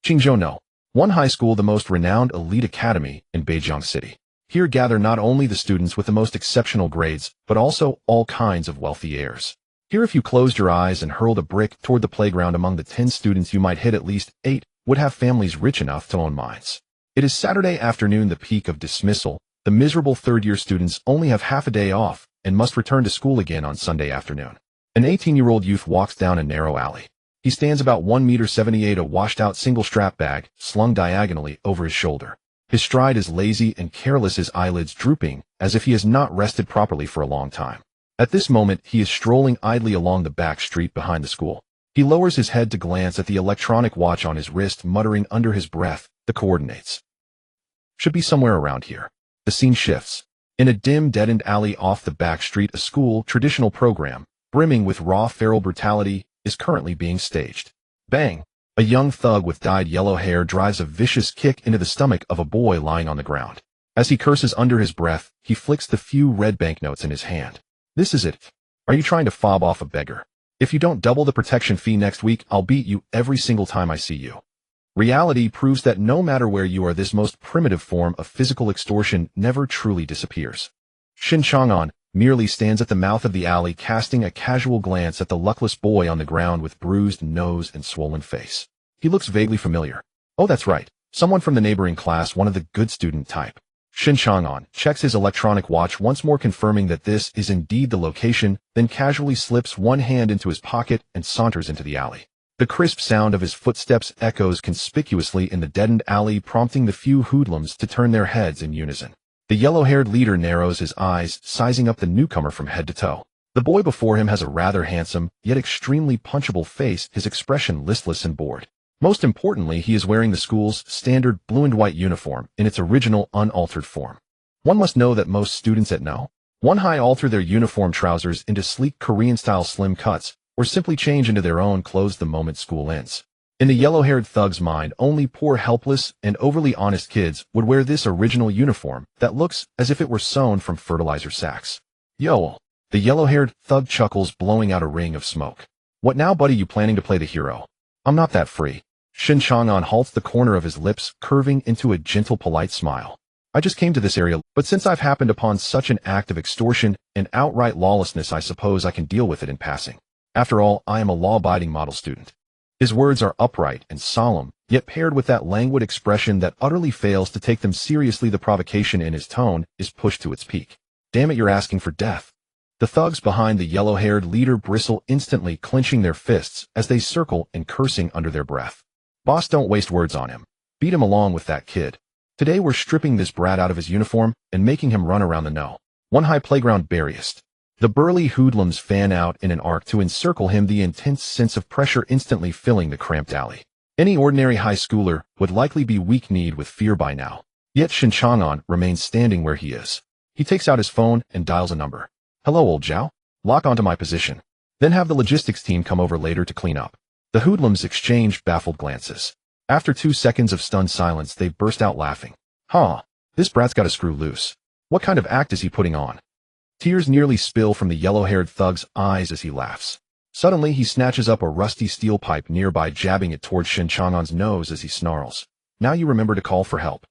Qingzhou, one high school, the most renowned elite academy in Beijing City. Here gather not only the students with the most exceptional grades, but also all kinds of wealthy heirs. Here, if you closed your eyes and hurled a brick toward the playground among the 10 students, you might hit at least 8 would have families rich enough to own mines. It is Saturday afternoon, the peak of dismissal. The miserable third-year students only have half a day off and must return to school again on Sunday afternoon. An 18-year-old youth walks down a narrow alley. He stands about 1.78 meters, a washed-out single-strap bag slung diagonally over his shoulder. His stride is lazy and careless, his eyelids drooping, as if he has not rested properly for a long time. At this moment, he is strolling idly along the back street behind the school. He lowers his head to glance at the electronic watch on his wrist, muttering under his breath, "The coordinates should be somewhere around here." The scene shifts. In a dim, dead-end alley off the back street, a school traditional program, brimming with raw feral brutality, is currently being staged. Bang! A young thug with dyed yellow hair drives a vicious kick into the stomach of a boy lying on the ground. As he curses under his breath, he flicks the few red banknotes in his hand. "This is it. Are you trying to fob off a beggar? If you don't double the protection fee next week, I'll beat you every single time I see you." Reality proves that no matter where you are, this most primitive form of physical extortion never truly disappears. Shen Chang'an merely stands at the mouth of the alley, casting a casual glance at the luckless boy on the ground with bruised nose and swollen face. He looks vaguely familiar. Oh, that's right. Someone from the neighboring class, one of the good student type. Shen Chang'an checks his electronic watch once more, confirming that this is indeed the location, then casually slips one hand into his pocket and saunters into the alley. The crisp sound of his footsteps echoes conspicuously in the deadened alley, prompting the few hoodlums to turn their heads in unison. The yellow-haired leader narrows his eyes, sizing up the newcomer from head to toe. The boy before him has a rather handsome, yet extremely punchable face, his expression listless and bored. Most importantly, he is wearing the school's standard blue and white uniform in its original, unaltered form. One must know that most students at No. 1 High alter their uniform trousers into sleek Korean-style slim cuts, or simply change into their own clothes the moment school ends. In the yellow-haired thug's mind, only poor, helpless, and overly honest kids would wear this original uniform that looks as if it were sewn from fertilizer sacks. "Yo!" The yellow-haired thug chuckles, blowing out a ring of smoke. "What now, buddy? You planning to play the hero?" "I'm not that free." Shen Chang'an halts, the corner of his lips curving into a gentle, polite smile. "I just came to this area, but since I've happened upon such an act of extortion and outright lawlessness, I suppose I can deal with it in passing. After all, I am a law-abiding model student." His words are upright and solemn, yet paired with that languid expression that utterly fails to take them seriously. The provocation in his tone is pushed to its peak. "Damn it, you're asking for death." The thugs behind the yellow-haired leader bristle, instantly clenching their fists as they circle and cursing under their breath. "Boss, don't waste words on him. Beat him along with that kid. Today we're stripping this brat out of his uniform and making him run around the No. 1 High playground barriest." The burly hoodlums fan out in an arc to encircle him, the intense sense of pressure instantly filling the cramped alley. Any ordinary high schooler would likely be weak-kneed with fear by now. Yet Shen Chang'an remains standing where he is. He takes out his phone and dials a number. "Hello, old Zhao. Lock onto my position. Then have the logistics team come over later to clean up." The hoodlums exchange baffled glances. After 2 seconds of stunned silence, they burst out laughing. "Huh, this brat's got a screw loose. What kind of act is he putting on?" Tears nearly spill from the yellow-haired thug's eyes as he laughs. Suddenly, he snatches up a rusty steel pipe nearby, jabbing it towards Shen Chang'an's nose as he snarls. "Now you remember to call for help.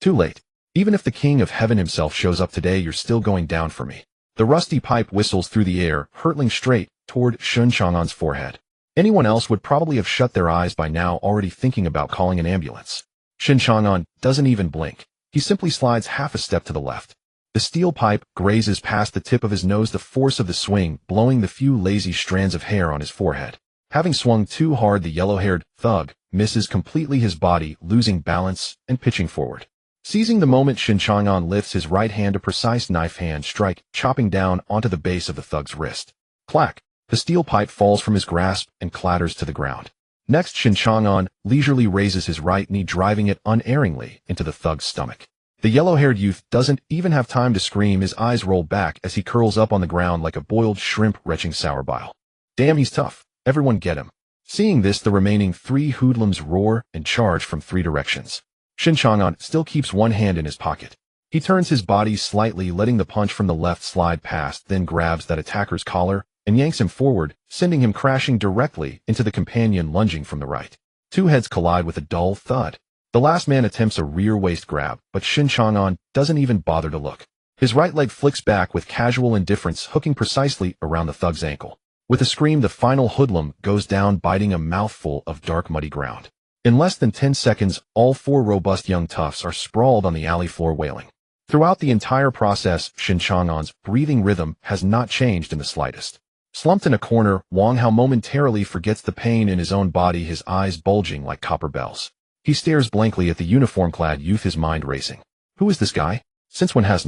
Too late. Even if the king of heaven himself shows up today, you're still going down for me." The rusty pipe whistles through the air, hurtling straight toward Shen Chang'an's forehead. Anyone else would probably have shut their eyes by now, already thinking about calling an ambulance. Shen Chang'an doesn't even blink. He simply slides half a step to the left. The steel pipe grazes past the tip of his nose, the force of the swing blowing the few lazy strands of hair on his forehead. Having swung too hard, the yellow-haired thug misses completely, his body losing balance and pitching forward. Seizing the moment, Shen Chang'an lifts his right hand, a precise knife hand strike, chopping down onto the base of the thug's wrist. Clack! The steel pipe falls from his grasp and clatters to the ground. Next, Shen Chang'an leisurely raises his right knee, driving it unerringly into the thug's stomach. The yellow-haired youth doesn't even have time to scream. His eyes roll back as he curls up on the ground like a boiled shrimp retching sour bile. "Damn, he's tough. Everyone get him." Seeing this, the remaining 3 hoodlums roar and charge from 3 directions. Shen Chang'an still keeps one hand in his pocket. He turns his body slightly, letting the punch from the left slide past, then grabs that attacker's collar and yanks him forward, sending him crashing directly into the companion lunging from the right. Two heads collide with a dull thud. The last man attempts a rear waist grab, but Shen Chang'an doesn't even bother to look. His right leg flicks back with casual indifference, hooking precisely around the thug's ankle. With a scream, the final hoodlum goes down, biting a mouthful of dark, muddy ground. In less than 10 seconds, all four robust young toughs are sprawled on the alley floor wailing. Throughout the entire process, Shen Chang'an's breathing rhythm has not changed in the slightest. Slumped in a corner, Wang Hao momentarily forgets the pain in his own body, his eyes bulging like copper bells. He stares blankly at the uniform-clad youth, his mind racing. Who is this guy? Since when has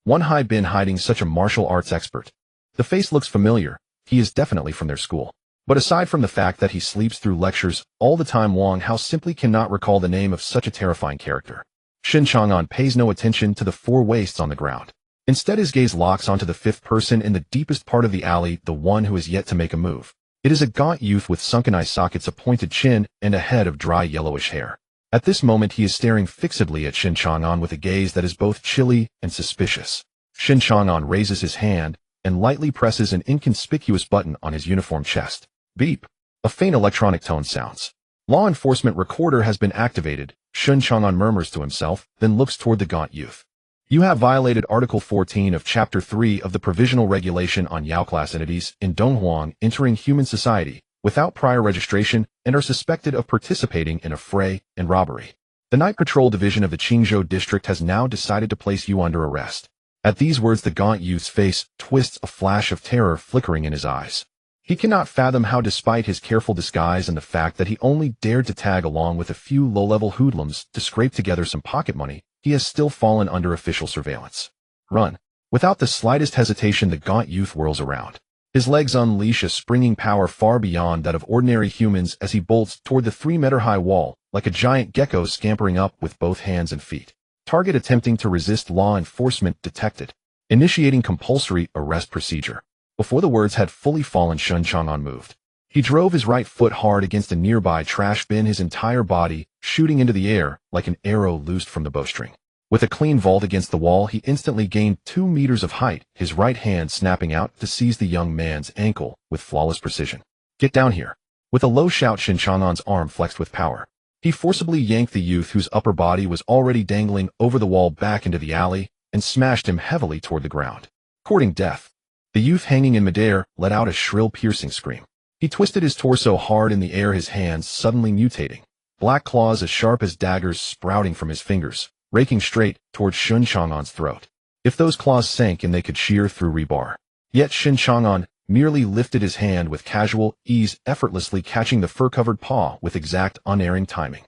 one Hai been hiding such a martial arts expert? The face looks familiar. He is definitely from their school. But aside from the fact that he sleeps through lectures all the time, Wang Hao simply cannot recall the name of such a terrifying character. Shen Chang'an pays no attention to the four waists on the ground. Instead, his gaze locks onto the fifth person in the deepest part of the alley, the one who has yet to make a move. It is a gaunt youth with sunken eye sockets, a pointed chin, and a head of dry yellowish hair. At this moment, he is staring fixedly at Shen Chang'an with a gaze that is both chilly and suspicious. Shen Chang'an raises his hand and lightly presses an inconspicuous button on his uniform chest. Beep. A faint electronic tone sounds. Law enforcement recorder has been activated, Shen Chang'an murmurs to himself, then looks toward the gaunt youth. You have violated Article 14 of Chapter 3 of the Provisional Regulation on Yao-class entities in Donghuang entering human society without prior registration and are suspected of participating in a fray and robbery. The Night Patrol Division of the Qingzhou District has now decided to place you under arrest. At these words, the gaunt youth's face twists, a flash of terror flickering in his eyes. He cannot fathom how, despite his careful disguise and the fact that he only dared to tag along with a few low-level hoodlums to scrape together some pocket money, he has still fallen under official surveillance. Run. Without the slightest hesitation, the gaunt youth whirls around. His legs unleash a springing power far beyond that of ordinary humans as he bolts toward the 3-meter-high wall, like a giant gecko scampering up with both hands and feet. Target attempting to resist law enforcement detected. Initiating compulsory arrest procedure. Before the words had fully fallen, Shen Chang'an moved. He drove his right foot hard against a nearby trash bin, his entire body shooting into the air like an arrow loosed from the bowstring. With a clean vault against the wall, he instantly gained 2 meters of height, his right hand snapping out to seize the young man's ankle with flawless precision. Get down here. With a low shout, Shen Chang'an's arm flexed with power. He forcibly yanked the youth, whose upper body was already dangling over the wall, back into the alley and smashed him heavily toward the ground. Courting death. The youth, hanging in midair, let out a shrill, piercing scream. He twisted his torso hard in the air, his hands suddenly mutating. Black claws as sharp as daggers sprouting from his fingers, raking straight towards Shen Chang'an's throat. If those claws sank in, they could shear through rebar. Yet Shen Chang'an merely lifted his hand with casual ease, effortlessly catching the fur-covered paw with exact, unerring timing.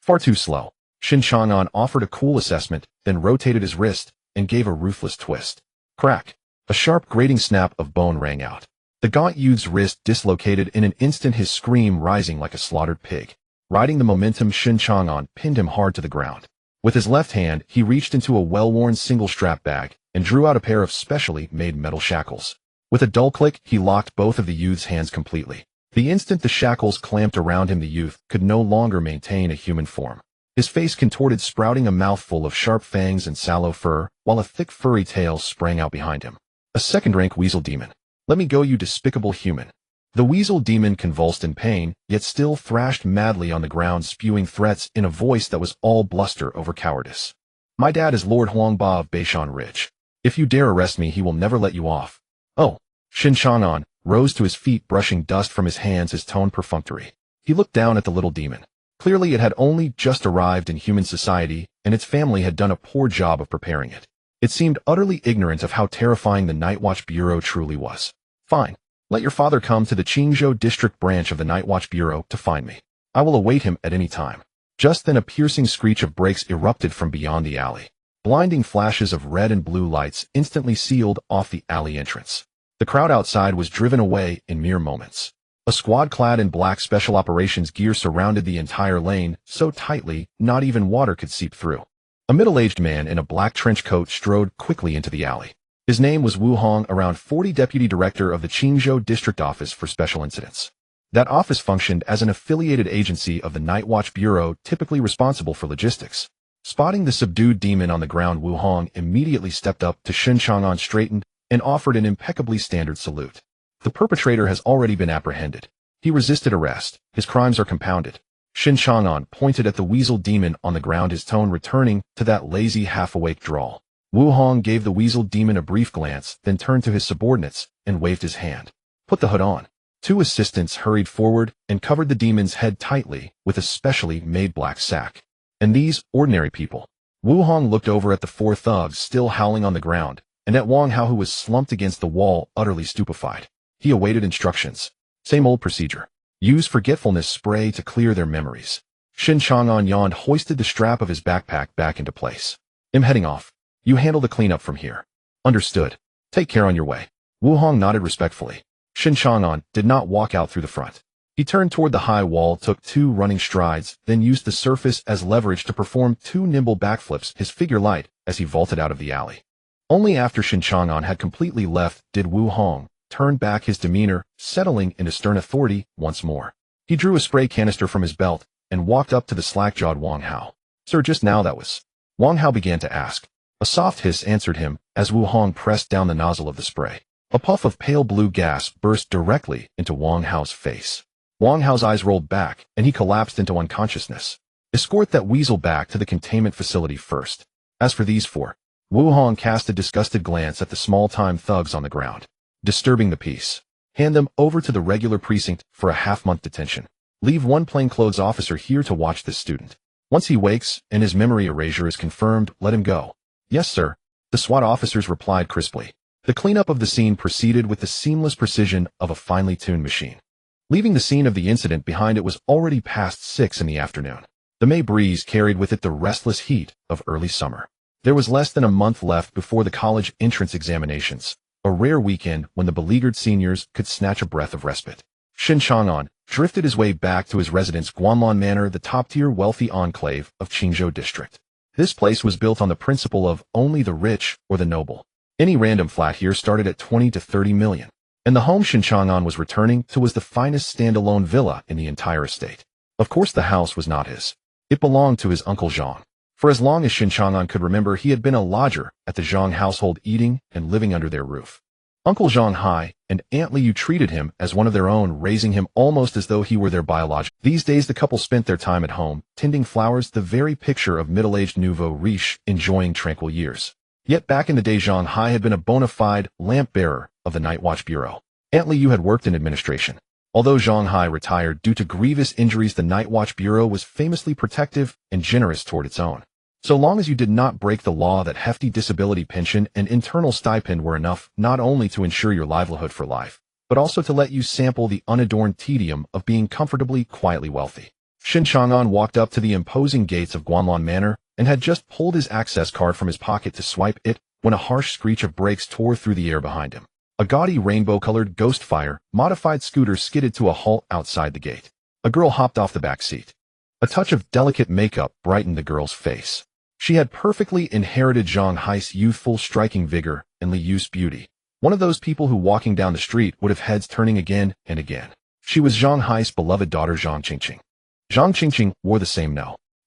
Far too slow. Shen Chang'an offered a cool assessment, then rotated his wrist and gave a ruthless twist. Crack. A sharp, grating snap of bone rang out. The gaunt youth's wrist dislocated in an instant, his scream rising like a slaughtered pig. Riding the momentum, Shen Chang'an pinned him hard to the ground. With his left hand, he reached into a well-worn single-strap bag and drew out a pair of specially made metal shackles. With a dull click, he locked both of the youth's hands completely. The instant the shackles clamped around him, the youth could no longer maintain a human form. His face contorted, sprouting a mouthful of sharp fangs and sallow fur, while a thick furry tail sprang out behind him. A second-rank weasel demon. Let me go, you despicable human. The weasel demon convulsed in pain, yet still thrashed madly on the ground, spewing threats in a voice that was all bluster over cowardice. My dad is Lord Huangba of Beishan Ridge. If you dare arrest me, he will never let you off. Oh. Shen Chang'an rose to his feet, brushing dust from his hands, his tone perfunctory. He looked down at the little demon. Clearly it had only just arrived in human society, and its family had done a poor job of preparing it. It seemed utterly ignorant of how terrifying the Night Watch Bureau truly was. Fine. Let your father come to the Qingzhou District branch of the Night Watch Bureau to find me. I will await him at any time. Just then a piercing screech of brakes erupted from beyond the alley. Blinding flashes of red and blue lights instantly sealed off the alley entrance. The crowd outside was driven away in mere moments. A squad clad in black special operations gear surrounded the entire lane so tightly not even water could seep through. A middle-aged man in a black trench coat strode quickly into the alley. His name was Wu Hong, around 40, deputy director of the Qingzhou District Office for Special Incidents. That office functioned as an affiliated agency of the Night Watch Bureau, typically responsible for logistics. Spotting the subdued demon on the ground, Wu Hong immediately stepped up to Shen Chang'an, straightened, and offered an impeccably standard salute. The perpetrator has already been apprehended. He resisted arrest. His crimes are compounded. Shen Chang'an pointed at the weasel demon on the ground, his tone returning to that lazy, half-awake drawl. Wu Hong gave the weasel demon a brief glance, then turned to his subordinates and waved his hand. Put the hood on. Two assistants hurried forward and covered the demon's head tightly with a specially made black sack. And these ordinary people. Wu Hong looked over at the four thugs still howling on the ground, and at Wang Hao, who was slumped against the wall, utterly stupefied. He awaited instructions. Same old procedure. Use forgetfulness spray to clear their memories. Shen Chang'an yawned, hoisted the strap of his backpack back into place. I'm heading off. You handle the cleanup from here. Understood. Take care on your way. Wu Hong nodded respectfully. Shen Chang'an did not walk out through the front. He turned toward the high wall, took 2 running strides, then used the surface as leverage to perform 2 nimble backflips, his figure light, as he vaulted out of the alley. Only after Shen Chang'an had completely left did Wu Hong turn back, his demeanor settling into stern authority once more. He drew a spray canister from his belt and walked up to the slack-jawed Wang Hao. Sir, just now that was... Wang Hao began to ask. A soft hiss answered him as Wu Hong pressed down the nozzle of the spray. A puff of pale blue gas burst directly into Wang Hao's face. Wang Hao's eyes rolled back, and he collapsed into unconsciousness. Escort that weasel back to the containment facility first. As for these 4, Wu Hong cast a disgusted glance at the small-time thugs on the ground. Disturbing the peace. Hand them over to the regular precinct for a half-month detention. Leave 1 plainclothes officer here to watch this student. Once he wakes and his memory erasure is confirmed, let him go. Yes, sir. The SWAT officers replied crisply. The cleanup of the scene proceeded with the seamless precision of a finely tuned machine. Leaving the scene of the incident behind, it was already past 6 in the afternoon. The May breeze carried with it the restless heat of early summer. There was less than a month left before the college entrance examinations, a rare weekend when the beleaguered seniors could snatch a breath of respite. Shen Chang'an drifted his way back to his residence, Guanlan Manor, the top-tier wealthy enclave of Qingzhou District. This place was built on the principle of only the rich or the noble. Any random flat here started at 20 to 30 million. And the home Shen Chang'an was returning to was the finest standalone villa in the entire estate. Of course, the house was not his. It belonged to his uncle Zhang. For as long as Shen Chang'an could remember, he had been a lodger at the Zhang household, eating and living under their roof. Uncle Zhang Hai and Aunt Liu treated him as one of their own, raising him almost as though he were their biological. These days, the couple spent their time at home, tending flowers, the very picture of middle-aged nouveau riche enjoying tranquil years. Yet back in the day, Zhang Hai had been a bona fide lamp-bearer of the Night Watch Bureau. Aunt Liu had worked in administration. Although Zhang Hai retired due to grievous injuries, the Night Watch Bureau was famously protective and generous toward its own. So long as you did not break the law, that hefty disability pension and internal stipend were enough not only to ensure your livelihood for life, but also to let you sample the unadorned tedium of being comfortably, quietly wealthy. Shen Chang'an walked up to the imposing gates of Guanlan Manor and had just pulled his access card from his pocket to swipe it when a harsh screech of brakes tore through the air behind him. A gaudy rainbow-colored Ghostfire modified scooter skidded to a halt outside the gate. A girl hopped off the back seat. A touch of delicate makeup brightened the girl's face. She had perfectly inherited Zhang Hai's youthful, striking vigor and Li Yu's beauty. One of those people who walking down the street would have heads turning again and again. She was Zhang Hai's beloved daughter, Zhang Qingqing. Zhang Qingqing wore the same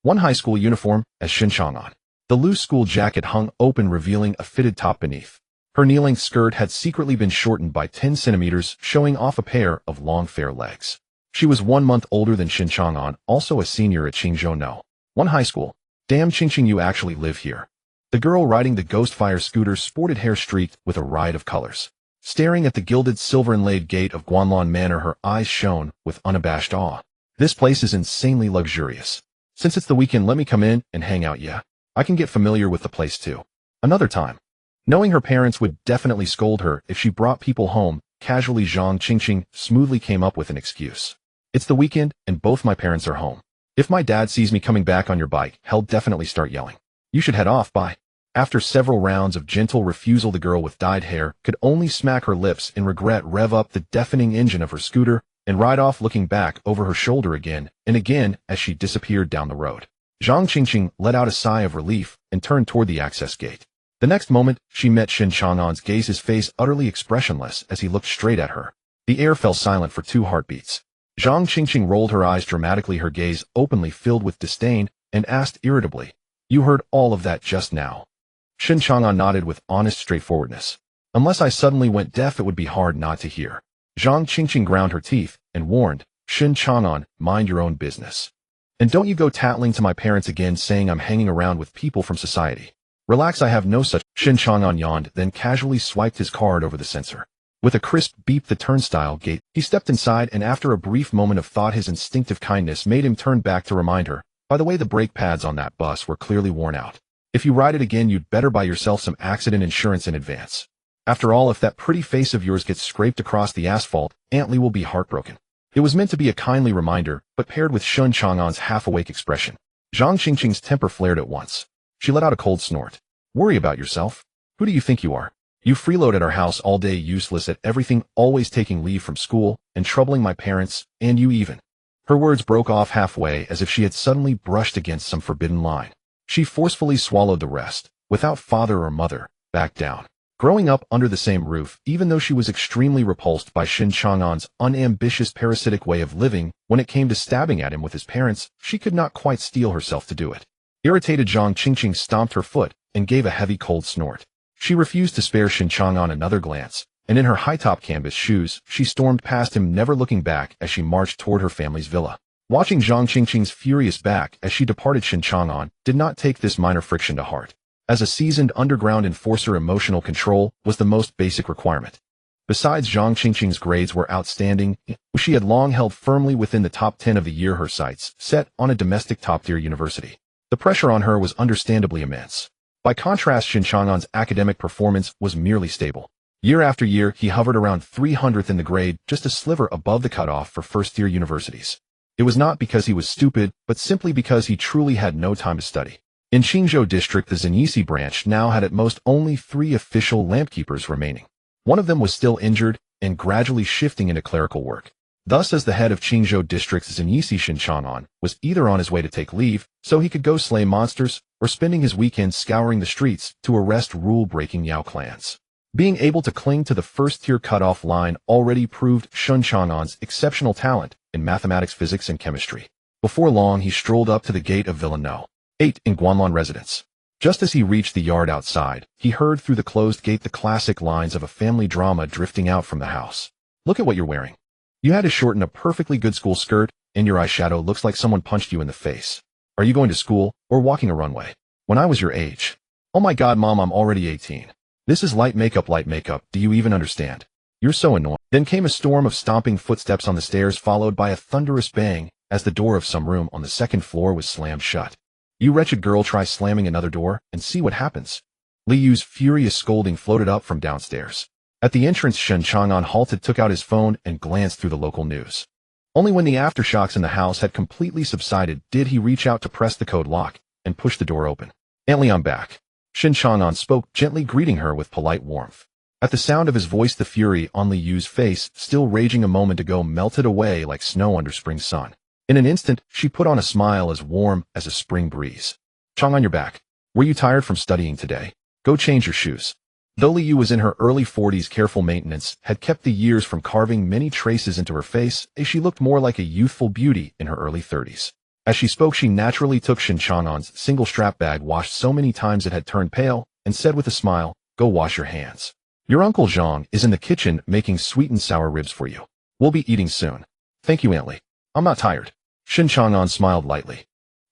one high school uniform as Shen Chang'an. The loose school jacket hung open, revealing a fitted top beneath. Her knee-length skirt had secretly been shortened by 10 centimeters, showing off a pair of long, fair legs. She was 1 month older than Shen Chang'an, also a senior at Qingzhou One high school. Damn, Qingqing, you actually live here. The girl riding the Ghostfire scooter sported hair streaked with a riot of colors. Staring at the gilded silver-inlaid gate of Guanlan Manor, her eyes shone with unabashed awe. This place is insanely luxurious. Since it's the weekend, let me come in and hang out. Yeah, I can get familiar with the place too. Another time. Knowing her parents would definitely scold her if she brought people home, casually Zhang Qingqing smoothly came up with an excuse. It's the weekend and both my parents are home. If my dad sees me coming back on your bike, he'll definitely start yelling. You should head off, bye. After several rounds of gentle refusal, the girl with dyed hair could only smack her lips in regret, rev up the deafening engine of her scooter, and ride off, looking back over her shoulder again and again as she disappeared down the road. Zhang Qingqing let out a sigh of relief and turned toward the access gate. The next moment, she met Shen Chang'an's gaze, his face utterly expressionless as he looked straight at her. The air fell silent for 2 heartbeats. Zhang Qingqing rolled her eyes dramatically, her gaze openly filled with disdain, and asked irritably, "You heard all of that just now?" Shen Chang'an nodded with honest straightforwardness. "Unless I suddenly went deaf, it would be hard not to hear." Zhang Qingqing ground her teeth and warned, "Shen Chang'an, mind your own business." And don't you go tattling to my parents again saying I'm hanging around with people from society. Relax, I have no such. Shen Chang'an yawned, then casually swiped his card over the sensor. With a crisp beep the turnstile gate, he stepped inside, and after a brief moment of thought his instinctive kindness made him turn back to remind her, by the way, the brake pads on that bus were clearly worn out. If you ride it again you'd better buy yourself some accident insurance in advance. After all, if that pretty face of yours gets scraped across the asphalt, Aunt Lee will be heartbroken. It was meant to be a kindly reminder, but paired with Shen Chang'an's half-awake expression, Zhang Qingqing's temper flared at once. She let out a cold snort. Worry about yourself? Who do you think you are? You freeload at our house all day, useless at everything, always taking leave from school, and troubling my parents, and you even. Her words broke off halfway as if she had suddenly brushed against some forbidden line. She forcefully swallowed the rest, without father or mother, back down. Growing up under the same roof, even though she was extremely repulsed by Shen Chang'an's unambitious parasitic way of living, when it came to stabbing at him with his parents, she could not quite steel herself to do it. Irritated, Zhang Qingqing stomped her foot and gave a heavy cold snort. She refused to spare Shen Chang'an another glance, and in her high-top canvas shoes, she stormed past him, never looking back as she marched toward her family's villa. Watching Zhang Qingqing's furious back as she departed, Shen Chang'an did not take this minor friction to heart. As a seasoned underground enforcer, emotional control was the most basic requirement. Besides, Zhang Qingqing's grades were outstanding. She had long held firmly within the top 10 of the year, her sights set on a domestic top-tier university. The pressure on her was understandably immense. By contrast, Shen Chang'an's academic performance was merely stable. Year after year, he hovered around 300th in the grade, just a sliver above the cutoff for first-tier universities. It was not because he was stupid, but simply because he truly had no time to study. In Qingzhou District, the Zhenyici branch now had at most only 3 official lampkeepers remaining. One of them was still injured and gradually shifting into clerical work. Thus, as the head of Qingzhou District's Zhenyici, Shen Chang'an was either on his way to take leave so he could go slay monsters, or spending his weekends scouring the streets to arrest rule-breaking Yao clans. Being able to cling to the first-tier cutoff line already proved Shen Chang'an's exceptional talent in mathematics, physics, and chemistry. Before long, he strolled up to the gate of Villa No. 8 in Guanlon residence. Just as he reached the yard outside, he heard through the closed gate the classic lines of a family drama drifting out from the house. Look at what you're wearing. You had to shorten a perfectly good school skirt, and your eyeshadow looks like someone punched you in the face. Are you going to school, or walking a runway? When I was your age. Oh my god, Mom, I'm already 18. This is light makeup, do you even understand? You're so annoying. Then came a storm of stomping footsteps on the stairs, followed by a thunderous bang as the door of some room on the second floor was slammed shut. You wretched girl, try slamming another door and see what happens. Li Yu's furious scolding floated up from downstairs. At the entrance, Shen Chang'an halted, took out his phone, and glanced through the local news. Only when the aftershocks in the house had completely subsided did he reach out to press the code lock and push the door open. Aunt Li, I'm back. Shen Chang'an spoke, gently greeting her with polite warmth. At the sound of his voice, the fury on Li Yu's face, still raging a moment ago, melted away like snow under spring sun. In an instant, she put on a smile as warm as a spring breeze. Chang'an, you're back. Were you tired from studying today? Go change your shoes. Though Li Yu was in her early 40s, careful maintenance had kept the years from carving many traces into her face, as she looked more like a youthful beauty in her early 30s. As she spoke, she naturally took Shen Chang'an's single strap bag, washed so many times it had turned pale, and said with a smile, go wash your hands. Your Uncle Zhang is in the kitchen making sweet and sour ribs for you. We'll be eating soon. Thank you, Aunt Li. I'm not tired. Shen Chang'an smiled lightly.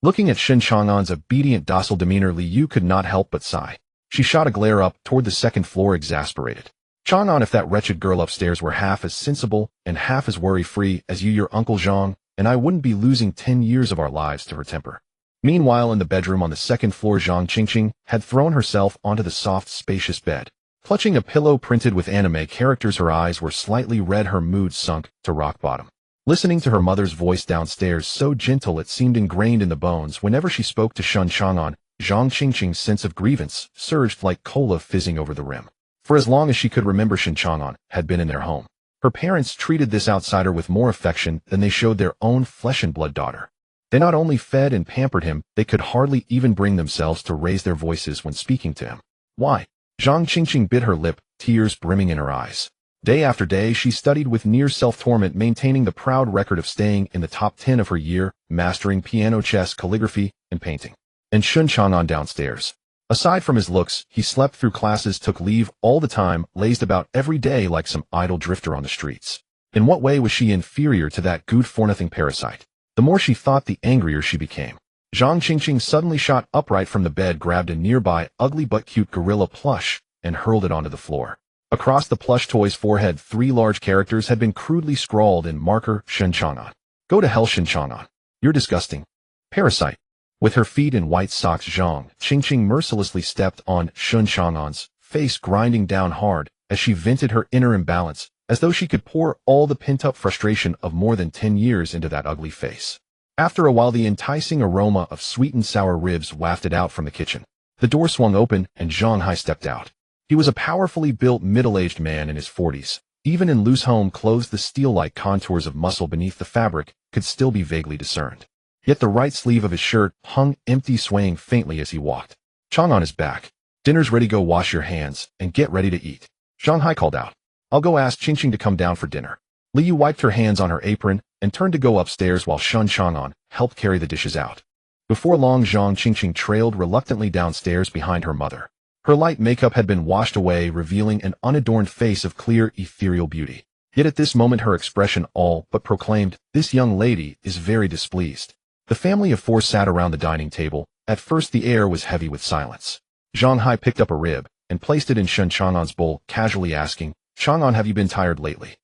Looking at Shen Chang'an's obedient, docile demeanor, Li Yu could not help but sigh. She shot a glare up toward the second floor, exasperated. Chang'an, if that wretched girl upstairs were half as sensible and half as worry-free as you, your Uncle Zhang, and I wouldn't be losing 10 years of our lives to her temper. Meanwhile, in the bedroom on the second floor, Zhang Qingqing had thrown herself onto the soft, spacious bed. Clutching a pillow printed with anime characters, her eyes were slightly red, her mood sunk to rock bottom. Listening to her mother's voice downstairs, so gentle it seemed ingrained in the bones whenever she spoke to Shen Chang'an, Zhang Qingqing's sense of grievance surged like cola fizzing over the rim. For as long as she could remember, Shen Chang'an had been in their home. Her parents treated this outsider with more affection than they showed their own flesh-and-blood daughter. They not only fed and pampered him, they could hardly even bring themselves to raise their voices when speaking to him. Why? Zhang Qingqing bit her lip, tears brimming in her eyes. Day after day, she studied with near self-torment, maintaining the proud record of staying in the top 10 of her year, mastering piano, chess, calligraphy, and painting. And Shen Chang'an downstairs. Aside from his looks, he slept through classes, took leave all the time, lazed about every day like some idle drifter on the streets. In what way was she inferior to that good-for-nothing parasite? The more she thought, the angrier she became. Zhang Qingqing suddenly shot upright from the bed, grabbed a nearby ugly but cute gorilla plush, and hurled it onto the floor. Across the plush toy's forehead, 3 large characters had been crudely scrawled in marker: Shen Chang'an. Go to hell, Shen Chang'an. You're disgusting. Parasite. With her feet in white socks, Zhang Qingqing mercilessly stepped on Shen Chang'an's face, grinding down hard as she vented her inner imbalance, as though she could pour all the pent-up frustration of more than 10 years into that ugly face. After a while, the enticing aroma of sweet and sour ribs wafted out from the kitchen. The door swung open, and Zhang Hai stepped out. He was a powerfully built, middle-aged man in his 40s. Even in loose home clothes, the steel-like contours of muscle beneath the fabric could still be vaguely discerned. Yet the right sleeve of his shirt hung empty, swaying faintly as he walked. Chang'an is back. Dinner's ready. Go wash your hands and get ready to eat. Zhang Hai called out. I'll go ask Qingqing to come down for dinner. Li Yu wiped her hands on her apron and turned to go upstairs while Shen Chang'an helped carry the dishes out. Before long, Zhang Qingqing trailed reluctantly downstairs behind her mother. Her light makeup had been washed away, revealing an unadorned face of clear, ethereal beauty. Yet at this moment her expression all but proclaimed, "This young lady is very displeased." The family of 4 sat around the dining table. At first the air was heavy with silence. Zhang Hai picked up a rib and placed it in Shen Chang'an's bowl, casually asking, "Chang'an, have you been tired lately?"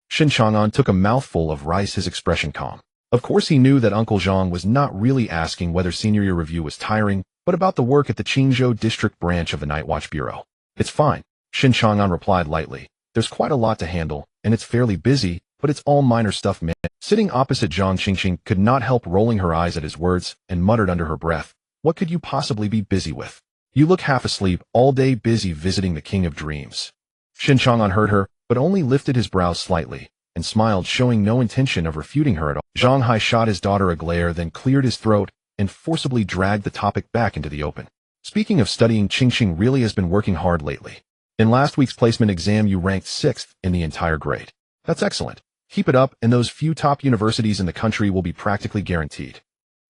Shen Chang'an took a mouthful of rice, his expression calm. Of course he knew that Uncle Zhang was not really asking whether senior year review was tiring, but about the work at the Qingzhou district branch of the Night Watch Bureau. "It's fine," Shen Chang'an replied lightly. "There's quite a lot to handle, and it's fairly busy, but it's all minor stuff, man." Sitting opposite Zhang Qingqing could not help rolling her eyes at his words and muttered under her breath, "What could you possibly be busy with? You look half asleep, all day busy visiting the King of Dreams." Shen Chang'an heard her, but only lifted his brows slightly and smiled, showing no intention of refuting her at all. Zhang Hai shot his daughter a glare, then cleared his throat and forcibly dragged the topic back into the open. "Speaking of studying, Qingqing really has been working hard lately. In last week's placement exam, you ranked 6th in the entire grade. That's excellent. Keep it up, and those few top universities in the country will be practically guaranteed."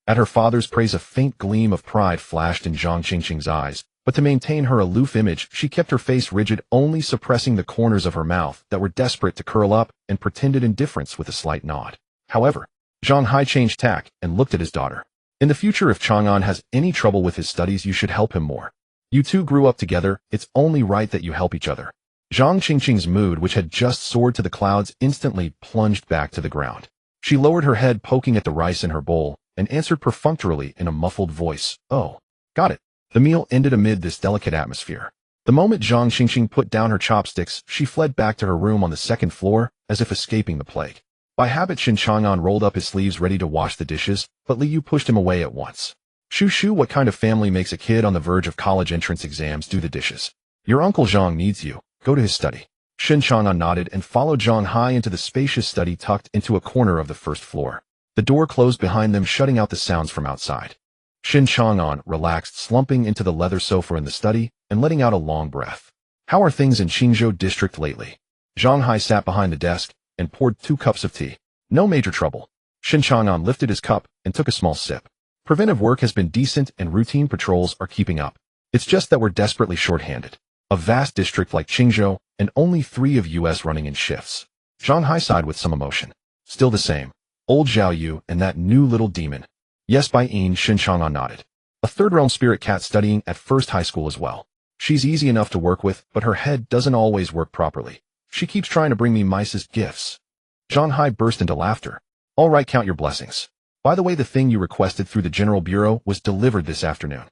At her father's praise, a faint gleam of pride flashed in Zhang Qingqing's eyes, but to maintain her aloof image, she kept her face rigid, only suppressing the corners of her mouth that were desperate to curl up, and pretended indifference with a slight nod. However, Zhang Hai changed tack and looked at his daughter. "In the future, if Chang'an has any trouble with his studies, you should help him more. You two grew up together, it's only right that you help each other." Zhang Qingqing's mood, which had just soared to the clouds, instantly plunged back to the ground. She lowered her head, poking at the rice in her bowl, and answered perfunctorily in a muffled voice, "Oh, got it." The meal ended amid this delicate atmosphere. The moment Zhang Qingqing put down her chopsticks, she fled back to her room on the 2nd floor, as if escaping the plague. By habit, Shen Chang'an rolled up his sleeves ready to wash the dishes, but Li Yu pushed him away at once. "Shoo shoo, what kind of family makes a kid on the verge of college entrance exams do the dishes? Your Uncle Zhang needs you. Go to his study." Shen Chang'an nodded and followed Zhang Hai into the spacious study tucked into a corner of the 1st floor. The door closed behind them, shutting out the sounds from outside. Shen Chang'an relaxed, slumping into the leather sofa in the study and letting out a long breath. "How are things in Qingzhou district lately?" Zhang Hai sat behind the desk and poured 2 cups of tea. "No major trouble." Shen Chang'an lifted his cup and took a small sip. "Preventive work has been decent and routine patrols are keeping up. It's just that we're desperately short-handed. A vast district like Qingzhou, and only 3 of us running in shifts." Zhang Hai sighed with some emotion. "Still the same. Old Zhao Yu and that new little demon." "Yes, by Een," Shen Chang'an nodded. "A 3rd realm spirit cat studying at 1st high school as well. She's easy enough to work with, but her head doesn't always work properly. She keeps trying to bring me mice's gifts." Zhang Hai burst into laughter. "All right, count your blessings. By the way, the thing you requested through the General Bureau was delivered this afternoon."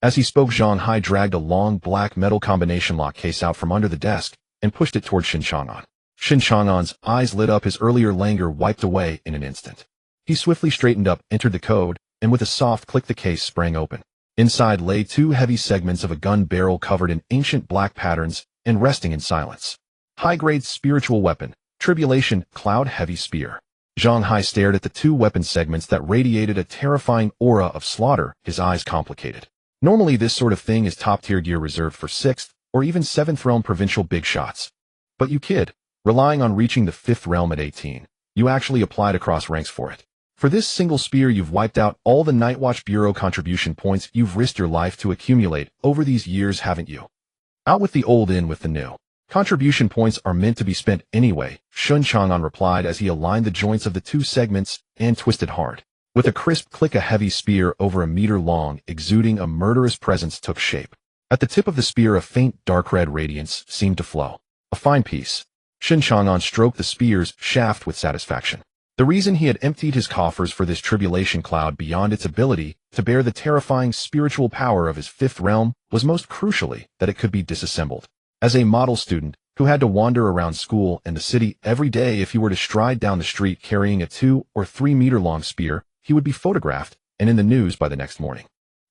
As he spoke, Zhang Hai dragged a long black metal combination lock case out from under the desk and pushed it toward Shen Chang'an. Shen Chang'an's eyes lit up, his earlier languor wiped away in an instant. He swiftly straightened up, entered the code, and with a soft click the case sprang open. Inside lay 2 heavy segments of a gun barrel covered in ancient black patterns and resting in silence. "High-grade spiritual weapon, Tribulation, Cloud-Heavy Spear." Zhang Hai stared at the 2 weapon segments that radiated a terrifying aura of slaughter, his eyes complicated. Normally this sort of thing is top-tier gear reserved for 6th or even 7th realm provincial big shots. But you kid, relying on reaching the 5th realm at 18, you actually applied across ranks for it. For this single spear you've wiped out all the Night Watch Bureau contribution points you've risked your life to accumulate over these years, haven't you? Out with the old, in with the new. Contribution points are meant to be spent anyway, Shen Chang'an replied as he aligned the joints of the 2 segments and twisted hard. With a crisp click, a heavy spear over a meter long, exuding a murderous presence, took shape. At the tip of the spear, a faint dark red radiance seemed to flow. A fine piece. Shen Chang'an stroked the spear's shaft with satisfaction. The reason he had emptied his coffers for this tribulation cloud beyond its ability to bear the terrifying spiritual power of his fifth realm was most crucially that it could be disassembled. As a model student who had to wander around school and the city every day, if he were to stride down the street carrying a 2 or 3 meter long spear, he would be photographed and in the news by the next morning.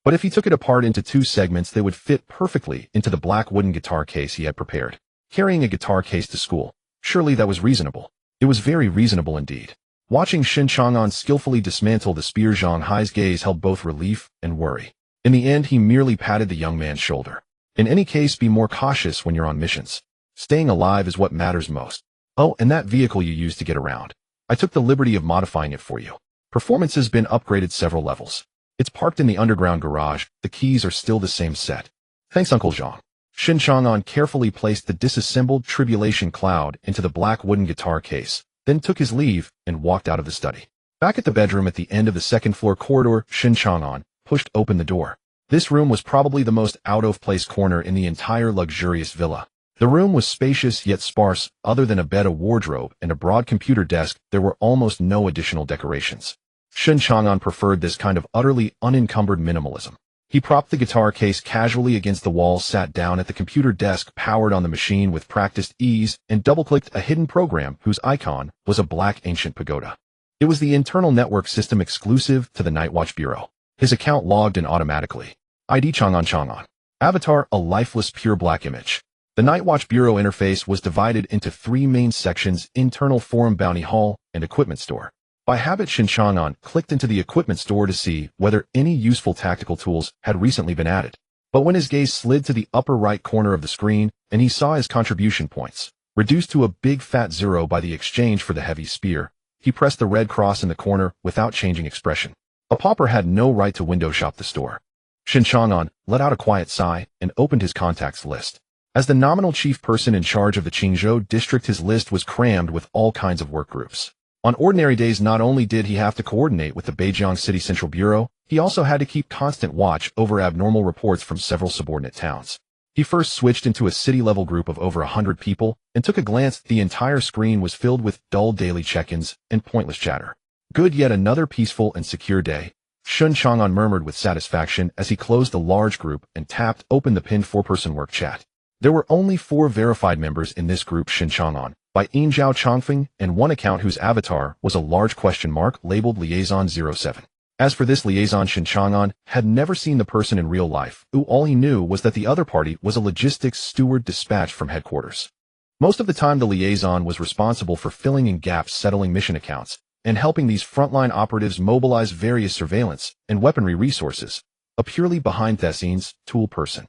But if he took it apart into 2 segments, they would fit perfectly into the black wooden guitar case he had prepared. Carrying a guitar case to school, surely that was reasonable. It was very reasonable indeed. Watching Shen Chang'an skillfully dismantle the spear, Zhang Hai's gaze held both relief and worry. In the end, he merely patted the young man's shoulder. In any case, be more cautious when you're on missions. Staying alive is what matters most. Oh, and that vehicle you used to get around. I took the liberty of modifying it for you. Performance has been upgraded several levels. It's parked in the underground garage. The keys are still the same set. Thanks, Uncle Zhang. Shen Chang'an carefully placed the disassembled tribulation cloud into the black wooden guitar case, then took his leave and walked out of the study. Back at the bedroom at the end of the second-floor corridor, Shen Chang'an pushed open the door. This room was probably the most out-of-place corner in the entire luxurious villa. The room was spacious yet sparse. Other than a bed, a wardrobe, and a broad computer desk, there were almost no additional decorations. Shen Chang'an preferred this kind of utterly unencumbered minimalism. He propped the guitar case casually against the wall, sat down at the computer desk, powered on the machine with practiced ease, and double-clicked a hidden program whose icon was a black ancient pagoda. It was the internal network system exclusive to the Night Watch Bureau. His account logged in automatically. ID Chang'an. Avatar, a lifeless pure black image. The Night Watch Bureau interface was divided into 3 main sections: internal forum, bounty hall, and equipment store. By habit, Shen Chang'an clicked into the equipment store to see whether any useful tactical tools had recently been added. But when his gaze slid to the upper right corner of the screen and he saw his contribution points reduced to a big fat 0 by the exchange for the heavy spear, he pressed the red cross in the corner without changing expression. A pauper had no right to window shop the store. Shen Chang'an let out a quiet sigh and opened his contacts list. As the nominal chief person in charge of the Qingzhou district, his list was crammed with all kinds of work groups. On ordinary days, not only did he have to coordinate with the Beijing City Central Bureau, he also had to keep constant watch over abnormal reports from several subordinate towns. He first switched into a city-level group of over 100 people and took a glance. The entire screen was filled with dull daily check-ins and pointless chatter. Good, yet another peaceful and secure day, Shen Chang'an murmured with satisfaction as he closed the large group and tapped open the pinned 4-person work chat. There were only 4 verified members in this group: Shen Chang'an, by Yin Zhao Chongfeng, and one account whose avatar was a large question mark labeled Liaison 07. As for this liaison, Shen Chang'an had never seen the person in real life. All he knew was that the other party was a logistics steward dispatched from headquarters. Most of the time, the liaison was responsible for filling in gaps, settling mission accounts, and helping these frontline operatives mobilize various surveillance and weaponry resources, a purely behind-the-scenes tool person.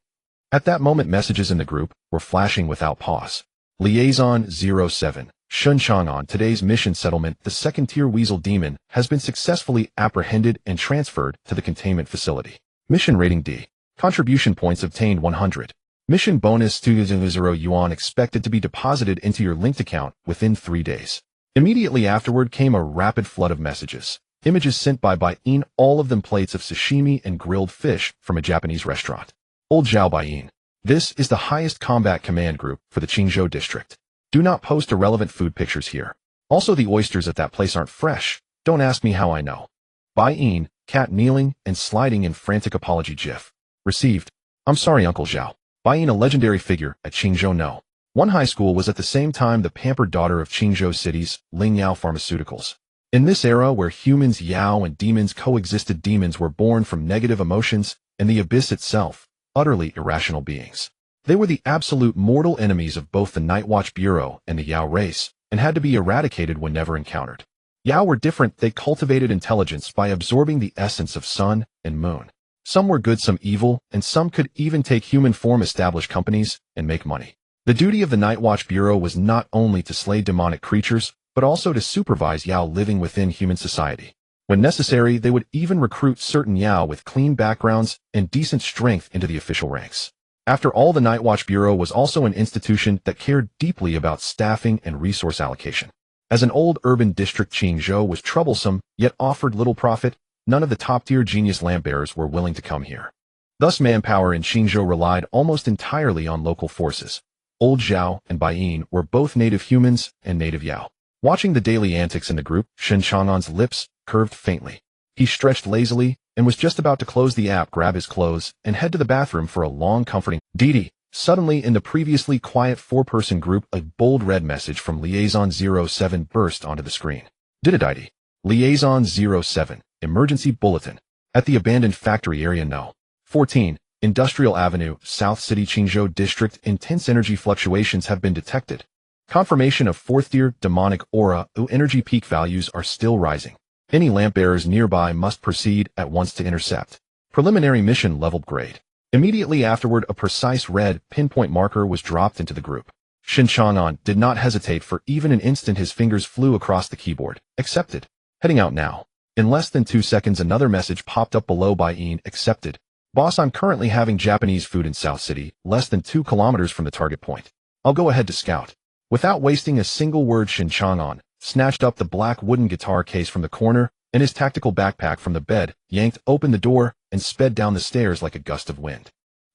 At that moment, messages in the group were flashing without pause. Liaison 07, Shen Chang'an, today's mission settlement: the second-tier weasel demon has been successfully apprehended and transferred to the containment facility. Mission rating D. Contribution points obtained 100. Mission bonus 200 yuan expected to be deposited into your linked account within 3 days. Immediately afterward came a rapid flood of messages. Images sent by Bai-in, all of them plates of sashimi and grilled fish from a Japanese restaurant. Old Zhao Bai-in. This is the highest combat command group for the Qingzhou district. Do not post irrelevant food pictures here. Also, the oysters at that place aren't fresh. Don't ask me how I know. Bai-in, cat kneeling and sliding in frantic apology gif. Received. I'm sorry, Uncle Zhao. Bai-in, a legendary figure at Qingzhou No. 1 high school, was at the same time the pampered daughter of Qingzhou City's Lingyao Pharmaceuticals. In this era where humans, Yao, and demons coexisted, demons were born from negative emotions, and the abyss itself, utterly irrational beings. They were the absolute mortal enemies of both the Night Watch Bureau and the Yao race, and had to be eradicated whenever encountered. Yao were different. They cultivated intelligence by absorbing the essence of sun and moon. Some were good, some evil, and some could even take human form, establish companies, and make money. The duty of the Night Watch Bureau was not only to slay demonic creatures, but also to supervise Yao living within human society. When necessary, they would even recruit certain Yao with clean backgrounds and decent strength into the official ranks. After all, the Night Watch Bureau was also an institution that cared deeply about staffing and resource allocation. As an old urban district, Qingzhou was troublesome, yet offered little profit. None of the top-tier genius lamp bearers were willing to come here. Thus manpower in Qingzhou relied almost entirely on local forces. Old Zhao and Baiyin were both native humans and native Yao. Watching the daily antics in the group, Shen Chang'an's lips curved faintly. He stretched lazily and was just about to close the app, grab his clothes, and head to the bathroom for a long, comforting Didi. Suddenly, in the previously quiet four-person group, a bold red message from Liaison 07 burst onto the screen. Didididi. Liaison 07. Emergency bulletin. At the abandoned factory area No. 14, Industrial Avenue, South City, Qingzhou District, intense energy fluctuations have been detected. Confirmation of fourth-tier demonic aura. Energy peak values are still rising. Any lamp bearers nearby must proceed at once to intercept. Preliminary mission leveled grade. Immediately afterward, a precise red pinpoint marker was dropped into the group. Shen Chang'an did not hesitate for even an instant. His fingers flew across the keyboard. Accepted. Heading out now. In less than 2 seconds, another message popped up below. Baiyin. Accepted. Boss, I'm currently having Japanese food in South City, less than 2 kilometers from the target point. I'll go ahead to scout. Without wasting a single word, Shen Chang'an snatched up the black wooden guitar case from the corner and his tactical backpack from the bed, yanked open the door, and sped down the stairs like a gust of wind.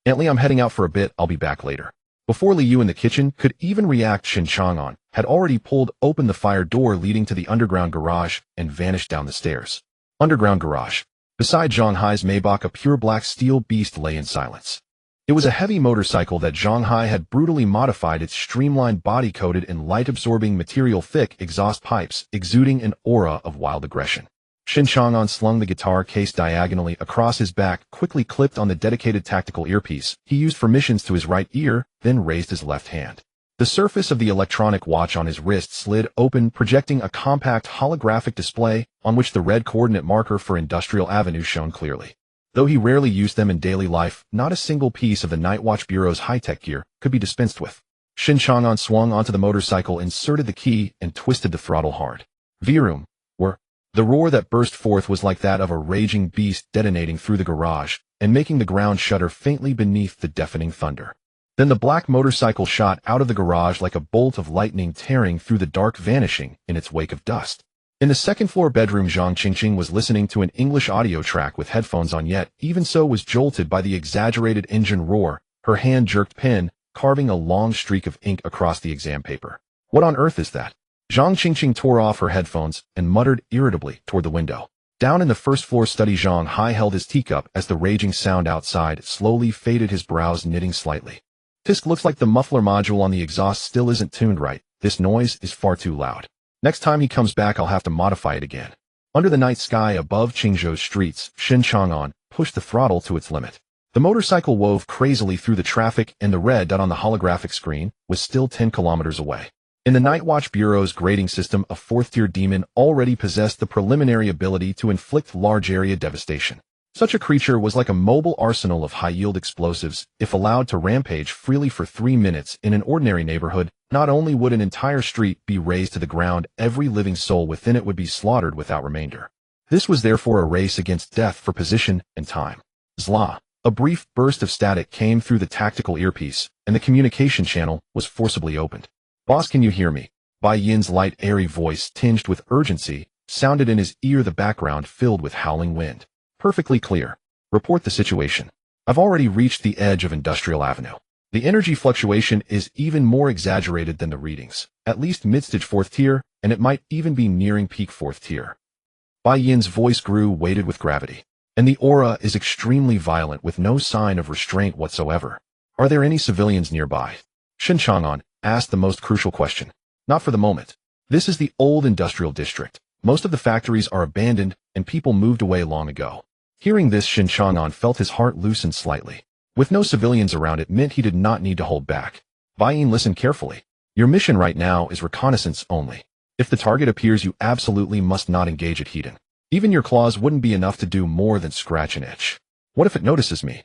Aunt Lee, I'm heading out for a bit. I'll be back later. Before Liu in the kitchen could even react, Shen Chang'an had already pulled open the fire door leading to the underground garage and vanished down the stairs. Underground garage. Beside Zhang Hai's Maybach, a pure black steel beast lay in silence. It was a heavy motorcycle that Zhang Hai had brutally modified, its streamlined body coated in light-absorbing material, thick exhaust pipes exuding an aura of wild aggression. Shen Chang'an slung the guitar case diagonally across his back, quickly clipped on the dedicated tactical earpiece he used for missions to his right ear, then raised his left hand. The surface of the electronic watch on his wrist slid open, projecting a compact holographic display on which the red coordinate marker for Industrial Avenue shone clearly. Though he rarely used them in daily life, not a single piece of the Night Watch Bureau's high-tech gear could be dispensed with. Shen Chang'an swung onto the motorcycle, inserted the key, and twisted the throttle hard. Vroom. The roar that burst forth was like that of a raging beast detonating through the garage and making the ground shudder faintly beneath the deafening thunder. Then the black motorcycle shot out of the garage like a bolt of lightning, tearing through the dark, vanishing in its wake of dust. In the second-floor bedroom, Zhang Qingqing was listening to an English audio track with headphones on, yet even so was jolted by the exaggerated engine roar. Her hand jerked pen, carving a long streak of ink across the exam paper. What on earth is that? Zhang Qingqing tore off her headphones and muttered irritably toward the window. Down in the first-floor study, Zhang Hai held his teacup as the raging sound outside slowly faded, his brows knitting slightly. Tisk, looks like the muffler module on the exhaust still isn't tuned right. This noise is far too loud. Next time he comes back, I'll have to modify it again. Under the night sky above Qingzhou's streets, Shen Chang'an pushed the throttle to its limit. The motorcycle wove crazily through the traffic, and the red dot on the holographic screen was still 10 kilometers away. In the Night Watch Bureau's grading system, a fourth-tier demon already possessed the preliminary ability to inflict large-area devastation. Such a creature was like a mobile arsenal of high-yield explosives. If allowed to rampage freely for 3 minutes in an ordinary neighborhood, not only would an entire street be razed to the ground, every living soul within it would be slaughtered without remainder. This was therefore a race against death for position and time. Zla. A brief burst of static came through the tactical earpiece, and the communication channel was forcibly opened. Boss, can you hear me? Bai Yin's light, airy voice, tinged with urgency, sounded in his ear, the background filled with howling wind. Perfectly clear. Report the situation. I've already reached the edge of Industrial Avenue. The energy fluctuation is even more exaggerated than the readings, at least mid-stage 4th tier, and it might even be nearing peak 4th tier. Bai Yin's voice grew, weighted with gravity. And the aura is extremely violent, with no sign of restraint whatsoever. Are there any civilians nearby? Shen Chang'an asked the most crucial question. Not for the moment. This is the old industrial district. Most of the factories are abandoned, and people moved away long ago. Hearing this, Shen Chang'an felt his heart loosen slightly. With no civilians around, it meant he did not need to hold back. Bai Yin, listen carefully. Your mission right now is reconnaissance only. If the target appears, you absolutely must not engage it heat-in. Even your claws wouldn't be enough to do more than scratch an itch. What if it notices me?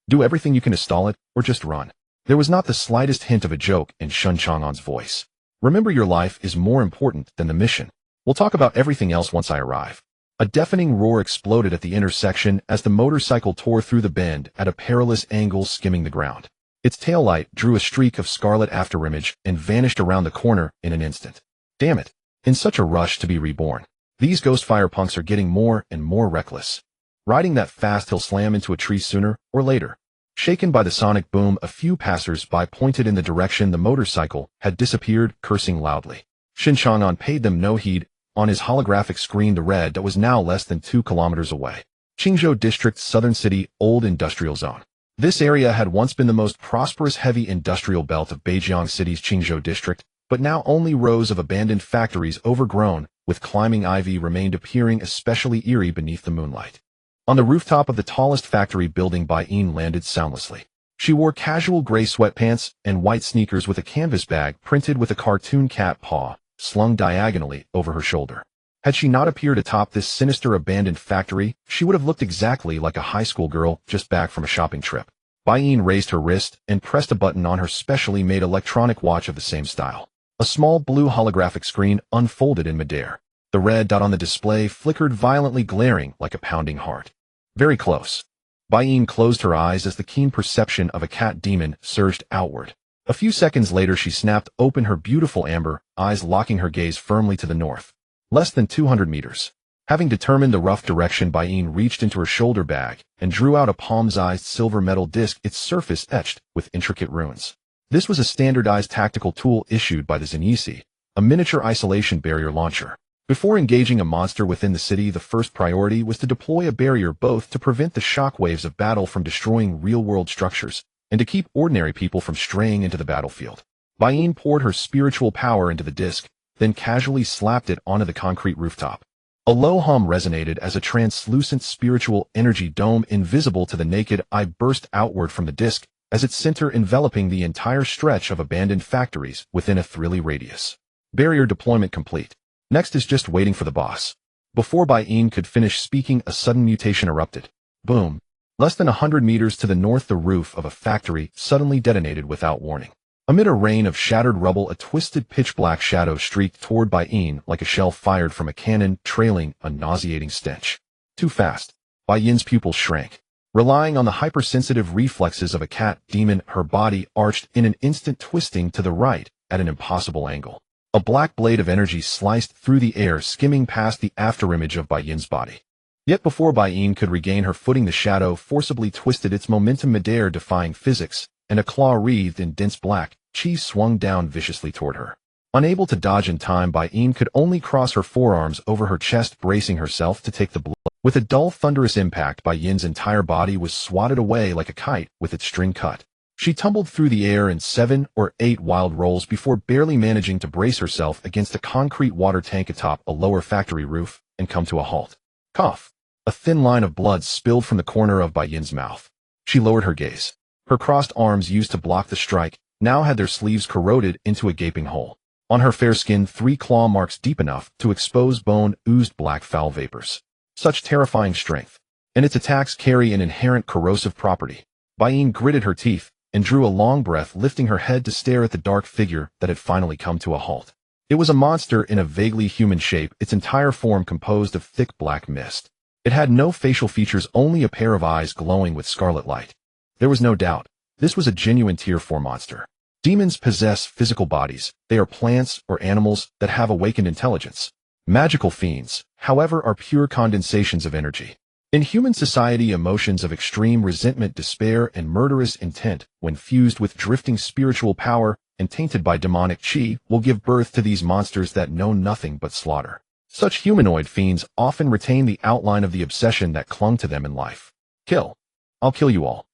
Do everything you can to stall it, or just run. There was not the slightest hint of a joke in Shen Chang'an's voice. Remember, your life is more important than the mission. We'll talk about everything else once I arrive. A deafening roar exploded at the intersection as the motorcycle tore through the bend at a perilous angle, skimming the ground. Its taillight drew a streak of scarlet afterimage and vanished around the corner in an instant. Damn it. In such a rush to be reborn, these ghost fire punks are getting more and more reckless. Riding that fast he'll slam into a tree sooner or later. Shaken by the sonic boom, a few passers-by pointed in the direction the motorcycle had disappeared, cursing loudly. Shen Chang'an paid them no heed. On his holographic screen, the red that was now less than 2 kilometers away. Qingzhou District's southern city, old industrial zone. This area had once been the most prosperous heavy industrial belt of Beijing City's Qingzhou District, but now only rows of abandoned factories overgrown with climbing ivy remained, appearing especially eerie beneath the moonlight. On the rooftop of the tallest factory building, Bai Yin landed soundlessly. She wore casual gray sweatpants and white sneakers with a canvas bag printed with a cartoon cat paw slung diagonally over her shoulder. Had she not appeared atop this sinister abandoned factory, she would have looked exactly like a high school girl just back from a shopping trip. Bai Yin raised her wrist and pressed a button on her specially made electronic watch of the same style. A small blue holographic screen unfolded in midair. The red dot on the display flickered violently, glaring like a pounding heart. Very close. Bai Yin closed her eyes as the keen perception of a cat demon surged outward. A few seconds later, she snapped open her beautiful amber eyes, locking her gaze firmly to the north. Less than 200 meters. Having determined the rough direction, Bai Yin reached into her shoulder bag and drew out a palm-sized silver metal disc, its surface etched with intricate runes. This was a standardized tactical tool issued by the Zenisi, a miniature isolation barrier launcher. Before engaging a monster within the city, the first priority was to deploy a barrier both to prevent the shockwaves of battle from destroying real-world structures and to keep ordinary people from straying into the battlefield. Bai Yin poured her spiritual power into the disc, then casually slapped it onto the concrete rooftop. A low hum resonated as a translucent spiritual energy dome invisible to the naked eye burst outward from the disc as its center, enveloping the entire stretch of abandoned factories within a thrilling radius. Barrier deployment complete. Next is just waiting for the boss. Before Bai Yin could finish speaking, a sudden mutation erupted. Boom. Less than 100 meters to the north, the roof of a factory suddenly detonated without warning. Amid a rain of shattered rubble, a twisted pitch-black shadow streaked toward Bai Yin like a shell fired from a cannon, trailing a nauseating stench. Too fast. Bai Yin's pupils shrank. Relying on the hypersensitive reflexes of a cat demon, her body arched in an instant, twisting to the right at an impossible angle. A black blade of energy sliced through the air, skimming past the afterimage of Bai Yin's body. Yet before Bai Yin could regain her footing, the shadow forcibly twisted its momentum midair, defying physics, and a claw wreathed in dense black chi swung down viciously toward her. Unable to dodge in time, Bai Yin could only cross her forearms over her chest, bracing herself to take the blow. With a dull, thunderous impact, Bai Yin's entire body was swatted away like a kite with its string cut. She tumbled through the air in 7 or 8 wild rolls before barely managing to brace herself against a concrete water tank atop a lower factory roof and come to a halt. Cough. A thin line of blood spilled from the corner of Bai Yin's mouth. She lowered her gaze. Her crossed arms, used to block the strike, now had their sleeves corroded into a gaping hole. On her fair skin, 3 claw marks deep enough to expose bone oozed black foul vapors. Such terrifying strength. And its attacks carry an inherent corrosive property. Bai Yin gritted her teeth and drew a long breath, lifting her head to stare at the dark figure that had finally come to a halt. It was a monster in a vaguely human shape, its entire form composed of thick black mist. It had no facial features, only a pair of eyes glowing with scarlet light. There was no doubt. This was a genuine Tier 4 monster. Demons possess physical bodies. They are plants or animals that have awakened intelligence. Magical fiends, however, are pure condensations of energy. In human society, emotions of extreme resentment, despair, and murderous intent, when fused with drifting spiritual power and tainted by demonic chi, will give birth to these monsters that know nothing but slaughter. Such humanoid fiends often retain the outline of the obsession that clung to them in life. Kill. I'll kill you all.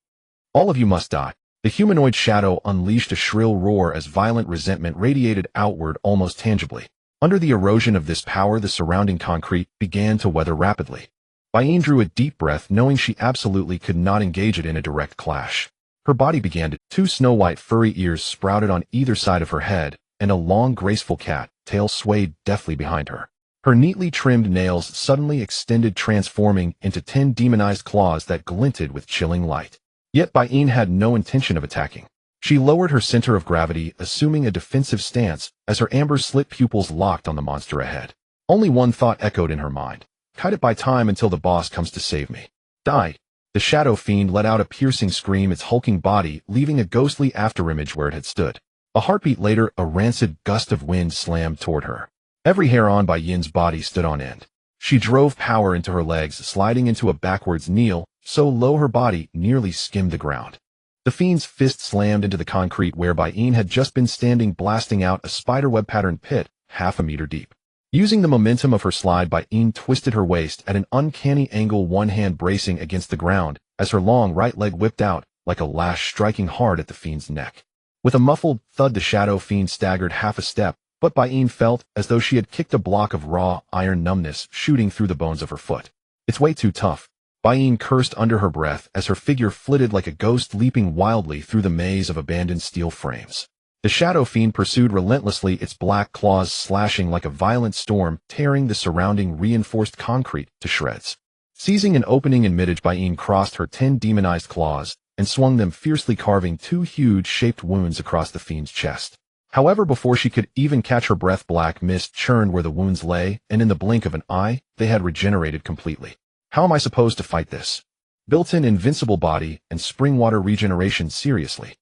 All of you must die. The humanoid shadow unleashed a shrill roar as violent resentment radiated outward almost tangibly. Under the erosion of this power, the surrounding concrete began to weather rapidly. Bai Yin drew a deep breath, knowing she absolutely could not engage it in a direct clash. Her body began to— 2 snow-white furry ears sprouted on either side of her head, and a long, graceful cat tail swayed deftly behind her. Her neatly trimmed nails suddenly extended, transforming into 10 demonized claws that glinted with chilling light. Yet Bai Yin had no intention of attacking. She lowered her center of gravity, assuming a defensive stance as her amber-slit pupils locked on the monster ahead. Only one thought echoed in her mind. Kite it by time until the boss comes to save me. Die. The shadow fiend let out a piercing scream, its hulking body leaving a ghostly afterimage where it had stood. A heartbeat later, a rancid gust of wind slammed toward her. Every hair on Bai Yin's body stood on end. She drove power into her legs, sliding into a backwards kneel, so low her body nearly skimmed the ground. The fiend's fist slammed into the concrete where Bai Yin had just been standing, blasting out a spiderweb-patterned pit, half a meter deep. Using the momentum of her slide, Bai Yin twisted her waist at an uncanny angle, one hand bracing against the ground, as her long right leg whipped out, like a lash striking hard at the fiend's neck. With a muffled thud, the shadow fiend staggered half a step, but Bai Yin felt as though she had kicked a block of raw iron, numbness shooting through the bones of her foot. It's way too tough. Bai Yin cursed under her breath as her figure flitted like a ghost, leaping wildly through the maze of abandoned steel frames. The shadow fiend pursued relentlessly, its black claws slashing like a violent storm, tearing the surrounding reinforced concrete to shreds. Seizing an opening in mid-edge, Bai Yin crossed her 10 demonized claws and swung them fiercely, carving 2 huge shaped wounds across the fiend's chest. However, before she could even catch her breath, black mist churned where the wounds lay, and in the blink of an eye, they had regenerated completely. How am I supposed to fight this? Built-in invincible body and spring water regeneration, seriously?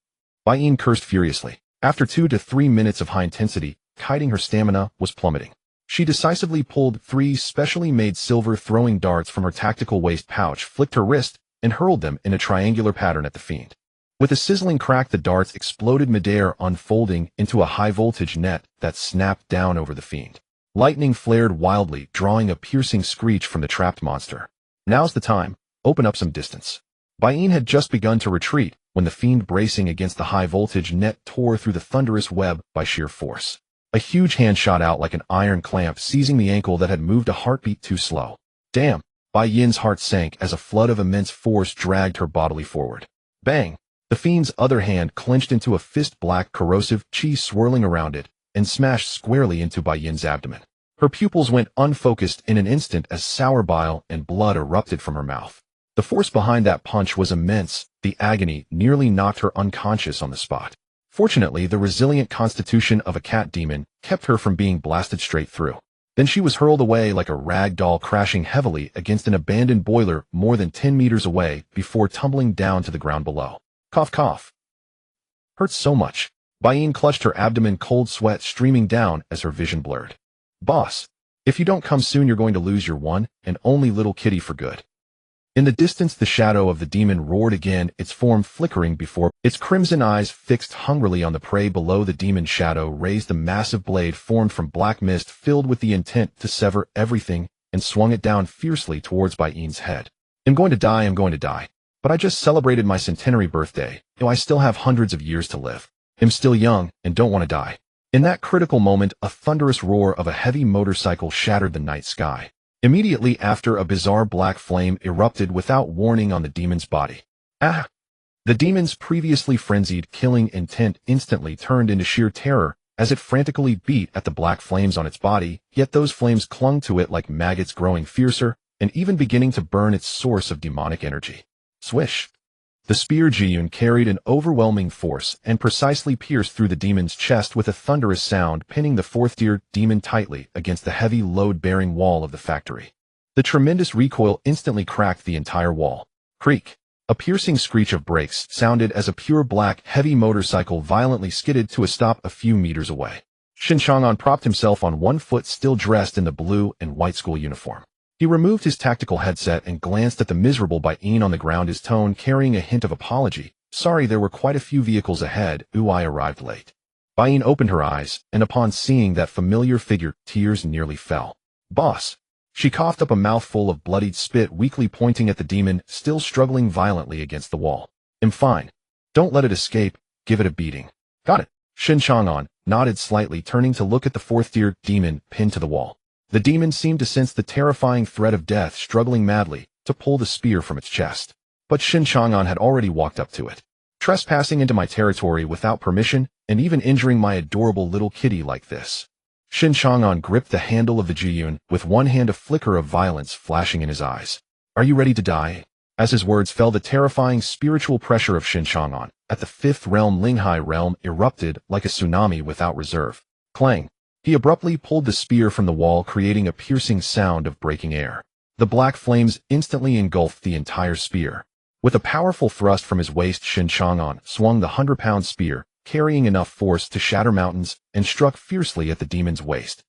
Bai Yin cursed furiously. After 2 to 3 minutes of high intensity, kiting, her stamina was plummeting. She decisively pulled 3 specially made silver throwing darts from her tactical waist pouch, flicked her wrist, and hurled them in a triangular pattern at the fiend. With a sizzling crack, the darts exploded midair, unfolding into a high-voltage net that snapped down over the fiend. Lightning flared wildly, drawing a piercing screech from the trapped monster. Now's the time. Open up some distance. Bai Yin had just begun to retreat when the fiend, bracing against the high-voltage net, tore through the thunderous web by sheer force. A huge hand shot out like an iron clamp, seizing the ankle that had moved a heartbeat too slow. Damn! Bai Yin's heart sank as a flood of immense force dragged her bodily forward. Bang! The fiend's other hand clenched into a fist, black corrosive chi swirling around it, and smashed squarely into Bai Yin's abdomen. Her pupils went unfocused in an instant as sour bile and blood erupted from her mouth. The force behind that punch was immense. The agony nearly knocked her unconscious on the spot. Fortunately, the resilient constitution of a cat demon kept her from being blasted straight through. Then she was hurled away like a rag doll, crashing heavily against an abandoned boiler more than 10 meters away before tumbling down to the ground below. Cough, cough. Hurts so much. Bai Yin clutched her abdomen, cold sweat streaming down as her vision blurred. Boss, if you don't come soon, you're going to lose your one and only little kitty for good. In the distance, the shadow of the demon roared again, its form flickering before its crimson eyes fixed hungrily on the prey below. The demon's shadow raised a massive blade formed from black mist filled with the intent to sever everything, and swung it down fiercely towards Bai Yin's head. I'm going to die. But I just celebrated my centenary birthday. I still have hundreds of years to live. I'm still young and don't want to die. In that critical moment, a thunderous roar of a heavy motorcycle shattered the night sky. Immediately after, a bizarre black flame erupted without warning on the demon's body. Ah! The demon's previously frenzied killing intent instantly turned into sheer terror as it frantically beat at the black flames on its body, yet those flames clung to it like maggots, growing fiercer and even beginning to burn its source of demonic energy. Swish! The spear Jiyun carried an overwhelming force and precisely pierced through the demon's chest with a thunderous sound, pinning the fourth-tier demon tightly against the heavy load-bearing wall of the factory. The tremendous recoil instantly cracked the entire wall. Creak! A piercing screech of brakes sounded as a pure black, heavy motorcycle violently skidded to a stop a few meters away. Shen Chang'an propped himself on one foot, still dressed in the blue and white school uniform. He removed his tactical headset and glanced at the miserable Bai Yin on the ground, his tone carrying a hint of apology. Sorry, there were quite a few vehicles ahead. I arrived late. Bai Yin opened her eyes, and upon seeing that familiar figure, tears nearly fell. Boss! She coughed up a mouthful of bloodied spit, weakly pointing at the demon, still struggling violently against the wall. I'm fine. Don't let it escape. Give it a beating. Got it. Shen Chang'an nodded slightly, turning to look at the fourth-tier demon pinned to the wall. The demon seemed to sense the terrifying threat of death, struggling madly to pull the spear from its chest. But Shen Chang'an had already walked up to it. Trespassing into my territory without permission, and even injuring my adorable little kitty like this. Shen Chang'an gripped the handle of the Jiyun, with one hand, a flicker of violence flashing in his eyes. Are you ready to die? As his words fell, the terrifying spiritual pressure of Shen Chang'an at the fifth realm, Linghai realm, erupted like a tsunami without reserve. Clang! He abruptly pulled the spear from the wall, creating a piercing sound of breaking air. The black flames instantly engulfed the entire spear. With a powerful thrust from his waist, Shen Chang'an swung the 100-pound spear, carrying enough force to shatter mountains, and struck fiercely at the demon's waist.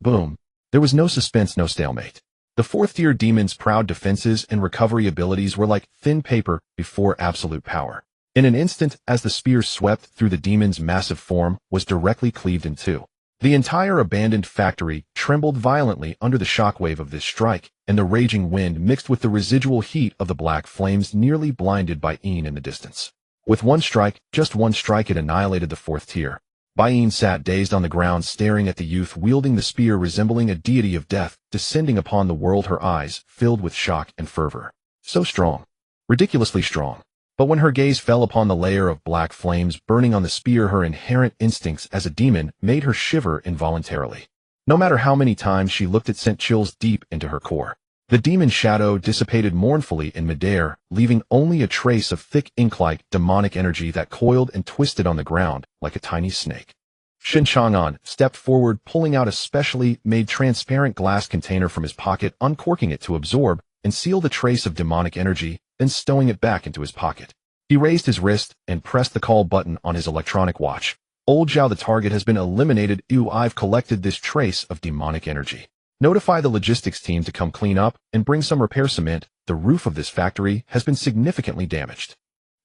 Boom. There was no suspense, no stalemate. The fourth-tier demon's proud defenses and recovery abilities were like thin paper before absolute power. In an instant, as the spear swept through the demon's massive form, was directly cleaved in two. The entire abandoned factory trembled violently under the shockwave of this strike, and the raging wind mixed with the residual heat of the black flames nearly blinded Bain in the distance. With one strike, just one strike, it annihilated the fourth tier. Bain sat dazed on the ground, staring at the youth wielding the spear, resembling a deity of death, descending upon the world, her eyes filled with shock and fervor. So strong. Ridiculously strong. But when her gaze fell upon the layer of black flames burning on the spear, her inherent instincts as a demon made her shiver involuntarily. No matter how many times she looked, it sent chills deep into her core. The demon shadow dissipated mournfully in midair, leaving only a trace of thick ink-like demonic energy that coiled and twisted on the ground like a tiny snake. Shen Chang'an stepped forward, pulling out a specially made transparent glass container from his pocket, uncorking it to absorb and seal the trace of demonic energy, then stowing it back into his pocket. He raised his wrist and pressed the call button on his electronic watch. Old Zhao, the target has been eliminated. I've collected this trace of demonic energy. Notify the logistics team to come clean up and bring some repair cement. The roof of this factory has been significantly damaged.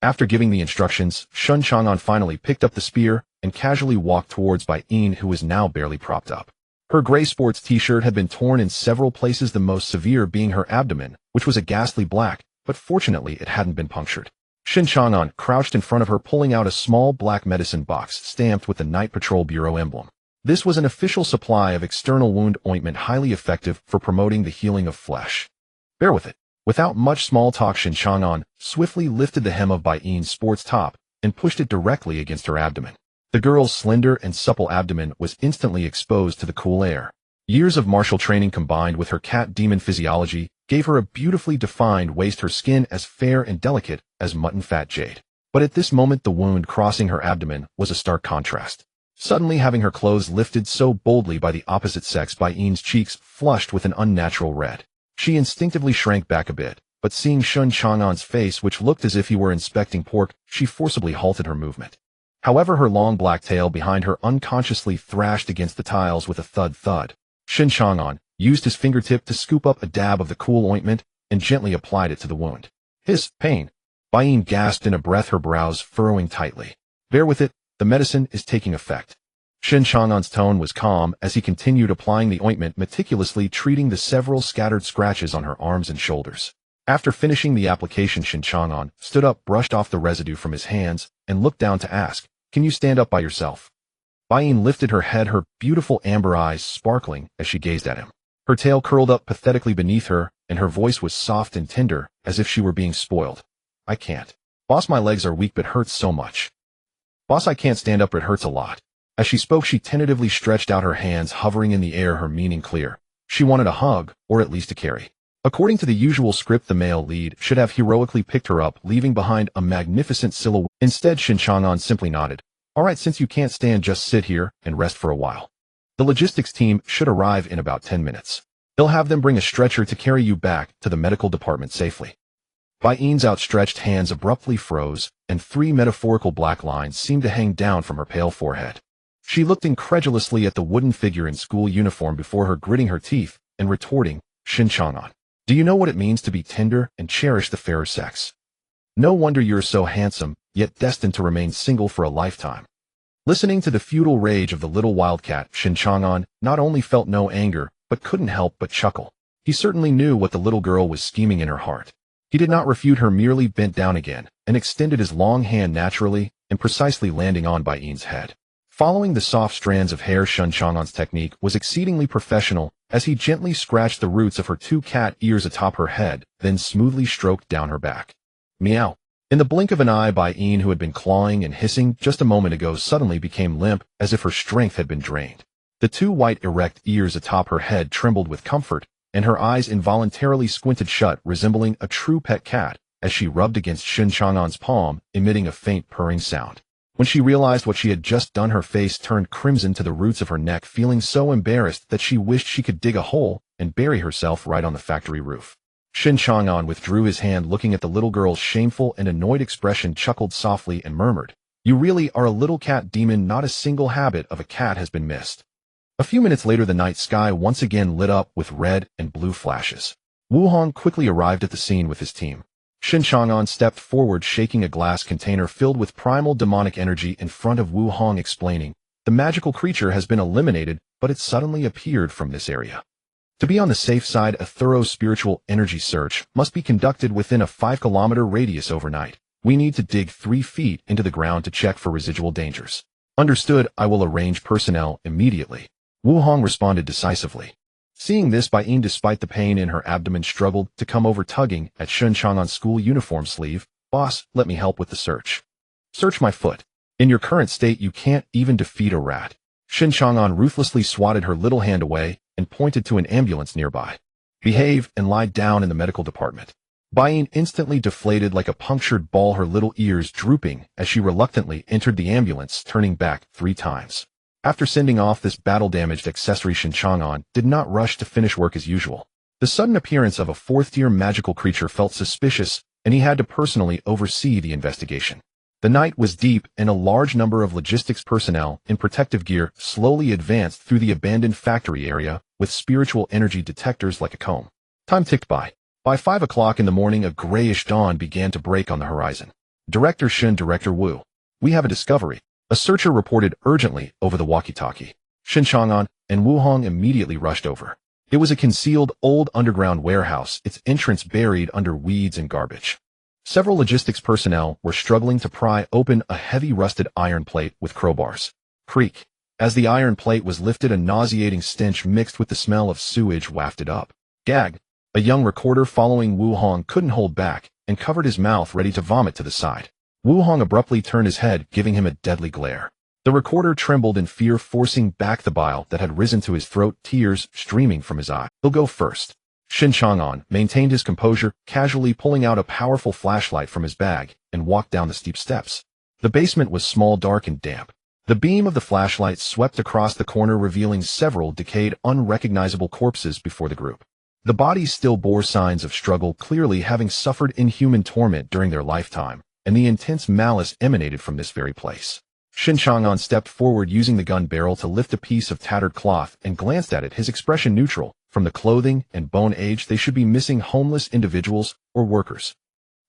After giving the instructions, Shen Chang'an finally picked up the spear and casually walked towards Bain, who was now barely propped up. Her gray sports t-shirt had been torn in several places, the most severe being her abdomen, which was a ghastly black, but fortunately it hadn't been punctured. Shen Chang'an crouched in front of her, pulling out a small black medicine box stamped with the Night Patrol Bureau emblem. This was an official supply of external wound ointment, highly effective for promoting the healing of flesh. Bear with it. Without much small talk, Shen Chang'an swiftly lifted the hem of Bain's sports top and pushed it directly against her abdomen. The girl's slender and supple abdomen was instantly exposed to the cool air. Years of martial training combined with her cat demon physiology gave her a beautifully defined waist, her skin as fair and delicate as mutton fat jade. But at this moment, the wound crossing her abdomen was a stark contrast. Suddenly, having her clothes lifted so boldly by the opposite sex, Bain's cheeks flushed with an unnatural red. She instinctively shrank back a bit, but seeing Shen Chang'an's face, which looked as if he were inspecting pork, she forcibly halted her movement. However, her long black tail behind her unconsciously thrashed against the tiles with a thud. Shen Chang'an used his fingertip to scoop up a dab of the cool ointment and gently applied it to the wound. His pain. Bain gasped in a breath, her brows furrowing tightly. Bear with it, the medicine is taking effect. Shen Chang'an's tone was calm as he continued applying the ointment, meticulously treating the several scattered scratches on her arms and shoulders. After finishing the application, Shen Chang'an stood up, brushed off the residue from his hands, and looked down to ask, "Can you stand up by yourself?" Bain lifted her head, her beautiful amber eyes sparkling as she gazed at him. Her tail curled up pathetically beneath her, and her voice was soft and tender, as if she were being spoiled. "I can't. Boss, my legs are weak, but hurts so much. Boss, I can't stand up, it hurts a lot." As she spoke, she tentatively stretched out her hands, hovering in the air, her meaning clear. She wanted a hug, or at least a carry. According to the usual script, the male lead should have heroically picked her up, leaving behind a magnificent silhouette. Instead, Shen Chang'an simply nodded. "All right, since you can't stand, just sit here and rest for a while. The logistics team should arrive in about 10 minutes. They'll have them bring a stretcher to carry you back to the medical department safely." Bain's outstretched hands abruptly froze, and 3 metaphorical black lines seemed to hang down from her pale forehead. She looked incredulously at the wooden figure in school uniform before her, gritting her teeth and retorting, "Shen Chang'an, do you know what it means to be tender and cherish the fairer sex? No wonder you're so handsome, yet destined to remain single for a lifetime." Listening to the futile rage of the little wildcat, Shen Chang'an not only felt no anger, but couldn't help but chuckle. He certainly knew what the little girl was scheming in her heart. He did not refute her, merely bent down again and extended his long hand naturally and precisely, landing on Bain's head. Following the soft strands of hair, Shen Chang'an's technique was exceedingly professional as he gently scratched the roots of her 2 cat ears atop her head, then smoothly stroked down her back. Meow. In the blink of an eye, Bain, who had been clawing and hissing just a moment ago, suddenly became limp, as if her strength had been drained. The 2 white erect ears atop her head trembled with comfort, and her eyes involuntarily squinted shut, resembling a true pet cat, as she rubbed against Shen Chang'an's palm, emitting a faint purring sound. When she realized what she had just done, her face turned crimson to the roots of her neck, feeling so embarrassed that she wished she could dig a hole and bury herself right on the factory roof. Shen Chang'an withdrew his hand, looking at the little girl's shameful and annoyed expression, chuckled softly and murmured, "You really are a little cat demon. Not a single habit of a cat has been missed." A few minutes later, the night sky once again lit up with red and blue flashes. Wu Hong quickly arrived at the scene with his team. Shen Chang'an stepped forward, shaking a glass container filled with primal demonic energy in front of Wu Hong, explaining, "The magical creature has been eliminated, but it suddenly appeared from this area. To be on the safe side, a thorough spiritual energy search must be conducted within a 5-kilometer radius overnight. We need to dig 3 feet into the ground to check for residual dangers." "Understood, I will arrange personnel immediately," Wu Hong responded decisively. Seeing this, Bai-yin, despite the pain in her abdomen, struggled to come over, tugging at Shen Chang'an's school uniform sleeve. "Boss, let me help with the search." "Search my foot? In your current state, you can't even defeat a rat." Shen Chang'an ruthlessly swatted her little hand away and pointed to an ambulance nearby. "Behave and lie down in the medical department." Bai-yin instantly deflated like a punctured ball, her little ears drooping as she reluctantly entered the ambulance, turning back 3 times. After sending off this battle-damaged accessory, Shen Chang'an did not rush to finish work as usual. The sudden appearance of a 4th-tier magical creature felt suspicious, and he had to personally oversee the investigation. The night was deep, and a large number of logistics personnel in protective gear slowly advanced through the abandoned factory area with spiritual energy detectors like a comb. Time ticked by. By 5 o'clock in the morning, a grayish dawn began to break on the horizon. "Director Shen, Director Wu, we have a discovery," a searcher reported urgently over the walkie-talkie. Shen Chang'an and Wu Hong immediately rushed over. It was a concealed old underground warehouse, its entrance buried under weeds and garbage. Several logistics personnel were struggling to pry open a heavy rusted iron plate with crowbars. Creak. As the iron plate was lifted, a nauseating stench mixed with the smell of sewage wafted up. "Gag." A young recorder following Wu Hong couldn't hold back and covered his mouth, ready to vomit to the side. Wu Hong abruptly turned his head, giving him a deadly glare. The recorder trembled in fear, forcing back the bile that had risen to his throat, tears streaming from his eye. "He'll go first." Shen Chang'an maintained his composure, casually pulling out a powerful flashlight from his bag and walked down the steep steps. The basement was small, dark, and damp. The beam of the flashlight swept across the corner, revealing several decayed, unrecognizable corpses before the group. The bodies still bore signs of struggle, clearly having suffered inhuman torment during their lifetime, and the intense malice emanated from this very place. Shen Chang'an stepped forward, using the gun barrel to lift a piece of tattered cloth, and glanced at it, his expression neutral. From the clothing and bone age, they should be missing homeless individuals or workers.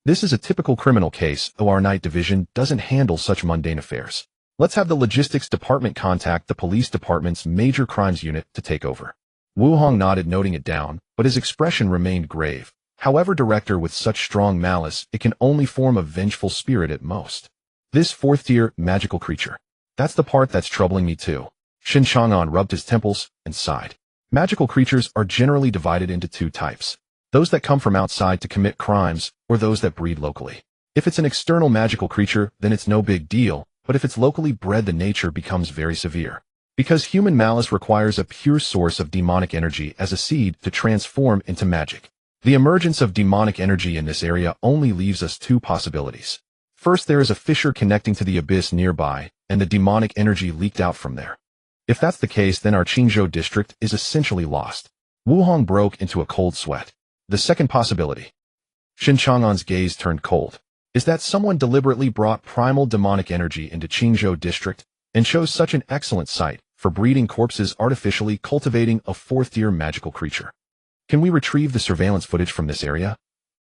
This is a typical criminal case, though our night division doesn't handle such mundane affairs. Let's have the logistics department contact the police department's major crimes unit to take over. Wu Hong nodded, noting it down, but his expression remained grave. "However, Director, with such strong malice, it can only form a vengeful spirit at most. This 4th-tier magical creature. That's the part that's troubling me too." Shen Chang'an rubbed his temples and sighed. Magical creatures are generally divided into 2 types. Those that come from outside to commit crimes, or those that breed locally. If it's an external magical creature, then it's no big deal, but if it's locally bred, the nature becomes very severe. Because human malice requires a pure source of demonic energy as a seed to transform into magic. The emergence of demonic energy in this area only leaves us 2 possibilities. First, there is a fissure connecting to the abyss nearby, and the demonic energy leaked out from there. If that's the case, then our Qingzhou district is essentially lost. Wu Hong broke into a cold sweat. The second possibility. Shen Chang'an's gaze turned cold. Is that someone deliberately brought primal demonic energy into Qingzhou district and chose such an excellent site for breeding corpses, artificially cultivating a 4th-tier magical creature. Can we retrieve the surveillance footage from this area?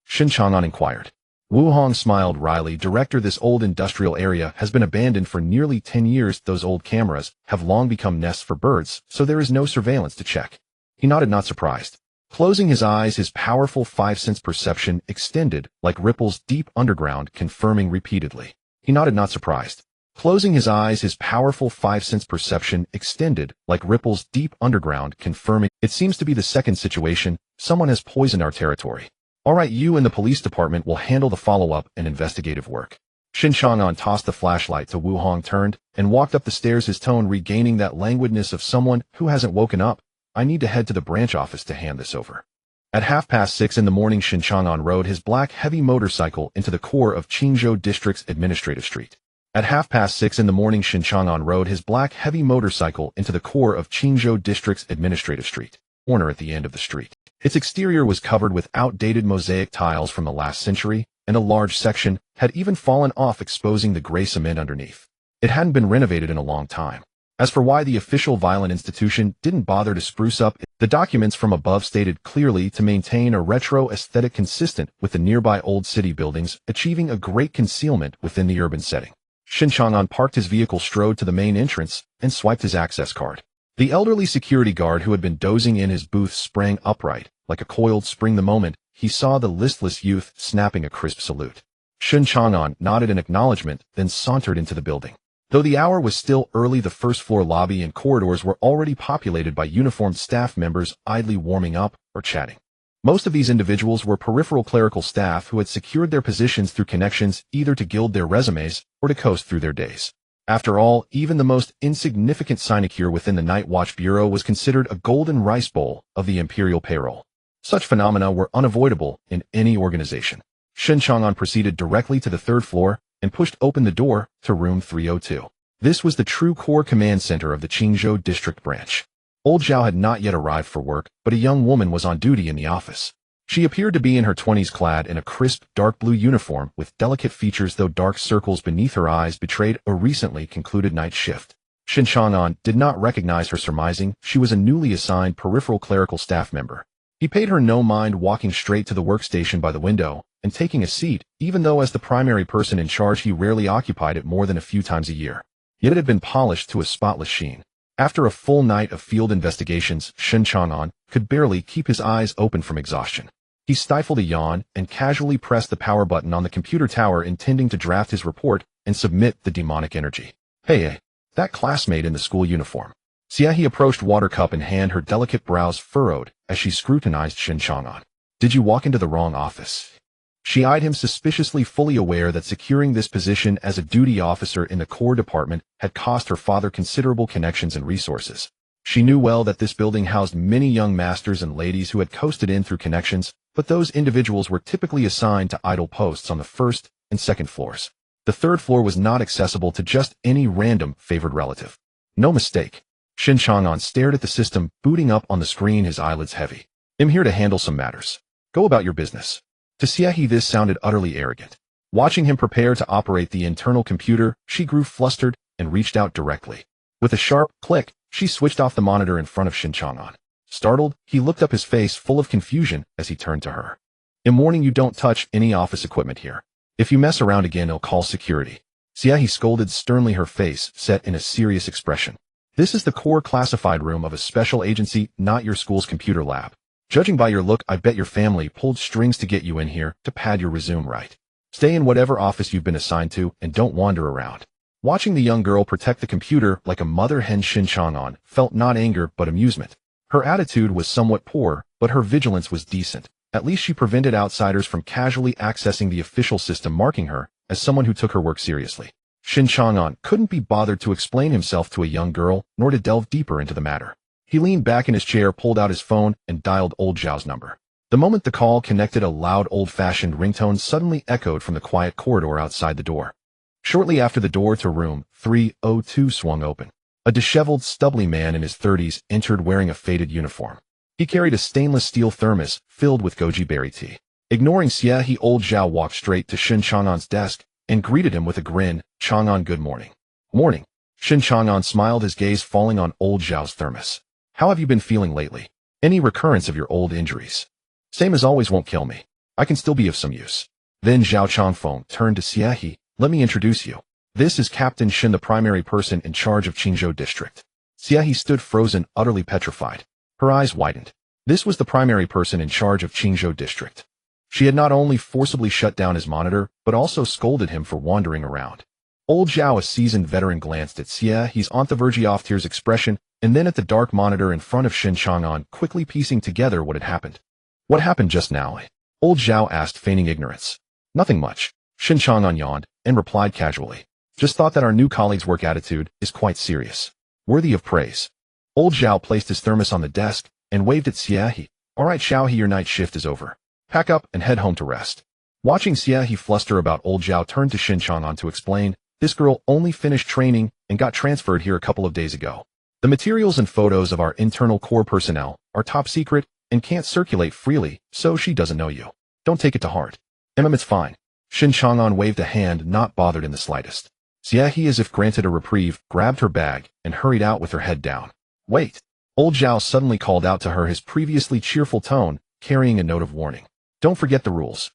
Shen Chang'an inquired. Wu Hong smiled wryly. Director, this old industrial area has been abandoned for nearly 10 years. Those old cameras have long become nests for birds, so there is no surveillance to check. He nodded, not surprised. Closing his eyes, his powerful 5-sense perception extended like ripples deep underground, confirming repeatedly. He nodded, not surprised. Closing his eyes, his powerful 5-sense perception extended like ripples deep underground, confirming. It seems to be the second situation. Someone has poisoned our territory. All right, you and the police department will handle the follow-up and investigative work. Shen Chang'an tossed the flashlight to Wu Hong, turned, and walked up the stairs, his tone regaining that languidness of someone who hasn't woken up. "I need to head to the branch office to hand this over." At 6:30 in the morning, Shen Chang'an rode his black heavy motorcycle into the core of Qingzhou District's Administrative Street. At 6:30 in the morning, Shen Chang'an rode his black heavy motorcycle into the core of Qingzhou District's Administrative Street, corner at the end of the street. Its exterior was covered with outdated mosaic tiles from the last century, and a large section had even fallen off, exposing the gray cement underneath. It hadn't been renovated in a long time. As for why the official violent institution didn't bother to spruce up, the documents from above stated clearly to maintain a retro aesthetic consistent with the nearby old city buildings, achieving a great concealment within the urban setting. Shen Chang'an parked his vehicle, strode to the main entrance, and swiped his access card. The elderly security guard who had been dozing in his booth sprang upright, like a coiled spring the moment he saw the listless youth snapping a crisp salute. Shen Chang'an nodded in acknowledgement, then sauntered into the building. Though the hour was still early, the first-floor lobby and corridors were already populated by uniformed staff members idly warming up or chatting. Most of these individuals were peripheral clerical staff who had secured their positions through connections either to gild their resumes or to coast through their days. After all, even the most insignificant sinecure within the Night Watch Bureau was considered a golden rice bowl of the imperial payroll. Such phenomena were unavoidable in any organization. Shen Chang'an proceeded directly to the third floor and pushed open the door to room 302. This was the true core command center of the Qingzhou district branch. Old Zhao had not yet arrived for work, but a young woman was on duty in the office. She appeared to be in her 20s, clad in a crisp, dark blue uniform with delicate features, though dark circles beneath her eyes betrayed a recently concluded night shift. Shen Chang'an did not recognize her, surmising she was a newly assigned peripheral clerical staff member. He paid her no mind, walking straight to the workstation by the window and taking a seat, even though as the primary person in charge he rarely occupied it more than a few times a year. Yet it had been polished to a spotless sheen. After a full night of field investigations, Shen Chang'an could barely keep his eyes open from exhaustion. He stifled a yawn and casually pressed the power button on the computer tower, intending to draft his report and submit the demonic energy. Hey, that classmate in the school uniform. Xie approached, water cup in hand, her delicate brows furrowed as she scrutinized Shen Chang'an. Did you walk into the wrong office? She eyed him suspiciously, fully aware that securing this position as a duty officer in the core department had cost her father considerable connections and resources. She knew well that this building housed many young masters and ladies who had coasted in through connections, but those individuals were typically assigned to idle posts on the first and second floors. The third floor was not accessible to just any random favored relative. No mistake. Shen Chang'an stared at the system booting up on the screen, his eyelids heavy. I'm here to handle some matters. Go about your business. To Xie, this sounded utterly arrogant. Watching him prepare to operate the internal computer, she grew flustered and reached out directly. With a sharp click, she switched off the monitor in front of Shen Chang'an. Startled, he looked up, his face full of confusion as he turned to her. I'm warning you, don't touch any office equipment here. If you mess around again, I'll call security. Xie scolded sternly, her face set in a serious expression. This is the core classified room of a special agency, not your school's computer lab. Judging by your look, I bet your family pulled strings to get you in here to pad your resume, right? Stay in whatever office you've been assigned to and don't wander around. Watching the young girl protect the computer like a mother hen, Shen Chang'an felt not anger but amusement. Her attitude was somewhat poor, but her vigilance was decent. At least she prevented outsiders from casually accessing the official system, marking her as someone who took her work seriously. Shen Chang'an couldn't be bothered to explain himself to a young girl, nor to delve deeper into the matter. He leaned back in his chair, pulled out his phone, and dialed old Zhao's number. The moment the call connected, a loud, old-fashioned ringtone suddenly echoed from the quiet corridor outside the door. Shortly after, the door to room 302 swung open. A disheveled, stubbly man in his 30s entered, wearing a faded uniform. He carried a stainless steel thermos filled with goji berry tea. Ignoring Xie, old Zhao walked straight to Shen Chang'an's desk and greeted him with a grin. Chang'an, good morning. Morning. Shen Chang'an smiled, his gaze falling on old Zhao's thermos. How have you been feeling lately? Any recurrence of your old injuries? Same as always, won't kill me. I can still be of some use. Then Zhao Changfeng turned to Xie. Let me introduce you. This is Captain Shen, the primary person in charge of Qingzhou district. Xie stood frozen, utterly petrified. Her eyes widened. This was the primary person in charge of Qingzhou district. She had not only forcibly shut down his monitor, but also scolded him for wandering around. Old Zhao, a seasoned veteran, glanced at Xie's on the verge of tears expression, and then at the dark monitor in front of Shen Chang'an, quickly piecing together what had happened. What happened just now? Old Zhao asked, feigning ignorance. Nothing much. Shen Chang'an yawned and replied casually. Just thought that our new colleague's work attitude is quite serious. Worthy of praise. Old Zhao placed his thermos on the desk and waved at Xie. All right, Xiaohe, your night shift is over. Pack up and head home to rest. Watching Xie fluster about, old Zhao turned to Shen Chang'an to explain. This girl only finished training and got transferred here a couple of days ago. The materials and photos of our internal core personnel are top secret and can't circulate freely, so she doesn't know you. Don't take it to heart. It's fine. Shen Chang'an waved a hand, not bothered in the slightest. Xie, as if granted a reprieve, grabbed her bag and hurried out with her head down. Wait! Old Zhao suddenly called out to her, his previously cheerful tone carrying a note of warning. Don't forget the rules.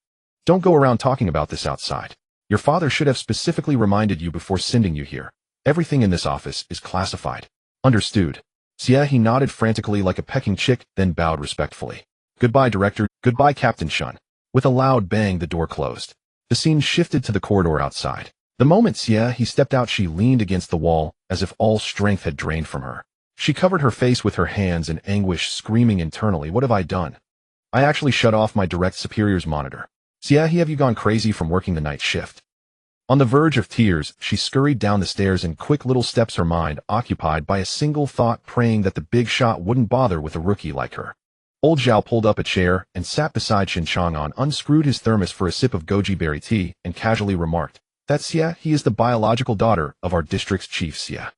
Don't go around talking about this outside. Your father should have specifically reminded you before sending you here. Everything in this office is classified. Understood. Xie nodded frantically like a pecking chick, then bowed respectfully. Goodbye, Director. Goodbye, Captain Shen. With a loud bang, the door closed. The scene shifted to the corridor outside. The moment Xie stepped out, she leaned against the wall, as if all strength had drained from her. She covered her face with her hands in anguish, screaming internally, "What have I done? I actually shut off my direct superior's monitor. Xie, have you gone crazy from working the night shift?" On the verge of tears, she scurried down the stairs in quick little steps, her mind occupied by a single thought, praying that the big shot wouldn't bother with a rookie like her. Old Zhao pulled up a chair and sat beside Shen Chang'an, unscrewed his thermos for a sip of goji berry tea, and casually remarked, "That's Xie. He is the biological daughter of our district's chief, Xie.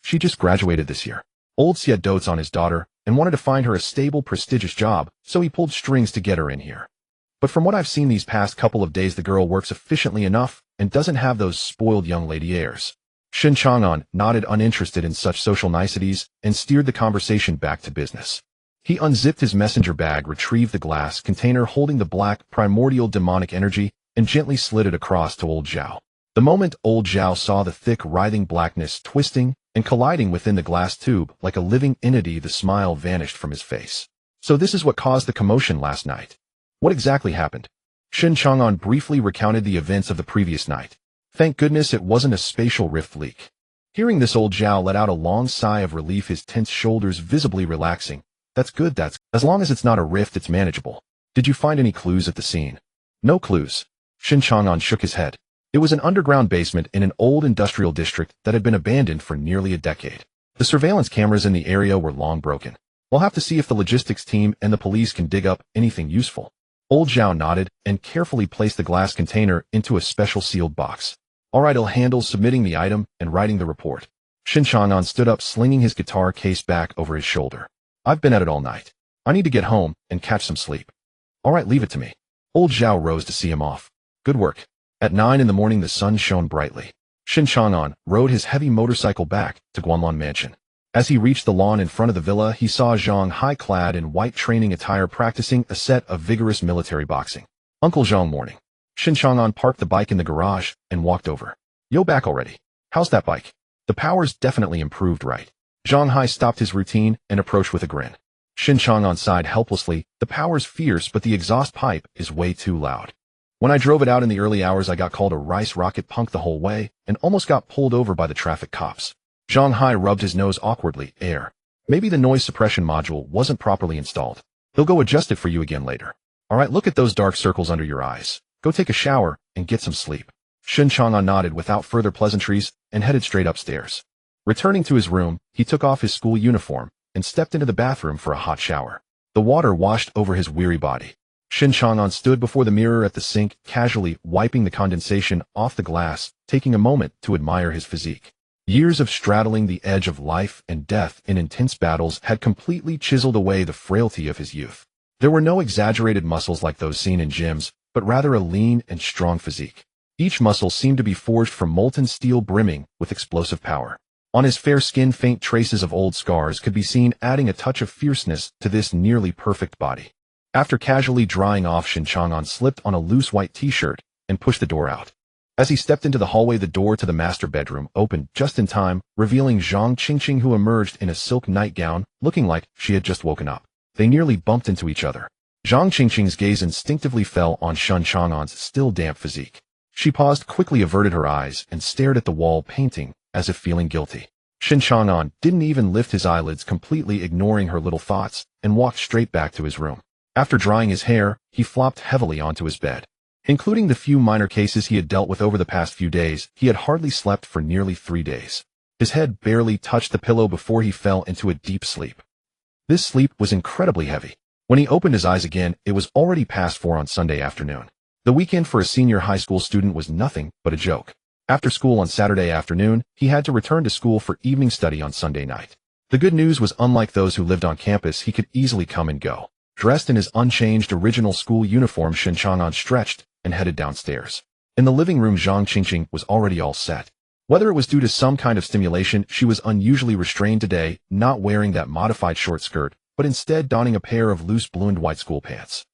She just graduated this year." Old Xie dotes on his daughter and wanted to find her a stable, prestigious job, so he pulled strings to get her in here. But from what I've seen these past couple of days, the girl works efficiently enough and doesn't have those spoiled young lady airs. Shen Chang'an nodded, uninterested in such social niceties, and steered the conversation back to business. He unzipped his messenger bag, retrieved the glass container holding the black, primordial demonic energy, and gently slid it across to Old Zhao. The moment Old Zhao saw the thick, writhing blackness twisting and colliding within the glass tube like a living entity, the smile vanished from his face. "So this is what caused the commotion last night. What exactly happened?" Shen Chang'an briefly recounted the events of the previous night. Thank goodness it wasn't a spatial rift leak. Hearing this, Old Zhao let out a long sigh of relief, his tense shoulders visibly relaxing. "That's good, as long as it's not a rift, it's manageable. Did you find any clues at the scene?" "No clues." Shen Chang'an shook his head. It was an underground basement in an old industrial district that had been abandoned for nearly a decade. The surveillance cameras in the area were long broken. "We'll have to see if the logistics team and the police can dig up anything useful." Old Zhao nodded and carefully placed the glass container into a special sealed box. "All right, I'll handle submitting the item and writing the report." Shen Chang'an stood up, slinging his guitar case back over his shoulder. "I've been at it all night. I need to get home and catch some sleep." "All right, leave it to me." Old Zhao rose to see him off. "Good work." At 9 in the morning, the sun shone brightly. Shen Chang'an rode his heavy motorcycle back to Guanlan Mansion. As he reached the lawn in front of the villa, he saw Zhang Hai clad in white training attire practicing a set of vigorous military boxing. "Uncle Zhang, morning." Shen Chang'an parked the bike in the garage and walked over. "Yo, back already? How's that bike? The power's definitely improved, right?" Zhang Hai stopped his routine and approached with a grin. Shen Chang'an sighed helplessly. "The power's fierce, but the exhaust pipe is way too loud. When I drove it out in the early hours, I got called a rice rocket punk the whole way and almost got pulled over by the traffic cops." Zhang Hai rubbed his nose awkwardly. Maybe the noise suppression module wasn't properly installed. They'll go adjust it for you again later. All right, look at those dark circles under your eyes. Go take a shower and get some sleep." Shen Chang'an nodded without further pleasantries and headed straight upstairs. Returning to his room, he took off his school uniform and stepped into the bathroom for a hot shower. The water washed over his weary body. Shen Chang'an stood before the mirror at the sink, casually wiping the condensation off the glass, taking a moment to admire his physique. Years of straddling the edge of life and death in intense battles had completely chiseled away the frailty of his youth. There were no exaggerated muscles like those seen in gyms, but rather a lean and strong physique. Each muscle seemed to be forged from molten steel, brimming with explosive power. On his fair skin, faint traces of old scars could be seen, adding a touch of fierceness to this nearly perfect body. After casually drying off, Shen Chang'an slipped on a loose white t-shirt and pushed the door out. As he stepped into the hallway, the door to the master bedroom opened just in time, revealing Zhang Qingqing, who emerged in a silk nightgown, looking like she had just woken up. They nearly bumped into each other. Zhang Qingqing's gaze instinctively fell on Shen Chang'an's still damp physique. She paused, quickly averted her eyes, and stared at the wall painting, as if feeling guilty. Shen Chang'an didn't even lift his eyelids, completely ignoring her little thoughts, and walked straight back to his room. After drying his hair, he flopped heavily onto his bed. Including the few minor cases he had dealt with over the past few days, he had hardly slept for nearly 3 days. His head barely touched the pillow before he fell into a deep sleep. This sleep was incredibly heavy. When he opened his eyes again, it was already past 4 on Sunday afternoon. The weekend for a senior high school student was nothing but a joke. After school on Saturday afternoon, he had to return to school for evening study on Sunday night. The good news was, unlike those who lived on campus, he could easily come and go. Dressed in his unchanged original school uniform, Shen Chang'an stretched and headed downstairs. In the living room, Zhang Qingqing was already all set. Whether it was due to some kind of stimulation, she was unusually restrained today, not wearing that modified short skirt, but instead donning a pair of loose blue and white school pants.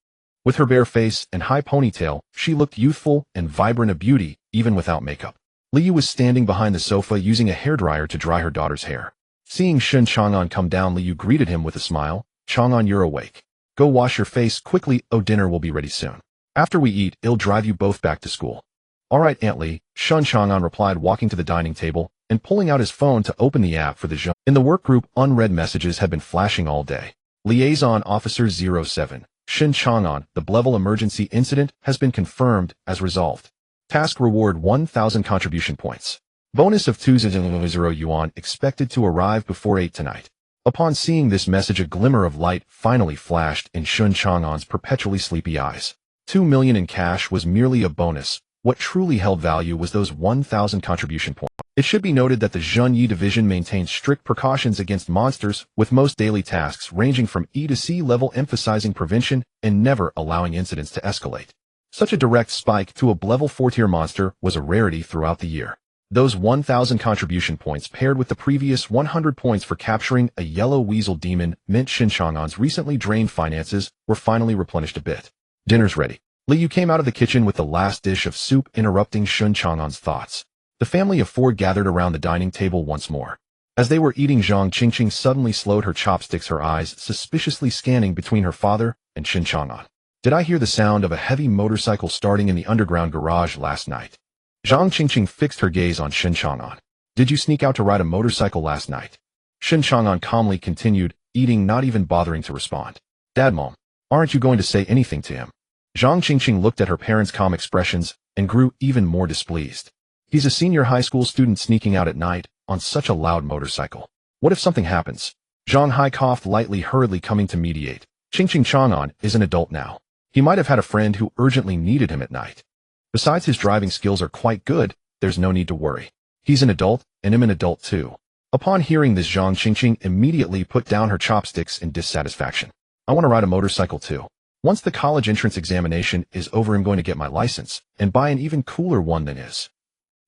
With her bare face and high ponytail, she looked youthful and vibrant, a beauty, even without makeup. Liu was standing behind the sofa using a hairdryer to dry her daughter's hair. Seeing Shen Chang'an come down, Liu greeted him with a smile. "Chang'an, you're awake. Go wash your face quickly. Oh, dinner will be ready soon. After we eat, I'll drive you both back to school." "All right, Aunt Li," Shen Chang'an replied, walking to the dining table and pulling out his phone to open the app for the zheng. In the work group, unread messages had been flashing all day. Liaison Officer 07, Shen Chang'an, the Blevel emergency incident has been confirmed as resolved. Task reward 1,000 contribution points. Bonus of 2,000 yuan expected to arrive before 8 tonight. Upon seeing this message, a glimmer of light finally flashed in Shen Chang'an's perpetually sleepy eyes. 2 million in cash was merely a bonus. What truly held value was those 1,000 contribution points. It should be noted that the Zhenyi division maintains strict precautions against monsters, with most daily tasks ranging from E to C level, emphasizing prevention and never allowing incidents to escalate. Such a direct spike to a level 4-tier monster was a rarity throughout the year. Those 1,000 contribution points paired with the previous 100 points for capturing a yellow weasel demon meant Shen Chang'an's recently drained finances were finally replenished a bit. Dinner's ready. Liu came out of the kitchen with the last dish of soup, interrupting Shen Chang'an's thoughts. The family of four gathered around the dining table once more. As they were eating, Zhang Qingqing suddenly slowed her chopsticks, her eyes suspiciously scanning between her father and Shen Chang'an. "Did I hear the sound of a heavy motorcycle starting in the underground garage last night?" Zhang Qingqing fixed her gaze on Shen Chang'an. "Did you sneak out to ride a motorcycle last night?" Shen Chang'an calmly continued, eating, not even bothering to respond. "Dad, Mom, aren't you going to say anything to him?" Zhang Qingqing looked at her parents' calm expressions and grew even more displeased. "He's a senior high school student sneaking out at night on such a loud motorcycle. What if something happens?" Zhang Hai coughed lightly, hurriedly coming to mediate. "Qingqing, Chang'an is an adult now. He might have had a friend who urgently needed him at night. Besides, his driving skills are quite good. There's no need to worry. He's an adult, and I'm an adult too." Upon hearing this, Zhang Qingqing immediately put down her chopsticks in dissatisfaction. "I want to ride a motorcycle too. Once the college entrance examination is over, I'm going to get my license and buy an even cooler one than his."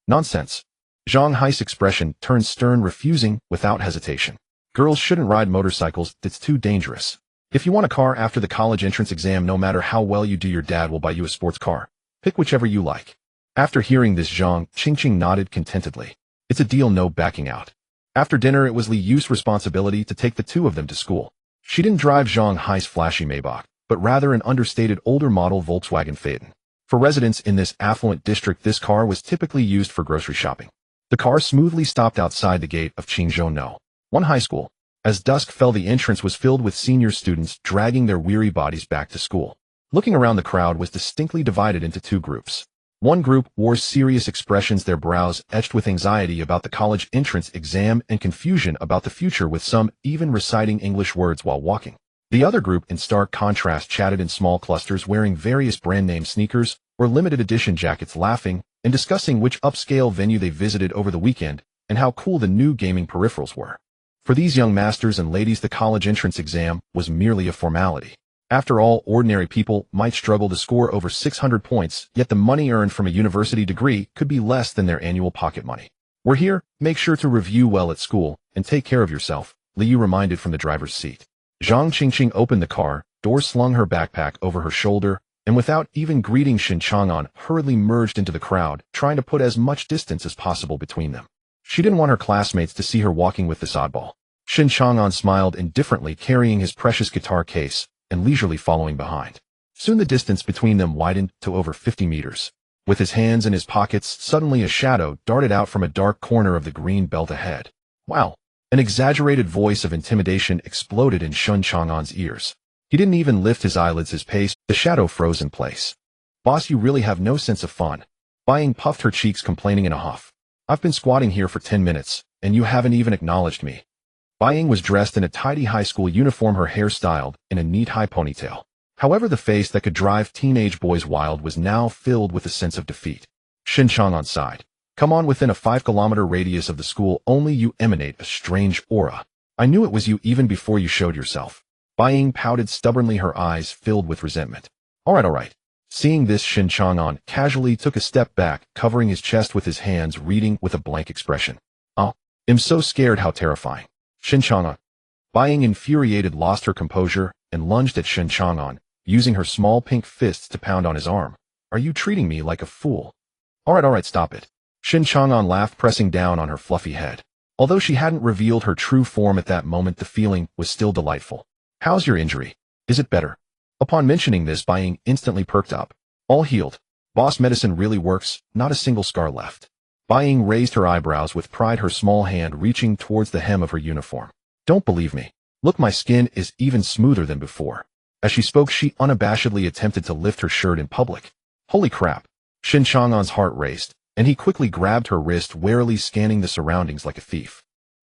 "Nonsense." Zhang Hai's expression turned stern, refusing without hesitation. "Girls shouldn't ride motorcycles. It's too dangerous. If you want a car after the college entrance exam, no matter how well you do, your dad will buy you a sports car. Pick whichever you like." After hearing this, Zhang Qingqing nodded contentedly. "It's a deal, no backing out." After dinner, it was Li Yu's responsibility to take the two of them to school. She didn't drive Zhang Hai's flashy Maybach, but rather an understated older model Volkswagen Phaeton. For residents in this affluent district, this car was typically used for grocery shopping. The car smoothly stopped outside the gate of Qingzhou No. 1 High School. As dusk fell, the entrance was filled with senior students dragging their weary bodies back to school. Looking around, the crowd was distinctly divided into two groups. One group wore serious expressions, their brows etched with anxiety about the college entrance exam and confusion about the future, with some even reciting English words while walking. The other group, in stark contrast, chatted in small clusters, wearing various brand-name sneakers or limited edition jackets, laughing and discussing which upscale venue they visited over the weekend and how cool the new gaming peripherals were. For these young masters and ladies, the college entrance exam was merely a formality. After all, ordinary people might struggle to score over 600 points, yet the money earned from a university degree could be less than their annual pocket money. "We're here, make sure to review well at school, and take care of yourself," Liu reminded from the driver's seat. Zhang Qingqing opened the car door, slung her backpack over her shoulder, and without even greeting Shen Chang'an, hurriedly merged into the crowd, trying to put as much distance as possible between them. She didn't want her classmates to see her walking with this oddball. Shen Chang'an smiled indifferently, carrying his precious guitar case and leisurely following behind. Soon the distance between them widened to over 50 meters. With his hands in his pockets, suddenly a shadow darted out from a dark corner of the green belt ahead. "Wow!" An exaggerated voice of intimidation exploded in Shen Chang'an's ears. He didn't even lift his eyelids. His pace, the shadow froze in place. "Boss, you really have no sense of fun." Bai puffed her cheeks, complaining in a huff. "I've been squatting here for 10 minutes, and you haven't even acknowledged me." Bai was dressed in a tidy high school uniform, her hair styled in a neat high ponytail. However, the face that could drive teenage boys wild was now filled with a sense of defeat. Shen Chang'an sighed. "Come on, within a 5-kilometer radius of the school, only you emanate a strange aura. I knew it was you even before you showed yourself." Bai pouted stubbornly, her eyes filled with resentment. All right. Seeing this, Shen Chang'an casually took a step back, covering his chest with his hands, reading with a blank expression. "Oh, I'm so scared, how terrifying." Shen Chang'an. Bai Ying, infuriated, lost her composure and lunged at Shen Chang'an, using her small pink fists to pound on his arm. "Are you treating me like a fool?" All right, stop it." Shen Chang'an laughed, pressing down on her fluffy head. Although she hadn't revealed her true form at that moment, the feeling was still delightful. "How's your injury? Is it better?" Upon mentioning this, Bai Ying instantly perked up. "All healed. Boss, medicine really works, not a single scar left." Bai Ying raised her eyebrows with pride, her small hand reaching towards the hem of her uniform. "Don't believe me? Look, my skin is even smoother than before." As she spoke, she unabashedly attempted to lift her shirt in public. "Holy crap." Shen Chang'an's heart raced, and he quickly grabbed her wrist, warily scanning the surroundings like a thief.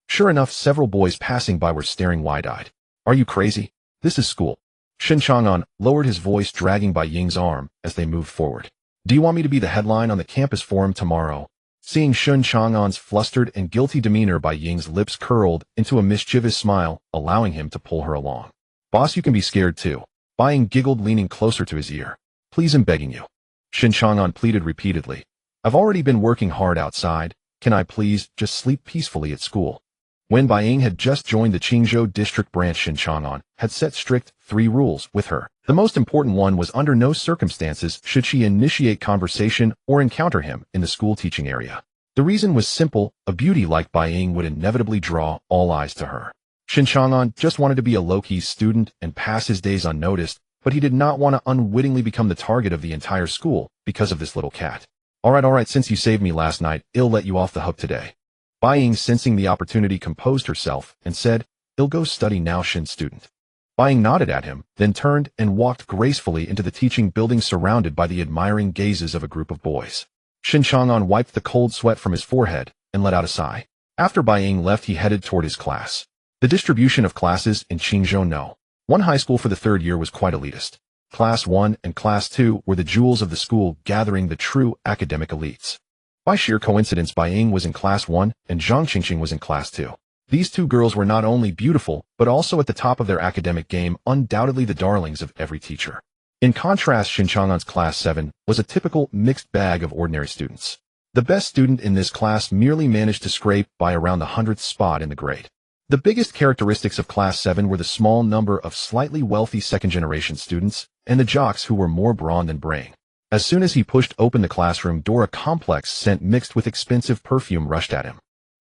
Sure enough, several boys passing by were staring wide-eyed. "Are you crazy? This is school." Shen Chang'an lowered his voice, dragging Bai Ying's arm as they moved forward. "Do you want me to be the headline on the campus forum tomorrow?" Seeing Shen Chang'an's flustered and guilty demeanor, Bai Ying's lips curled into a mischievous smile, allowing him to pull her along. "Boss, you can be scared too." Bai Ying giggled, leaning closer to his ear. "Please, I'm begging you." Shen Chang'an pleaded repeatedly. "I've already been working hard outside. Can I please just sleep peacefully at school?" When Bai Ying had just joined the Qingzhou district branch, Shen Chang'an had set strict 3 rules with her. The most important one was under no circumstances should she initiate conversation or encounter him in the school teaching area. The reason was simple: a beauty like Bai Ying would inevitably draw all eyes to her. Shen Chang'an just wanted to be a low-key student and pass his days unnoticed, but he did not want to unwittingly become the target of the entire school because of this little cat. All right, since you saved me last night, I'll let you off the hook today." Bai Ying, sensing the opportunity, composed herself and said, "I'll go study now, Shen student." Bai Ying nodded at him, then turned and walked gracefully into the teaching building, surrounded by the admiring gazes of a group of boys. Shen Chang'an wiped the cold sweat from his forehead and let out a sigh. After Bai Ying left, he headed toward his class. The distribution of classes in Qingzhou No. 1 high school for the 3rd year was quite elitist. Class 1 and Class 2 were the jewels of the school, gathering the true academic elites. By sheer coincidence, Bai Ying was in Class 1 and Zhang Qingqing was in Class 2. These 2 girls were not only beautiful, but also at the top of their academic game, undoubtedly the darlings of every teacher. In contrast, Shen Chang'an's Class 7 was a typical mixed bag of ordinary students. The best student in this class merely managed to scrape by around the 100th spot in the grade. The biggest characteristics of Class 7 were the small number of slightly wealthy second-generation students and the jocks who were more brawn than brain. As soon as he pushed open the classroom door, a complex scent mixed with expensive perfume rushed at him.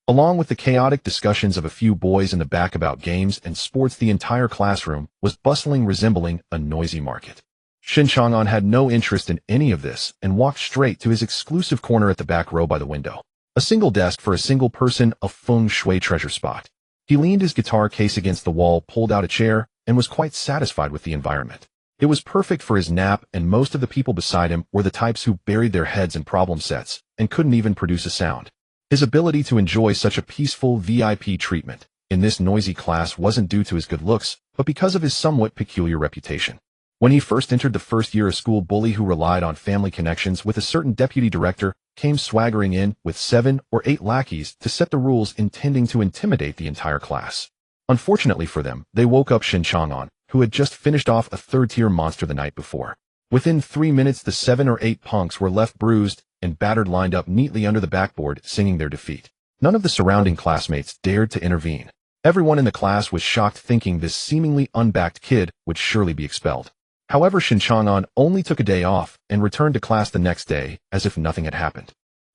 Along with the chaotic discussions of a few boys in the back about games and sports, the entire classroom was bustling, resembling a noisy market. Shen Chang'an had no interest in any of this and walked straight to his exclusive corner at the back row by the window. A single desk for a single person, a feng shui treasure spot. He leaned his guitar case against the wall, pulled out a chair, and was quite satisfied with the environment. It was perfect for his nap, and most of the people beside him were the types who buried their heads in problem sets and couldn't even produce a sound. His ability to enjoy such a peaceful VIP treatment in this noisy class wasn't due to his good looks, but because of his somewhat peculiar reputation. When he first entered the first year, a school bully who relied on family connections with a certain deputy director came swaggering in with 7 or 8 lackeys to set the rules, intending to intimidate the entire class. Unfortunately for them, they woke up Shen Chang'an, who had just finished off a 3rd-tier monster the night before. Within 3 minutes, the 7 or 8 punks were left bruised and battered, lined up neatly under the backboard, singing their defeat. None of the surrounding classmates dared to intervene. Everyone in the class was shocked, thinking this seemingly unbacked kid would surely be expelled. However, Shen Chang'an only took a day off and returned to class the next day as if nothing had happened.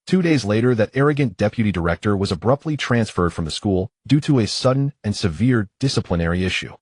2 days later, that arrogant deputy director was abruptly transferred from the school due to a sudden and severe disciplinary issue.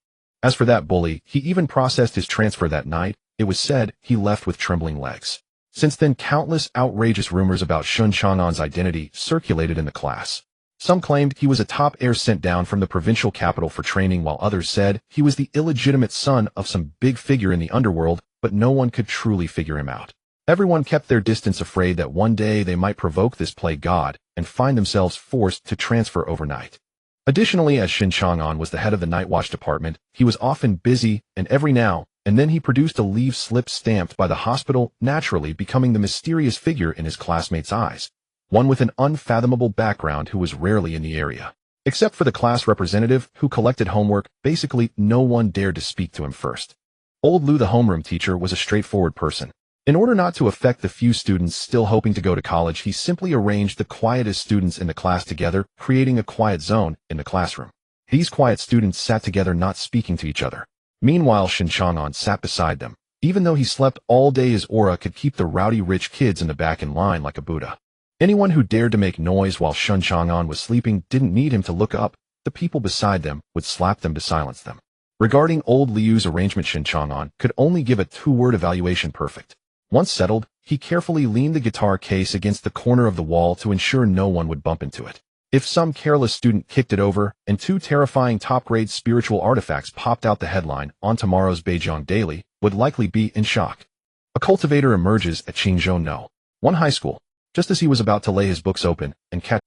As for that bully, he even processed his transfer that night. It was said he left with trembling legs. Since then, countless outrageous rumors about Shen Chang'an's identity circulated in the class. Some claimed he was a top heir sent down from the provincial capital for training, while others said he was the illegitimate son of some big figure in the underworld, but no one could truly figure him out. Everyone kept their distance, afraid that one day they might provoke this plague god and find themselves forced to transfer overnight. Additionally, as Shen Chang'an was the head of the night watch department, he was often busy, and every now and then he produced a leave slip stamped by the hospital, naturally becoming the mysterious figure in his classmates' eyes, one with an unfathomable background who was rarely in the area. Except for the class representative who collected homework, basically no one dared to speak to him first. Old Lou, the homeroom teacher, was a straightforward person. In order not to affect the few students still hoping to go to college, he simply arranged the quietest students in the class together, creating a quiet zone in the classroom. These quiet students sat together, not speaking to each other. Meanwhile, Shen Chang'an sat beside them. Even though he slept all day, his aura could keep the rowdy rich kids in the back in line like a Buddha. Anyone who dared to make noise while Shen Chang'an was sleeping didn't need him to look up. The people beside them would slap them to silence them. Regarding old Liu's arrangement, Shen Chang'an could only give a two-word evaluation: perfect. Once settled, he carefully leaned the guitar case against the corner of the wall to ensure no one would bump into it. If some careless student kicked it over, and two terrifying top-grade spiritual artifacts popped out, the headline on tomorrow's Beijing Daily would likely be in shock. A cultivator emerges at Qingzhou No. 1 high school. Just as he was about to lay his books open and catch,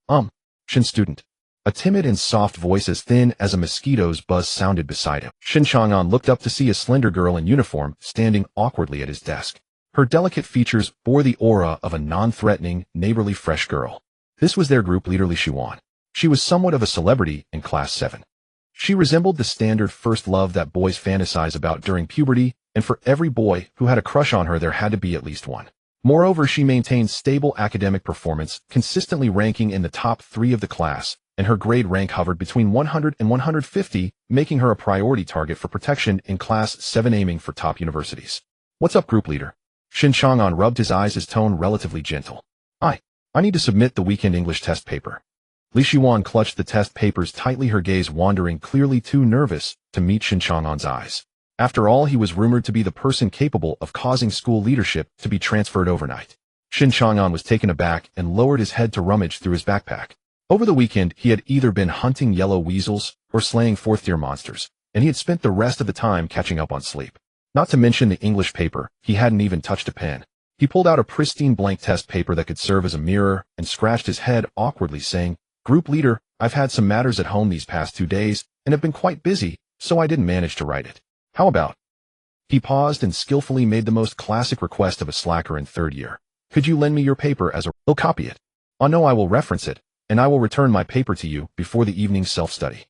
Shen student. A timid and soft voice as thin as a mosquito's buzz sounded beside him. Shen Chang'an looked up to see a slender girl in uniform standing awkwardly at his desk. Her delicate features bore the aura of a non-threatening, neighborly fresh girl. This was their group leader, Li Shiwan. She was somewhat of a celebrity in Class 7. She resembled the standard first love that boys fantasize about during puberty, and for every boy who had a crush on her, there had to be at least one. Moreover, she maintained stable academic performance, consistently ranking in the top 3 of the class, and her grade rank hovered between 100 and 150, making her a priority target for protection in Class 7, aiming for top universities. "What's up, group leader?" Shen Chang'an rubbed his eyes, his tone relatively gentle. I need to submit the weekend English test paper." Li Shiwan clutched the test papers tightly, her gaze wandering, clearly too nervous to meet Shen Chang'an's eyes. After all, he was rumored to be the person capable of causing school leadership to be transferred overnight. Shen Chang'an was taken aback and lowered his head to rummage through his backpack. Over the weekend, he had either been hunting yellow weasels or slaying fourth-tier monsters, and he had spent the rest of the time catching up on sleep. Not to mention the English paper, he hadn't even touched a pen. He pulled out a pristine blank test paper that could serve as a mirror and scratched his head awkwardly, saying, "Group leader, I've had some matters at home these past 2 days and have been quite busy, so I didn't manage to write it. How about?" He paused and skillfully made the most classic request of a slacker in 3rd year. "Could you lend me your paper as a... I'll copy it. Oh no, I will reference it, and I will return my paper to you before the evening self-study."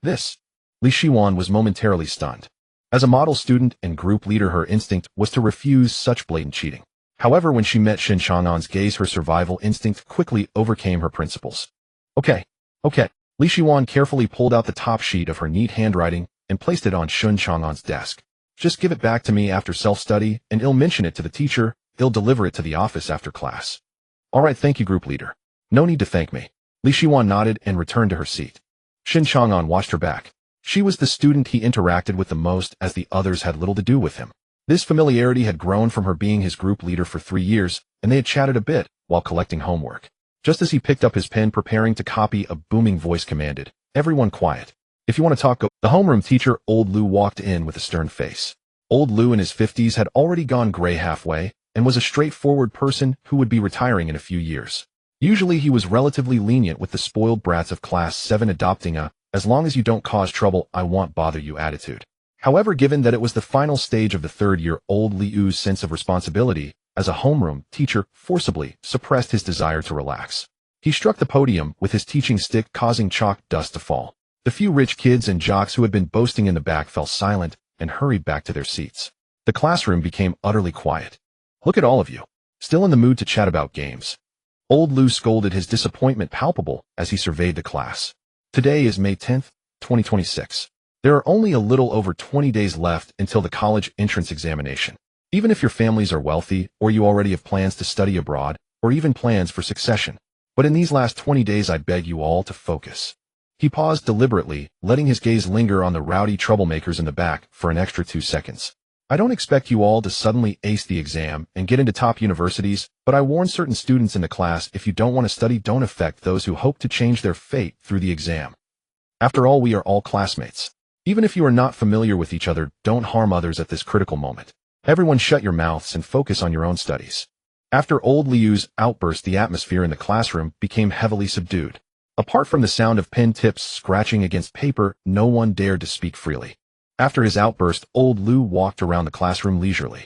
This. Li Shiwan was momentarily stunned. As a model student and group leader, her instinct was to refuse such blatant cheating. However, when she met Shen Chang'an's gaze, her survival instinct quickly overcame her principles. Okay. Li Shiwan carefully pulled out the top sheet of her neat handwriting and placed it on Shen Chang'an's desk. "Just give it back to me after self-study, and I'll mention it to the teacher. I'll deliver it to the office after class." "All right, thank you, group leader." "No need to thank me." Li Shiwan nodded and returned to her seat. Shen Chang'an watched her back. She was the student he interacted with the most, as the others had little to do with him. This familiarity had grown from her being his group leader for 3 years, and they had chatted a bit while collecting homework. Just as he picked up his pen preparing to copy, a booming voice commanded, "Everyone quiet. If you want to talk, go." The homeroom teacher, Old Lu, walked in with a stern face. Old Lu, in his 50s, had already gone gray halfway and was a straightforward person who would be retiring in a few years. Usually he was relatively lenient with the spoiled brats of Class 7, adopting a "as long as you don't cause trouble, I won't bother you" attitude. However, given that it was the final stage of the 3rd year, Old Liu's sense of responsibility as a homeroom teacher forcibly suppressed his desire to relax. He struck the podium with his teaching stick, causing chalk dust to fall. The few rich kids and jocks who had been boasting in the back fell silent and hurried back to their seats. The classroom became utterly quiet. "Look at all of you. Still in the mood to chat about games." Old Lu scolded, his disappointment palpable as he surveyed the class. Today is May 10th, 2026. There are only a little over 20 days left until the college entrance examination. Even if your families are wealthy, or you already have plans to study abroad, or even plans for succession. But in these last 20 days, I beg you all to focus. He paused deliberately, letting his gaze linger on the rowdy troublemakers in the back for an extra 2 seconds. I don't expect you all to suddenly ace the exam and get into top universities, but I warn certain students in the class, if you don't want to study, don't affect those who hope to change their fate through the exam. After all, we are all classmates. Even if you are not familiar with each other, don't harm others at this critical moment. Everyone shut your mouths and focus on your own studies. After Old Liu's outburst, the atmosphere in the classroom became heavily subdued. Apart from the sound of pen tips scratching against paper, no one dared to speak freely. After his outburst, Old Lu walked around the classroom leisurely.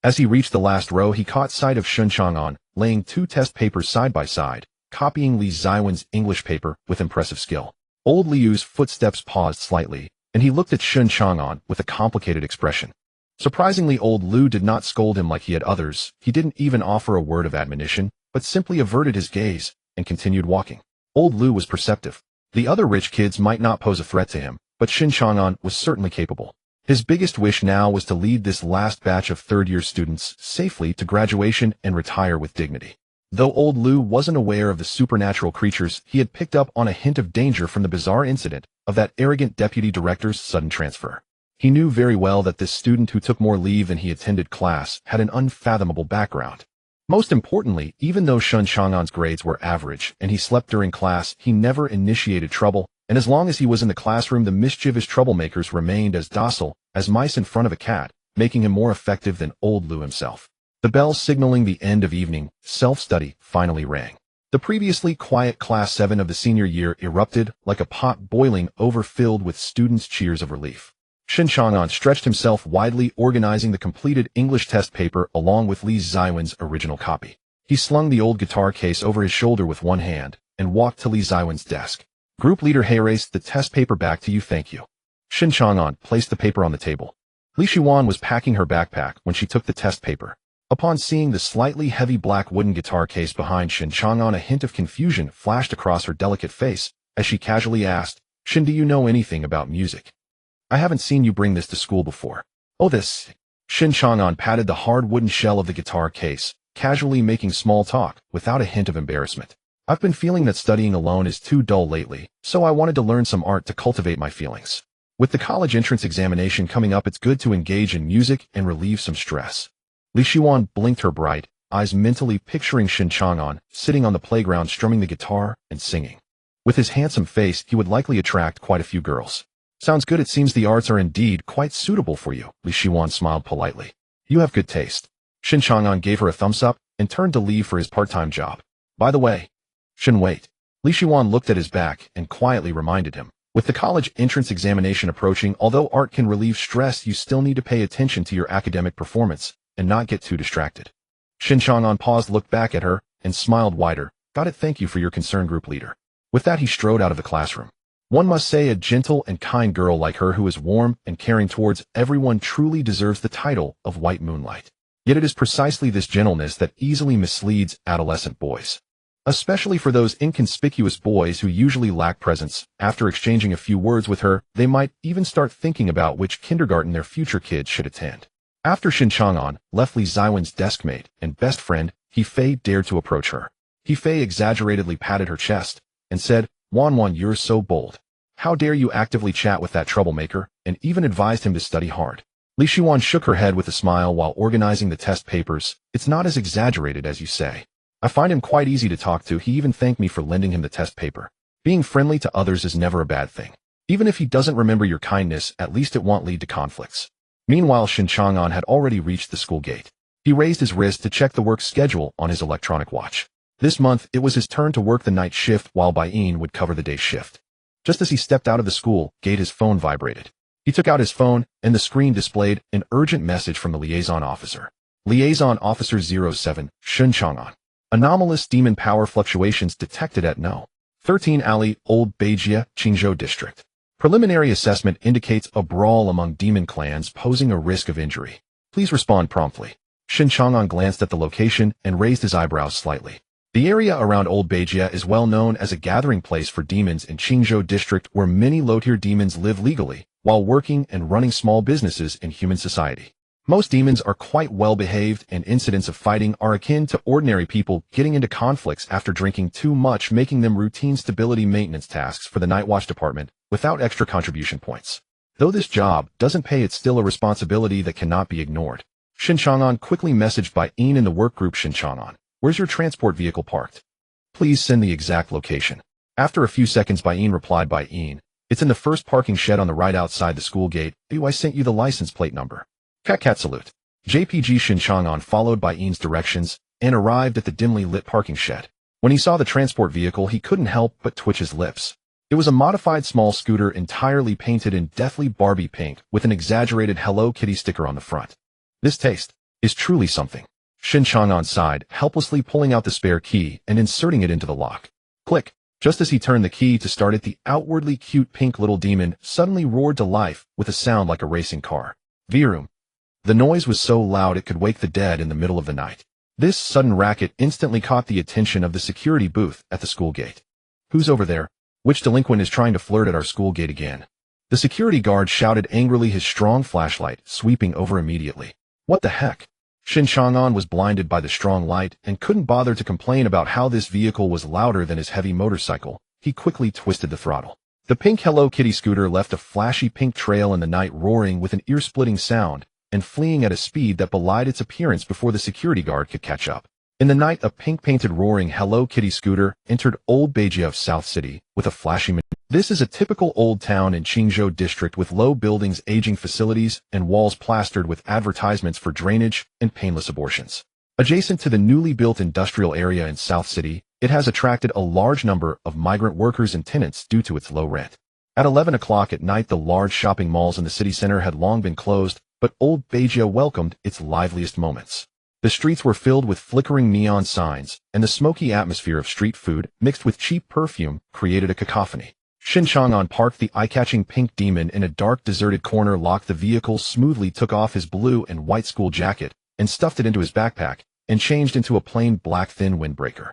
As he reached the last row, he caught sight of Shen Chang'an, laying 2 test papers side by side, copying Li Ziwen's English paper with impressive skill. Old Liu's footsteps paused slightly, and he looked at Shen Chang'an with a complicated expression. Surprisingly, old Lu did not scold him like he had others. He didn't even offer a word of admonition, but simply averted his gaze and continued walking. Old Lu was perceptive. The other rich kids might not pose a threat to him, but Shen Chang'an was certainly capable. His biggest wish now was to lead this last batch of third-year students safely to graduation and retire with dignity. Though old Lu wasn't aware of the supernatural creatures, he had picked up on a hint of danger from the bizarre incident of that arrogant deputy director's sudden transfer. He knew very well that this student who took more leave than he attended class had an unfathomable background. Most importantly, even though Shen Chang'an's grades were average and he slept during class, he never initiated trouble, and as long as he was in the classroom, the mischievous troublemakers remained as docile as mice in front of a cat, making him more effective than old Lu himself. The bell signaling the end of evening self-study finally rang. The previously quiet Class 7 of the senior year erupted like a pot boiling over, filled with students' cheers of relief. Shen Chang'an stretched himself widely, organizing the completed English test paper along with Li Ziwen's original copy. He slung the old guitar case over his shoulder with one hand and walked to Li Ziwen's desk. Group leader raced the test paper back to you, thank you. Shen Chang'an placed the paper on the table. Li Shiwan was packing her backpack when she took the test paper. Upon seeing the slightly heavy black wooden guitar case behind Shen Chang'an, a hint of confusion flashed across her delicate face as she casually asked, "Shen, do you know anything about music? I haven't seen you bring this to school before." "Oh, this." Shen Chang'an patted the hard wooden shell of the guitar case, casually making small talk without a hint of embarrassment. "I've been feeling that studying alone is too dull lately, so I wanted to learn some art to cultivate my feelings. With the college entrance examination coming up, it's good to engage in music and relieve some stress." Li Shiwan blinked her bright eyes, mentally picturing Shen Chang'an sitting on the playground strumming the guitar and singing. With his handsome face, he would likely attract quite a few girls. "Sounds good. It seems the arts are indeed quite suitable for you." Li Shiwan smiled politely. "You have good taste." Shen Chang'an gave her a thumbs up and turned to leave for his part-time job. "By the way, Shen, wait." Li Shiwan looked at his back and quietly reminded him. "With the college entrance examination approaching, although art can relieve stress, you still need to pay attention to your academic performance and not get too distracted." Shen Chang'an paused, looked back at her, and smiled wider. "Got it, thank you for your concern, group leader." With that, he strode out of the classroom. One must say a gentle and kind girl like her, who is warm and caring towards everyone, truly deserves the title of White Moonlight. Yet it is precisely this gentleness that easily misleads adolescent boys. Especially for those inconspicuous boys who usually lack presence. After exchanging a few words with her, they might even start thinking about which kindergarten their future kids should attend. After Shen Chang'an left Li Ziwen's deskmate and best friend, He-Fei dared to approach her. He-Fei exaggeratedly patted her chest and said, "Wan, you're so bold. How dare you actively chat with that troublemaker," and even advised him to study hard. Li Shiwan shook her head with a smile while organizing the test papers. "It's not as exaggerated as you say. I find him quite easy to talk to. He even thanked me for lending him the test paper. Being friendly to others is never a bad thing. Even if he doesn't remember your kindness, at least it won't lead to conflicts." Meanwhile, Shen Chang'an had already reached the school gate. He raised his wrist to check the work schedule on his electronic watch. This month, it was his turn to work the night shift while Bai-in would cover the day shift. Just as he stepped out of the school gate, his phone vibrated. He took out his phone, and the screen displayed an urgent message from the liaison officer. "Liaison Officer 07, Shen Chang'an. Anomalous demon power fluctuations detected at No. 13 Alley, Old Beijia, Qingzhou District. Preliminary assessment indicates a brawl among demon clans posing a risk of injury. Please respond promptly." Shen Chang'an glanced at the location and raised his eyebrows slightly. The area around Old Beijia is well known as a gathering place for demons in Qingzhou District, where many low-tier demons live legally while working and running small businesses in human society. Most demons are quite well-behaved, and incidents of fighting are akin to ordinary people getting into conflicts after drinking too much, making them routine stability maintenance tasks for the Night Watch Department without extra contribution points. Though this job doesn't pay, it's still a responsibility that cannot be ignored. Shen Chang'an quickly messaged Bai-in in the work group. "Shen Chang'an, where's your transport vehicle parked? Please send the exact location." After a few seconds, Bai-in replied, "Bai-in, it's in the first parking shed on the right outside the school gate. I sent you the license plate number." Cat salute. JPG. Shen Chang'an followed Bai-in's directions and arrived at the dimly lit parking shed. When he saw the transport vehicle, he couldn't help but twitch his lips. It was a modified small scooter entirely painted in deathly Barbie pink with an exaggerated Hello Kitty sticker on the front. "This taste is truly something." Shen Chang'an sighed, helplessly pulling out the spare key and inserting it into the lock. Click. Just as he turned the key to start it, the outwardly cute pink little demon suddenly roared to life with a sound like a racing car. "Vroom. The noise was so loud it could wake the dead in the middle of the night. This sudden racket instantly caught the attention of the security booth at the school gate. "Who's over there? Which delinquent is trying to flirt at our school gate again?" The security guard shouted angrily, his strong flashlight sweeping over immediately. What the heck? Shen Chang'an was blinded by the strong light and couldn't bother to complain about how this vehicle was louder than his heavy motorcycle. He quickly twisted the throttle. The pink Hello Kitty scooter left a flashy pink trail in the night, roaring with an ear-splitting sound and fleeing at a speed that belied its appearance before the security guard could catch up. In the night, a pink-painted roaring Hello Kitty scooter entered Old Beijia of South City with a flashy. This is a typical old town in Qingzhou district with low buildings, aging facilities, and walls plastered with advertisements for drainage and painless abortions. Adjacent to the newly built industrial area in South City, it has attracted a large number of migrant workers and tenants due to its low rent. At 11 o'clock at night, the large shopping malls in the city center had long been closed, but Old Beijia welcomed its liveliest moments. The streets were filled with flickering neon signs, and the smoky atmosphere of street food, mixed with cheap perfume, created a cacophony. Shen Chang'an parked the eye-catching pink demon in a dark, deserted corner, locked the vehicle smoothly, took off his blue and white school jacket, and stuffed it into his backpack, and changed into a plain black thin windbreaker.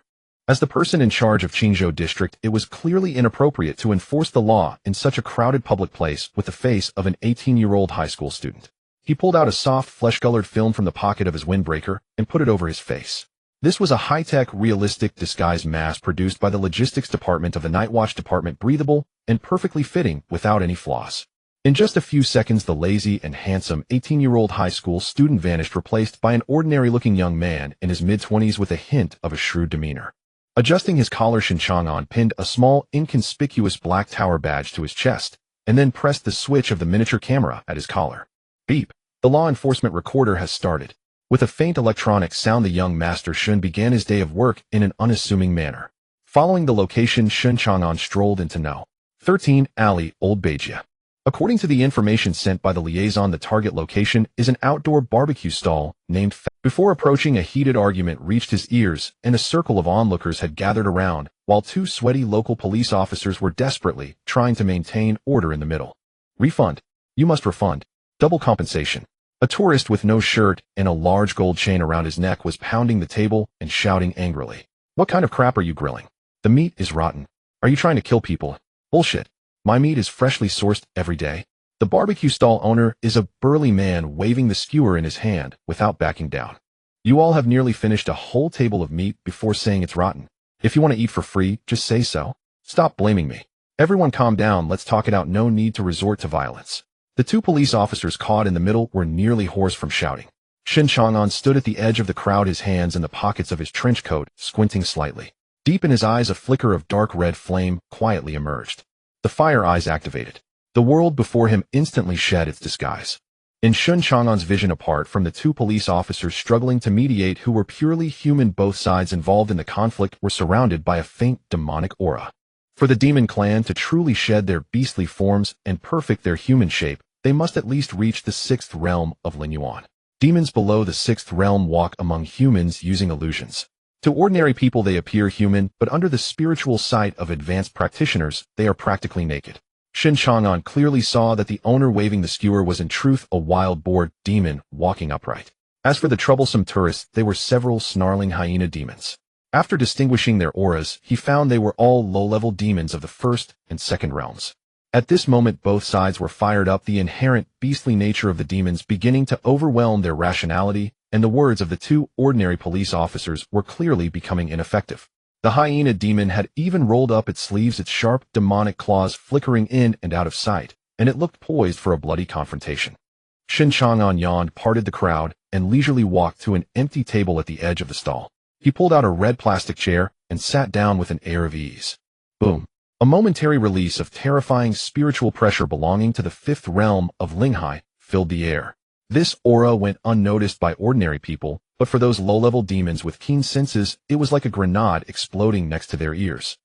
As the person in charge of Qingzhou district, it was clearly inappropriate to enforce the law in such a crowded public place with the face of an 18-year-old high school student. He pulled out a soft, flesh-colored film from the pocket of his windbreaker and put it over his face. This was a high-tech, realistic disguise mask produced by the logistics department of the Night Watch department, breathable and perfectly fitting without any flaws. In just a few seconds, the lazy and handsome 18-year-old high school student vanished, replaced by an ordinary-looking young man in his mid-20s with a hint of a shrewd demeanor. Adjusting his collar, Shen Chang'an pinned a small, inconspicuous black tower badge to his chest, and then pressed the switch of the miniature camera at his collar. Beep. The law enforcement recorder has started. With a faint electronic sound, the young master Shen began his day of work in an unassuming manner. Following the location, Shen Chang'an strolled into No. 13 Alley, Old Beijia. According to the information sent by the liaison, the target location is an outdoor barbecue stall named Before approaching, a heated argument reached his ears, and a circle of onlookers had gathered around, while two sweaty local police officers were desperately trying to maintain order in the middle. "Refund. You must refund. Double compensation." A tourist with no shirt and a large gold chain around his neck was pounding the table and shouting angrily. "What kind of crap are you grilling? The meat is rotten. Are you trying to kill people? Bullshit. My meat is freshly sourced every day." The barbecue stall owner is a burly man waving the skewer in his hand without backing down. "You all have nearly finished a whole table of meat before saying it's rotten. If you want to eat for free, just say so. Stop blaming me. Everyone calm down, let's talk it out, no need to resort to violence." The two police officers caught in the middle were nearly hoarse from shouting. Shen Chang'an stood at the edge of the crowd, his hands in the pockets of his trench coat, squinting slightly. Deep in his eyes, a flicker of dark red flame quietly emerged. The fire eyes activated. The world before him instantly shed its disguise. In Shen Chang'an's vision, apart from the two police officers struggling to mediate who were purely human, both sides involved in the conflict were surrounded by a faint demonic aura. For the demon clan to truly shed their beastly forms and perfect their human shape, they must at least reach the 6th realm of Lin Yuan. Demons below the 6th realm walk among humans using illusions. To ordinary people they appear human, but under the spiritual sight of advanced practitioners, they are practically naked. Shen Chang'an clearly saw that the owner waving the skewer was in truth a wild boar demon walking upright. As for the troublesome tourists, they were several snarling hyena demons. After distinguishing their auras, he found they were all low-level demons of the 1st and 2nd realms. At this moment, both sides were fired up, the inherent beastly nature of the demons beginning to overwhelm their rationality, and the words of the two ordinary police officers were clearly becoming ineffective. The hyena demon had even rolled up its sleeves, its sharp, demonic claws flickering in and out of sight, and it looked poised for a bloody confrontation. Shen Chang'an yawned, parted the crowd, and leisurely walked to an empty table at the edge of the stall. He pulled out a red plastic chair and sat down with an air of ease. Boom. A momentary release of terrifying spiritual pressure belonging to the 5th realm of Linghai filled the air. This aura went unnoticed by ordinary people, but for those low-level demons with keen senses, it was like a grenade exploding next to their ears.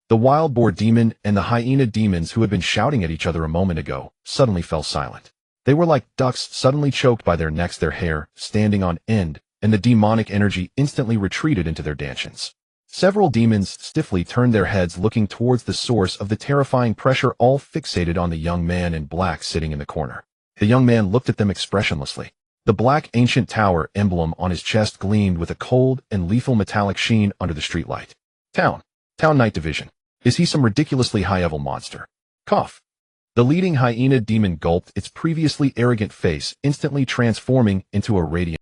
The wild boar demon and the hyena demons, who had been shouting at each other a moment ago, suddenly fell silent. They were like ducks suddenly choked by their necks, their hair standing on end, and the demonic energy instantly retreated into their dantions. Several demons stiffly turned their heads, looking towards the source of the terrifying pressure, all fixated on the young man in black sitting in the corner. The young man looked at them expressionlessly. The black ancient tower emblem on his chest gleamed with a cold and lethal metallic sheen under the streetlight. Town Night Division. Is he some ridiculously high-level monster? Cough. The leading hyena demon gulped its previously arrogant face, instantly transforming into a radiant,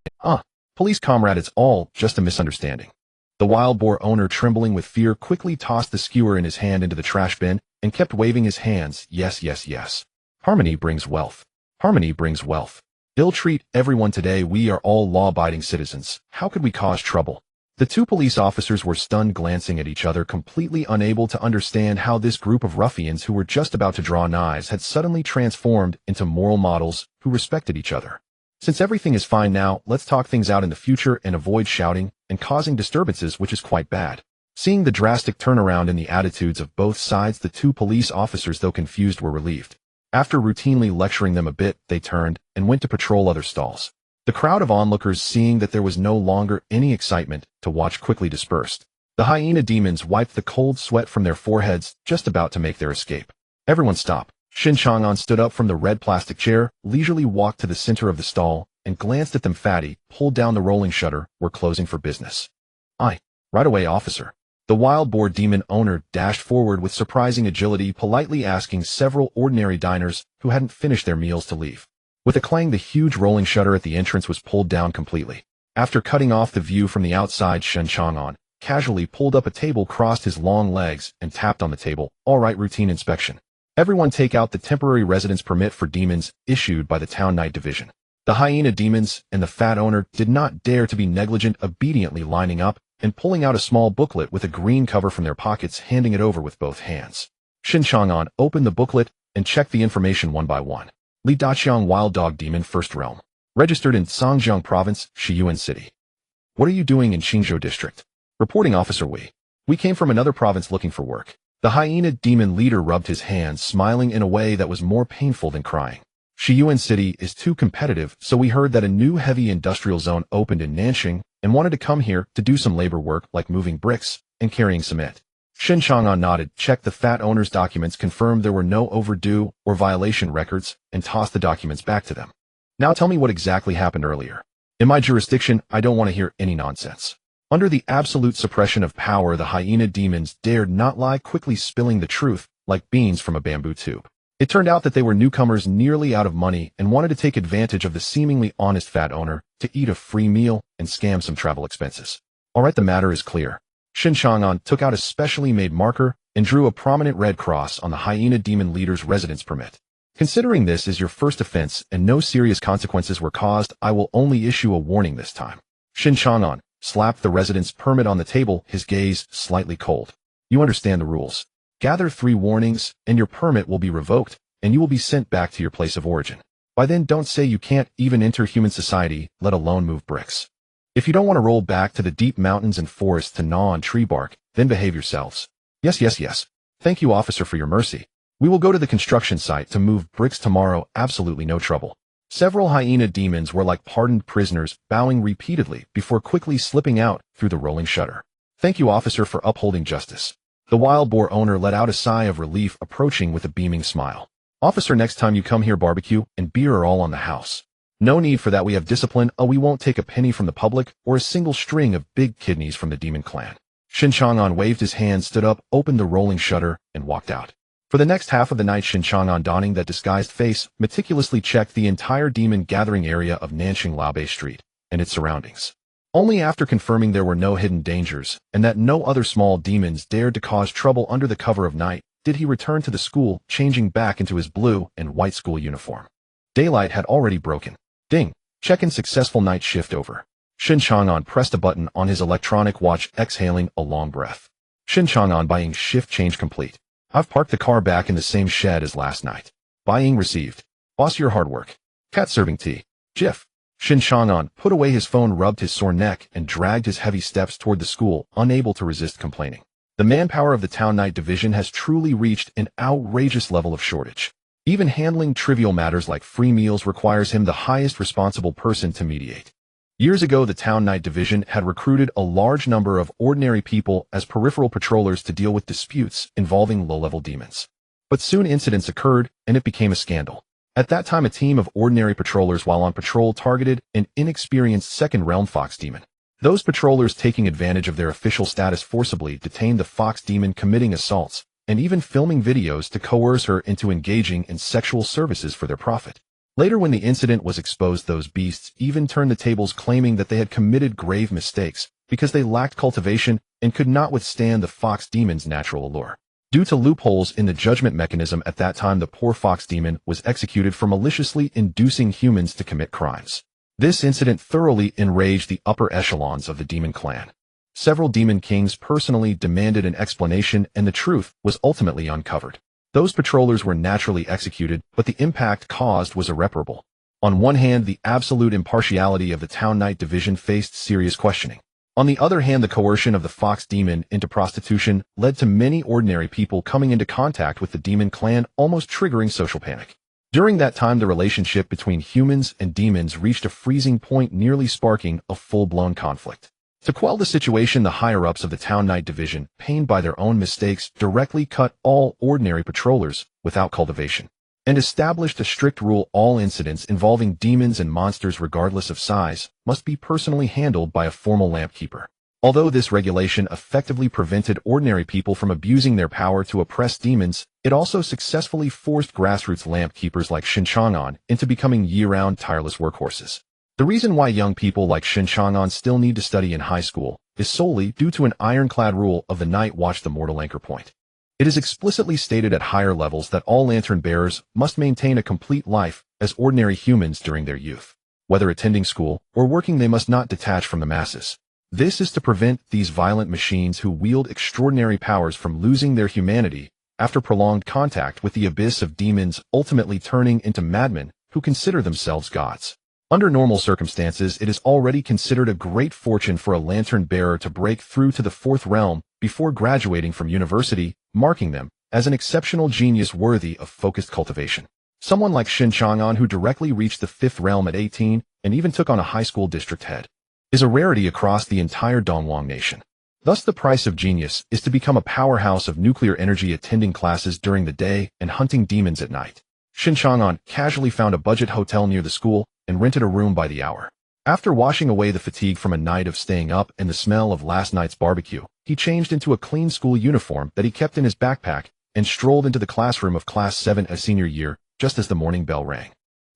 police comrade, it's all just a misunderstanding. The wild boar owner, trembling with fear, quickly tossed the skewer in his hand into the trash bin and kept waving his hands. Yes, yes, yes. Harmony brings wealth. Harmony brings wealth. Ill-treat everyone today. We are all law-abiding citizens. How could we cause trouble? The two police officers were stunned, glancing at each other, completely unable to understand how this group of ruffians who were just about to draw knives had suddenly transformed into moral models who respected each other. Since everything is fine now, let's talk things out in the future and avoid shouting and causing disturbances, which is quite bad. Seeing the drastic turnaround in the attitudes of both sides, the two police officers, though confused, were relieved. After routinely lecturing them a bit, they turned and went to patrol other stalls. The crowd of onlookers, seeing that there was no longer any excitement to watch, quickly dispersed. The hyena demons wiped the cold sweat from their foreheads, just about to make their escape. Everyone stop. Shen Chang'an stood up from the red plastic chair, leisurely walked to the center of the stall, and glanced at them. Fatty, pulled down the rolling shutter. We're closing for business. Aye. Right away, officer. The wild boar demon owner dashed forward with surprising agility, politely asking several ordinary diners who hadn't finished their meals to leave. With a clang, the huge rolling shutter at the entrance was pulled down completely. After cutting off the view from the outside, Shen Chang'an casually pulled up a table, crossed his long legs, and tapped on the table. All right, routine inspection. Everyone take out the temporary residence permit for demons issued by the Town Night Division. The hyena demons and the fat owner did not dare to be negligent, obediently lining up and pulling out a small booklet with a green cover from their pockets, handing it over with both hands. Shen Chang'an opened the booklet and checked the information one by one. Li Daqiang, Wild Dog Demon, First Realm. Registered in Songjiang Province, Shiyuan City. What are you doing in Qingzhou District? Reporting officer, we came from another province looking for work. The hyena demon leader rubbed his hands, smiling in a way that was more painful than crying. Shiyuan City is too competitive, so we heard that a new heavy industrial zone opened in Nanxing and wanted to come here to do some labor work like moving bricks and carrying cement. Shen Chang'an nodded, checked the fat owner's documents, confirmed there were no overdue or violation records, and tossed the documents back to them. Now tell me what exactly happened earlier. In my jurisdiction, I don't want to hear any nonsense. Under the absolute suppression of power, the hyena demons dared not lie, quickly spilling the truth like beans from a bamboo tube. It turned out that they were newcomers, nearly out of money, and wanted to take advantage of the seemingly honest fat owner to eat a free meal and scam some travel expenses. All right, the matter is clear. Shen Chang'an took out a specially made marker and drew a prominent red cross on the hyena demon leader's residence permit. Considering this is your first offense and no serious consequences were caused, I will only issue a warning this time. Shen Chang'an slapped the residence permit on the table, his gaze slightly cold. You understand the rules. Gather 3 warnings, and your permit will be revoked, and you will be sent back to your place of origin. By then, don't say you can't even enter human society, let alone move bricks. If you don't want to roll back to the deep mountains and forests to gnaw on tree bark, then behave yourselves. Yes, yes, yes. Thank you, officer, for your mercy. We will go to the construction site to move bricks tomorrow, absolutely no trouble. Several hyena demons were like pardoned prisoners, bowing repeatedly before quickly slipping out through the rolling shutter. Thank you, officer, for upholding justice. The wild boar owner let out a sigh of relief, approaching with a beaming smile. Officer, next time you come here, barbecue and beer are all on the house. No need for that, we have discipline. We won't take a penny from the public or a single string of big kidneys from the demon clan. Shen Chang'an waved his hand, stood up, opened the rolling shutter, and walked out. For the next half of the night, Shen Chang'an, donning that disguised face, meticulously checked the entire demon gathering area of Nanxing Laobei Street and its surroundings. Only after confirming there were no hidden dangers and that no other small demons dared to cause trouble under the cover of night did he return to the school, changing back into his blue and white school uniform. Daylight had already broken. Ding! Check-in successful, night shift over. Shen Chang'an pressed a button on his electronic watch, exhaling a long breath. Shen Chang'an, buying shift change complete. I've parked the car back in the same shed as last night. Buying received. Boss, your hard work. Cat serving tea. Jiff. Shen Chang'an put away his phone, rubbed his sore neck, and dragged his heavy steps toward the school, unable to resist complaining. The manpower of the Town Night Division has truly reached an outrageous level of shortage. Even handling trivial matters like free meals requires him, the highest responsible person, to mediate. Years ago, the Town Night Division had recruited a large number of ordinary people as peripheral patrollers to deal with disputes involving low-level demons. But soon incidents occurred, and it became a scandal. At that time, a team of ordinary patrollers while on patrol targeted an inexperienced second realm fox demon. Those patrollers, taking advantage of their official status, forcibly detained the fox demon, committing assaults and even filming videos to coerce her into engaging in sexual services for their profit. Later, when the incident was exposed, those beasts even turned the tables, claiming that they had committed grave mistakes because they lacked cultivation and could not withstand the fox demon's natural allure. Due to loopholes in the judgment mechanism at that time, the poor fox demon was executed for maliciously inducing humans to commit crimes. This incident thoroughly enraged the upper echelons of the demon clan. Several demon kings personally demanded an explanation, and the truth was ultimately uncovered. Those patrollers were naturally executed, but the impact caused was irreparable. On one hand, the absolute impartiality of the Town Night Division faced serious questioning. On the other hand, the coercion of the fox demon into prostitution led to many ordinary people coming into contact with the demon clan, almost triggering social panic. During that time, the relationship between humans and demons reached a freezing point, nearly sparking a full-blown conflict. To quell the situation, the higher-ups of the Town Night Division, pained by their own mistakes, directly cut all ordinary patrollers without cultivation, and established a strict rule: all incidents involving demons and monsters, regardless of size, must be personally handled by a formal lamp keeper. Although this regulation effectively prevented ordinary people from abusing their power to oppress demons, it also successfully forced grassroots lamp keepers like Shen Chang'an into becoming year-round tireless workhorses. The reason why young people like Shen Chang'an still need to study in high school is solely due to an ironclad rule of the Night Watch, the mortal anchor point. It is explicitly stated at higher levels that all lantern bearers must maintain a complete life as ordinary humans during their youth. Whether attending school or working, they must not detach from the masses. This is to prevent these violent machines who wield extraordinary powers from losing their humanity after prolonged contact with the abyss of demons, ultimately turning into madmen who consider themselves gods. Under normal circumstances, it is already considered a great fortune for a lantern bearer to break through to the fourth realm before graduating from university, marking them as an exceptional genius worthy of focused cultivation. Someone like Shen Chang'an, who directly reached the fifth realm at 18 and even took on a high school district head, is a rarity across the entire Dongwang nation. Thus, the price of genius is to become a powerhouse of nuclear energy, attending classes during the day and hunting demons at night. Shen Chang'an casually found a budget hotel near the school and rented a room by the hour. After washing away the fatigue from a night of staying up and the smell of last night's barbecue, he changed into a clean school uniform that he kept in his backpack and strolled into the classroom of Class 7 as senior year just as the morning bell rang.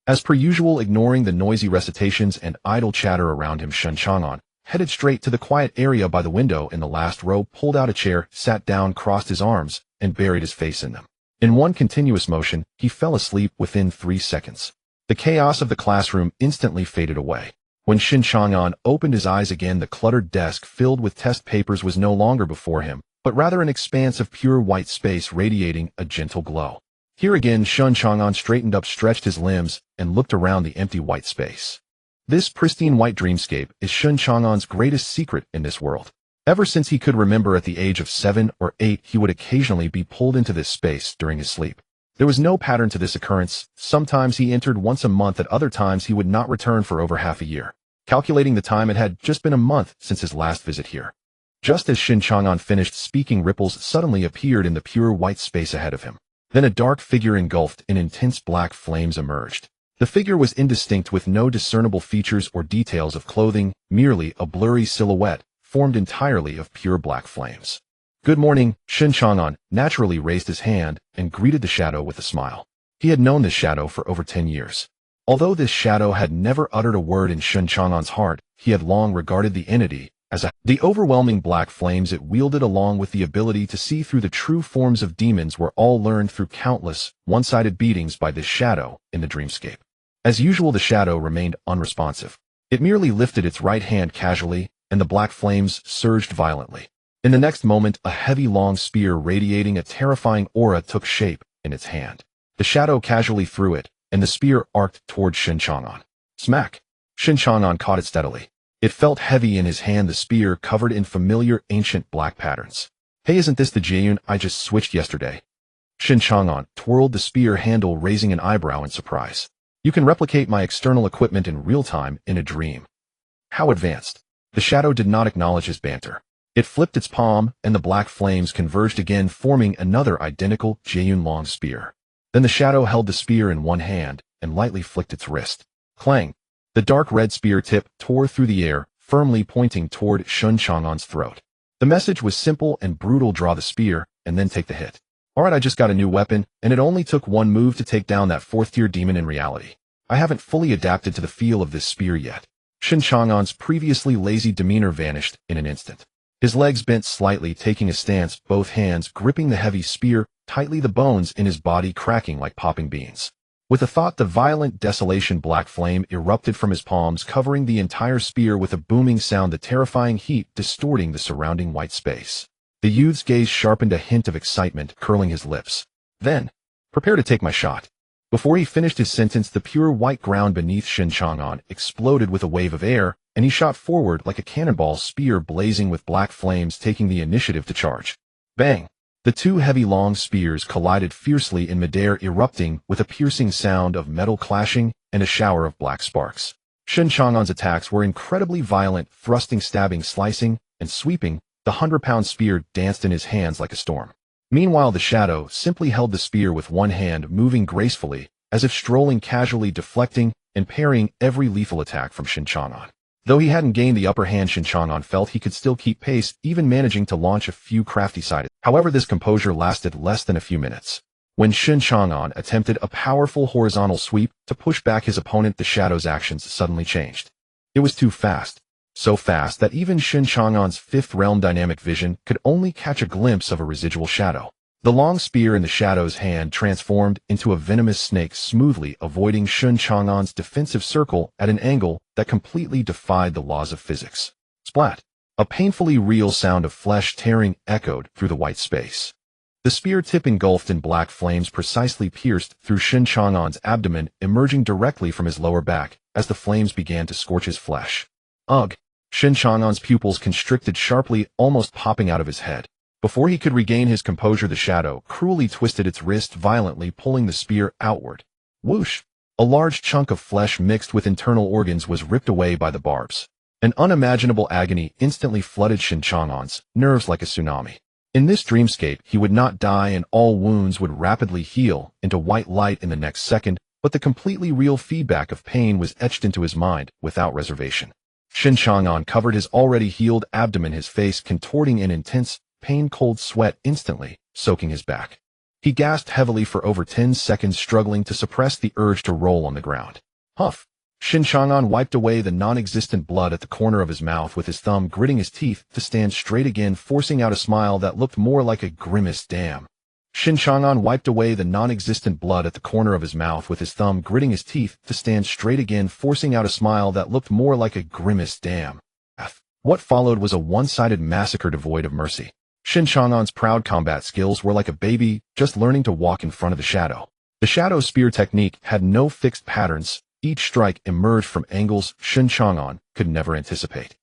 As per usual, ignoring the noisy recitations and idle chatter around him, Shen Chang'an headed straight to the quiet area by the window in the last row, pulled out a chair, sat down, crossed his arms, and buried his face in them. In one continuous motion, he fell asleep within 3 seconds. The chaos of the classroom instantly faded away. When Shen Chang'an opened his eyes again, the cluttered desk filled with test papers was no longer before him, but rather an expanse of pure white space radiating a gentle glow. Here again, Shen Chang'an straightened up, stretched his limbs, and looked around the empty white space. This pristine white dreamscape is Shen Chang'an's greatest secret in this world. Ever since he could remember, at the age of 7 or 8, he would occasionally be pulled into this space during his sleep. There was no pattern to this occurrence. Sometimes he entered once a month, at other times he would not return for over half a year. Calculating the time, it had just been a month since his last visit here. Just as Shen Chang'an finished speaking, ripples suddenly appeared in the pure white space ahead of him. Then a dark figure engulfed in intense black flames emerged. The figure was indistinct, with no discernible features or details of clothing, merely a blurry silhouette formed entirely of pure black flames. "Good morning." Shen Chang'an naturally raised his hand and greeted the shadow with a smile. He had known this shadow for over 10 years. Although this shadow had never uttered a word in Shen Chang'an's heart, he had long regarded the entity as the overwhelming black flames it wielded, along with the ability to see through the true forms of demons, were all learned through countless one-sided beatings by this shadow in the dreamscape. As usual, the shadow remained unresponsive. It merely lifted its right hand casually, and the black flames surged violently. In the next moment, a heavy long spear radiating a terrifying aura took shape in its hand. The shadow casually threw it, and the spear arced toward Shen Chang'an. Smack! Shen Chang'an caught it steadily. It felt heavy in his hand, the spear covered in familiar ancient black patterns. "Hey, isn't this the Jiayun I just switched yesterday?" Shen Chang'an twirled the spear handle, raising an eyebrow in surprise. "You can replicate my external equipment in real time in a dream. How advanced." The shadow did not acknowledge his banter. It flipped its palm, and the black flames converged again, forming another identical Jiayun long spear. Then the shadow held the spear in one hand and lightly flicked its wrist. Clang! The dark red spear tip tore through the air, firmly pointing toward Shen Chang'an's throat. The message was simple and brutal: draw the spear, and then take the hit. Alright, I just got a new weapon, and it only took one move to take down that 4th-tier demon in reality. I haven't fully adapted to the feel of this spear yet. Shen Chang'an's previously lazy demeanor vanished in an instant. His legs bent slightly, taking a stance, both hands gripping the heavy spear tightly, the bones in his body cracking like popping beans. With a thought, the violent desolation black flame erupted from his palms, covering the entire spear with a booming sound, the terrifying heat distorting the surrounding white space. The youth's gaze sharpened, a hint of excitement curling his lips. Then, prepare to take my shot. Before he finished his sentence, the pure white ground beneath Shen Chang'an exploded with a wave of air, and he shot forward like a cannonball, spear blazing with black flames, taking the initiative to charge. Bang! The two heavy long spears collided fiercely in midair, erupting with a piercing sound of metal clashing and a shower of black sparks. Shen Chang'an's attacks were incredibly violent, thrusting, stabbing, slicing, and sweeping. The 100-pound spear danced in his hands like a storm. Meanwhile, the shadow simply held the spear with one hand, moving gracefully, as if strolling casually, deflecting and parrying every lethal attack from Shen Chang'an. Though he hadn't gained the upper hand, Shen Chang'an felt he could still keep pace, even managing to launch a few crafty sides. However, this composure lasted less than a few minutes. When Shen Chang'an attempted a powerful horizontal sweep to push back his opponent, the shadow's actions suddenly changed. It was too fast. So fast that even Shen Chang'an's 5th realm dynamic vision could only catch a glimpse of a residual shadow. The long spear in the shadow's hand transformed into a venomous snake, smoothly avoiding Shen Chang'an's defensive circle at an angle that completely defied the laws of physics. Splat! A painfully real sound of flesh tearing echoed through the white space. The spear tip, engulfed in black flames, precisely pierced through Shen Chang'an's abdomen, emerging directly from his lower back as the flames began to scorch his flesh. Ugh! Shen Chang'an's pupils constricted sharply, almost popping out of his head. Before he could regain his composure, the shadow cruelly twisted its wrist, violently pulling the spear outward. Whoosh! A large chunk of flesh mixed with internal organs was ripped away by the barbs. An unimaginable agony instantly flooded Shen Chang'an's nerves like a tsunami. In this dreamscape, he would not die, and all wounds would rapidly heal into white light in the next second, but the completely real feedback of pain was etched into his mind without reservation. Shen Chang'an covered his already healed abdomen, his face contorting in intense pain, cold sweat instantly soaking his back. He gasped heavily for over 10 seconds, struggling to suppress the urge to roll on the ground. Huff! Shen Chang'an wiped away the non-existent blood at the corner of his mouth with his thumb, gritting his teeth to stand straight again, forcing out a smile that looked more like a grimace. Damn! Shen Chang'an wiped away the non-existent blood at the corner of his mouth with his thumb, gritting his teeth to stand straight again, forcing out a smile that looked more like a grimace. Damn! What followed was a one-sided massacre devoid of mercy. Shen Chang'an's proud combat skills were like a baby just learning to walk in front of the shadow. The shadow spear technique had no fixed patterns. Each strike emerged from angles Shen Chang'an could never anticipate.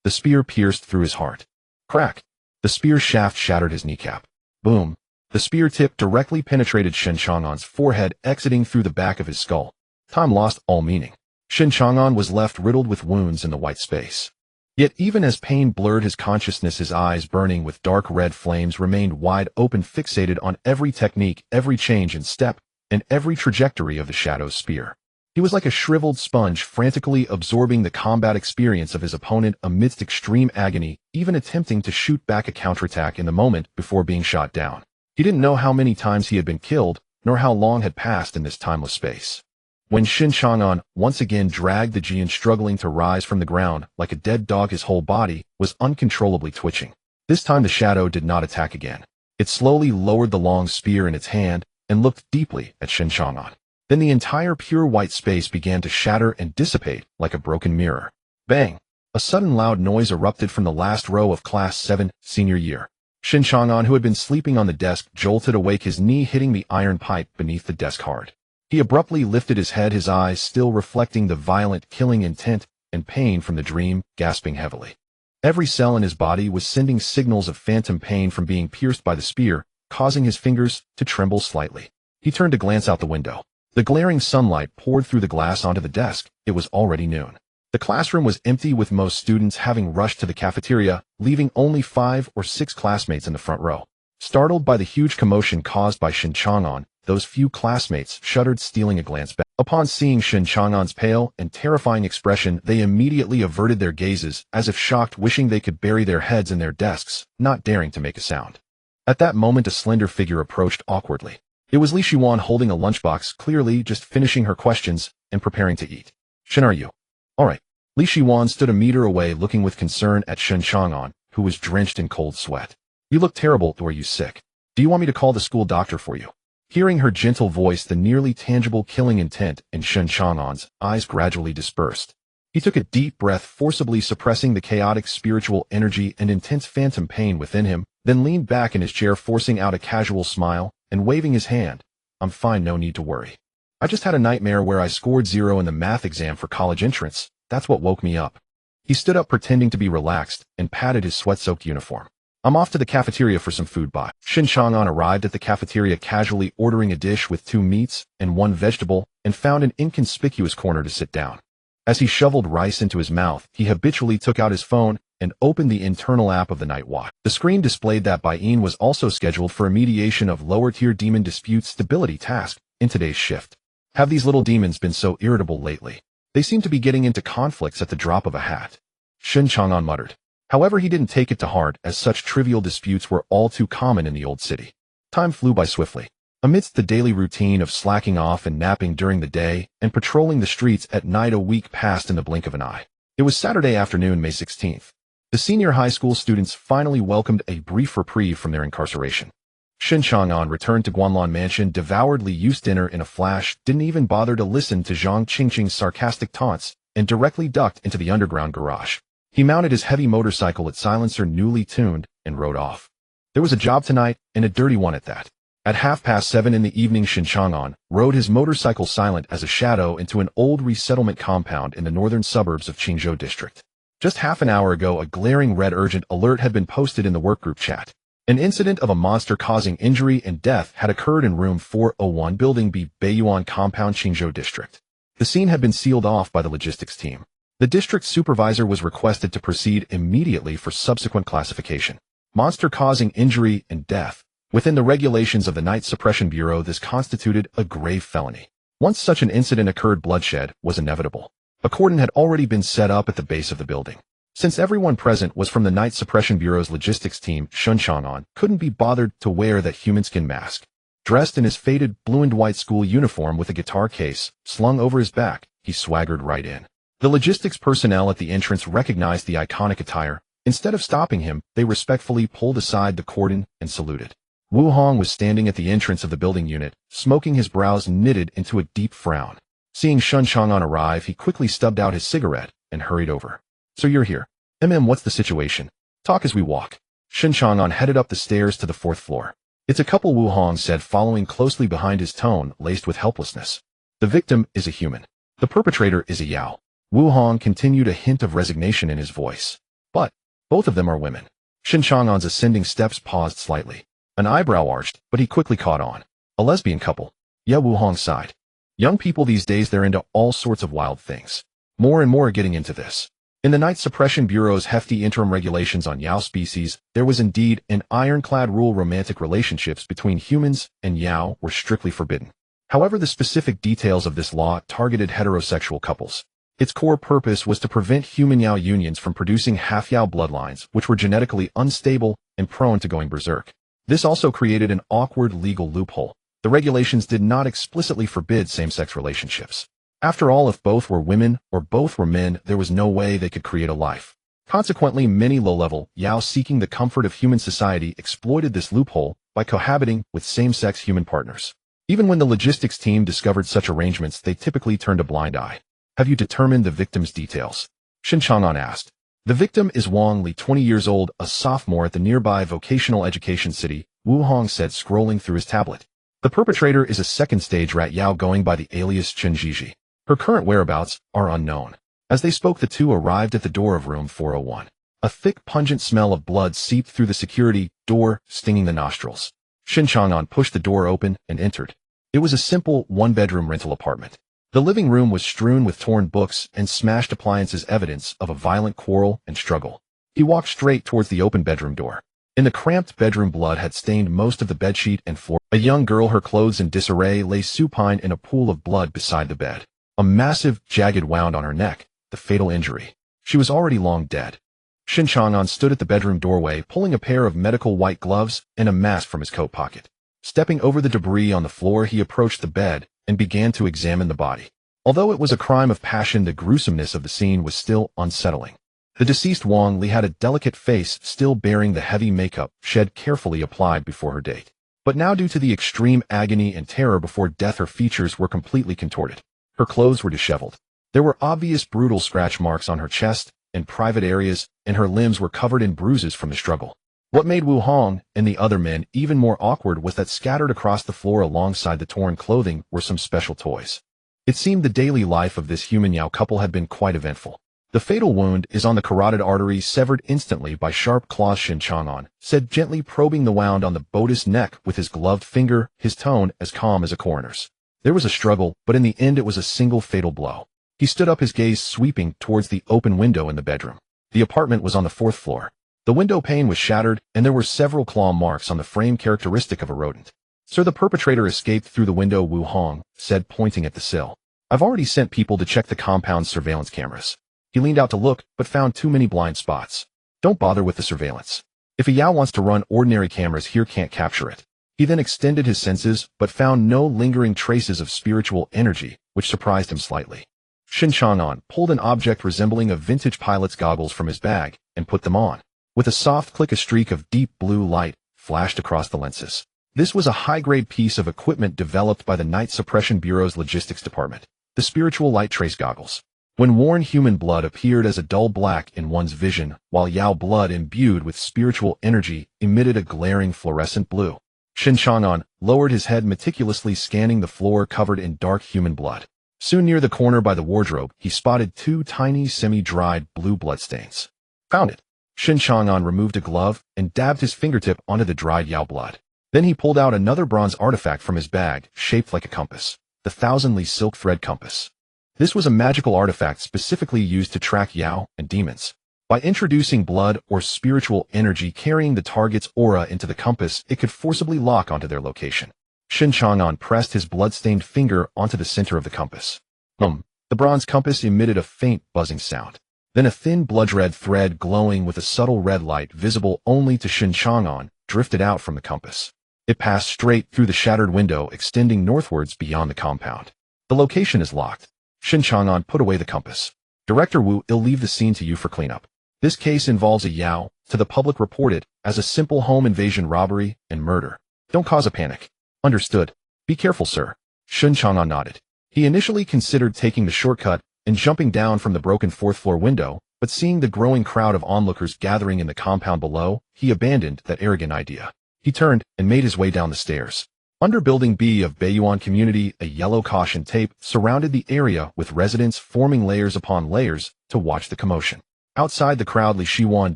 The spear pierced through his heart. Crack! The spear shaft shattered his kneecap. Boom! The spear tip directly penetrated Shen Chang'an's forehead, exiting through the back of his skull. Time lost all meaning. Shen Chang'an was left riddled with wounds in the white space. Yet even as pain blurred his consciousness, his eyes, burning with dark red flames, remained wide open, fixated on every technique, every change in step, and every trajectory of the shadow's spear. He was like a shriveled sponge, frantically absorbing the combat experience of his opponent amidst extreme agony, even attempting to shoot back a counterattack in the moment before being shot down. He didn't know how many times he had been killed, nor how long had passed in this timeless space. When Shen Chang'an once again dragged the Jian, struggling to rise from the ground like a dead dog, his whole body was uncontrollably twitching. This time the shadow did not attack again. It slowly lowered the long spear in its hand and looked deeply at Shen Chang'an. Then the entire pure white space began to shatter and dissipate like a broken mirror. Bang! A sudden loud noise erupted from the last row of Class 7, senior year. Shen Chang'an, who had been sleeping on the desk, jolted awake, his knee hitting the iron pipe beneath the desk hard. He abruptly lifted his head, his eyes still reflecting the violent, killing intent and pain from the dream, gasping heavily. Every cell in his body was sending signals of phantom pain from being pierced by the spear, causing his fingers to tremble slightly. He turned to glance out the window. The glaring sunlight poured through the glass onto the desk. It was already noon. The classroom was empty, with most students having rushed to the cafeteria, leaving only 5 or 6 classmates in the front row. Startled by the huge commotion caused by Shen Chang'an, those few classmates shuddered, stealing a glance back. Upon seeing Shen Chang'an's pale and terrifying expression, they immediately averted their gazes, as if shocked, wishing they could bury their heads in their desks, not daring to make a sound. At that moment, a slender figure approached awkwardly. It was Li Shiwan holding a lunchbox, clearly just finishing her questions and preparing to eat. "Shen, are you all right?" Li Shiwan stood a meter away, looking with concern at Shen Chang'an, who was drenched in cold sweat. "You look terrible. Are you sick? Do you want me to call the school doctor for you?" Hearing her gentle voice, the nearly tangible killing intent in Shen Chang'an's eyes gradually dispersed. He took a deep breath, forcibly suppressing the chaotic spiritual energy and intense phantom pain within him, then leaned back in his chair, forcing out a casual smile and waving his hand. "I'm fine, no need to worry. I just had a nightmare where I scored 0 in the math exam for college entrance. That's what woke me up." He stood up, pretending to be relaxed, and patted his sweat-soaked uniform. "I'm off to the cafeteria for some food." Bye. Shen Chang'an arrived at the cafeteria, casually ordering a dish with 2 meats and 1 vegetable, and found an inconspicuous corner to sit down. As he shoveled rice into his mouth, he habitually took out his phone and opened the internal app of the Night Watch. The screen displayed that Bai-in was also scheduled for a mediation of lower-tier demon dispute stability task in today's shift. Have these little demons been so irritable lately? They seem to be getting into conflicts at the drop of a hat. Shen Chang'an muttered. However, he didn't take it to heart, as such trivial disputes were all too common in the old city. Time flew by swiftly. Amidst the daily routine of slacking off and napping during the day and patrolling the streets at night, a week passed in the blink of an eye. It was Saturday afternoon, May 16th. The senior high school students finally welcomed a brief reprieve from their incarceration. Shen Chang'an returned to Guanlan Mansion, devoured Li Yu's dinner in a flash, didn't even bother to listen to Zhang Qingqing's sarcastic taunts, and directly ducked into the underground garage. He mounted his heavy motorcycle at silencer newly tuned and rode off. There was a job tonight, and a dirty one at that. At 7:30 in the evening, Shen Chang'an rode his motorcycle silent as a shadow into an old resettlement compound in the northern suburbs of Qingzhou district. Just half an hour ago, a glaring red urgent alert had been posted in the workgroup chat. An incident of a monster causing injury and death had occurred in room 401, building B, Beiyuan compound, Qingzhou district. The scene had been sealed off by the logistics team. The district supervisor was requested to proceed immediately for subsequent classification. Monster causing injury and death. Within the regulations of the Night Suppression Bureau, this constituted a grave felony. Once such an incident occurred, bloodshed was inevitable. A cordon had already been set up at the base of the building. Since everyone present was from the Night Suppression Bureau's logistics team, Shen Chang'an couldn't be bothered to wear that human skin mask. Dressed in his faded blue and white school uniform with a guitar case slung over his back, he swaggered right in. The logistics personnel at the entrance recognized the iconic attire. Instead of stopping him, they respectfully pulled aside the cordon and saluted. Wu Hong was standing at the entrance of the building unit, smoking, his brows knitted into a deep frown. Seeing Shen Chang'an arrive, he quickly stubbed out his cigarette and hurried over. "So you're here. What's the situation? Talk as we walk." Shen Chang'an headed up the stairs to the 4th floor. "It's a couple," Wu Hong said, following closely behind, his tone laced with helplessness. "The victim is a human. The perpetrator is a Yao." Wu Hong continued, a hint of resignation in his voice. "But both of them are women." Shen Chang'an's ascending steps paused slightly. An eyebrow arched, but he quickly caught on. "A lesbian couple." "Yeah," Wu Hong sighed. "Young people these days, they're into all sorts of wild things. More and more are getting into this." In the Night Suppression Bureau's hefty interim regulations on Yao species, there was indeed an ironclad rule: romantic relationships between humans and Yao were strictly forbidden. However, the specific details of this law targeted heterosexual couples. Its core purpose was to prevent human Yao unions from producing half-Yao bloodlines, which were genetically unstable and prone to going berserk. This also created an awkward legal loophole. The regulations did not explicitly forbid same-sex relationships. After all, if both were women or both were men, there was no way they could create a life. Consequently, many low-level Yao seeking the comfort of human society exploited this loophole by cohabiting with same-sex human partners. Even when the logistics team discovered such arrangements, they typically turned a blind eye. "Have you determined the victim's details?" Shen Chang'an asked. "The victim is Wang Li, 20 years old, a sophomore at the nearby vocational education city," Wu Hong said, scrolling through his tablet. "The perpetrator is a second-stage rat Yao going by the alias Chen Jiji. Her current whereabouts are unknown." As they spoke, the two arrived at the door of room 401. A thick, pungent smell of blood seeped through the security door, stinging the nostrils. Shen Chang'an pushed the door open and entered. It was a simple, one-bedroom rental apartment. The living room was strewn with torn books and smashed appliances, evidence of a violent quarrel and struggle. He walked straight towards the open bedroom door. In the cramped bedroom, blood had stained most of the bedsheet and floor. A young girl, her clothes in disarray, lay supine in a pool of blood beside the bed. A massive, jagged wound on her neck, the fatal injury. She was already long dead. Shen Chang'an stood at the bedroom doorway, pulling a pair of medical white gloves and a mask from his coat pocket. Stepping over the debris on the floor, he approached the bed and began to examine the body. Although it was a crime of passion, the gruesomeness of the scene was still unsettling. The deceased Wang Li had a delicate face, still bearing the heavy makeup shed carefully applied before her date. But now, due to the extreme agony and terror before death, her features were completely contorted. Her clothes were disheveled. There were obvious brutal scratch marks on her chest and private areas, and her limbs were covered in bruises from the struggle. What made Wu Hong and the other men even more awkward was that scattered across the floor alongside the torn clothing were some special toys. It seemed the daily life of this human Yao couple had been quite eventful. The fatal wound is on the carotid artery, severed instantly by sharp claws. Shen Chang'an said, gently probing the wound on the Buddhist's neck with his gloved finger, his tone as calm as a coroner's. There was a struggle, but in the end it was a single fatal blow. He stood up, his gaze sweeping towards the open window in the bedroom. The apartment was on the 4th floor. The window pane was shattered, and there were several claw marks on the frame characteristic of a rodent. Sir, the perpetrator escaped through the window, Wu Hong said, pointing at the sill. I've already sent people to check the compound's surveillance cameras. He leaned out to look, but found too many blind spots. Don't bother with the surveillance. If a Yao wants to run, ordinary cameras here can't capture it. He then extended his senses, but found no lingering traces of spiritual energy, which surprised him slightly. Shen Chang'an pulled an object resembling a vintage pilot's goggles from his bag and put them on. With a soft click, a streak of deep blue light flashed across the lenses. This was a high-grade piece of equipment developed by the Night Suppression Bureau's logistics department, the spiritual light trace goggles. When worn, human blood appeared as a dull black in one's vision, while Yao blood imbued with spiritual energy emitted a glaring fluorescent blue. Shen Chang'an lowered his head, meticulously scanning the floor covered in dark human blood. Soon, near the corner by the wardrobe, he spotted 2 tiny semi-dried blue bloodstains. Found it. Shen Chang'an removed a glove and dabbed his fingertip onto the dried Yao blood. Then he pulled out another bronze artifact from his bag, shaped like a compass, the Thousand-Li silk thread compass. This was a magical artifact specifically used to track Yao and demons. By introducing blood or spiritual energy carrying the target's aura into the compass, it could forcibly lock onto their location. Shen Chang'an pressed his blood-stained finger onto the center of the compass. The bronze compass emitted a faint buzzing sound. Then a thin blood-red thread glowing with a subtle red light visible only to Shen Chang'an drifted out from the compass. It passed straight through the shattered window, extending northwards beyond the compound. The location is locked. Shen Chang'an put away the compass. Director Wu, I'll leave the scene to you for cleanup. This case involves a Yao, to the public report it as a simple home invasion, robbery, and murder. Don't cause a panic. Understood. Be careful, sir. Shen Chang'an nodded. He initially considered taking the shortcut and jumping down from the broken 4th floor window, but seeing the growing crowd of onlookers gathering in the compound below, he abandoned that arrogant idea. He turned and made his way down the stairs. Under Building B of Beiyuan Community, a yellow caution tape surrounded the area, with residents forming layers upon layers to watch the commotion. Outside, the crowd, Li Shiwan,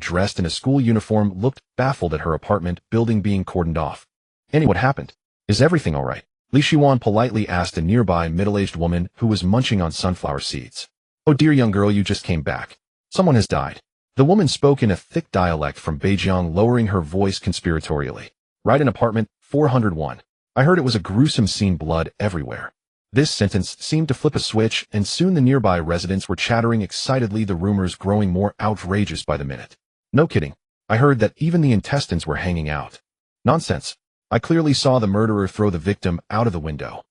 dressed in a school uniform, looked baffled at her apartment building being cordoned off. Annie, what happened? Is everything all right? Li Shiwan politely asked a nearby middle-aged woman who was munching on sunflower seeds. Oh dear, young girl, you just came back. Someone has died. The woman spoke in a thick dialect from Beijing, lowering her voice conspiratorially. Right in apartment 401. I heard it was a gruesome scene, blood everywhere. This sentence seemed to flip a switch, and soon the nearby residents were chattering excitedly, the rumors growing more outrageous by the minute. No kidding. I heard that even the intestines were hanging out. Nonsense. I clearly saw the murderer throw the victim out of the window.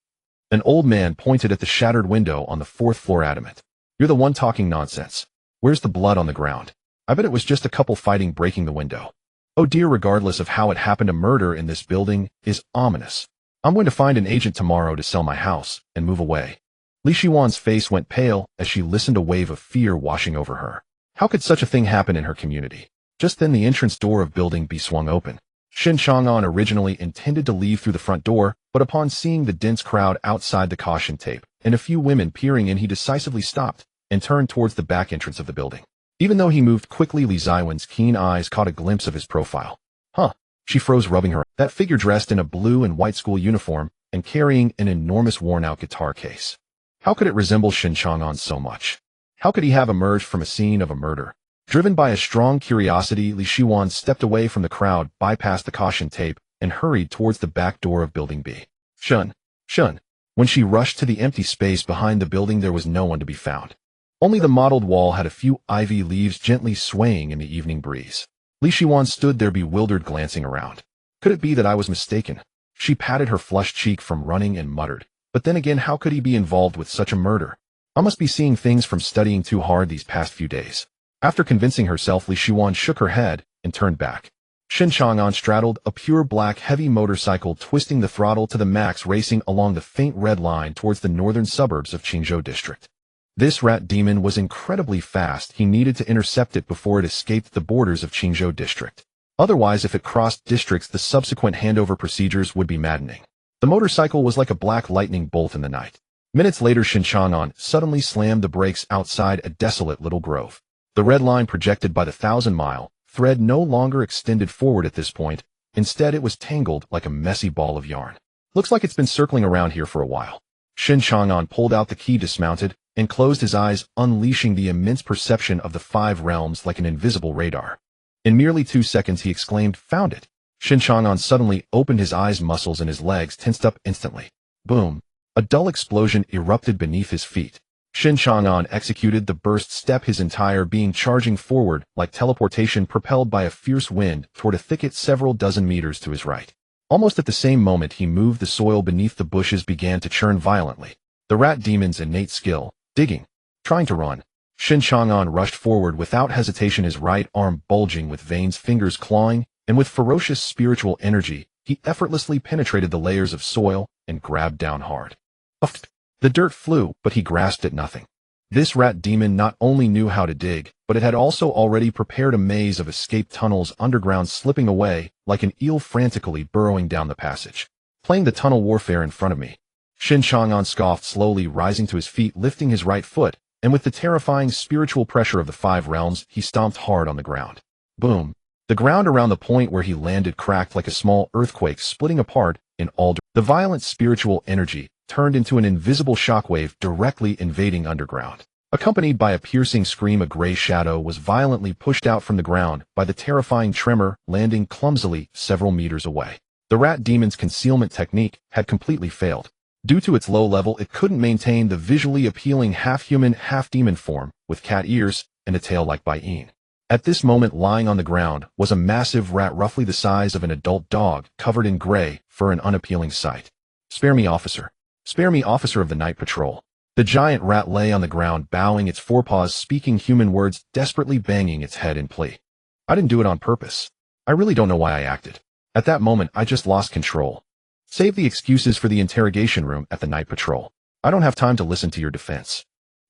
An old man pointed at the shattered window on the 4th floor, adamant. You're the one talking nonsense. Where's the blood on the ground? I bet it was just a couple fighting, breaking the window. Oh dear, regardless of how it happened, a murder in this building is ominous. I'm going to find an agent tomorrow to sell my house and move away. Li Shiwan's face went pale as she listened, a wave of fear washing over her. How could such a thing happen in her community? Just then the entrance door of Building B swung open. Shen Chang'an originally intended to leave through the front door, but upon seeing the dense crowd outside the caution tape and a few women peering in, he decisively stopped and turned towards the back entrance of the building. Even though he moved quickly, Li Ziwen's keen eyes caught a glimpse of his profile. Huh. She froze, rubbing her. That figure, dressed in a blue and white school uniform and carrying an enormous worn-out guitar case. How could it resemble Shen Chang'an so much? How could he have emerged from a scene of a murder? Driven by a strong curiosity, Li Shiwan stepped away from the crowd, bypassed the caution tape, and hurried towards the back door of Building B. Shun. Shun. When she rushed to the empty space behind the building, there was no one to be found. Only the mottled wall had a few ivy leaves gently swaying in the evening breeze. Li Shiwan stood there bewildered, glancing around. Could it be that I was mistaken? She patted her flushed cheek from running and muttered, but then again, how could he be involved with such a murder? I must be seeing things from studying too hard these past few days. After convincing herself, Li Shiwan shook her head and turned back. Shen Chang'an straddled a pure black heavy motorcycle, twisting the throttle to the max, racing along the faint red line towards the northern suburbs of Qingzhou district. This rat demon was incredibly fast. He needed to intercept it before it escaped the borders of Qingzhou district. Otherwise, if it crossed districts, the subsequent handover procedures would be maddening. The motorcycle was like a black lightning bolt in the night. Minutes later, Shen Chang'an suddenly slammed the brakes outside a desolate little grove. The red line projected by the 1,000-mile thread no longer extended forward at this point. Instead, it was tangled like a messy ball of yarn. Looks like it's been circling around here for a while. Shen Chang'an pulled out the key, dismounted, and closed his eyes, unleashing the immense perception of the 5 realms like an invisible radar. In merely 2 seconds, he exclaimed, "Found it!" Shen Chang'an suddenly opened his eyes, muscles in his legs tensed up instantly. Boom! A dull explosion erupted beneath his feet. Shen Chang'an executed the burst step, his entire being charging forward like teleportation, propelled by a fierce wind toward a thicket several dozen meters to his right. Almost at the same moment he moved, the soil beneath the bushes began to churn violently. The rat demon's innate skill, digging, trying to run. Shen Chang'an rushed forward without hesitation, his right arm bulging with veins, fingers clawing, and with ferocious spiritual energy, he effortlessly penetrated the layers of soil and grabbed down hard. Uffed. The dirt flew, but he grasped at nothing. This rat demon not only knew how to dig, but it had also already prepared a maze of escape tunnels underground, slipping away like an eel frantically burrowing down the passage. Playing the tunnel warfare in front of me. Shen Chang'an scoffed, slowly rising to his feet, lifting his right foot, and with the terrifying spiritual pressure of the 5 realms, he stomped hard on the ground. Boom! The ground around the point where he landed cracked like a small earthquake, splitting apart in all directions. The violent spiritual energy turned into an invisible shockwave, directly invading underground. Accompanied by a piercing scream, a gray shadow was violently pushed out from the ground by the terrifying tremor, landing clumsily several meters away. The rat demon's concealment technique had completely failed. Due to its low level, it couldn't maintain the visually appealing half-human, half-demon form, with cat ears and a tail like Baiying. At this moment, lying on the ground was a massive rat roughly the size of an adult dog, covered in gray fur, an unappealing sight. "Spare me, officer. Spare me, officer of the night patrol." The giant rat lay on the ground, bowing its forepaws, speaking human words, desperately banging its head in plea. "I didn't do it on purpose. I really don't know why I acted. At that moment, I just lost control. Save the excuses for the interrogation room at the night patrol. I don't have time to listen to your defense."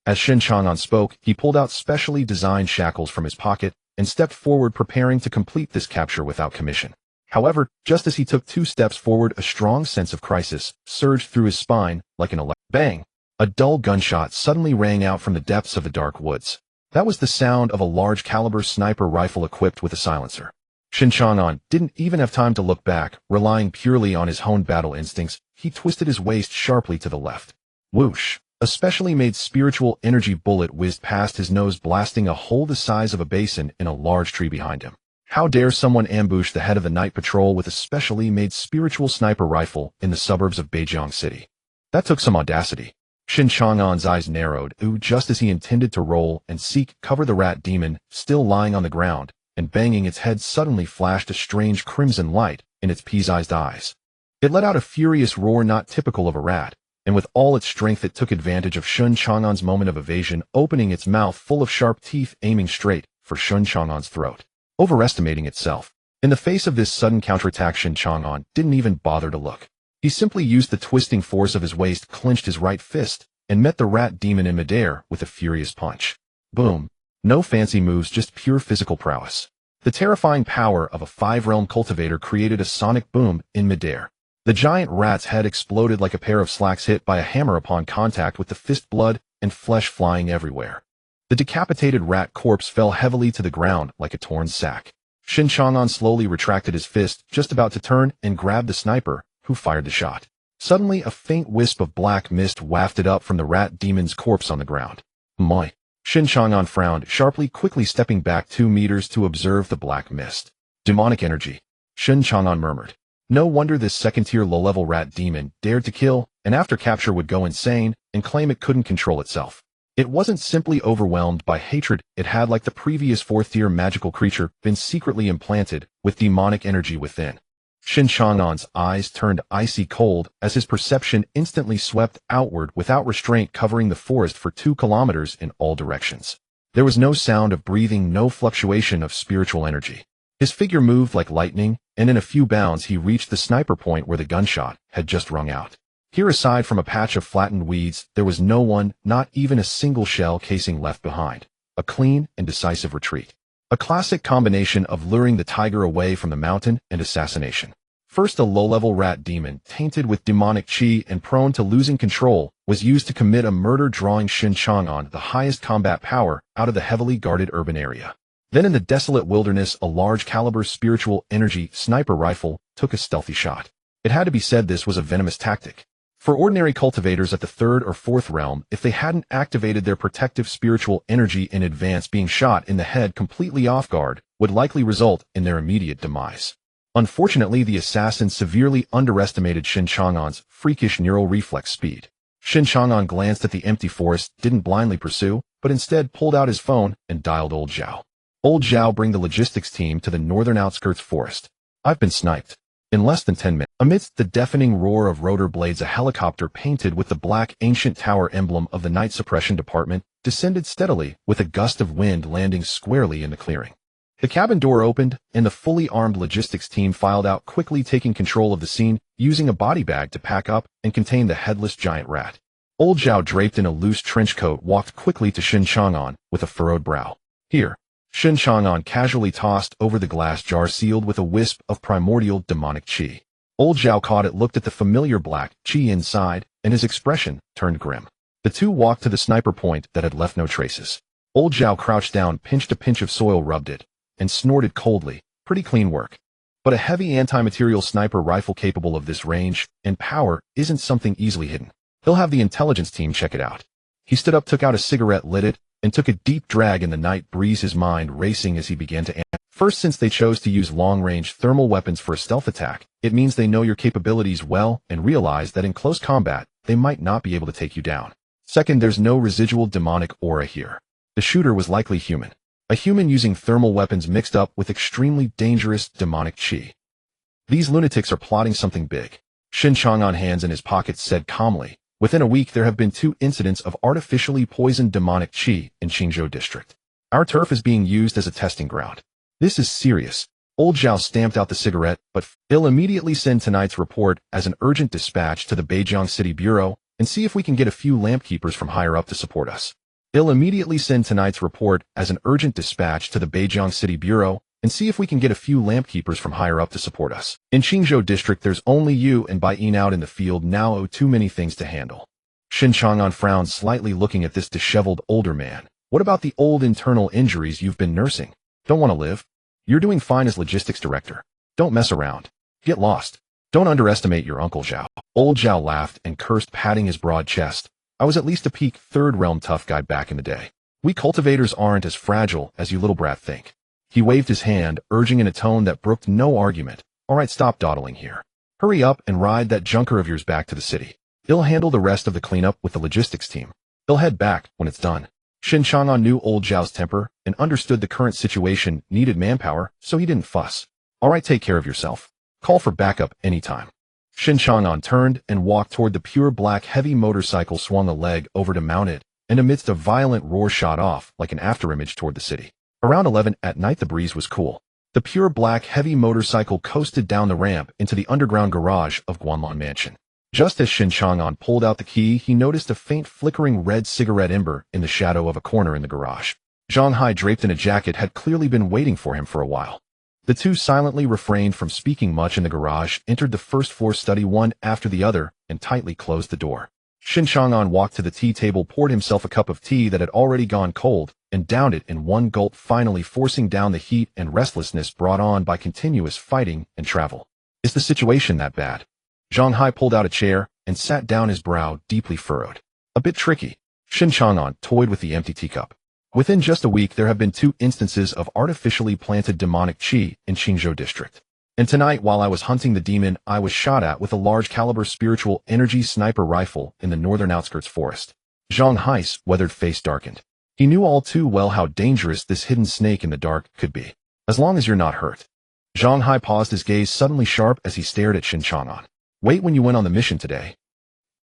As Shen Chang'an spoke, he pulled out specially designed shackles from his pocket and stepped forward, preparing to complete this capture without commission. However, just as he took 2 steps forward, a strong sense of crisis surged through his spine like an electric bang. A dull gunshot suddenly rang out from the depths of the dark woods. That was the sound of a large-caliber sniper rifle equipped with a silencer. Shen Chang'an didn't even have time to look back. Relying purely on his honed battle instincts, he twisted his waist sharply to the left. Whoosh! A specially made spiritual energy bullet whizzed past his nose, blasting a hole the size of a basin in a large tree behind him. How dare someone ambush the head of the night patrol with a specially made spiritual sniper rifle in the suburbs of Beijing City? That took some audacity. Shen Chang'an's eyes narrowed, just as he intended to roll and seek cover, the rat demon, still lying on the ground and banging its head, suddenly flashed a strange crimson light in its pea-sized eyes. It let out a furious roar not typical of a rat, and with all its strength it took advantage of Shen Chang'an's moment of evasion, opening its mouth full of sharp teeth, aiming straight for Shen Chang'an's throat. Overestimating itself. In the face of this sudden counterattack, Shen Chang'an didn't even bother to look. He simply used the twisting force of his waist, clenched his right fist, and met the rat demon in midair with a furious punch. Boom. No fancy moves, just pure physical prowess. The terrifying power of a 5-realm cultivator created a sonic boom in midair. The giant rat's head exploded like a pair of slacks hit by a hammer upon contact with the fist, blood and flesh flying everywhere. The decapitated rat corpse fell heavily to the ground like a torn sack. Shen Chang'an slowly retracted his fist, just about to turn and grab the sniper, who fired the shot. Suddenly, a faint wisp of black mist wafted up from the rat demon's corpse on the ground. "My!" Shen Chang'an frowned sharply, quickly stepping back 2 meters to observe the black mist. Demonic energy. Shen Chang'an murmured. No wonder this second-tier low-level rat demon dared to kill, and after capture would go insane and claim it couldn't control itself. It wasn't simply overwhelmed by hatred, it had, like the previous 4th-tier magical creature, been secretly implanted with demonic energy within. Shen Chang'an's eyes turned icy cold as his perception instantly swept outward without restraint, covering the forest for 2 kilometers in all directions. There was no sound of breathing, no fluctuation of spiritual energy. His figure moved like lightning, and in a few bounds he reached the sniper point where the gunshot had just rung out. Here, aside from a patch of flattened weeds, there was no one, not even a single shell casing left behind. A clean and decisive retreat. A classic combination of luring the tiger away from the mountain and assassination. First, a low-level rat demon, tainted with demonic chi and prone to losing control, was used to commit a murder, drawing Shen Chang'an the highest combat power out of the heavily guarded urban area. Then in the desolate wilderness, a large-caliber spiritual energy sniper rifle took a stealthy shot. It had to be said this was a venomous tactic. For ordinary cultivators at the 3rd or 4th realm, if they hadn't activated their protective spiritual energy in advance, being shot in the head completely off guard would likely result in their immediate demise. Unfortunately, the assassin severely underestimated Shen Chang'an's freakish neural reflex speed. Shen Chang'an glanced at the empty forest, didn't blindly pursue, but instead pulled out his phone and dialed Old Zhao. Old Zhao, bring the logistics team to the northern outskirts forest. I've been sniped. In less than 10 minutes, amidst the deafening roar of rotor blades, a helicopter painted with the black ancient tower emblem of the Night Suppression Department descended steadily with a gust of wind, landing squarely in the clearing. The cabin door opened, and the fully armed logistics team filed out, quickly taking control of the scene, using a body bag to pack up and contain the headless giant rat. Old Zhao, draped in a loose trench coat, walked quickly to Shen Chang'an with a furrowed brow. Here. Shen Chang'an casually tossed over the glass jar sealed with a wisp of primordial demonic chi. Old Zhao caught it, looked at the familiar black chi inside, and his expression turned grim. The two walked to the sniper point that had left no traces. Old Zhao crouched down, pinched a pinch of soil, rubbed it, and snorted coldly. Pretty clean work. But a heavy anti-material sniper rifle capable of this range and power isn't something easily hidden. He'll have the intelligence team check it out. He stood up, took out a cigarette, lit it, and took a deep drag in the night breeze, his mind racing as he began to First, since they chose to use long-range thermal weapons for a stealth attack, it means they know your capabilities well and realize that in close combat, they might not be able to take you down. Second, there's no residual demonic aura here. The shooter was likely human. A human using thermal weapons mixed up with extremely dangerous demonic chi. These lunatics are plotting something big. Shen Chang'an, hands in his pockets, said calmly. Within a week, there have been 2 incidents of artificially poisoned demonic chi in Qingzhou district. Our turf is being used as a testing ground. This is serious. Old Zhao stamped out the cigarette, but he'll immediately send tonight's report as an urgent dispatch to the Beijing City Bureau and see if we can get a few lampkeepers from higher up to support us. He'll immediately send tonight's report as an urgent dispatch to the Beijing City Bureau and see if we can get a few lampkeepers from higher up to support us. In Qingzhou district, there's only you and Bai Yin out in the field now. Oh, too many things to handle. Shen Chang'an frowned slightly, looking at this disheveled older man. What about the old internal injuries you've been nursing? Don't want to live? You're doing fine as logistics director. Don't mess around. Get lost. Don't underestimate your Uncle Zhao. Old Zhao laughed and cursed, patting his broad chest. I was at least a peak 3rd realm tough guy back in the day. We cultivators aren't as fragile as you little brat think. He waved his hand, urging in a tone that brooked no argument. All right, stop dawdling here. Hurry up and ride that junker of yours back to the city. He'll handle the rest of the cleanup with the logistics team. He'll head back when it's done. Shen Chang'an knew Old Zhao's temper and understood the current situation needed manpower, so he didn't fuss. All right, take care of yourself. Call for backup anytime. Shen Chang'an turned and walked toward the pure black heavy motorcycle, swung a leg over to mount it, and amidst a violent roar shot off like an afterimage toward the city. Around 11 at night, the breeze was cool. The pure black heavy motorcycle coasted down the ramp into the underground garage of Guanlan Mansion. Just as Shen Chang'an pulled out the key, he noticed a faint flickering red cigarette ember in the shadow of a corner in the garage. Zhang Hai, draped in a jacket, had clearly been waiting for him for a while. The two silently refrained from speaking much in the garage, entered the first floor study one after the other, and tightly closed the door. Shen Chang'an walked to the tea table, poured himself a cup of tea that had already gone cold, and downed it in one gulp, finally forcing down the heat and restlessness brought on by continuous fighting and travel. Is the situation that bad? Zhang Hai pulled out a chair and sat down, his brow deeply furrowed. A bit tricky. Shen Chang'an toyed with the empty teacup. Within just a week, there have been 2 instances of artificially planted demonic chi in Qingzhou district. And tonight, while I was hunting the demon, I was shot at with a large caliber spiritual energy sniper rifle in the northern outskirts forest. Zhang Hai's weathered face darkened. He knew all too well how dangerous this hidden snake in the dark could be. As long as you're not hurt. Zhang Hai paused, his gaze suddenly sharp as he stared at Shen Chang'an. Wait, when you went on the mission today,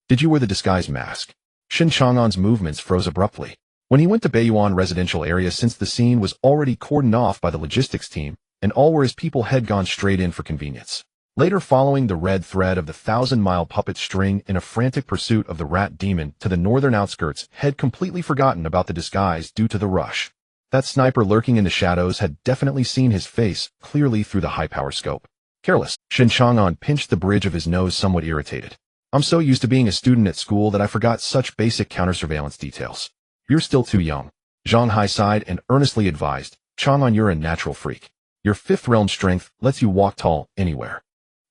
did you wear the disguise mask? Shen Chang'an's movements froze abruptly. When he went to Beiyuan residential area, since the scene was already cordoned off by the logistics team, and all where his people had gone straight in for convenience. Later, following the red thread of the 1,000-mile puppet string in a frantic pursuit of the rat demon to the northern outskirts, had completely forgotten about the disguise due to the rush. That sniper lurking in the shadows had definitely seen his face clearly through the high-power scope. Careless. Shen Chang'an pinched the bridge of his nose, somewhat irritated. I'm so used to being a student at school that I forgot such basic counter-surveillance details. You're still too young. Zhang Hai sighed and earnestly advised, Chang'an, you're a natural freak. Your 5th realm strength lets you walk tall anywhere.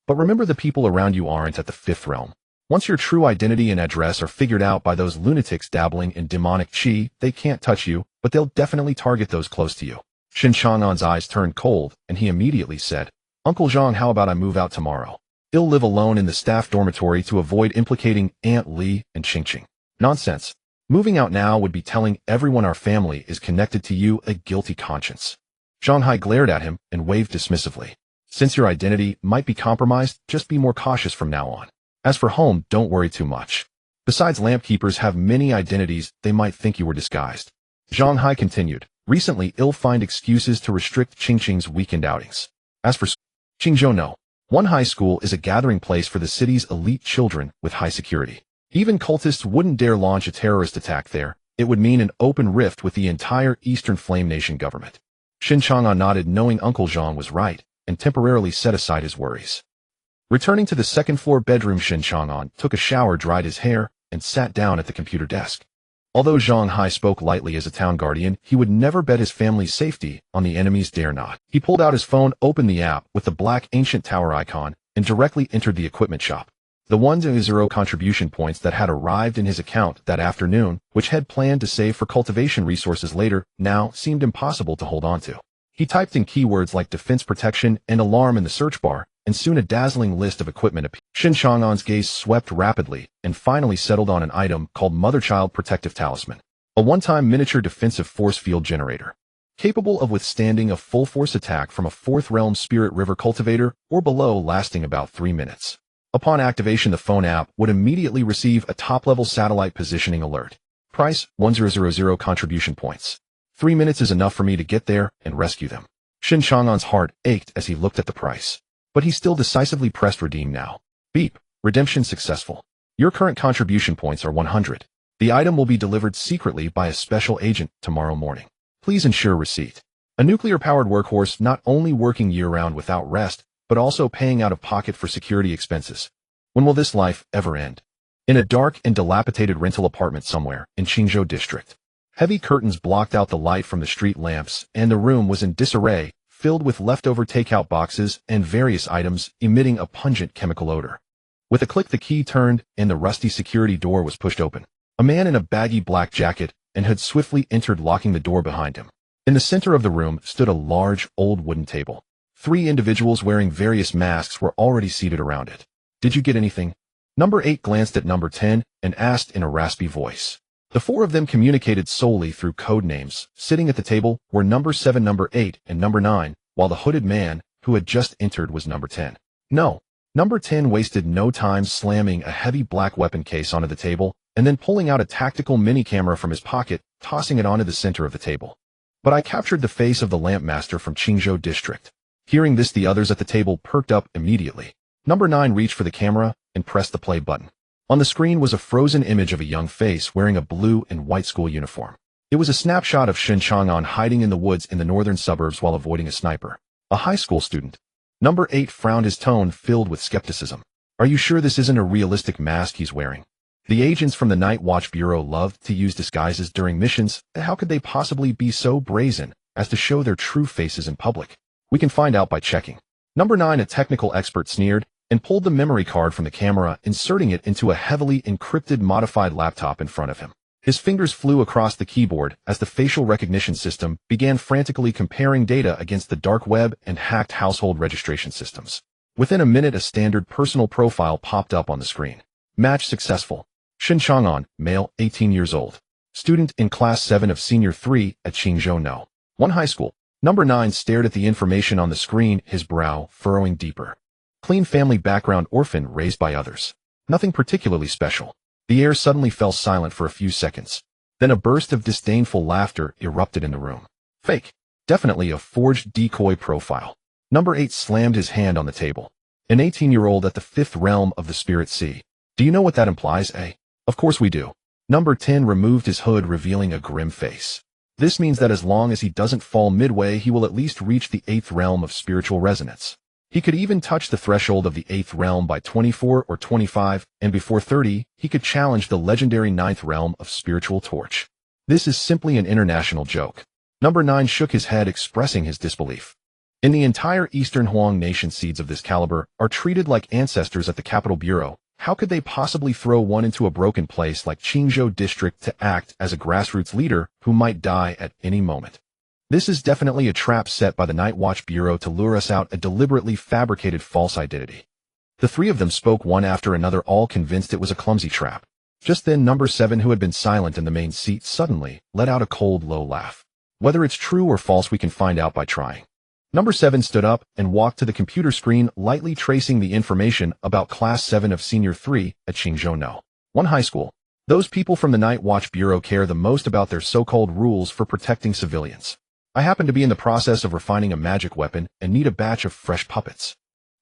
But remember, the people around you aren't at the 5th realm. Once your true identity and address are figured out by those lunatics dabbling in demonic chi, they can't touch you, but they'll definitely target those close to you. Shen Chang'an's eyes turned cold, and he immediately said, Uncle Zhang, how about I move out tomorrow? I'll live alone in the staff dormitory to avoid implicating Aunt Li and Qingqing. Nonsense. Moving out now would be telling everyone our family is connected to you a guilty conscience. Zhang Hai glared at him and waved dismissively. Since your identity might be compromised, just be more cautious from now on. As for home, don't worry too much. Besides, lamp keepers have many identities, they might think you were disguised. Zhang Hai continued, recently I'll find excuses to restrict Qingqing's weekend outings. As for Qingzhou, no. One high school is a gathering place for the city's elite children with high security. Even cultists wouldn't dare launch a terrorist attack there. It would mean an open rift with the entire Eastern Flame Nation government. Shen Chang'an nodded, knowing Uncle Zhang was right, and temporarily set aside his worries. Returning to the second-floor bedroom, Shen Chang'an took a shower, dried his hair, and sat down at the computer desk. Although Zhang Hai spoke lightly as a town guardian, he would never bet his family's safety on the enemy's dare not. He pulled out his phone, opened the app with the black ancient tower icon, and directly entered the equipment shop. The 1-0 contribution points that had arrived in his account that afternoon, which had planned to save for cultivation resources later, now seemed impossible to hold on to. He typed in keywords like defense protection and alarm in the search bar, and soon a dazzling list of equipment appeared. Shen Chang'an's gaze swept rapidly and finally settled on an item called Motherchild Protective Talisman, a one-time miniature defensive force field generator, capable of withstanding a full-force attack from a 4th realm Spirit River cultivator or below, lasting about 3 minutes. Upon activation, the phone app would immediately receive a top-level satellite positioning alert. Price, 1000 contribution points. 3 minutes is enough for me to get there and rescue them. Shen Chang'an's heart ached as he looked at the price. But he still decisively pressed redeem now. Beep. Redemption successful. Your current contribution points are 100. The item will be delivered secretly by a special agent tomorrow morning. Please ensure receipt. A nuclear-powered workhorse not only working year-round without rest, but also paying out of pocket for security expenses. When will this life ever end? In a dark and dilapidated rental apartment somewhere in Qingzhou district. Heavy curtains blocked out the light from the street lamps, and the room was in disarray, filled with leftover takeout boxes and various items emitting a pungent chemical odor. With a click, the key turned, and the rusty security door was pushed open. A man in a baggy black jacket and hood swiftly entered, locking the door behind him. In the center of the room stood a large, old wooden table. 3 individuals wearing various masks were already seated around it. Did you get anything? Number 8 glanced at number 10 and asked in a raspy voice. The 4 of them communicated solely through code names. Sitting at the table were number 7, number 8, and number 9, while the hooded man who had just entered was number 10. No. Number 10 wasted no time slamming a heavy black weapon case onto the table and then pulling out a tactical mini-camera from his pocket, tossing it onto the center of the table. But I captured the face of the lamp master from Qingzhou district. Hearing this, the others at the table perked up immediately. Number 9 reached for the camera and pressed the play button. On the screen was a frozen image of a young face wearing a blue and white school uniform. It was a snapshot of Shen Chang'an hiding in the woods in the northern suburbs while avoiding a sniper. A high school student. Number 8 frowned, his tone filled with skepticism. Are you sure this isn't a realistic mask he's wearing? The agents from the Night Watch Bureau love to use disguises during missions. How could they possibly be so brazen as to show their true faces in public? We can find out by checking. Number 9, a technical expert, sneered and pulled the memory card from the camera, inserting it into a heavily encrypted modified laptop in front of him. His fingers flew across the keyboard as the facial recognition system began frantically comparing data against the dark web and hacked household registration systems. Within a minute, a standard personal profile popped up on the screen. Match successful. Shen Chang'an, male, 18 years old. Student in Class 7 of Senior 3 at Qingzhou No. 1 High School. Number 9 stared at the information on the screen, his brow furrowing deeper. Clean family background, orphan, raised by others. Nothing particularly special. The air suddenly fell silent for a few seconds. Then a burst of disdainful laughter erupted in the room. Fake. Definitely a forged decoy profile. Number 8 slammed his hand on the table. An 18-year-old at the 5th realm of the Spirit Sea. Do you know what that implies, eh? Of course we do. Number 10 removed his hood, revealing a grim face. This means that as long as he doesn't fall midway, he will at least reach the 8th realm of spiritual resonance. He could even touch the threshold of the 8th realm by 24 or 25, and before 30, he could challenge the legendary 9th realm of spiritual torch. This is simply an international joke. Number 9 shook his head, expressing his disbelief. In the entire Eastern Huang nation, seeds of this caliber are treated like ancestors at the Capital Bureau. How could they possibly throw one into a broken place like Qingzhou District to act as a grassroots leader who might die at any moment? This is definitely a trap set by the Night Watch Bureau to lure us out, a deliberately fabricated false identity. The three of them spoke one after another, all convinced it was a clumsy trap. Just then, number 7, who had been silent in the main seat, suddenly let out a cold, low laugh. Whether it's true or false, we can find out by trying. Number 7 stood up and walked to the computer screen, lightly tracing the information about Class 7 of Senior 3 at Qingzhou No. 1 High School. Those people from the Night Watch Bureau care the most about their so-called rules for protecting civilians. I happen to be in the process of refining a magic weapon and need a batch of fresh puppets.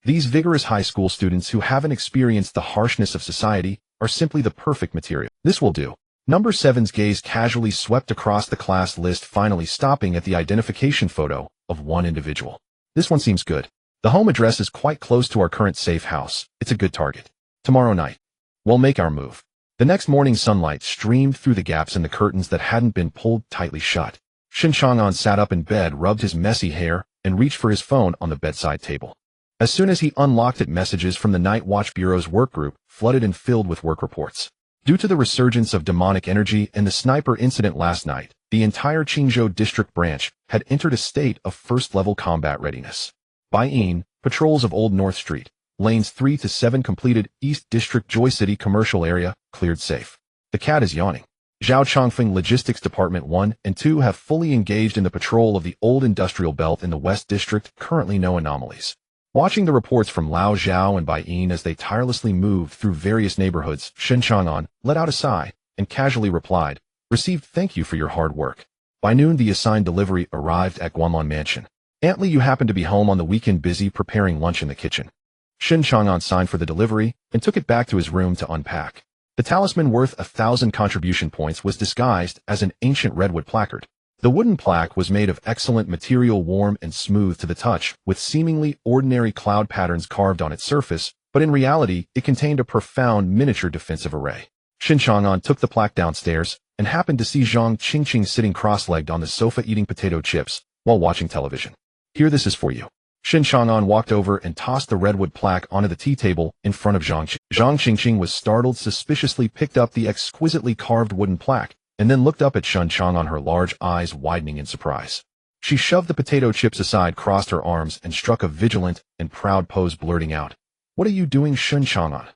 These vigorous high school students who haven't experienced the harshness of society are simply the perfect material. This will do. Number 7's gaze casually swept across the class list, finally stopping at the identification photo of one individual. This one seems good. The home address is quite close to our current safe house. It's a good target. Tomorrow night, we'll make our move. The next morning, sunlight streamed through the gaps in the curtains that hadn't been pulled tightly shut. Shen Chang'an sat up in bed, rubbed his messy hair, and reached for his phone on the bedside table. As soon as he unlocked it, messages from the Night Watch Bureau's work group flooded and filled with work reports. Due to the resurgence of demonic energy and the sniper incident last night, the entire Qingzhou District branch had entered a state of first-level combat readiness. Baiyin, patrols of Old North Street, lanes 3 to 7 completed, East District Joy City commercial area, cleared safe. The cat is yawning. Zhao Chongfeng Logistics Department 1 and 2 have fully engaged in the patrol of the old industrial belt in the West District, currently no anomalies. Watching the reports from Lao Zhao and Baiyin as they tirelessly moved through various neighborhoods, Shen Chang'an let out a sigh and casually replied, "Received, thank you for your hard work." By noon, the assigned delivery arrived at Guanlon Mansion. Aunt Li, you happened to be home on the weekend, busy preparing lunch in the kitchen. Shen Chang'an signed for the delivery and took it back to his room to unpack. The talisman worth 1,000 contribution points was disguised as an ancient redwood placard. The wooden plaque was made of excellent material, warm and smooth to the touch, with seemingly ordinary cloud patterns carved on its surface, but in reality, it contained a profound miniature defensive array. Shen Chang'an took the plaque downstairs and happened to see Zhang Qingqing sitting cross-legged on the sofa eating potato chips while watching television. "Here, this is for you." Shen Chang'an walked over and tossed the redwood plaque onto the tea table in front of Zhang Qingqing. Zhang Qingqing was startled, suspiciously picked up the exquisitely carved wooden plaque, and then looked up at Shen Chang'an, her large eyes widening in surprise. She shoved the potato chips aside, crossed her arms, and struck a vigilant and proud pose, blurting out, "What are you doing, Shen Chang'an?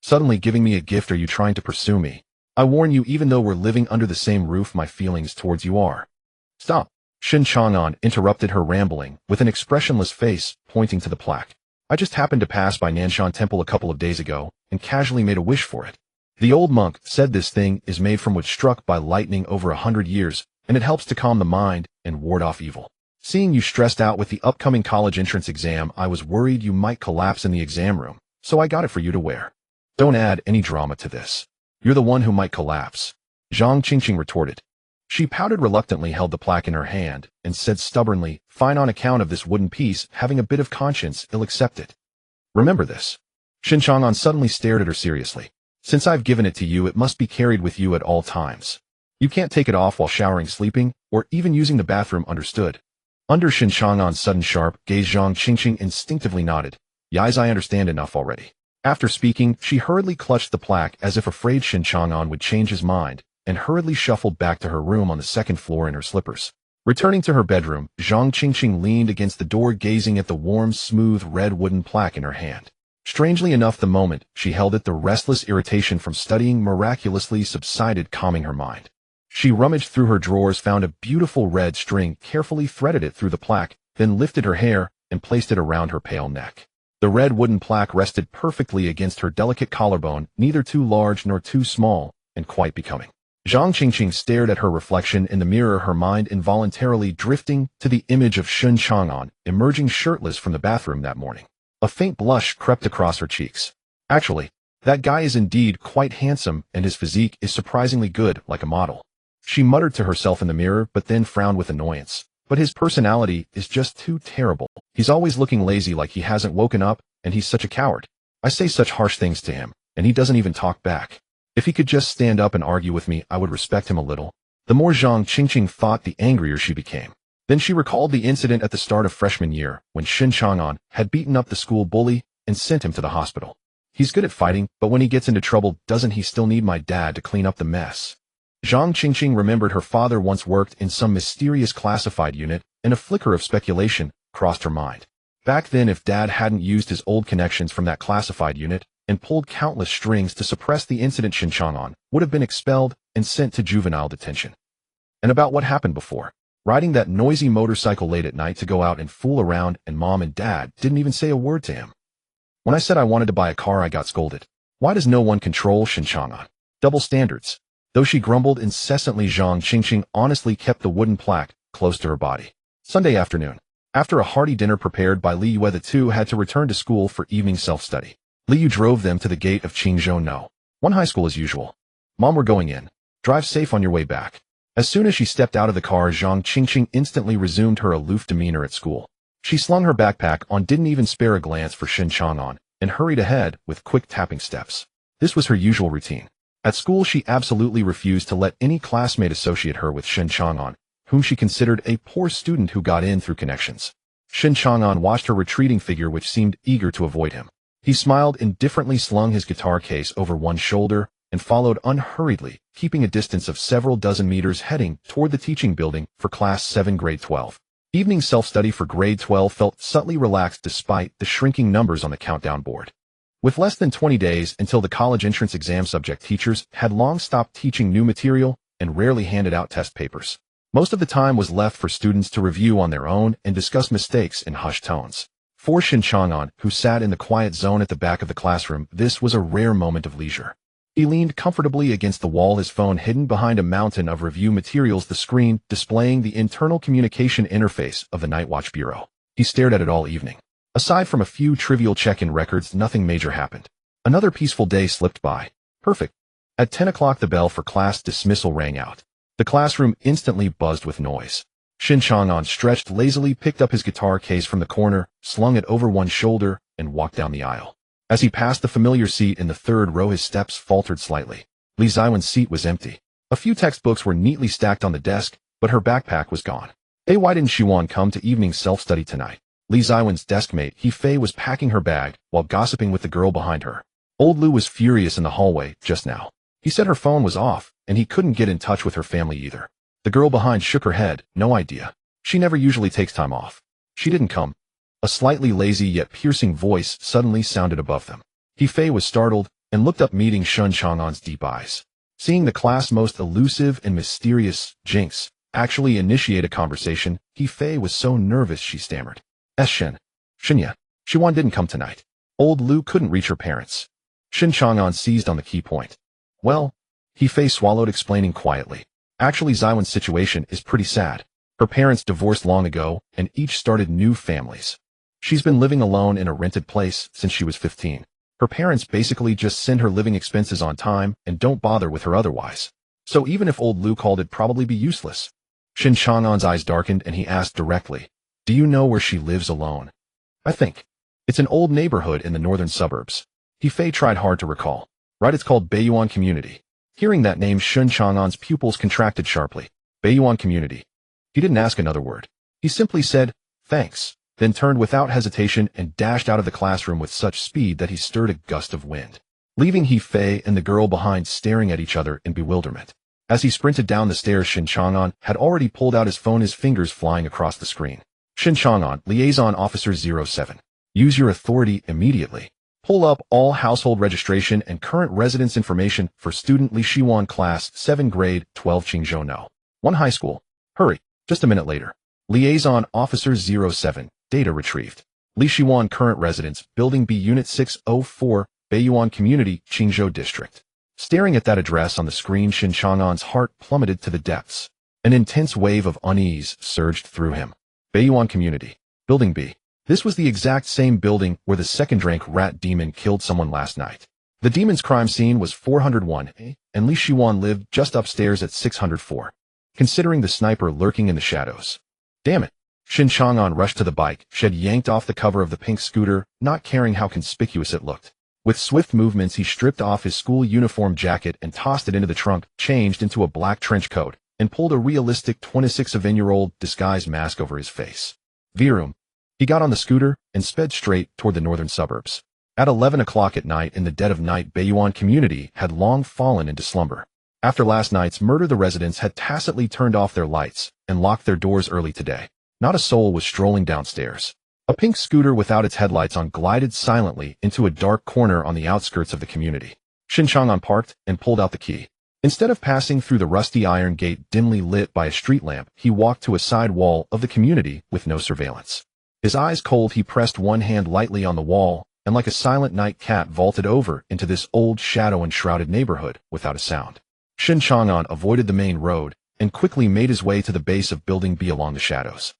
Suddenly giving me a gift? Are you trying to pursue me? I warn you, even though we're living under the same roof, my feelings towards you are." "Stop." Shen Chang'an interrupted her rambling with an expressionless face, pointing to the plaque. "I just happened to pass by Nanshan Temple a couple of days ago and casually made a wish for it. The old monk said this thing is made from wood struck by lightning over 100 years, and it helps to calm the mind and ward off evil. Seeing you stressed out with the upcoming college entrance exam, I was worried you might collapse in the exam room, so I got it for you to wear. Don't add any drama to this. You're the one who might collapse," Zhang Qingqing retorted. She pouted reluctantly, held the plaque in her hand, and said stubbornly, "Fine, on account of this wooden piece having a bit of conscience, I'll accept it. Remember this." Shen Chang'an suddenly stared at her seriously. "Since I've given it to you, it must be carried with you at all times. You can't take it off while showering, sleeping, or even using the bathroom, understood?" Under Shen Chang'an's sudden sharp gaze, Zhang Qingqing instinctively nodded. "Yes, I understand enough already." After speaking, she hurriedly clutched the plaque as if afraid Shen Chang'an would change his mind, and hurriedly shuffled back to her room on the second floor in her slippers. Returning to her bedroom, Zhang Qingqing leaned against the door gazing at the warm, smooth red wooden plaque in her hand. Strangely enough, the moment she held it, the restless irritation from studying miraculously subsided, calming her mind. She rummaged through her drawers, found a beautiful red string, carefully threaded it through the plaque, then lifted her hair and placed it around her pale neck. The red wooden plaque rested perfectly against her delicate collarbone, neither too large nor too small, and quite becoming. Zhang Qingqing stared at her reflection in the mirror, her mind involuntarily drifting to the image of Shen Chang'an emerging shirtless from the bathroom that morning. A faint blush crept across her cheeks. Actually, that guy is indeed quite handsome, and his physique is surprisingly good, like a model. She muttered to herself in the mirror, but then frowned with annoyance. But his personality is just too terrible. He's always looking lazy, like he hasn't woken up, and he's such a coward. I say such harsh things to him, and he doesn't even talk back. If he could just stand up and argue with me, I would respect him a little. The more Zhang Qingqing thought, the angrier she became. Then she recalled the incident at the start of freshman year, when Shen Chang'an had beaten up the school bully and sent him to the hospital. He's good at fighting, but when he gets into trouble, doesn't he still need my dad to clean up the mess? Zhang Qingqing remembered her father once worked in some mysterious classified unit, and a flicker of speculation crossed her mind. Back then, if Dad hadn't used his old connections from that classified unit and pulled countless strings to suppress the incident, Shen Chang'an would have been expelled and sent to juvenile detention. And about what happened before? Riding that noisy motorcycle late at night to go out and fool around, and Mom and Dad didn't even say a word to him. When I said I wanted to buy a car, I got scolded. Why does no one control Shen Chang'an? Double standards. Though she grumbled incessantly, Zhang Qingqing honestly kept the wooden plaque close to her body. Sunday afternoon. After a hearty dinner prepared by Li Yue, the two had to return to school for evening self-study. Li Yu drove them to the gate of Qingzhou No. 1 high school as usual. Mom, we're going in. Drive safe on your way back. As soon as she stepped out of the car, Zhang Qingqing instantly resumed her aloof demeanor at school. She slung her backpack on, didn't even spare a glance for Shen Chang'an, and hurried ahead with quick tapping steps. This was her usual routine. At school, she absolutely refused to let any classmate associate her with Shen Chang'an, whom she considered a poor student who got in through connections. Shen Chang'an watched her retreating figure, which seemed eager to avoid him. He smiled indifferently, slung his guitar case over one shoulder, and followed unhurriedly, keeping a distance of several dozen meters, heading toward the teaching building for Class 7 Grade 12. Evening self-study for Grade 12 felt subtly relaxed despite the shrinking numbers on the countdown board. With less than 20 days until the college entrance exam, subject teachers had long stopped teaching new material and rarely handed out test papers. Most of the time was left for students to review on their own and discuss mistakes in hushed tones. For Shen Chang'an, who sat in the quiet zone at the back of the classroom, this was a rare moment of leisure. He leaned comfortably against the wall, his phone hidden behind a mountain of review materials, the screen displaying the internal communication interface of the Night Watch Bureau. He stared at it all evening. Aside from a few trivial check-in records, nothing major happened. Another peaceful day slipped by. Perfect. At 10 o'clock, the bell for class dismissal rang out. The classroom instantly buzzed with noise. Shen Chang'an stretched lazily, picked up his guitar case from the corner, slung it over one shoulder, and walked down the aisle. As he passed the familiar seat in the third row, his steps faltered slightly. Li Ziwen's seat was empty. A few textbooks were neatly stacked on the desk, but her backpack was gone. Hey, why didn't Shiwan come to evening self-study tonight? Li Ziwen's deskmate, He Fei, was packing her bag while gossiping with the girl behind her. Old Lu was furious in the hallway just now. He said her phone was off, and he couldn't get in touch with her family either. The girl behind shook her head. No idea. She never usually takes time off. She didn't come. A slightly lazy yet piercing voice suddenly sounded above them. He Fei was startled and looked up, meeting Shen Chang'an's deep eyes. Seeing the class' most elusive and mysterious Jinx actually initiate a conversation, He Fei was so nervous she stammered. Shen. Shinya. Shiwan didn't come tonight. Old Lu couldn't reach her parents. Shen Chang'an seized on the key point. Well, He Fei swallowed, explaining quietly. Actually, Ziwen's situation is pretty sad. Her parents divorced long ago, and each started new families. She's been living alone in a rented place since she was 15. Her parents basically just send her living expenses on time and don't bother with her otherwise. So even if old Lu called, it'd probably be useless. Shen Chang'an's eyes darkened and he asked directly, do you know where she lives alone? I think. It's an old neighborhood in the northern suburbs. He Fei tried hard to recall. Right, it's called Beiyuan Community. Hearing that name, Shen Chang'an's pupils contracted sharply. Beiyuan Community. He didn't ask another word. He simply said, thanks, then turned without hesitation and dashed out of the classroom with such speed that he stirred a gust of wind, leaving He Fei and the girl behind staring at each other in bewilderment. As he sprinted down the stairs, Shen Chang'an had already pulled out his phone, his fingers flying across the screen. Shen Chang'an, Liaison Officer 07. Use your authority immediately. Pull up all household registration and current residence information for student Li Shiwan Class 7 Grade 12 Qingzhou No. 1 High School. Hurry. Just a minute later. Liaison Officer 07. Data retrieved. Li Shiwan Current Residence, Building B Unit 604, Beiyuan Community, Qingzhou District. Staring at that address on the screen, Shen Chang'an's heart plummeted to the depths. An intense wave of unease surged through him. Beiyuan Community. Building B. This was the exact same building where the second-rank rat demon killed someone last night. The demon's crime scene was 401, and Li Shiwan lived just upstairs at 604. Considering the sniper lurking in the shadows. Damn it. Shen Chang'an rushed to the bike, shed yanked off the cover of the pink scooter, not caring how conspicuous it looked. With swift movements, he stripped off his school uniform jacket and tossed it into the trunk, changed into a black trench coat, and pulled a realistic 26-year-old disguised mask over his face. Virum. He got on the scooter and sped straight toward the northern suburbs. At 11 o'clock at night, in the dead of night, Beiyuan Community had long fallen into slumber. After last night's murder, the residents had tacitly turned off their lights and locked their doors early today. Not a soul was strolling downstairs. A pink scooter without its headlights on glided silently into a dark corner on the outskirts of the community. Shen Chang'an parked and pulled out the key. Instead of passing through the rusty iron gate dimly lit by a street lamp, he walked to a side wall of the community with no surveillance. His eyes cold, he pressed one hand lightly on the wall, and like a silent night cat vaulted over into this old shadow-enshrouded neighborhood without a sound. Shen Chang'an avoided the main road and quickly made his way to the base of Building B along the shadows.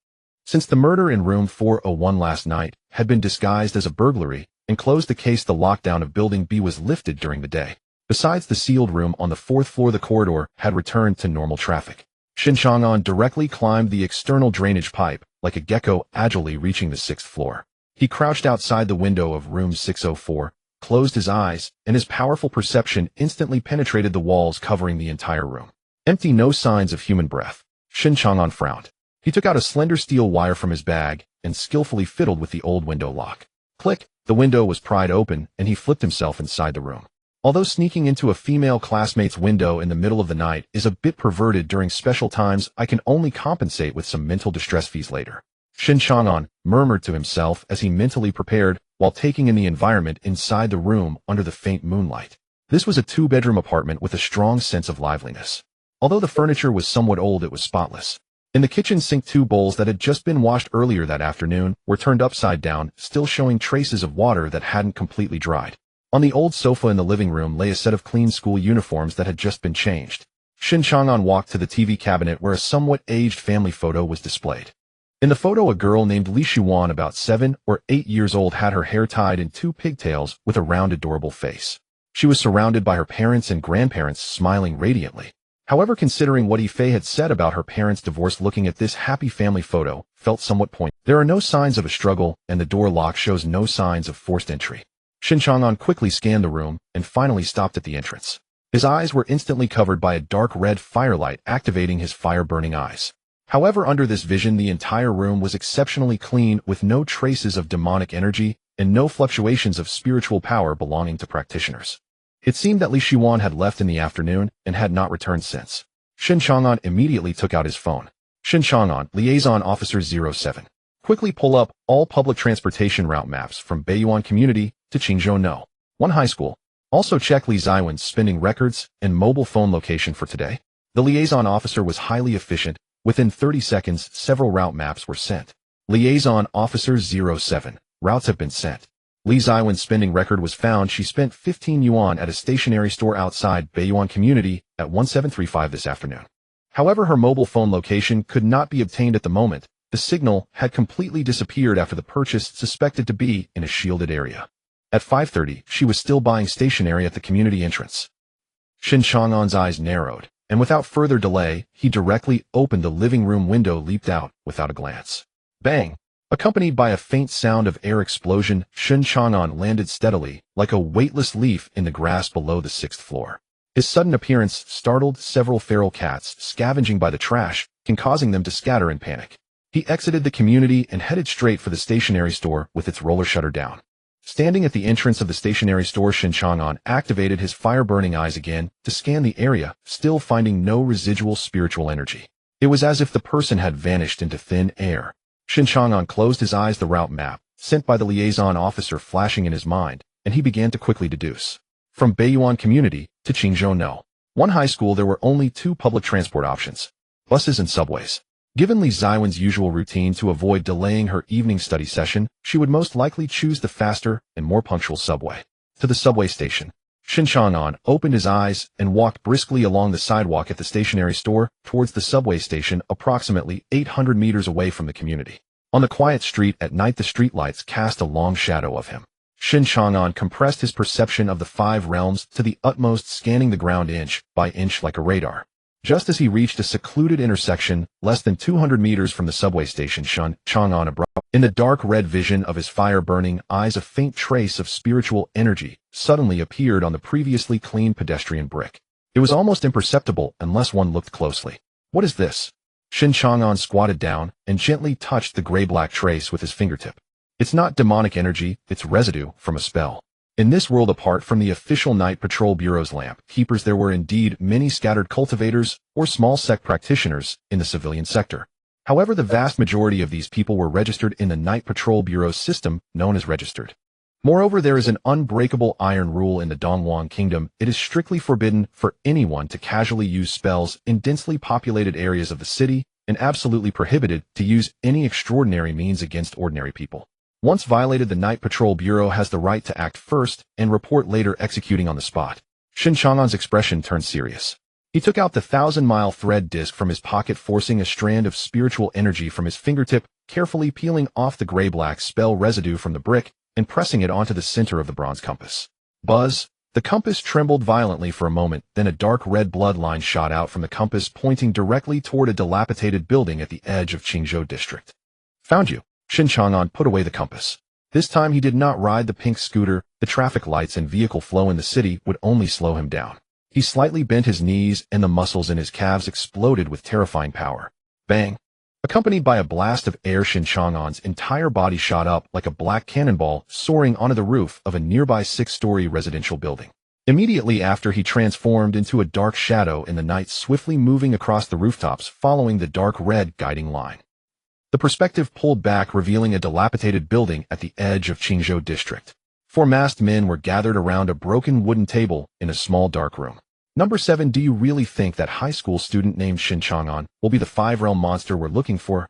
Since the murder in room 401 last night had been disguised as a burglary and closed the case, the lockdown of Building B was lifted during the day. Besides the sealed room on the 4th floor, the corridor had returned to normal traffic. Shen Chang'an directly climbed the external drainage pipe, like a gecko agilely reaching the 6th floor. He crouched outside the window of room 604, closed his eyes, and his powerful perception instantly penetrated the walls covering the entire room. Empty, no signs of human breath. Shen Chang'an frowned. He took out a slender steel wire from his bag and skillfully fiddled with the old window lock. Click! The window was pried open, and he flipped himself inside the room. Although sneaking into a female classmate's window in the middle of the night is a bit perverted during special times, I can only compensate with some mental distress fees later. Shen Chang'an murmured to himself as he mentally prepared while taking in the environment inside the room under the faint moonlight. This was a 2-bedroom apartment with a strong sense of liveliness. Although the furniture was somewhat old, it was spotless. In the kitchen sink, 2 bowls that had just been washed earlier that afternoon were turned upside down, still showing traces of water that hadn't completely dried. On the old sofa in the living room lay a set of clean school uniforms that had just been changed. Shen Chang'an walked to the TV cabinet where a somewhat aged family photo was displayed. In the photo, a girl named Li Shiwan, about 7 or 8 years old, had her hair tied in 2 pigtails with a round, adorable face. She was surrounded by her parents and grandparents, smiling radiantly. However, considering what Yifei had said about her parents' divorce, looking at this happy family photo felt somewhat pointless. There are no signs of a struggle, and the door lock shows no signs of forced entry. Shen Chang'an quickly scanned the room and finally stopped at the entrance. His eyes were instantly covered by a dark red firelight, activating his fire-burning eyes. However, under this vision, the entire room was exceptionally clean, with no traces of demonic energy and no fluctuations of spiritual power belonging to practitioners. It seemed that Li Shiwan had left in the afternoon and had not returned since. Shen Chang'an immediately took out his phone. Shen Chang'an, Liaison Officer 07. Quickly pull up all public transportation route maps from Beiyuan Community to Qingzhou No. 1 High School. Also check Li Ziwen's spending records and mobile phone location for today. The liaison officer was highly efficient. Within 30 seconds, several route maps were sent. Liaison Officer 07. Routes have been sent. Li Ziwen's spending record was found. She spent 15 yuan at a stationery store outside Beiyuan Community at 1735 this afternoon. However, her mobile phone location could not be obtained at the moment. The signal had completely disappeared after the purchase, suspected to be in a shielded area. At 5:30, she was still buying stationery at the community entrance. Shen Chang'an's eyes narrowed, and without further delay, he directly opened the living room window, leaped out without a glance. Bang! Accompanied by a faint sound of air explosion, Shen Chang'an landed steadily, like a weightless leaf, in the grass below the 6th floor. His sudden appearance startled several feral cats scavenging by the trash, causing them to scatter in panic. He exited the community and headed straight for the stationery store with its roller shutter down. Standing at the entrance of the stationery store, Shen Chang'an activated his fire-burning eyes again to scan the area, still finding no residual spiritual energy. It was as if the person had vanished into thin air. Shen Chang'an closed his eyes, the route map, sent by the liaison officer, flashing in his mind, and he began to quickly deduce. From Beiyuan Community to Qingzhou No. 1 high school, there were only 2 public transport options: buses and subways. Given Li Ziwen's usual routine to avoid delaying her evening study session, she would most likely choose the faster and more punctual subway. To the subway station. Shen Chang'an opened his eyes and walked briskly along the sidewalk at the stationery store towards the subway station, approximately 800 meters away from the community. On the quiet street at night, the streetlights cast a long shadow of him. Shen Chang'an compressed his perception of the 5 realms to the utmost, scanning the ground inch by inch like a radar. Just as he reached a secluded intersection, less than 200 meters from the subway station, Shen Chang'an abruptly, in the dark red vision of his fire-burning eyes, a faint trace of spiritual energy suddenly appeared on the previously clean pedestrian brick. It was almost imperceptible unless one looked closely. What is this? Shen Chang'an squatted down and gently touched the gray-black trace with his fingertip. It's not demonic energy, it's residue from a spell. In this world, apart from the official Night Patrol Bureau's lamp keepers, there were indeed many scattered cultivators or small sect practitioners in the civilian sector. However, the vast majority of these people were registered in the Night Patrol Bureau's system, known as registered. Moreover, there is an unbreakable iron rule in the Dongwang Kingdom. It is strictly forbidden for anyone to casually use spells in densely populated areas of the city, and absolutely prohibited to use any extraordinary means against ordinary people. Once violated, the Night Patrol Bureau has the right to act first and report later, executing on the spot. Shen Chang'an's expression turned serious. He took out the 1,000-mile thread disc from his pocket, forcing a strand of spiritual energy from his fingertip, carefully peeling off the gray-black spell residue from the brick and pressing it onto the center of the bronze compass. Buzz! The compass trembled violently for a moment, then a dark red bloodline shot out from the compass, pointing directly toward a dilapidated building at the edge of Qingzhou District. Found you. Shen Chang'an put away the compass. This time he did not ride the pink scooter. The traffic lights and vehicle flow in the city would only slow him down. He slightly bent his knees and the muscles in his calves exploded with terrifying power. Bang! Accompanied by a blast of air, Shen Chang'an's entire body shot up like a black cannonball, soaring onto the roof of a nearby 6-story residential building. Immediately after, he transformed into a dark shadow in the night, swiftly moving across the rooftops, following the dark red guiding line. The perspective pulled back, revealing a dilapidated building at the edge of Qingzhou District. 4 masked men were gathered around a broken wooden table in a small dark room. Number 7, do you really think that high school student named Shen Chang'an will be the 5-realm monster we're looking for?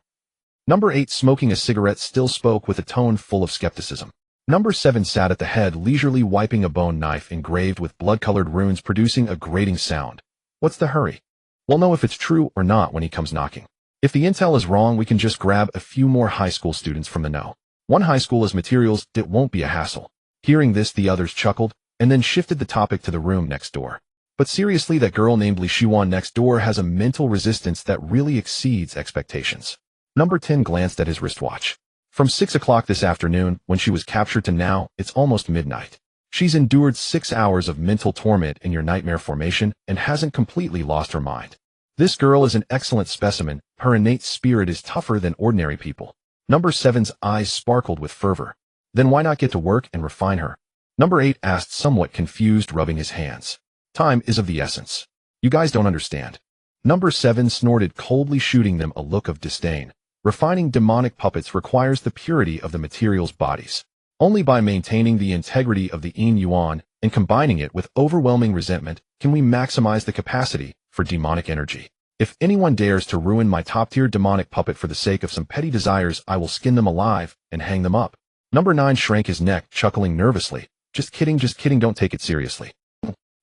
Number 8, smoking a cigarette, still spoke with a tone full of skepticism. Number 7 sat at the head, leisurely wiping a bone knife engraved with blood-colored runes, producing a grating sound. What's the hurry? We'll know if it's true or not when he comes knocking. If the intel is wrong, we can just grab a few more high school students from the know. 1 high school as materials, it won't be a hassle. Hearing this, the others chuckled, and then shifted the topic to the room next door. But seriously, that girl named Li Shiwan next door has a mental resistance that really exceeds expectations. Number 10 glanced at his wristwatch. From 6 o'clock this afternoon, when she was captured, to now, it's almost midnight. She's endured 6 hours of mental torment in your nightmare formation and hasn't completely lost her mind. This girl is an excellent specimen. Her innate spirit is tougher than ordinary people. Number 7's eyes sparkled with fervor. Then why not get to work and refine her? Number 8 asked, somewhat confused, rubbing his hands. Time is of the essence. You guys don't understand. Number 7 snorted coldly, shooting them a look of disdain. Refining demonic puppets requires the purity of the material's bodies. Only by maintaining the integrity of the yin yuan and combining it with overwhelming resentment can we maximize the capacity for demonic energy. If anyone dares to ruin my top-tier demonic puppet for the sake of some petty desires, I will skin them alive and hang them up. Number 9 shrank his neck, chuckling nervously. Just kidding, don't take it seriously.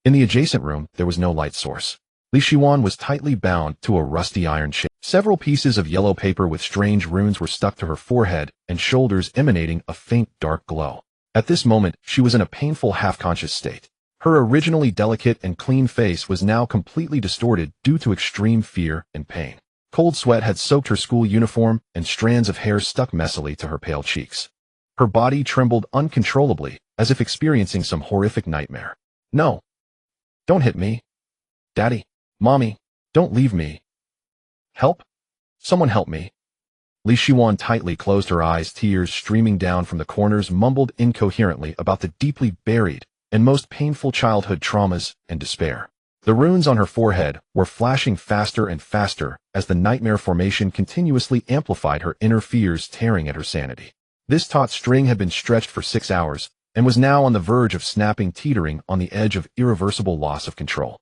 In the adjacent room, there was no light source. Li Shiwan was tightly bound to a rusty iron chair. Several pieces of yellow paper with strange runes were stuck to her forehead and shoulders, emanating a faint dark glow. At this moment, she was in a painful half-conscious state. Her originally delicate and clean face was now completely distorted due to extreme fear and pain. Cold sweat had soaked her school uniform, and strands of hair stuck messily to her pale cheeks. Her body trembled uncontrollably, as if experiencing some horrific nightmare. No. Don't hit me. Daddy. Mommy. Don't leave me. Help? Someone help me. Li Shiwan tightly closed her eyes, tears streaming down from the corners, mumbled incoherently about the deeply buried and most painful childhood traumas and despair. The runes on her forehead were flashing faster and faster as the nightmare formation continuously amplified her inner fears, tearing at her sanity. This taut string had been stretched for 6 hours and was now on the verge of snapping, teetering on the edge of irreversible loss of control.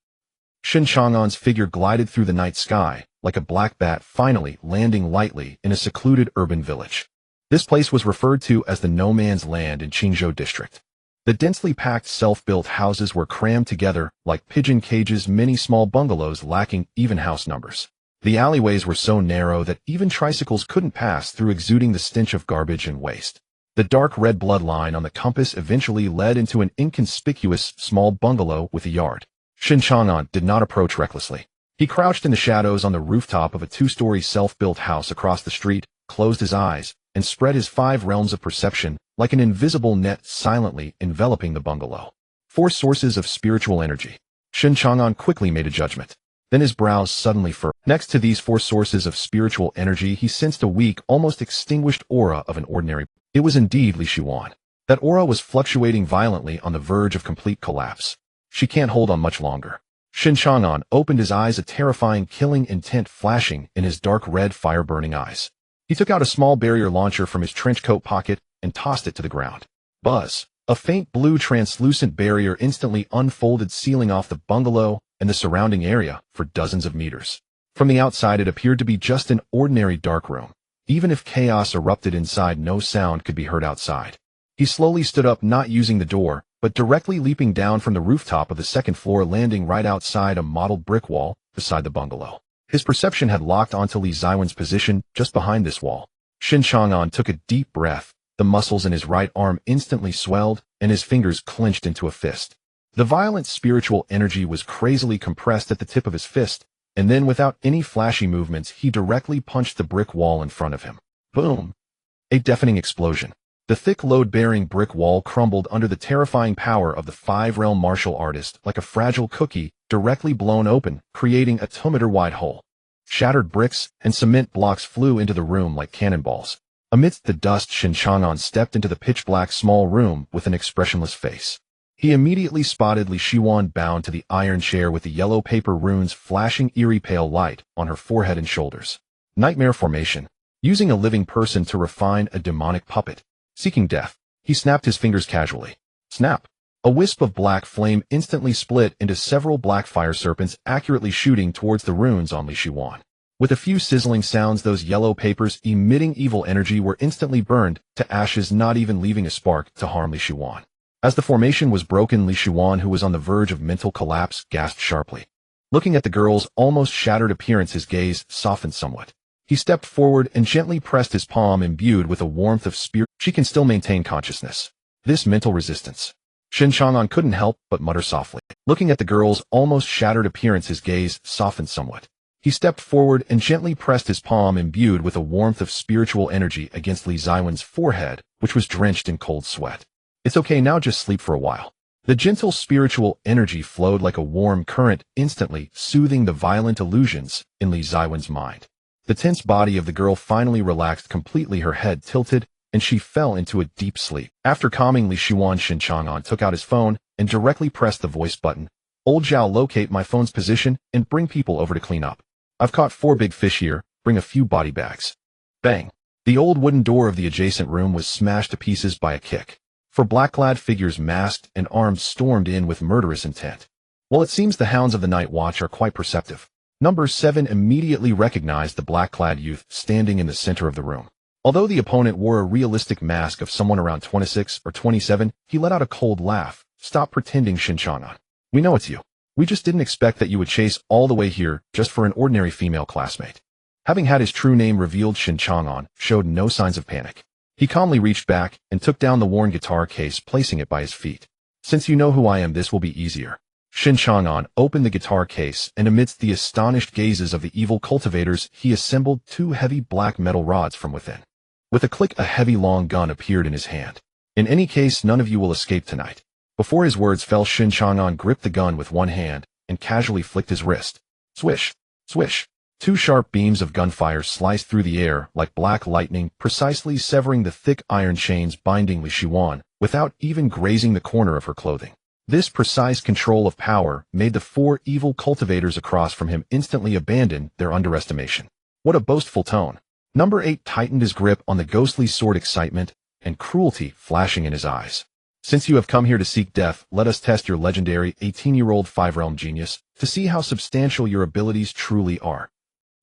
Shen Chang'an's figure glided through the night sky like a black bat, finally landing lightly in a secluded urban village. This place was referred to as the No Man's Land in Qingzhou district. The densely packed self-built houses were crammed together like pigeon cages, many small bungalows lacking even house numbers. The alleyways were so narrow that even tricycles couldn't pass through, exuding the stench of garbage and waste. The dark red bloodline on the compass eventually led into an inconspicuous small bungalow with a yard. Shen Chang'an did not approach recklessly. He crouched in the shadows on the rooftop of a 2-story self-built house across the street, closed his eyes, and spread his 5 realms of perception like an invisible net, silently enveloping the bungalow. 4 sources of spiritual energy. Shen Chang'an quickly made a judgment. Then his brows suddenly furrowed. Next to these 4 sources of spiritual energy, he sensed a weak, almost extinguished aura of an ordinary. It was indeed Li Shiwan. That aura was fluctuating violently on the verge of complete collapse. She can't hold on much longer. Shen Chang'an opened his eyes, a terrifying, killing intent flashing in his dark red, fire-burning eyes. He took out a small barrier launcher from his trench coat pocket and tossed it to the ground. Buzz! A faint blue translucent barrier instantly unfolded, sealing off the bungalow and the surrounding area for dozens of meters. From the outside, it appeared to be just an ordinary dark room. Even if chaos erupted inside, no sound could be heard outside. He slowly stood up, not using the door, but directly leaping down from the rooftop of the 2nd floor, landing right outside a mottled brick wall beside the bungalow. His perception had locked onto Li Ziwen's position just behind this wall. Shen Chang'an took a deep breath. The muscles in his right arm instantly swelled, and his fingers clenched into a fist. The violent spiritual energy was crazily compressed at the tip of his fist, and then, without any flashy movements, he directly punched the brick wall in front of him. Boom! A deafening explosion. The thick, load-bearing brick wall crumbled under the terrifying power of the 5-realm martial artist like a fragile cookie, directly blown open, creating a 2-meter-wide hole. Shattered bricks and cement blocks flew into the room like cannonballs. Amidst the dust, Shen Chang'an stepped into the pitch-black small room with an expressionless face. He immediately spotted Li Shiwan bound to the iron chair with the yellow paper runes flashing eerie pale light on her forehead and shoulders. Nightmare formation. Using a living person to refine a demonic puppet. Seeking death. He snapped his fingers casually. Snap. A wisp of black flame instantly split into several black fire serpents, accurately shooting towards the runes on Li Shiwan. With a few sizzling sounds, those yellow papers emitting evil energy were instantly burned to ashes, not even leaving a spark to harm Li Shiwan. As the formation was broken, Li Shiwan, who was on the verge of mental collapse, gasped sharply. Looking at the girl's almost shattered appearance, his gaze softened somewhat. He stepped forward and gently pressed his palm, imbued with a warmth of spirit. She can still maintain consciousness. This mental resistance. Shen Chang'an couldn't help but mutter softly. Looking at the girl's almost shattered appearance, his gaze softened somewhat. He stepped forward and gently pressed his palm, imbued with a warmth of spiritual energy, against Li Ziwen's forehead, which was drenched in cold sweat. It's okay now, just sleep for a while. The gentle spiritual energy flowed like a warm current, instantly soothing the violent illusions in Li Ziwen's mind. The tense body of the girl finally relaxed completely, her head tilted, and she fell into a deep sleep. After calming Li Shiwan, Shen Chang'an took out his phone and directly pressed the voice button. Old Zhao, locate my phone's position and bring people over to clean up. I've caught 4 big fish here, bring a few body bags. Bang! The old wooden door of the adjacent room was smashed to pieces by a kick. 4 black-clad figures, masked and armed, stormed in with murderous intent. Well, it seems the hounds of the Night Watch are quite perceptive. Number 7 immediately recognized the black-clad youth standing in the center of the room. Although the opponent wore a realistic mask of someone around 26 or 27, he let out a cold laugh. Stop pretending, Shen Chang'an. We know it's you. We just didn't expect that you would chase all the way here just for an ordinary female classmate. Having had his true name revealed, Shen Chang'an showed no signs of panic. He calmly reached back and took down the worn guitar case, placing it by his feet. Since you know who I am, this will be easier. Shen Chang'an opened the guitar case, and amidst the astonished gazes of the evil cultivators, he assembled 2 heavy black metal rods from within. With a click, a heavy long gun appeared in his hand. In any case, none of you will escape tonight. Before his words fell, Shen Chang'an gripped the gun with one hand and casually flicked his wrist. Swish! Swish! Two sharp beams of gunfire sliced through the air like black lightning, precisely severing the thick iron chains binding Li Shiwan, without even grazing the corner of her clothing. This precise control of power made the four evil cultivators across from him instantly abandon their underestimation. What a boastful tone. Number 8 tightened his grip on the ghostly sword, excitement and cruelty flashing in his eyes. Since you have come here to seek death, let us test your legendary 18-year-old five-realm genius to see how substantial your abilities truly are.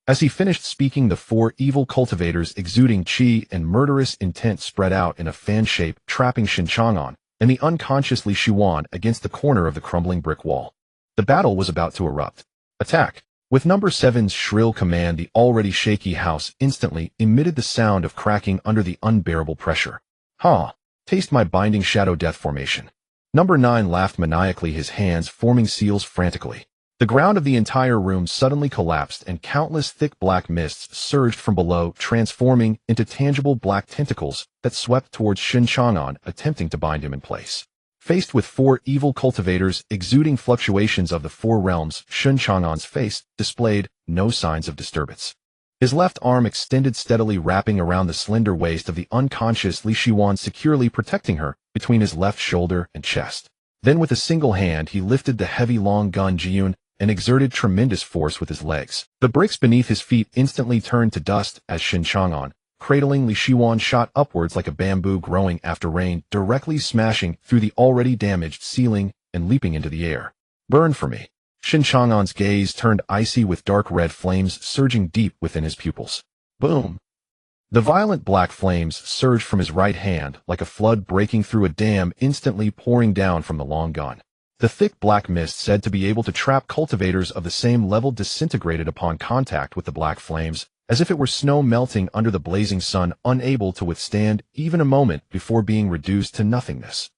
As he finished speaking, the four evil cultivators exuding chi and murderous intent spread out in a fan shape, trapping Shen Chang'an and the unconscious Li Shiwan against the corner of the crumbling brick wall. The battle was about to erupt. Attack! With number 7's shrill command, the already shaky house instantly emitted the sound of cracking under the unbearable pressure. Ha! Taste my binding shadow death formation. Number 9 laughed maniacally, his hands forming seals frantically. The ground of the entire room suddenly collapsed and countless thick black mists surged from below, transforming into tangible black tentacles that swept towards Shen Chang'an, attempting to bind him in place. Faced with four evil cultivators exuding fluctuations of the four realms, Shen Chang'an's face displayed no signs of disturbance. His left arm extended steadily, wrapping around the slender waist of the unconscious Li Shiwan, securely protecting her between his left shoulder and chest. Then with a single hand he lifted the heavy long gun Jiyun and exerted tremendous force with his legs. The bricks beneath his feet instantly turned to dust as Shen Chang'an, cradling Li Shiwan, shot upwards like a bamboo growing after rain, directly smashing through the already damaged ceiling and leaping into the air. Burn for me. Shen Chang'an's gaze turned icy with dark red flames surging deep within his pupils. Boom! The violent black flames surged from his right hand like a flood breaking through a dam, instantly pouring down from the long gun. The thick black mist, said to be able to trap cultivators of the same level, disintegrated upon contact with the black flames, as if it were snow melting under the blazing sun, unable to withstand even a moment before being reduced to nothingness.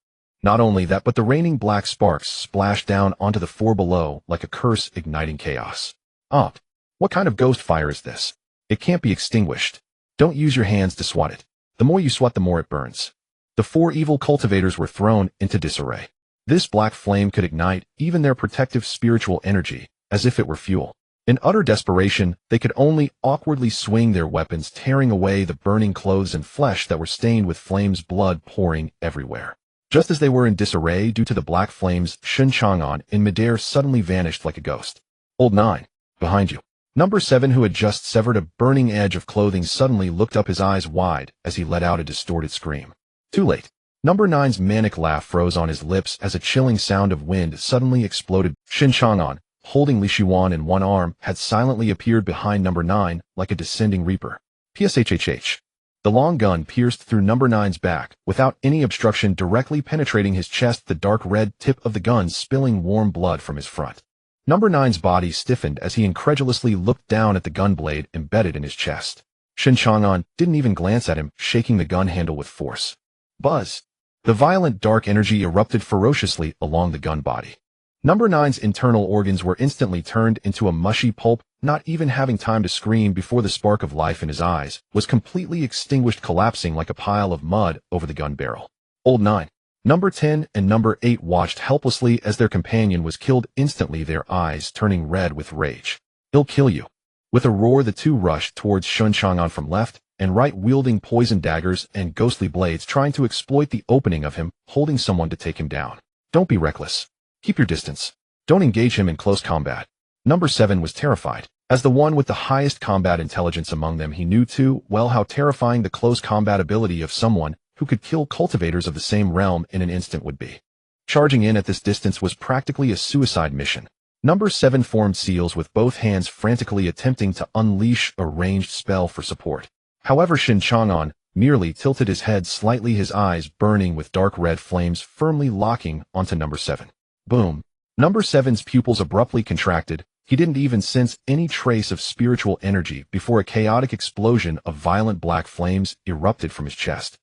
Not only that, but the raining black sparks splashed down onto the four below like a curse, igniting chaos. What kind of ghost fire is this? It can't be extinguished. Don't use your hands to swat it. The more you swat, the more it burns. The four evil cultivators were thrown into disarray. This black flame could ignite even their protective spiritual energy, as if it were fuel. In utter desperation, they could only awkwardly swing their weapons, tearing away the burning clothes and flesh that were stained with flames, blood pouring everywhere. Just as they were in disarray due to the black flames, Shen Chang'an in midair suddenly vanished like a ghost. Old 9, behind you. Number 7, who had just severed a burning edge of clothing, suddenly looked up, his eyes wide as he let out a distorted scream. Too late. Number 9's manic laugh froze on his lips as a chilling sound of wind suddenly exploded. Shen Chang'an, holding Li Shiwan in one arm, had silently appeared behind number 9 like a descending reaper. Pshhh. The long gun pierced through number 9's back without any obstruction, directly penetrating his chest, the dark red tip of the gun spilling warm blood from his front. Number 9's body stiffened as he incredulously looked down at the gun blade embedded in his chest. Shen Chang'an didn't even glance at him, shaking the gun handle with force. Buzz! The violent dark energy erupted ferociously along the gun body. Number 9's internal organs were instantly turned into a mushy pulp, not even having time to scream before the spark of life in his eyes was completely extinguished, collapsing like a pile of mud over the gun barrel. Old 9. Number 10 and number 8 watched helplessly as their companion was killed instantly, their eyes turning red with rage. He'll kill you. With a roar, the two rushed towards Shen Chang'an from left and right, wielding poison daggers and ghostly blades, trying to exploit the opening of him, holding someone to take him down. Don't be reckless. Keep your distance. Don't engage him in close combat. Number 7 was terrified. As the one with the highest combat intelligence among them, he knew too well how terrifying the close combat ability of someone who could kill cultivators of the same realm in an instant would be. Charging in at this distance was practically a suicide mission. Number 7 formed seals with both hands, frantically attempting to unleash a ranged spell for support. However, Shen Chang'an merely tilted his head slightly, his eyes burning with dark red flames, firmly locking onto number 7. Boom! Number 7's pupils abruptly contracted. He didn't even sense any trace of spiritual energy before a chaotic explosion of violent black flames erupted from his chest.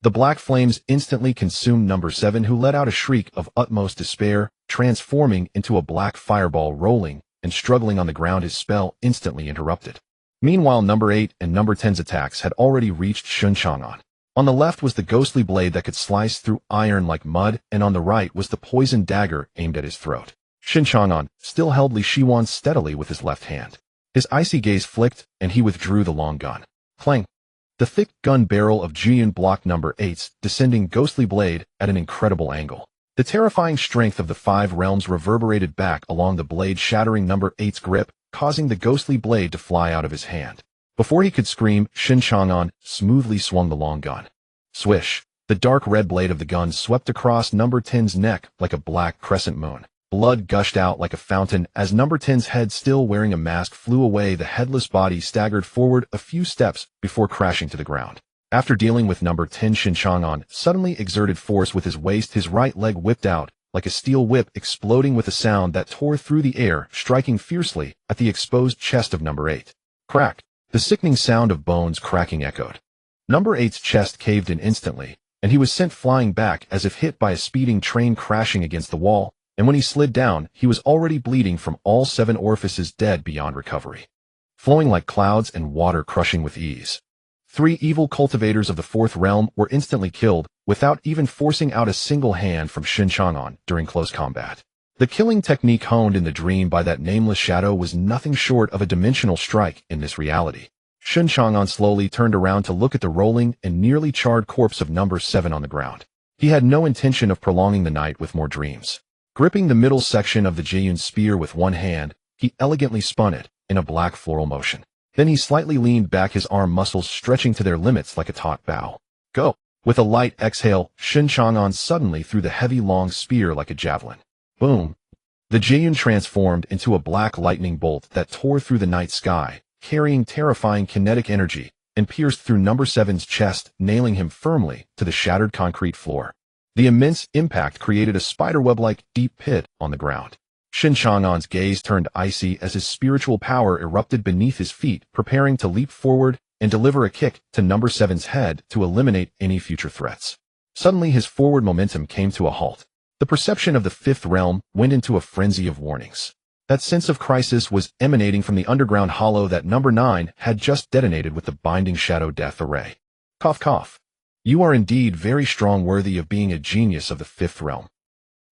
The black flames instantly consumed number 7, who let out a shriek of utmost despair, transforming into a black fireball, rolling and struggling on the ground, his spell instantly interrupted. Meanwhile, number 8 and number 10's attacks had already reached Shen Chang'an. On the left was the ghostly blade that could slice through iron like mud, and on the right was the poisoned dagger aimed at his throat. Shen Chang'an still held Li Shiwan steadily with his left hand. His icy gaze flicked, and he withdrew the long gun. Clang! The thick gun barrel of Jiyun blocked number 8's descending ghostly blade at an incredible angle. The terrifying strength of the 5 realms reverberated back along the blade, shattering number 8's grip, causing the ghostly blade to fly out of his hand. Before he could scream, Shen Chang'an smoothly swung the long gun. Swish! The dark red blade of the gun swept across number 10's neck like a black crescent moon. Blood gushed out like a fountain as number 10's head, still wearing a mask, flew away. The headless body staggered forward a few steps before crashing to the ground. After dealing with number 10, Shen Chang'an suddenly exerted force with his waist. His right leg whipped out like a steel whip, exploding with a sound that tore through the air, striking fiercely at the exposed chest of number 8. Crack! The sickening sound of bones cracking echoed. Number 8's chest caved in instantly, and he was sent flying back as if hit by a speeding train, crashing against the wall, and when he slid down, he was already bleeding from all 7 orifices, dead beyond recovery. Flowing like clouds and water, crushing with ease. 3 evil cultivators of the 4th realm were instantly killed, without even forcing out a single hand from Shen Chang'an during close combat. The killing technique honed in the dream by that nameless shadow was nothing short of a dimensional strike in this reality. Shen Chang'an slowly turned around to look at the rolling and nearly charred corpse of number 7 on the ground. He had no intention of prolonging the night with more dreams. Gripping the middle section of the Jiyun spear with one hand, he elegantly spun it in a black floral motion. Then he slightly leaned back, his arm muscles stretching to their limits like a taut bow. Go! With a light exhale, Shen Chang'an suddenly threw the heavy long spear like a javelin. Boom! The Jiyun transformed into a black lightning bolt that tore through the night sky, carrying terrifying kinetic energy, and pierced through number 7's chest, nailing him firmly to the shattered concrete floor. The immense impact created a spiderweb-like deep pit on the ground. Shen Chang'an's gaze turned icy as his spiritual power erupted beneath his feet, preparing to leap forward and deliver a kick to number 7's head to eliminate any future threats. Suddenly his forward momentum came to a halt. The perception of the 5th realm went into a frenzy of warnings. That sense of crisis was emanating from the underground hollow that number 9 had just detonated with the binding shadow death array. Cough cough. You are indeed very strong, worthy of being a genius of the 5th realm.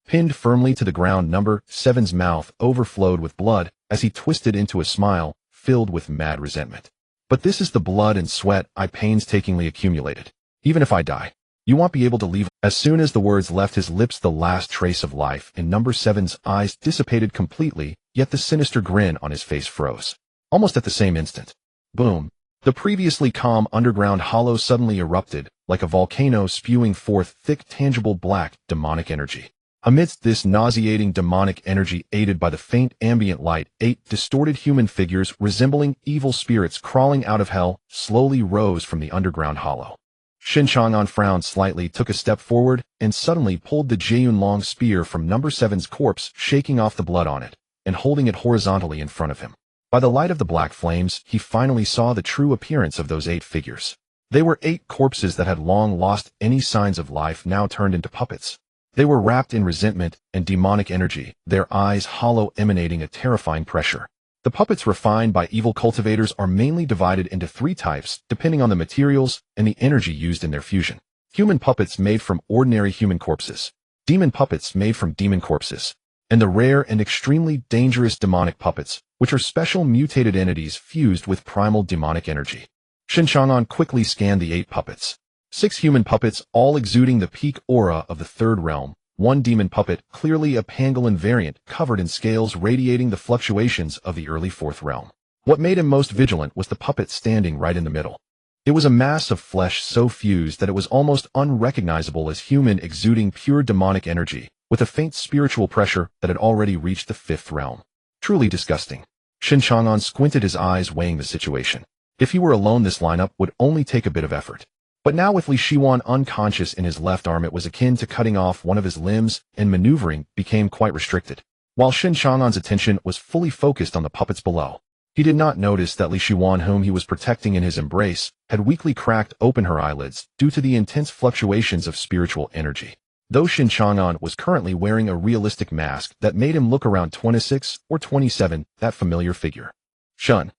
Pinned firmly to the ground, number 7's mouth overflowed with blood as he twisted into a smile filled with mad resentment. But this is the blood and sweat I painstakingly accumulated. Even if I die, you won't be able to leave. As soon as the words left his lips, the last trace of life in number 7's eyes dissipated completely, yet the sinister grin on his face froze. Almost at the same instant. Boom! The previously calm underground hollow suddenly erupted, like a volcano, spewing forth thick, tangible black, demonic energy. Amidst this nauseating demonic energy, aided by the faint ambient light, 8 distorted human figures resembling evil spirits crawling out of hell slowly rose from the underground hollow. Shen Chang'an frowned slightly, took a step forward, and suddenly pulled the Jiyun long spear from number 7's corpse, shaking off the blood on it, and holding it horizontally in front of him. By the light of the black flames, he finally saw the true appearance of those 8 figures. They were 8 corpses that had long lost any signs of life, now turned into puppets. They were wrapped in resentment and demonic energy, their eyes hollow, emanating a terrifying pressure. The puppets refined by evil cultivators are mainly divided into 3 types, depending on the materials and the energy used in their fusion. Human puppets made from ordinary human corpses. Demon puppets made from demon corpses. And the rare and extremely dangerous demonic puppets, which are special mutated entities fused with primal demonic energy. Shen Chang'an quickly scanned the 8 puppets. 6 human puppets, all exuding the peak aura of the 3rd realm. 1 demon puppet, clearly a pangolin variant, covered in scales radiating the fluctuations of the early 4th realm. What made him most vigilant was the puppet standing right in the middle. It was a mass of flesh so fused that it was almost unrecognizable as human, exuding pure demonic energy, with a faint spiritual pressure that had already reached the 5th realm. Truly disgusting. Shen Chang'an squinted his eyes, weighing the situation. If he were alone, this lineup would only take a bit of effort. But now with Li Shiwan unconscious in his left arm, it was akin to cutting off one of his limbs, and maneuvering became quite restricted. While Shen Chang'an's attention was fully focused on the puppets below, he did not notice that Li Shiwan, whom he was protecting in his embrace, had weakly cracked open her eyelids due to the intense fluctuations of spiritual energy. Though Shen Chang'an was currently wearing a realistic mask that made him look around 26 or 27, that familiar figure. Shen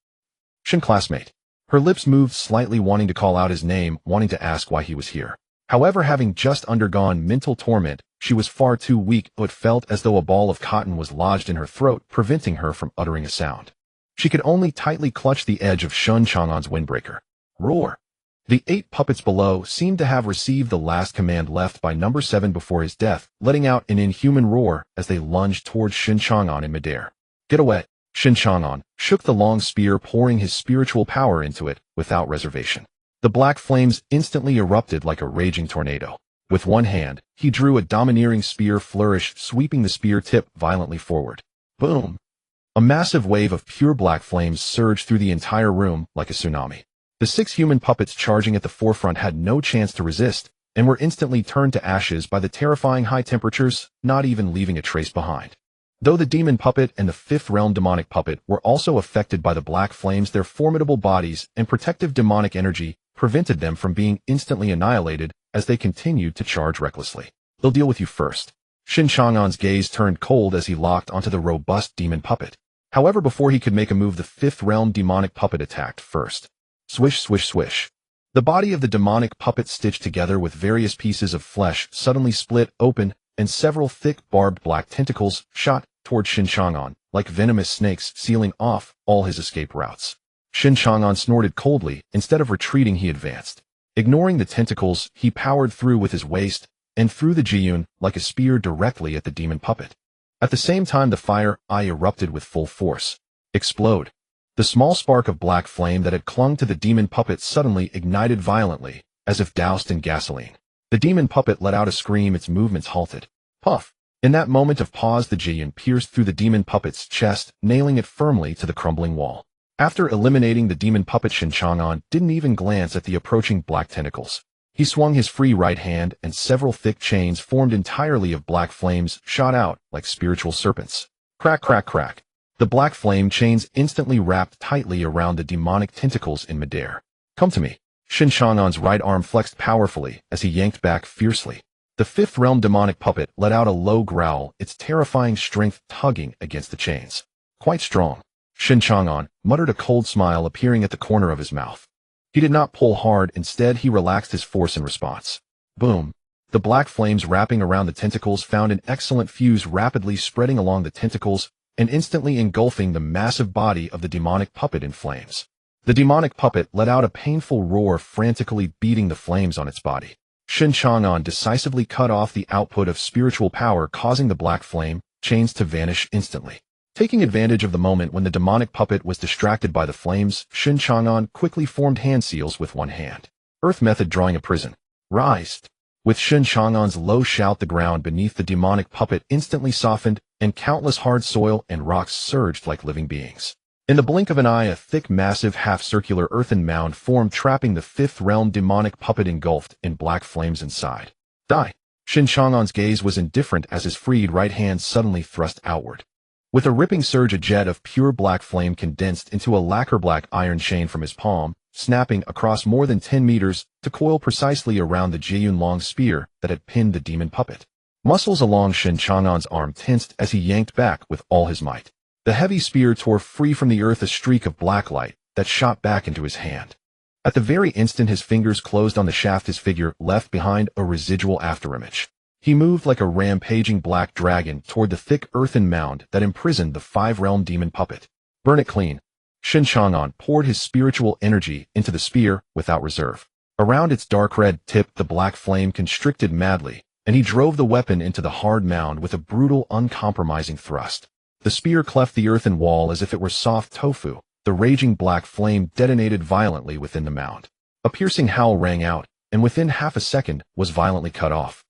classmate. Her lips moved slightly, wanting to call out his name, wanting to ask why he was here. However, having just undergone mental torment, she was far too weak. It felt as though a ball of cotton was lodged in her throat, preventing her from uttering a sound. She could only tightly clutch the edge of Shen Chang'an's windbreaker. Roar! The 8 puppets below seemed to have received the last command left by number 7 before his death, letting out an inhuman roar as they lunged towards Shen Chang'an in midair. Get away! Shen Chang'an shook the long spear, pouring his spiritual power into it without reservation. The black flames instantly erupted like a raging tornado. With one hand, he drew a domineering spear flourish, sweeping the spear tip violently forward. Boom! A massive wave of pure black flames surged through the entire room like a tsunami. The 6 human puppets charging at the forefront had no chance to resist, and were instantly turned to ashes by the terrifying high temperatures, not even leaving a trace behind. Though the demon puppet and the 5th realm demonic puppet were also affected by the black flames, their formidable bodies and protective demonic energy prevented them from being instantly annihilated as they continued to charge recklessly. They'll deal with you first. Shen Chang'an's gaze turned cold as he locked onto the robust demon puppet. However, before he could make a move, the 5th realm demonic puppet attacked first. Swish, swish, swish. The body of the demonic puppet, stitched together with various pieces of flesh, suddenly split open, and several thick, barbed black tentacles shot toward Shen Chang'an, like venomous snakes, sealing off all his escape routes. Shen Chang'an snorted coldly. Instead of retreating, he advanced. Ignoring the tentacles, he powered through with his waist, and threw the Jiyun like a spear directly at the demon puppet. At the same time, the fire eye erupted with full force. Explode! The small spark of black flame that had clung to the demon puppet suddenly ignited violently, as if doused in gasoline. The demon puppet let out a scream, its movements halted. Puff! In that moment of pause, the Jiyun pierced through the demon puppet's chest, nailing it firmly to the crumbling wall. After eliminating the demon puppet, Shen Chang'an didn't even glance at the approaching black tentacles. He swung his free right hand, and several thick chains formed entirely of black flames shot out like spiritual serpents. Crack, crack, crack. The black flame chains instantly wrapped tightly around the demonic tentacles in midair. Come to me. Shen Chang'an's right arm flexed powerfully as he yanked back fiercely. The 5th realm demonic puppet let out a low growl, its terrifying strength tugging against the chains. Quite strong. Shen Chang'an muttered, a cold smile appearing at the corner of his mouth. He did not pull hard, instead he relaxed his force in response. Boom! The black flames wrapping around the tentacles found an excellent fuse, rapidly spreading along the tentacles and instantly engulfing the massive body of the demonic puppet in flames. The demonic puppet let out a painful roar, frantically beating the flames on its body. Shen Chang'an decisively cut off the output of spiritual power, causing the black flame chains to vanish instantly. Taking advantage of the moment when the demonic puppet was distracted by the flames, Shen Chang'an quickly formed hand seals with one hand. Earth method, drawing a prison. Rise! With Shen Chang'an's low shout, the ground beneath the demonic puppet instantly softened, and countless hard soil and rocks surged like living beings. In the blink of an eye, a thick, massive, half-circular earthen mound formed, trapping the 5th realm demonic puppet engulfed in black flames inside. Die! Shen Chang'an's gaze was indifferent as his freed right hand suddenly thrust outward. With a ripping surge, a jet of pure black flame condensed into a lacquer-black iron chain from his palm, snapping across more than 10 meters to coil precisely around the Jiyun-long spear that had pinned the demon puppet. Muscles along Shen Chang'an's arm tensed as he yanked back with all his might. The heavy spear tore free from the earth, a streak of black light that shot back into his hand. At the very instant his fingers closed on the shaft, his figure left behind a residual afterimage. He moved like a rampaging black dragon toward the thick earthen mound that imprisoned the 5-realm demon puppet. Burn it clean. Shen Chang'an poured his spiritual energy into the spear without reserve. Around its dark red tip, the black flame constricted madly, and he drove the weapon into the hard mound with a brutal, uncompromising thrust. The spear cleft the earthen wall as if it were soft tofu. The raging black flame detonated violently within the mound. A piercing howl rang out, and within half a second was violently cut off.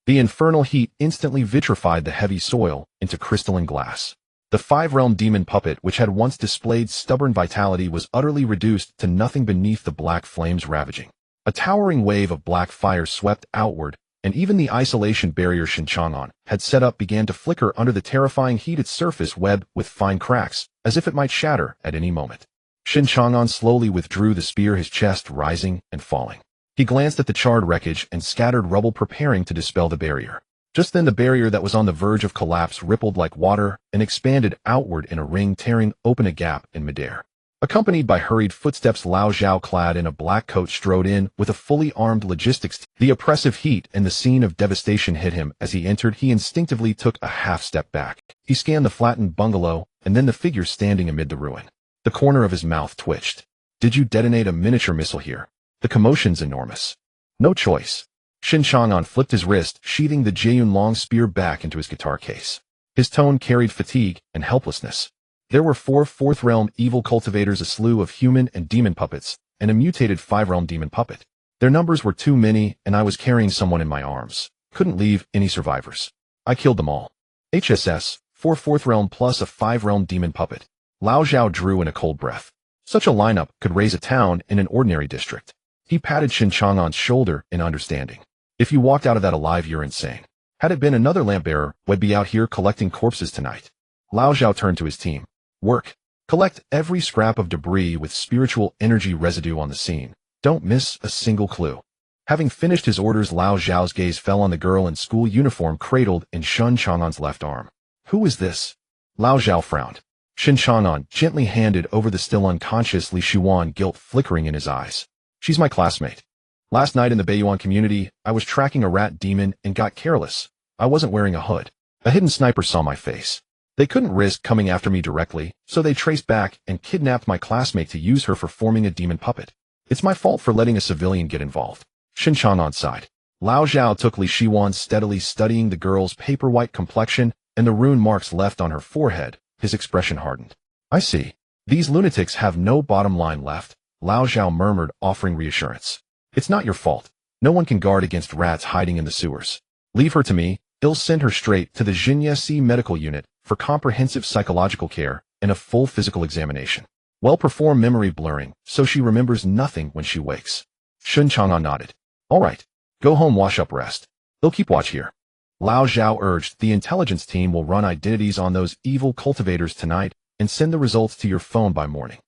The infernal heat instantly vitrified the heavy soil into crystalline glass. The 5-realm demon puppet, which had once displayed stubborn vitality, was utterly reduced to nothing beneath the black flames ravaging. A towering wave of black fire swept outward, and even the isolation barrier Shen Chang'an had set up began to flicker under the terrifying heat, its surface webbed with fine cracks, as if it might shatter at any moment. Shen Chang'an slowly withdrew the spear, his chest rising and falling. He glanced at the charred wreckage and scattered rubble, preparing to dispel the barrier. Just then the barrier that was on the verge of collapse rippled like water and expanded outward in a ring, tearing open a gap in midair. Accompanied by hurried footsteps, Lao Zhao, clad in a black coat, strode in with a fully armed logistics team. The oppressive heat and the scene of devastation hit him as he entered. He instinctively took a half step back. He scanned the flattened bungalow and then the figure standing amid the ruin. The corner of his mouth twitched. Did you detonate a miniature missile here? The commotion's enormous. No choice. Shen Chang'an flipped his wrist, sheathing the Jeyun long spear back into his guitar case. His tone carried fatigue and helplessness. There were 4 fourth-realm evil cultivators, a slew of human and demon puppets, and a mutated 5-realm demon puppet. Their numbers were too many, and I was carrying someone in my arms. Couldn't leave any survivors. I killed them all. HSS, 4 fourth-realm plus a 5-realm demon puppet. Lao Zhao drew in a cold breath. Such a lineup could raise a town in an ordinary district. He patted Shen Chang'an's shoulder in understanding. If you walked out of that alive, you're insane. Had it been another lamp-bearer, we'd be out here collecting corpses tonight. Lao Zhao turned to his team. Work. Collect every scrap of debris with spiritual energy residue on the scene. Don't miss a single clue. Having finished his orders, Lao Zhao's gaze fell on the girl in school uniform cradled in Shen Chang'an's left arm. Who is this? Lao Zhao frowned. Shen Chang'an gently handed over the still unconscious Li Shuan, guilt flickering in his eyes. She's my classmate. Last night in the Beiyuan community, I was tracking a rat demon and got careless. I wasn't wearing a hood. A hidden sniper saw my face. They couldn't risk coming after me directly, so they traced back and kidnapped my classmate to use her for forming a demon puppet. It's my fault for letting a civilian get involved. Shen Chang'an sighed. Lao Zhao took Li Shuan, steadily studying the girl's paper-white complexion and the rune marks left on her forehead. His expression hardened. I see. These lunatics have no bottom line left, Lao Zhao murmured, offering reassurance. It's not your fault. No one can guard against rats hiding in the sewers. Leave her to me. I'll send her straight to the Jinyesi medical unit for comprehensive psychological care and a full physical examination. We'll perform memory blurring so she remembers nothing when she wakes. Shen Chang'an nodded. All right. Go home, wash up, rest. They'll keep watch here. Lao Zhao urged. The intelligence team will run identities on those evil cultivators tonight and send the results to your phone by morning.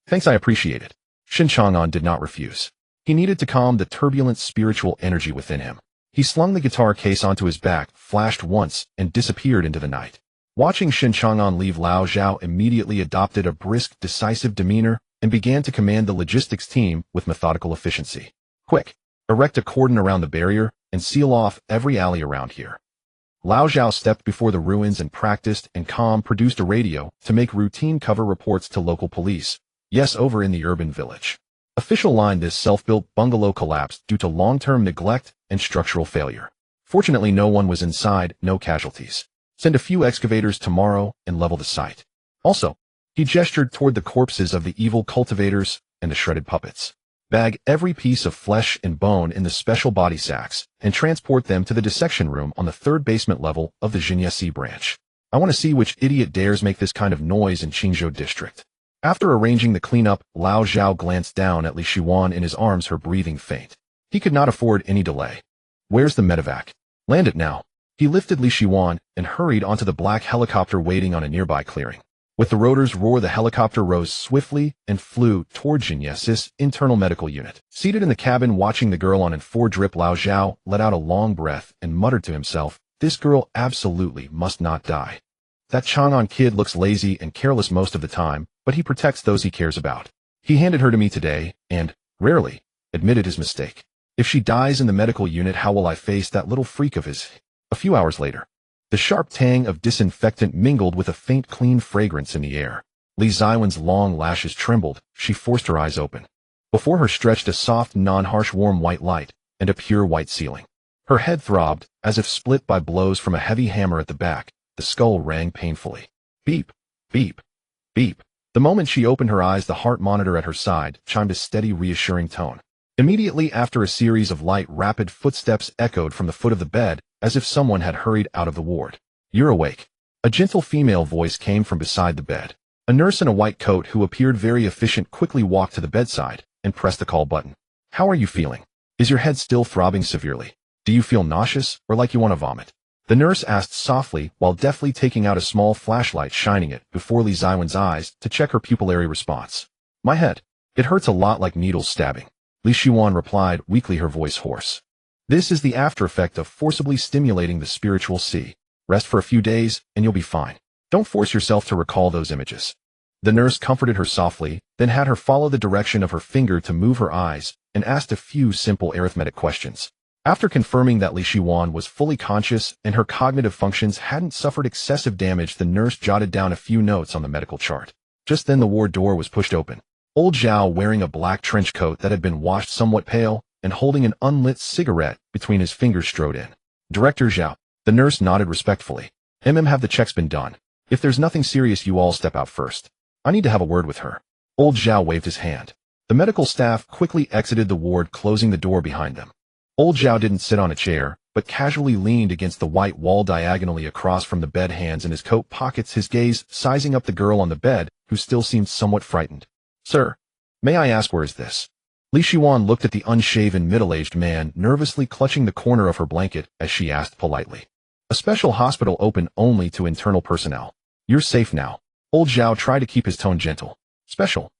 Thanks, I appreciate it. Shen Chang'an did not refuse. He needed to calm the turbulent spiritual energy within him. He slung the guitar case onto his back, flashed once, and disappeared into the night. Watching Shen Chang'an leave, Lao Zhao immediately adopted a brisk, decisive demeanor and began to command the logistics team with methodical efficiency. Quick! Erect a cordon around the barrier and seal off every alley around here. Lao Zhao stepped before the ruins and practiced and produced a radio to make routine cover reports to local police. Yes, over in the urban village. Official line: this self-built bungalow collapsed due to long-term neglect and structural failure. Fortunately, no one was inside, no casualties. Send a few excavators tomorrow and level the site. Also, he gestured toward the corpses of the evil cultivators and the shredded puppets. Bag every piece of flesh and bone in the special body sacks and transport them to the dissection room on the 3rd basement level of the Jinyesi branch. I want to see which idiot dares make this kind of noise in Qingzhou district. After arranging the cleanup, Lao Zhao glanced down at Li Shuan in his arms, her breathing faint. He could not afford any delay. Where's the medevac? Land it now. He lifted Li Shuan and hurried onto the black helicopter waiting on a nearby clearing. With the rotor's roar, the helicopter rose swiftly and flew toward Jinyesi's internal medical unit. Seated in the cabin watching the girl on N4 drip, Lao Zhao let out a long breath and muttered to himself, this girl absolutely must not die. That Chang'an kid looks lazy and careless most of the time, but he protects those he cares about. He handed her to me today and, rarely, admitted his mistake. If she dies in the medical unit, how will I face that little freak of his? A few hours later, the sharp tang of disinfectant mingled with a faint clean fragrance in the air. Li Ziwen's long lashes trembled. She forced her eyes open. Before her stretched a soft, non-harsh warm white light and a pure white ceiling. Her head throbbed, as if split by blows from a heavy hammer at the back. The skull rang painfully. Beep, beep, beep. The moment she opened her eyes, the heart monitor at her side chimed a steady, reassuring tone. Immediately after, a series of light, rapid footsteps echoed from the foot of the bed, as if someone had hurried out of the ward. You're awake. A gentle female voice came from beside the bed. A nurse in a white coat who appeared very efficient quickly walked to the bedside and pressed the call button. How are you feeling? Is your head still throbbing severely? Do you feel nauseous or like you want to vomit? The nurse asked softly while deftly taking out a small flashlight, shining it before Li Ziwen's eyes to check her pupillary response. My head. It hurts a lot, like needles stabbing. Li Shuan replied, weakly, her voice hoarse. This is the after effect of forcibly stimulating the spiritual sea. Rest for a few days and you'll be fine. Don't force yourself to recall those images. The nurse comforted her softly, then had her follow the direction of her finger to move her eyes and asked a few simple arithmetic questions. After confirming that Li Shuan was fully conscious and her cognitive functions hadn't suffered excessive damage, the nurse jotted down a few notes on the medical chart. Just then the ward door was pushed open. Old Zhao, wearing a black trench coat that had been washed somewhat pale, and holding an unlit cigarette between his fingers, strode in. Director Zhao. The nurse nodded respectfully. Have the checks been done? If there's nothing serious, you all step out first. I need to have a word with her. Old Zhao waved his hand. The medical staff quickly exited the ward, closing the door behind them. Old Zhao didn't sit on a chair, but casually leaned against the white wall diagonally across from the bed, hands in his coat pockets, his gaze sizing up the girl on the bed, who still seemed somewhat frightened. Sir, may I ask, where is this? Li Shiwan looked at the unshaven, middle-aged man, nervously clutching the corner of her blanket as she asked politely. A special hospital open only to internal personnel. You're safe now. Old Zhao tried to keep his tone gentle. Special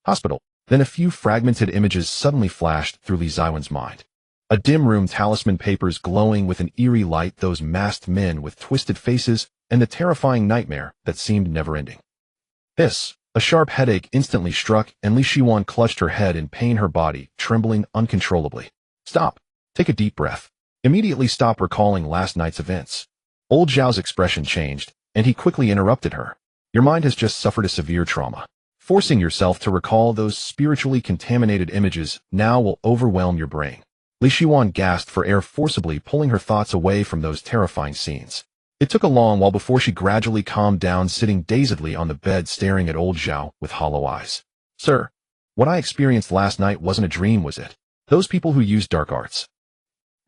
hospital. Then a few fragmented images suddenly flashed through Li Ziwen's mind. A dim room, talisman papers glowing with an eerie light, those masked men with twisted faces, and the terrifying nightmare that seemed never-ending. A sharp headache instantly struck, and Li Shiwan clutched her head in pain, her body trembling uncontrollably. Stop. Take a deep breath. Immediately stop recalling last night's events. Old Zhao's expression changed, and he quickly interrupted her. Your mind has just suffered a severe trauma. Forcing yourself to recall those spiritually contaminated images now will overwhelm your brain. Li Shiwan gasped for air, forcibly pulling her thoughts away from those terrifying scenes. It took a long while before she gradually calmed down, sitting dazedly on the bed, staring at Old Zhao with hollow eyes. Sir, what I experienced last night wasn't a dream, was it? Those people who used dark arts,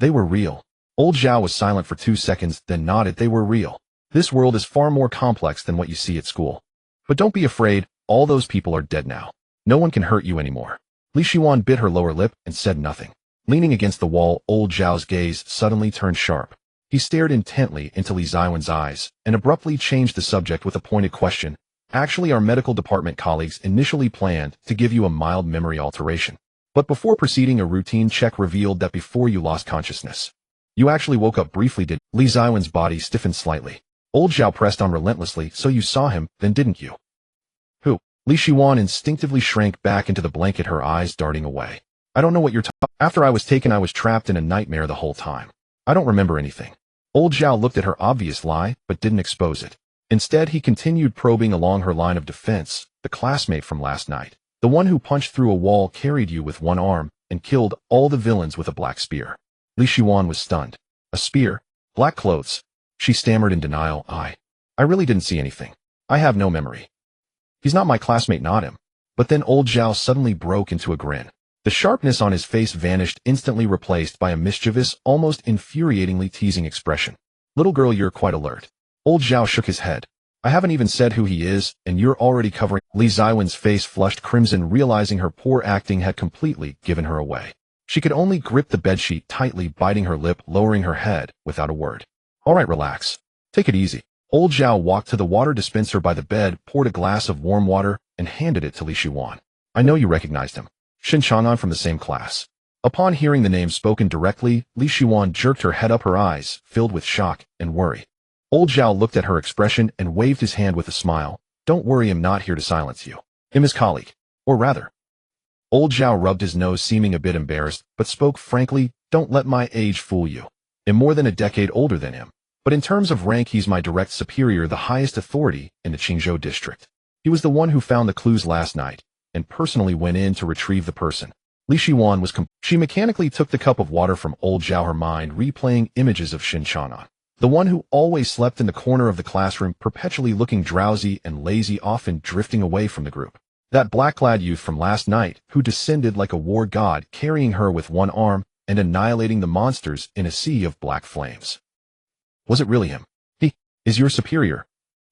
they were real. Old Zhao was silent for 2 seconds, then nodded. They were real. This world is far more complex than what you see at school. But don't be afraid, all those people are dead now. No one can hurt you anymore. Li Shiwan bit her lower lip and said nothing. Leaning against the wall, Old Zhao's gaze suddenly turned sharp. He stared intently into Li Ziwen's eyes and abruptly changed the subject with a pointed question. Actually, our medical department colleagues initially planned to give you a mild memory alteration. But before proceeding, a routine check revealed that before you lost consciousness, you actually woke up briefly. Did Li Ziwen's body stiffened slightly? Old Zhao pressed on relentlessly. So you saw him, then didn't you? Who? Li Shiwan instinctively shrank back into the blanket, her eyes darting away. I don't know what you're talking. After I was taken, I was trapped in a nightmare the whole time. I don't remember anything. Old Zhao looked at her obvious lie, but didn't expose it. Instead, he continued probing along her line of defense. The classmate from last night, the one who punched through a wall, carried you with one arm, and killed all the villains with a black spear. Li Shiwan was stunned. A spear? Black clothes? She stammered in denial. I really didn't see anything. I have no memory. He's not my classmate, not him. But then Old Zhao suddenly broke into a grin. The sharpness on his face vanished, instantly replaced by a mischievous, almost infuriatingly teasing expression. Little girl, you're quite alert. Old Zhao shook his head. I haven't even said who he is, and you're already covering. Li Ziwen's face flushed crimson, realizing her poor acting had completely given her away. She could only grip the bedsheet tightly, biting her lip, lowering her head without a word. All right, relax. Take it easy. Old Zhao walked to the water dispenser by the bed, poured a glass of warm water, and handed it to Li Shiwan. I know you recognized him. Shen Chang'an from the same class. Upon hearing the name spoken directly, Li Shiwan jerked her head up, her eyes filled with shock and worry. Old Zhao looked at her expression and waved his hand with a smile. Don't worry, I'm not here to silence you. I'm his colleague. Or rather. Old Zhao rubbed his nose, seeming a bit embarrassed, but spoke frankly. Don't let my age fool you. I'm more than a decade older than him. But in terms of rank, he's my direct superior, the highest authority in the Qingzhou district. He was the one who found the clues last night, and personally went in to retrieve the person. Li Shiwan was She mechanically took the cup of water from Old Zhao, her mind replaying images of Shen Chang'an, the one who always slept in the corner of the classroom, perpetually looking drowsy and lazy, often drifting away from the group. That black-clad youth from last night, who descended like a war god, carrying her with one arm and annihilating the monsters in a sea of black flames. Was it really him? He is your superior.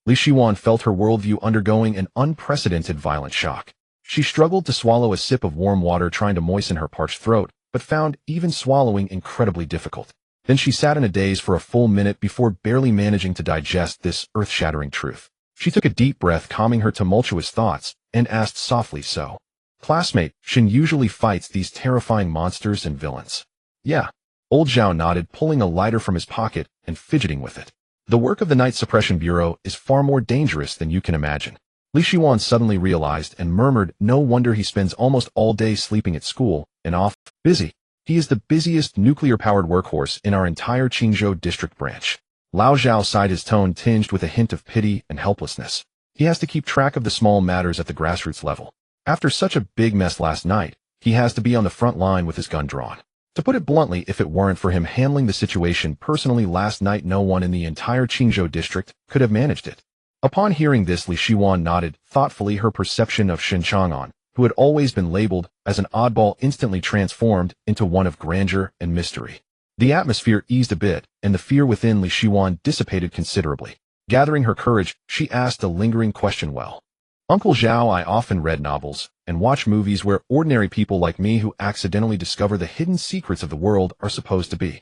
Li Shiwan felt her worldview undergoing an unprecedented violent shock. She struggled to swallow a sip of warm water, trying to moisten her parched throat, but found even swallowing incredibly difficult. Then she sat in a daze for a full minute before barely managing to digest this earth-shattering truth. She took a deep breath, calming her tumultuous thoughts, and asked softly, so, classmate, Shen usually fights these terrifying monsters and villains? Yeah. Old Zhao nodded, pulling a lighter from his pocket and fidgeting with it. The work of the Night Suppression Bureau is far more dangerous than you can imagine. Li Shiwan suddenly realized and murmured, no wonder he spends almost all day sleeping at school and off. Busy. He is the busiest nuclear-powered workhorse in our entire Qingzhou district branch. Lao Zhao sighed, his tone tinged with a hint of pity and helplessness. He has to keep track of the small matters at the grassroots level. After such a big mess last night, he has to be on the front line with his gun drawn. To put it bluntly, if it weren't for him handling the situation personally last night, no one in the entire Qingzhou district could have managed it. Upon hearing this, Li Shiwan nodded thoughtfully. Her perception of Shen Chang'an, who had always been labeled as an oddball, instantly transformed into one of grandeur and mystery. The atmosphere eased a bit, and the fear within Li Shiwan dissipated considerably. Gathering her courage, she asked a lingering question. Well, Uncle Zhao, I often read novels and watch movies where ordinary people like me who accidentally discover the hidden secrets of the world are supposed to be.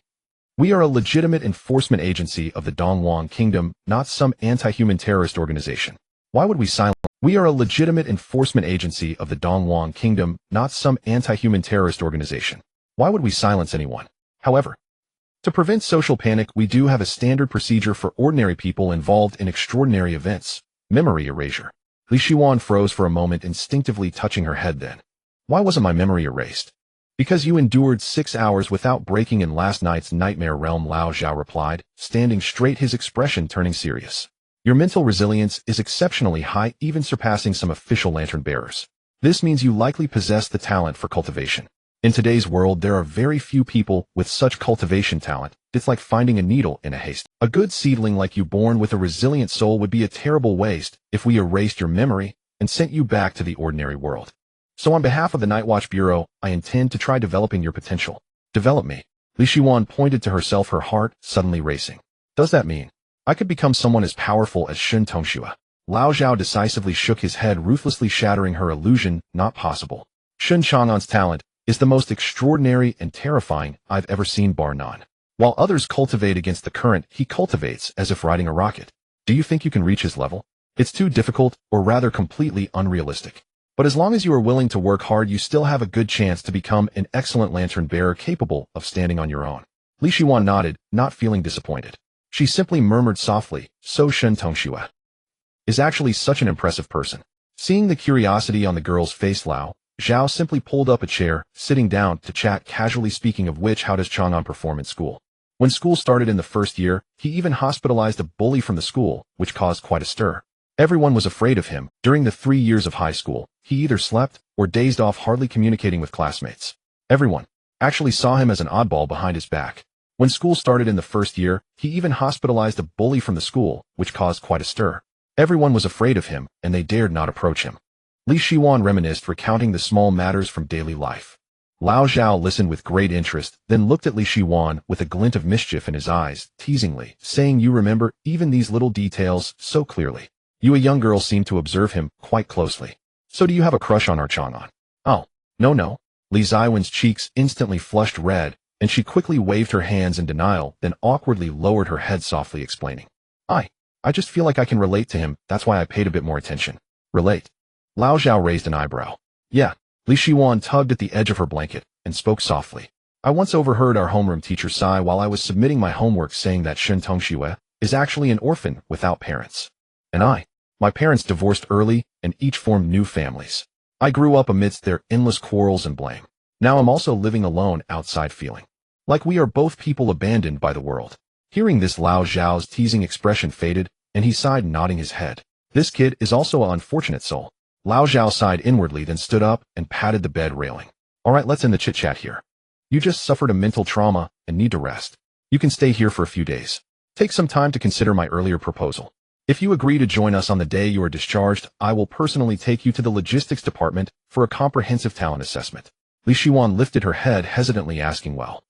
We are a legitimate enforcement agency of the Dongwang Kingdom, not some anti-human terrorist organization. Why would we silence? We are a legitimate enforcement agency of the Dongwang Kingdom, not some anti-human terrorist organization. Why would we silence anyone? However, to prevent social panic, we do have a standard procedure for ordinary people involved in extraordinary events. Memory erasure. Li Shiwan froze for a moment, instinctively touching her head. Then, why wasn't my memory erased? Because you endured 6 hours without breaking in last night's nightmare realm, Lao Zhao replied, standing straight, his expression turning serious. Your mental resilience is exceptionally high, even surpassing some official lantern bearers. This means you likely possess the talent for cultivation. In today's world, there are very few people with such cultivation talent. It's like finding a needle in a haystack. A good seedling like you, born with a resilient soul, would be a terrible waste if we erased your memory and sent you back to the ordinary world. So on behalf of the Night Watch Bureau, I intend to try developing your potential. Develop me. Li Shiwan pointed to herself, her heart suddenly racing. Does that mean I could become someone as powerful as Shen Chang'an? Lao Zhao decisively shook his head, ruthlessly shattering her illusion. Not possible. Shen Chang'an's talent is the most extraordinary and terrifying I've ever seen, bar none. While others cultivate against the current, he cultivates as if riding a rocket. Do you think you can reach his level? It's too difficult, or rather completely unrealistic. But as long as you are willing to work hard, you still have a good chance to become an excellent lantern bearer capable of standing on your own. Li Shiwan nodded, not feeling disappointed. She simply murmured softly, so Shen Chang'an is actually such an impressive person. Seeing the curiosity on the girl's face, Lao Zhao simply pulled up a chair, sitting down to chat casually. Speaking of which, how does Chang'an perform in school? When school started in the first year, he even hospitalized a bully from the school, which caused quite a stir. Everyone was afraid of him. During the 3 years of high school, he either slept or dazed off, hardly communicating with classmates. Everyone actually saw him as an oddball behind his back. When school started in the first year, he even hospitalized a bully from the school, which caused quite a stir. Everyone was afraid of him, and they dared not approach him. Li Shiwan reminisced, recounting the small matters from daily life. Lao Zhao listened with great interest, then looked at Li Shiwan with a glint of mischief in his eyes, teasingly, saying, you remember even these little details so clearly. You, a young girl, seem to observe him quite closely. So do you have a crush on our Chang'an? Oh, no. Li Ziwen's cheeks instantly flushed red, and she quickly waved her hands in denial, then awkwardly lowered her head, softly explaining. I just feel like I can relate to him, that's why I paid a bit more attention. Relate? Lao Zhao raised an eyebrow. Yeah. Li Shiwan tugged at the edge of her blanket and spoke softly. I once overheard our homeroom teacher sigh while I was submitting my homework, saying that Shen Chang'an is actually an orphan without parents. And my parents divorced early and each formed new families. I grew up amidst their endless quarrels and blame. Now I'm also living alone outside, feeling like we are both people abandoned by the world. Hearing this, Lao Zhao's teasing expression faded, and he sighed, nodding his head. This kid is also an unfortunate soul. Lao Zhao sighed inwardly, then stood up and patted the bed railing. All right, let's end the chit-chat here. You just suffered a mental trauma and need to rest. You can stay here for a few days. Take some time to consider my earlier proposal. If you agree to join us on the day you are discharged, I will personally take you to the logistics department for a comprehensive talent assessment. Li Shiwan lifted her head, hesitantly asking, well,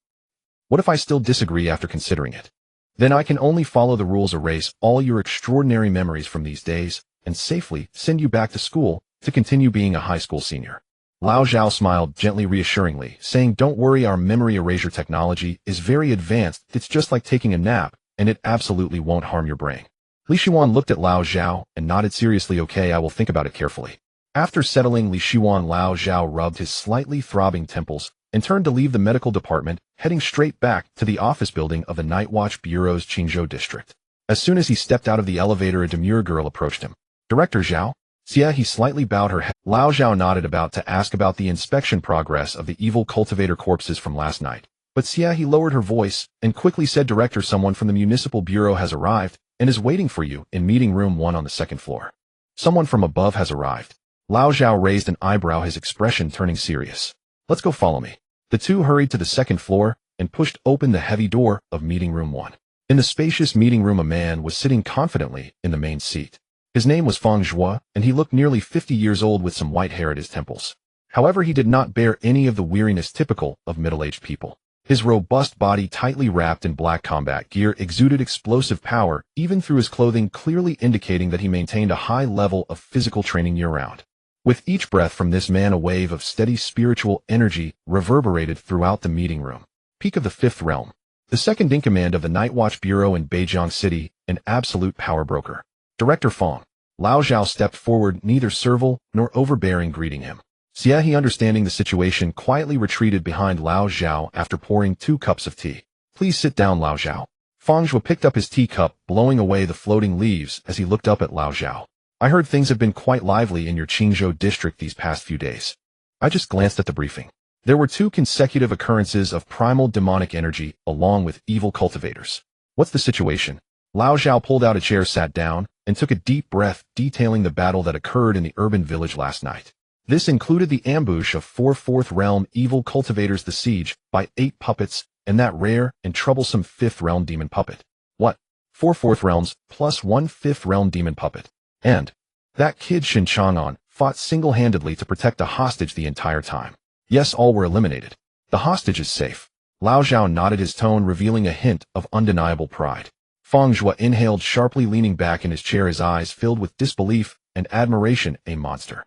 what if I still disagree after considering it? Then I can only follow the rules, erase all your extraordinary memories from these days, and safely send you back to school to continue being a high school senior. Lao Zhao smiled gently, reassuringly, saying, don't worry, our memory erasure technology is very advanced. It's just like taking a nap, and it absolutely won't harm your brain. Li Shiwan looked at Lao Zhao and nodded seriously. Okay, I will think about it carefully. After settling Li Shiwan, Lao Zhao rubbed his slightly throbbing temples and turned to leave the medical department, heading straight back to the office building of the Night Watch Bureau's Qingzhou district. As soon as he stepped out of the elevator, a demure girl approached him. Director Zhao? Xia, he slightly bowed her head. Lao Zhao nodded, about to ask about the inspection progress of the evil cultivator corpses from last night. But Xia, he lowered her voice and quickly said, Director, someone from the municipal bureau has arrived and is waiting for you in meeting room 1 on the second floor. Someone from above has arrived. Lao Zhao raised an eyebrow, his expression turning serious. Let's go, follow me. The two hurried to the second floor and pushed open the heavy door of meeting room 1. In the spacious meeting room, a man was sitting confidently in the main seat. His name was Feng Zhuo, and he looked nearly 50 years old with some white hair at his temples. However, he did not bear any of the weariness typical of middle-aged people. His robust body, tightly wrapped in black combat gear, exuded explosive power, even through his clothing, clearly indicating that he maintained a high level of physical training year-round. With each breath from this man, a wave of steady spiritual energy reverberated throughout the meeting room. Peak of the Fifth Realm. The second-in-command of the Night Watch Bureau in Beijing City, an absolute power broker. Director Feng. Lao Zhao stepped forward, neither servile nor overbearing, greeting him. Xie, he, understanding the situation, quietly retreated behind Lao Zhao after pouring 2 cups of tea. Please sit down, Lao Zhao. Feng Zhuo picked up his teacup, blowing away the floating leaves as he looked up at Lao Zhao. I heard things have been quite lively in your Qingzhou district these past few days. I just glanced at the briefing. There were 2 consecutive occurrences of primal demonic energy, along with evil cultivators. What's the situation? Lao Zhao pulled out a chair, sat down, and took a deep breath, detailing the battle that occurred in the urban village last night. This included the ambush of 4 Fourth Realm evil cultivators, the siege by 8 puppets, and that rare and troublesome 5th Realm demon puppet. What? 4 Fourth Realms plus 1 5th Realm demon puppet. And that kid Shen Chang'an fought single-handedly to protect the hostage the entire time. Yes, all were eliminated. The hostage is safe. Lao Zhao nodded, his tone revealing a hint of undeniable pride. Feng Zhuo inhaled sharply, leaning back in his chair, his eyes filled with disbelief and admiration. A monster.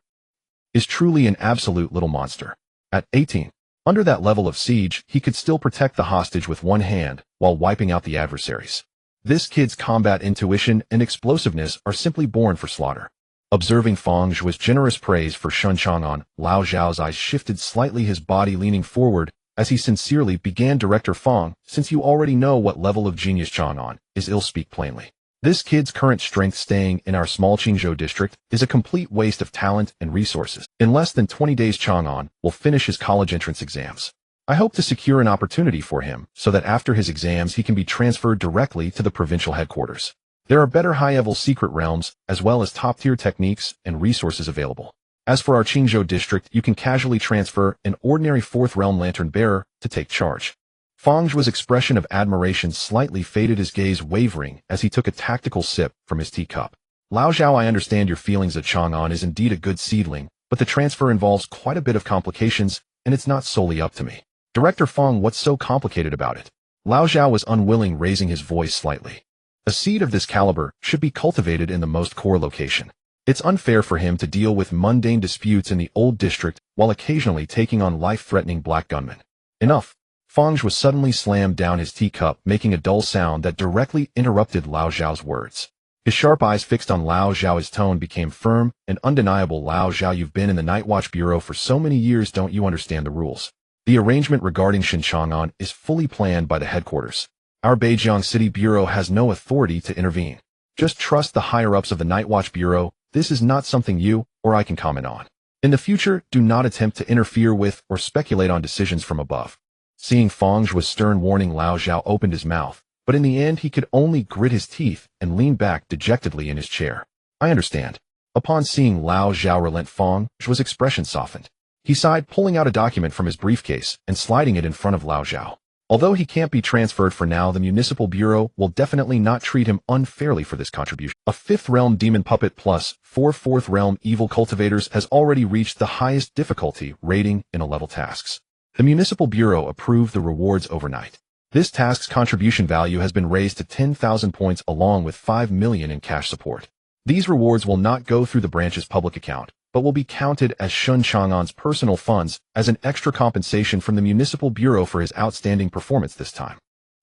Is truly an absolute little monster. At 18, under that level of siege, he could still protect the hostage with one hand while wiping out the adversaries. This kid's combat intuition and explosiveness are simply born for slaughter. Observing Feng Zhuo's generous praise for Shen Chang'an, Lao Zhao's eyes shifted slightly, his body leaning forward as he sincerely began. Director Feng, since you already know what level of genius Chang'an is, I'll speak plainly. This kid's current strength staying in our small Qingzhou district is a complete waste of talent and resources. In less than 20 days, Chang'an will finish his college entrance exams. I hope to secure an opportunity for him so that after his exams he can be transferred directly to the provincial headquarters. There are better high-level secret realms as well as top-tier techniques and resources available. As for our Qingzhou district, you can casually transfer an ordinary 4th Realm lantern bearer to take charge. Feng Zhuo's expression of admiration slightly faded, his gaze wavering as he took a tactical sip from his teacup. Lao Zhao, I understand your feelings that Chang'an is indeed a good seedling, but the transfer involves quite a bit of complications, and it's not solely up to me. Director Feng, what's so complicated about it? Lao Zhao was unwilling, raising his voice slightly. A seed of this caliber should be cultivated in the most core location. It's unfair for him to deal with mundane disputes in the old district while occasionally taking on life-threatening black gunmen. Enough. Feng Zhuo suddenly slammed down his teacup, making a dull sound that directly interrupted Lao Zhao's words. His sharp eyes fixed on Lao Zhao, his tone became firm and undeniable. Lao Zhao, you've been in the Night Watch Bureau for so many years, don't you understand the rules? The arrangement regarding Shen Chang'an is fully planned by the headquarters. Our Beijing City Bureau has no authority to intervene. Just trust the higher-ups of the Night Watch Bureau. This is not something you or I can comment on. In the future, do not attempt to interfere with or speculate on decisions from above. Seeing Feng Zhuo's stern warning, Lao Zhao opened his mouth, but in the end he could only grit his teeth and lean back dejectedly in his chair. I understand. Upon seeing Lao Zhao relent, Feng Zhuo's expression softened. He sighed, pulling out a document from his briefcase and sliding it in front of Lao Zhao. Although he can't be transferred for now, the Municipal Bureau will definitely not treat him unfairly for this contribution. A 5th Realm demon puppet plus 4 4th Realm evil cultivators has already reached the highest difficulty rating in A-level tasks. The Municipal Bureau approved the rewards overnight. This task's contribution value has been raised to 10,000 points along with 5 million in cash support. These rewards will not go through the branch's public account, but will be counted as Shen Chang'an's personal funds as an extra compensation from the Municipal Bureau for his outstanding performance this time.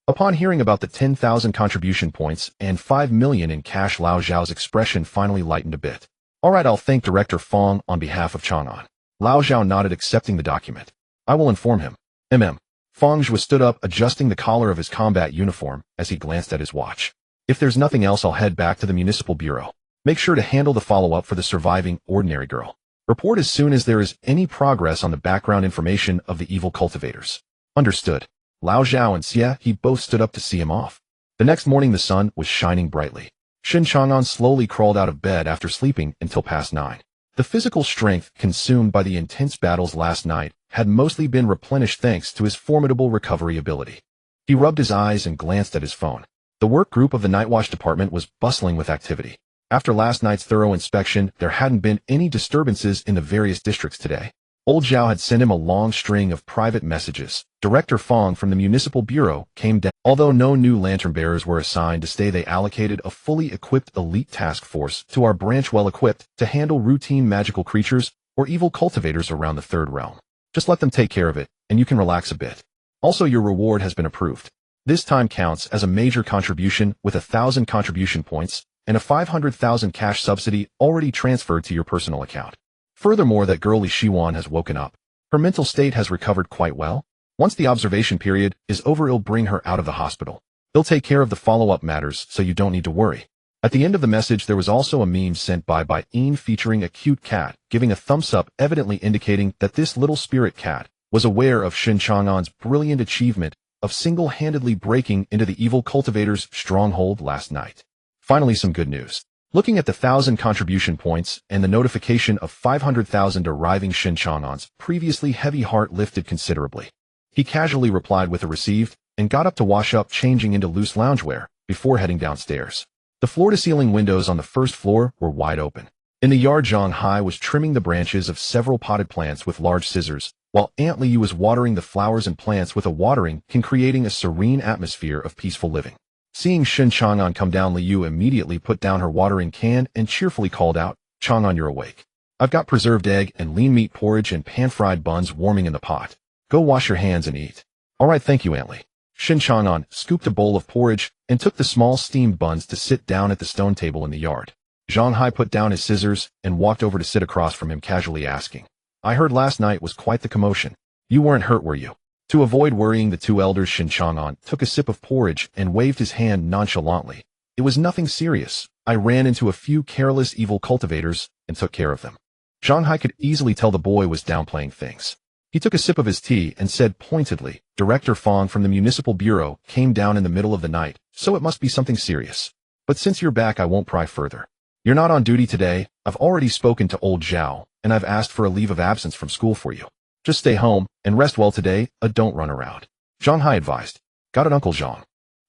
Upon hearing about the 10,000 contribution points and 5 million in cash, Lao Zhao's expression finally lightened a bit. All right, I'll thank Director Feng on behalf of Chang'an. Lao Zhao nodded, accepting the document. I will inform him. Feng Zhuo stood up, adjusting the collar of his combat uniform as he glanced at his watch. If there's nothing else, I'll head back to the Municipal Bureau. Make sure to handle the follow-up for the surviving ordinary girl. Report as soon as there is any progress on the background information of the evil cultivators. Understood. Lao Zhao and Xie, he both stood up to see him off. The next morning the sun was shining brightly. Shen Chang'an slowly crawled out of bed after sleeping until past 9. The physical strength consumed by the intense battles last night had mostly been replenished thanks to his formidable recovery ability. He rubbed his eyes and glanced at his phone. The work group of the Night Watch department was bustling with activity. After last night's thorough inspection, there hadn't been any disturbances in the various districts today. Old Zhao had sent him a long string of private messages. Director Fong from the Municipal Bureau came down. Although no new lantern bearers were assigned to stay, they allocated a fully equipped elite task force to our branch, well equipped to handle routine magical creatures or evil cultivators around the third realm. Just let them take care of it, and you can relax a bit. Also, your reward has been approved. This time counts as a major contribution with 1,000 contribution points and a 500,000 cash subsidy already transferred to your personal account. Furthermore, that girl Li Shiwan has woken up. Her mental state has recovered quite well. Once the observation period is over, it'll bring her out of the hospital. They'll take care of the follow-up matters, so you don't need to worry. At the end of the message, there was also a meme sent by Ian featuring a cute cat, giving a thumbs up, evidently indicating that this little spirit cat was aware of Shen Chang'an's brilliant achievement of single-handedly breaking into the evil cultivator's stronghold last night. Finally, some good news. Looking at the 1,000 contribution points and the notification of 500,000 arriving, Shen Chang'an's previously heavy heart lifted considerably. He casually replied with a received and got up to wash up, changing into loose loungewear before heading downstairs. The floor-to-ceiling windows on the first floor were wide open. In the yard, Zhang Hai was trimming the branches of several potted plants with large scissors, while Aunt Liu was watering the flowers and plants with a watering can, creating a serene atmosphere of peaceful living. Seeing Shen Chang'an come down, Liu immediately put down her watering can and cheerfully called out, "Chang'an, you're awake. I've got preserved egg and lean meat porridge and pan-fried buns warming in the pot. Go wash your hands and eat." "All right, thank you, Aunt Li." Shen Chang'an scooped a bowl of porridge and took the small steamed buns to sit down at the stone table in the yard. Zhang Hai put down his scissors and walked over to sit across from him, casually asking, "I heard last night was quite the commotion. You weren't hurt, were you?" To avoid worrying the two elders, Shen Chang'an took a sip of porridge and waved his hand nonchalantly. "It was nothing serious. I ran into a few careless evil cultivators and took care of them." Zhang Hai could easily tell the boy was downplaying things. He took a sip of his tea and said pointedly, "Director Fong from the Municipal Bureau came down in the middle of the night, so it must be something serious. But since you're back, I won't pry further. You're not on duty today. I've already spoken to old Zhao, and I've asked for a leave of absence from school for you. Just stay home and rest well today, don't run around," Zhang Hai advised. "Got it, Uncle Zhang."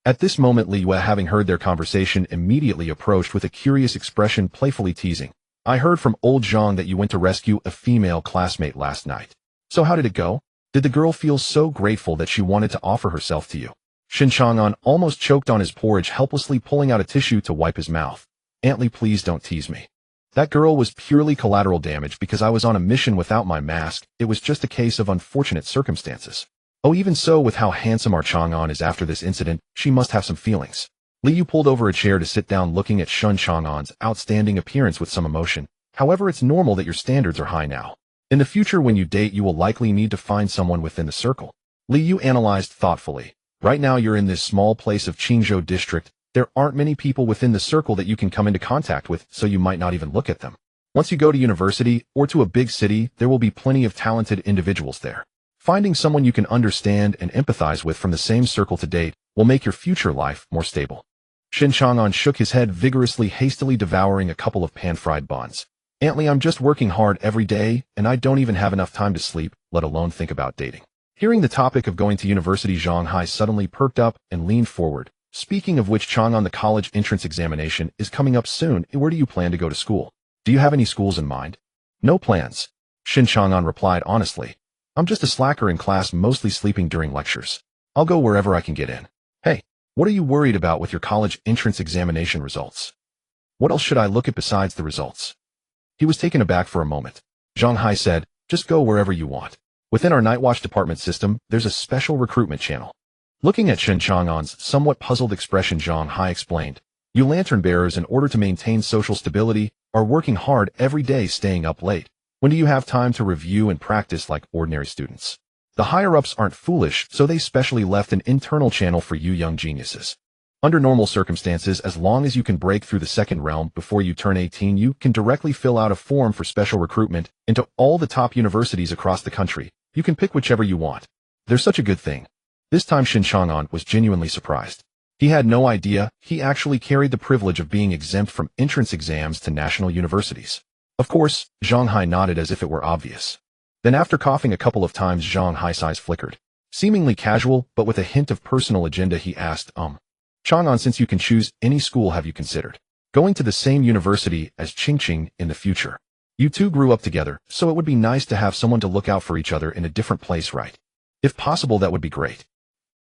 At this moment, Li Yue, having heard their conversation, immediately approached with a curious expression, playfully teasing, "I heard from old Zhang that you went to rescue a female classmate last night. So how did it go? Did the girl feel so grateful that she wanted to offer herself to you?" Shen Chang'an almost choked on his porridge, helplessly pulling out a tissue to wipe his mouth. "Aunt Li, please don't tease me. That girl was purely collateral damage because I was on a mission without my mask. It was just a case of unfortunate circumstances. Oh, even so, with how handsome our Chang'an is after this incident, she must have some feelings." Li Yu pulled over a chair to sit down, looking at Shen Chang'an's outstanding appearance with some emotion. "However, it's normal that your standards are high now. In the future, when you date, you will likely need to find someone within the circle." Li Yu analyzed thoughtfully. "Right now, you're in this small place of Qingzhou district. There aren't many people within the circle that you can come into contact with, so you might not even look at them. Once you go to university or to a big city, there will be plenty of talented individuals there. Finding someone you can understand and empathize with from the same circle to date will make your future life more stable." Shen Chang'an shook his head vigorously, hastily devouring a couple of pan-fried buns. "Aunt Li, I'm just working hard every day, and I don't even have enough time to sleep, let alone think about dating." Hearing the topic of going to university, Zhang Hai suddenly perked up and leaned forward. "Speaking of which, Chang'an, the college entrance examination is coming up soon. Where do you plan to go to school? Do you have any schools in mind?" "No plans," Shen Chang'an replied honestly. "I'm just a slacker in class, mostly sleeping during lectures. I'll go wherever I can get in." "Hey, what are you worried about with your college entrance examination results? What else should I look at besides the results?" He was taken aback for a moment. Zhang Hai said, "Just go wherever you want. Within our Night Watch department system, there's a special recruitment channel." Looking at Shen Chang'an's somewhat puzzled expression, Zhang Hai explained, "You lantern bearers, in order to maintain social stability, are working hard every day, staying up late. When do you have time to review and practice like ordinary students? The higher-ups aren't foolish, so they specially left an internal channel for you young geniuses. Under normal circumstances, as long as you can break through the second realm before you turn 18, you can directly fill out a form for special recruitment into all the top universities across the country. You can pick whichever you want. There's such a good thing." This time Shen Chang'an was genuinely surprised. He had no idea he actually carried the privilege of being exempt from entrance exams to national universities. Of course, Zhang Hai nodded as if it were obvious. Then after coughing a couple of times, Zhang Hai's eyes flickered. Seemingly casual, but with a hint of personal agenda, he asked, Chang'an, since you can choose any school, have you considered going to the same university as Chingqing in the future? You two grew up together, so it would be nice to have someone to look out for each other in a different place, right? If possible, that would be great.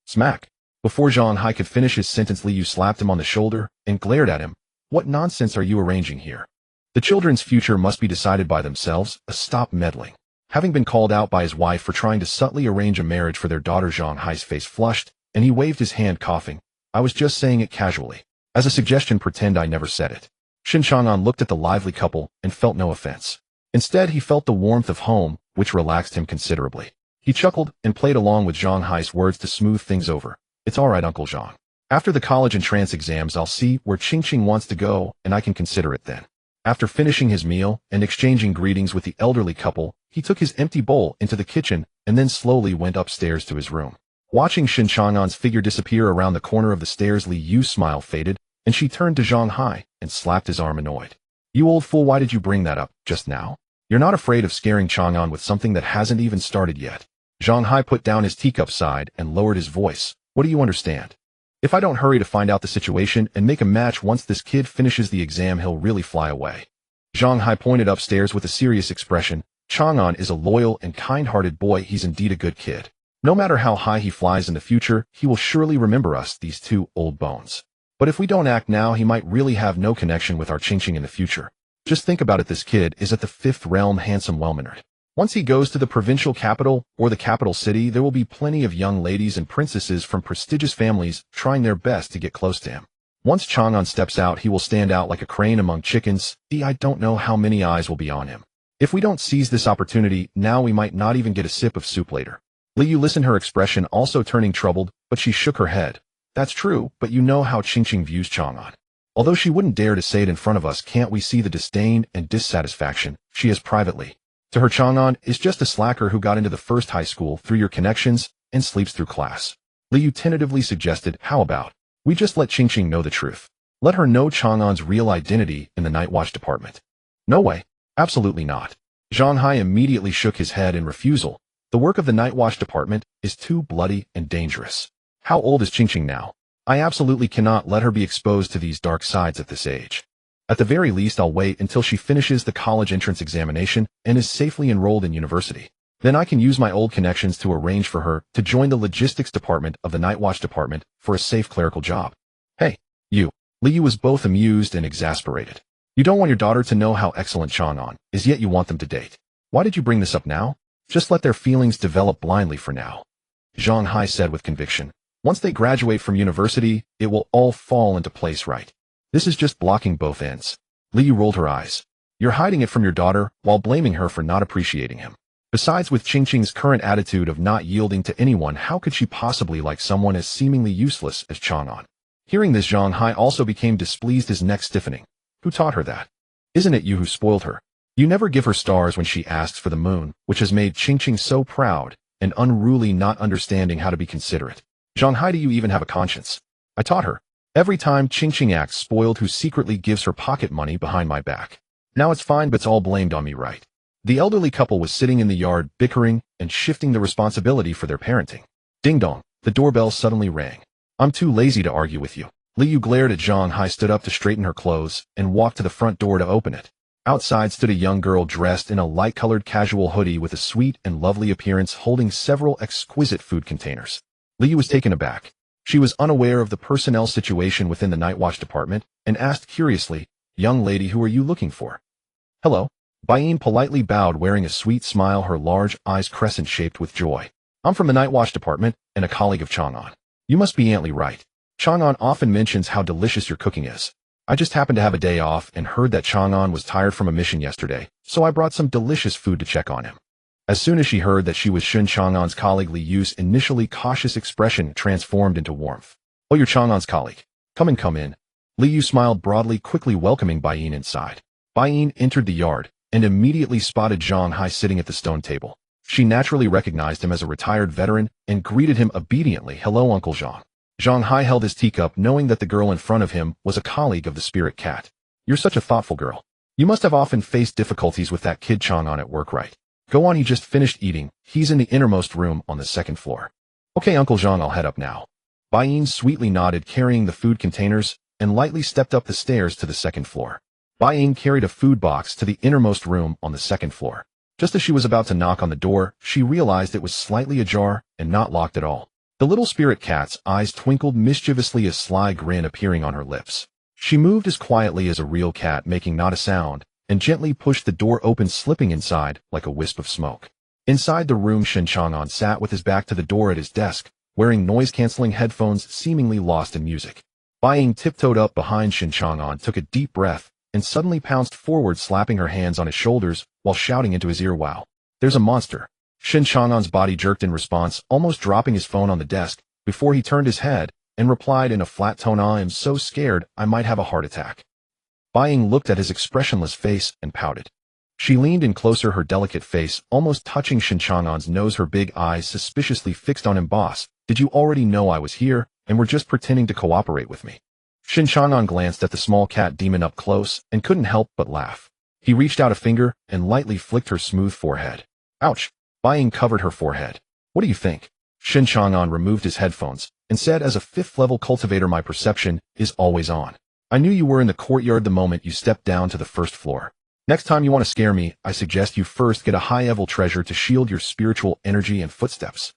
Smack. Before Zhang Hai could finish his sentence, Liu slapped him on the shoulder and glared at him. What nonsense are you arranging here? The children's future must be decided by themselves. Stop meddling. Having been called out by his wife for trying to subtly arrange a marriage for their daughter, Zhang Hai's face flushed, and he waved his hand, coughing. I was just saying it casually. As a suggestion, pretend I never said it. Shen Chang'an looked at the lively couple and felt no offense. Instead, he felt the warmth of home, which relaxed him considerably. He chuckled and played along with Zhang Hai's words to smooth things over. It's all right, Uncle Zhang. After the college entrance exams, I'll see where Chingqing wants to go, and I can consider it then. After finishing his meal and exchanging greetings with the elderly couple, he took his empty bowl into the kitchen and then slowly went upstairs to his room. Watching Shen Chang'an's figure disappear around the corner of the stairs, Li Yu's smile faded, and she turned to Zhang Hai and slapped his arm, annoyed. You old fool, why did you bring that up just now? You're not afraid of scaring Chang'an with something that hasn't even started yet. Zhang Hai put down his teacup side and lowered his voice. What do you understand? If I don't hurry to find out the situation and make a match once this kid finishes the exam, he'll really fly away. Zhang Hai pointed upstairs with a serious expression. Chang'an is a loyal and kind-hearted boy. He's indeed a good kid. No matter how high he flies in the future, he will surely remember us, these two old bones. But if we don't act now, he might really have no connection with our Chingqing in the future. Just think about it, this kid is at the fifth realm, handsome, well-mannered. Once he goes to the provincial capital or the capital city, there will be plenty of young ladies and princesses from prestigious families trying their best to get close to him. Once Chang'an steps out, he will stand out like a crane among chickens. I don't know how many eyes will be on him. If we don't seize this opportunity now, we might not even get a sip of soup later. Liu listened, her expression also turning troubled, but she shook her head. That's true, but you know how Chingqing views Chang'an. Although she wouldn't dare to say it in front of us, can't we see the disdain and dissatisfaction she has privately? To her, Chang'an is just a slacker who got into the first high school through your connections and sleeps through class. Liu tentatively suggested, how about we just let Chingqing know the truth? Let her know Chang'an's real identity in the Night Watch department. No way. Absolutely not. Zhang Hai immediately shook his head in refusal. The work of the Night Watch department is too bloody and dangerous. How old is Chingqing now? I absolutely cannot let her be exposed to these dark sides at this age. At the very least, I'll wait until she finishes the college entrance examination and is safely enrolled in university. Then I can use my old connections to arrange for her to join the logistics department of the Night Watch department for a safe clerical job. Hey, you. Liu was both amused and exasperated. You don't want your daughter to know how excellent Chang'an is, yet you want them to date. Why did you bring this up now? Just let their feelings develop blindly for now. Zhang Hai said with conviction. Once they graduate from university, it will all fall into place, right? This is just blocking both ends. Liu rolled her eyes. You're hiding it from your daughter while blaming her for not appreciating him. Besides, with Chingqing's current attitude of not yielding to anyone, how could she possibly like someone as seemingly useless as Chang'an? Hearing this, Zhang Hai also became displeased, his neck stiffening. Who taught her that? Isn't it you who spoiled her? You never give her stars when she asks for the moon, which has made Chingqing so proud and unruly, not understanding how to be considerate. Zhang Hai, do you even have a conscience? I taught her. Every time Chingqing acts spoiled, who secretly gives her pocket money behind my back. Now it's fine, but it's all blamed on me, right? The elderly couple was sitting in the yard, bickering and shifting the responsibility for their parenting. Ding dong, the doorbell suddenly rang. I'm too lazy to argue with you. Liu glared at Zhang Hai, stood up to straighten her clothes, and walked to the front door to open it. Outside stood a young girl dressed in a light-colored casual hoodie with a sweet and lovely appearance, holding several exquisite food containers. Liu was taken aback. She was unaware of the personnel situation within the Night Watch department and asked curiously, Young lady, who are you looking for? Hello. Baiyin politely bowed, wearing a sweet smile, her large eyes crescent-shaped with joy. I'm from the Night Watch department and a colleague of Chang'an. You must be Aunt Li, right? Chang'an often mentions how delicious your cooking is. I just happened to have a day off and heard that Chang'an was tired from a mission yesterday, so I brought some delicious food to check on him. As soon as she heard that she was Shen Chang'an's colleague, Li Yu's initially cautious expression transformed into warmth. Oh, you're Chang'an's colleague. Come in. Li Yu smiled broadly, quickly welcoming Baiyin inside. Baiyin entered the yard and immediately spotted Zhang Hai sitting at the stone table. She naturally recognized him as a retired veteran and greeted him obediently. Hello, Uncle Zhang. Zhang Hai held his teacup knowing that the girl in front of him was a colleague of the spirit cat. You're such a thoughtful girl. You must have often faced difficulties with that kid Chang'an at work, right? Go on, he just finished eating. He's in the innermost room on the second floor. Okay, Uncle Zhang, I'll head up now. Bai Ying sweetly nodded, carrying the food containers, and lightly stepped up the stairs to the second floor. Bai Ying carried a food box to the innermost room on the second floor. Just as she was about to knock on the door, she realized it was slightly ajar and not locked at all. The little spirit cat's eyes twinkled mischievously, a sly grin appearing on her lips. She moved as quietly as a real cat, making not a sound, and gently pushed the door open, slipping inside like a wisp of smoke. Inside the room, Shen Chang'an sat with his back to the door at his desk, wearing noise-canceling headphones, seemingly lost in music. Bai Ying tiptoed up behind Shen Chang'an, took a deep breath, and suddenly pounced forward, slapping her hands on his shoulders while shouting into his ear, "Wow, there's a monster." Shen Chang'an's body jerked in response, almost dropping his phone on the desk, before he turned his head and replied in a flat tone, "I am so scared I might have a heart attack." Bai Ying looked at his expressionless face and pouted. She leaned in closer, her delicate face almost touching Shen Chang'an's nose, her big eyes suspiciously fixed on him. "Boss, did you already know I was here and were just pretending to cooperate with me?" Shen Chang'an glanced at the small cat demon up close and couldn't help but laugh. He reached out a finger and lightly flicked her smooth forehead. "Ouch." Bai Ying covered her forehead. "What do you think?" Shen Chang'an removed his headphones and said, as a fifth-level cultivator, "My perception is always on. I knew you were in the courtyard the moment you stepped down to the first floor. Next time you want to scare me, I suggest you first get a high-level treasure to shield your spiritual energy and footsteps."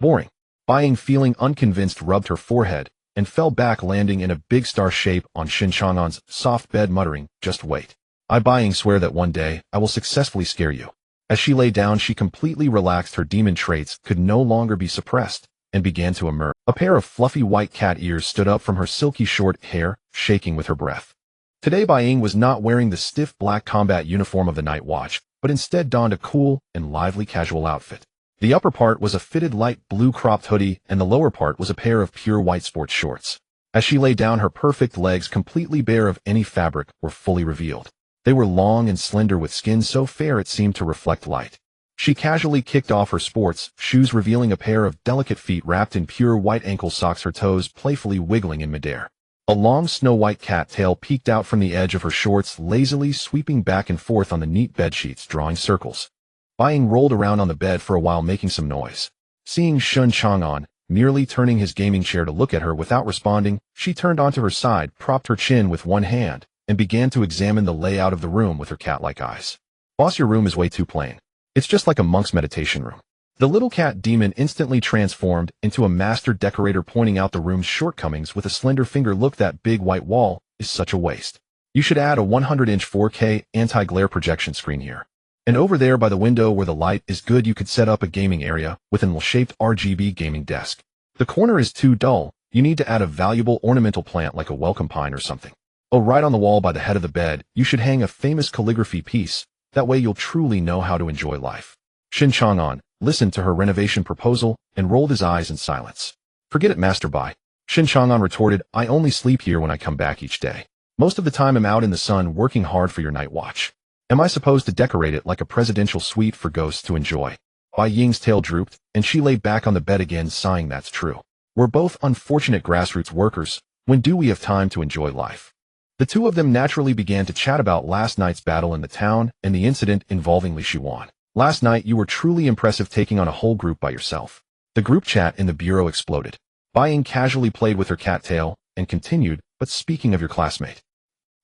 Boring. Bai Ying, feeling unconvinced, rubbed her forehead and fell back, landing in a big star shape on Shen Chang'an's soft bed, muttering, "Just wait. I, Bai Ying, swear that one day I will successfully scare you." As she lay down, she completely relaxed. Her demon traits could no longer be suppressed and began to emerge. A pair of fluffy white cat ears stood up from her silky short hair, shaking with her breath. Today, Bai Ying was not wearing the stiff black combat uniform of the Night Watch, but instead donned a cool and lively casual outfit. The upper part was a fitted light blue cropped hoodie, and the lower part was a pair of pure white sports shorts. As she lay down, her perfect legs, completely bare of any fabric, were fully revealed. They were long and slender, with skin so fair it seemed to reflect light. She casually kicked off her sports shoes, revealing a pair of delicate feet wrapped in pure white ankle socks, her toes playfully wiggling in midair. A long snow-white cat tail peeked out from the edge of her shorts, lazily sweeping back and forth on the neat bedsheets, drawing circles. Bai Ying rolled around on the bed for a while, making some noise. Seeing Shen Chang'an merely turning his gaming chair to look at her without responding, she turned onto her side, propped her chin with one hand, and began to examine the layout of the room with her cat-like eyes. "Boss, your room is way too plain. It's just like a monk's meditation room." The little cat demon instantly transformed into a master decorator, pointing out the room's shortcomings with a slender finger. "Look, that big white wall is such a waste. You should add a 100-inch 4K anti-glare projection screen here. And over there by the window where the light is good, you could set up a gaming area with an L-shaped RGB gaming desk. The corner is too dull. You need to add a valuable ornamental plant like a welcome pine or something. Oh, right on the wall by the head of the bed, you should hang a famous calligraphy piece. That way you'll truly know how to enjoy life." Shen Chang'an listened to her renovation proposal and rolled his eyes in silence. "Forget it, Master Bai." Shen Chang'an retorted, "I only sleep here when I come back each day. Most of the time I'm out in the sun working hard for your Night Watch. Am I supposed to decorate it like a presidential suite for ghosts to enjoy?" Bai Ying's tail drooped, and she lay back on the bed again, sighing. "That's true. We're both unfortunate grassroots workers. When do we have time to enjoy life?" The two of them naturally began to chat about last night's battle in the town and the incident involving Li Shiwan. "Last night you were truly impressive, taking on a whole group by yourself." The group chat in the bureau exploded. Bai Ying casually played with her cat tail and continued, "But speaking of your classmate,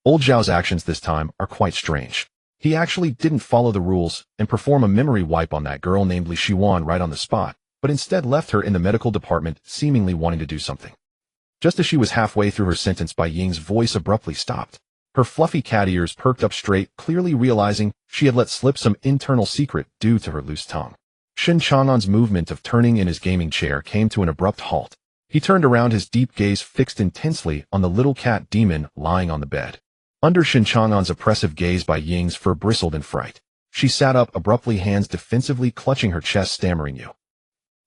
old Zhao's actions this time are quite strange. He actually didn't follow the rules and perform a memory wipe on that girl named Li Shiwan right on the spot, but instead left her in the medical department, seemingly wanting to do something." Just as she was halfway through her sentence, Bai Ying's voice abruptly stopped. Her fluffy cat ears perked up straight, clearly realizing she had let slip some internal secret due to her loose tongue. Shen Chang'an's movement of turning in his gaming chair came to an abrupt halt. He turned around, his deep gaze fixed intensely on the little cat demon lying on the bed. Under Shen Chang'an's oppressive gaze, Bai Ying's fur bristled in fright. She sat up abruptly, hands defensively clutching her chest, stammering, "You.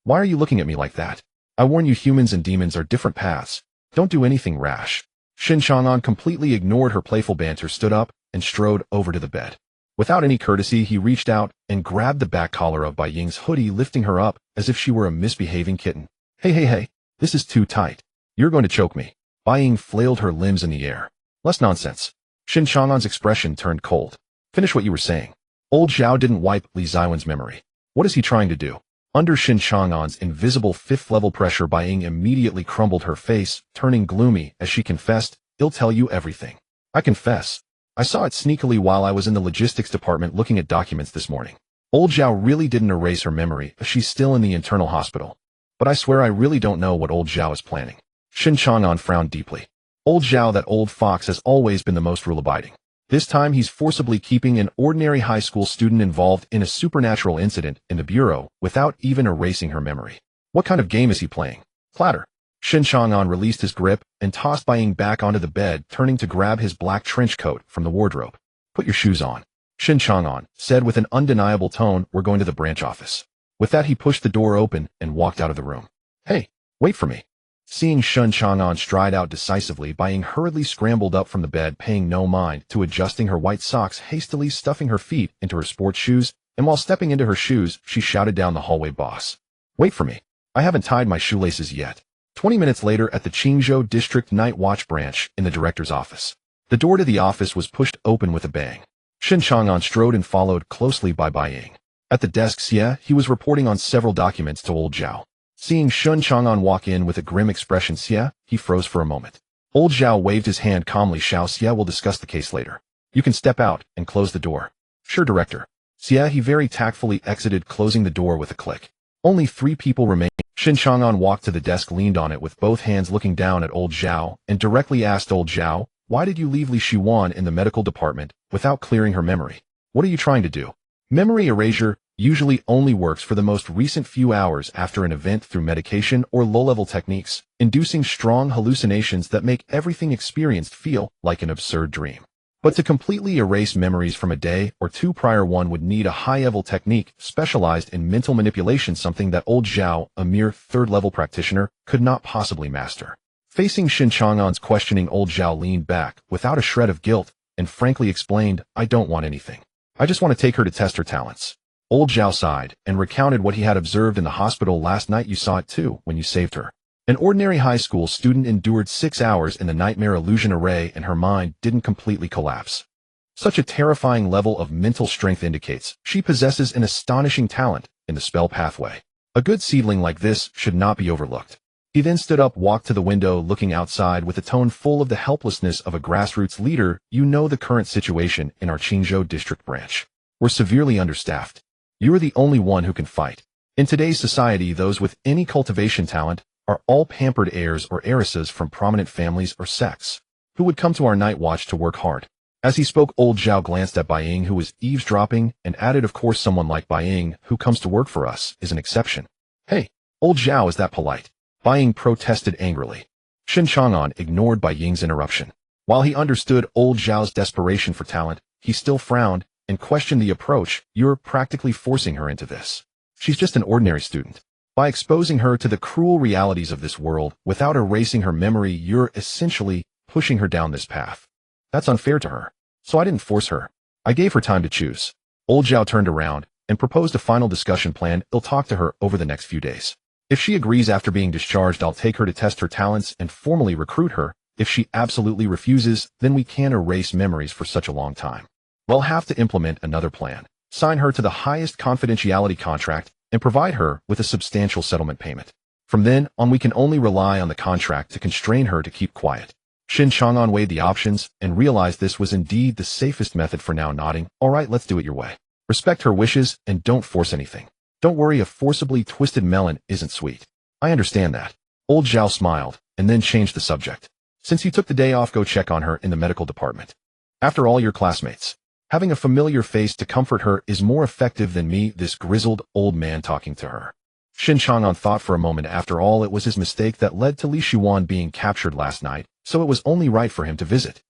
Why are you looking at me like that? I warn you, humans and demons are different paths. Don't do anything rash." Shen Chang'an completely ignored her playful banter, stood up, and strode over to the bed. Without any courtesy, he reached out and grabbed the back collar of Bai Ying's hoodie, lifting her up as if she were a misbehaving kitten. Hey, This is too tight. You're going to choke me. Bai Ying flailed her limbs in the air. Less nonsense. Shen Chang'an's expression turned cold. Finish what you were saying. Old Zhao didn't wipe Li Ziwen's memory. What is he trying to do? Under Shen Chang'an's invisible fifth-level pressure, Bai Ying immediately crumbled her face, turning gloomy as she confessed, "He'll tell you everything." I confess. I saw it sneakily while I was in the logistics department looking at documents this morning. Old Zhao really didn't erase her memory, as she's still in the internal hospital. But I swear I really don't know what old Zhao is planning. Shen Chang'an frowned deeply. Old Zhao, that old fox, has always been the most rule-abiding. This time he's forcibly keeping an ordinary high school student involved in a supernatural incident in the bureau without even erasing her memory. What kind of game is he playing? Clatter. Shen Chang'an released his grip and tossed Bai Ying back onto the bed, turning to grab his black trench coat from the wardrobe. Put your shoes on. Shen Chang'an said with an undeniable tone, "We're going to the branch office." With that, he pushed the door open and walked out of the room. Hey, wait for me. Seeing Shen Chang'an stride out decisively, Bai Ying hurriedly scrambled up from the bed, paying no mind to adjusting her white socks, hastily stuffing her feet into her sports shoes, and while stepping into her shoes, she shouted down the hallway, "Boss, wait for me. I haven't tied my shoelaces yet." 20 minutes later, at the Qingzhou District Night Watch branch in the director's office. The door to the office was pushed open with a bang. Shen Chang'an strode and followed closely by Bai Ying. At the desk, he was reporting on several documents to old Zhao. Seeing Shen Chang'an walk in with a grim expression, he froze for a moment. Old Zhao waved his hand calmly. "Xiao, we'll discuss the case later. You can step out and close the door." "Sure, Director." He very tactfully exited, closing the door with a click. Only 3 people remained. Shen Chang'an walked to the desk, leaned on it with both hands, looking down at old Zhao, and directly asked old Zhao, "Why did you leave Li Shiwan in the medical department without clearing her memory? What are you trying to do?" Memory erasure usually only works for the most recent few hours after an event through medication or low-level techniques, inducing strong hallucinations that make everything experienced feel like an absurd dream. But to completely erase memories from a day or 2 prior, one would need a high-level technique specialized in mental manipulation, something that old Zhao, a mere 3rd-level practitioner, could not possibly master. Facing Shen Chang'an's questioning, old Zhao leaned back without a shred of guilt and frankly explained, "I don't want anything. I just want to take her to test her talents." Old Zhao sighed and recounted what he had observed in the hospital last night. "You saw it too when you saved her. An ordinary high school student endured 6 hours in the nightmare illusion array and her mind didn't completely collapse. Such a terrifying level of mental strength indicates she possesses an astonishing talent in the spell pathway. A good seedling like this should not be overlooked." He then stood up, walked to the window, looking outside with a tone full of the helplessness of a grassroots leader. "You know the current situation in our Qingzhou district branch. We're severely understaffed. You are the only one who can fight. In today's society, those with any cultivation talent are all pampered heirs or heiresses from prominent families or sects, who would come to our night watch to work hard." As he spoke, old Zhao glanced at Bai Ying, who was eavesdropping, and added, "Of course, someone like Bai Ying who comes to work for us is an exception." "Hey, old Zhao, is that polite?" Bai Ying protested angrily. Shen Chang'an ignored Bai Ying's interruption. While he understood old Zhao's desperation for talent, he still frowned and questioned the approach. "You're practically forcing her into this. She's just an ordinary student. By exposing her to the cruel realities of this world without erasing her memory, you're essentially pushing her down this path. That's unfair to her. So I didn't force her. I gave her time to choose." Old Zhao turned around and proposed a final discussion plan. "I'll talk to her over the next few days. If she agrees after being discharged, I'll take her to test her talents and formally recruit her. If she absolutely refuses, then we can't erase memories for such a long time. We'll have to implement another plan, sign her to the highest confidentiality contract, and provide her with a substantial settlement payment. From then on, we can only rely on the contract to constrain her to keep quiet." Shen Chang'an weighed the options and realized this was indeed the safest method for now, nodding, "All right, let's do it your way. Respect her wishes and don't force anything. Don't worry, a forcibly twisted melon isn't sweet." "I understand that." Old Zhao smiled and then changed the subject. "Since you took the day off, go check on her in the medical department. After all, your classmates. Having a familiar face to comfort her is more effective than me, this grizzled old man, talking to her." Shen Chang'an thought for a moment. After all, it was his mistake that led to Li Shiwan being captured last night, so it was only right for him to visit.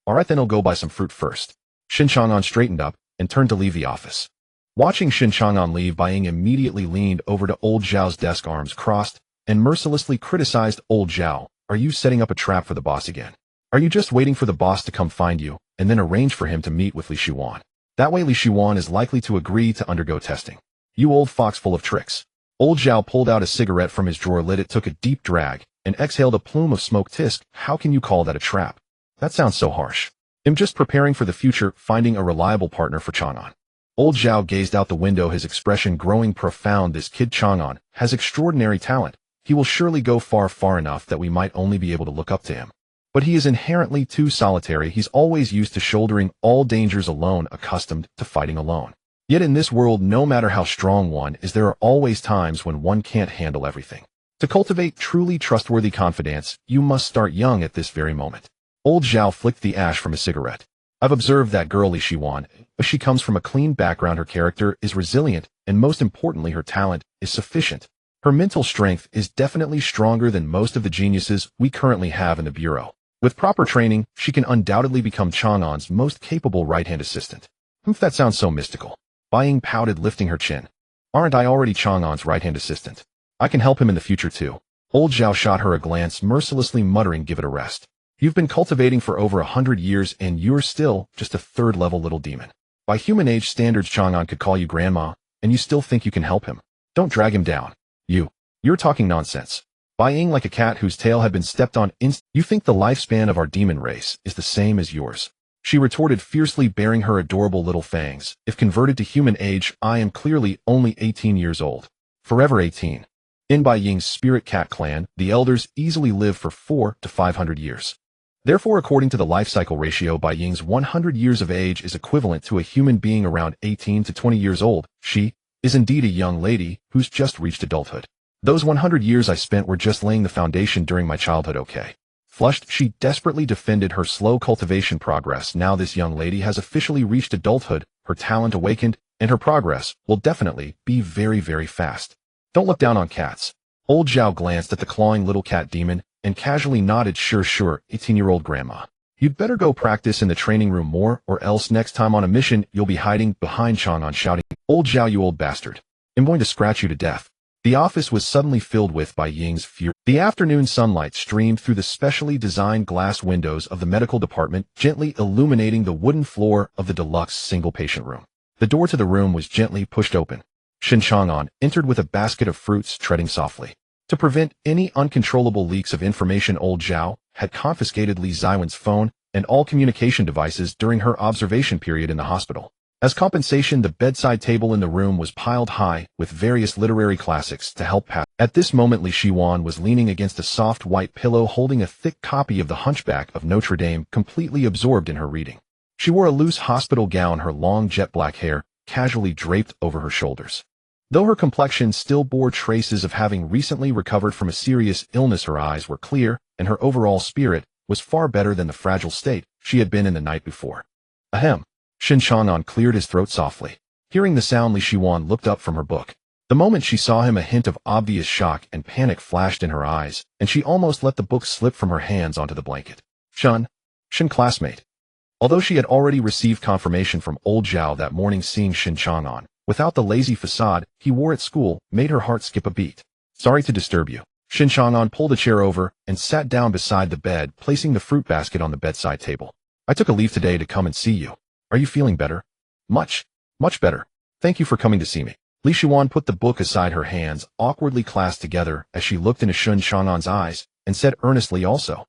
"All right, then I'll go buy some fruit first." Shen Chang'an straightened up and turned to leave the office. Watching Shen Chang'an leave, Bai Ying immediately leaned over to old Zhao's desk, arms crossed, and mercilessly criticized. "Old Zhao, are you setting up a trap for the boss again? Are you just waiting for the boss to come find you, and then arrange for him to meet with Li Shiwan? That way Li Shiwan is likely to agree to undergo testing. You old fox full of tricks." Old Zhao pulled out a cigarette from his drawer, lit it, took a deep drag, and exhaled a plume of smoke. Tisk, how can you call that a trap? That sounds so harsh. I'm just preparing for the future, finding a reliable partner for Chang'an. Old Zhao gazed out the window, his expression growing profound. This kid Chang'an has extraordinary talent. He will surely go far enough that we might only be able to look up to him. But he is inherently too solitary. He's always used to shouldering all dangers alone, accustomed to fighting alone. Yet in this world, no matter how strong one is, there are always times when one can't handle everything. To cultivate truly trustworthy confidence, you must start young at this very moment. Old Zhao flicked the ash from his cigarette. I've observed that girl Li Shiwan, but she comes from a clean background. Her character is resilient, and most importantly, her talent is sufficient. Her mental strength is definitely stronger than most of the geniuses we currently have in the Bureau. With proper training, she can undoubtedly become Chang'an's most capable right-hand assistant. That sounds so mystical. Bai Ying pouted, lifting her chin. Aren't I already Chang'an's right-hand assistant? I can help him in the future too. Old Zhao shot her a glance, mercilessly muttering, give it a rest. You've been cultivating for over 100 years, and you're still just a third-level little demon. By human age standards, Chang'an could call you grandma, and you still think you can help him. Don't drag him down. You're talking nonsense. Bai Ying, like a cat whose tail had been stepped on, you think the lifespan of our demon race is the same as yours? She retorted fiercely, baring her adorable little fangs. If converted to human age, I am clearly only 18 years old. Forever 18. In Bai Ying's spirit cat clan, the elders easily live for 400 to 500 years. Therefore, according to the life cycle ratio, Bai Ying's 100 years of age is equivalent to a human being around 18 to 20 years old. She is indeed a young lady who's just reached adulthood. Those 100 years I spent were just laying the foundation during my childhood, okay? Flushed, she desperately defended her slow cultivation progress. Now this young lady has officially reached adulthood, her talent awakened, and her progress will definitely be very fast. Don't look down on cats. Old Zhao glanced at the clawing little cat demon and casually nodded, sure, 18-year-old grandma. You'd better go practice in the training room more, or else next time on a mission, you'll be hiding behind Chang'an shouting, Old Zhao, you old bastard. I'm going to scratch you to death. The office was suddenly filled with Bai Ying's fury. The afternoon sunlight streamed through the specially designed glass windows of the medical department, gently illuminating the wooden floor of the deluxe single-patient room. The door to the room was gently pushed open. Shen Chang'an entered with a basket of fruits, treading softly. To prevent any uncontrollable leaks of information, Old Zhao had confiscated Li Ziwen's phone and all communication devices during her observation period in the hospital. As compensation, the bedside table in the room was piled high with various literary classics to help pass. At this moment, Li Shiwan was leaning against a soft white pillow, holding a thick copy of The Hunchback of Notre Dame, completely absorbed in her reading. She wore a loose hospital gown, her long jet black hair casually draped over her shoulders. Though her complexion still bore traces of having recently recovered from a serious illness, her eyes were clear, and her overall spirit was far better than the fragile state she had been in the night before. Ahem. Shen Chang'an cleared his throat softly. Hearing the sound, Li Shiwan looked up from her book. The moment she saw him, a hint of obvious shock and panic flashed in her eyes, and she almost let the book slip from her hands onto the blanket. Shen classmate. Although she had already received confirmation from Old Zhao that morning, seeing Shen Chang'an without the lazy facade he wore at school made her heart skip a beat. Sorry to disturb you. Shen Chang'an pulled a chair over and sat down beside the bed, placing the fruit basket on the bedside table. I took a leave today to come and see you. Are you feeling better? Much better. Thank you for coming to see me. Li Shiwan put the book aside, her hands awkwardly clasped together as she looked into Shen Chang'an's eyes and said earnestly, also,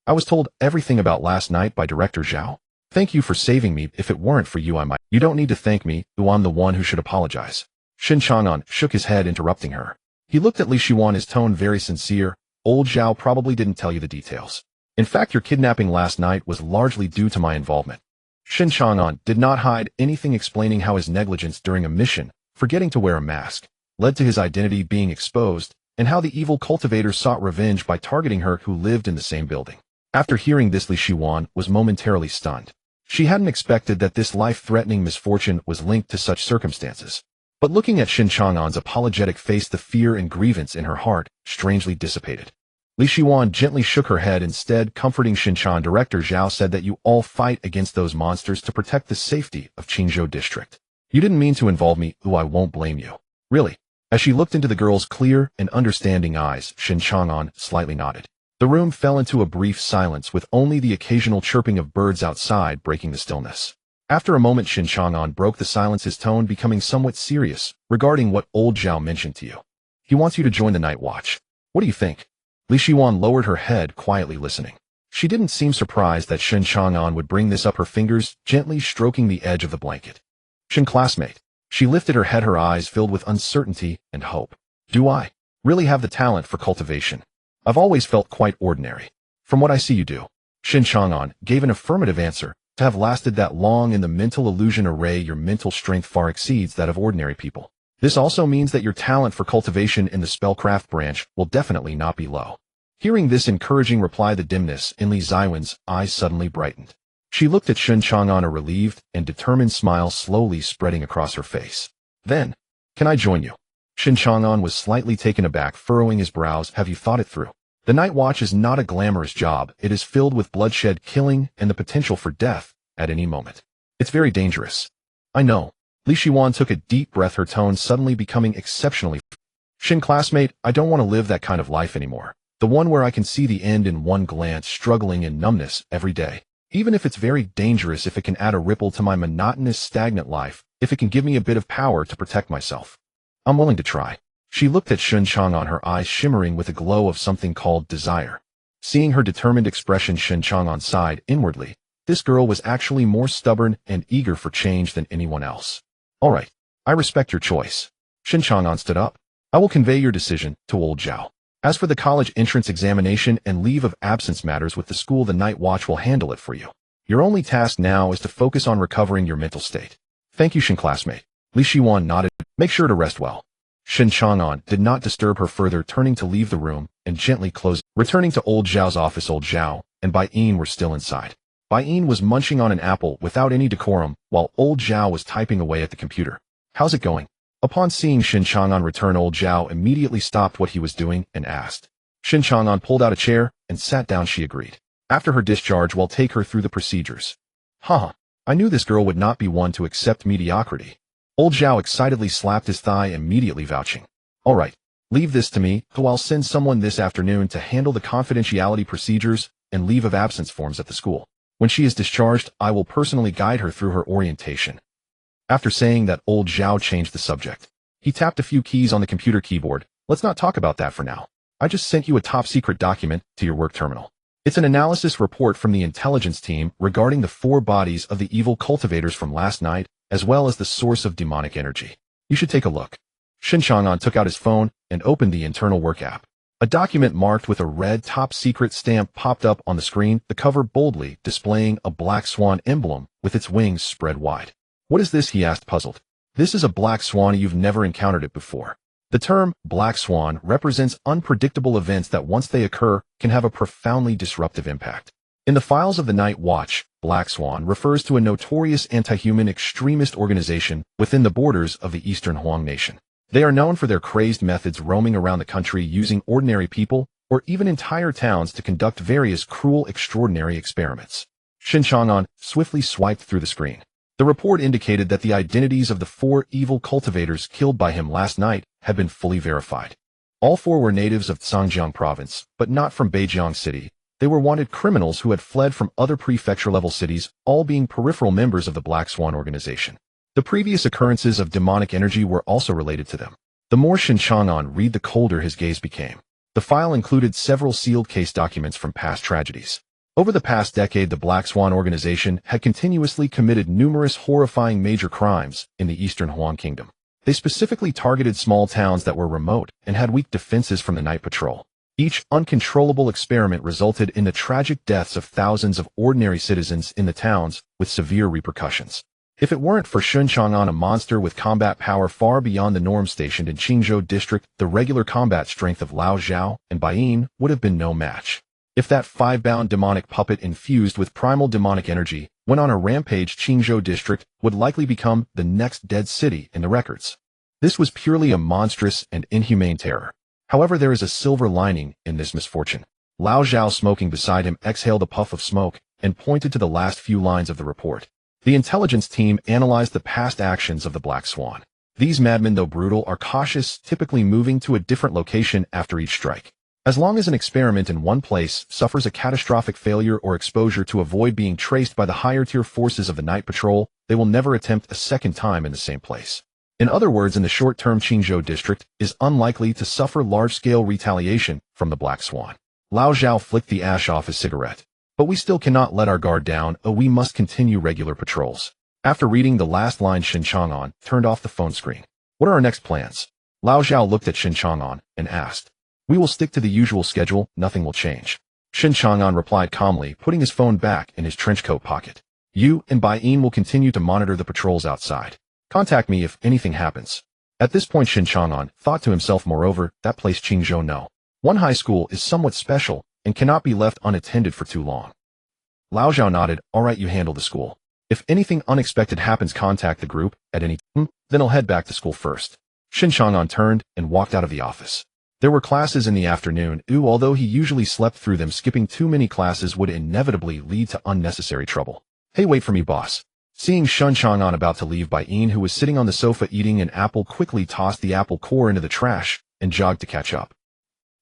I was told everything about last night by Director Zhao. Thank you for saving me. If it weren't for you, I might. You don't need to thank me, though I'm the one who should apologize. Shen Chang'an shook his head, interrupting her. He looked at Li Shiwan, his tone very sincere. Old Zhao probably didn't tell you the details. In fact, your kidnapping last night was largely due to my involvement. Shen Chang'an did not hide anything, explaining how his negligence during a mission, forgetting to wear a mask, led to his identity being exposed, and how the evil cultivator sought revenge by targeting her who lived in the same building. After hearing this, Li Shiwan was momentarily stunned. She hadn't expected that this life-threatening misfortune was linked to such circumstances. But looking at Shen Chang'an's apologetic face, the fear and grievance in her heart strangely dissipated. Li Shiwan gently shook her head, instead comforting Shen Chang'an. Director Zhao said that you all fight against those monsters to protect the safety of Qingzhou District. You didn't mean to involve me, though I won't blame you. Really. As she looked into the girl's clear and understanding eyes, Shen Chang'an slightly nodded. The room fell into a brief silence, with only the occasional chirping of birds outside breaking the stillness. After a moment, Shen Chang'an broke the silence, his tone becoming somewhat serious. Regarding what Old Zhao mentioned to you, He wants you to join the Night Watch. What do you think? Li Shiwan lowered her head, quietly listening. She didn't seem surprised that Shen Chang'an would bring this up, her fingers gently stroking the edge of the blanket. Shen classmate. She lifted her head, her eyes filled with uncertainty and hope. Do I really have the talent for cultivation? I've always felt quite ordinary. From what I see you do. Shen Chang'an gave an affirmative answer. To have lasted that long in the mental illusion array, your mental strength far exceeds that of ordinary people. This also means that your talent for cultivation in the spellcraft branch will definitely not be low. Hearing this encouraging reply, the dimness in Li Ziwen's eyes suddenly brightened. She looked at Shen Chang'an, a relieved and determined smile slowly spreading across her face. Then, can I join you? Shen Chang'an was slightly taken aback, furrowing his brows. Have you thought it through? The Night Watch is not a glamorous job. It is filled with bloodshed, killing, and the potential for death at any moment. It's very dangerous. I know. Li Shiwan took a deep breath, her tone suddenly becoming exceptionally. Shen classmate, I don't want to live that kind of life anymore. The one where I can see the end in one glance, struggling in numbness every day. Even if it's very dangerous, if it can add a ripple to my monotonous, stagnant life, if it can give me a bit of power to protect myself. I'm willing to try. She looked at Shen Chang'an, her eyes shimmering with a glow of something called desire. Seeing her determined expression, Shen Chang'an sighed inwardly. This girl was actually more stubborn and eager for change than anyone else. All right, I respect your choice. Shen Chang'an stood up. I will convey your decision to old Zhao. As for the college entrance examination and leave of absence matters with the school, the Night Watch will handle it for you. Your only task now is to focus on recovering your mental state. Thank you, Shen classmate. Li Shiwan nodded. Make sure to rest well. Shen Chang'an did not disturb her further, turning to leave the room and gently closed. Returning to old Zhao's office, old Zhao and Bai Yin were still inside. Bai Yin was munching on an apple without any decorum, while old Zhao was typing away at the computer. How's it going? Upon seeing Shen Chang'an return, old Zhao immediately stopped what he was doing and asked. Shen Chang'an pulled out a chair and sat down. She agreed. After her discharge, we'll take her through the procedures. Haha, I knew this girl would not be one to accept mediocrity. Old Zhao excitedly slapped his thigh, immediately vouching. All right, leave this to me, so I'll send someone this afternoon to handle the confidentiality procedures and leave of absence forms at the school. When she is discharged, I will personally guide her through her orientation. After saying that, old Zhao changed the subject. He tapped a few keys on the computer keyboard. Let's not talk about that for now. I just sent you a top-secret document to your work terminal. It's an analysis report from the intelligence team regarding the 4 bodies of the evil cultivators from last night, as well as the source of demonic energy. You should take a look. Shen Chang'an took out his phone and opened the internal work app. A document marked with a red top-secret stamp popped up on the screen, the cover boldly displaying a black swan emblem with its wings spread wide. What is this? He asked, puzzled. This is a black swan. You've never encountered it before. The term black swan represents unpredictable events that, once they occur, can have a profoundly disruptive impact. In the files of the Night Watch, Black Swan refers to a notorious anti-human extremist organization within the borders of the Eastern Huang Nation. They are known for their crazed methods, roaming around the country using ordinary people or even entire towns to conduct various cruel, extraordinary experiments. Shen Chang'an swiftly swiped through the screen. The report indicated that the identities of the 4 evil cultivators killed by him last night had been fully verified. All 4 were natives of Zhangjiang province, but not from Beijiang City. They were wanted criminals who had fled from other prefecture-level cities, all being peripheral members of the Black Swan organization. The previous occurrences of demonic energy were also related to them. The more Shen Chang'an read, the colder his gaze became. The file included several sealed case documents from past tragedies. Over the past decade, the Black Swan organization had continuously committed numerous horrifying major crimes in the Eastern Huang Kingdom. They specifically targeted small towns that were remote and had weak defenses from the night patrol. Each uncontrollable experiment resulted in the tragic deaths of thousands of ordinary citizens in the towns, with severe repercussions. If it weren't for Shen Chang'an, a monster with combat power far beyond the norm stationed in Qingzhou district, the regular combat strength of Lao Zhao and Bai Yin would have been no match. If that 5-bound demonic puppet infused with primal demonic energy went on a rampage, Qingzhou district would likely become the next dead city in the records. This was purely a monstrous and inhumane terror. However, there is a silver lining in this misfortune. Lao Zhao, smoking beside him, exhaled a puff of smoke and pointed to the last few lines of the report. The intelligence team analyzed the past actions of the Black Swan. These madmen, though brutal, are cautious, typically moving to a different location after each strike. As long as an experiment in one place suffers a catastrophic failure or exposure to avoid being traced by the higher-tier forces of the night patrol, they will never attempt a second time in the same place. In other words, in the short-term, Qingzhou district is unlikely to suffer large-scale retaliation from the Black Swan. Lao Zhao flicked the ash off his cigarette. But we still cannot let our guard down, we must continue regular patrols. After reading the last line, Shen Chang'an turned off the phone screen. What are our next plans? Lao Zhao looked at Shen Chang'an and asked. We will stick to the usual schedule, nothing will change. Shen Chang'an replied calmly, putting his phone back in his trench coat pocket. You and Bai Yin will continue to monitor the patrols outside. Contact me if anything happens. At this point, Shen Chang'an thought to himself, moreover, that place Qingzhou No. 1 high school is somewhat special and cannot be left unattended for too long. Lao Zhao nodded. All right, you handle the school. If anything unexpected happens, contact the group at any time, then I'll head back to school first. Shen Chang'an turned and walked out of the office. There were classes in the afternoon, although he usually slept through them, skipping too many classes would inevitably lead to unnecessary trouble. Hey, wait for me, boss. Seeing Shen Chang'an about to leave, Bai Yin, who was sitting on the sofa eating an apple, quickly tossed the apple core into the trash and jogged to catch up.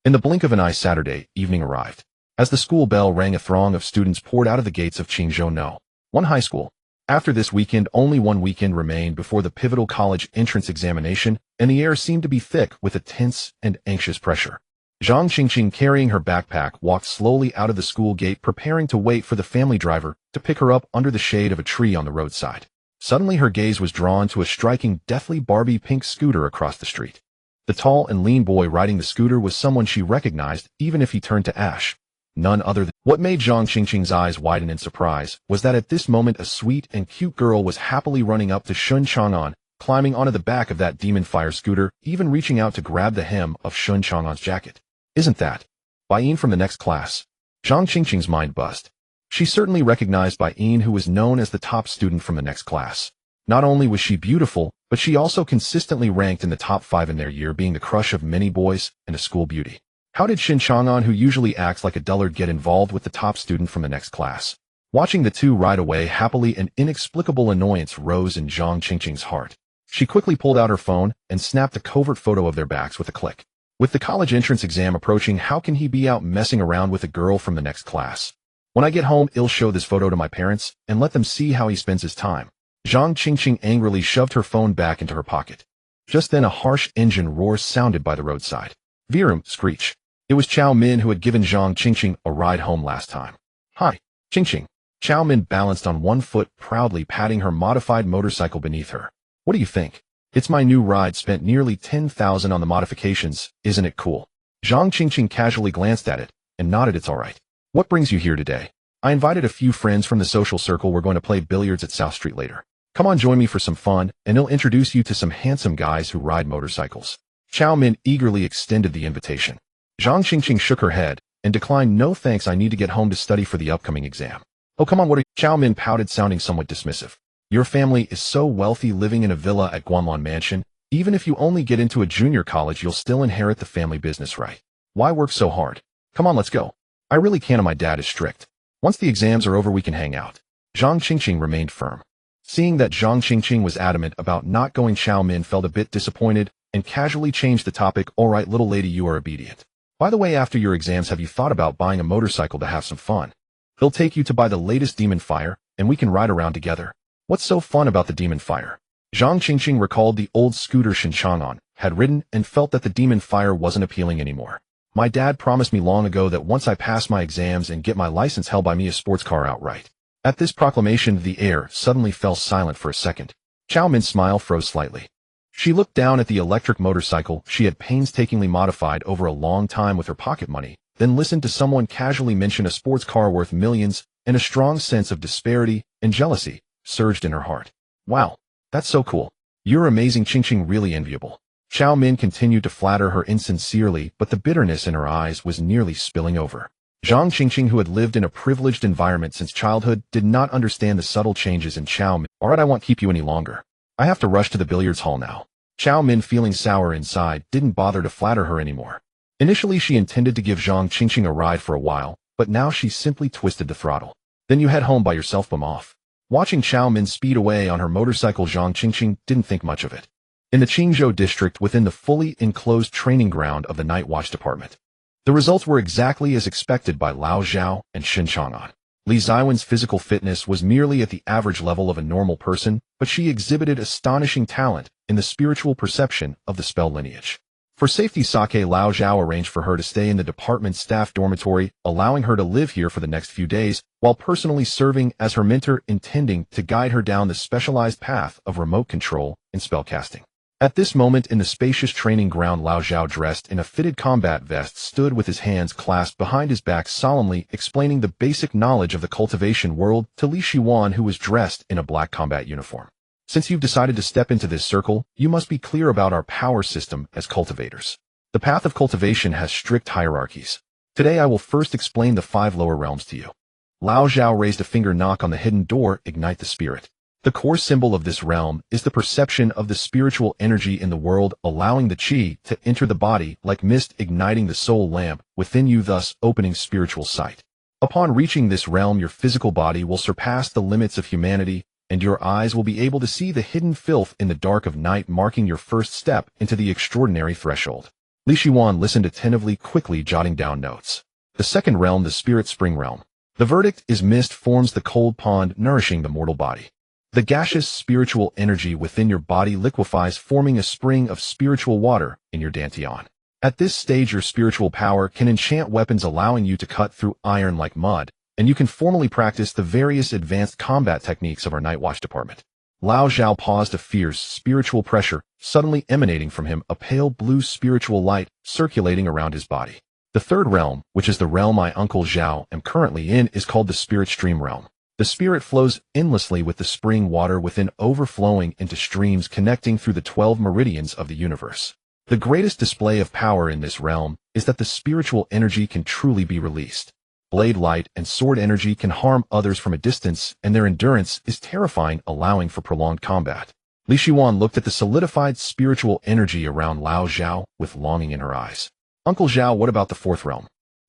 In the blink of an eye, Saturday evening arrived. As the school bell rang, a throng of students poured out of the gates of Qingzhou No. 1 high school. After this weekend, only one weekend remained before the pivotal college entrance examination, and the air seemed to be thick with a tense and anxious pressure. Zhang Qingqing, carrying her backpack, walked slowly out of the school gate, preparing to wait for the family driver to pick her up under the shade of a tree on the roadside. Suddenly her gaze was drawn to a striking, deathly Barbie pink scooter across the street. The tall and lean boy riding the scooter was someone she recognized, even if he turned to ash. None other than. What made Zhang Qingqing's eyes widen in surprise was that at this moment a sweet and cute girl was happily running up to Shen Chang'an, climbing onto the back of that demon fire scooter, even reaching out to grab the hem of Shen Chang'an's jacket. Isn't that Bai Yin from the next class? Zhang Qingqing's mind buzzed. She certainly recognized Bai Yin, who was known as the top student from the next class. Not only was she beautiful, but she also consistently ranked in the top 5 in their year, being the crush of many boys and a school beauty. How did Shen Chang'an, who usually acts like a dullard, get involved with the top student from the next class? Watching the two ride away happily, an inexplicable annoyance rose in Zhang Qingqing's heart. She quickly pulled out her phone and snapped a covert photo of their backs with a click. With the college entrance exam approaching, how can he be out messing around with a girl from the next class? When I get home, I'll show this photo to my parents and let them see how he spends his time. Zhang Qingqing angrily shoved her phone back into her pocket. Just then a harsh engine roar sounded by the roadside. Vroom, screech. It was Chao Min, who had given Zhang Qingqing a ride home last time. Hi, Qingqing. Chao Min balanced on one foot, proudly patting her modified motorcycle beneath her. What do you think? It's my new ride, spent nearly 10,000 on the modifications, isn't it cool? Zhang Qingqing casually glanced at it and nodded. It's all right. What brings you here today? I invited a few friends from the social circle. We're going to play billiards at South Street later. Come on, join me for some fun, and I'll introduce you to some handsome guys who ride motorcycles. Chao Min eagerly extended the invitation. Zhang Qingqing shook her head and declined. No thanks, I need to get home to study for the upcoming exam. Oh, come on, what are you? Chao Min pouted, sounding somewhat dismissive. Your family is so wealthy, living in a villa at Guanlan Mansion. Even if you only get into a junior college, you'll still inherit the family business, right? Why work so hard? Come on, let's go. I really can't, and my dad is strict. Once the exams are over, we can hang out. Zhang Qingqing remained firm. Seeing that Zhang Qingqing was adamant about not going, Chao Min felt a bit disappointed and casually changed the topic. All right, little lady, you are obedient. By the way, after your exams, have you thought about buying a motorcycle to have some fun? He'll take you to buy the latest Demon Fire, and we can ride around together. What's so fun about the Demon Fire? Zhang Qingqing recalled the old scooter Shen Chang'an had ridden and felt that the Demon Fire wasn't appealing anymore. My dad promised me long ago that once I pass my exams and get my license, he'll buy me a sports car outright. At this proclamation, the air suddenly fell silent for a second. Chao Min's smile froze slightly. She looked down at the electric motorcycle she had painstakingly modified over a long time with her pocket money, then listened to someone casually mention a sports car worth millions, and a strong sense of disparity and jealousy surged in her heart. Wow, that's so cool. You're amazing, Qingqing, really enviable. Chao Min continued to flatter her insincerely, but the bitterness in her eyes was nearly spilling over. Zhang Qingqing, who had lived in a privileged environment since childhood, did not understand the subtle changes in Chao Min. All right, I won't keep you any longer. I have to rush to the billiards hall now. Chao Min, feeling sour inside, didn't bother to flatter her anymore. Initially, she intended to give Zhang Qingqing a ride for a while, but now she simply twisted the throttle. Then you head home by yourself, bum off. Watching Chao Min speed away on her motorcycle, Zhang Qingqing didn't think much of it. In the Qingzhou district, within the fully enclosed training ground of the Night Watch Department, the results were exactly as expected by Lao Zhao and Shen Chang'an. Li Ziwen's physical fitness was merely at the average level of a normal person, but she exhibited astonishing talent in the spiritual perception of the spell lineage. For safety, Sake Lao Zhao arranged for her to stay in the department staff dormitory, allowing her to live here for the next few days, while personally serving as her mentor, intending to guide her down the specialized path of remote control and spellcasting. At this moment in the spacious training ground, Lao Zhao, dressed in a fitted combat vest, stood with his hands clasped behind his back, solemnly explaining the basic knowledge of the cultivation world to Li Shiwan, who was dressed in a black combat uniform. Since you've decided to step into this circle, you must be clear about our power system as cultivators. The path of cultivation has strict hierarchies. Today I will first explain the 5 lower realms to you. Lao Zhao raised a finger. Knock on the hidden door, ignite the spirit. The core symbol of this realm is the perception of the spiritual energy in the world, allowing the qi to enter the body like mist, igniting the soul lamp within you, thus opening spiritual sight. Upon reaching this realm, your physical body will surpass the limits of humanity, and your eyes will be able to see the hidden filth in the dark of night, marking your first step into the extraordinary threshold. Li Shiwan listened attentively, quickly jotting down notes. The second realm, the spirit spring realm. The verdict is mist forms the cold pond, nourishing the mortal body. The gaseous spiritual energy within your body liquefies, forming a spring of spiritual water in your dantian. At this stage, your spiritual power can enchant weapons, allowing you to cut through iron like mud, and you can formally practice the various advanced combat techniques of our Night Watch department. Lao Zhao paused, a fierce spiritual pressure suddenly emanating from him, a pale blue spiritual light circulating around his body. The third realm, which is the realm I, Uncle Zhao, am currently in, is called the spirit stream realm. The spirit flows endlessly with the spring water within, overflowing into streams connecting through the 12 meridians of the universe. The greatest display of power in this realm is that the spiritual energy can truly be released. Blade light and sword energy can harm others from a distance, and their endurance is terrifying, allowing for prolonged combat. Li Shiwan looked at the solidified spiritual energy around Lao Zhao with longing in her eyes. Uncle Zhao, what about the fourth realm?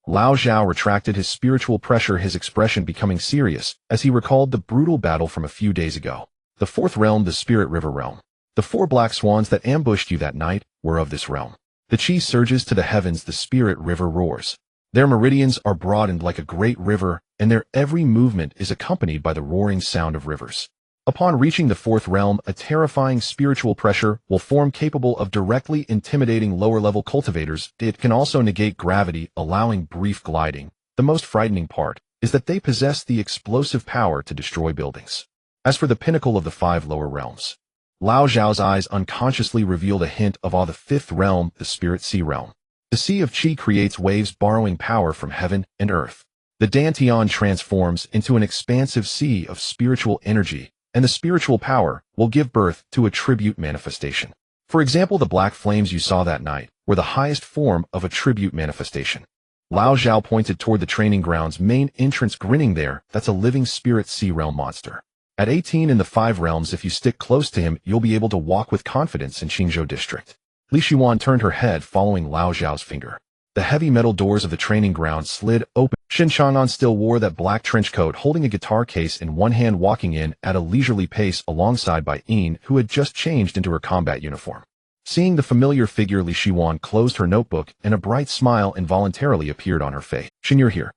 Lao Zhao retracted his spiritual pressure, his expression becoming serious as he recalled the brutal battle from a few days ago. The fourth realm, the spirit river realm. The 4 black swans that ambushed you that night were of this realm. The qi surges to the heavens, the spirit river roars. Their meridians are broadened like a great river, and their every movement is accompanied by the roaring sound of rivers. Upon reaching the fourth realm, a terrifying spiritual pressure will form, capable of directly intimidating lower-level cultivators. It can also negate gravity, allowing brief gliding. The most frightening part is that they possess the explosive power to destroy buildings. As for the pinnacle of the 5 lower realms, Lao Zhao's eyes unconsciously revealed a hint of awe. The 5th realm, the spirit sea realm. The sea of qi creates waves, borrowing power from heaven and earth. The dantian transforms into an expansive sea of spiritual energy, and the spiritual power will give birth to a tribute manifestation. For example, the black flames you saw that night were the highest form of a tribute manifestation. Lao Zhao pointed toward the training ground's main entrance, grinning. There, that's a living spirit sea realm monster. At 18 in the 5 realms, if you stick close to him, you'll be able to walk with confidence in Qingzhou district. Li Shiwan turned her head, following Lao Zhao's finger. The heavy metal doors of the training ground slid open. Shen Chang'an still wore that black trench coat, holding a guitar case in one hand, walking in at a leisurely pace alongside Bai Yin, who had just changed into her combat uniform. Seeing the familiar figure, Li Shiwan closed her notebook, and a bright smile involuntarily appeared on her face. Shen, you're here.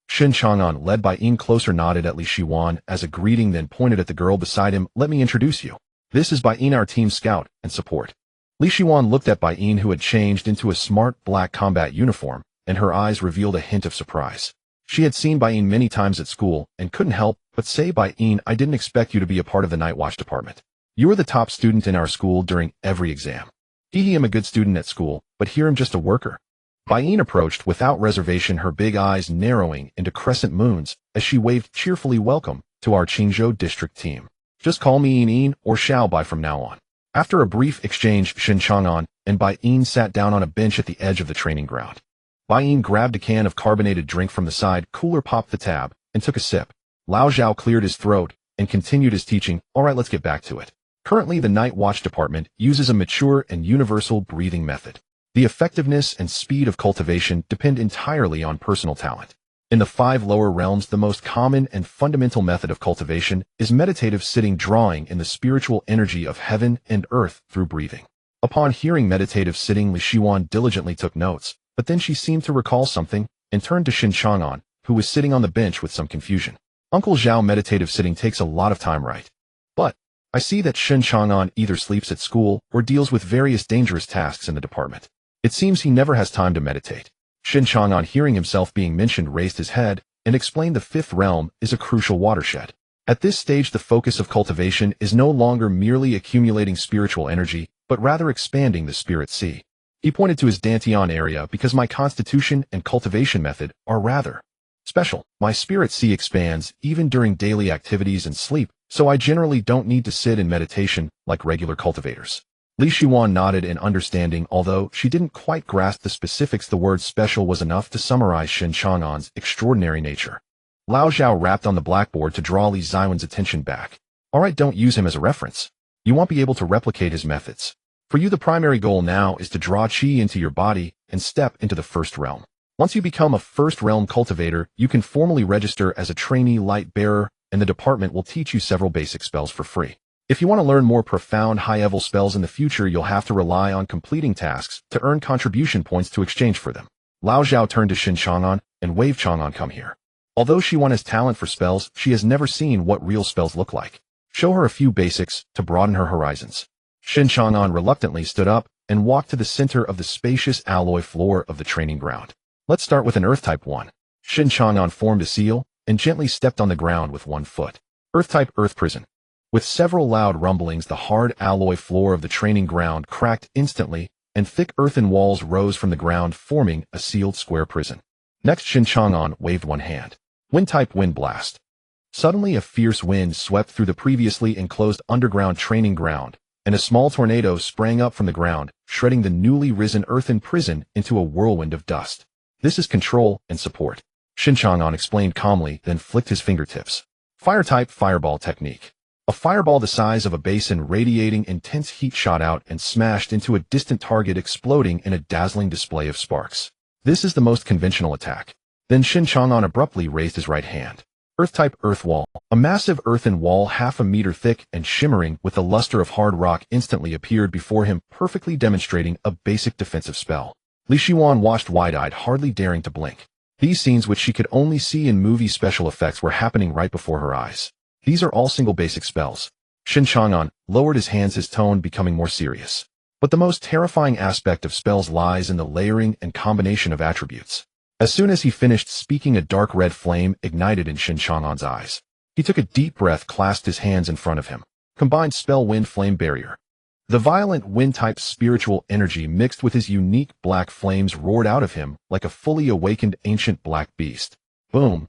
Shen Chang'an, led by Yin closer, nodded at Li Shiwan as a greeting, then pointed at the girl beside him. Let me introduce you. This is Bai Yin, our team scout and support. Li Shiwan looked at Bai Yin, who had changed into a smart black combat uniform, and her eyes revealed a hint of surprise. She had seen Bai Yin many times at school and couldn't help but say, Bai Yin, I didn't expect you to be a part of the Night Watch department. You were the top student in our school during every exam. I am a good student at school, but here I'm just a worker. Bai Yin approached without reservation, her big eyes narrowing into crescent moons as she waved cheerfully. Welcome to our Qingzhou district team. Just call me Yin or Xiao Bai from now on. After a brief exchange, Shen Chang'an and Bai Yin sat down on a bench at the edge of the training ground. Bai Yin grabbed a can of carbonated drink from the side cooler, popped the tab, and took a sip. Lao Zhao cleared his throat and continued his teaching. All right, let's get back to it. Currently, the Night Watch department uses a mature and universal breathing method. The effectiveness and speed of cultivation depend entirely on personal talent. In the 5 lower realms, the most common and fundamental method of cultivation is meditative sitting, drawing in the spiritual energy of heaven and earth through breathing. Upon hearing meditative sitting, Li Shiwan diligently took notes, but then she seemed to recall something and turned to Shen Chang'an, who was sitting on the bench with some confusion. Uncle Zhao meditative sitting takes a lot of time, right? But I see that Shen Chang'an either sleeps at school or deals with various dangerous tasks in the department. It seems he never has time to meditate. Shen Chang'an, hearing himself being mentioned, raised his head and explained the fifth realm is a crucial watershed. At this stage, the focus of cultivation is no longer merely accumulating spiritual energy, but rather expanding the spirit sea. He pointed to his Dantian area because my constitution and cultivation method are rather special. My spirit sea expands even during daily activities and sleep, so I generally don't need to sit in meditation like regular cultivators. Li Shiwan nodded in understanding, although she didn't quite grasp the specifics. The word special was enough to summarize Shen Chang'an's extraordinary nature. Lao Zhao rapped on the blackboard to draw Li Ziwen's attention back. Alright, don't use him as a reference. You won't be able to replicate his methods. For you, the primary goal now is to draw qi into your body and step into the first realm. Once you become a first realm cultivator, you can formally register as a trainee light bearer, and the department will teach you several basic spells for free. If you want to learn more profound high-level spells in the future, you'll have to rely on completing tasks to earn contribution points to exchange for them. Lao Zhao turned to Shen Chang'an and waved Chang'an, come here. Although Shiwan has talent for spells, she has never seen what real spells look like. Show her a few basics to broaden her horizons. Shen Chang'an reluctantly stood up and walked to the center of the spacious alloy floor of the training ground. Let's start with an Earth-type 1. Shen Chang'an formed a seal and gently stepped on the ground with one foot. Earth-type Earth Prison. With several loud rumblings, the hard alloy floor of the training ground cracked instantly, and thick earthen walls rose from the ground, forming a sealed square prison. Next, Shen Chang'an waved one hand. Wind-type Wind Blast. Suddenly, a fierce wind swept through the previously enclosed underground training ground, and a small tornado sprang up from the ground, shredding the newly risen earthen prison into a whirlwind of dust. This is control and support, Shen Chang'an explained calmly, then flicked his fingertips. Fire-type Fireball Technique. A fireball the size of a basin radiating intense heat shot out and smashed into a distant target, exploding in a dazzling display of sparks. This is the most conventional attack. Then Shen Chang'an abruptly raised his right hand. Earth-type Earth Wall. A massive earthen wall half a meter thick and shimmering with the luster of hard rock instantly appeared before him, perfectly demonstrating a basic defensive spell. Li Shiwan watched wide-eyed, hardly daring to blink. These scenes, which she could only see in movie special effects, were happening right before her eyes. These are all single basic spells. Shen Chang'an lowered his hands, his tone becoming more serious. But the most terrifying aspect of spells lies in the layering and combination of attributes. As soon as he finished speaking, a dark red flame ignited in Shen Chang'an's eyes. He took a deep breath, clasped his hands in front of him. Combined spell Wind Flame Barrier. The violent wind-type spiritual energy mixed with his unique black flames roared out of him like a fully awakened ancient black beast. Boom.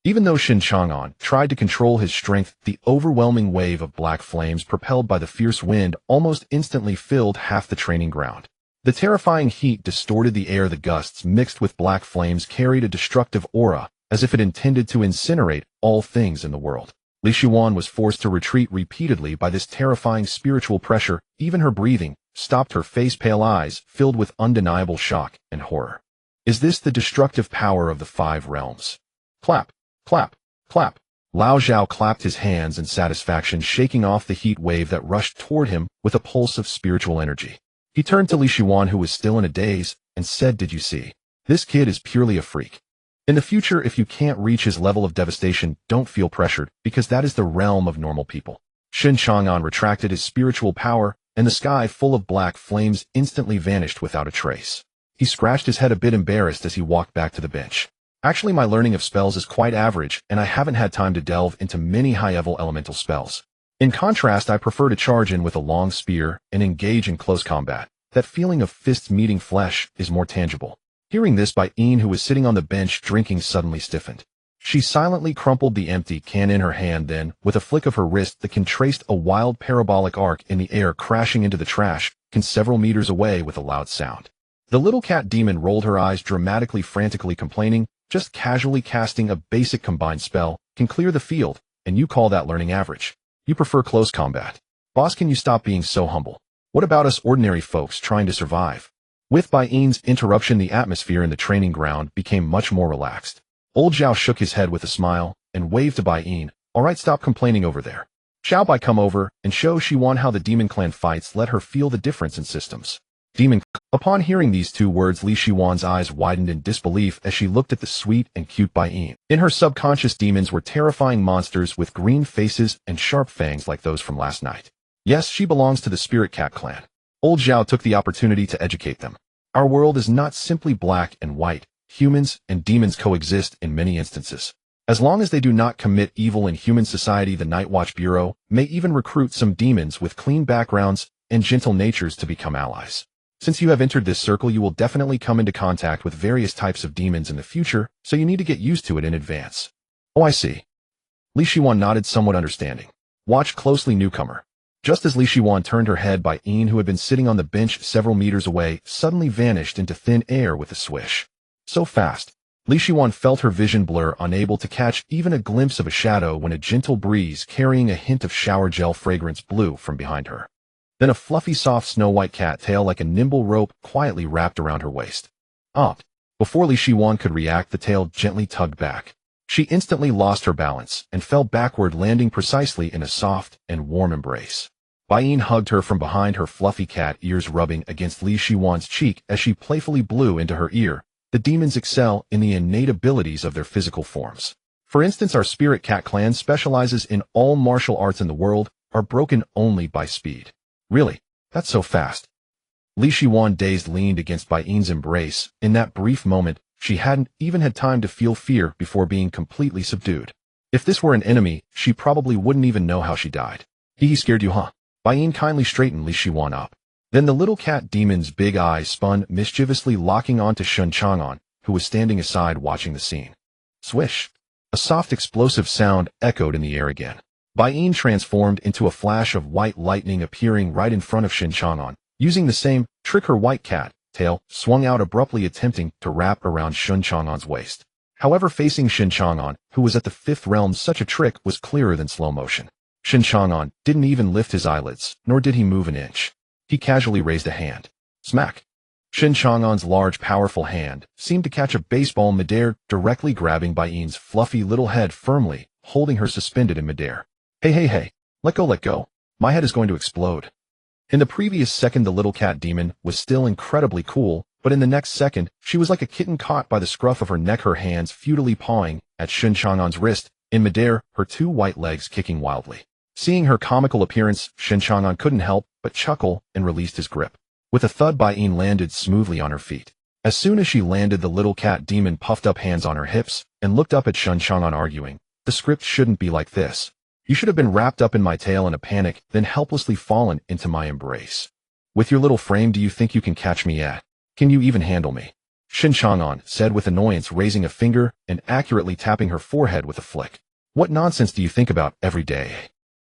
Even though Shen Chang'an tried to control his strength, the overwhelming wave of black flames propelled by the fierce wind almost instantly filled half the training ground. The terrifying heat distorted the air. The gusts mixed with black flames carried a destructive aura, as if it intended to incinerate all things in the world. Li Shiwan was forced to retreat repeatedly by this terrifying spiritual pressure. Even her breathing stopped, her face pale, eyes filled with undeniable shock and horror. Is this the destructive power of the 5 realms? Clap, clap, clap. Lao Zhao clapped his hands in satisfaction, shaking off the heat wave that rushed toward him with a pulse of spiritual energy. He turned to Li Shiwan, who was still in a daze, and said, "Did you see? This kid is purely a freak. In the future, if you can't reach his level of devastation, don't feel pressured, because that is the realm of normal people." Shen Chang'an retracted his spiritual power, and the sky full of black flames instantly vanished without a trace. He scratched his head, a bit embarrassed, as he walked back to the bench. Actually, my learning of spells is quite average, and I haven't had time to delve into many high-level elemental spells. In contrast, I prefer to charge in with a long spear and engage in close combat. That feeling of fists meeting flesh is more tangible. Hearing this, Bai Yin, who was sitting on the bench drinking, suddenly stiffened. She silently crumpled the empty can in her hand, then, with a flick of her wrist, the can traced a wild parabolic arc in the air, crashing into the trash can several meters away with a loud sound. The little cat demon rolled her eyes dramatically, frantically complaining, "Just casually casting a basic combined spell can clear the field, and you call that learning average? You prefer close combat. Boss, can you stop being so humble? What about us ordinary folks trying to survive?" With Bai Yin's interruption, the atmosphere in the training ground became much more relaxed. Old Zhao shook his head with a smile and waved to Bai Yin. "Alright, stop complaining over there. Xiao Bai, come over and show Shiwan how the demon clan fights. Let her feel the difference in systems." Demon. Upon hearing these two words, Li Shiwan's eyes widened in disbelief as she looked at the sweet and cute Baiyin. In her subconscious, demons were terrifying monsters with green faces and sharp fangs like those from last night. Yes, she belongs to the Spirit Cat clan. Old Zhao took the opportunity to educate them. Our world is not simply black and white. Humans and demons coexist in many instances. As long as they do not commit evil in human society, the Night Watch Bureau may even recruit some demons with clean backgrounds and gentle natures to become allies. Since you have entered this circle, you will definitely come into contact with various types of demons in the future, so you need to get used to it in advance. Oh, I see. Li Shiwan nodded, somewhat understanding. Watch closely, newcomer. Just as Li Shiwan turned her head, Baiyin, who had been sitting on the bench several meters away, suddenly vanished into thin air with a swish. So fast, Li Shiwan felt her vision blur, unable to catch even a glimpse of a shadow when a gentle breeze carrying a hint of shower gel fragrance blew from behind her. Then a fluffy, soft, snow-white cat tail like a nimble rope quietly wrapped around her waist. Before Li Shiwan could react, the tail gently tugged back. She instantly lost her balance and fell backward, landing precisely in a soft and warm embrace. Baiyin hugged her from behind, her fluffy cat ears rubbing against Li Shiwan's cheek as she playfully blew into her ear. The demons excel in the innate abilities of their physical forms. For instance, our Spirit Cat clan specializes in all martial arts in the world, are broken only by speed. Really? That's so fast. Li Shiwan, dazed, leaned against Baiyin's embrace. In that brief moment, she hadn't even had time to feel fear before being completely subdued. If this were an enemy, she probably wouldn't even know how she died. He scared you, huh? Baiyin kindly straightened Li Shiwan up. Then the little cat demon's big eyes spun mischievously, locking onto Shen Chang'an, who was standing aside watching the scene. Swish! A soft explosive sound echoed in the air again. Baiyin transformed into a flash of white lightning, appearing right in front of Shen Chang'an. Using the same trick, her white cat tail swung out abruptly, attempting to wrap around Shen Chang'an's waist. However, facing Shen Chang'an, who was at the fifth realm, such a trick was clearer than slow motion. Shen Chang'an didn't even lift his eyelids, nor did he move an inch. He casually raised a hand. Smack! Shen Chang'an's large, powerful hand seemed to catch a baseball midair, directly grabbing Baiyin's fluffy little head firmly, holding her suspended in midair. Hey, let go. My head is going to explode. In the previous second, the little cat demon was still incredibly cool, but in the next second, she was like a kitten caught by the scruff of her neck, her hands futilely pawing at Shen Chang'an's wrist, in midair, her two white legs kicking wildly. Seeing her comical appearance, Shen Chang'an couldn't help but chuckle and released his grip. With a thud, Baiyin landed smoothly on her feet. As soon as she landed, the little cat demon puffed up, hands on her hips, and looked up at Shen Chang'an, arguing, "The script shouldn't be like this. You should have been wrapped up in my tail in a panic, then helplessly fallen into my embrace. With your little frame, do you think you can catch me yet? Can you even handle me?" Shen Chang'an said with annoyance, raising a finger and accurately tapping her forehead with a flick. "What nonsense do you think about every day?"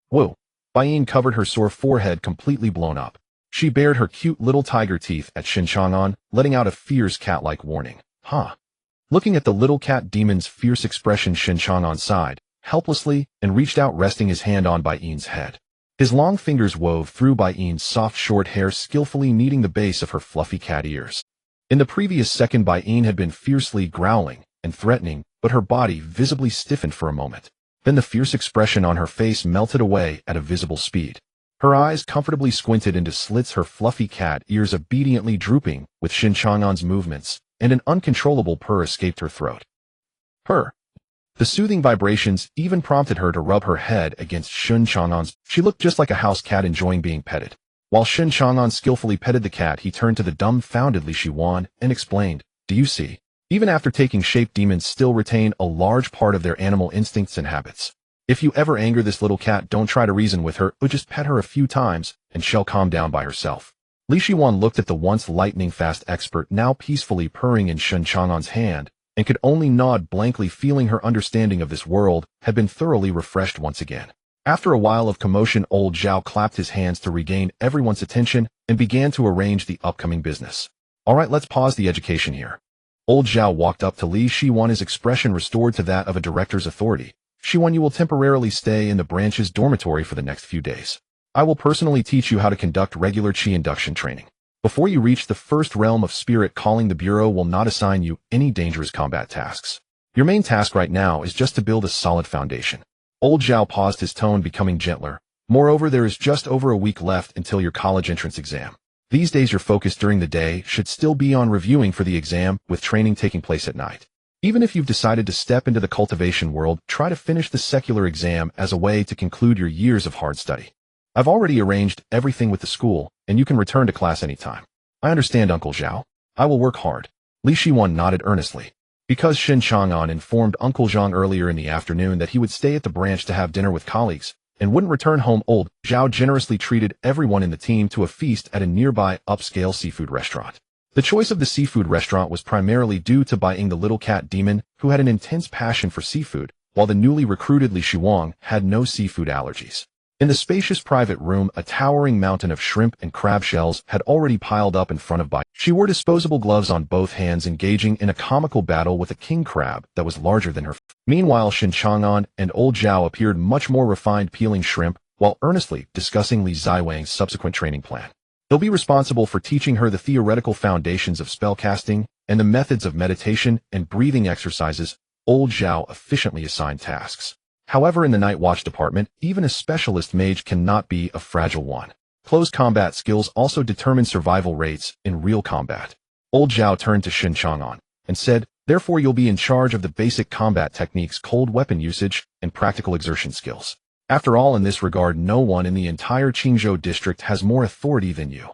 Whoa! Baiyin covered her sore forehead, completely blown up. She bared her cute little tiger teeth at Shen Chang'an, letting out a fierce cat-like warning. Huh? Looking at the little cat demon's fierce expression, Shen Chang'an sighed helplessly and reached out, resting his hand on Baiyin's head. His long fingers wove through Baiyin's soft short hair, skillfully kneading the base of her fluffy cat ears. In the previous second, Baiyin had been fiercely growling and threatening, but her body visibly stiffened for a moment. Then the fierce expression on her face melted away at a visible speed. Her eyes comfortably squinted into slits, her fluffy cat ears obediently drooping with Shen Chang'an's movements, and an uncontrollable purr escaped her throat. Purr! The soothing vibrations even prompted her to rub her head against Shen Chang'an's. She looked just like a house cat enjoying being petted. While Shen Chang'an skillfully petted the cat, he turned to the dumbfounded Li Shiwan and explained, "Do you see? Even after taking shape, demons still retain a large part of their animal instincts and habits. If you ever anger this little cat, don't try to reason with her, or just pet her a few times, and she'll calm down by herself." Li Shiwan looked at the once lightning-fast expert, now peacefully purring in Shen Chang'an's hand, and could only nod blankly, feeling her understanding of this world had been thoroughly refreshed once again. After a while of commotion, old Zhao clapped his hands to regain everyone's attention and began to arrange the upcoming business. "All right, let's pause the education here." Old Zhao walked up to Li Shiwan, his expression restored to that of a director's authority. "Shiwan, you will temporarily stay in the branch's dormitory for the next few days. I will personally teach you how to conduct regular Qi induction training. Before you reach the first realm of spirit calling, the Bureau will not assign you any dangerous combat tasks. Your main task right now is just to build a solid foundation." Old Zhao paused, his tone becoming gentler. "Moreover, there is just over a week left until your college entrance exam. These days your focus during the day should still be on reviewing for the exam, with training taking place at night. Even if you've decided to step into the cultivation world, try to finish the secular exam as a way to conclude your years of hard study. I've already arranged everything with the school, and you can return to class anytime. I understand, Uncle Zhao. I will work hard. Li Shiwan nodded earnestly. Because Shen Chang'an informed Uncle Zhang earlier in the afternoon that he would stay at the branch to have dinner with colleagues, and wouldn't return home, old Zhao generously treated everyone in the team to a feast at a nearby upscale seafood restaurant. The choice of the seafood restaurant was primarily due to Bai Ying, the little cat demon, who had an intense passion for seafood, while the newly recruited Li Shiwang had no seafood allergies. In the spacious private room, a towering mountain of shrimp and crab shells had already piled up in front of Bai. She wore disposable gloves on both hands, engaging in a comical battle with a king crab that was larger than her. Meanwhile, Shen Chang'an and old Zhao appeared much more refined, peeling shrimp, while earnestly discussing Li Ziwang's subsequent training plan. They'll be responsible for teaching her the theoretical foundations of spellcasting and the methods of meditation and breathing exercises. Old Zhao efficiently assigned tasks. However, in the Night Watch department, even a specialist mage cannot be a fragile one. Close combat skills also determine survival rates in real combat. Old Zhao turned to Shen Chang'an and said, "Therefore you'll be in charge of the basic combat techniques, cold weapon usage, and practical exertion skills. After all, in this regard, no one in the entire Qingzhou district has more authority than you."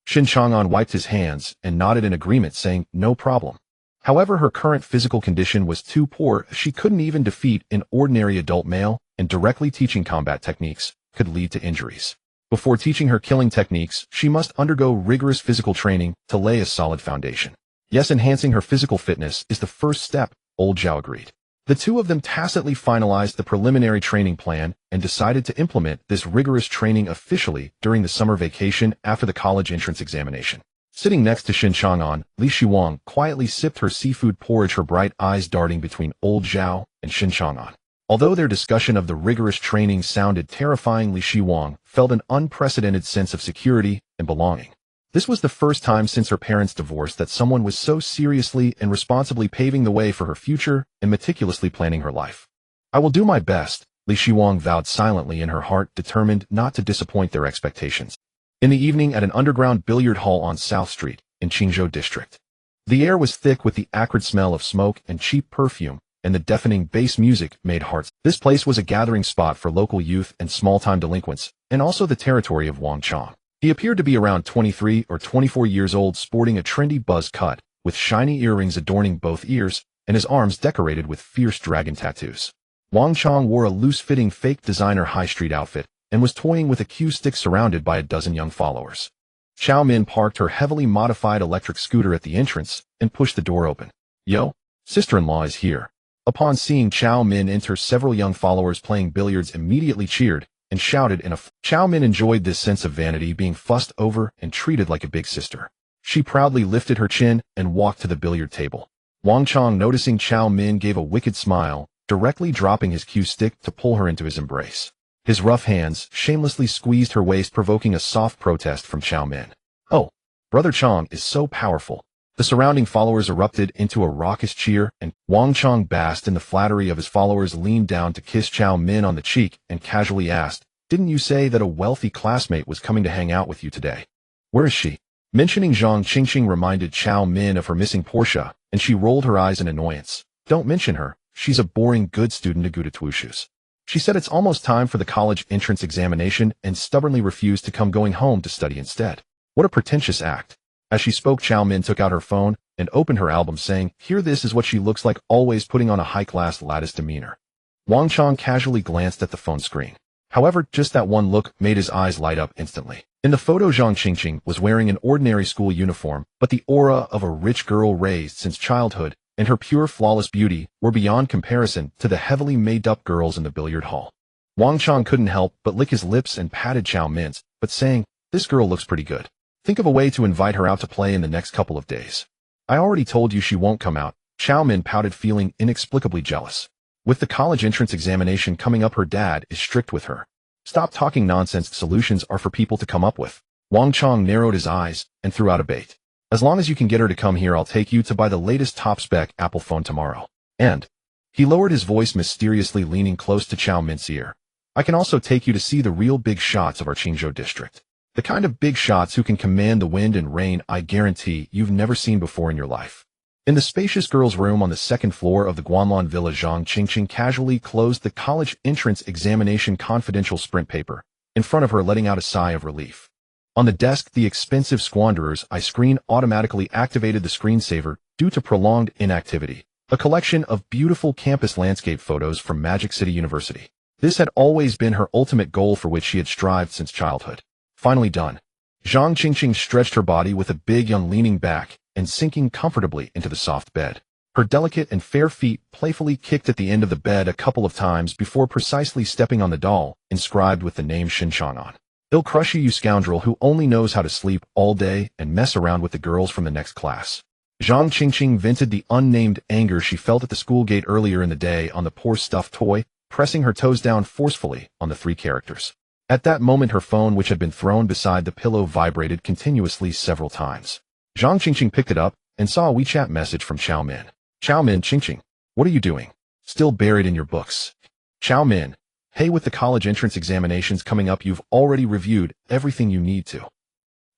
Shen Chang'an wiped his hands and nodded in agreement, saying, "No problem." However, her current physical condition was too poor. She couldn't even defeat an ordinary adult male, and directly teaching combat techniques could lead to injuries. Before teaching her killing techniques, she must undergo rigorous physical training to lay a solid foundation. Yes, enhancing her physical fitness is the first step, old Zhao agreed. The two of them tacitly finalized the preliminary training plan and decided to implement this rigorous training officially during the summer vacation after the college entrance examination. Sitting next to Shen Chang'an, Li Shiwang quietly sipped her seafood porridge, her bright eyes darting between old Zhao and Shen Chang'an. Although their discussion of the rigorous training sounded terrifying, Li Shiwang felt an unprecedented sense of security and belonging. This was the first time since her parents' divorce that someone was so seriously and responsibly paving the way for her future and meticulously planning her life. "I will do my best," Li Shiwang vowed silently in her heart, determined not to disappoint their expectations. In the evening, at an underground billiard hall on South Street in Qingzhou district, the air was thick with the acrid smell of smoke and cheap perfume, and the deafening bass music made hearts. This place was a gathering spot for local youth and small-time delinquents, and also the territory of Wang Chong. He appeared to be around 23 or 24 years old, sporting a trendy buzz cut, with shiny earrings adorning both ears, and his arms decorated with fierce dragon tattoos. Wang Chong wore a loose-fitting fake designer high street outfit, and was toying with a cue stick surrounded by a dozen young followers. Xiao Min parked her heavily modified electric scooter at the entrance and pushed the door open. "Yo, sister-in-law is here." Upon seeing Xiao Min enter, several young followers playing billiards immediately cheered and shouted in a Xiao Min enjoyed this sense of vanity, being fussed over and treated like a big sister. She proudly lifted her chin and walked to the billiard table. Wang Chong, noticing Xiao Min, gave a wicked smile, directly dropping his cue stick to pull her into his embrace. His rough hands shamelessly squeezed her waist, provoking a soft protest from Xiao Min. "Oh, Brother Chong is so powerful." The surrounding followers erupted into a raucous cheer, and Wang Chong basked in the flattery of his followers, leaned down to kiss Xiao Min on the cheek, and casually asked, "Didn't you say that a wealthy classmate was coming to hang out with you today? Where is she?" Mentioning Zhang Qingqing reminded Xiao Min of her missing Portia, and she rolled her eyes in annoyance. "Don't mention her. She's a boring good student to Gudatuoshus." She said it's almost time for the college entrance examination and stubbornly refused to come, going home to study instead. What a pretentious act. As she spoke, Xiao Min took out her phone and opened her album, saying, "Here, this is what she looks like, always putting on a high-class lattice demeanor." Wang Chong casually glanced at the phone screen. However, just that one look made his eyes light up instantly. In the photo, Zhang Qingqing was wearing an ordinary school uniform, but the aura of a rich girl raised since childhood and her pure, flawless beauty were beyond comparison to the heavily made-up girls in the billiard hall. Wang Chong couldn't help but lick his lips and patted Xiao Min's, but saying, "This girl looks pretty good. Think of a way to invite her out to play in the next couple of days." "I already told you she won't come out," Xiao Min pouted, feeling inexplicably jealous. "With the college entrance examination coming up, her dad is strict with her." "Stop talking nonsense. Solutions are for people to come up with." Wang Chong narrowed his eyes and threw out a bait. "As long as you can get her to come here, I'll take you to buy the latest top-spec Apple phone tomorrow. And," he lowered his voice mysteriously, leaning close to Xiao Min's ear, "I can also take you to see the real big shots of our Qingzhou district." The kind of big shots who can command the wind and rain I guarantee you've never seen before in your life. In the spacious girls' room on the second floor of the Guanlan Villa, Zhang Qingqing casually closed the college entrance examination confidential sprint paper in front of her, letting out a sigh of relief. On the desk, the expensive Squanderer's eye screen automatically activated the screensaver due to prolonged inactivity, a collection of beautiful campus landscape photos from Magic City University. This had always been her ultimate goal, for which she had strived since childhood. Finally done. Zhang Qingqing stretched her body with a big yawn, leaning back and sinking comfortably into the soft bed. Her delicate and fair feet playfully kicked at the end of the bed a couple of times before precisely stepping on the doll, inscribed with the name Shen Chang'an. "They'll crush you, you scoundrel who only knows how to sleep all day and mess around with the girls from the next class." Zhang Qingqing vented the unnamed anger she felt at the school gate earlier in the day on the poor stuffed toy, pressing her toes down forcefully on the 3 characters. At that moment, her phone, which had been thrown beside the pillow, vibrated continuously several times. Zhang Qingqing picked it up and saw a WeChat message from Chao Min. "Chao Min, Qingqing, what are you doing? Still buried in your books?" Chao Min: "Hey, with the college entrance examinations coming up, you've already reviewed everything you need to.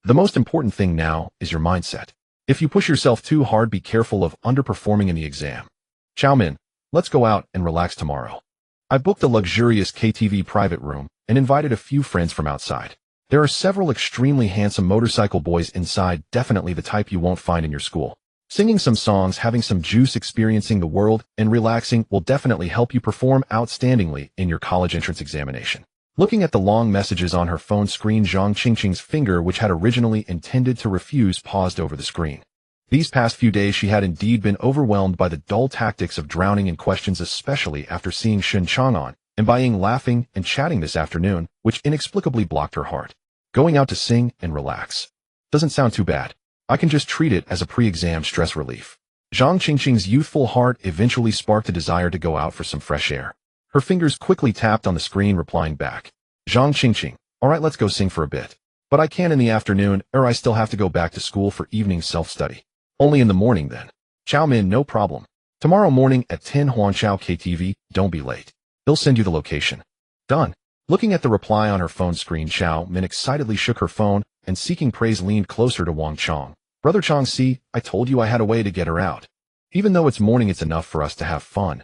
The most important thing now is your mindset. If you push yourself too hard, be careful of underperforming in the exam. Chao Min, let's go out and relax tomorrow. I booked a luxurious KTV private room and invited a few friends from outside. There are several extremely handsome motorcycle boys inside, definitely the type you won't find in your school. Singing some songs, having some juice, experiencing the world, and relaxing will definitely help you perform outstandingly in your college entrance examination." Looking at the long messages on her phone screen, Zhang Qingqing's finger, which had originally intended to refuse, paused over the screen. These past few days she had indeed been overwhelmed by the dull tactics of drowning in questions, especially after seeing Shen Chang'an and buying, laughing, and chatting this afternoon, which inexplicably blocked her heart. Going out to sing and relax doesn't sound too bad. I can just treat it as a pre-exam stress relief. Zhang Qingqing's youthful heart eventually sparked a desire to go out for some fresh air. Her fingers quickly tapped on the screen, replying back. "Zhang Qingqing, alright, let's go sing for a bit. But I can't in the afternoon, or I still have to go back to school for evening self-study. Only in the morning then." "Chao Min, no problem. Tomorrow morning at 10 Huanchao KTV, don't be late. They'll send you the location." "Done." Looking at the reply on her phone screen, Chao Min excitedly shook her phone and, seeking praise, leaned closer to Wang Chong. "Brother Chong, see, I told you I had a way to get her out. Even though it's morning, it's enough for us to have fun."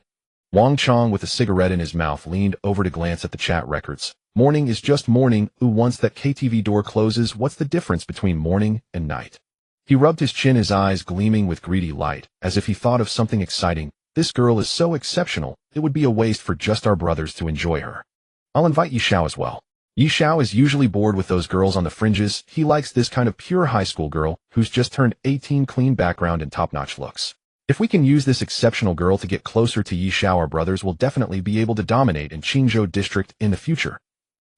Wang Chong, with a cigarette in his mouth, leaned over to glance at the chat records. "Morning is just morning. Ooh, once that KTV door closes, what's the difference between morning and night?" He rubbed his chin, his eyes gleaming with greedy light, as if he thought of something exciting. "This girl is so exceptional, it would be a waste for just our brothers to enjoy her. I'll invite Yi Xiao as well. Yi Xiao is usually bored with those girls on the fringes. He likes this kind of pure high school girl who's just turned 18, clean background and top-notch looks. If we can use this exceptional girl to get closer to Yi Xiao, our brothers will definitely be able to dominate in Qingzhou district in the future."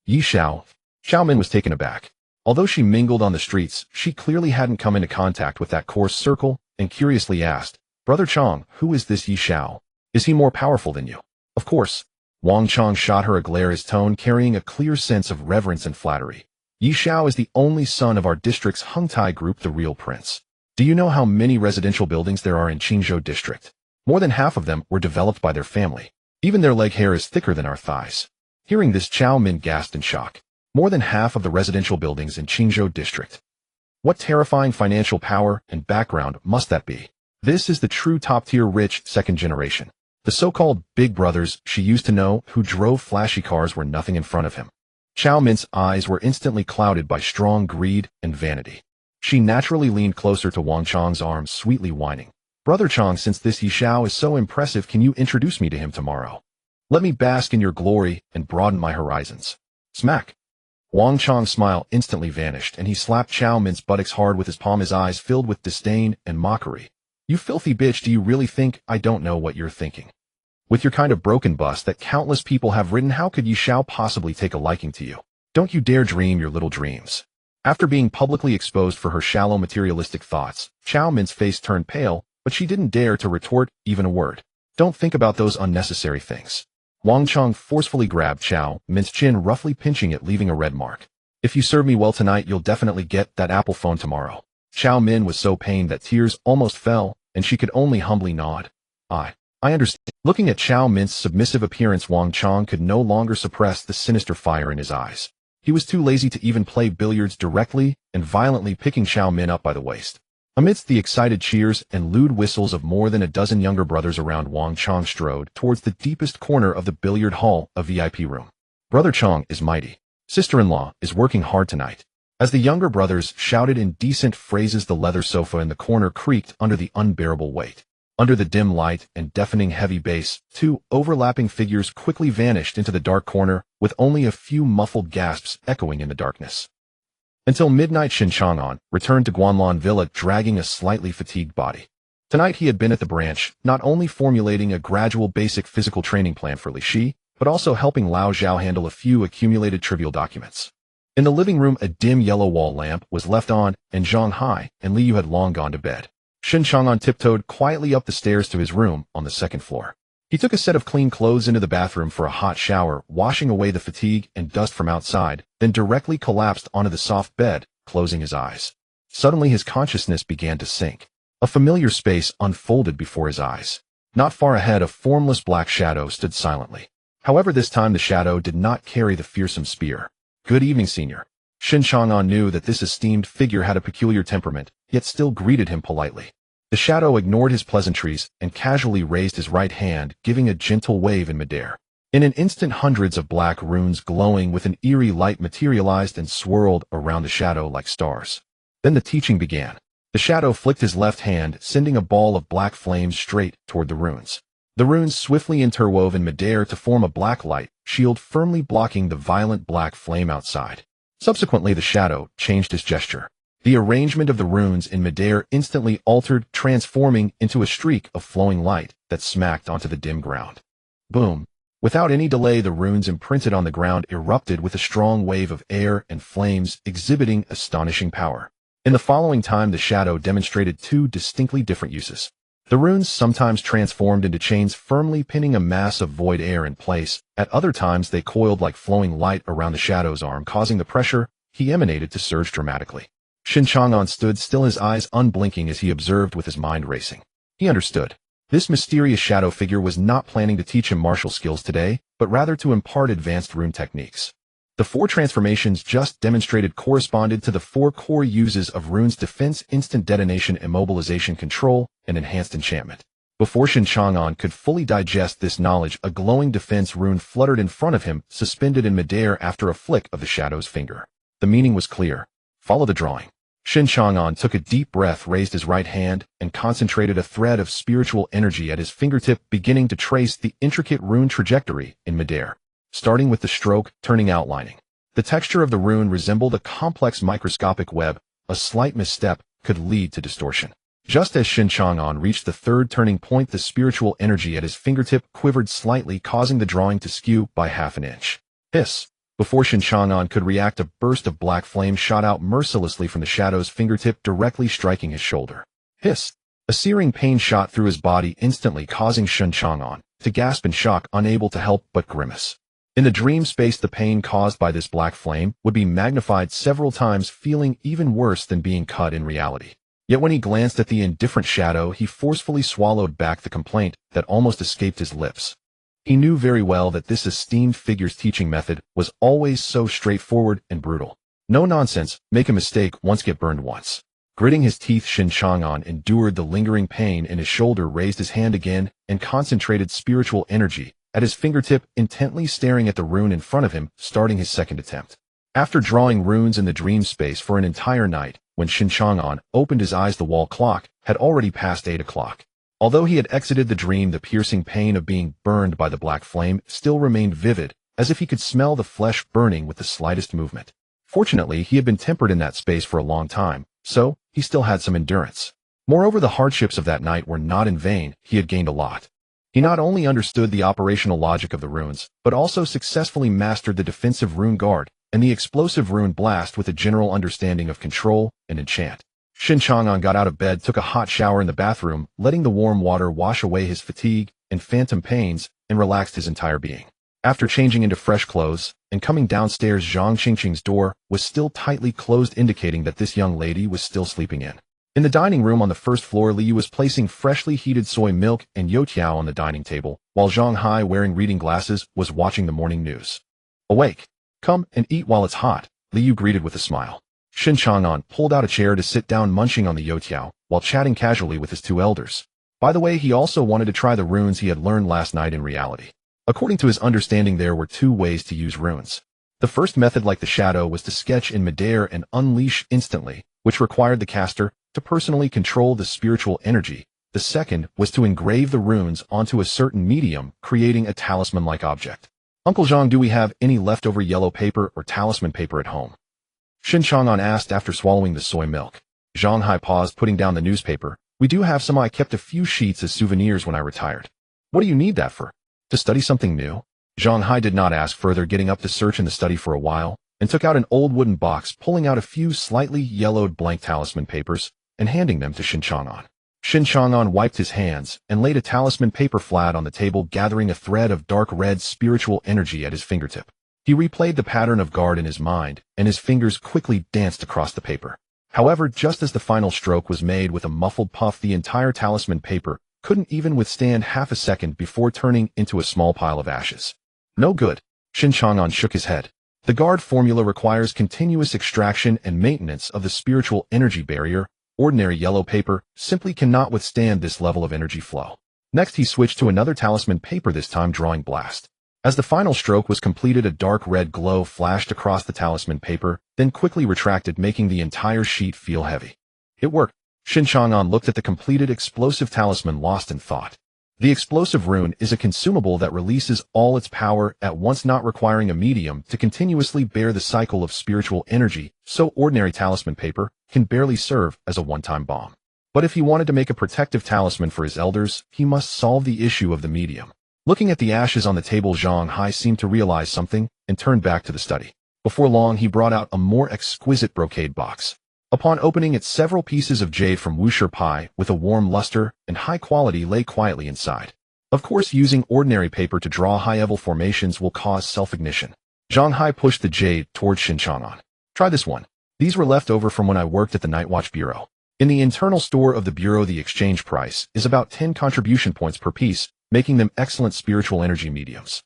Yi Xiao. Chao Min was taken aback. Although she mingled on the streets, she clearly hadn't come into contact with that coarse circle, and curiously asked, "Brother Chong, who is this Yi Xiao? Is he more powerful than you?" "Of course." Wang Chong shot her a glare, his tone carrying a clear sense of reverence and flattery. "Yi Xiao is the only son of our district's Hengtai group, the real prince. Do you know how many residential buildings there are in Qingzhou district? More than half of them were developed by their family. Even their leg hair is thicker than our thighs." Hearing this, Chao Min gasped in shock. More than half of the residential buildings in Qingzhou district. What terrifying financial power and background must that be? This is the true top-tier rich second generation. The so-called big brothers she used to know, who drove flashy cars, were nothing in front of him. Chao Min's eyes were instantly clouded by strong greed and vanity. She naturally leaned closer to Wang Chong's arms, sweetly whining. "Brother Chong, since this Yi Xiao is so impressive, can you introduce me to him tomorrow? Let me bask in your glory and broaden my horizons." Smack! Wang Chong's smile instantly vanished, and he slapped Chao Min's buttocks hard with his palm, his eyes filled with disdain and mockery. "You filthy bitch, do you really think I don't know what you're thinking? With your kind of broken bust that countless people have ridden, how could Yi Xiao possibly take a liking to you? Don't you dare dream your little dreams." After being publicly exposed for her shallow materialistic thoughts, Chao Min's face turned pale, but she didn't dare to retort even a word. "Don't think about those unnecessary things." Wang Chong forcefully grabbed Chao Min's chin, roughly pinching it, leaving a red mark. "If you serve me well tonight, you'll definitely get that Apple phone tomorrow." Chao Min was so pained that tears almost fell, and she could only humbly nod. I understand." Looking at Chao Min's submissive appearance, Wang Chong could no longer suppress the sinister fire in his eyes. He was too lazy to even play billiards directly and violently picking Xiao Min up by the waist. Amidst the excited cheers and lewd whistles of more than a dozen younger brothers around, Wang Chong strode towards the deepest corner of the billiard hall, a VIP room. Brother Chong is mighty. Sister-in-law is working hard tonight. As the younger brothers shouted indecent phrases, the leather sofa in the corner creaked under the unbearable weight. Under the dim light and deafening heavy bass, two overlapping figures quickly vanished into the dark corner, with only a few muffled gasps echoing in the darkness. Until midnight, Shen Chang'an returned to Guanlan Villa dragging a slightly fatigued body. Tonight he had been at the branch, not only formulating a gradual basic physical training plan for Li Shi, but also helping Lao Zhao handle a few accumulated trivial documents. In the living room, a dim yellow wall lamp was left on, and Zhang Hai and Li Yu had long gone to bed. Shen Chang'an tiptoed quietly up the stairs to his room on the second floor. He took a set of clean clothes into the bathroom for a hot shower, washing away the fatigue and dust from outside, then directly collapsed onto the soft bed, closing his eyes. Suddenly his consciousness began to sink. A familiar space unfolded before his eyes. Not far ahead, a formless black shadow stood silently. However, this time the shadow did not carry the fearsome spear. "Good evening, senior." Shen Chang'an knew that this esteemed figure had a peculiar temperament, yet still greeted him politely. The shadow ignored his pleasantries and casually raised his right hand, giving a gentle wave in midair. In an instant, hundreds of black runes glowing with an eerie light materialized and swirled around the shadow like stars. Then the teaching began. The shadow flicked his left hand, sending a ball of black flames straight toward the runes. The runes swiftly interwove in midair to form a black light shield, firmly blocking the violent black flame outside. Subsequently, the shadow changed his gesture. The arrangement of the runes in midair instantly altered, transforming into a streak of flowing light that smacked onto the dim ground. Boom! Without any delay, the runes imprinted on the ground erupted with a strong wave of air and flames, exhibiting astonishing power. In the following time, the shadow demonstrated two distinctly different uses. The runes sometimes transformed into chains, firmly pinning a mass of void air in place. At other times, they coiled like flowing light around the shadow's arm, causing the pressure he emanated to surge dramatically. Shen Chang'an stood still, his eyes unblinking as he observed with his mind racing. He understood. This mysterious shadow figure was not planning to teach him martial skills today, but rather to impart advanced rune techniques. The four transformations just demonstrated corresponded to the four core uses of runes: defense, instant detonation, immobilization, control, and enhanced enchantment. Before Shen Chang'an could fully digest this knowledge, a glowing defense rune fluttered in front of him, suspended in midair after a flick of the shadow's finger. The meaning was clear. Follow the drawing. Shen Chang'an took a deep breath, raised his right hand, and concentrated a thread of spiritual energy at his fingertip, beginning to trace the intricate rune trajectory in midair. Starting with the stroke, turning, outlining. The texture of the rune resembled a complex microscopic web. A slight misstep could lead to distortion. Just as Shen Chang'an reached the third turning point, the spiritual energy at his fingertip quivered slightly, causing the drawing to skew by half an inch. Hiss! Before Shen Chang'an could react, a burst of black flame shot out mercilessly from the shadow's fingertip, directly striking his shoulder. Hiss! A searing pain shot through his body instantly, causing Shen Chang'an to gasp in shock, unable to help but grimace. In the dream space, the pain caused by this black flame would be magnified several times, feeling even worse than being cut in reality. Yet when he glanced at the indifferent shadow, he forcefully swallowed back the complaint that almost escaped his lips. He knew very well that this esteemed figure's teaching method was always so straightforward and brutal. No nonsense, make a mistake once, get burned once. Gritting his teeth, Shen Chang'an endured the lingering pain in his shoulder, raised his hand again, and concentrated spiritual energy at his fingertip, intently staring at the rune in front of him, starting his second attempt. After drawing runes in the dream space for an entire night, when Shen Chang'an opened his eyes, the wall clock had already passed 8 o'clock. Although he had exited the dream, the piercing pain of being burned by the black flame still remained vivid, as if he could smell the flesh burning with the slightest movement. Fortunately, he had been tempered in that space for a long time, so he still had some endurance. Moreover, the hardships of that night were not in vain. He had gained a lot. He not only understood the operational logic of the runes, but also successfully mastered the defensive rune guard and the explosive rune blast with a general understanding of control and enchant. Shen Chang'an got out of bed, took a hot shower in the bathroom, letting the warm water wash away his fatigue and phantom pains, and relaxed his entire being. After changing into fresh clothes and coming downstairs, Zhang Qingqing's door was still tightly closed, indicating that this young lady was still sleeping in. In the dining room on the first floor, Li Yu was placing freshly heated soy milk and youtiao on the dining table, while Zhang Hai, wearing reading glasses, was watching the morning news. Awake! Come and eat while it's hot, Liu greeted with a smile. Shen Chang'an pulled out a chair to sit down munching on the youtiao, while chatting casually with his two elders. By the way, he also wanted to try the runes he had learned last night in reality. According to his understanding, there were two ways to use runes. The first method, like the shadow, was to sketch in midair and unleash instantly, which required the caster to personally control the spiritual energy. The second was to engrave the runes onto a certain medium, creating a talisman-like object. Uncle Zhang, do we have any leftover yellow paper or talisman paper at home? Shen Chang'an asked after swallowing the soy milk. Zhang Hai paused, putting down the newspaper. We do have some. I kept a few sheets as souvenirs when I retired. What do you need that for? To study something new? Zhang Hai did not ask further, getting up to search in the study for a while, and took out an old wooden box, pulling out a few slightly yellowed blank talisman papers and handing them to Shen Chang'an. Shen Chang'an wiped his hands and laid a talisman paper flat on the table, gathering a thread of dark red spiritual energy at his fingertip. He replayed the pattern of guard in his mind, and his fingers quickly danced across the paper. However, just as the final stroke was made, with a muffled puff, the entire talisman paper couldn't even withstand half a second before turning into a small pile of ashes. No good. Shen Chang'an shook his head. The guard formula requires continuous extraction and maintenance of the spiritual energy barrier. Ordinary yellow paper simply cannot withstand this level of energy flow. Next, he switched to another talisman paper, this time drawing blast. As the final stroke was completed, a dark red glow flashed across the talisman paper, then quickly retracted, making the entire sheet feel heavy. It worked. Shen Chang'an looked at the completed explosive talisman, lost in thought. The explosive rune is a consumable that releases all its power at once, not requiring a medium to continuously bear the cycle of spiritual energy, so ordinary talisman paper can barely serve as a one-time bomb. But if he wanted to make a protective talisman for his elders, he must solve the issue of the medium. Looking at the ashes on the table, Zhang Hai seemed to realize something and turned back to the study. Before long, he brought out a more exquisite brocade box. Upon opening it, several pieces of jade from Wushi Pai with a warm luster and high quality lay quietly inside. Of course, using ordinary paper to draw high-level formations will cause self-ignition. Zhang Hai pushed the jade towards Shen Chang'an. Try this one. These were left over from when I worked at the Night Watch Bureau. In the internal store of the Bureau, the exchange price is about 10 contribution points per piece, making them excellent spiritual energy mediums.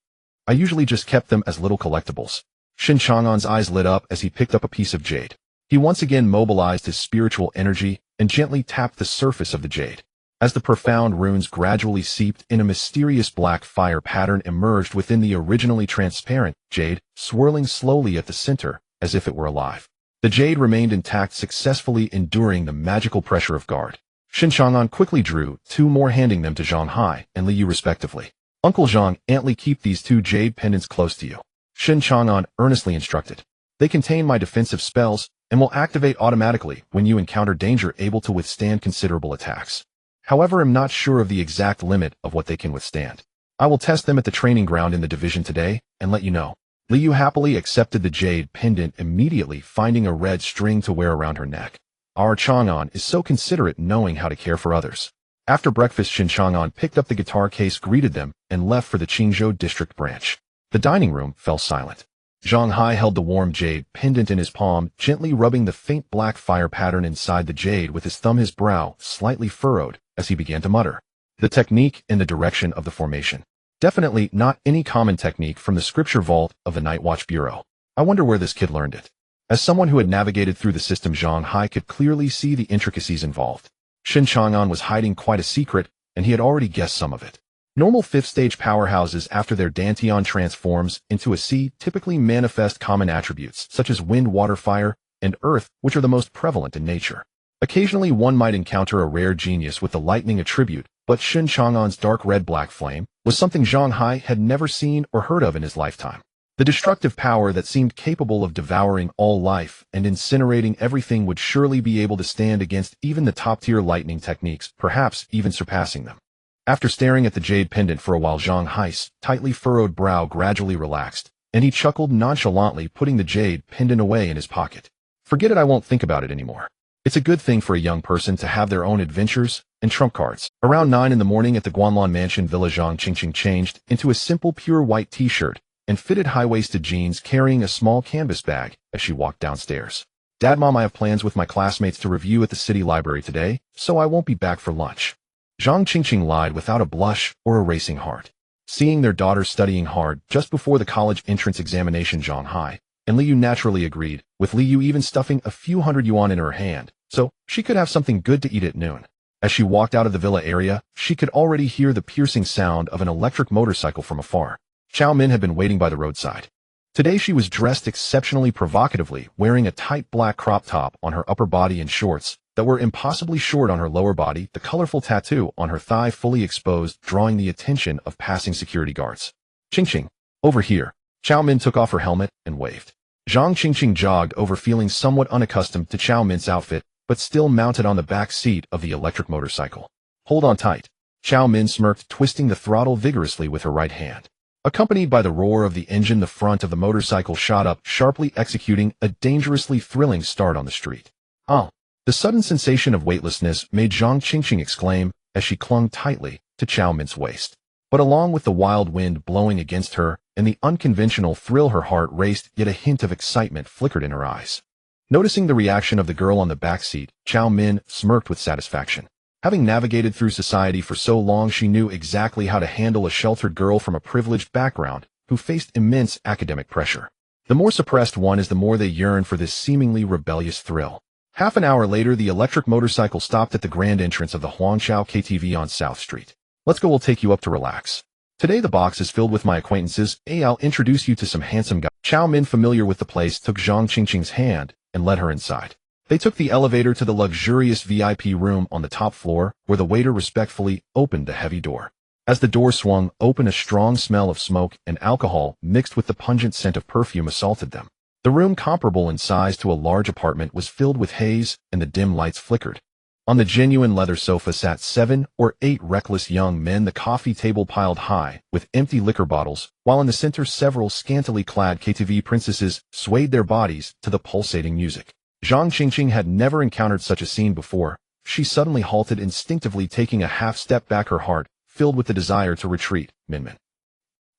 I usually just kept them as little collectibles. Shen Chang'an's eyes lit up as he picked up a piece of jade. He once again mobilized his spiritual energy and gently tapped the surface of the jade. As the profound runes gradually seeped in, a mysterious black fire pattern emerged within the originally transparent jade, swirling slowly at the center as if it were alive. The jade remained intact, successfully enduring the magical pressure of guard. Shen Chang'an quickly drew two more, handing them to Zhang Hai and Liu respectively. Uncle Zhang, Aunt Li, keep these two jade pendants close to you. Shen Chang'an earnestly instructed. They contain my defensive spells and will activate automatically when you encounter danger, able to withstand considerable attacks. However, I'm not sure of the exact limit of what they can withstand. I will test them at the training ground in the division today and let you know. Liu happily accepted the jade pendant, immediately finding a red string to wear around her neck. Our Chang'an is so considerate, knowing how to care for others. After breakfast, Shen Chang'an picked up the guitar case, greeted them, and left for the Qingzhou district branch. The dining room fell silent. Zhang Hai held the warm jade pendant in his palm, gently rubbing the faint black fire pattern inside the jade with his thumb, his brow slightly furrowed as he began to mutter. The technique and the direction of the formation. Definitely not any common technique from the scripture vault of the Night Watch Bureau. I wonder where this kid learned it. As someone who had navigated through the system, Zhang Hai could clearly see the intricacies involved. Shen Chang'an was hiding quite a secret, and he had already guessed some of it. Normal fifth-stage powerhouses, after their Dantian transforms into a sea, typically manifest common attributes, such as wind, water, fire, and earth, which are the most prevalent in nature. Occasionally, one might encounter a rare genius with the lightning attribute, but Shen Chang'an's dark red-black flame was something Zhang Hai had never seen or heard of in his lifetime. The destructive power that seemed capable of devouring all life and incinerating everything would surely be able to stand against even the top-tier lightning techniques, perhaps even surpassing them. After staring at the jade pendant for a while, Zhang Hai's tightly furrowed brow gradually relaxed, and he chuckled nonchalantly, putting the jade pendant away in his pocket. Forget it, I won't think about it anymore. It's a good thing for a young person to have their own adventures and trump cards. Around 9 in the morning at the Guanlan Mansion Villa, Zhang Qingqing changed into a simple pure white t-shirt and fitted high-waisted jeans, carrying a small canvas bag as she walked downstairs. Dad, Mom, I have plans with my classmates to review at the city library today, so I won't be back for lunch. Zhang Qingqing lied without a blush or a racing heart. Seeing their daughter studying hard just before the college entrance examination, Zhang Hai and Liu naturally agreed, with Liu even stuffing a few hundred yuan in her hand, so she could have something good to eat at noon. As she walked out of the villa area, she could already hear the piercing sound of an electric motorcycle from afar. Xiao Min had been waiting by the roadside. Today she was dressed exceptionally provocatively, wearing a tight black crop top on her upper body and shorts that were impossibly short on her lower body, the colorful tattoo on her thigh fully exposed, drawing the attention of passing security guards. Ching, over here. Xiao Min took off her helmet and waved. Zhang Qingqing jogged over, feeling somewhat unaccustomed to Xiao Min's outfit, but still mounted on the back seat of the electric motorcycle. Hold on tight. Xiao Min smirked, twisting the throttle vigorously with her right hand. Accompanied by the roar of the engine, the front of the motorcycle shot up, sharply executing a dangerously thrilling start on the street. Oh! The sudden sensation of weightlessness made Zhang Qingqing exclaim as she clung tightly to Xiao Min's waist. But along with the wild wind blowing against her and the unconventional thrill, her heart raced, yet a hint of excitement flickered in her eyes. Noticing the reaction of the girl on the back seat, Xiao Min smirked with satisfaction. Having navigated through society for so long, she knew exactly how to handle a sheltered girl from a privileged background who faced immense academic pressure. The more suppressed one is, the more they yearn for this seemingly rebellious thrill. Half an hour later, the electric motorcycle stopped at the grand entrance of the Huangchao KTV on South Street. Let's go, we'll take you up to relax. Today the box is filled with my acquaintances. I'll introduce you to some handsome guys. Xiao Min, familiar with the place, took Zhang Qingqing's hand and led her inside. They took the elevator to the luxurious VIP room on the top floor, where the waiter respectfully opened the heavy door. As the door swung open, a strong smell of smoke and alcohol mixed with the pungent scent of perfume assaulted them. The room, comparable in size to a large apartment, was filled with haze, and the dim lights flickered. On the genuine leather sofa sat 7 or 8 reckless young men, the coffee table piled high with empty liquor bottles, while in the center several scantily clad KTV princesses swayed their bodies to the pulsating music. Zhang Qingqing had never encountered such a scene before. She suddenly halted, instinctively taking a half step back, her heart filled with the desire to retreat. Minmin.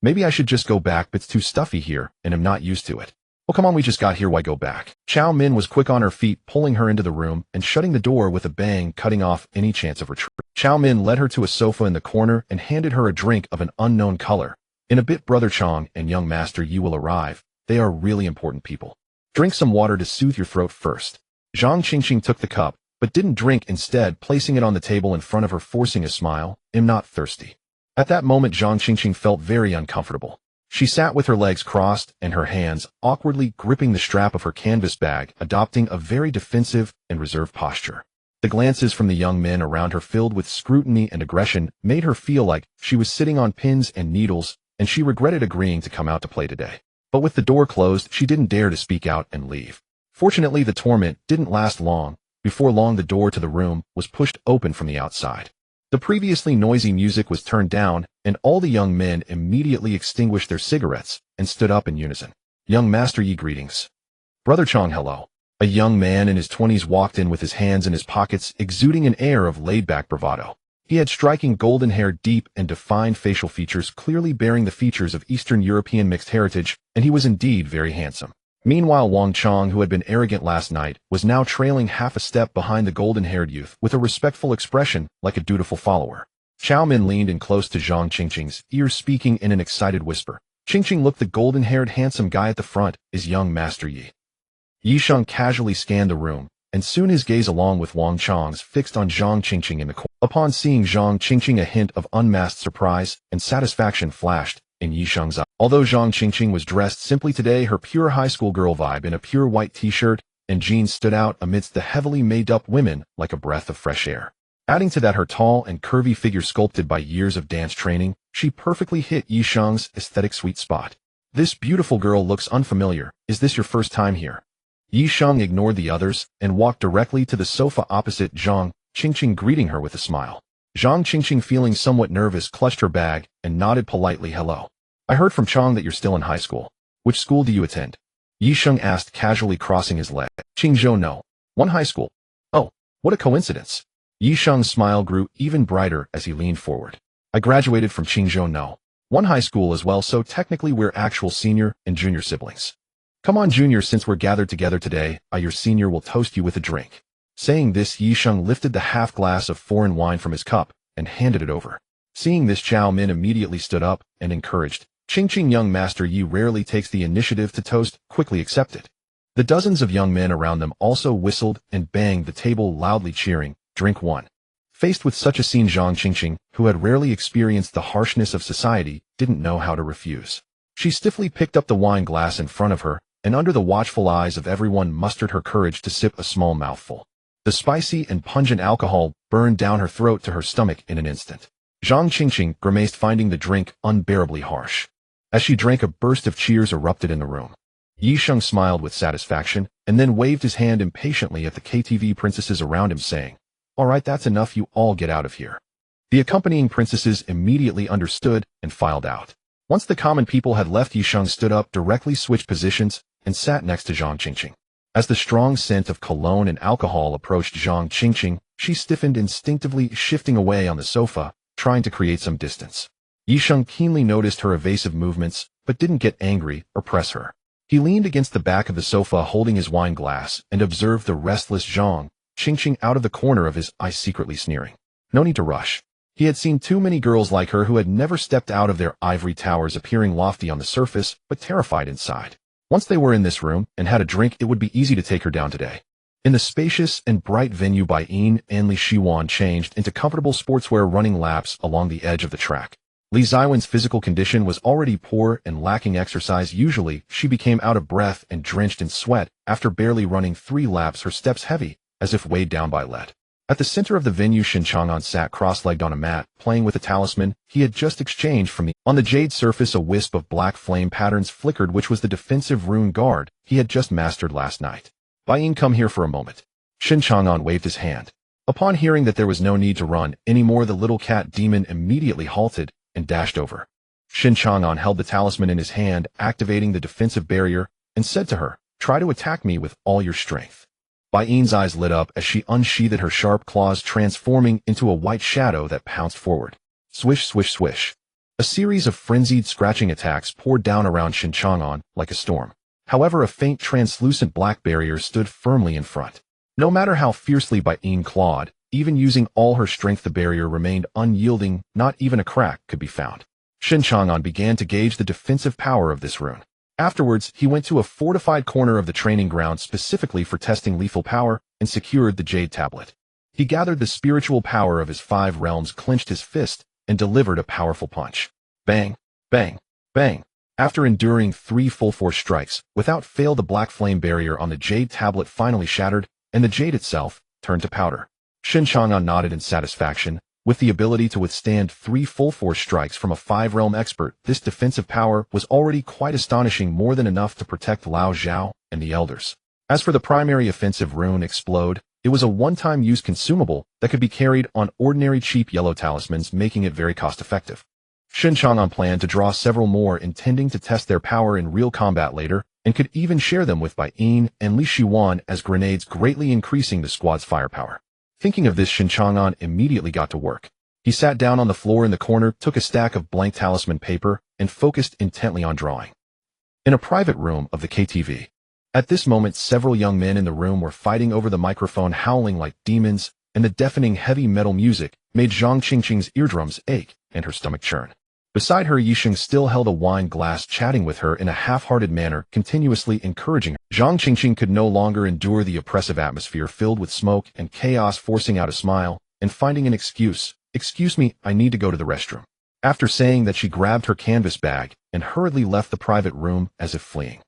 Maybe I should just go back, but it's too stuffy here, and I'm not used to it. Oh, come on, we just got here, why go back? Xiao Min was quick on her feet, pulling her into the room and shutting the door with a bang, cutting off any chance of retreat. Xiao Min led her to a sofa in the corner and handed her a drink of an unknown color. In a bit, Brother Chang and young Master Yi will arrive. They are really important people. Drink some water to soothe your throat first. Zhang Qingqing took the cup, but didn't drink, instead placing it on the table in front of her, forcing a smile. I'm not thirsty. At that moment, Zhang Qingqing felt very uncomfortable. She sat with her legs crossed and her hands awkwardly gripping the strap of her canvas bag, adopting a very defensive and reserved posture. The glances from the young men around her, filled with scrutiny and aggression, made her feel like she was sitting on pins and needles, and she regretted agreeing to come out to play today. But with the door closed, she didn't dare to speak out and leave. Fortunately, the torment didn't last long. Before long, the door to the room was pushed open from the outside. The previously noisy music was turned down, and all the young men immediately extinguished their cigarettes and stood up in unison. Young Master Yi, greetings. Brother Chang, hello. A young man in his 20s walked in with his hands in his pockets, exuding an air of laid-back bravado. He had striking golden hair, deep and defined facial features, clearly bearing the features of Eastern European mixed heritage, and he was indeed very handsome. Meanwhile, Wang Chang, who had been arrogant last night, was now trailing half a step behind the golden-haired youth with a respectful expression, like a dutiful follower. Xiao Min leaned in close to Zhang Qingqing's ear, speaking in an excited whisper. Qingqing, look, the golden-haired handsome guy at the front is young Master Yi. Yi Sheng casually scanned the room, and soon his gaze, along with Wang Chang's, fixed on Zhang Qingqing in the corner. Upon seeing Zhang Qingqing, a hint of unmasked surprise and satisfaction flashed in Yi Sheng's eye. Although Zhang Qingqing was dressed simply today, her pure high school girl vibe in a pure white t-shirt and jeans stood out amidst the heavily made-up women like a breath of fresh air. Adding to that her tall and curvy figure, sculpted by years of dance training, she perfectly hit Yi Sheng's aesthetic sweet spot. This beautiful girl looks unfamiliar. Is this your first time here? Yi Sheng ignored the others and walked directly to the sofa opposite Zhang Qingqing, greeting her with a smile. Zhang Qingqing, feeling somewhat nervous, clutched her bag and nodded politely. Hello. I heard from Chang that you're still in high school. Which school do you attend? Yi Sheng asked, casually crossing his leg. Qingzhou No. One high school. Oh, what a coincidence. Yi Sheng's smile grew even brighter as he leaned forward. I graduated from Qingzhou No. One high school as well, so technically we're actual senior and junior siblings. Come on, junior, since we're gathered together today, I, your senior, will toast you with a drink. Saying this, Yi Sheng lifted the half glass of foreign wine from his cup and handed it over. Seeing this, Chow Min immediately stood up and encouraged, Ching, young Master Yi rarely takes the initiative to toast, quickly accept it. The dozens of young men around them also whistled and banged the table loudly cheering, drink one. Faced with such a scene, Zhang Qingqing, who had rarely experienced the harshness of society, didn't know how to refuse. She stiffly picked up the wine glass in front of her, and under the watchful eyes of everyone mustered her courage to sip a small mouthful. The spicy and pungent alcohol burned down her throat to her stomach in an instant. Zhang Qingqing grimaced, finding the drink unbearably harsh. As she drank, a burst of cheers erupted in the room. Yi Sheng smiled with satisfaction, and then waved his hand impatiently at the KTV princesses around him, saying, "All right, that's enough, you all get out of here." The accompanying princesses immediately understood and filed out. Once the common people had left, Yi Sheng stood up, directly switched positions, and sat next to Zhang Qingqing. As the strong scent of cologne and alcohol approached Zhang Qingqing, she stiffened, instinctively shifting away on the sofa, trying to create some distance. Yi Sheng keenly noticed her evasive movements, but didn't get angry or press her. He leaned against the back of the sofa holding his wine glass and observed the restless Zhang Qingqing out of the corner of his eye, secretly sneering. No need to rush. He had seen too many girls like her who had never stepped out of their ivory towers, appearing lofty on the surface but terrified inside. Once they were in this room and had a drink, it would be easy to take her down today. In the spacious and bright venue, Bai Yin and Li Shiwan changed into comfortable sportswear, running laps along the edge of the track. Li Ziwen's physical condition was already poor and lacking exercise. Usually, she became out of breath and drenched in sweat after barely running 3 laps, her steps heavy, as if weighed down by lead. At the center of the venue, Shen Chang'an sat cross-legged on a mat, playing with a talisman he had just exchanged from me. On the jade surface, a wisp of black flame patterns flickered, which was the defensive rune guard he had just mastered last night. Bai Yin, come here for a moment. Shen Chang'an waved his hand. Upon hearing that there was no need to run anymore, the little cat demon immediately halted and dashed over. Shen Chang'an held the talisman in his hand, activating the defensive barrier, and said to her, "Try to attack me with all your strength." Bai Yin's eyes lit up as she unsheathed her sharp claws, transforming into a white shadow that pounced forward. Swish, swish, swish. A series of frenzied scratching attacks poured down around Shen Chang'an like a storm. However, a faint translucent black barrier stood firmly in front. No matter how fiercely Bai Yin clawed, even using all her strength, the barrier remained unyielding. Not even a crack could be found. Shen Chang'an began to gauge the defensive power of this rune. Afterwards, he went to a fortified corner of the training ground specifically for testing lethal power and secured the jade tablet. He gathered the spiritual power of his 5 realms, clenched his fist, and delivered a powerful punch. Bang, bang, bang. After enduring 3 full force strikes, without fail, the black flame barrier on the jade tablet finally shattered, and the jade itself turned to powder. Shen Chang'an nodded in satisfaction. With the ability to withstand 3 full force strikes from a 5-realm expert, this defensive power was already quite astonishing, more than enough to protect Lao Zhao and the elders. As for the primary offensive rune, Explode, it was a one-time use consumable that could be carried on ordinary cheap yellow talismans, making it very cost-effective. Shen Chang'an planned to draw several more, intending to test their power in real combat later, and could even share them with Bai Yin and Li Shiwan as grenades, greatly increasing the squad's firepower. Thinking of this, Shen Chang'an immediately got to work. He sat down on the floor in the corner, took a stack of blank talisman paper, and focused intently on drawing. In a private room of the KTV. At this moment, several young men in the room were fighting over the microphone, howling like demons, and the deafening heavy metal music made Zhang Qingqing's eardrums ache and her stomach churn. Beside her, Yi Sheng still held a wine glass, chatting with her in a half-hearted manner, continuously encouraging her. Zhang Qingqing could no longer endure the oppressive atmosphere filled with smoke and chaos, forcing out a smile and finding an excuse. "Excuse me, I need to go to the restroom." After saying that, she grabbed her canvas bag and hurriedly left the private room as if fleeing.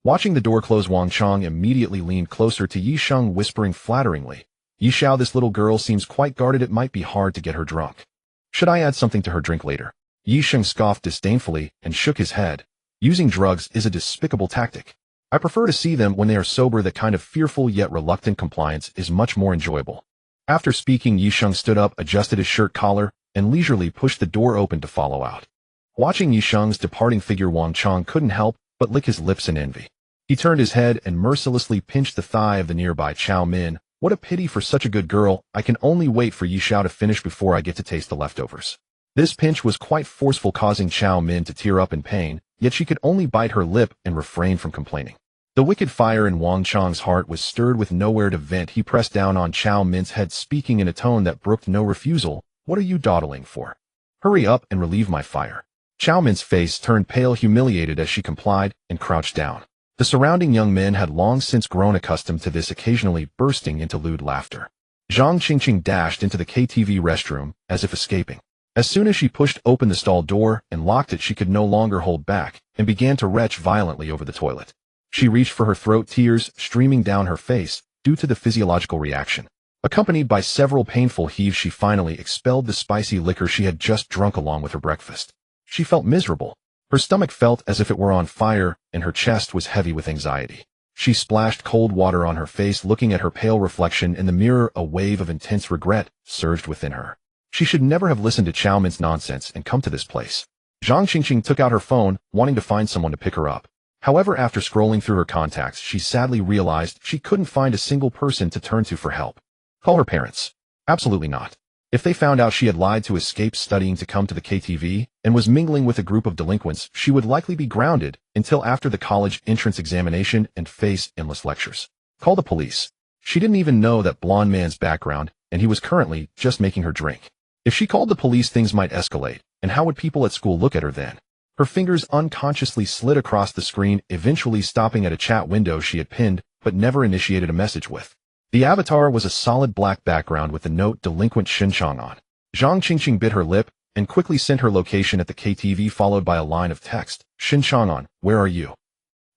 Watching the door close, Wang Chang immediately leaned closer to Yi Sheng, whispering flatteringly, "Yi Xiao, this little girl seems quite guarded. It might be hard to get her drunk. Should I add something to her drink later?" Yi Sheng scoffed disdainfully and shook his head. "Using drugs is a despicable tactic. I prefer to see them when they are sober. That kind of fearful yet reluctant compliance is much more enjoyable." After speaking, Yi Sheng stood up, adjusted his shirt collar, and leisurely pushed the door open to follow out. Watching Yi Sheng's departing figure, Wang Chang couldn't help but lick his lips in envy. He turned his head and mercilessly pinched the thigh of the nearby Chow Min. "What a pity for such a good girl. I can only wait for Yi Xiao to finish before I get to taste the leftovers." This pinch was quite forceful, causing Chow Min to tear up in pain, yet she could only bite her lip and refrain from complaining. The wicked fire in Wang Chang's heart was stirred with nowhere to vent. He pressed down on Chow Min's head, speaking in a tone that brooked no refusal. "What are you dawdling for? Hurry up and relieve my fire. Chow Min's face turned pale, humiliated as she complied and crouched down. The surrounding young men had long since grown accustomed to this, occasionally bursting into lewd laughter. Zhang Qingqing dashed into the KTV restroom, as if escaping. As soon as she pushed open the stall door and locked it, she could no longer hold back, and began to retch violently over the toilet. She reached for her throat, tears streaming down her face, due to the physiological reaction. Accompanied by several painful heaves, she finally expelled the spicy liquor she had just drunk along with her breakfast. She felt miserable. Her stomach felt as if it were on fire, and her chest was heavy with anxiety. She splashed cold water on her face, looking at her pale reflection in the mirror. A wave of intense regret surged within her. She should never have listened to Chow Min's nonsense and come to this place. Zhang Qingqing took out her phone, wanting to find someone to pick her up. However, after scrolling through her contacts, she sadly realized she couldn't find a single person to turn to for help. Call her parents? Absolutely not. If they found out she had lied to escape studying to come to the KTV and was mingling with a group of delinquents, she would likely be grounded until after the college entrance examination and face endless lectures. Call the police. She didn't even know that blonde man's background, and he was currently just making her drink. If she called the police, things might escalate, and how would people at school look at her then? Her fingers unconsciously slid across the screen, eventually stopping at a chat window she had pinned but never initiated a message with. The avatar was a solid black background with the note "Delinquent Shen Chang'an." Zhang Qingqing bit her lip and quickly sent her location at the KTV, followed by a line of text. "Shen Chang'an, where are you?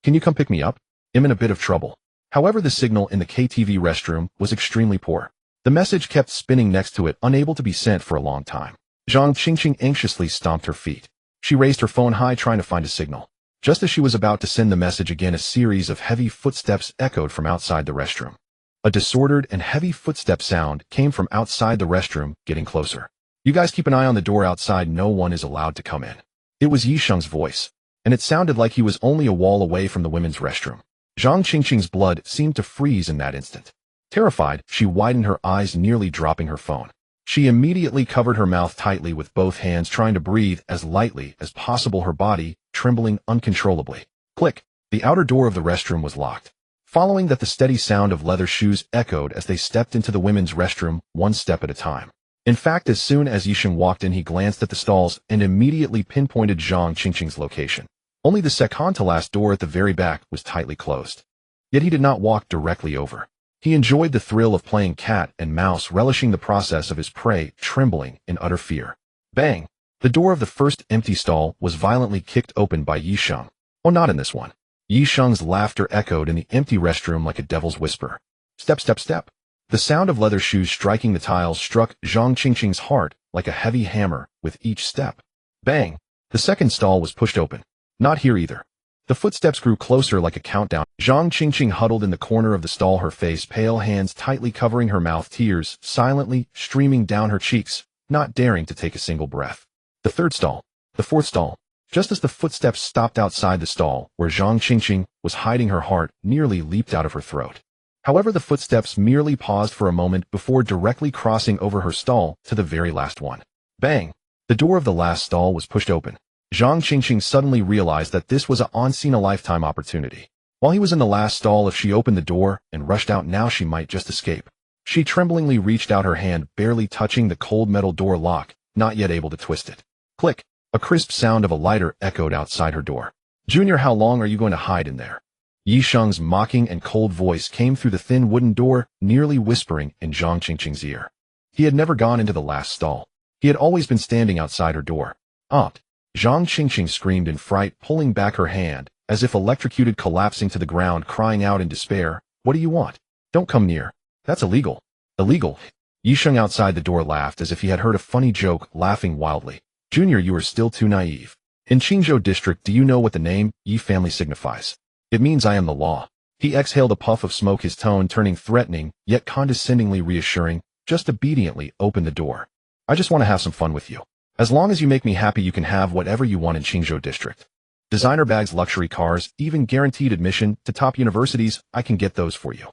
Can you come pick me up? I'm in a bit of trouble." However, the signal in the KTV restroom was extremely poor. The message kept spinning next to it, unable to be sent for a long time. Zhang Qingqing anxiously stomped her feet. She raised her phone high, trying to find a signal. Just as she was about to send the message again, a series of heavy footsteps echoed from outside the restroom. A disordered and heavy footstep sound came from outside the restroom, getting closer. "You guys keep an eye on the door outside. No one is allowed to come in." It was Yisheng's voice, and it sounded like he was only a wall away from the women's restroom. Zhang Qingqing's blood seemed to freeze in that instant. Terrified, she widened her eyes, nearly dropping her phone. She immediately covered her mouth tightly with both hands, trying to breathe as lightly as possible, her body trembling uncontrollably. Click! The outer door of the restroom was locked. Following that, the steady sound of leather shoes echoed as they stepped into the women's restroom, one step at a time. In fact, as soon as Yisheng walked in, he glanced at the stalls and immediately pinpointed Zhang Qingqing's location. Only the second-to-last door at the very back was tightly closed. Yet he did not walk directly over. He enjoyed the thrill of playing cat and mouse, relishing the process of his prey trembling in utter fear. Bang! The door of the first empty stall was violently kicked open by Yisheng. "Oh, not in this one." Yisheng's laughter echoed in the empty restroom like a devil's whisper. Step, step, step. The sound of leather shoes striking the tiles struck Zhang Qingqing's heart like a heavy hammer with each step. Bang! The second stall was pushed open. Not here either. The footsteps grew closer like a countdown. Zhang Qingqing huddled in the corner of the stall, her face pale, hands tightly covering her mouth, tears silently streaming down her cheeks, not daring to take a single breath. The third stall. The fourth stall. Just as the footsteps stopped outside the stall where Zhang Qingqing was hiding, her heart nearly leaped out of her throat. However, the footsteps merely paused for a moment before directly crossing over her stall to the very last one. Bang! The door of the last stall was pushed open. Zhang Qingqing suddenly realized that this was a once-in-a-lifetime opportunity. While he was in the last stall, if she opened the door and rushed out now, she might just escape. She tremblingly reached out her hand, barely touching the cold metal door lock, not yet able to twist it. Click! A crisp sound of a lighter echoed outside her door. "Junior, how long are you going to hide in there?" Yisheng's mocking and cold voice came through the thin wooden door, nearly whispering in Zhang Qingqing's ear. He had never gone into the last stall. He had always been standing outside her door. "Aunt!" Zhang Qingqing screamed in fright, pulling back her hand, as if electrocuted, collapsing to the ground, crying out in despair. "What do you want? Don't come near. That's illegal." "Illegal?" Yisheng outside the door laughed as if he had heard a funny joke, laughing wildly. "Junior, you are still too naive. In Qingzhou district, do you know what the name Yi family signifies? It means I am the law." He exhaled a puff of smoke, his tone turning threatening, yet condescendingly reassuring. "Just obediently open the door. I just want to have some fun with you. As long as you make me happy, you can have whatever you want in Qingzhou district. Designer bags, luxury cars, even guaranteed admission to top universities, I can get those for you."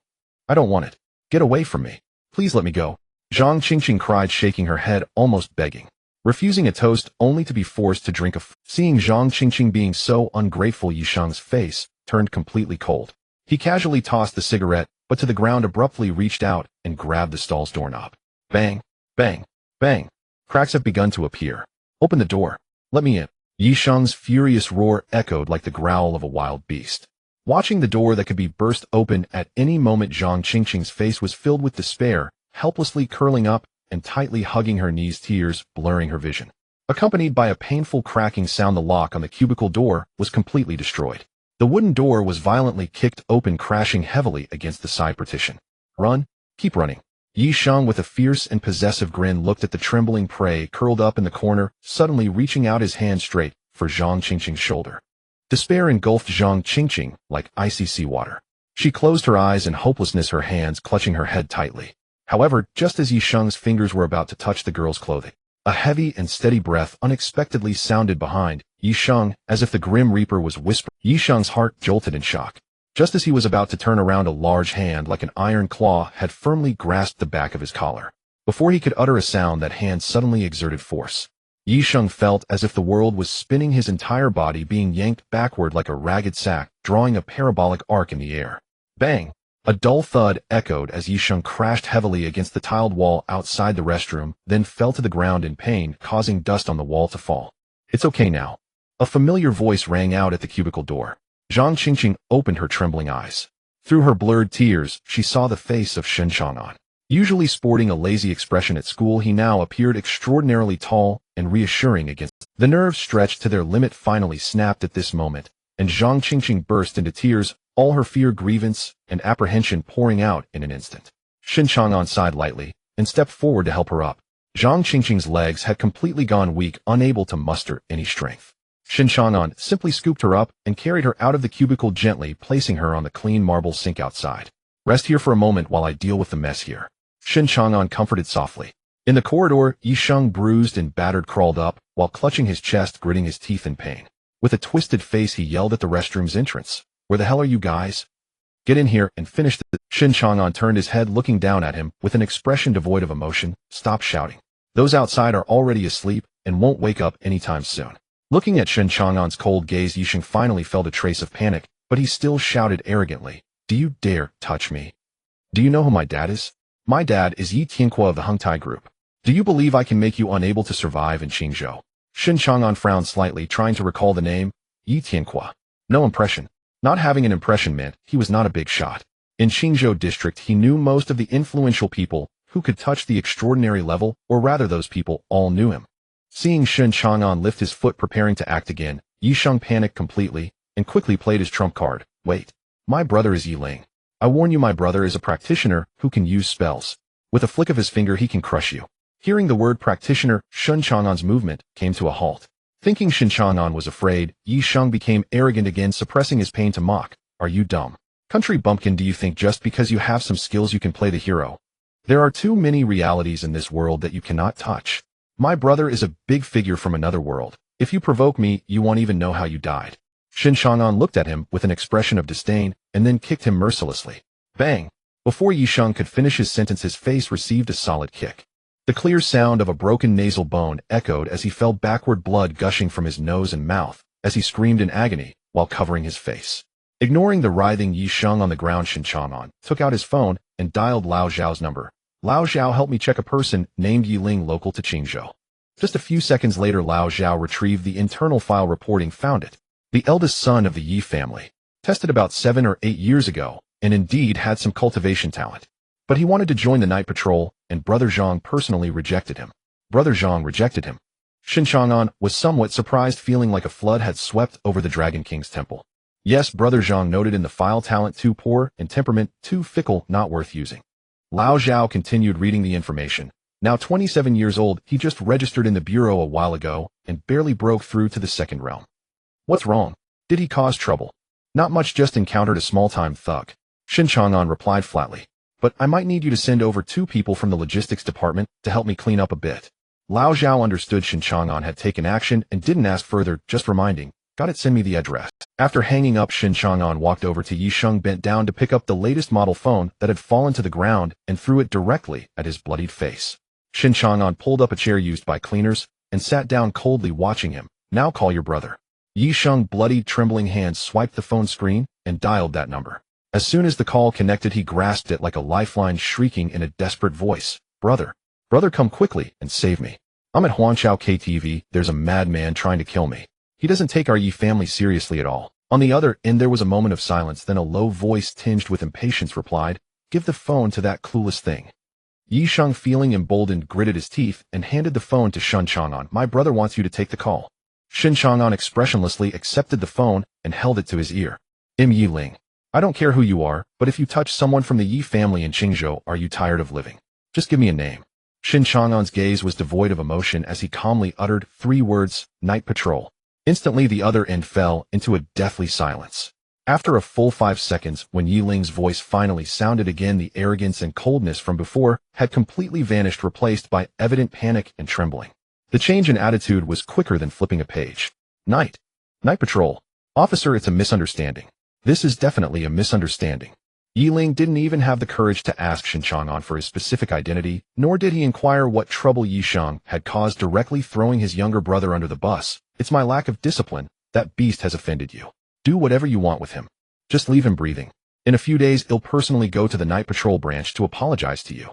"I don't want it. Get away from me. Please let me go." Zhang Qingqing cried, shaking her head, almost begging. Refusing a toast only to be forced to drink Seeing Zhang Qingqing being so ungrateful, Yisheng's face turned completely cold. He casually tossed the cigarette, but to the ground, abruptly reached out and grabbed the stall's doorknob. Bang! Bang! Bang! Cracks have begun to appear. Open the door. Let me in. Yi Sheng's furious roar echoed like the growl of a wild beast. Watching the door that could be burst open at any moment, Zhang Qingqing's face was filled with despair, helplessly curling up and tightly hugging her knees, tears blurring her vision. Accompanied by a painful cracking sound, the lock on the cubicle door was completely destroyed. The wooden door was violently kicked open, crashing heavily against the side partition. Run. Keep running. Yi Sheng, with a fierce and possessive grin, looked at the trembling prey curled up in the corner, suddenly reaching out his hand straight for Zhang Qingqing's shoulder. Despair engulfed Zhang Qingqing like icy seawater. She closed her eyes in hopelessness, her hands clutching her head tightly. However, just as Yi Sheng's fingers were about to touch the girl's clothing, a heavy and steady breath unexpectedly sounded behind Yi Sheng, as if the Grim Reaper was whispering. Yi Sheng's heart jolted in shock. Just as he was about to turn around, a large hand like an iron claw had firmly grasped the back of his collar. Before he could utter a sound, that hand suddenly exerted force. Yi Sheng felt as if the world was spinning, his entire body being yanked backward like a ragged sack, drawing a parabolic arc in the air. Bang! A dull thud echoed as Yi Sheng crashed heavily against the tiled wall outside the restroom, then fell to the ground in pain, causing dust on the wall to fall. It's okay now. A familiar voice rang out at the cubicle door. Zhang Qingqing opened her trembling eyes. Through her blurred tears, she saw the face of Shen Chang'an. Usually sporting a lazy expression at school, he now appeared extraordinarily tall and reassuring against. The nerves stretched to their limit finally snapped at this moment, and Zhang Qingqing burst into tears, all her fear, grievance, and apprehension pouring out in an instant. Shen Chang'an sighed lightly and stepped forward to help her up. Zhang Qingqing's legs had completely gone weak, unable to muster any strength. Shen Chang'an simply scooped her up and carried her out of the cubicle, gently placing her on the clean marble sink outside. Rest here for a moment while I deal with the mess here. Shen Chang'an comforted softly. In the corridor, Yi Sheng, bruised and battered, crawled up, while clutching his chest, gritting his teeth in pain. With a twisted face, he yelled at the restroom's entrance. Where the hell are you guys? Get in here and finish the— Shen Chang'an turned his head, looking down at him with an expression devoid of emotion. Stop shouting. Those outside are already asleep and won't wake up anytime soon. Looking at Shen Chang'an's cold gaze, Yi Sheng finally felt a trace of panic, but he still shouted arrogantly, "Do you dare touch me? Do you know who my dad is? My dad is Yi Tianque of the Hengtai Group. Do you believe I can make you unable to survive in Qingzhou?" Shen Chang'an frowned slightly, trying to recall the name. Yi Tianque. No impression. Not having an impression meant he was not a big shot. In Qingzhou district, he knew most of the influential people who could touch the extraordinary level, or rather those people all knew him. Seeing Shen Chang'an lift his foot, preparing to act again, Yi Sheng panicked completely and quickly played his trump card. Wait. My brother is Yi Ling. I warn you, my brother is a practitioner who can use spells. With a flick of his finger, he can crush you. Hearing the word practitioner, Shen Chang'an's movement came to a halt. Thinking Shen Chang'an was afraid, Yi Sheng became arrogant again, suppressing his pain to mock. Are you dumb? Country bumpkin, do you think just because you have some skills you can play the hero? There are too many realities in this world that you cannot touch. My brother is a big figure from another world. If you provoke me, you won't even know how you died. Shen Chang'an looked at him with an expression of disdain and then kicked him mercilessly. Bang! Before Yi Sheng could finish his sentence, his face received a solid kick. The clear sound of a broken nasal bone echoed as he fell backward, blood gushing from his nose and mouth as he screamed in agony while covering his face. Ignoring the writhing Yi Sheng on the ground, Shen Chang'an took out his phone and dialed Lao Zhao's number. Lao Zhao, help me check a person named Yi Ling local to Qingzhou. Just a few seconds later, Lao Zhao retrieved the internal file reporting, found it. The eldest son of the Yi family, tested about 7 or 8 years ago, and indeed had some cultivation talent. But he wanted to join the night patrol, and Brother Zhang personally rejected him. Brother Zhang rejected him. Shen Chang'an was somewhat surprised, feeling like a flood had swept over the Dragon King's temple. Yes, Brother Zhang noted in the file, talent too poor and temperament too fickle, not worth using. Lao Zhao continued reading the information. Now 27 years old, he just registered in the bureau a while ago and barely broke through to the second realm. What's wrong? Did he cause trouble? Not much, just encountered a small-time thug. Shen Chang'an replied flatly. But I might need you to send over 2 people from the logistics department to help me clean up a bit. Lao Zhao understood Shen Chang'an had taken action and didn't ask further, just reminding, got it, send me the address. After hanging up, Shen Chang'an walked over to Yi Sheng, bent down to pick up the latest model phone that had fallen to the ground and threw it directly at his bloodied face. Shen Chang'an pulled up a chair used by cleaners and sat down, coldly watching him. Now call your brother. Yi Sheng, bloodied, trembling hands swiped the phone screen and dialed that number. As soon as the call connected, he grasped it like a lifeline, shrieking in a desperate voice, Brother! Brother, come quickly and save me. I'm at Huangchao KTV, there's a madman trying to kill me. He doesn't take our Yi family seriously at all. On the other end there was a moment of silence, then a low voice tinged with impatience replied, "Give the phone to that clueless thing." Yi Sheng, feeling emboldened, gritted his teeth and handed the phone to Shen Chang'an. "My brother wants you to take the call." Shen Chang'an expressionlessly accepted the phone and held it to his ear. Yi Ling. I don't care who you are, but if you touch someone from the Yi family in Qingzhou, are you tired of living? Just give me a name. Shen Chang'an's gaze was devoid of emotion as he calmly uttered 3 words, Night Patrol. Instantly the other end fell into a deathly silence. After a full 5 seconds, when Yi Ling's voice finally sounded again, the arrogance and coldness from before had completely vanished, replaced by evident panic and trembling. The change in attitude was quicker than flipping a page. Night Patrol. Officer, it's a misunderstanding. This is definitely a misunderstanding. Yi Ling didn't even have the courage to ask Shen Chang'an for his specific identity, nor did he inquire what trouble Yi Sheng had caused, directly throwing his younger brother under the bus. It's my lack of discipline. That beast has offended you. Do whatever you want with him. Just leave him breathing. In a few days, he'll personally go to the Night Patrol branch to apologize to you.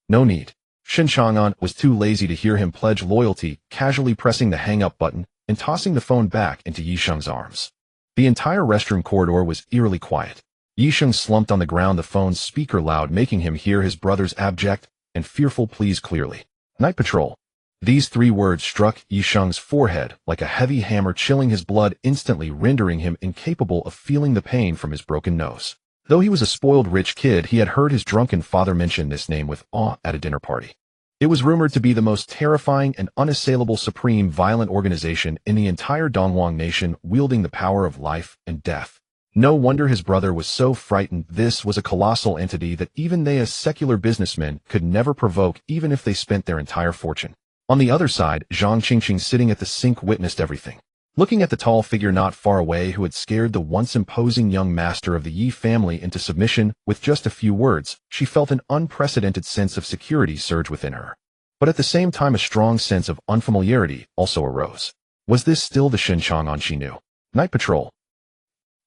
No need. Shen Chang'an was too lazy to hear him pledge loyalty, casually pressing the hang-up button and tossing the phone back into Yi Sheng's arms. The entire restroom corridor was eerily quiet. Yi Sheng slumped on the ground, the phone's speaker loud, making him hear his brother's abject and fearful pleas clearly. Night Patrol. These 3 words struck Yi Sheng's forehead like a heavy hammer, chilling his blood instantly, rendering him incapable of feeling the pain from his broken nose. Though he was a spoiled rich kid, he had heard his drunken father mention this name with awe at a dinner party. It was rumored to be the most terrifying and unassailable supreme violent organization in the entire Dongwang nation, wielding the power of life and death. No wonder his brother was so frightened. This was a colossal entity that even they, as secular businessmen, could never provoke, even if they spent their entire fortune. On the other side, Zhang Qingqing, sitting at the sink, witnessed everything. Looking at the tall figure not far away who had scared the once imposing young master of the Yi family into submission with just a few words, she felt an unprecedented sense of security surge within her. But at the same time, a strong sense of unfamiliarity also arose. Was this still the Shen Chang'an she knew? Night Patrol.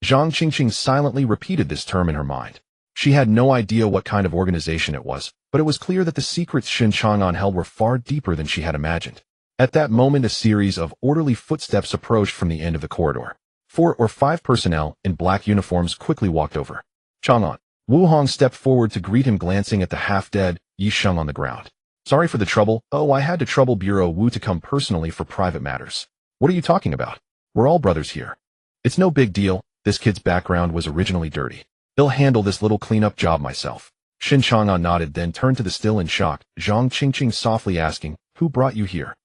Zhang Qingqing silently repeated this term in her mind. She had no idea what kind of organization it was, but it was clear that the secrets Shen Chang'an held were far deeper than she had imagined. At that moment, a series of orderly footsteps approached from the end of the corridor. 4 or 5 personnel in black uniforms quickly walked over. Chang'an. Wu Hong stepped forward to greet him, glancing at the half-dead Yi Sheng on the ground. Sorry for the trouble. Oh, I had to trouble Bureau Wu to come personally for private matters. What are you talking about? We're all brothers here. It's no big deal. This kid's background was originally dirty. I'll handle this little cleanup job myself. Shen Chang'an nodded, then turned to the still in shock Zhang Qingqing, softly asking, "Who brought you here?"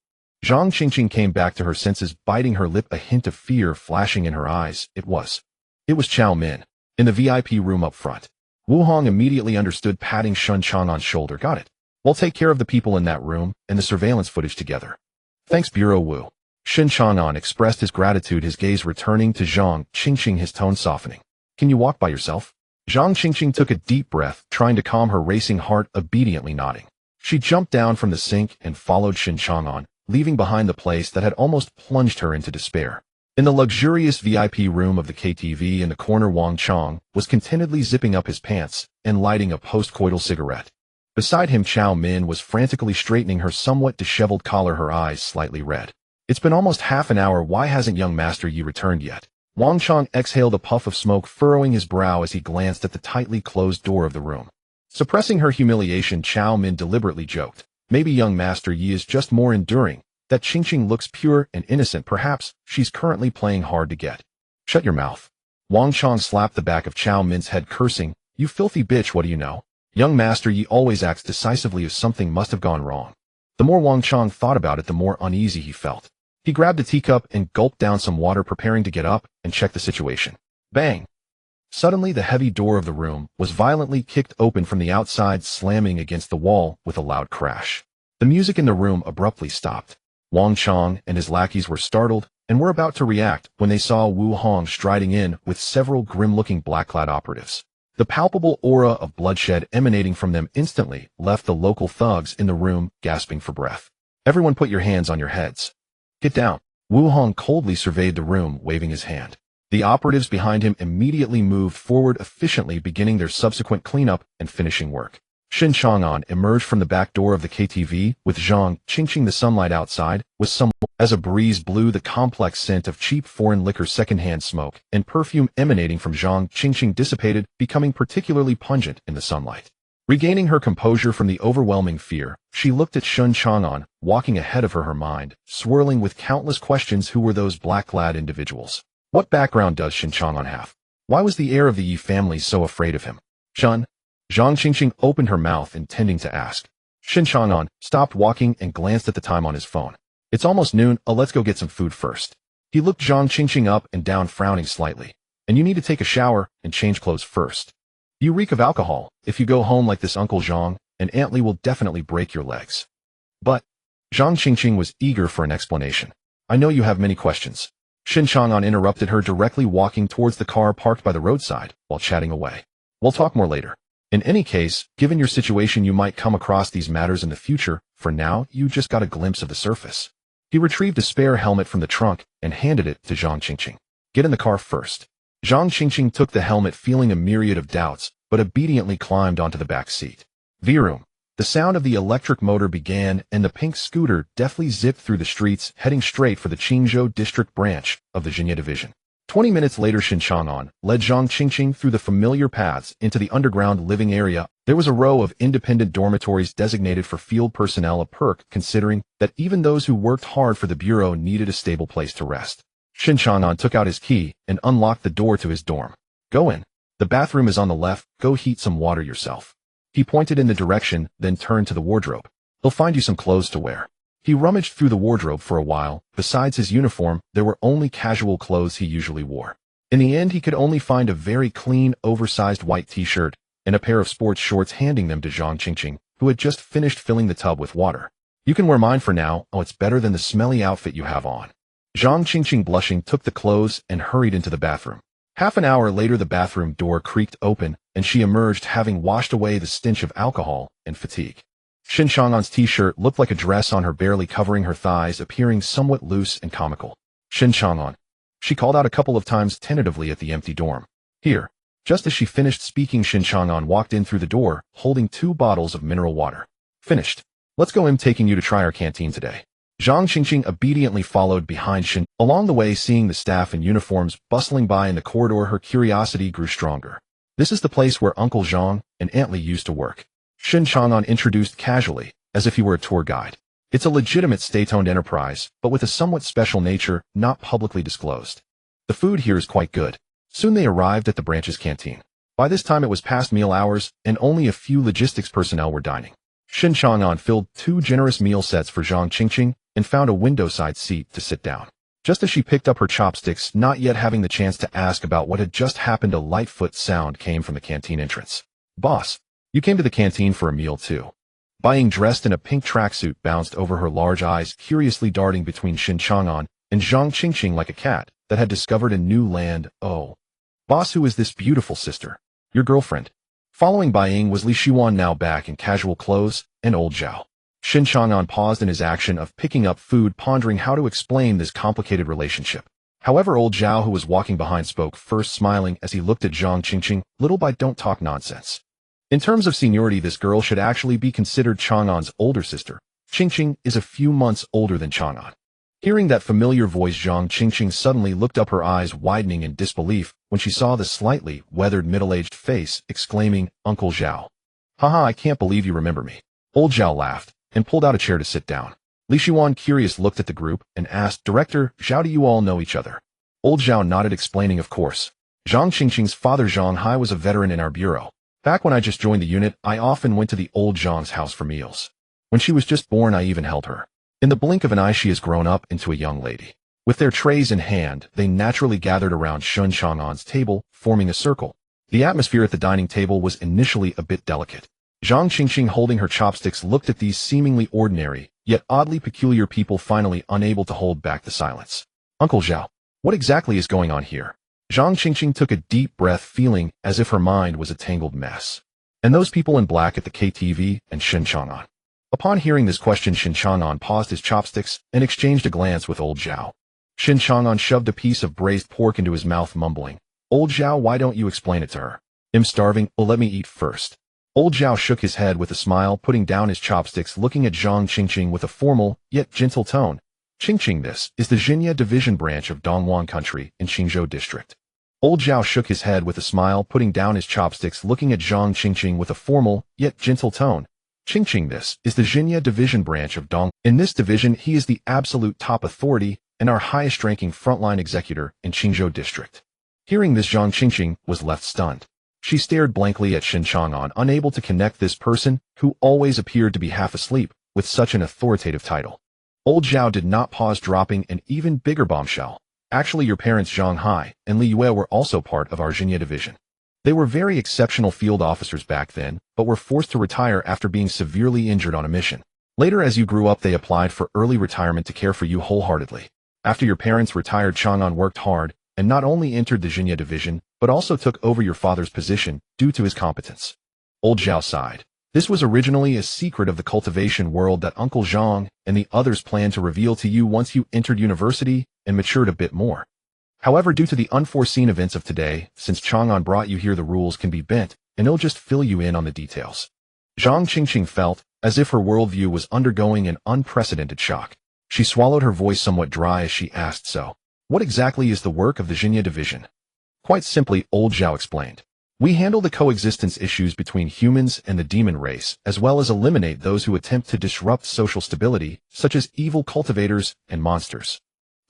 Zhang Qingqing came back to her senses, biting her lip, a hint of fear flashing in her eyes. It was Chao Min, in the VIP room up front. Wu Hong immediately understood, patting Shen Chang'an's shoulder. Got it. We'll take care of the people in that room and the surveillance footage together. Thanks, Bureau Wu. Shen Chang'an expressed his gratitude, his gaze returning to Zhang Qingqing, his tone softening. Can you walk by yourself? Zhang Qingqing took a deep breath, trying to calm her racing heart, obediently nodding. She jumped down from the sink and followed Shen Chang'an, leaving behind the place that had almost plunged her into despair. In the luxurious VIP room of the KTV in the corner, Wang Chong was contentedly zipping up his pants and lighting a post-coital cigarette. Beside him, Chao Min was frantically straightening her somewhat disheveled collar, her eyes slightly red. It's been almost half an hour. Why hasn't young Master Yi returned yet? Wang Chong exhaled a puff of smoke, furrowing his brow as he glanced at the tightly closed door of the room. Suppressing her humiliation, Chao Min deliberately joked, "Maybe young Master Yi is just more enduring. That Qingqing looks pure and innocent. Perhaps she's currently playing hard to get." Shut your mouth. Wang Chong slapped the back of Chao Min's head, cursing, "You filthy bitch, what do you know? Young Master Yi always acts decisively if something must have gone wrong." The more Wang Chong thought about it, the more uneasy he felt. He grabbed a teacup and gulped down some water, preparing to get up and check the situation. Bang! Suddenly, the heavy door of the room was violently kicked open from the outside, slamming against the wall with a loud crash. The music in the room abruptly stopped. Wang Chong and his lackeys were startled and were about to react when they saw Wu Hong striding in with several grim-looking black-clad operatives. The palpable aura of bloodshed emanating from them instantly left the local thugs in the room gasping for breath. "Everyone put your hands on your heads. Get down." Wu Hong coldly surveyed the room, waving his hand. The operatives behind him immediately moved forward efficiently, beginning their subsequent cleanup and finishing work. Shen Chang'an emerged from the back door of the KTV with Zhang Qingqing. The sunlight outside was somewhat as a breeze blew the complex scent of cheap foreign liquor, secondhand smoke, and perfume emanating from Zhang Qingqing dissipated, becoming particularly pungent in the sunlight. Regaining her composure from the overwhelming fear, she looked at Shen Chang'an, walking ahead of her, her mind swirling with countless questions. Who were those black-clad individuals? What background does Shen Chang'an have? Why was the heir of the Yi family so afraid of him? Zhang Qingqing opened her mouth, intending to ask. Shen Chang'an stopped walking and glanced at the time on his phone. It's almost noon. Let's go get some food first. He looked Zhang Qingqing up and down, frowning slightly. And you need to take a shower and change clothes first. You reek of alcohol. If you go home like this, Uncle Zhang and Aunt Li will definitely break your legs. But Zhang Qingqing was eager for an explanation. I know you have many questions. Shen Chang'an interrupted her directly, walking towards the car parked by the roadside while chatting away. We'll talk more later. In any case, given your situation, you might come across these matters in the future. For now, you just got a glimpse of the surface. He retrieved a spare helmet from the trunk and handed it to Zhang Qingqing. Get in the car first. Zhang Qingqing took the helmet, feeling a myriad of doubts, but obediently climbed onto the back seat. Vroom. The sound of the electric motor began, and the pink scooter deftly zipped through the streets, heading straight for the Qingzhou district branch of the Zhenya division. 20 minutes later, Shen Chang'an led Zhang Qingqing through the familiar paths into the underground living area. There was a row of independent dormitories designated for field personnel, a perk considering that even those who worked hard for the bureau needed a stable place to rest. Shen Chang'an took out his key and unlocked the door to his dorm. Go in. The bathroom is on the left. Go heat some water yourself. He pointed in the direction, then turned to the wardrobe. He'll find you some clothes to wear. He rummaged through the wardrobe for a while. Besides his uniform, there were only casual clothes he usually wore. In the end, he could only find a very clean, oversized white t-shirt and a pair of sports shorts, handing them to Zhang Qingqing, who had just finished filling the tub with water. You can wear mine for now. Oh, it's better than the smelly outfit you have on. Zhang Qingqing, blushing, took the clothes and hurried into the bathroom. Half an hour later, the bathroom door creaked open, and she emerged, having washed away the stench of alcohol and fatigue. Shen Chang'an's t-shirt looked like a dress on her, barely covering her thighs, appearing somewhat loose and comical. Shen Chang'an. She called out a couple of times tentatively at the empty dorm. Here. Just as she finished speaking, Shen Chang'an walked in through the door, holding 2 bottles of mineral water. Finished. Let's go. I'm taking you to try our canteen today. Zhang Qingqing obediently followed behind Shen. Along the way, seeing the staff in uniforms bustling by in the corridor, her curiosity grew stronger. This is the place where Uncle Zhang and Aunt Li used to work. Shen Chang'an introduced casually, as if he were a tour guide. It's a legitimate state-owned enterprise, but with a somewhat special nature, not publicly disclosed. The food here is quite good. Soon they arrived at the branch's canteen. By this time it was past meal hours, and only a few logistics personnel were dining. Shen Chang'an filled 2 generous meal sets for Zhang Qingqing and found a window-side seat to sit down. Just as she picked up her chopsticks, not yet having the chance to ask about what had just happened, a light foot sound came from the canteen entrance. Boss, you came to the canteen for a meal too. Being dressed in a pink tracksuit bounced over her large eyes, curiously darting between Shen Chang'an and Zhang Qingqing like a cat that had discovered a new land. Oh. Boss, who is this beautiful sister? Your girlfriend. Following Being was Li Shiwan, now back in casual clothes, and old Zhao. Shen Chang'an paused in his action of picking up food, pondering how to explain this complicated relationship. However, old Zhao, who was walking behind, spoke first, smiling as he looked at Zhang Qingqing. Little by don't talk nonsense. In terms of seniority, this girl should actually be considered Chang'an's older sister. Qingqing is a few months older than Chang'an. Hearing that familiar voice, Zhang Qingqing suddenly looked up, her eyes widening in disbelief when she saw the slightly weathered middle-aged face, exclaiming, Uncle Zhao. Haha, I can't believe you remember me. Old Zhao laughed and pulled out a chair to sit down. Li Shiwan, curious, looked at the group and asked, Director Zhao, do you all know each other? Old Zhao nodded, explaining, of course. Zhang Qingqing's father Zhang Hai was a veteran in our bureau. Back when I just joined the unit, I often went to the old Zhang's house for meals. When she was just born, I even held her. In the blink of an eye, she has grown up into a young lady. With their trays in hand, they naturally gathered around Shen Chang'an's table, forming a circle. The atmosphere at the dining table was initially a bit delicate. Zhang Qingqing, holding her chopsticks, looked at these seemingly ordinary, yet oddly peculiar people, finally unable to hold back the silence. Uncle Zhao, what exactly is going on here? Zhang Qingqing took a deep breath, feeling as if her mind was a tangled mess. And those people in black at the KTV and Shen Chang'an. Upon hearing this question, Shen Chang'an paused his chopsticks and exchanged a glance with old Zhao. Shen Chang'an shoved a piece of braised pork into his mouth, mumbling, Old Zhao, why don't you explain it to her? I'm starving. Well, let me eat first. Old Zhao shook his head with a smile, putting down his chopsticks, looking at Zhang Qingqing with a formal, yet gentle tone. Qingqing, this is the Xinye Division branch of Dongguan Country in Qingzhou District. Old Zhao shook his head with a smile, putting down his chopsticks, looking at Zhang Qingqing with a formal, yet gentle tone. Qingqing, this is the Xinye Division branch of Dong. In this division, he is the absolute top authority and our highest-ranking frontline executor in Qingzhou District. Hearing this, Zhang Qingqing was left stunned. She stared blankly at Shen Chang'an, unable to connect this person, who always appeared to be half asleep, with such an authoritative title. Old Zhao did not pause, dropping an even bigger bombshell. Actually, your parents Zhang Hai and Li Yue were also part of our Xinye division. They were very exceptional field officers back then, but were forced to retire after being severely injured on a mission. Later, as you grew up, they applied for early retirement to care for you wholeheartedly. After your parents retired, Chang'an worked hard and not only entered the Xinye division, but also took over your father's position due to his competence. Old Zhao sighed. This was originally a secret of the cultivation world that Uncle Zhang and the others planned to reveal to you once you entered university and matured a bit more. However, due to the unforeseen events of today, since Chang'an brought you here, the rules can be bent, and he'll just fill you in on the details. Zhang Qingqing felt as if her worldview was undergoing an unprecedented shock. She swallowed, her voice somewhat dry as she asked, so, what exactly is the work of the Xinye division? Quite simply, Old Zhao explained. We handle the coexistence issues between humans and the demon race, as well as eliminate those who attempt to disrupt social stability, such as evil cultivators and monsters.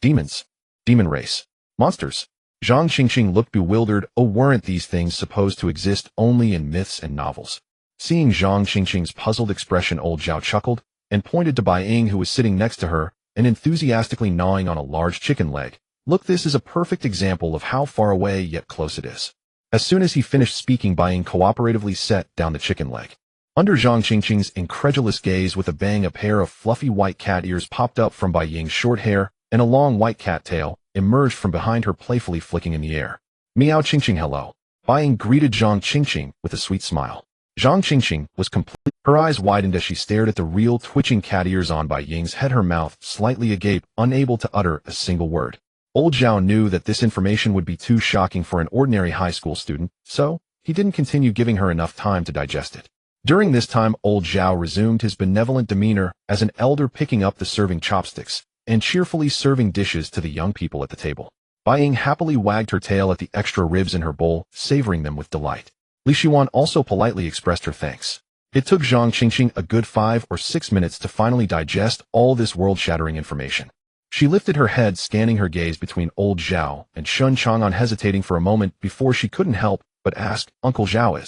Demons. Demon race. Monsters. Zhang Qingqing looked bewildered. Oh, weren't these things supposed to exist only in myths and novels? Seeing Zhang Qingqing's puzzled expression, Old Zhao chuckled and pointed to Bai Ying, who was sitting next to her and enthusiastically gnawing on a large chicken leg. Look, this is a perfect example of how far away yet close it is. As soon as he finished speaking, Bai Ying cooperatively set down the chicken leg. Under Zhang Qingqing's incredulous gaze, with a bang, a pair of fluffy white cat ears popped up from Bai Ying's short hair, and a long white cat tail emerged from behind her, playfully flicking in the air. Meow Qingqing, hello. Bai Ying greeted Zhang Qingqing with a sweet smile. Zhang Qingqing was complete. Her eyes widened as she stared at the real twitching cat ears on Bai Ying's head, her mouth slightly agape, unable to utter a single word. Old Zhao knew that this information would be too shocking for an ordinary high school student, so he didn't continue giving her enough time to digest it. During this time, Old Zhao resumed his benevolent demeanor as an elder, picking up the serving chopsticks and cheerfully serving dishes to the young people at the table. Bai Ying happily wagged her tail at the extra ribs in her bowl, savoring them with delight. Li Xuan also politely expressed her thanks. It took Zhang Qingqing a good 5 or 6 minutes to finally digest all this world-shattering information. She lifted her head, scanning her gaze between Old Zhao and Shen Chang'an, hesitating for a moment before she couldn't help but ask, Uncle Zhao,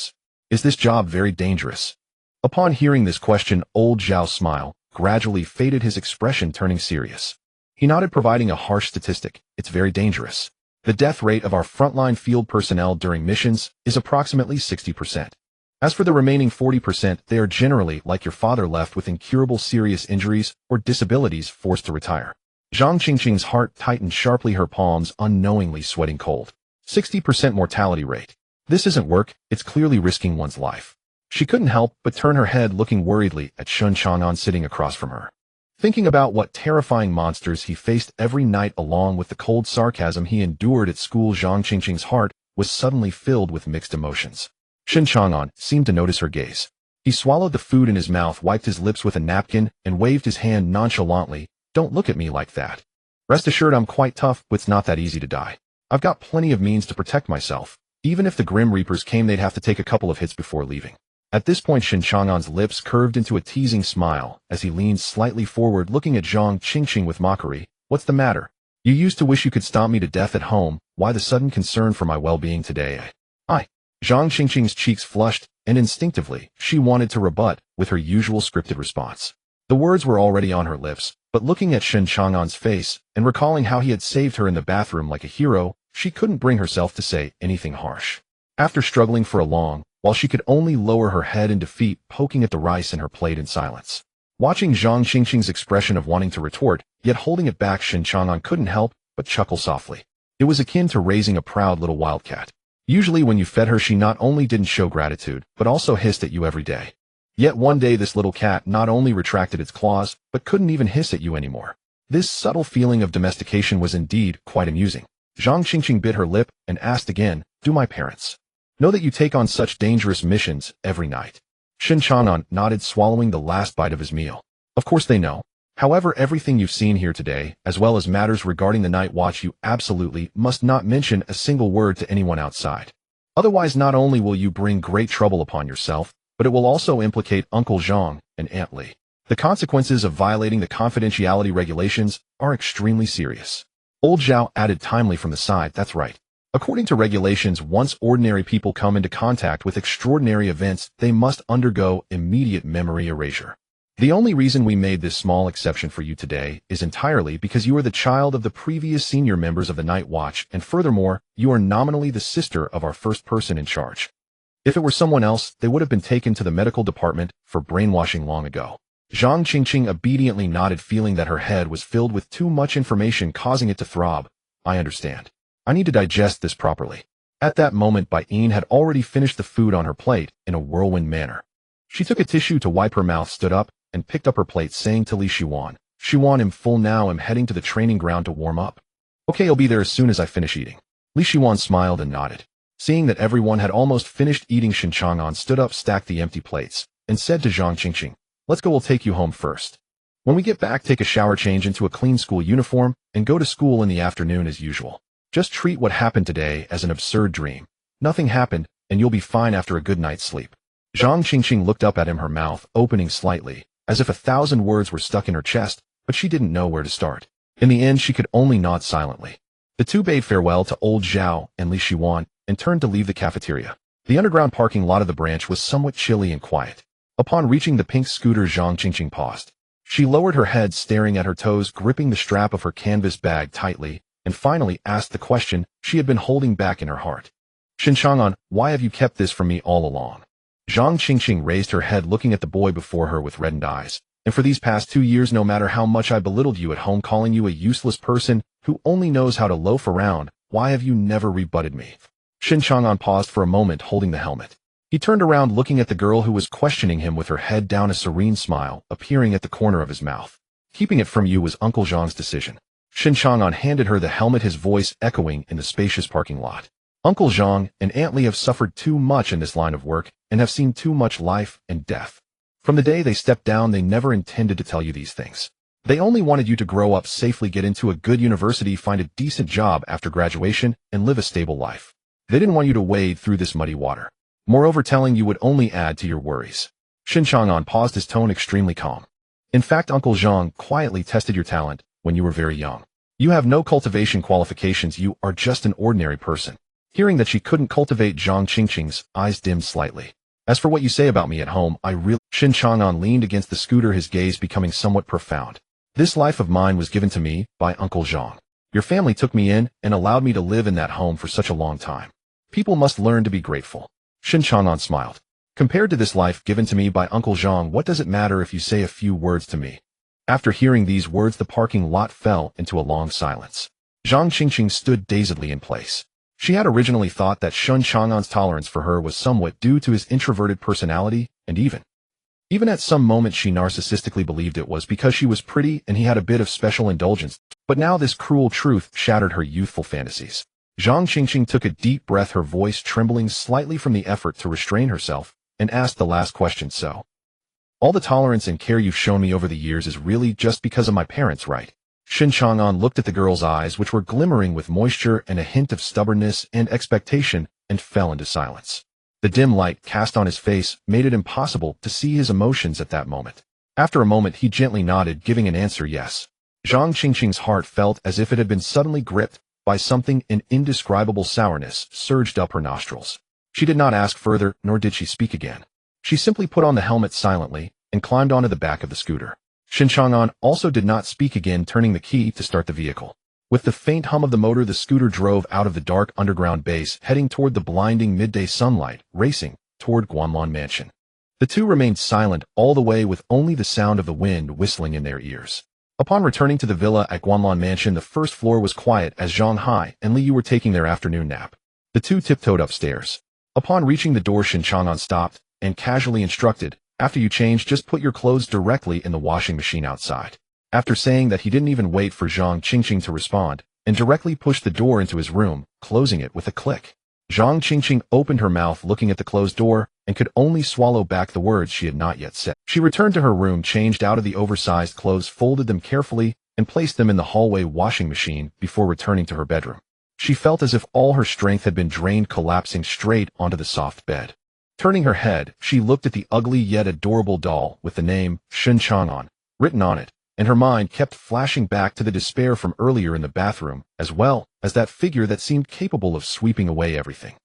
is this job very dangerous? Upon hearing this question, Old Zhao's smile gradually faded, his expression turning serious. He nodded, providing a harsh statistic. It's very dangerous. The death rate of our frontline field personnel during missions is approximately 60%. As for the remaining 40%, they are generally like your father, left with incurable serious injuries or disabilities, forced to retire. Zhang Qingqing's heart tightened sharply, her palms unknowingly sweating cold. 60% mortality rate. This isn't work, it's clearly risking one's life. She couldn't help but turn her head, looking worriedly at Shen Chang'an sitting across from her. Thinking about what terrifying monsters he faced every night, along with the cold sarcasm he endured at school, Zhang Qingqing's heart was suddenly filled with mixed emotions. Shen Chang'an seemed to notice her gaze. He swallowed the food in his mouth, wiped his lips with a napkin, and waved his hand nonchalantly. Don't look at me like that. Rest assured, I'm quite tough, but it's not that easy to die. I've got plenty of means to protect myself. Even if the Grim Reapers came, they'd have to take a couple of hits before leaving. At this point, Shen Chang'an's lips curved into a teasing smile as he leaned slightly forward, looking at Zhang Qingqing with mockery. What's the matter? You used to wish you could stomp me to death at home. Why the sudden concern for my well-being today? Zhang Qingqing's cheeks flushed, and instinctively, she wanted to rebut with her usual scripted response. The words were already on her lips, but looking at Shen Chang'an's face and recalling how he had saved her in the bathroom like a hero, she couldn't bring herself to say anything harsh. After struggling for a long while, she could only lower her head in defeat, poking at the rice in her plate in silence. Watching Zhang Qingqing's expression of wanting to retort, yet holding it back, Shen Chang'an couldn't help but chuckle softly. It was akin to raising a proud little wildcat. Usually when you fed her, she not only didn't show gratitude, but also hissed at you every day. Yet one day this little cat not only retracted its claws, but couldn't even hiss at you anymore. This subtle feeling of domestication was indeed quite amusing. Zhang Qingqing bit her lip and asked again, do my parents know that you take on such dangerous missions every night? Shen Chang'an nodded, swallowing the last bite of his meal. Of course they know. However, everything you've seen here today, as well as matters regarding the night watch, you absolutely must not mention a single word to anyone outside. Otherwise, not only will you bring great trouble upon yourself, but it will also implicate Uncle Zhang and Aunt Li. The consequences of violating the confidentiality regulations are extremely serious. Old Zhao added timely from the side, that's right. According to regulations, once ordinary people come into contact with extraordinary events, they must undergo immediate memory erasure. The only reason we made this small exception for you today is entirely because you are the child of the previous senior members of the Night Watch, and furthermore, you are nominally the sister of our first person in charge. If it were someone else, they would have been taken to the medical department for brainwashing long ago. Zhang Qingqing obediently nodded, feeling that her head was filled with too much information, causing it to throb. I understand. I need to digest this properly. At that moment, Bai Yin had already finished the food on her plate in a whirlwind manner. She took a tissue to wipe her mouth, stood up, and picked up her plate, saying to Li Shiwan, "Shiwan, I'm full now. I'm heading to the training ground to warm up." "Okay, I'll be there as soon as I finish eating." Li Shiwan smiled and nodded. Seeing that everyone had almost finished eating, Shen Chang'an stood up, stacked the empty plates, and said to Zhang Qingqing, "Let's go, we'll take you home first. When we get back, take a shower, change into a clean school uniform, and go to school in the afternoon as usual. Just treat what happened today as an absurd dream. Nothing happened, and you'll be fine after a good night's sleep." Zhang Qingqing looked up at him, her mouth opening slightly, as if 1,000 words were stuck in her chest, but she didn't know where to start. In the end, she could only nod silently. The two bade farewell to old Zhao and Li Shiwan and turned to leave the cafeteria. The underground parking lot of the branch was somewhat chilly and quiet. Upon reaching the pink scooter, Zhang Qingqing paused. She lowered her head, staring at her toes, gripping the strap of her canvas bag tightly, and finally asked the question she had been holding back in her heart. "Shen Chang'an, why have you kept this from me all along?" Zhang Qingqing raised her head, looking at the boy before her with reddened eyes. "And for these past 2 years, no matter how much I belittled you at home, calling you a useless person who only knows how to loaf around, why have you never rebutted me?" Shen Chang'an paused for a moment, holding the helmet. He turned around, looking at the girl who was questioning him with her head down, a serene smile appearing at the corner of his mouth. "Keeping it from you was Uncle Zhang's decision." Shen Chang'an handed her the helmet, his voice echoing in the spacious parking lot. "Uncle Zhang and Aunt Li have suffered too much in this line of work and have seen too much life and death. From the day they stepped down, they never intended to tell you these things. They only wanted you to grow up safely, get into a good university, find a decent job after graduation, and live a stable life. They didn't want you to wade through this muddy water. Moreover, telling you would only add to your worries." Shen Chang'an paused, his tone extremely calm. "In fact, Uncle Zhang quietly tested your talent when you were very young. You have no cultivation qualifications, you are just an ordinary person." Hearing that she couldn't cultivate, Zhang Qingqing's eyes dimmed slightly. "As for what you say about me at home, I really—" Shen Chang'an leaned against the scooter, his gaze becoming somewhat profound. "This life of mine was given to me by Uncle Zhang. Your family took me in and allowed me to live in that home for such a long time. People must learn to be grateful." Shen Chang'an smiled. "Compared to this life given to me by Uncle Zhang, what does it matter if you say a few words to me?" After hearing these words, the parking lot fell into a long silence. Zhang Qingqing stood dazedly in place. She had originally thought that Shen Chang'an's tolerance for her was somewhat due to his introverted personality, and even at some moments she narcissistically believed it was because she was pretty and he had a bit of special indulgence. But now this cruel truth shattered her youthful fantasies. Zhang Qingqing took a deep breath, her voice trembling slightly from the effort to restrain herself, and asked the last question. "So, all the tolerance and care you've shown me over the years is really just because of my parents, right?" Shen Chang'an looked at the girl's eyes, which were glimmering with moisture and a hint of stubbornness and expectation, and fell into silence. The dim light cast on his face made it impossible to see his emotions at that moment. After a moment, he gently nodded, giving an answer yes. Zhang Qingqing's heart felt as if it had been suddenly gripped by something. An indescribable sourness surged up her nostrils. She did not ask further, nor did she speak again. She simply put on the helmet silently and climbed onto the back of the scooter. Shen Chang'an also did not speak again, turning the key to start the vehicle. With the faint hum of the motor, the scooter drove out of the dark underground base, heading toward the blinding midday sunlight, racing toward Guanlan Mansion. The two remained silent all the way, with only the sound of the wind whistling in their ears. Upon returning to the villa at Guanlan Mansion, the first floor was quiet as Zhang Hai and Li Yu were taking their afternoon nap. The two tiptoed upstairs. Upon reaching the door, Shen Chang'an stopped and casually instructed, "After you change, just put your clothes directly in the washing machine outside." After saying that, he didn't even wait for Zhang Qingqing to respond, and directly pushed the door into his room, closing it with a click. Zhang Qingqing opened her mouth, looking at the closed door, and could only swallow back the words she had not yet said. She returned to her room, changed out of the oversized clothes, folded them carefully, and placed them in the hallway washing machine before returning to her bedroom. She felt as if all her strength had been drained, collapsing straight onto the soft bed. Turning her head, she looked at the ugly yet adorable doll with the name Shen Chang'an written on it, and her mind kept flashing back to the despair from earlier in the bathroom, as well as that figure that seemed capable of sweeping away everything.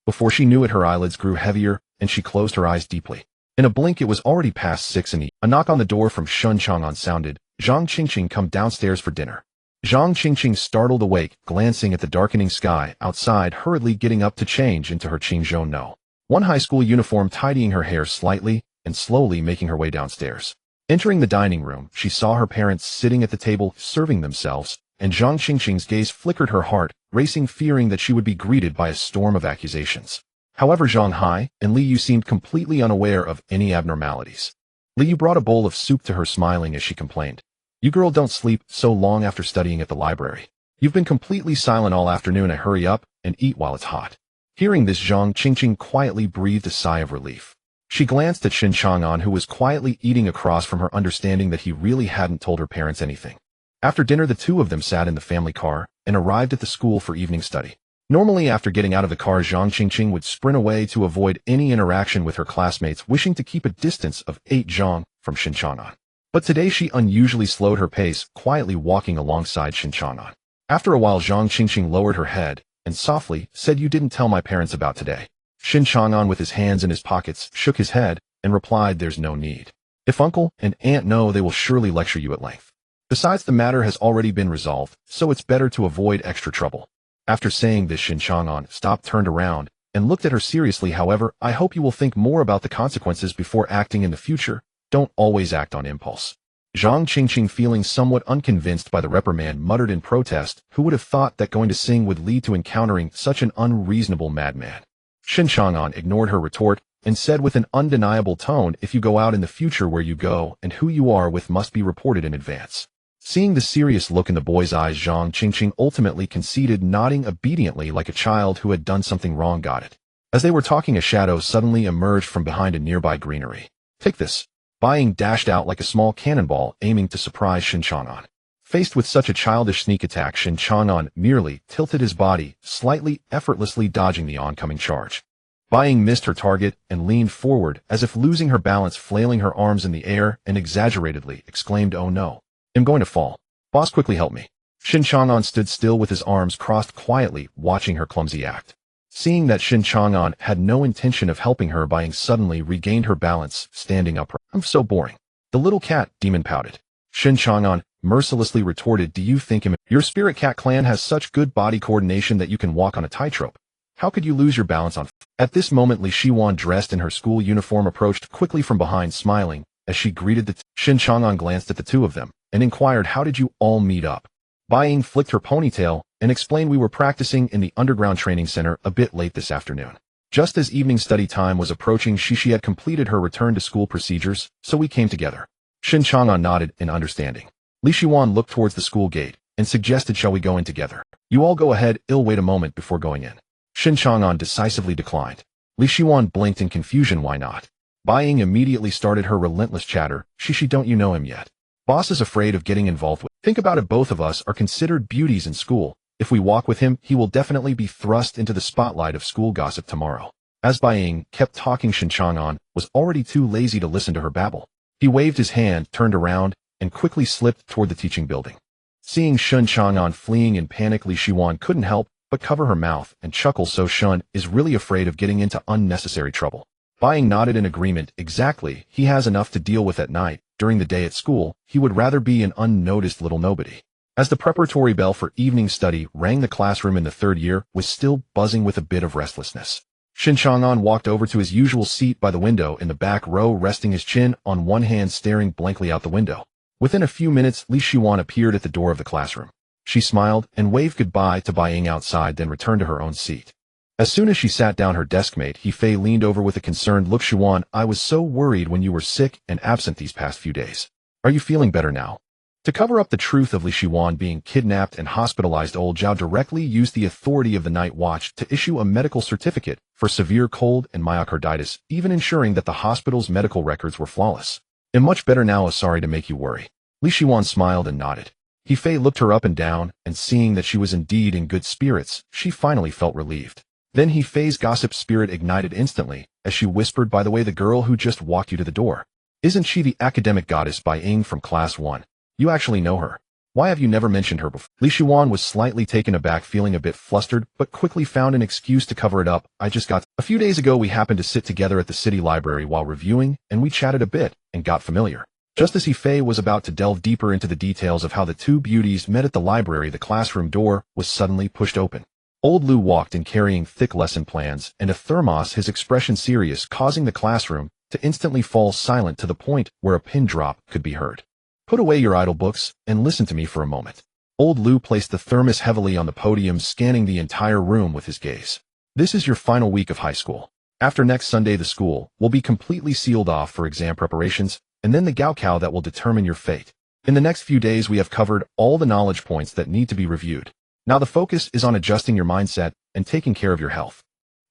Before she knew it, her eyelids grew heavier, and she closed her eyes deeply. In a blink, it was already past 6 a.m. A knock on the door from Shen Chang'an sounded. Zhang Qingqing, come downstairs for dinner. Zhang Qingqing startled awake, glancing at the darkening sky outside, hurriedly getting up to change into her Qingzhou No. 1 high school uniform, tidying her hair slightly, and slowly making her way downstairs. Entering the dining room, she saw her parents sitting at the table, serving themselves, and Zhang Qingqing's gaze flickered, her heart racing, fearing that she would be greeted by a storm of accusations. However, Zhang Hai and Li Yu seemed completely unaware of any abnormalities. Li Yu brought a bowl of soup to her, smiling as she complained. You girl don't sleep so long after studying at the library. You've been completely silent all afternoon. I hurry up and eat while it's hot. Hearing this, Zhang Qingqing quietly breathed a sigh of relief. She glanced at Shen Chang'an, who was quietly eating across from her, understanding that he really hadn't told her parents anything. After dinner, the two of them sat in the family car and arrived at the school for evening study. Normally, after getting out of the car, Zhang Qingqing would sprint away to avoid any interaction with her classmates, wishing to keep a distance of 8 zhang from Shen Chang'an. But today she unusually slowed her pace, quietly walking alongside Shen Chang'an. After a while, Zhang Qingqing lowered her head and softly said, "You didn't tell my parents about today." Shen Chang'an, with his hands in his pockets, shook his head and replied, "There's no need. If uncle and aunt know, they will surely lecture you at length. Besides, the matter has already been resolved, so it's better to avoid extra trouble." After saying this, Shen Chang'an stopped, turned around, and looked at her seriously. "However, I hope you will think more about the consequences before acting in the future. Don't always act on impulse." Zhang Qingqing, feeling somewhat unconvinced by the reprimand, muttered in protest, "Who would have thought that going to sing would lead to encountering such an unreasonable madman?" Shen Chang'an ignored her retort and said with an undeniable tone, "If you go out in the future, where you go and who you are with must be reported in advance." Seeing the serious look in the boy's eyes, Zhang Qingqing ultimately conceded, nodding obediently like a child who had done something wrong. "Got it." As they were talking, a shadow suddenly emerged from behind a nearby greenery. "Take this." Bai Ying dashed out like a small cannonball, aiming to surprise Shen Chang'an. Faced with such a childish sneak attack, Shen Chang'an merely tilted his body, slightly effortlessly dodging the oncoming charge. Bai Ying missed her target and leaned forward as if losing her balance, flailing her arms in the air, and exaggeratedly exclaimed, "Oh no. I'm going to fall. Boss, quickly help me." Shen Chang'an stood still with his arms crossed, quietly watching her clumsy act. Seeing that Shen Chang'an had no intention of helping her, Bai Ying suddenly regained her balance, standing upright. "I'm so boring." The little cat demon pouted. Shen Chang'an mercilessly retorted, "Do you think your spirit cat clan has such good body coordination that you can walk on a tightrope? How could you lose your balance on?" At this moment, Li Shiwan, dressed in her school uniform, approached quickly from behind, smiling as she greeted the Shen Chang'an glanced at the two of them and inquired, "How did you all meet up?" Bai Ying flicked her ponytail and explained, "We were practicing in the underground training center a bit late this afternoon. Just as evening study time was approaching, she had completed her return to school procedures, so we came together." Shen Chang'an nodded in understanding. Li Shiwan looked towards the school gate and suggested, "Shall we go in together?" "You all go ahead, I'll wait a moment before going in." Shen Chang'an decisively declined. Li Shiwan blinked in confusion. "Why not?" Bai Ying immediately started her relentless chatter. She don't you know him yet? Boss is afraid of getting involved with. Think about it, both of us are considered beauties in school. If we walk with him, he will definitely be thrust into the spotlight of school gossip tomorrow." As Bai Ying kept talking, Shen Chang'an was already too lazy to listen to her babble. He waved his hand, turned around, and quickly slipped toward the teaching building. Seeing Shen Chang'an fleeing in panic, Li Shiwan couldn't help but cover her mouth and chuckle. "So Shen is really afraid of getting into unnecessary trouble." Bai Ying nodded in agreement. "Exactly, he has enough to deal with at night. During the day at school, he would rather be an unnoticed little nobody." As the preparatory bell for evening study rang, the classroom in the third year was still buzzing with a bit of restlessness. Shen Chang'an walked over to his usual seat by the window in the back row, resting his chin on one hand, staring blankly out the window. Within a few minutes, Li Shiwan appeared at the door of the classroom. She smiled and waved goodbye to Bai Ying outside, then returned to her own seat. As soon as she sat down, her deskmate, He Fei, leaned over with a concerned look. "Shiwan, I was so worried when you were sick and absent these past few days. Are you feeling better now?" To cover up the truth of Li Shiwan being kidnapped and hospitalized, old Zhao directly used the authority of the Night Watch to issue a medical certificate for severe cold and myocarditis, even ensuring that the hospital's medical records were flawless. "I'm much better now, sorry to make you worry." Li Shiwan smiled and nodded. He Fei looked her up and down, and seeing that she was indeed in good spirits, she finally felt relieved. Then He Fei's gossip spirit ignited instantly, as she whispered, "By the way, the girl who just walked you to the door. Isn't she the academic goddess Bai Ying from class 1? You actually know her. Why have you never mentioned her before?" Li Shiwan was slightly taken aback, feeling a bit flustered, but quickly found an excuse to cover it up. "I just got... A few days ago we happened to sit together at the city library while reviewing, and we chatted a bit, and got familiar." Just as He Fei was about to delve deeper into the details of how the two beauties met at the library, the classroom door was suddenly pushed open. Old Lu walked in carrying thick lesson plans and a thermos, his expression serious, causing the classroom to instantly fall silent to the point where a pin drop could be heard. "Put away your idle books and listen to me for a moment." Old Lu placed the thermos heavily on the podium, scanning the entire room with his gaze. "This is your final week of high school. After next Sunday, the school will be completely sealed off for exam preparations, and then the Gaokao that will determine your fate. In the next few days, we have covered all the knowledge points that need to be reviewed. Now the focus is on adjusting your mindset and taking care of your health."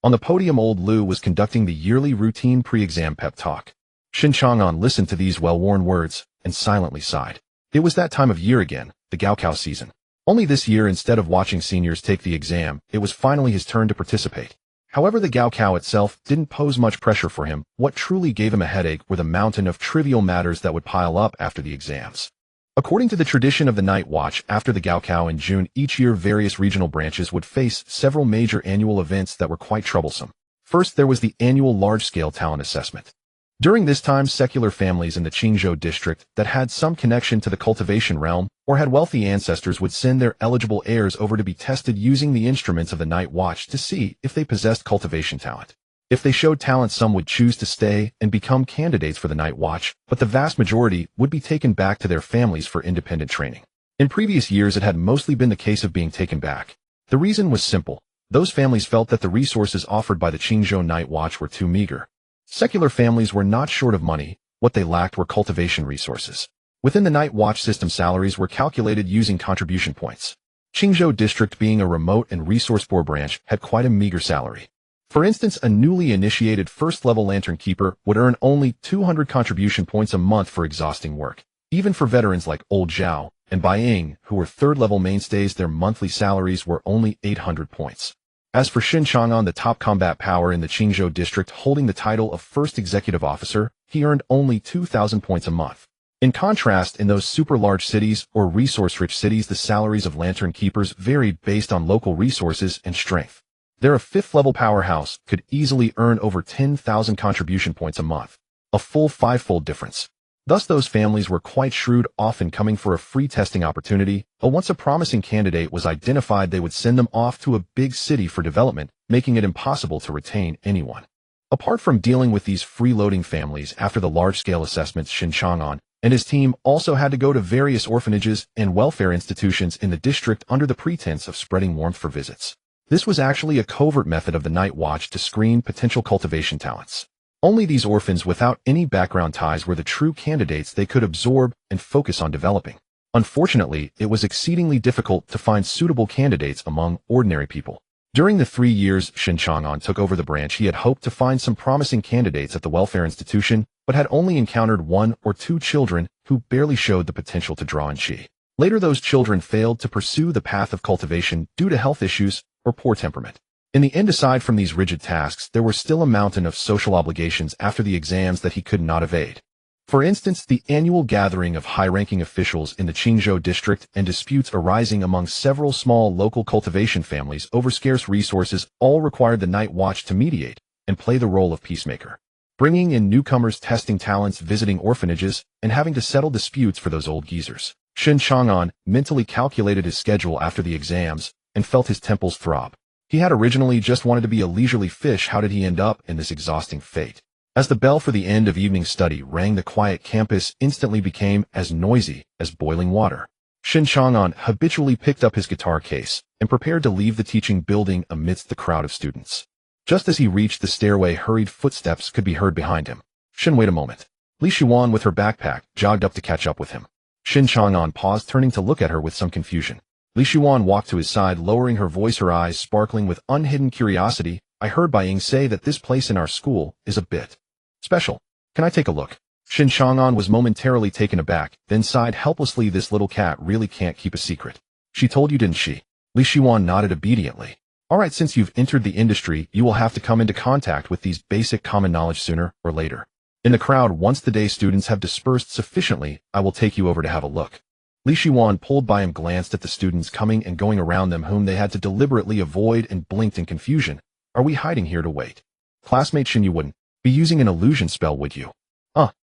On the podium, old Lu was conducting the yearly routine pre-exam pep talk. Shen Chang'an listened to these well-worn words and silently sighed. It was that time of year again, the Gaokao season. Only this year, instead of watching seniors take the exam, it was finally his turn to participate. However, the Gaokao itself didn't pose much pressure for him. What truly gave him a headache were the mountain of trivial matters that would pile up after the exams. According to the tradition of the Night Watch, after the Gaokao in June each year, various regional branches would face several major annual events that were quite troublesome. First, there was the annual large-scale talent assessment. During this time, secular families in the Qingzhou district that had some connection to the cultivation realm or had wealthy ancestors would send their eligible heirs over to be tested using the instruments of the Night Watch to see if they possessed cultivation talent. If they showed talent, some would choose to stay and become candidates for the Night Watch, but the vast majority would be taken back to their families for independent training. In previous years, it had mostly been the case of being taken back. The reason was simple. Those families felt that the resources offered by the Qingzhou Night Watch were too meager. Secular families were not short of money. What they lacked were cultivation resources. Within the Night Watch system, salaries were calculated using contribution points. Qingzhou district, being a remote and resource-poor branch, had quite a meager salary. For instance, a newly initiated first-level lantern keeper would earn only 200 contribution points a month for exhausting work. Even for veterans like Old Zhao and Bai Ying, who were third-level mainstays, their monthly salaries were only 800 points. As for Shen Chang'an, the top combat power in the Qingzhou district, holding the title of first executive officer, he earned only 2,000 points a month. In contrast, in those super-large cities or resource-rich cities, the salaries of lantern keepers varied based on local resources and strength. There, a fifth-level powerhouse could easily earn over 10,000 contribution points a month, a full five-fold difference. Thus, those families were quite shrewd, often coming for a free testing opportunity. Once a promising candidate was identified, they would send them off to a big city for development, making it impossible to retain anyone. Apart from dealing with these freeloading families after the large-scale assessments, Shen Chang'an and his team also had to go to various orphanages and welfare institutions in the district under the pretense of spreading warmth for visits. This was actually a covert method of the Night Watch to screen potential cultivation talents. Only these orphans without any background ties were the true candidates they could absorb and focus on developing. Unfortunately, it was exceedingly difficult to find suitable candidates among ordinary people. During the 3 years Shen Chang'an took over the branch, he had hoped to find some promising candidates at the welfare institution, but had only encountered 1 or 2 children who barely showed the potential to draw in qi. Later, those children failed to pursue the path of cultivation due to health issues or poor temperament. In the end, aside from these rigid tasks, there were still a mountain of social obligations after the exams that he could not evade. For instance, the annual gathering of high-ranking officials in the Qingzhou district and disputes arising among several small local cultivation families over scarce resources all required the Night Watch to mediate and play the role of peacemaker. Bringing in newcomers, testing talents, visiting orphanages, and having to settle disputes for those old geezers. Shen Chang'an mentally calculated his schedule after the exams and felt his temples throb. He had originally just wanted to be a leisurely fish. How did he end up in this exhausting fate? As the bell for the end of evening study rang, the quiet campus instantly became as noisy as boiling water. Shen Chang'an habitually picked up his guitar case and prepared to leave the teaching building amidst the crowd of students. Just as he reached the stairway, hurried footsteps could be heard behind him. Shen, wait a moment. Li Shiwan, with her backpack, jogged up to catch up with him. Shen Chang'an paused, turning to look at her with some confusion. Li Shuan walked to his side, lowering her voice, her eyes sparkling with unhidden curiosity. I heard Bai Ying say that this place in our school is a bit special. Can I take a look? Shen Chang'an was momentarily taken aback, then sighed helplessly. This little cat really can't keep a secret. She told you, didn't she? Li Shuan nodded obediently. All right, since you've entered the industry, you will have to come into contact with these basic common knowledge sooner or later. In the crowd, once the day students have dispersed sufficiently, I will take you over to have a look. Li Shuan, pulled by him, glanced at the students coming and going around them, whom they had to deliberately avoid, and blinked in confusion. Are we hiding here to wait? Classmate Shen, you wouldn't be using an illusion spell, would you?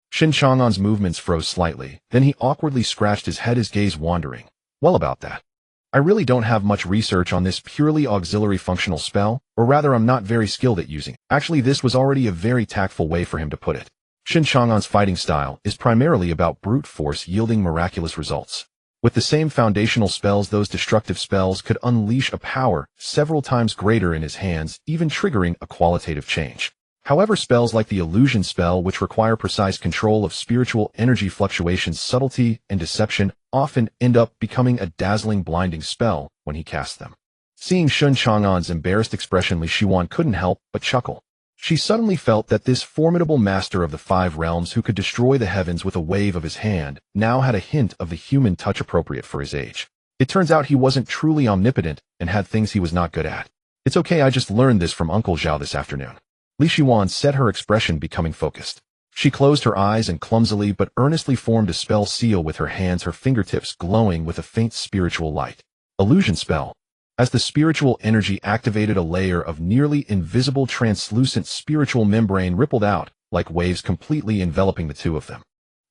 Shen Chang'an's movements froze slightly, then he awkwardly scratched his head, his gaze wandering. Well, about that. I really don't have much research on this purely auxiliary functional spell, or rather I'm not very skilled at using. Actually, this was already a very tactful way for him to put it. Shen Chang'an's fighting style is primarily about brute force yielding miraculous results. With the same foundational spells, those destructive spells could unleash a power several times greater in his hands, even triggering a qualitative change. However, spells like the illusion spell, which require precise control of spiritual energy fluctuations, subtlety, and deception, often end up becoming a dazzling, blinding spell when he casts them. Seeing Shen Chang'an's embarrassed expression, Li Shuan couldn't help but chuckle. She suddenly felt that this formidable master of the 5 realms, who could destroy the heavens with a wave of his hand, now had a hint of the human touch appropriate for his age. It turns out he wasn't truly omnipotent and had things he was not good at. It's okay, I just learned this from Uncle Zhao this afternoon. Li Shuan said, her expression becoming focused. She closed her eyes and clumsily but earnestly formed a spell seal with her hands, her fingertips glowing with a faint spiritual light. Illusion spell. As the spiritual energy activated, a layer of nearly invisible translucent spiritual membrane rippled out, like waves completely enveloping the two of them.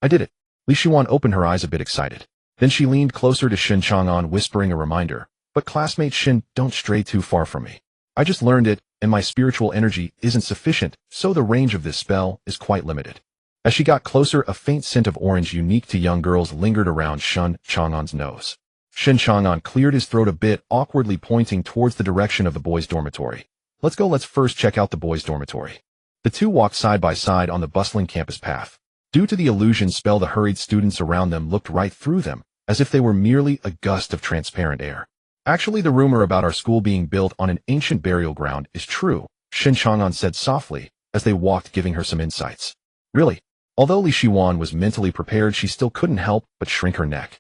I did it. Li Shuan opened her eyes a bit excited. Then she leaned closer to Shen Chang'an, whispering a reminder. But classmate Shen, don't stray too far from me. I just learned it, and my spiritual energy isn't sufficient, so the range of this spell is quite limited. As she got closer, a faint scent of orange unique to young girls lingered around Shen Chang'an's nose. Shen Chang'an cleared his throat a bit, awkwardly pointing towards the direction of the boys' dormitory. Let's first check out the boys' dormitory. The two walked side by side on the bustling campus path. Due to the illusion spell, the hurried students around them looked right through them, as if they were merely a gust of transparent air. Actually, the rumor about our school being built on an ancient burial ground is true, Shen Chang'an said softly, as they walked, giving her some insights. Really? Although Li Shuan was mentally prepared, she still couldn't help but shrink her neck.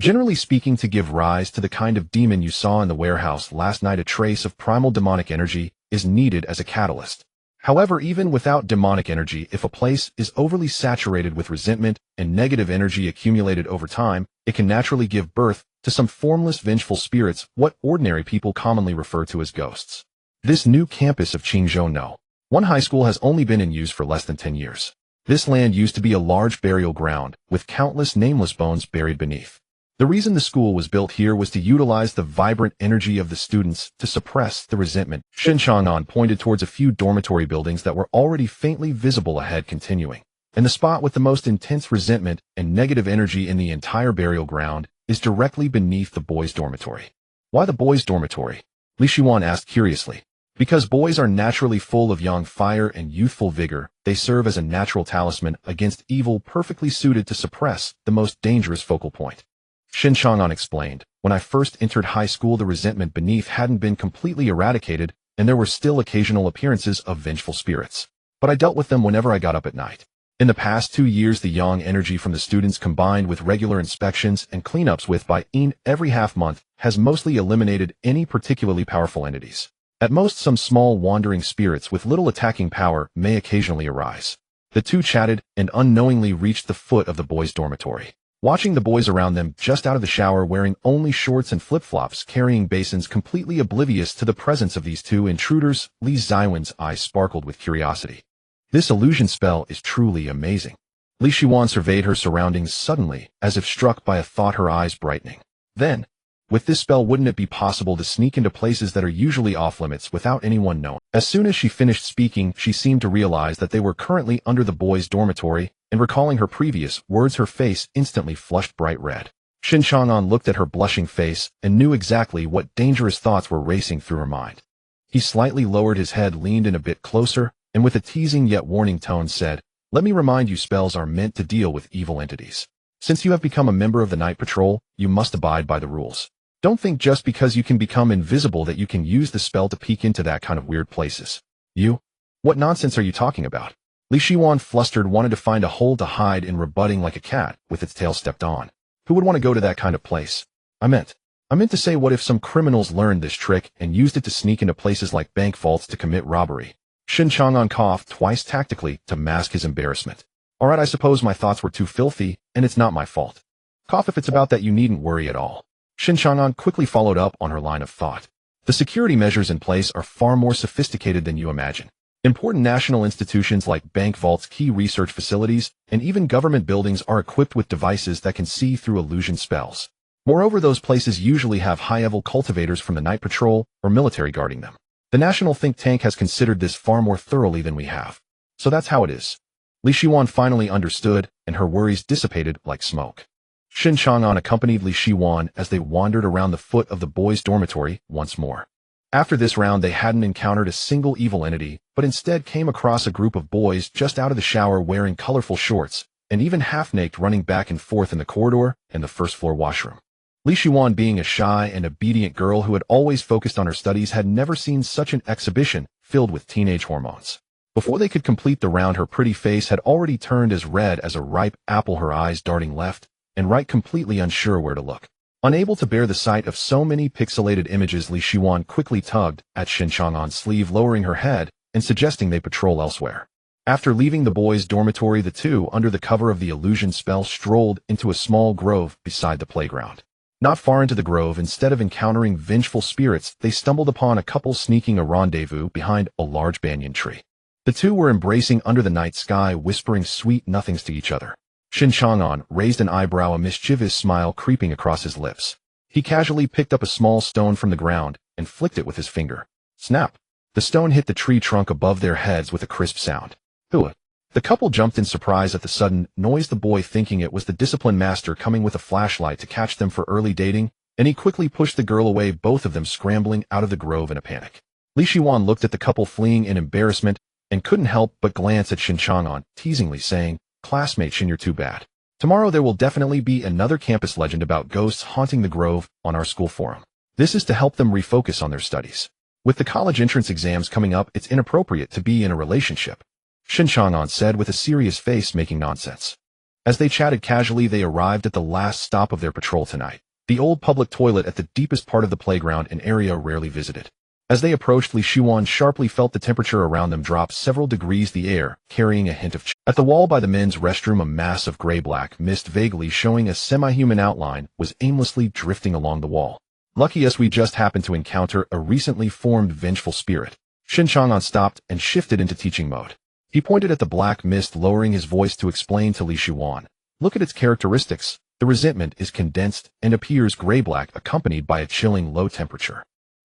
Generally speaking, to give rise to the kind of demon you saw in the warehouse last night, a trace of primal demonic energy is needed as a catalyst. However, even without demonic energy, if a place is overly saturated with resentment and negative energy accumulated over time, it can naturally give birth to some formless, vengeful spirits, what ordinary people commonly refer to as ghosts. This new campus of Qingzhou No. 1 high school has only been in use for less than 10 years. This land used to be a large burial ground, with countless nameless bones buried beneath. The reason the school was built here was to utilize the vibrant energy of the students to suppress the resentment. Shen Chang'an pointed towards a few dormitory buildings that were already faintly visible ahead, continuing. And the spot with the most intense resentment and negative energy in the entire burial ground is directly beneath the boys' dormitory. Why the boys' dormitory? Li Shuan asked curiously. Because boys are naturally full of young fire and youthful vigor, they serve as a natural talisman against evil, perfectly suited to suppress the most dangerous focal point. Shen Chang'an explained, when I first entered high school, the resentment beneath hadn't been completely eradicated, and there were still occasional appearances of vengeful spirits. But I dealt with them whenever I got up at night. In the past 2 years, the yang energy from the students, combined with regular inspections and cleanups with Bai Ying every half month, has mostly eliminated any particularly powerful entities. At most, some small wandering spirits with little attacking power may occasionally arise. The two chatted and unknowingly reached the foot of the boys' dormitory. Watching the boys around them just out of the shower, wearing only shorts and flip-flops, carrying basins, completely oblivious to the presence of these two intruders, Li Ziwen's eyes sparkled with curiosity. This illusion spell is truly amazing. Li Shuan surveyed her surroundings suddenly, as if struck by a thought, her eyes brightening. Then, with this spell, wouldn't it be possible to sneak into places that are usually off-limits without anyone knowing? As soon as she finished speaking, she seemed to realize that they were currently under the boys' dormitory, and recalling her previous words, her face instantly flushed bright red. Shen Chang'an looked at her blushing face and knew exactly what dangerous thoughts were racing through her mind. He slightly lowered his head, leaned in a bit closer, and with a teasing yet warning tone said, "Let me remind you, spells are meant to deal with evil entities. Since you have become a member of the Night Patrol, you must abide by the rules. Don't think just because you can become invisible that you can use the spell to peek into that kind of weird places. You? What nonsense are you talking about? Li Shiwan, flustered, wanted to find a hole to hide in, rebutting like a cat with its tail stepped on. Who would want to go to that kind of place? I meant to say, what if some criminals learned this trick and used it to sneak into places like bank vaults to commit robbery? Shen Chang'an coughed twice tactically to mask his embarrassment. Alright, I suppose my thoughts were too filthy, and it's not my fault. Cough, if it's about that, you needn't worry at all. Shen Chang'an quickly followed up on her line of thought. The security measures in place are far more sophisticated than you imagine. Important national institutions like bank vaults, key research facilities, and even government buildings are equipped with devices that can see through illusion spells. Moreover, those places usually have high-level cultivators from the Night Patrol or military guarding them. The national think tank has considered this far more thoroughly than we have. So that's how it is. Li Shiwan finally understood, and her worries dissipated like smoke. Shen Chang'an accompanied Li Shiwan as they wandered around the foot of the boys' dormitory once more. After this round, they hadn't encountered a single evil entity, but instead came across a group of boys just out of the shower wearing colorful shorts, and even half-naked, running back and forth in the corridor and the first-floor washroom. Li Shiwan, being a shy and obedient girl who had always focused on her studies, had never seen such an exhibition filled with teenage hormones. Before they could complete the round, her pretty face had already turned as red as a ripe apple, her eyes darting left and right, completely unsure where to look. Unable to bear the sight of so many pixelated images, Li Shiwan quickly tugged at Shen Chang'an's sleeve, lowering her head and suggesting they patrol elsewhere. After leaving the boys' dormitory, the two, under the cover of the illusion spell, strolled into a small grove beside the playground. Not far into the grove, instead of encountering vengeful spirits, they stumbled upon a couple sneaking a rendezvous behind a large banyan tree. The two were embracing under the night sky, whispering sweet nothings to each other. Shen Chang'an raised an eyebrow, a mischievous smile creeping across his lips. He casually picked up a small stone from the ground and flicked it with his finger. Snap! The stone hit the tree trunk above their heads with a crisp sound. Hooah! The couple jumped in surprise at the sudden noise, the boy thinking it was the discipline master coming with a flashlight to catch them for early dating, and he quickly pushed the girl away, both of them scrambling out of the grove in a panic. Li Shiwan looked at the couple fleeing in embarrassment and couldn't help but glance at Shen Chang'an, teasingly saying, "Classmate Shen, you're too bad. Tomorrow there will definitely be another campus legend about ghosts haunting the grove on our school forum. This is to help them refocus on their studies. With the college entrance exams coming up, it's inappropriate to be in a relationship," Shen Chang'an said with a serious face, making nonsense. As they chatted casually, they arrived at the last stop of their patrol tonight, the old public toilet at the deepest part of the playground, an area rarely visited. As they approached, Li Shiwan sharply felt the temperature around them drop several degrees, the air carrying a hint of chill. At the wall by the men's restroom, a mass of gray-black mist, vaguely showing a semi-human outline, was aimlessly drifting along the wall. "Lucky us, we just happened to encounter a recently formed vengeful spirit." Shen Chang'an stopped and shifted into teaching mode. He pointed at the black mist, lowering his voice to explain to Li Shiwan. "Look at its characteristics. The resentment is condensed and appears gray-black, accompanied by a chilling low temperature.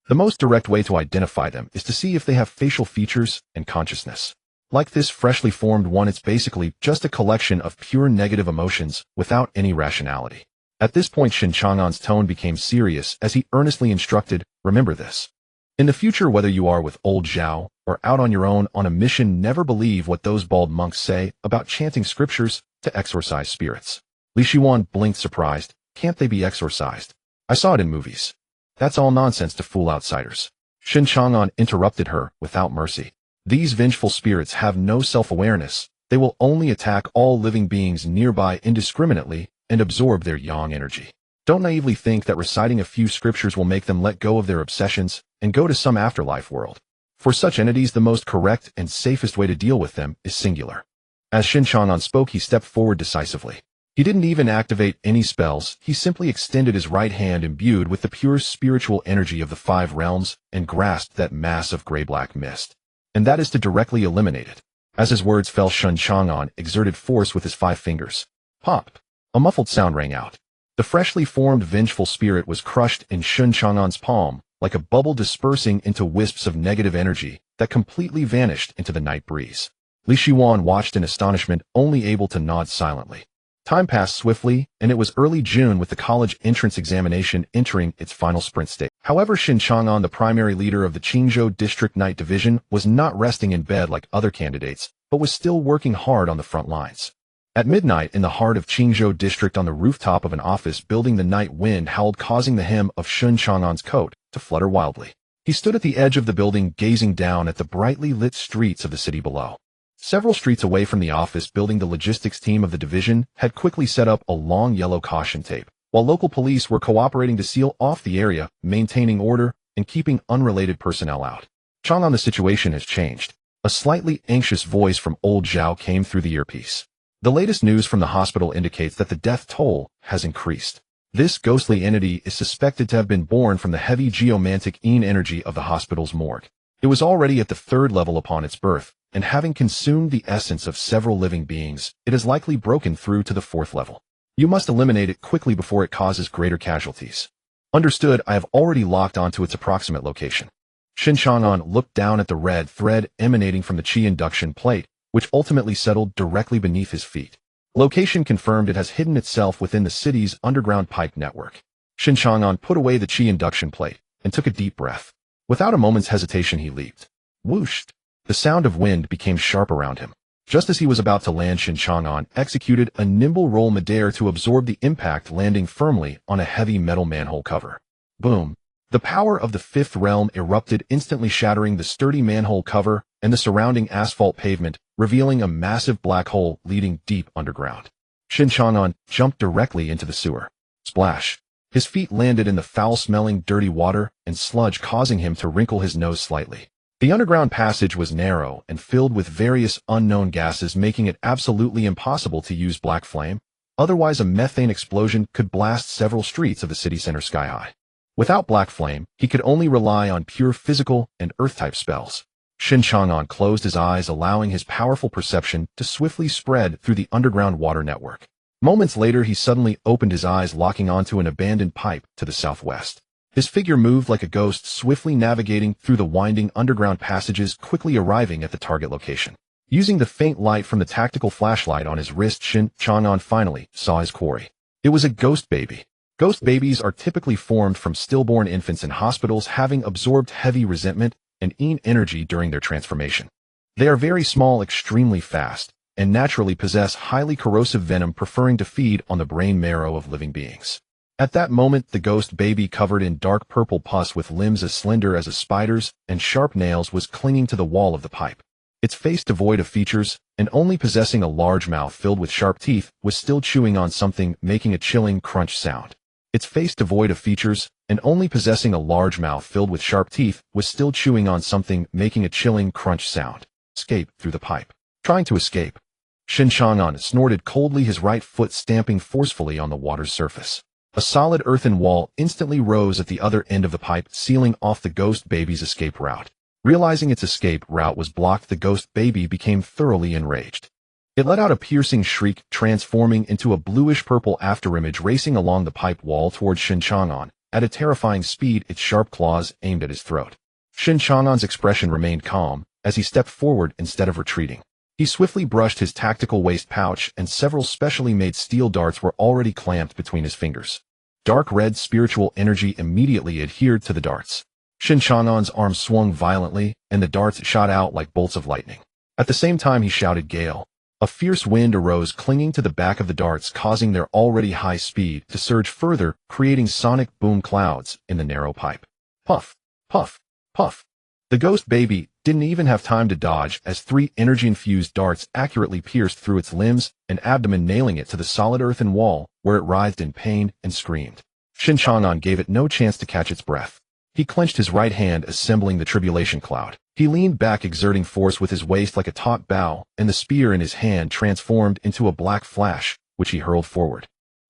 The most direct way to identify them is to see if they have facial features and consciousness. Like this freshly formed one, it's basically just a collection of pure negative emotions without any rationality." At this point, Shen Chang'an's tone became serious as he earnestly instructed, "Remember this. In the future, whether you are with old Zhao or out on your own on a mission, never believe what those bald monks say about chanting scriptures to exorcise spirits." Li Shiwan blinked, surprised. "Can't they be exorcised? I saw it in movies." "That's all nonsense to fool outsiders." Shen Chang'an interrupted her without mercy. "These vengeful spirits have no self-awareness. They will only attack all living beings nearby indiscriminately and absorb their yang energy. Don't naively think that reciting a few scriptures will make them let go of their obsessions and go to some afterlife world. For such entities, the most correct and safest way to deal with them is singular." As Shen Chang'an spoke, he stepped forward decisively. He didn't even activate any spells. He simply extended his right hand, imbued with the pure spiritual energy of the 5 realms, and grasped that mass of gray-black mist. "And that is to directly eliminate it." As his words fell, Shen Chang'an exerted force with his 5 fingers. Pop! A muffled sound rang out. The freshly formed vengeful spirit was crushed in Shen Chang'an's palm, like a bubble dispersing into wisps of negative energy that completely vanished into the night breeze. Li Shiwan watched in astonishment, only able to nod silently. Time passed swiftly, and it was early June, with the college entrance examination entering its final sprint stage. However, Shen Chang'an, the primary leader of the Qingzhou District Night Division, was not resting in bed like other candidates, but was still working hard on the front lines. At midnight in the heart of Qingzhou district on the rooftop of an office building, the night wind howled, causing the hem of Shen Chang'an's coat to flutter wildly. He stood at the edge of the building, gazing down at the brightly lit streets of the city below. Several streets away from the office building, the logistics team of the division had quickly set up a long yellow caution tape, while local police were cooperating to seal off the area, maintaining order and keeping unrelated personnel out. Chang'an, the situation has changed. A slightly anxious voice from old Zhao came through the earpiece. The latest news from the hospital indicates that the death toll has increased. This ghostly entity is suspected to have been born from the heavy geomantic yin energy of the hospital's morgue. It was already at the 3rd level upon its birth, and having consumed the essence of several living beings, it has likely broken through to the 4th level. You must eliminate it quickly before it causes greater casualties. Understood. I have already locked onto its approximate location. Shen Chang'an looked down at the red thread emanating from the chi induction plate, which ultimately settled directly beneath his feet. Location confirmed. It has hidden itself within the city's underground pipe network. Shen Chang'an put away the chi induction plate and took a deep breath. Without a moment's hesitation, he leaped. Whooshed! The sound of wind became sharp around him. Just as he was about to land, Shen Chang'an executed a nimble roll midair to absorb the impact, landing firmly on a heavy metal manhole cover. Boom! The power of the 5th realm erupted, instantly shattering the sturdy manhole cover and the surrounding asphalt pavement, revealing a massive black hole leading deep underground. Shen Chang'an jumped directly into the sewer. Splash! His feet landed in the foul-smelling, dirty water and sludge, causing him to wrinkle his nose slightly. The underground passage was narrow and filled with various unknown gases, making it absolutely impossible to use black flame. Otherwise, a methane explosion could blast several streets of the city center sky high. Without black flame, he could only rely on pure physical and earth-type spells. Shen Chang'an closed his eyes, allowing his powerful perception to swiftly spread through the underground water network. Moments later, he suddenly opened his eyes, locking onto an abandoned pipe to the southwest. His figure moved like a ghost, swiftly navigating through the winding underground passages, quickly arriving at the target location. Using the faint light from the tactical flashlight on his wrist, Shen Chang'an finally saw his quarry. It was a ghost baby. Ghost babies are typically formed from stillborn infants in hospitals, having absorbed heavy resentment and yin energy during their transformation. They are very small, extremely fast, and naturally possess highly corrosive venom, preferring to feed on the brain marrow of living beings. At that moment, the ghost baby, covered in dark purple pus with limbs as slender as a spider's and sharp nails, was clinging to the wall of the pipe. Its face devoid of features and only possessing a large mouth filled with sharp teeth was still chewing on something, making a chilling crunch sound. Its face devoid of features and only possessing a large mouth filled with sharp teeth was still chewing on something, making a chilling crunch sound. Escape through the pipe. Trying to escape. Shen Chang'an snorted coldly, his right foot stamping forcefully on the water's surface. A solid earthen wall instantly rose at the other end of the pipe, sealing off the ghost baby's escape route. Realizing its escape route was blocked, the ghost baby became thoroughly enraged. It let out a piercing shriek, transforming into a bluish-purple afterimage, racing along the pipe wall towards Shen Chang'an at a terrifying speed, its sharp claws aimed at his throat. Shen Chang'an's expression remained calm as he stepped forward instead of retreating. He swiftly brushed his tactical waist pouch, and several specially made steel darts were already clamped between his fingers. Dark red spiritual energy immediately adhered to the darts. Shen Chang'an's arm swung violently, and the darts shot out like bolts of lightning. At the same time, he shouted, "Gale!" A fierce wind arose, clinging to the back of the darts, causing their already high speed to surge further, creating sonic boom clouds in the narrow pipe. Puff! Puff! Puff! The ghost baby didn't even have time to dodge as 3 energy-infused darts accurately pierced through its limbs and abdomen, nailing it to the solid earthen wall, where it writhed in pain and screamed. Shen Chang'an gave it no chance to catch its breath. He clenched his right hand, assembling the tribulation cloud. He leaned back, exerting force with his waist like a taut bow, and the spear in his hand transformed into a black flash, which he hurled forward.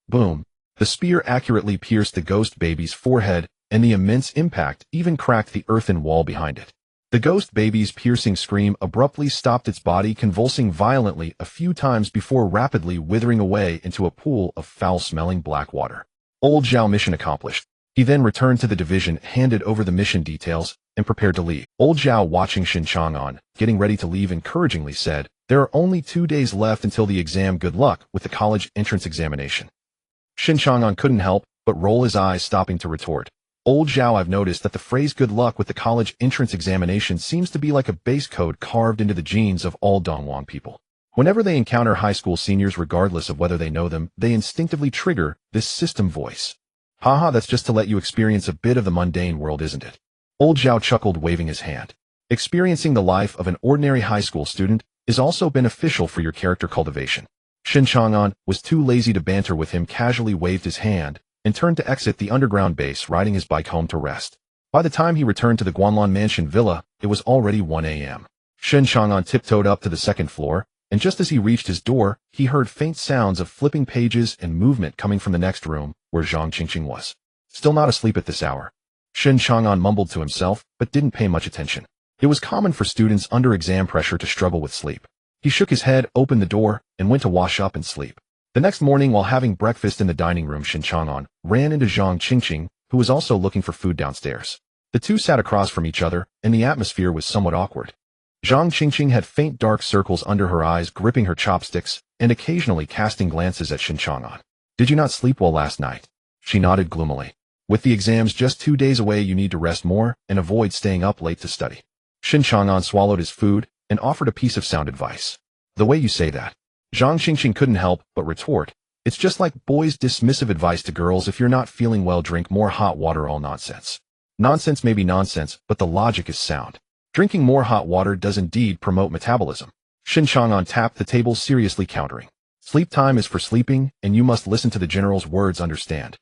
Boom! The spear accurately pierced the ghost baby's forehead, and the immense impact even cracked the earthen wall behind it. The ghost baby's piercing scream abruptly stopped, its body convulsing violently a few times before rapidly withering away into a pool of foul-smelling black water. Old Zhao, mission accomplished. He then returned to the division, handed over the mission details, and prepared to leave. Old Zhao, watching Shen Chang'an getting ready to leave, encouragingly said, "There are only 2 days left until the exam. Good luck with the college entrance examination." Shen Chang'an couldn't help but roll his eyes, stopping to retort. "Old Zhao, I've noticed that the phrase 'good luck with the college entrance examination' seems to be like a base code carved into the genes of all Dongwang people. Whenever they encounter high school seniors, regardless of whether they know them, they instinctively trigger this system voice. Haha, that's just to let you experience a bit of the mundane world, isn't it? Old Zhao chuckled, waving his hand. Experiencing the life of an ordinary high school student is also beneficial for your character cultivation. Shen Chang'an was too lazy to banter with him, casually waved his hand, and turned to exit the underground base, riding his bike home to rest. By the time he returned to the Guanlan Mansion villa, it was already 1 a.m. Shen Chang'an tiptoed up to the second floor, and just as he reached his door, he heard faint sounds of flipping pages and movement coming from the next room, where Zhang Qingqing was. Still not asleep at this hour. Shen Chang'an mumbled to himself, but didn't pay much attention. It was common for students under exam pressure to struggle with sleep. He shook his head, opened the door, and went to wash up and sleep. The next morning, while having breakfast in the dining room, Shen Chang'an ran into Zhang Qingqing, who was also looking for food downstairs. The two sat across from each other, and the atmosphere was somewhat awkward. Zhang Qingqing had faint dark circles under her eyes, gripping her chopsticks, and occasionally casting glances at Shen Chang'an. Did you not sleep well last night? She nodded gloomily. With the exams just 2 days away, you need to rest more and avoid staying up late to study. Shen Chang'an swallowed his food and offered a piece of sound advice. The way you say that. Zhang Qingqing couldn't help but retort. It's just like boys' dismissive advice to girls: if you're not feeling well, drink more hot water. All nonsense. Nonsense may be nonsense, but the logic is sound. Drinking more hot water does indeed promote metabolism. Shen Chang'an tapped the table, seriously countering. Sleep time is for sleeping, and you must listen to the general's words, understand?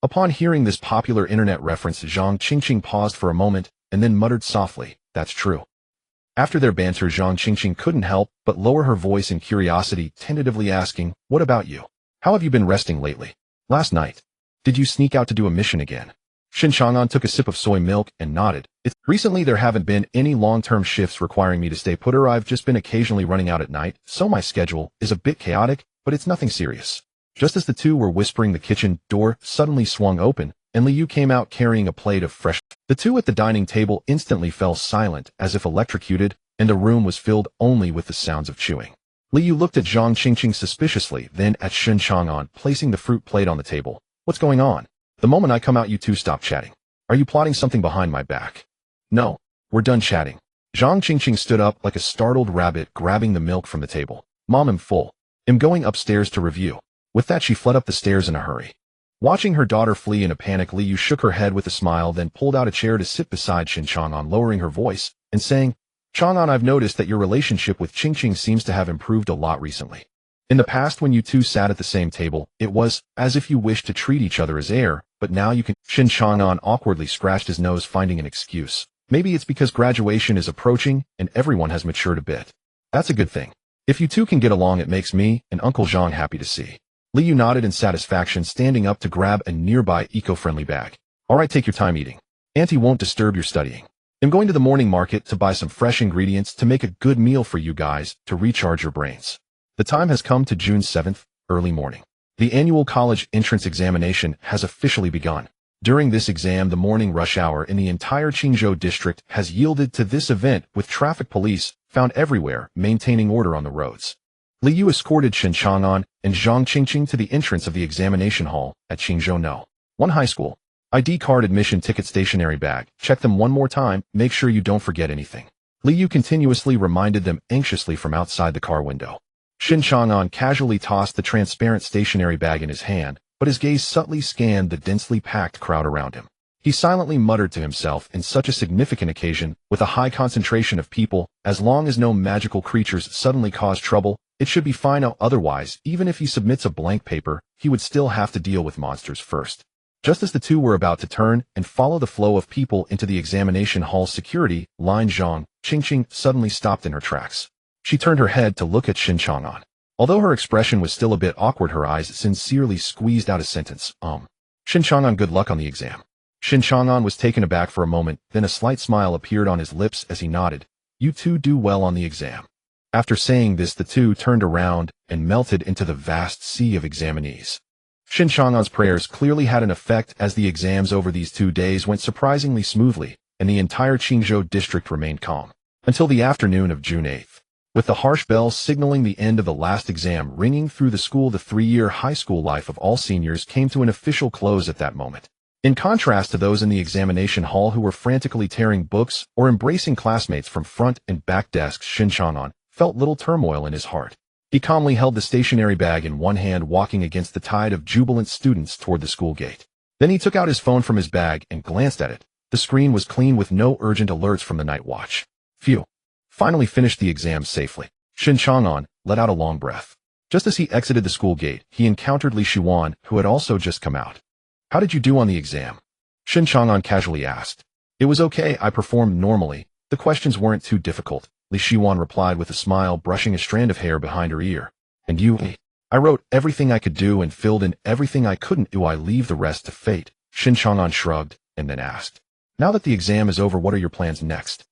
Upon hearing this popular internet reference, Zhang Qingqing paused for a moment and then muttered softly, "That's true." After their banter, Zhang Qingqing couldn't help but lower her voice in curiosity, tentatively asking, "What about you? How have you been resting lately? Last night, did you sneak out to do a mission again?" Shen Chang'an took a sip of soy milk and nodded. Recently there haven't been any long-term shifts requiring me to stay put, or I've just been occasionally running out at night, so my schedule is a bit chaotic, but it's nothing serious. Just as the two were whispering, the kitchen door suddenly swung open, and Liu came out carrying a plate of fresh. The two at the dining table instantly fell silent, as if electrocuted, and the room was filled only with the sounds of chewing. Liu looked at Zhang Qingqing suspiciously, then at Shen Chang'an, placing the fruit plate on the table. "What's going on? The moment I come out, you two stop chatting. Are you plotting something behind my back?" "No, we're done chatting." Zhang Qingqing stood up like a startled rabbit, grabbing the milk from the table. "Mom, I'm full. I'm going upstairs to review." With that, she fled up the stairs in a hurry. Watching her daughter flee in a panic, Liu shook her head with a smile, then pulled out a chair to sit beside Shen Chang'an, lowering her voice and saying, "Chang'an, I've noticed that your relationship with Qingqing seems to have improved a lot recently. In the past, when you two sat at the same table, it was as if you wished to treat each other as heir, but now you can." Shen Chang'an awkwardly scratched his nose, finding an excuse. "Maybe it's because graduation is approaching and everyone has matured a bit. That's a good thing. If you two can get along, it makes me and Uncle Zhang happy to see." Liu nodded in satisfaction, standing up to grab a nearby eco-friendly bag. "All right, take your time eating. Auntie won't disturb your studying. I'm going to the morning market to buy some fresh ingredients to make a good meal for you guys to recharge your brains." The time has come to June 7th, early morning. The annual college entrance examination has officially begun. During this exam, the morning rush hour in the entire Qingzhou district has yielded to this event, with traffic police found everywhere, maintaining order on the roads. Liu escorted Shen Chang'an and Zhang Qingqing to the entrance of the examination hall at Qingzhou No. 1 High School. ID card, admission ticket, stationery bag. Check them one more time, make sure you don't forget anything. Liu continuously reminded them anxiously from outside the car window. Shen Chang'an casually tossed the transparent stationery bag in his hand, but his gaze subtly scanned the densely packed crowd around him. He silently muttered to himself, in such a significant occasion, with a high concentration of people, as long as no magical creatures suddenly cause trouble, it should be fine. Otherwise, even if he submits a blank paper, he would still have to deal with monsters first. Just as the two were about to turn and follow the flow of people into the examination hall, security line Zhang Qingqing suddenly stopped in her tracks. She turned her head to look at Shen Chang'an. Although her expression was still a bit awkward, her eyes sincerely squeezed out a sentence. Shen Chang'an, good luck on the exam." Shen Chang'an was taken aback for a moment, then a slight smile appeared on his lips as he nodded. "You two do well on the exam." After saying this, the two turned around and melted into the vast sea of examinees. Shen Chang'an's prayers clearly had an effect, as the exams over these 2 days went surprisingly smoothly, and the entire Qingzhou district remained calm. Until the afternoon of June 8th. With the harsh bell signaling the end of the last exam ringing through the school, the 3-year high school life of all seniors came to an official close at that moment. In contrast to those in the examination hall who were frantically tearing books or embracing classmates from front and back desks, Shen Chang'an felt little turmoil in his heart. He calmly held the stationery bag in one hand, walking against the tide of jubilant students toward the school gate. Then he took out his phone from his bag and glanced at it. The screen was clean with no urgent alerts from the night watch. Phew. Finally finished the exam safely. Shen Chang'an let out a long breath. Just as he exited the school gate, he encountered Li Shiwan, who had also just come out. How did you do on the exam? Shen Chang'an casually asked. It was okay, I performed normally. The questions weren't too difficult, Li Shiwan replied with a smile, brushing a strand of hair behind her ear. And you? I wrote everything I could do and filled in everything I couldn't do. I leave the rest to fate. Shen Chang'an shrugged and then asked. Now that the exam is over, what are your plans next?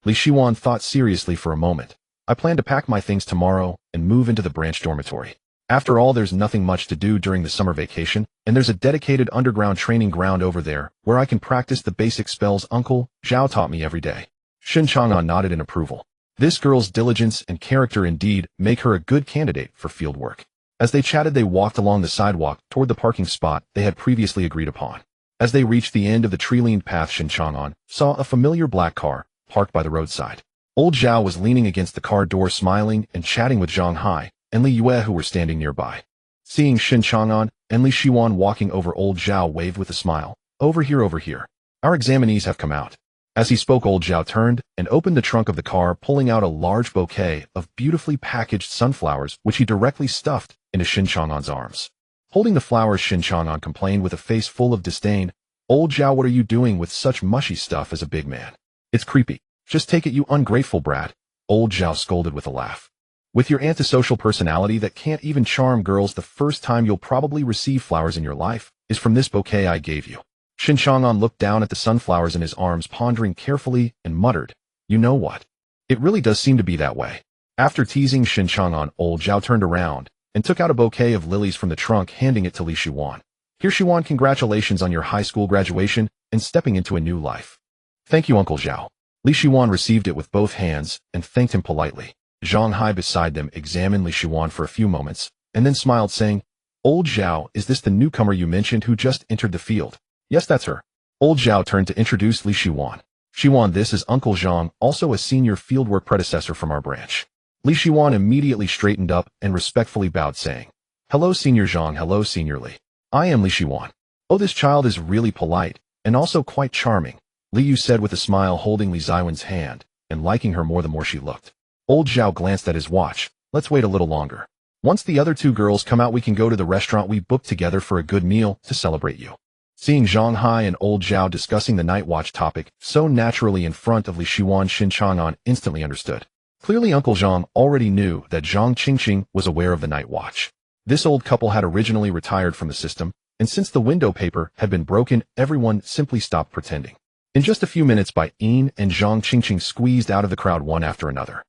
Li Shiwan thought seriously for a moment. I plan to pack my things tomorrow and move into the branch dormitory. After all, there's nothing much to do during the summer vacation, and there's a dedicated underground training ground over there where I can practice the basic spells Uncle Zhao taught me every day. Shen Chang'an nodded in approval. This girl's diligence and character indeed make her a good candidate for field work. As they chatted, they walked along the sidewalk toward the parking spot they had previously agreed upon. As they reached the end of the tree-lined path, Shen Chang'an saw a familiar black car parked by the roadside. Old Zhao was leaning against the car door, smiling and chatting with Zhang Hai and Li Yue, who were standing nearby. Seeing Shen Chang'an and Li Shiwan walking over, Old Zhao waved with a smile. Over here, over here. Our examinees have come out. As he spoke, Old Zhao turned and opened the trunk of the car, pulling out a large bouquet of beautifully packaged sunflowers, which he directly stuffed into Shen Chang'an's arms. Holding the flowers, Shen Chang'an complained with a face full of disdain. Old Zhao, what are you doing with such mushy stuff as a big man? It's creepy. Just take it, you ungrateful brat. Old Zhao scolded with a laugh. With your antisocial personality that can't even charm girls, the first time you'll probably receive flowers in your life is from this bouquet I gave you. Shen Chang'an looked down at the sunflowers in his arms, pondering carefully, and muttered, You know what? It really does seem to be that way. After teasing Shen Chang'an, Old Zhao turned around and took out a bouquet of lilies from the trunk, handing it to Li Shiwan. Here, Shiwan, congratulations on your high school graduation and stepping into a new life. Thank you, Uncle Zhao. Li Shiwan received it with both hands and thanked him politely. Zhang Hai beside them examined Li Shiwan for a few moments and then smiled, saying, Old Zhao, is this the newcomer you mentioned who just entered the field? Yes, that's her. Old Zhao turned to introduce Li Shiwan. Shiwan, this is Uncle Zhang, also a senior fieldwork predecessor from our branch. Li Shiwan immediately straightened up and respectfully bowed, saying, Hello, Senior Zhang. Hello, Senior Li. I am Li Shiwan. Oh, this child is really polite and also quite charming, Li Yu said with a smile, holding Li Ziwen's hand and liking her more the more she looked. Old Zhao glanced at his watch. Let's wait a little longer. Once the other two girls come out, we can go to the restaurant we booked together for a good meal to celebrate you. Seeing Zhang Hai and Old Zhao discussing the night watch topic so naturally in front of Li Shiwan, Shen Chang'an instantly understood. Clearly Uncle Zhang already knew that Zhang Qingqing was aware of the night watch. This old couple had originally retired from the system, and since the window paper had been broken, everyone simply stopped pretending. In just a few minutes, Bai Yin and Zhang Qingqing squeezed out of the crowd one after another.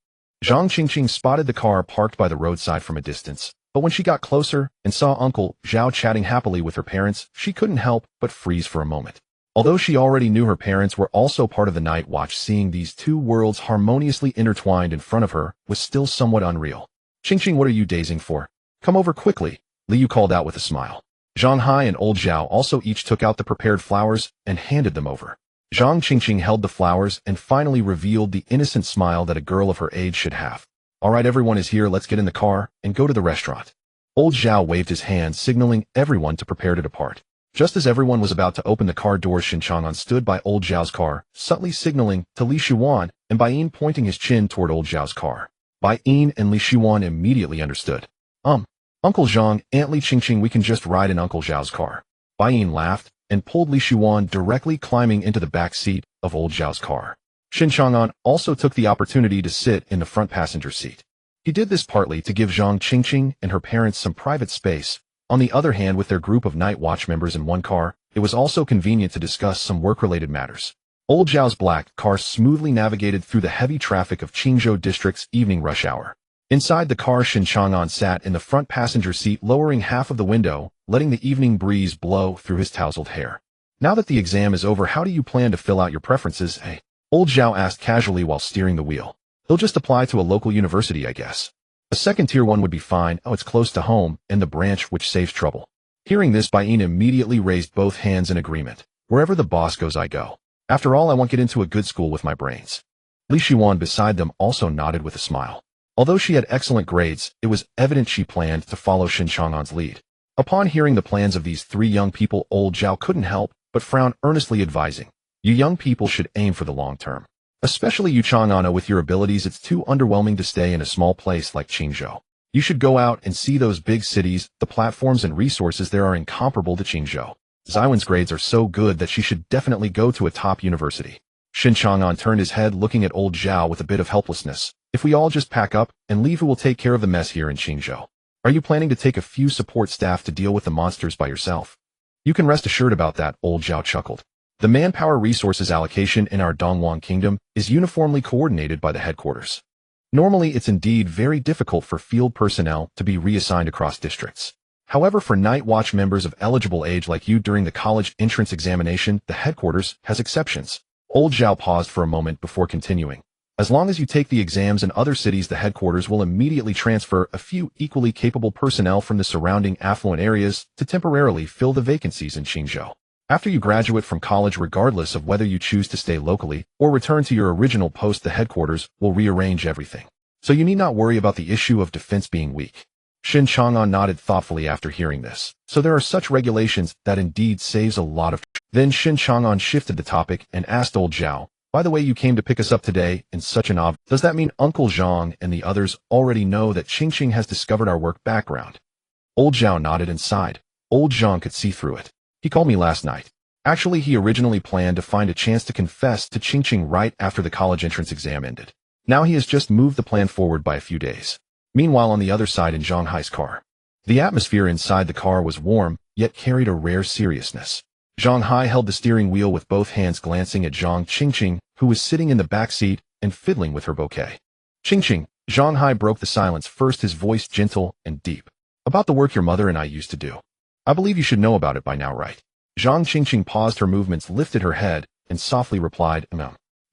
Zhang Qingqing spotted the car parked by the roadside from a distance, but when she got closer and saw Uncle Zhao chatting happily with her parents, she couldn't help but freeze for a moment. Although she already knew her parents were also part of the night watch, seeing these two worlds harmoniously intertwined in front of her was still somewhat unreal. Qingqing, what are you dazing for? Come over quickly, Li Yu called out with a smile. Zhang Hai and Old Zhao also each took out the prepared flowers and handed them over. Zhang Qingqing held the flowers and finally revealed the innocent smile that a girl of her age should have. All right, everyone is here, let's get in the car and go to the restaurant. Old Zhao waved his hand, signaling everyone to prepare to depart. Just as everyone was about to open the car doors, Shen Chang'an stood by Old Zhao's car, subtly signaling to Li Shiwan, and Bai Yin pointing his chin toward Old Zhao's car. Bai Yin and Li Shiwan immediately understood. Uncle Zhang, Aunt Li Qingqing, we can just ride in Uncle Zhao's car. Bai Yin laughed and pulled Li Shiwan directly climbing into the back seat of Old Zhao's car. Shen Chang'an also took the opportunity to sit in the front passenger seat. He did this partly to give Zhang Qingqing and her parents some private space. On the other hand, with their group of night watch members in one car, it was also convenient to discuss some work-related matters. Old Zhao's black car smoothly navigated through the heavy traffic of Qingzhou District's evening rush hour. Inside the car, Shen Chang'an sat in the front passenger seat, lowering half of the window, letting the evening breeze blow through his tousled hair. Now that the exam is over, how do you plan to fill out your preferences, eh? Old Zhao asked casually while steering the wheel. He'll just apply to a local university, I guess. A second-tier one would be fine. Oh, it's close to home, and the branch which saves trouble. Hearing this, Bai Yin immediately raised both hands in agreement. Wherever the boss goes, I go. After all, I won't get into a good school with my brains. Li Shiwan beside them also nodded with a smile. Although she had excellent grades, it was evident she planned to follow Shen Chang'an's lead. Upon hearing the plans of these three young people, old Zhao couldn't help but frown, earnestly advising, "You young people should aim for the long term. Especially you Chang'an, with your abilities, it's too underwhelming to stay in a small place like Qingzhou. You should go out and see those big cities. The platforms and resources there are incomparable to Qingzhou. Xiwen's grades are so good that she should definitely go to a top university." Shen Chang'an turned his head, looking at old Zhao with a bit of helplessness. "If we all just pack up and leave, who will take care of the mess here in Qingzhou? Are you planning to take a few support staff to deal with the monsters by yourself?" "You can rest assured about that," old Zhao chuckled. "The manpower resources allocation in our Dongwang kingdom is uniformly coordinated by the headquarters. Normally, it's indeed very difficult for field personnel to be reassigned across districts. However, for night watch members of eligible age like you during the college entrance examination, the headquarters has exceptions." Old Zhao paused for a moment before continuing. "As long as you take the exams in other cities, the headquarters will immediately transfer a few equally capable personnel from the surrounding affluent areas to temporarily fill the vacancies in Qingzhou. After you graduate from college, regardless of whether you choose to stay locally or return to your original post, the headquarters will rearrange everything. So you need not worry about the issue of defense being weak." Shen Chang'an nodded thoughtfully after hearing this. "So there are such regulations. That indeed saves a lot of..." Then Shen Chang'an shifted the topic and asked old Zhao, "By the way, you came to pick us up today in such an obvious... Does that mean Uncle Zhang and the others already know that Qingqing has discovered our work background?" Old Zhao nodded and sighed. Old Zhang could see through it. "He called me last night. Actually, he originally planned to find a chance to confess to Qingqing right after the college entrance exam ended. Now he has just moved the plan forward by a few days." Meanwhile, on the other side in Zhang Hai's car, the atmosphere inside the car was warm, yet carried a rare seriousness. Zhang Hai held the steering wheel with both hands, glancing at Zhang Qingqing, who was sitting in the back seat and fiddling with her bouquet. "Qingqing," Zhang Hai broke the silence first, his voice gentle and deep. "About the work your mother and I used to do. I believe you should know about it by now, right?" Zhang Qingqing paused, her movements, lifted her head, and softly replied,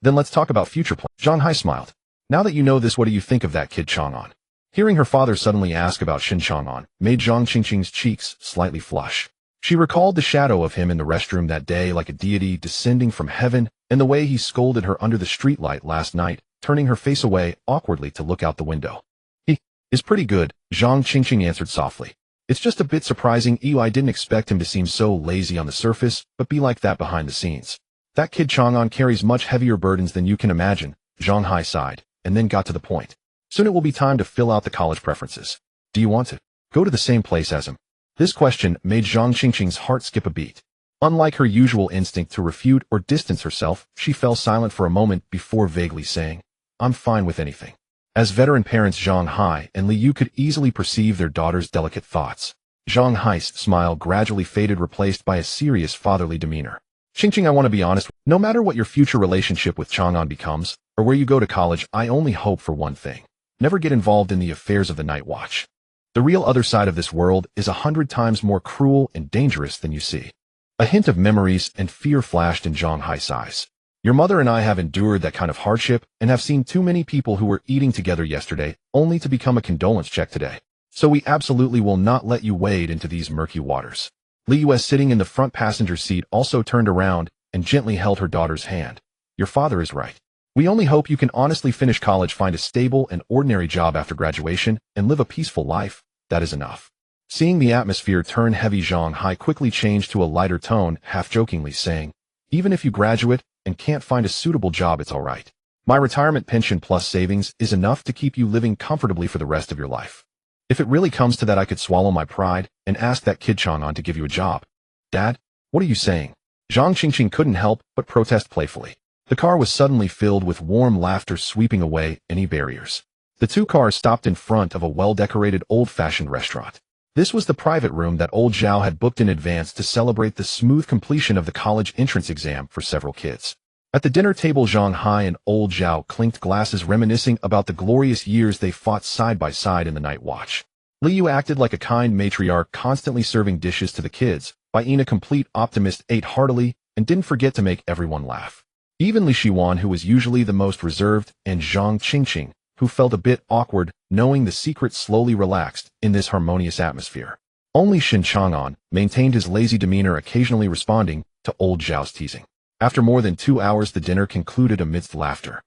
"Then let's talk about future plans." Zhang Hai smiled. "Now that you know this, what do you think of that kid Chang'an?" Hearing her father suddenly ask about Shen Chang'an made Zhang Qingqing's cheeks slightly flush. She recalled the shadow of him in the restroom that day, like a deity descending from heaven, and the way he scolded her under the streetlight last night, turning her face away awkwardly to look out the window. "He is pretty good," Zhang Qingqing answered softly. "It's just a bit surprising. I didn't expect him to seem so lazy on the surface, but be like that behind the scenes. That kid Chang'an carries much heavier burdens than you can imagine." Zhang Hai sighed, and then got to the point. "Soon it will be time to fill out the college preferences. Do you want to go to the same place as him?" This question made Zhang Qingqing's heart skip a beat. Unlike her usual instinct to refute or distance herself, she fell silent for a moment before vaguely saying, "I'm fine with anything." As veteran parents, Zhang Hai and Li Yu could easily perceive their daughter's delicate thoughts. Zhang Hai's smile gradually faded, replaced by a serious fatherly demeanor. "Qingqing, I want to be honest. No matter what your future relationship with Chang'an becomes, or where you go to college, I only hope for one thing. Never get involved in the affairs of the Night Watch. The real other side of this world is 100 times more cruel and dangerous than you see." A hint of memories and fear flashed in Zhang Hai's eyes. "Your mother and I have endured that kind of hardship and have seen too many people who were eating together yesterday only to become a condolence check today. So we absolutely will not let you wade into these murky waters." Li Yu, sitting in the front passenger seat, also turned around and gently held her daughter's hand. "Your father is right. We only hope you can honestly finish college, find a stable and ordinary job after graduation, and live a peaceful life. That is enough." Seeing the atmosphere turn heavy, Zhang Hai quickly changed to a lighter tone, half-jokingly saying, "Even if you graduate and can't find a suitable job, it's all right. My retirement pension plus savings is enough to keep you living comfortably for the rest of your life. If it really comes to that, I could swallow my pride and ask that kid Chang'an to give you a job." "Dad, what are you saying?" Zhang Qingqing couldn't help but protest playfully. The car was suddenly filled with warm laughter, sweeping away any barriers. The two cars stopped in front of a well-decorated old-fashioned restaurant. This was the private room that old Zhao had booked in advance to celebrate the smooth completion of the college entrance exam for several kids. At the dinner table, Zhang Hai and old Zhao clinked glasses, reminiscing about the glorious years they fought side by side in the Night Watch. Li Yu acted like a kind matriarch, constantly serving dishes to the kids. Bai Yin, a complete optimist, ate heartily and didn't forget to make everyone laugh. Even Li Shiwan, who was usually the most reserved, and Zhang Qingqing, who felt a bit awkward, knowing the secret, slowly relaxed in this harmonious atmosphere. Only Shen Chang'an maintained his lazy demeanor, occasionally responding to old Zhao's teasing. After more than 2 hours, the dinner concluded amidst laughter.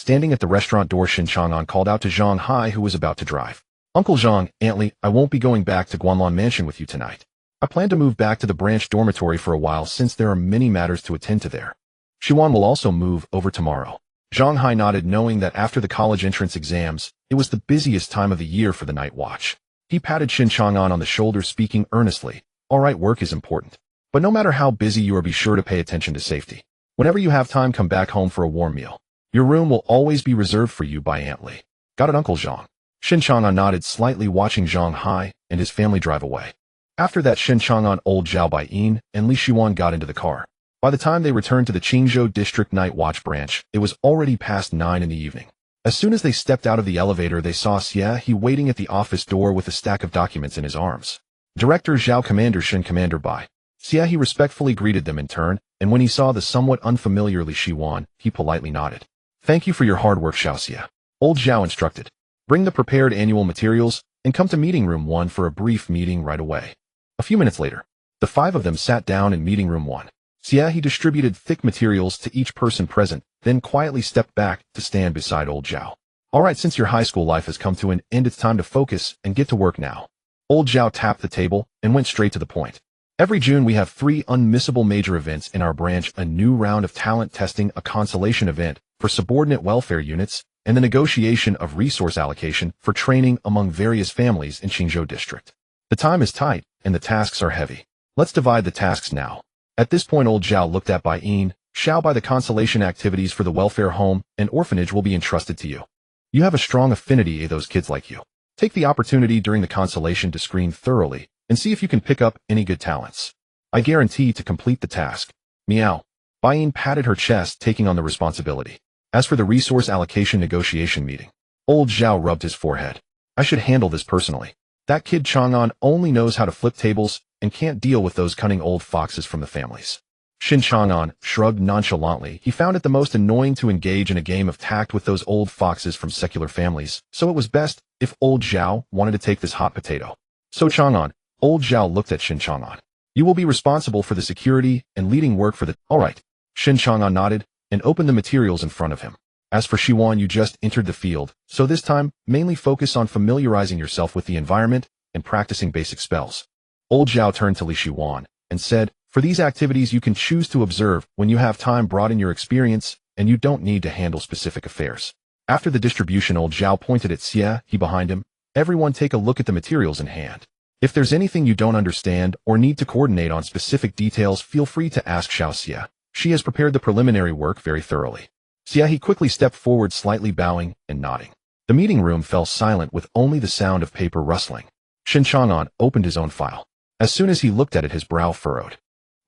Standing at the restaurant door, Shen Chang'an called out to Zhang Hai, who was about to drive. Uncle Zhang, Aunt Li, I won't be going back to Guanlan Mansion with you tonight. I plan to move back to the branch dormitory for a while since there are many matters to attend to there. Xiwan will also move over tomorrow. Zhang Hai nodded, knowing that after the college entrance exams, it was the busiest time of the year for the night watch. He patted Shen Chang'an on the shoulder, speaking earnestly. All right, work is important. But no matter how busy you are, be sure to pay attention to safety. Whenever you have time, come back home for a warm meal. Your room will always be reserved for you by Aunt Li. Got it, Uncle Zhang? Shen Chang'an nodded slightly, watching Zhang Hai and his family drive away. After that, Shen Chang'an, old Zhao Baiyin, and Li Xiwan got into the car. By the time they returned to the Qingzhou District Night Watch branch, it was already past 9 in the evening. As soon as they stepped out of the elevator, they saw Xia He waiting at the office door with a stack of documents in his arms. Director Zhao, Commander Shen, Commander Bai. Xia He respectfully greeted them in turn, and when he saw the somewhat unfamiliar Li Xiwan, he politely nodded. Thank you for your hard work, Xiao Xia. Old Zhao instructed. Bring the prepared annual materials, and come to meeting room 1 for a brief meeting right away. A few minutes later, the 5 of them sat down in meeting room 1. Xia He distributed thick materials to each person present, then quietly stepped back to stand beside old Zhao. All right, since your high school life has come to an end, it's time to focus and get to work now. Old Zhao tapped the table and went straight to the point. Every June we have 3 unmissable major events in our branch: a new round of talent testing, a consolation event for subordinate welfare units, and the negotiation of resource allocation for training among various families in Qingzhou District. The time is tight, and the tasks are heavy. Let's divide the tasks now. At this point, old Zhao looked at Bai Yin. Shall by the consolation activities for the welfare home and orphanage will be entrusted to you. You have a strong affinity for those kids like you. Take the opportunity during the consolation to screen thoroughly and see if you can pick up any good talents. I guarantee to complete the task. Meow. Bai Yin patted her chest, taking on the responsibility. As for the resource allocation negotiation meeting, old Zhao rubbed his forehead. I should handle this personally. That kid Chang'an only knows how to flip tables and can't deal with those cunning old foxes from the families. Shen Chang'an shrugged nonchalantly. He found it the most annoying to engage in a game of tact with those old foxes from secular families, so it was best if old Zhao wanted to take this hot potato. So Chang'an, old Zhao looked at Shen Chang'an. You will be responsible for the security and leading work for the— All right. Shen Chang'an nodded and opened the materials in front of him. As for Xiwan, you just entered the field, so this time, mainly focus on familiarizing yourself with the environment and practicing basic spells. Old Zhao turned to Li Xiwan and said, for these activities you can choose to observe when you have time, broaden your experience, and you don't need to handle specific affairs. After the distribution, old Zhao pointed at Xia He behind him. Everyone take a look at the materials in hand. If there's anything you don't understand or need to coordinate on specific details, feel free to ask Xiao Xia. She has prepared the preliminary work very thoroughly. Xia He quickly stepped forward, slightly bowing and nodding. The meeting room fell silent with only the sound of paper rustling. Shen Chang'an opened his own file. As soon as he looked at it, his brow furrowed.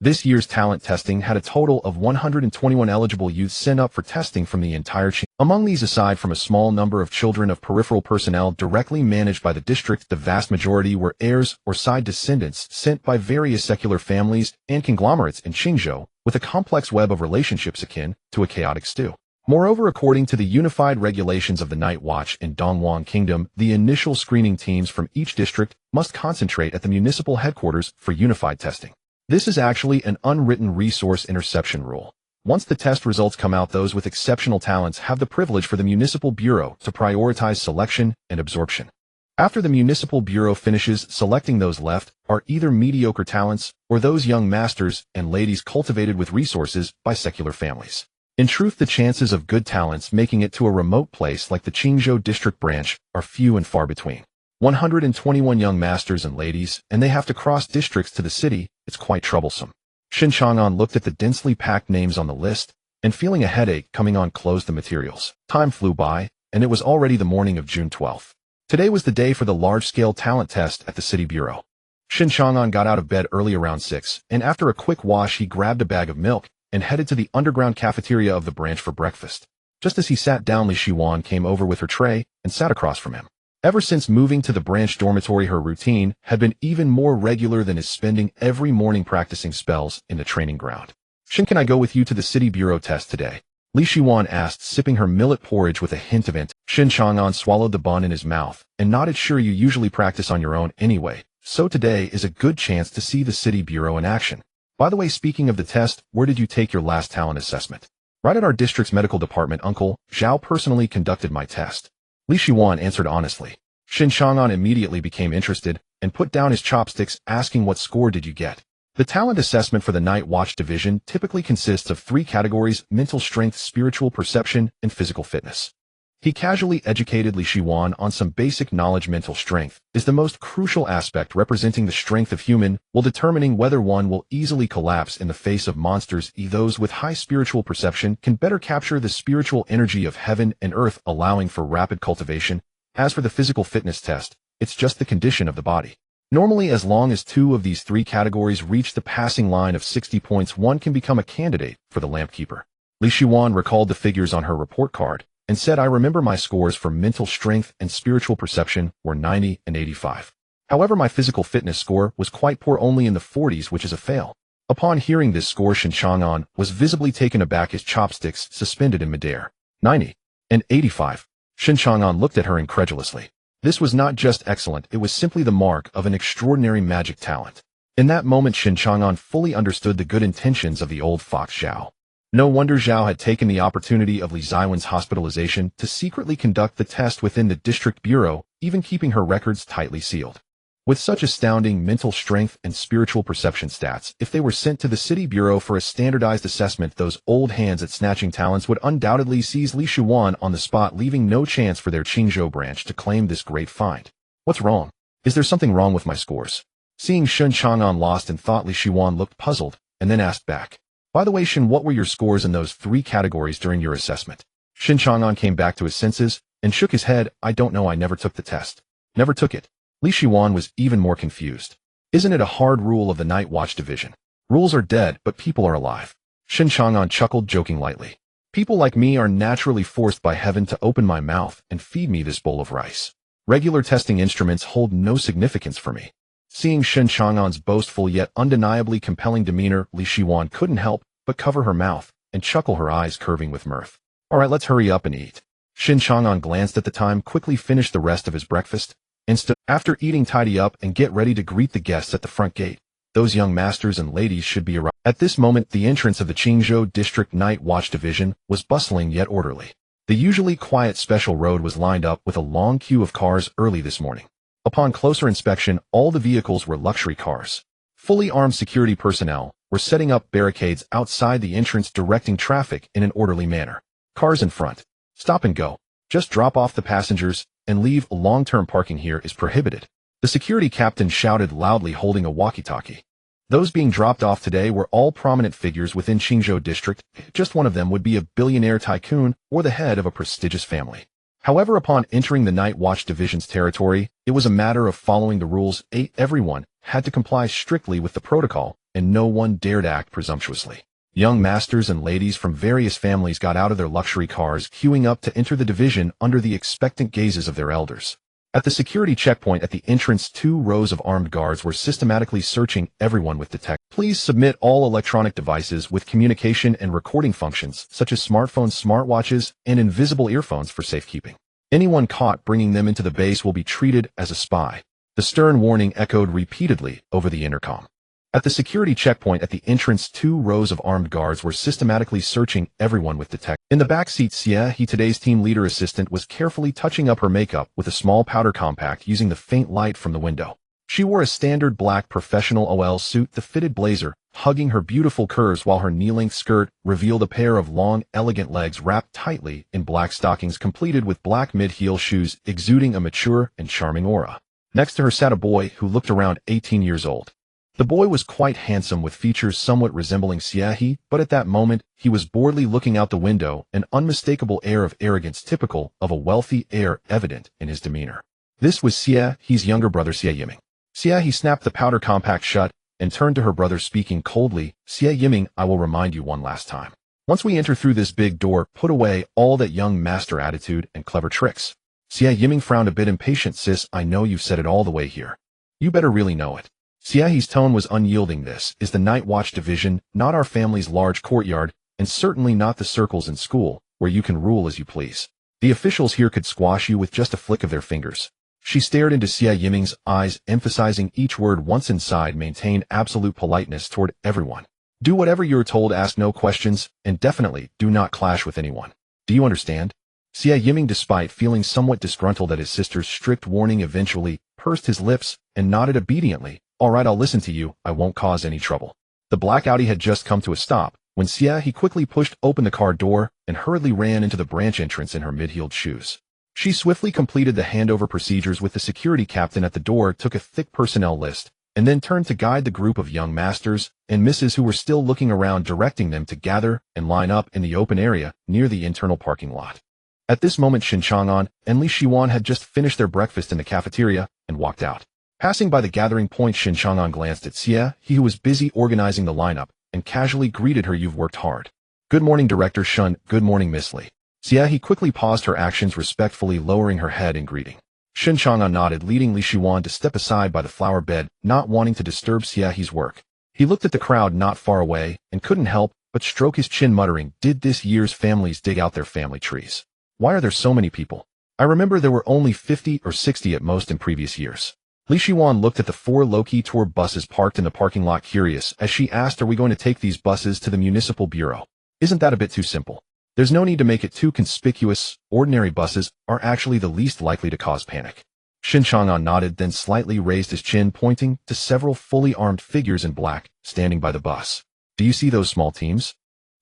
This year's talent testing had a total of 121 eligible youths sent up for testing from the entire Qing. Among these, aside from a small number of children of peripheral personnel directly managed by the district, the vast majority were heirs or side descendants sent by various secular families and conglomerates in Qingzhou, with a complex web of relationships akin to a chaotic stew. Moreover, according to the unified regulations of the Night Watch in Dongwang Kingdom, the initial screening teams from each district must concentrate at the municipal headquarters for unified testing. This is actually an unwritten resource interception rule. Once the test results come out, those with exceptional talents have the privilege for the municipal bureau to prioritize selection and absorption. After the municipal bureau finishes selecting, those left are either mediocre talents or those young masters and ladies cultivated with resources by secular families. In truth, the chances of good talents making it to a remote place like the Qingzhou district branch are few and far between. 121 young masters and ladies, and they have to cross districts to the city. It's quite troublesome. Shen Chang'an looked at the densely packed names on the list, and feeling a headache coming on, closed the materials. Time flew by, and it was already the morning of June 12th. Today was the day for the large-scale talent test at the city bureau. Shen Chang'an got out of bed early around 6, and after a quick wash he grabbed a bag of milk and headed to the underground cafeteria of the branch for breakfast. Just as he sat down, Li Xiwan came over with her tray and sat across from him. Ever since moving to the branch dormitory, her routine had been even more regular than his spending every morning practicing spells in the training ground. Shen, can I go with you to the city bureau test today? Li Xiwan asked, sipping her millet porridge with a hint of it. Shen Chang'an swallowed the bun in his mouth and nodded. Sure, you usually practice on your own anyway, so today is a good chance to see the city bureau in action. By the way, speaking of the test, where did you take your last talent assessment? Right at our district's medical department, Uncle Zhao personally conducted my test. Li Shiwan answered honestly. Shen Chang'an immediately became interested and put down his chopsticks, asking, what score did you get? The talent assessment for the Night Watch Division typically consists of 3 categories: mental strength, spiritual perception, and physical fitness. He casually educated Li Shiwan on some basic knowledge. Mental strength is the most crucial aspect, representing the strength of human, while determining whether one will easily collapse in the face of monsters. Those with high spiritual perception can better capture the spiritual energy of heaven and earth, allowing for rapid cultivation. As for the physical fitness test, it's just the condition of the body. Normally, as long as 2 of these 3 categories reach the passing line of 60 points, one can become a candidate for the Lamp Keeper. Li Shiwan recalled the figures on her report card and said, I remember my scores for mental strength and spiritual perception were 90 and 85. However, my physical fitness score was quite poor, only in the 40s, which is a fail. Upon hearing this score, Shen Chang'an was visibly taken aback, his chopsticks suspended in midair. 90 and 85. Shen Chang'an looked at her incredulously. This was not just excellent, it was simply the mark of an extraordinary magic talent. In that moment, Shen Chang'an fully understood the good intentions of the old fox Zhao. No wonder Zhao had taken the opportunity of Li Ziwen's hospitalization to secretly conduct the test within the district bureau, even keeping her records tightly sealed. With such astounding mental strength and spiritual perception stats, if they were sent to the city bureau for a standardized assessment, those old hands at snatching talents would undoubtedly seize Li Shiwan on the spot, leaving no chance for their Qingzhou branch to claim this great find. What's wrong? Is there something wrong with my scores? Seeing Shen Chang'an lost in thought, Li Shiwan looked puzzled, and then asked back. By the way, Shen, what were your scores in those 3 categories during your assessment? Shen Chang'an came back to his senses and shook his head. I don't know, I never took the test. Never took it. Li Shiwan was even more confused. Isn't it a hard rule of the Night Watch Division? Rules are dead, but people are alive. Shen Chang'an chuckled, joking lightly. People like me are naturally forced by heaven to open my mouth and feed me this bowl of rice. Regular testing instruments hold no significance for me. Seeing Shen Chang'an's boastful yet undeniably compelling demeanor, Li Shiwan couldn't help but cover her mouth and chuckle, her eyes curving with mirth. All right, let's hurry up and eat. Shen Chang'an glanced at the time, quickly finished the rest of his breakfast, and stood. After eating, tidy up and get ready to greet the guests at the front gate. Those young masters and ladies should be arriving. At this moment, the entrance of the Qingzhou District Night Watch Division was bustling yet orderly. The usually quiet special road was lined up with a long queue of cars early this morning. Upon closer inspection, all the vehicles were luxury cars. Fully armed security personnel were setting up barricades outside the entrance, directing traffic in an orderly manner. Cars in front. Stop and go. Just drop off the passengers and leave. Long-term parking here is prohibited. The security captain shouted loudly, holding a walkie-talkie. Those being dropped off today were all prominent figures within Qingzhou District. Just one of them would be a billionaire tycoon or the head of a prestigious family. However, upon entering the Night Watch Division's territory, it was a matter of following the rules. Everyone had to comply strictly with the protocol, and no one dared act presumptuously. Young masters and ladies from various families got out of their luxury cars, queuing up to enter the division under the expectant gazes of their elders. At the security checkpoint at the entrance, 2 rows of armed guards were systematically searching everyone with detect. Please submit all electronic devices with communication and recording functions, such as smartphones, smartwatches, and invisible earphones, for safekeeping. Anyone caught bringing them into the base will be treated as a spy. The stern warning echoed repeatedly over the intercom. At the security checkpoint at the entrance, 2 rows of armed guards were systematically searching everyone with detect. In the back seat, Xie, today's team leader assistant, was carefully touching up her makeup with a small powder compact using the faint light from the window. She wore a standard black professional OL suit, the fitted blazer, hugging her beautiful curves, while her knee-length skirt revealed a pair of long, elegant legs wrapped tightly in black stockings, completed with black mid-heel shoes, exuding a mature and charming aura. Next to her sat a boy who looked around 18 years old. The boy was quite handsome, with features somewhat resembling Xie, but at that moment, he was boredly looking out the window, an unmistakable air of arrogance typical of a wealthy heir evident in his demeanor. This was Xie's younger brother, Xie Yiming. Xie snapped the powder compact shut and turned to her brother, speaking coldly. Xie Yiming, I will remind you one last time. Once we enter through this big door, put away all that young master attitude and clever tricks. Xie Yiming frowned a bit impatient. Sis, I know you've said it all the way here. You better really know it. Xie's tone was unyielding. This is the Night Watch Division, not our family's large courtyard, and certainly not the circles in school, where you can rule as you please. The officials here could squash you with just a flick of their fingers. She stared into Xie Yiming's eyes, emphasizing each word. Once inside, maintain absolute politeness toward everyone. Do whatever you are told, ask no questions, and definitely do not clash with anyone. Do you understand? Xie Yiming, despite feeling somewhat disgruntled at his sister's strict warning, eventually pursed his lips and nodded obediently. All right, I'll listen to you. I won't cause any trouble. The black Audi had just come to a stop when he quickly pushed open the car door and hurriedly ran into the branch entrance in her mid-heeled shoes. She swiftly completed the handover procedures with the security captain at the door, took a thick personnel list, and then turned to guide the group of young masters and misses who were still looking around, directing them to gather and line up in the open area near the internal parking lot. At this moment, Shen Chang'an and Li Shiwan had just finished their breakfast in the cafeteria and walked out. Passing by the gathering point, Shen Chang'an glanced at Xie, who was busy organizing the lineup, and casually greeted her. You've worked hard. Good morning, Director Shen. Good morning, Miss Li. Xie quickly paused her actions, respectfully lowering her head in greeting. Shen Chang'an nodded, leading Li Shiwan to step aside by the flower bed, not wanting to disturb Xie's work. He looked at the crowd not far away and couldn't help but stroke his chin, muttering, "Did this year's families dig out their family trees? Why are there so many people? I remember there were only 50 or 60 at most in previous years." Li Shiwan looked at the 4 low-key tour buses parked in the parking lot, curious as she asked, "Are we going to take these buses to the municipal bureau? Isn't that a bit too simple? There's no need to make it too conspicuous. Ordinary buses are actually the least likely to cause panic." Shen Chang'an nodded, then slightly raised his chin, pointing to several fully armed figures in black standing by the bus. "Do you see those small teams?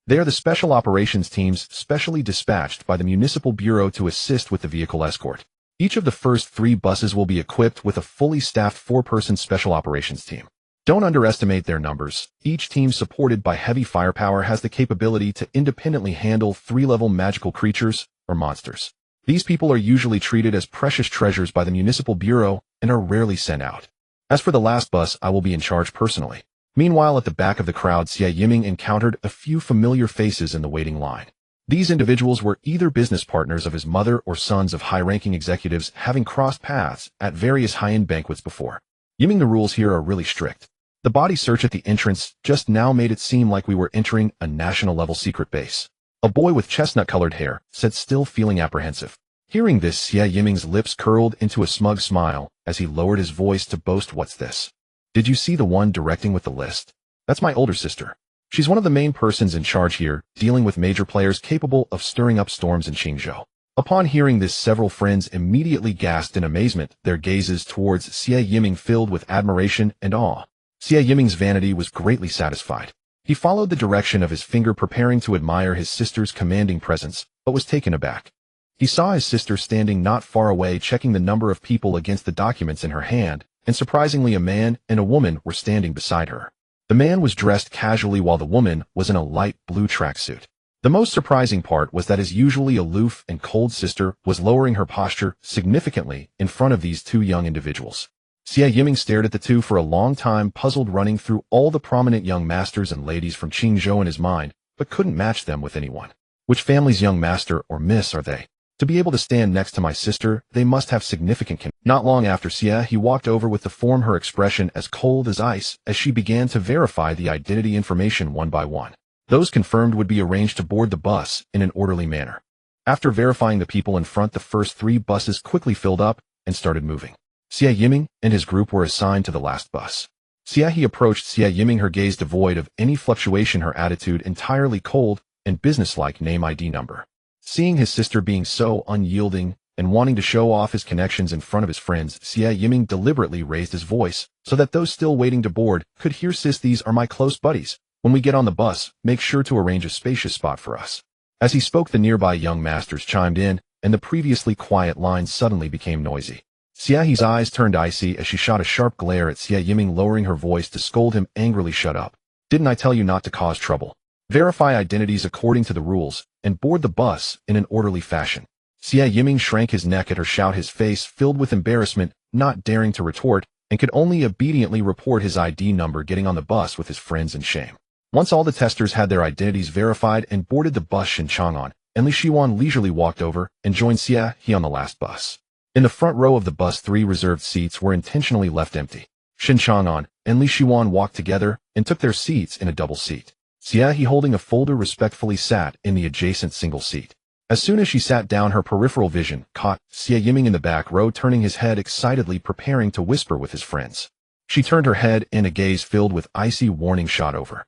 They are the special operations teams specially dispatched by the municipal bureau to assist with the vehicle escort. Each of the first 3 buses will be equipped with a fully staffed 4-person special operations team. Don't underestimate their numbers. Each team, supported by heavy firepower, has the capability to independently handle 3-level magical creatures or monsters. These people are usually treated as precious treasures by the municipal bureau and are rarely sent out. As for the last bus, I will be in charge personally." Meanwhile, at the back of the crowd, Xie Yiming encountered a few familiar faces in the waiting line. These individuals were either business partners of his mother or sons of high-ranking executives, having crossed paths at various high-end banquets before. Yiming, the rules here are really strict. The body search at the entrance just now made it seem like we were entering a national-level secret base. A boy with chestnut-colored hair said, still feeling apprehensive. Hearing this, Xie Yiming's lips curled into a smug smile as he lowered his voice to boast, "What's this? Did you see the one directing with the list? That's my older sister. She's one of the main persons in charge here, dealing with major players capable of stirring up storms in Qingzhou." Upon hearing this, several friends immediately gasped in amazement, their gazes towards Xie Yiming filled with admiration and awe. Xie Yiming's vanity was greatly satisfied. He followed the direction of his finger, preparing to admire his sister's commanding presence, but was taken aback. He saw his sister standing not far away, checking the number of people against the documents in her hand, and surprisingly, a man and a woman were standing beside her. The man was dressed casually while the woman was in a light blue tracksuit. The most surprising part was that his usually aloof and cold sister was lowering her posture significantly in front of these 2 young individuals. Xie Yiming stared at the 2 for a long time, puzzled, running through all the prominent young masters and ladies from Qingzhou in his mind, but couldn't match them with anyone. Which family's young master or miss are they? To be able to stand next to my sister, they must have significant Not long after Xie, he walked over with the form, her expression as cold as ice as she began to verify the identity information one by one. Those confirmed would be arranged to board the bus in an orderly manner. After verifying the people in front, the first 3 buses quickly filled up and started moving. Xie Yiming and his group were assigned to the last bus. Xie approached Xie Yiming, her gaze devoid of any fluctuation, her attitude entirely cold and businesslike. Name, ID number. Seeing his sister being so unyielding and wanting to show off his connections in front of his friends, Xie Yiming deliberately raised his voice so that those still waiting to board could hear. "Sis, these are my close buddies. When we get on the bus, make sure to arrange a spacious spot for us." As he spoke, the nearby young masters chimed in, and the previously quiet line suddenly became noisy. Xie's eyes turned icy as she shot a sharp glare at Xie Yiming, lowering her voice to scold him angrily. "Shut up. Didn't I tell you not to cause trouble? Verify identities according to the rules, and board the bus in an orderly fashion." Xie Yiming shrank his neck at her shout, his face filled with embarrassment, not daring to retort, and could only obediently report his ID number, getting on the bus with his friends in shame. Once all the testers had their identities verified and boarded the bus, Shen Chang'an and Li Shiwan leisurely walked over and joined Xie on the last bus. In the front row of the bus, 3 reserved seats were intentionally left empty. Shen Chang'an and Li Shiwan walked together and took their seats in a double seat. Xie, holding a folder, respectfully sat in the adjacent single seat. As soon as she sat down, her peripheral vision caught Xie Yiming in the back row, turning his head excitedly, preparing to whisper with his friends. She turned her head and a gaze filled with icy warning shot over.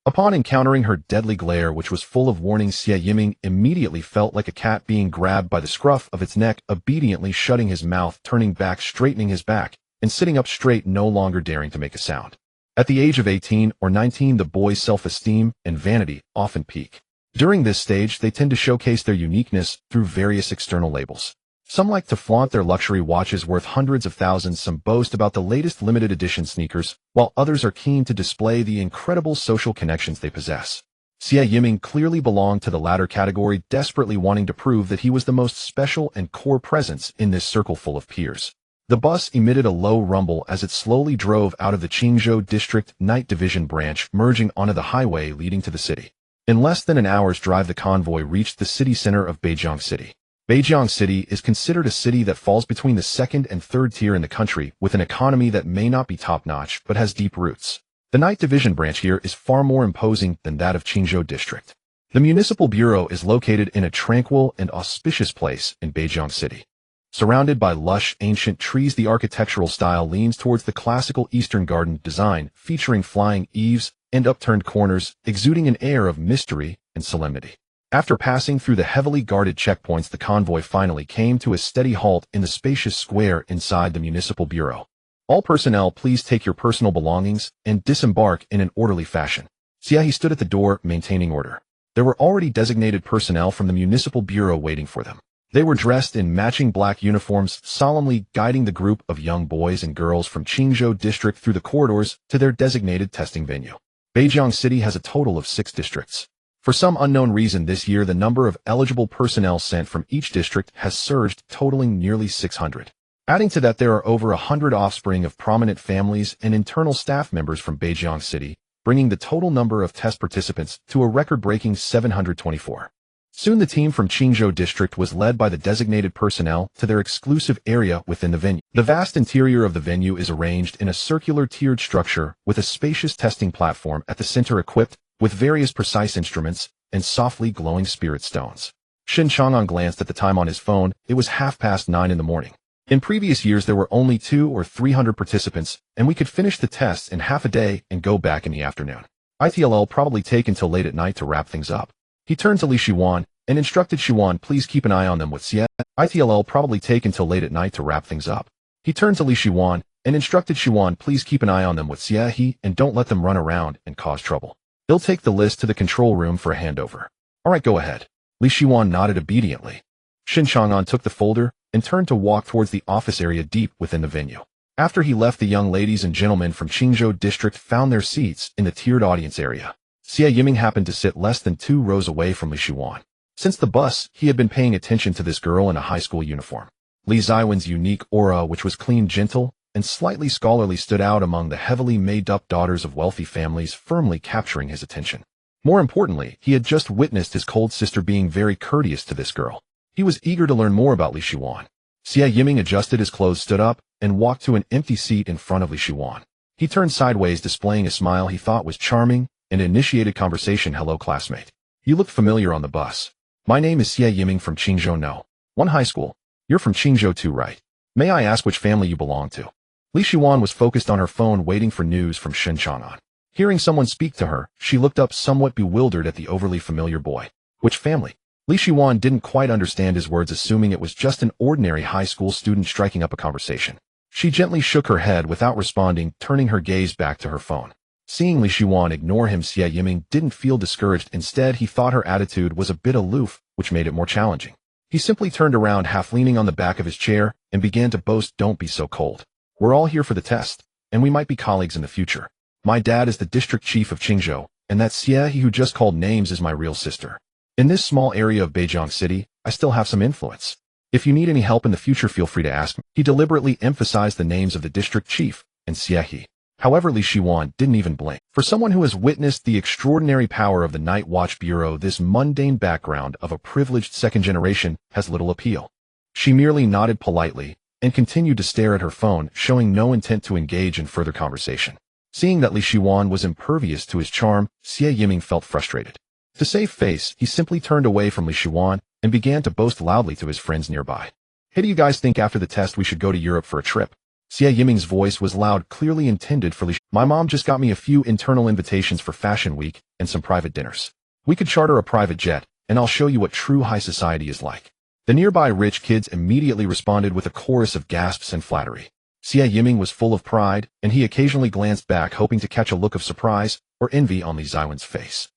Upon encountering her deadly glare, which was full of warnings, Xie Yiming immediately felt like a cat being grabbed by the scruff of its neck, obediently shutting his mouth, turning back, straightening his back, and sitting up straight, no longer daring to make a sound. At the age of 18 or 19, the boy's self-esteem and vanity often peak. During this stage, they tend to showcase their uniqueness through various external labels. Some like to flaunt their luxury watches worth hundreds of thousands, some boast about the latest limited edition sneakers, while others are keen to display the incredible social connections they possess. Xie Yiming clearly belonged to the latter category, desperately wanting to prove that he was the most special and core presence in this circle full of peers. The bus emitted a low rumble as it slowly drove out of the Qingzhou District Night Division branch, merging onto the highway leading to the city. In less than an hour's drive, the convoy reached the city center of Beijiang City. Beijiang City is considered a city that falls between the second and third tier in the country, with an economy that may not be top-notch but has deep roots. The Night Division branch here is far more imposing than that of Qingzhou District. The municipal bureau is located in a tranquil and auspicious place in Beijiang City. Surrounded by lush, ancient trees, the architectural style leans towards the classical Eastern garden design, featuring flying eaves and upturned corners, exuding an air of mystery and solemnity. After passing through the heavily guarded checkpoints, the convoy finally came to a steady halt in the spacious square inside the municipal bureau. All personnel, please take your personal belongings and disembark in an orderly fashion. Xie stood at the door, maintaining order. There were already designated personnel from the municipal bureau waiting for them. They were dressed in matching black uniforms, solemnly guiding the group of young boys and girls from Qingzhou District through the corridors to their designated testing venue. Beijiang City has a total of 6 districts. For some unknown reason this year, the number of eligible personnel sent from each district has surged, totaling nearly 600. Adding to that, there are over 100 offspring of prominent families and internal staff members from Beijiang City, bringing the total number of test participants to a record-breaking 724. Soon the team from Qingzhou District was led by the designated personnel to their exclusive area within the venue. The vast interior of the venue is arranged in a circular tiered structure with a spacious testing platform at the center, equipped with various precise instruments and softly glowing spirit stones. Shen Chang'an glanced at the time on his phone. It was 9:30 in the morning. In previous years, there were only 200 or 300 participants, and we could finish the tests in half a day and go back in the afternoon. It'll probably take until late at night to wrap things up. He turned to Li Shiwan and instructed Shiwan, please keep an eye on them with Xie. It'll probably take until late at night to wrap things up. He turned to Li Shiwan and instructed Shiwan, please keep an eye on them with Xie and don't let them run around and cause trouble. He'll take the list to the control room for a handover. All right, go ahead. Li Shiwan nodded obediently. Shen Chang'an took the folder and turned to walk towards the office area deep within the venue. After he left, the young ladies and gentlemen from Qingzhou District found their seats in the tiered audience area. Xie Yiming happened to sit less than 2 rows away from Li Shiwan. Since the bus, he had been paying attention to this girl in a high school uniform. Li Ziwen's unique aura, which was clean, gentle, and slightly scholarly, stood out among the heavily made-up daughters of wealthy families, firmly capturing his attention. More importantly, he had just witnessed his cold sister being very courteous to this girl. He was eager to learn more about Li Shiwan. Xie Yiming adjusted his clothes, stood up, and walked to an empty seat in front of Li Shiwan. He turned sideways, displaying a smile he thought was charming, and initiated conversation. Hello, classmate. You look familiar on the bus. My name is Xie Yiming from Qingzhou No. 1 High School. You're from Qingzhou too, right? May I ask which family you belong to? Li Shiwan was focused on her phone, waiting for news from Shen Chang'an. Hearing someone speak to her, she looked up, somewhat bewildered at the overly familiar boy. Which family? Li Shiwan didn't quite understand his words, assuming it was just an ordinary high school student striking up a conversation. She gently shook her head without responding, turning her gaze back to her phone. Seeing Li Shiwan ignore him, Xie Yiming didn't feel discouraged. Instead, he thought her attitude was a bit aloof, which made it more challenging. He simply turned around, half leaning on the back of his chair, and began to boast, don't be so cold. We're all here for the test, and we might be colleagues in the future. My dad is the district chief of Qingzhou, and that Xie who just called names is my real sister. In this small area of Beijiang City, I still have some influence. If you need any help in the future, feel free to ask me. He deliberately emphasized the names of the district chief and Xie. However, Li Shiwan didn't even blink. For someone who has witnessed the extraordinary power of the Night Watch Bureau, this mundane background of a privileged second generation has little appeal. She merely nodded politely and continued to stare at her phone, showing no intent to engage in further conversation. Seeing that Li Shiwan was impervious to his charm, Xie Yiming felt frustrated. To save face, he simply turned away from Li Shiwan and began to boast loudly to his friends nearby. Hey, do you guys think after the test we should go to Europe for a trip? Xie Yiming's voice was loud, clearly intended for Li. My mom just got me a few internal invitations for Fashion Week and some private dinners. We could charter a private jet, and I'll show you what true high society is like. The nearby rich kids immediately responded with a chorus of gasps and flattery. Xie Yiming was full of pride, and he occasionally glanced back hoping to catch a look of surprise or envy on Li Ziwen's face.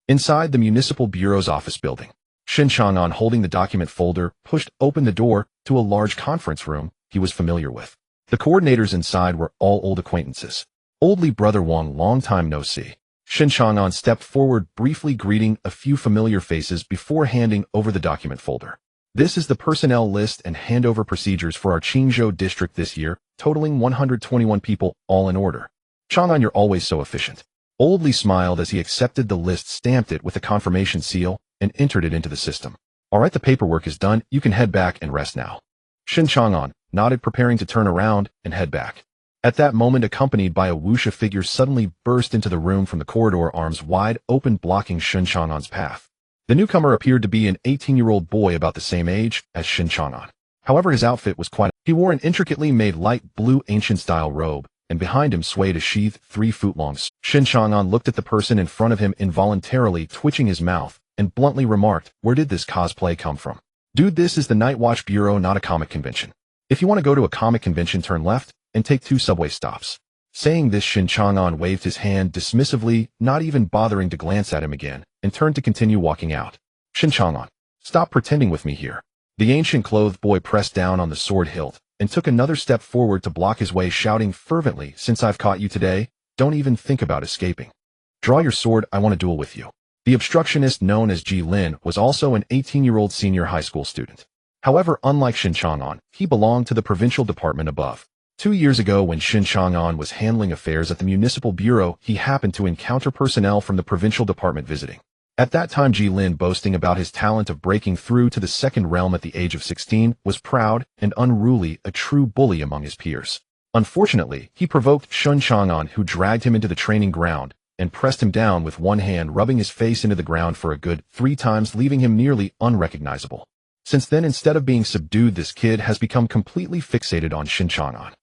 Inside the municipal bureau's office building, Shen Chang'an, holding the document folder, pushed open the door to a large conference room he was familiar with. The coordinators inside were all old acquaintances. Old Li brother Wang, long time no see. Shen Chang'an stepped forward, briefly greeting a few familiar faces before handing over the document folder. This is the personnel list and handover procedures for our Qingzhou district this year, totaling 121 people, all in order. Chang'an, you're always so efficient. Old Li smiled as he accepted the list, stamped it with a confirmation seal, and entered it into the system. All right, the paperwork is done. You can head back and rest now. Shen Chang'an nodded, preparing to turn around and head back. At that moment, accompanied by a wuxia figure, suddenly burst into the room from the corridor, arms wide open, blocking Shen Chang'an's path. The newcomer appeared to be an 18-year-old boy about the same age as Shen Chang'an. However, his outfit was quite... He wore an intricately made light blue ancient-style robe, and behind him swayed a sheathed 3-foot-long. Shen Chang'an looked at the person in front of him, involuntarily twitching his mouth, and bluntly remarked, "Where did this cosplay come from? Dude, this is the Night Watch Bureau, not a comic convention. If you want to go to a comic convention, turn left and take 2 subway stops." Saying this, Shen Chang'an waved his hand dismissively, not even bothering to glance at him again, and turned to continue walking out. Shen Chang'an, stop pretending with me here. The ancient-clothed boy pressed down on the sword hilt and took another step forward to block his way, shouting fervently, "Since I've caught you today, don't even think about escaping. Draw your sword, I want to duel with you." The obstructionist known as Ji Lin was also an 18-year-old senior high school student. However, unlike Shen Chang'an, he belonged to the provincial department above. 2 years ago, when Shen Chang'an was handling affairs at the municipal bureau, he happened to encounter personnel from the provincial department visiting. At that time, Ji Lin, boasting about his talent of breaking through to the second realm at the age of 16, was proud and unruly, a true bully among his peers. Unfortunately, he provoked Shen Chang'an, who dragged him into the training ground and pressed him down with one hand, rubbing his face into the ground for a good 3 times, leaving him nearly unrecognizable. Since then, instead of being subdued, this kid has become completely fixated on Shen Chang'an.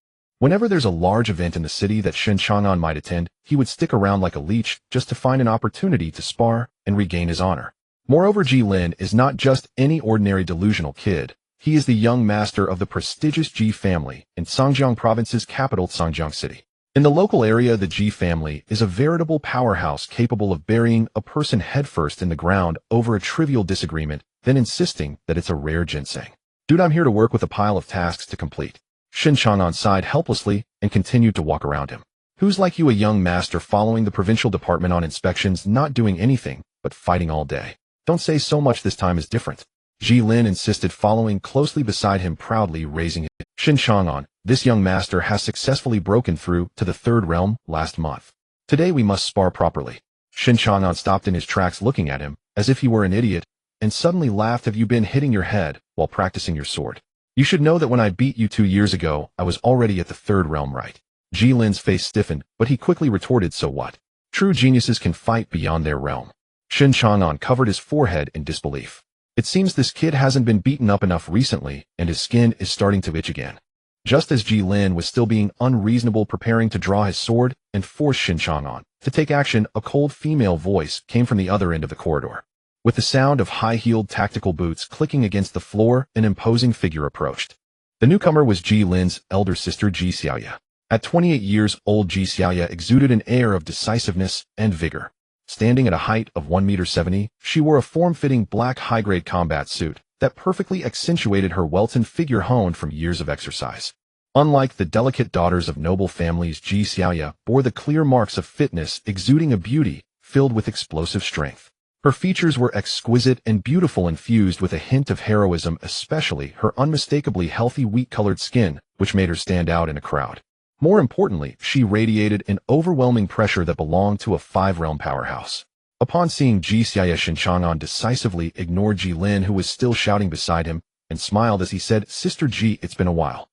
Whenever there's a large event in the city that Shen Chang'an might attend, he would stick around like a leech just to find an opportunity to spar and regain his honor. Moreover, Ji Lin is not just any ordinary delusional kid. He is the young master of the prestigious Ji family in Songjiang province's capital, Songjiang City. In the local area, the Ji family is a veritable powerhouse capable of burying a person headfirst in the ground over a trivial disagreement, then insisting that it's a rare ginseng. "Dude, I'm here to work with a pile of tasks to complete." Shen Chang'an sighed helplessly and continued to walk around him. "Who's like you, a young master following the provincial department on inspections, not doing anything but fighting all day? Don't say so much, this time is different." Ji Lin insisted, following closely beside him, proudly raising it. "Shen Chang'an, this young master has successfully broken through to the 3rd realm last month. Today we must spar properly." Shen Chang'an stopped in his tracks, looking at him as if he were an idiot, and suddenly laughed. "Have you been hitting your head while practicing your sword? You should know that when I beat you 2 years ago, I was already at the 3rd realm, right?" Ji Lin's face stiffened, but he quickly retorted, "So what? True geniuses can fight beyond their realm." Shen Chang'an covered his forehead in disbelief. It seems this kid hasn't been beaten up enough recently, and his skin is starting to itch again. Just as Ji Lin was still being unreasonable, preparing to draw his sword and force Shen Chang'an to take action, a cold female voice came from the other end of the corridor. With the sound of high-heeled tactical boots clicking against the floor, an imposing figure approached. The newcomer was Ji Lin's elder sister, Ji Xiaoya. At 28 years old, Ji Xiaoya exuded an air of decisiveness and vigor. Standing at a height of 1.70 meters, she wore a form-fitting black high-grade combat suit that perfectly accentuated her welted figure honed from years of exercise. Unlike the delicate daughters of noble families, Ji Xiaoya bore the clear marks of fitness, exuding a beauty filled with explosive strength. Her features were exquisite and beautiful, infused with a hint of heroism, especially her unmistakably healthy wheat-colored skin, which made her stand out in a crowd. More importantly, she radiated an overwhelming pressure that belonged to a 5-realm powerhouse. Upon seeing Ji Xiaoya, Shen Chang'an decisively ignored Ji Lin, who was still shouting beside him, and smiled as he said, "Sister Ji, it's been a while.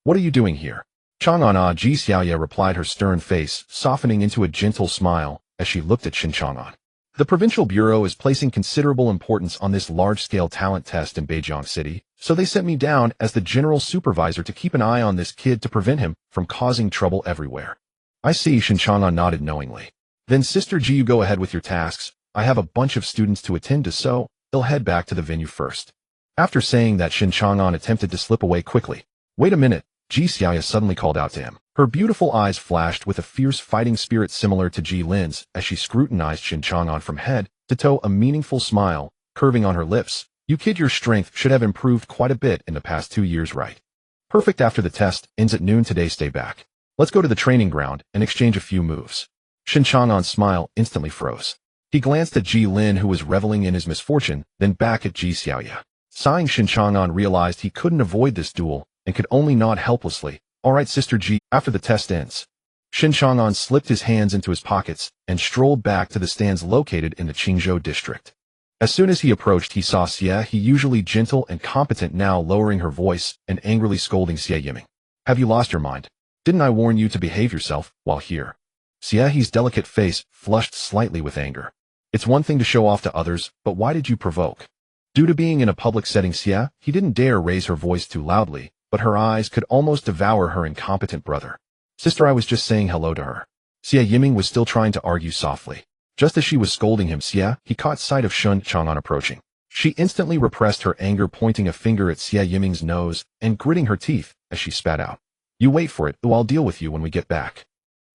What are you doing here?" "Chang'an, Ji Xiaoya," replied, her stern face softening into a gentle smile as she looked at Shen Chang'an. The Provincial Bureau is placing considerable importance on this large-scale talent test in Beijiang City, so they sent me down as the general supervisor to keep an eye on this kid to prevent him from causing trouble everywhere. I see, Shen Chang'an nodded knowingly. Then Sister Ji, you go ahead with your tasks. I have a bunch of students to attend to, so they'll head back to the venue first. After saying that, Shen Chang'an attempted to slip away quickly. Wait a minute, Ji Xiaoya suddenly called out to him. Her beautiful eyes flashed with a fierce fighting spirit similar to Ji Lin's as she scrutinized Shen Chang'an from head to toe, a meaningful smile curving on her lips. You kid, your strength should have improved quite a bit in the past 2 years, right? Perfect. After the test ends at noon today, stay back. Let's go to the training ground and exchange a few moves. Shen Chang'an's smile instantly froze. He glanced at Ji Lin, who was reveling in his misfortune, then back at Ji Xiaoya. Sighing, Shen Chang'an realized he couldn't avoid this duel and could only nod helplessly. All right, Sister Ji, after the test ends. Shen Chang'an slipped his hands into his pockets and strolled back to the stands located in the Qingzhou district. As soon as he approached, he saw Xie He, usually gentle and competent, now lowering her voice and angrily scolding Xie Yiming. Have you lost your mind? Didn't I warn you to behave yourself while here? Xie He's delicate face flushed slightly with anger. It's one thing to show off to others, but why did you provoke? Due to being in a public setting, Xie He didn't dare raise her voice too loudly, but her eyes could almost devour her incompetent brother. Sister, I was just saying hello to her. Xie Yiming was still trying to argue softly. Just as she was scolding him, Xie He caught sight of Shen Chang'an approaching. She instantly repressed her anger, pointing a finger at Xie Yiming's nose and gritting her teeth as she spat out. You wait for it, or I'll deal with you when we get back.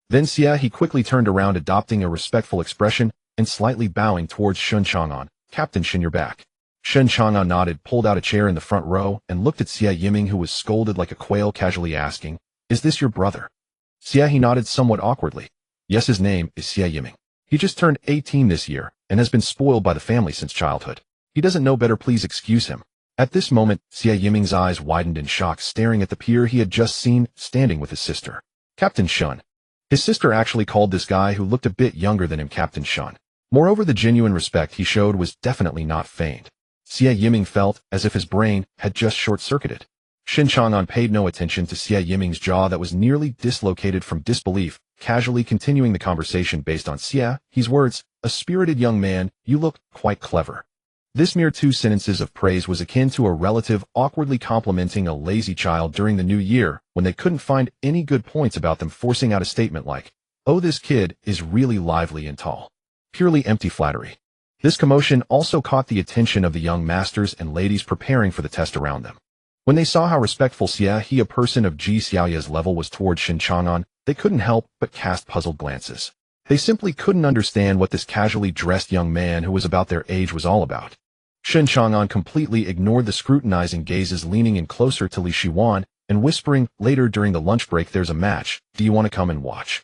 Then Xie He quickly turned around, adopting a respectful expression and slightly bowing towards Shen Chang'an. Captain Shen, you're back. Shen Chang'an nodded, pulled out a chair in the front row, and looked at Xie Yiming, who was scolded like a quail, casually asking, Is this your brother? Xie He nodded somewhat awkwardly. Yes, his name is Xie Yiming. He just turned 18 this year, and has been spoiled by the family since childhood. He doesn't know better, please excuse him. At this moment, Xie Yiming's eyes widened in shock, staring at the peer he had just seen, standing with his sister. Captain Shen. His sister actually called this guy, who looked a bit younger than him, Captain Shen. Moreover, the genuine respect he showed was definitely not feigned. Xie Yiming felt as if his brain had just short-circuited. Shen Chang'an paid no attention to Xie Yiming's jaw that was nearly dislocated from disbelief, casually continuing the conversation based on Xie He's words, a spirited young man, you look quite clever. This mere 2 sentences of praise was akin to a relative awkwardly complimenting a lazy child during the new year when they couldn't find any good points about them, forcing out a statement like, oh, this kid is really lively and tall. Purely empty flattery. This commotion also caught the attention of the young masters and ladies preparing for the test around them. When they saw how respectful Xie He, a person of Ji Xiaoya's level, was towards Shen Chang'an, they couldn't help but cast puzzled glances. They simply couldn't understand what this casually dressed young man who was about their age was all about. Shen Chang'an completely ignored the scrutinizing gazes, leaning in closer to Li Shiwan and whispering, later during the lunch break, there's a match. Do you want to come and watch?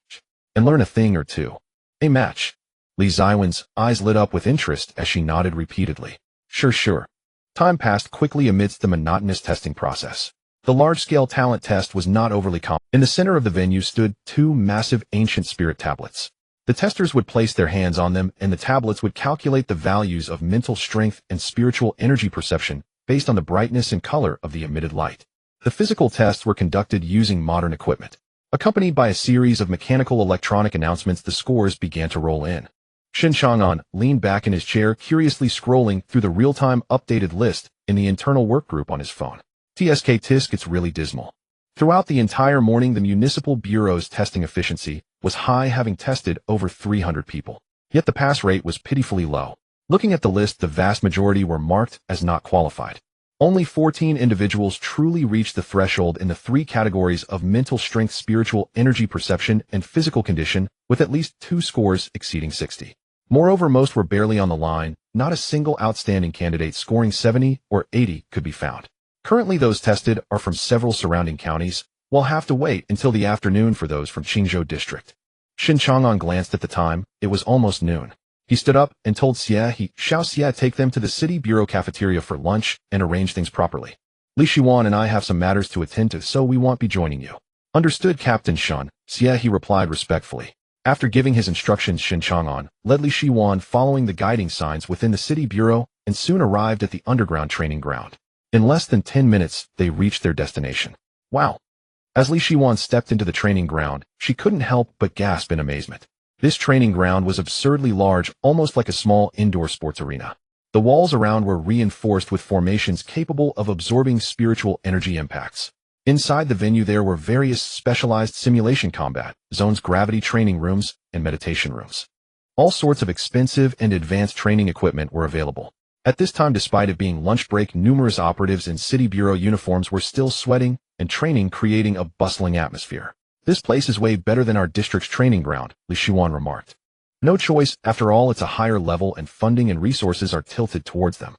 And learn a thing or two? A match? Li Ziwen's eyes lit up with interest as she nodded repeatedly. Sure. Time passed quickly amidst the monotonous testing process. The large-scale talent test was not overly common. In the center of the venue stood 2 massive ancient spirit tablets. The testers would place their hands on them, and the tablets would calculate the values of mental strength and spiritual energy perception based on the brightness and color of the emitted light. The physical tests were conducted using modern equipment. Accompanied by a series of mechanical electronic announcements, the scores began to roll in. Shen Chang'an leaned back in his chair, curiously scrolling through the real-time updated list in the internal workgroup on his phone. Tisk, it's really dismal. Throughout the entire morning, the Municipal Bureau's testing efficiency was high, having tested over 300 people. Yet the pass rate was pitifully low. Looking at the list, the vast majority were marked as not qualified. Only 14 individuals truly reached the threshold in the 3 categories of mental strength, spiritual energy perception, and physical condition, with at least 2 scores exceeding 60. Moreover, most were barely on the line. Not a single outstanding candidate scoring 70 or 80 could be found. Currently, those tested are from several surrounding counties. We'll have to wait until the afternoon for those from Qingzhou district. Shen Chang'an glanced at the time. It was almost noon. He stood up and told Xie He, shall Xie take them to the city bureau cafeteria for lunch and arrange things properly. Li Shiwan and I have some matters to attend to, so we won't be joining you. Understood, Captain Shen, Xie He replied respectfully. After giving his instructions, Shen Chang'an led Li Shiwan following the guiding signs within the city bureau and soon arrived at the underground training ground. In less than 10 minutes, they reached their destination. Wow! As Li Shiwan stepped into the training ground, she couldn't help but gasp in amazement. This training ground was absurdly large, almost like a small indoor sports arena. The walls around were reinforced with formations capable of absorbing spiritual energy impacts. Inside the venue there were various specialized simulation combat zones, gravity training rooms, and meditation rooms. All sorts of expensive and advanced training equipment were available. At this time, despite it being lunch break, numerous operatives in city bureau uniforms were still sweating and training, creating a bustling atmosphere. This place is way better than our district's training ground, Li Shuan remarked. No choice, after all, it's a higher level and funding and resources are tilted towards them.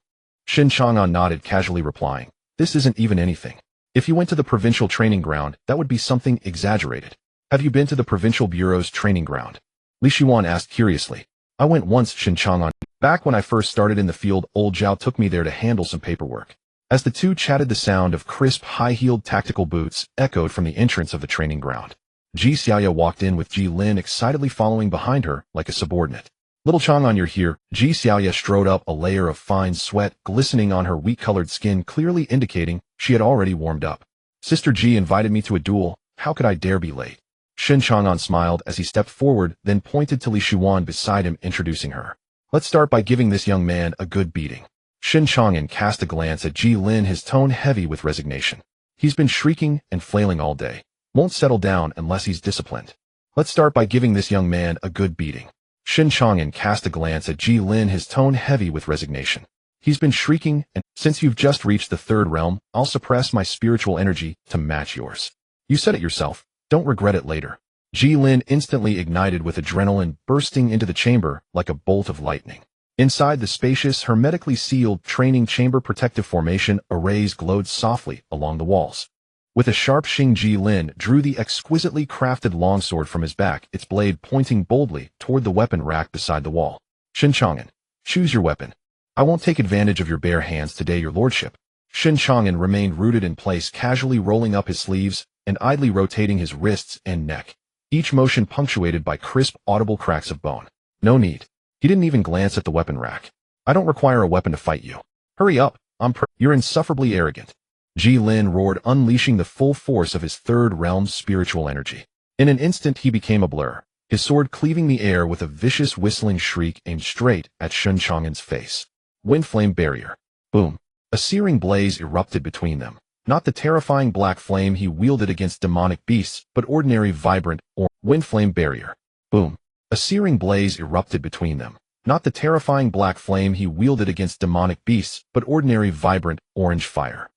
Shen Chang'an nodded, casually replying, this isn't even anything. If you went to the provincial training ground, that would be something exaggerated. Have you been to the provincial bureau's training ground? Li Shuan asked curiously. I went once, Shen Chang'an. Back when I first started in the field, old Zhao took me there to handle some paperwork. As the two chatted, the sound of crisp, high-heeled tactical boots echoed from the entrance of the training ground. Ji Xiaoya walked in with Ji Lin excitedly following behind her like a subordinate. Little Chang'an, you're here. Ji Xiaoya strode up, a layer of fine sweat glistening on her wheat-colored skin, clearly indicating she had already warmed up. Sister Ji invited me to a duel. How could I dare be late? Shen Chang'an smiled as he stepped forward, then pointed to Li Shuan beside him, introducing her. Let's start by giving this young man a good beating. Shen Chang'an cast a glance at Ji Lin, his tone heavy with resignation. He's been shrieking and flailing all day. Won't settle down unless he's disciplined. Let's start by giving this young man a good beating. Shen Chang'an cast a glance at Ji Lin, his tone heavy with resignation. He's been shrieking, and since you've just reached the third realm, I'll suppress my spiritual energy to match yours. You said it yourself. Don't regret it later. Ji Lin instantly ignited with adrenaline, bursting into the chamber like a bolt of lightning. Inside the spacious, hermetically sealed training chamber, protective formation arrays glowed softly along the walls. With a sharp shing, Ji Lin drew the exquisitely crafted longsword from his back, its blade pointing boldly toward the weapon rack beside the wall. Shen Chang'an, choose your weapon. I won't take advantage of your bare hands today, your lordship. Shen Chang'an remained rooted in place, casually rolling up his sleeves and idly rotating his wrists and neck, each motion punctuated by crisp, audible cracks of bone. No need. He didn't even glance at the weapon rack. I don't require a weapon to fight you. Hurry up, you're insufferably arrogant. Ji Lin roared, unleashing the full force of his third realm's spiritual energy. In an instant he became a blur, his sword cleaving the air with a vicious whistling shriek aimed straight at Shen Chang'an's face. Wind flame barrier. Boom. A searing blaze erupted between them. Not the terrifying black flame he wielded against demonic beasts, but ordinary vibrant or wind flame barrier. Boom. A searing blaze erupted between them. Not the terrifying black flame he wielded against demonic beasts, but ordinary vibrant orange fire.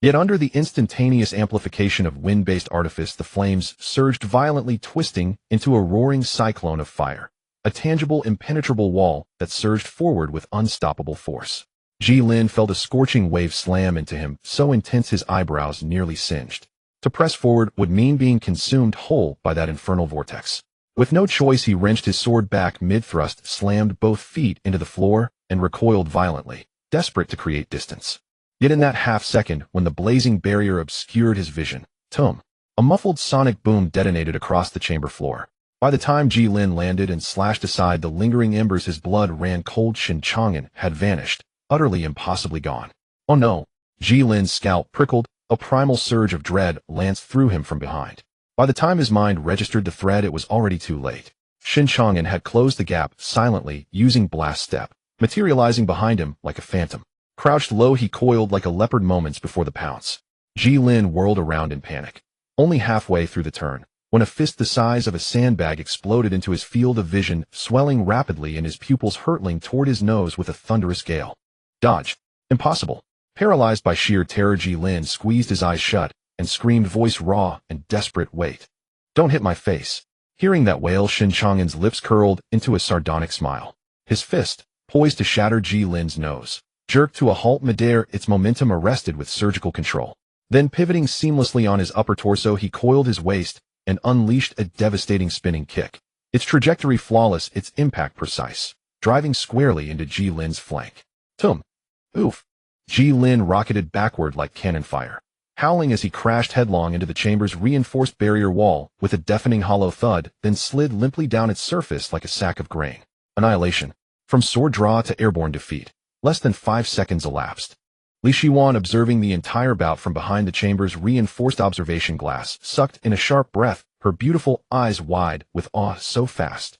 Yet under the instantaneous amplification of wind-based artifice, the flames surged violently, twisting into a roaring cyclone of fire, a tangible, impenetrable wall that surged forward with unstoppable force. Ji Lin felt a scorching wave slam into him, so intense his eyebrows nearly singed. To press forward would mean being consumed whole by that infernal vortex. With no choice, he wrenched his sword back mid-thrust, slammed both feet into the floor, and recoiled violently, desperate to create distance. Yet in that half-second, when the blazing barrier obscured his vision, a muffled sonic boom detonated across the chamber floor. By the time Ji Lin landed and slashed aside the lingering embers, his blood ran cold. Shen Chang'an had vanished, utterly impossibly gone. Oh no! Ji Lin's scalp prickled, a primal surge of dread lanced through him from behind. By the time his mind registered the threat, it was already too late. Shen Chang'an had closed the gap silently, using blast step, materializing behind him like a phantom. Crouched low, he coiled like a leopard moments before the pounce. Ji Lin whirled around in panic. Only halfway through the turn, when a fist the size of a sandbag exploded into his field of vision, swelling rapidly and his pupils hurtling toward his nose with a thunderous gale. Dodge. Impossible. Paralyzed by sheer terror, Ji Lin squeezed his eyes shut and screamed, voice raw and desperate, wait. Don't hit my face. Hearing that wail, Shen Chang'an's lips curled into a sardonic smile. His fist, poised to shatter Ji Lin's nose, jerked to a halt midair, its momentum arrested with surgical control. Then pivoting seamlessly on his upper torso, he coiled his waist and unleashed a devastating spinning kick. Its trajectory flawless, its impact precise, driving squarely into Ji Lin's flank. Oof. Ji Lin rocketed backward like cannon fire, howling as he crashed headlong into the chamber's reinforced barrier wall with a deafening hollow thud, then slid limply down its surface like a sack of grain. Annihilation. From sword draw to airborne defeat. Less than 5 seconds elapsed. Li Shuan, observing the entire bout from behind the chamber's reinforced observation glass, sucked in a sharp breath, her beautiful eyes wide with awe. So fast.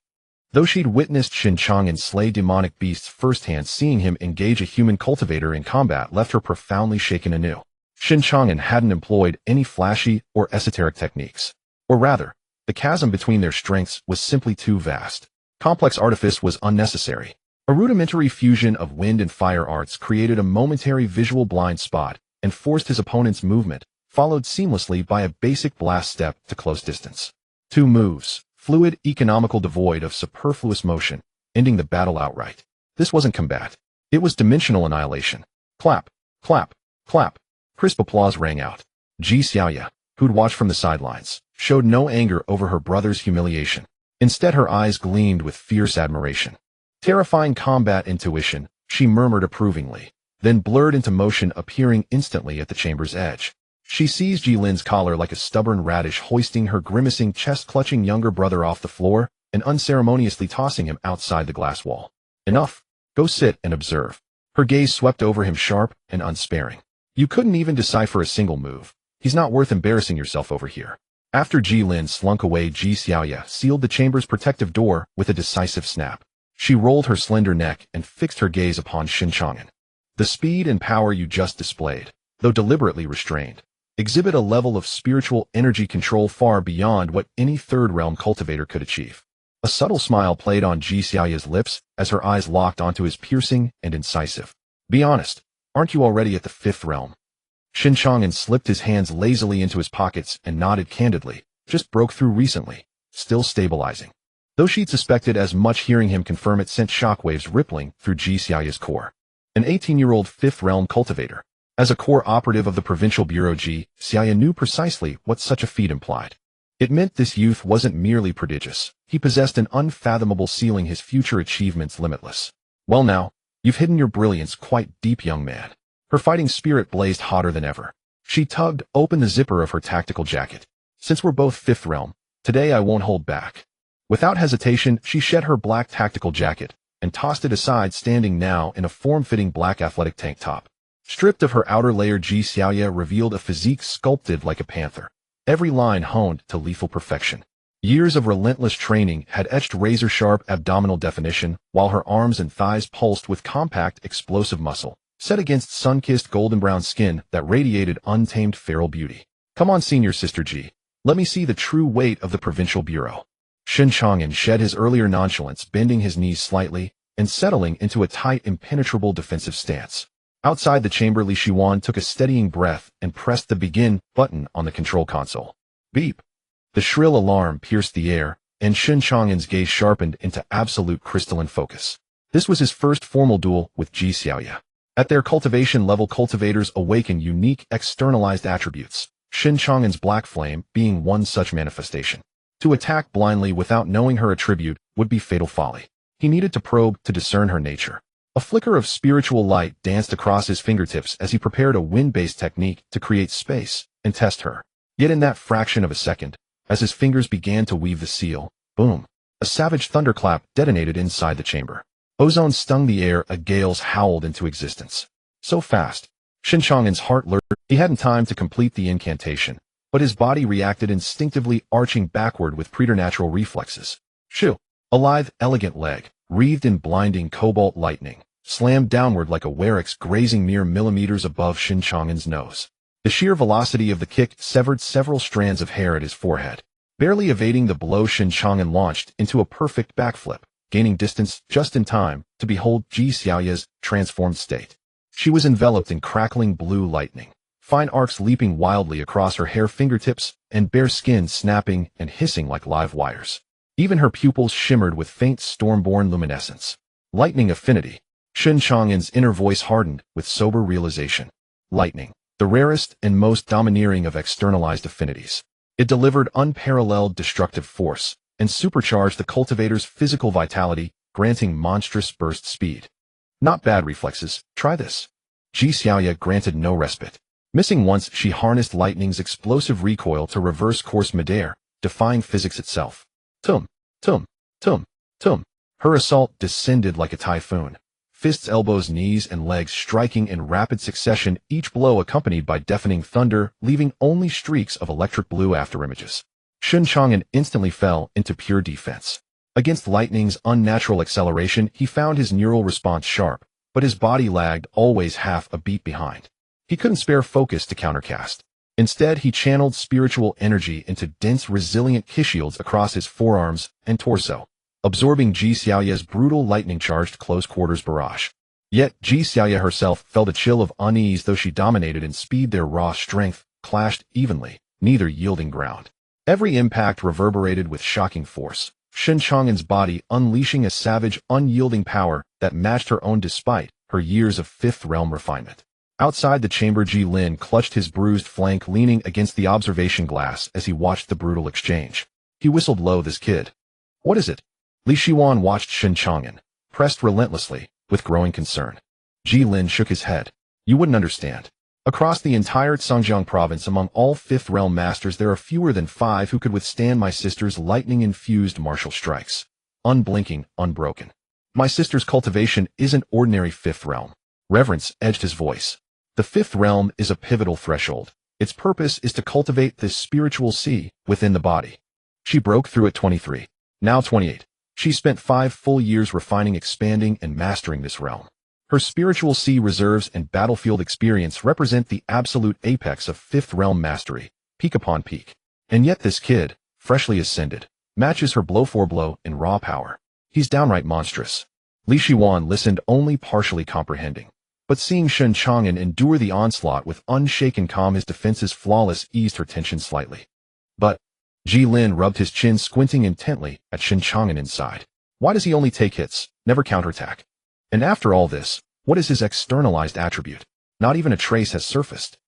Though she'd witnessed Shen Chang'an slay demonic beasts firsthand, seeing him engage a human cultivator in combat left her profoundly shaken anew. Shen Chang'an hadn't employed any flashy or esoteric techniques. Or rather, the chasm between their strengths was simply too vast. Complex artifice was unnecessary. A rudimentary fusion of wind and fire arts created a momentary visual blind spot and forced his opponent's movement, followed seamlessly by a basic blast step to close distance. 2 moves, fluid, economical, devoid of superfluous motion, ending the battle outright. This wasn't combat. It was dimensional annihilation. Clap, clap, clap. Crisp applause rang out. Ji Xiaoya, who'd watched from the sidelines, showed no anger over her brother's humiliation. Instead, her eyes gleamed with fierce admiration. Terrifying combat intuition, she murmured approvingly, then blurred into motion, appearing instantly at the chamber's edge. She seized Ji Lin's collar like a stubborn radish, hoisting her grimacing, chest-clutching younger brother off the floor and unceremoniously tossing him outside the glass wall. Enough. Go sit and observe. Her gaze swept over him, sharp and unsparing. You couldn't even decipher a single move. He's not worth embarrassing yourself over here. After Ji Lin slunk away, Ji Xiaoya sealed the chamber's protective door with a decisive snap. She rolled her slender neck and fixed her gaze upon Shen Chang'an. The speed and power you just displayed, though deliberately restrained, exhibit a level of spiritual energy control far beyond what any third-realm cultivator could achieve. A subtle smile played on Ji Xiaoya's lips as her eyes locked onto his, piercing and incisive. Be honest, aren't you already at the 5th realm? Shen Chang'an slipped his hands lazily into his pockets and nodded candidly. Just broke through recently, still stabilizing. Though she'd suspected as much, hearing him confirm it sent shockwaves rippling through Ji Xiaoya's core. An 18-year-old 5th realm cultivator. As a core operative of the provincial bureau, Ji Xiaoya knew precisely what such a feat implied. It meant this youth wasn't merely prodigious. He possessed an unfathomable ceiling, his future achievements limitless. Well now, you've hidden your brilliance quite deep, young man. Her fighting spirit blazed hotter than ever. She tugged open the zipper of her tactical jacket. Since we're both 5th realm, today I won't hold back. Without hesitation, she shed her black tactical jacket and tossed it aside, standing now in a form-fitting black athletic tank top. Stripped of her outer layer, Ji Xiaoya revealed a physique sculpted like a panther, every line honed to lethal perfection. Years of relentless training had etched razor-sharp abdominal definition, while her arms and thighs pulsed with compact, explosive muscle, set against sun-kissed golden-brown skin that radiated untamed feral beauty. Come on, senior sister Ji. Let me see the true weight of the provincial bureau. Shen Chang'an shed his earlier nonchalance, bending his knees slightly and settling into a tight, impenetrable defensive stance. Outside the chamber, Li Shiwan took a steadying breath and pressed the begin button on the control console. Beep. The shrill alarm pierced the air, and Shen Chang'an's gaze sharpened into absolute crystalline focus. This was his first formal duel with Ji Xiaoya. At their cultivation level, cultivators awaken unique externalized attributes, Shen Chang'an's black flame being one such manifestation. To attack blindly without knowing her attribute would be fatal folly. He needed to probe to discern her nature. A flicker of spiritual light danced across his fingertips as he prepared a wind-based technique to create space and test her. Yet in that fraction of a second, as his fingers began to weave the seal, boom, a savage thunderclap detonated inside the chamber. Ozone stung the air, a gale's howled into existence. So fast, Shen Chang'an's heart leaped. He hadn't time to complete the incantation, but his body reacted instinctively, arching backward with preternatural reflexes. Shoo! A lithe, elegant leg, wreathed in blinding cobalt lightning, slammed downward like a Werex, grazing mere millimeters above Shen Chang'an's nose. The sheer velocity of the kick severed several strands of hair at his forehead. Barely evading the blow, Shen Chang'an launched into a perfect backflip, gaining distance just in time to behold Ji Xiaoya's transformed state. She was enveloped in crackling blue lightning, fine arcs leaping wildly across her hair, fingertips, and bare skin snapping and hissing like live wires. Even her pupils shimmered with faint storm-born luminescence. Lightning affinity. Shen Chang'an's inner voice hardened with sober realization. Lightning, the rarest and most domineering of externalized affinities. It delivered unparalleled destructive force and supercharged the cultivator's physical vitality, granting monstrous burst speed. Not bad reflexes, try this. Ji Xiaoya granted no respite. Missing once, she harnessed lightning's explosive recoil to reverse course midair, defying physics itself. Tum, tum, tum, tum. Her assault descended like a typhoon. Fists, elbows, knees, and legs striking in rapid succession, each blow accompanied by deafening thunder, leaving only streaks of electric blue afterimages. Shen Chang'an instantly fell into pure defense. Against lightning's unnatural acceleration, he found his neural response sharp, but his body lagged always half a beat behind. He couldn't spare focus to countercast. Instead, he channeled spiritual energy into dense, resilient ki shields across his forearms and torso, absorbing Ji Xiaoya's brutal lightning-charged close-quarters barrage. Yet, Ji Xiaoya herself felt a chill of unease. Though she dominated in speed, their raw strength clashed evenly, neither yielding ground. Every impact reverberated with shocking force, Shen Chang'an's body unleashing a savage, unyielding power that matched her own despite her years of fifth realm refinement. Outside the chamber, Ji Lin clutched his bruised flank, leaning against the observation glass as he watched the brutal exchange. He whistled low. "This kid. What is it?" Li Shiwan watched Shen Chang'an, pressed relentlessly, with growing concern. Ji Lin shook his head. "You wouldn't understand. Across the entire Zhangjiang province, among all fifth realm masters, there are fewer than 5 who could withstand my sister's lightning-infused martial strikes. Unblinking, unbroken. My sister's cultivation isn't ordinary fifth realm." Reverence edged his voice. "The fifth realm is a pivotal threshold. Its purpose is to cultivate this spiritual sea within the body." She broke through at 23. Now 28. She spent 5 full years refining, expanding, and mastering this realm. Her spiritual sea reserves and battlefield experience represent the absolute apex of fifth realm mastery, peak upon peak. And yet this kid, freshly ascended, matches her blow for blow in raw power. He's downright monstrous. Li Shiwan listened, only partially comprehending. But seeing Shen Chang'an endure the onslaught with unshaken calm, his defenses flawless, eased her tension slightly. But Ji Lin rubbed his chin, squinting intently at Shen Chang'an inside. Why does he only take hits, never counterattack? And after all this, what is his externalized attribute? Not even a trace has surfaced.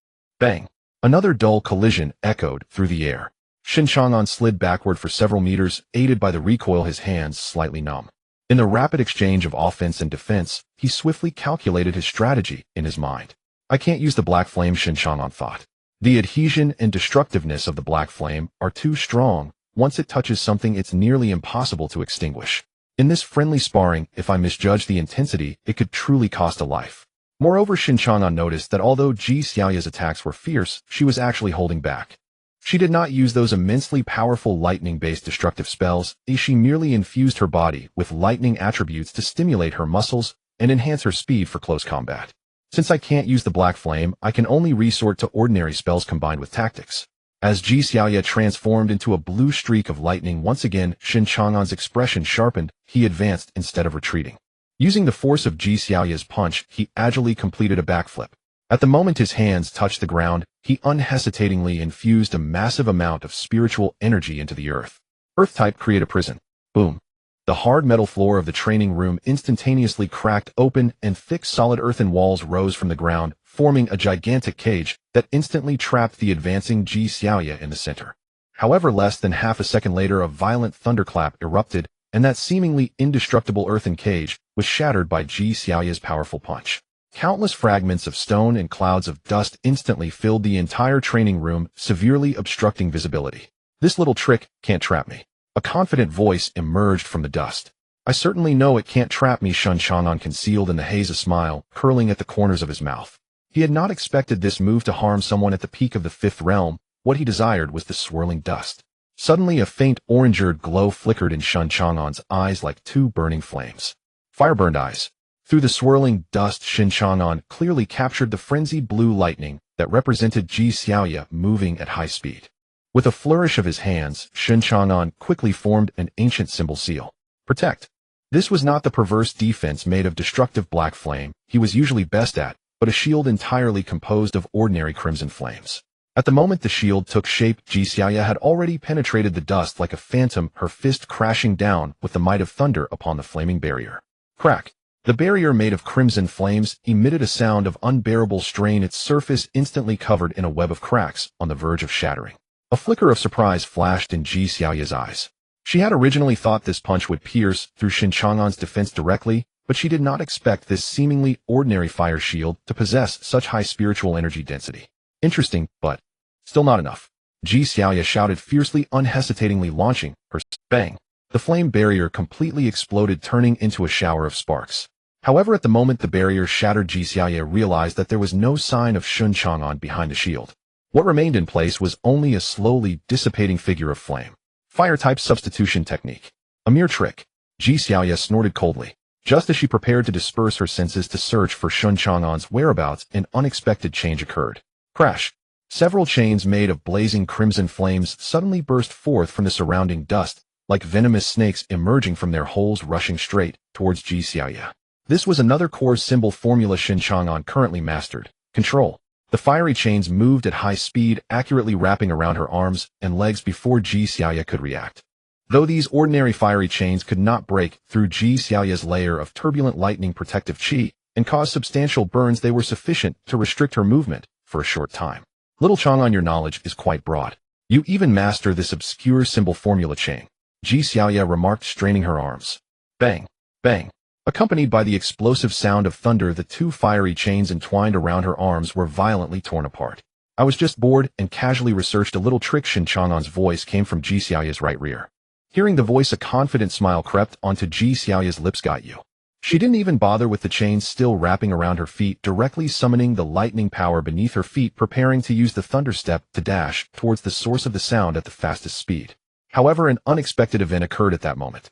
Bang! Another dull collision echoed through the air. Shen Chang'an slid backward for several meters, aided by the recoil, his hands slightly numb. In the rapid exchange of offense and defense, he swiftly calculated his strategy in his mind. I can't use the black flame, Shen Chang'an thought. The adhesion and destructiveness of the black flame are too strong. Once it touches something, it's nearly impossible to extinguish. In this friendly sparring, if I misjudge the intensity, it could truly cost a life. Moreover, Shen Chang'an noticed that although Ji Xiaoya's attacks were fierce, she was actually holding back. She did not use those immensely powerful lightning-based destructive spells. She merely infused her body with lightning attributes to stimulate her muscles and enhance her speed for close combat. Since I can't use the black flame, I can only resort to ordinary spells combined with tactics. As Ji Xiaoya transformed into a blue streak of lightning, once again Shen Chang'an's expression sharpened. He advanced instead of retreating. Using the force of Ji Xiaoya's punch, he agilely completed a backflip. At the moment his hands touched the ground, he unhesitatingly infused a massive amount of spiritual energy into the earth. Earth-type, create a prison. Boom. The hard metal floor of the training room instantaneously cracked open, and thick solid earthen walls rose from the ground, forming a gigantic cage that instantly trapped the advancing Ji Xiaoya in the center. However, less than half a second later, a violent thunderclap erupted, and that seemingly indestructible earthen cage was shattered by Ji Xiaoya's powerful punch. Countless fragments of stone and clouds of dust instantly filled the entire training room, severely obstructing visibility. This little trick can't trap me. A confident voice emerged from the dust. I certainly know it can't trap me. Shen Chang'an concealed in the haze a smile, curling at the corners of his mouth. He had not expected this move to harm someone at the peak of the fifth realm. What he desired was the swirling dust. Suddenly a faint orange-ered glow flickered in Shen Chang'an's eyes like 2 burning flames. Fire-burned eyes. Through the swirling dust, Shen Chang'an clearly captured the frenzied blue lightning that represented Ji Xiaoya moving at high speed. With a flourish of his hands, Shen Chang'an quickly formed an ancient symbol seal. Protect. This was not the perverse defense made of destructive black flame he was usually best at, but a shield entirely composed of ordinary crimson flames. At the moment the shield took shape, Ji Xiaoya had already penetrated the dust like a phantom, her fist crashing down with the might of thunder upon the flaming barrier. Crack. The barrier, made of crimson flames, emitted a sound of unbearable strain, its surface instantly covered in a web of cracks on the verge of shattering. A flicker of surprise flashed in Ji Xiaoya's eyes. She had originally thought this punch would pierce through Shen Chang'an's defense directly, but she did not expect this seemingly ordinary fire shield to possess such high spiritual energy density. Interesting, but still not enough. Ji Xiaoya shouted fiercely, unhesitatingly launching her bang. The flame barrier completely exploded, turning into a shower of sparks. However, at the moment the barrier shattered, Ji Xiaoya realized that there was no sign of Shen Chang'an behind the shield. What remained in place was only a slowly dissipating figure of flame. Fire-type substitution technique. A mere trick. Ji Xiaoya snorted coldly. Just as she prepared to disperse her senses to search for Shen Chang'an's whereabouts, an unexpected change occurred. Crash! Several chains made of blazing crimson flames suddenly burst forth from the surrounding dust, like venomous snakes emerging from their holes rushing straight towards Ji Xiaoya. This was another core symbol formula Shen Chang'an currently mastered. Control. The fiery chains moved at high speed, accurately wrapping around her arms and legs before Ji Xiaoya could react. Though these ordinary fiery chains could not break through Ji Xiaoya's layer of turbulent lightning protective qi and cause substantial burns, they were sufficient to restrict her movement for a short time. Little Chang'an, your knowledge is quite broad. You even master this obscure symbol formula chain, Ji Xiaoya remarked, straining her arms. Bang! Bang! Accompanied by the explosive sound of thunder, the two fiery chains entwined around her arms were violently torn apart. I was just bored and casually researched a little trick. Shen Chang'an's voice came from Ji Xiaoya's right rear. Hearing the voice, a confident smile crept onto Ji Xiaoya's lips. Got you. She didn't even bother with the chains still wrapping around her feet, directly summoning the lightning power beneath her feet, preparing to use the thunder step to dash towards the source of the sound at the fastest speed. However, an unexpected event occurred at that moment.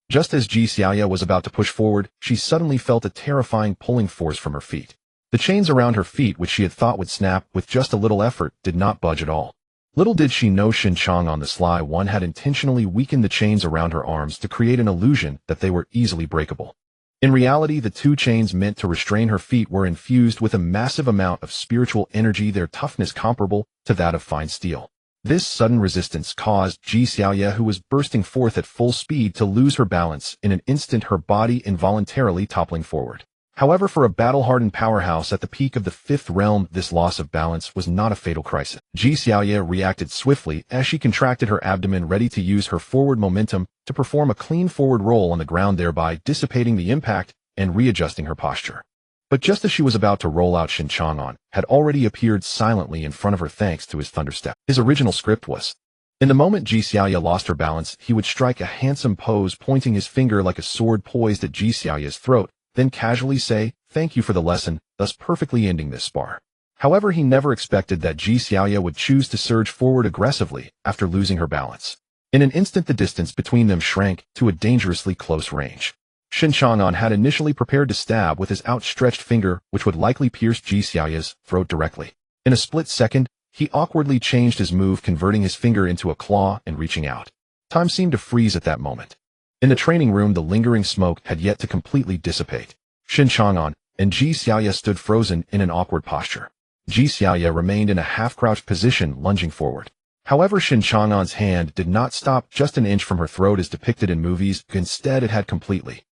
Just as Ji Xiaoya was about to push forward, she suddenly felt a terrifying pulling force from her feet. The chains around her feet, which she had thought would snap with just a little effort, did not budge at all. Little did she know Shen Chang'an, on the sly one, had intentionally weakened the chains around her arms to create an illusion that they were easily breakable. In reality, the two chains meant to restrain her feet were infused with a massive amount of spiritual energy, their toughness comparable to that of fine steel. This sudden resistance caused Ji Xiaoya, who was bursting forth at full speed, to lose her balance. In an instant, her body involuntarily toppling forward. However, for a battle-hardened powerhouse at the peak of the fifth realm, this loss of balance was not a fatal crisis. Ji Xiaoya reacted swiftly as she contracted her abdomen, ready to use her forward momentum to perform a clean forward roll on the ground, thereby dissipating the impact and readjusting her posture. But just as she was about to roll out, Shen Chang'an had already appeared silently in front of her thanks to his thunderstep. His original script was, in the moment Ji Xiaoya lost her balance, he would strike a handsome pose, pointing his finger like a sword poised at Ji Xiaoya's throat, then casually say, "Thank you for the lesson," thus perfectly ending this spar. However, he never expected that Ji Xiaoya would choose to surge forward aggressively after losing her balance. In an instant, the distance between them shrank to a dangerously close range. Shen Chang'an had initially prepared to stab with his outstretched finger, which would likely pierce Ji Xiaoya's throat directly. In a split second, he awkwardly changed his move, converting his finger into a claw and reaching out. Time seemed to freeze at that moment. In the training room, the lingering smoke had yet to completely dissipate. Shen Chang'an and Ji Xiaoya stood frozen in an awkward posture. Ji Xiaoya remained in a half-crouched position, lunging forward. However, Shen Chang'an's hand did not stop just an inch from her throat as depicted in movies. Instead, it had completely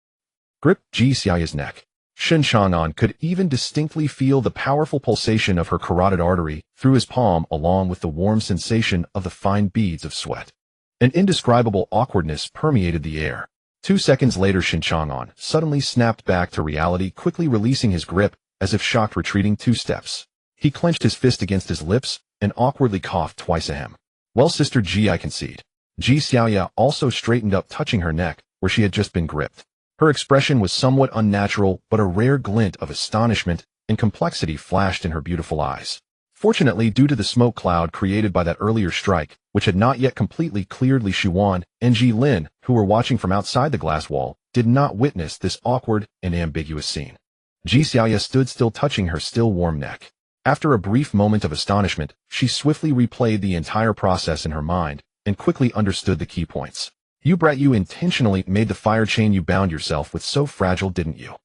gripped Ji Xiaoya's neck. Shen Chang'an could even distinctly feel the powerful pulsation of her carotid artery through his palm, along with the warm sensation of the fine beads of sweat. An indescribable awkwardness permeated the air. 2 seconds later, Shen Chang'an suddenly snapped back to reality, quickly releasing his grip, as if shocked, retreating 2 steps. He clenched his fist against his lips and awkwardly coughed twice. Ahem. Well, Sister Ji, I concede. Ji Xiaoya also straightened up, touching her neck, where she had just been gripped. Her expression was somewhat unnatural, but a rare glint of astonishment and complexity flashed in her beautiful eyes. Fortunately, due to the smoke cloud created by that earlier strike, which had not yet completely cleared, Li Shuan and Ji Lin, who were watching from outside the glass wall, did not witness this awkward and ambiguous scene. Ji Xiaoya stood still, touching her still warm neck. After a brief moment of astonishment, she swiftly replayed the entire process in her mind and quickly understood the key points. You brat, you intentionally made the fire chain you bound yourself with so fragile, didn't you?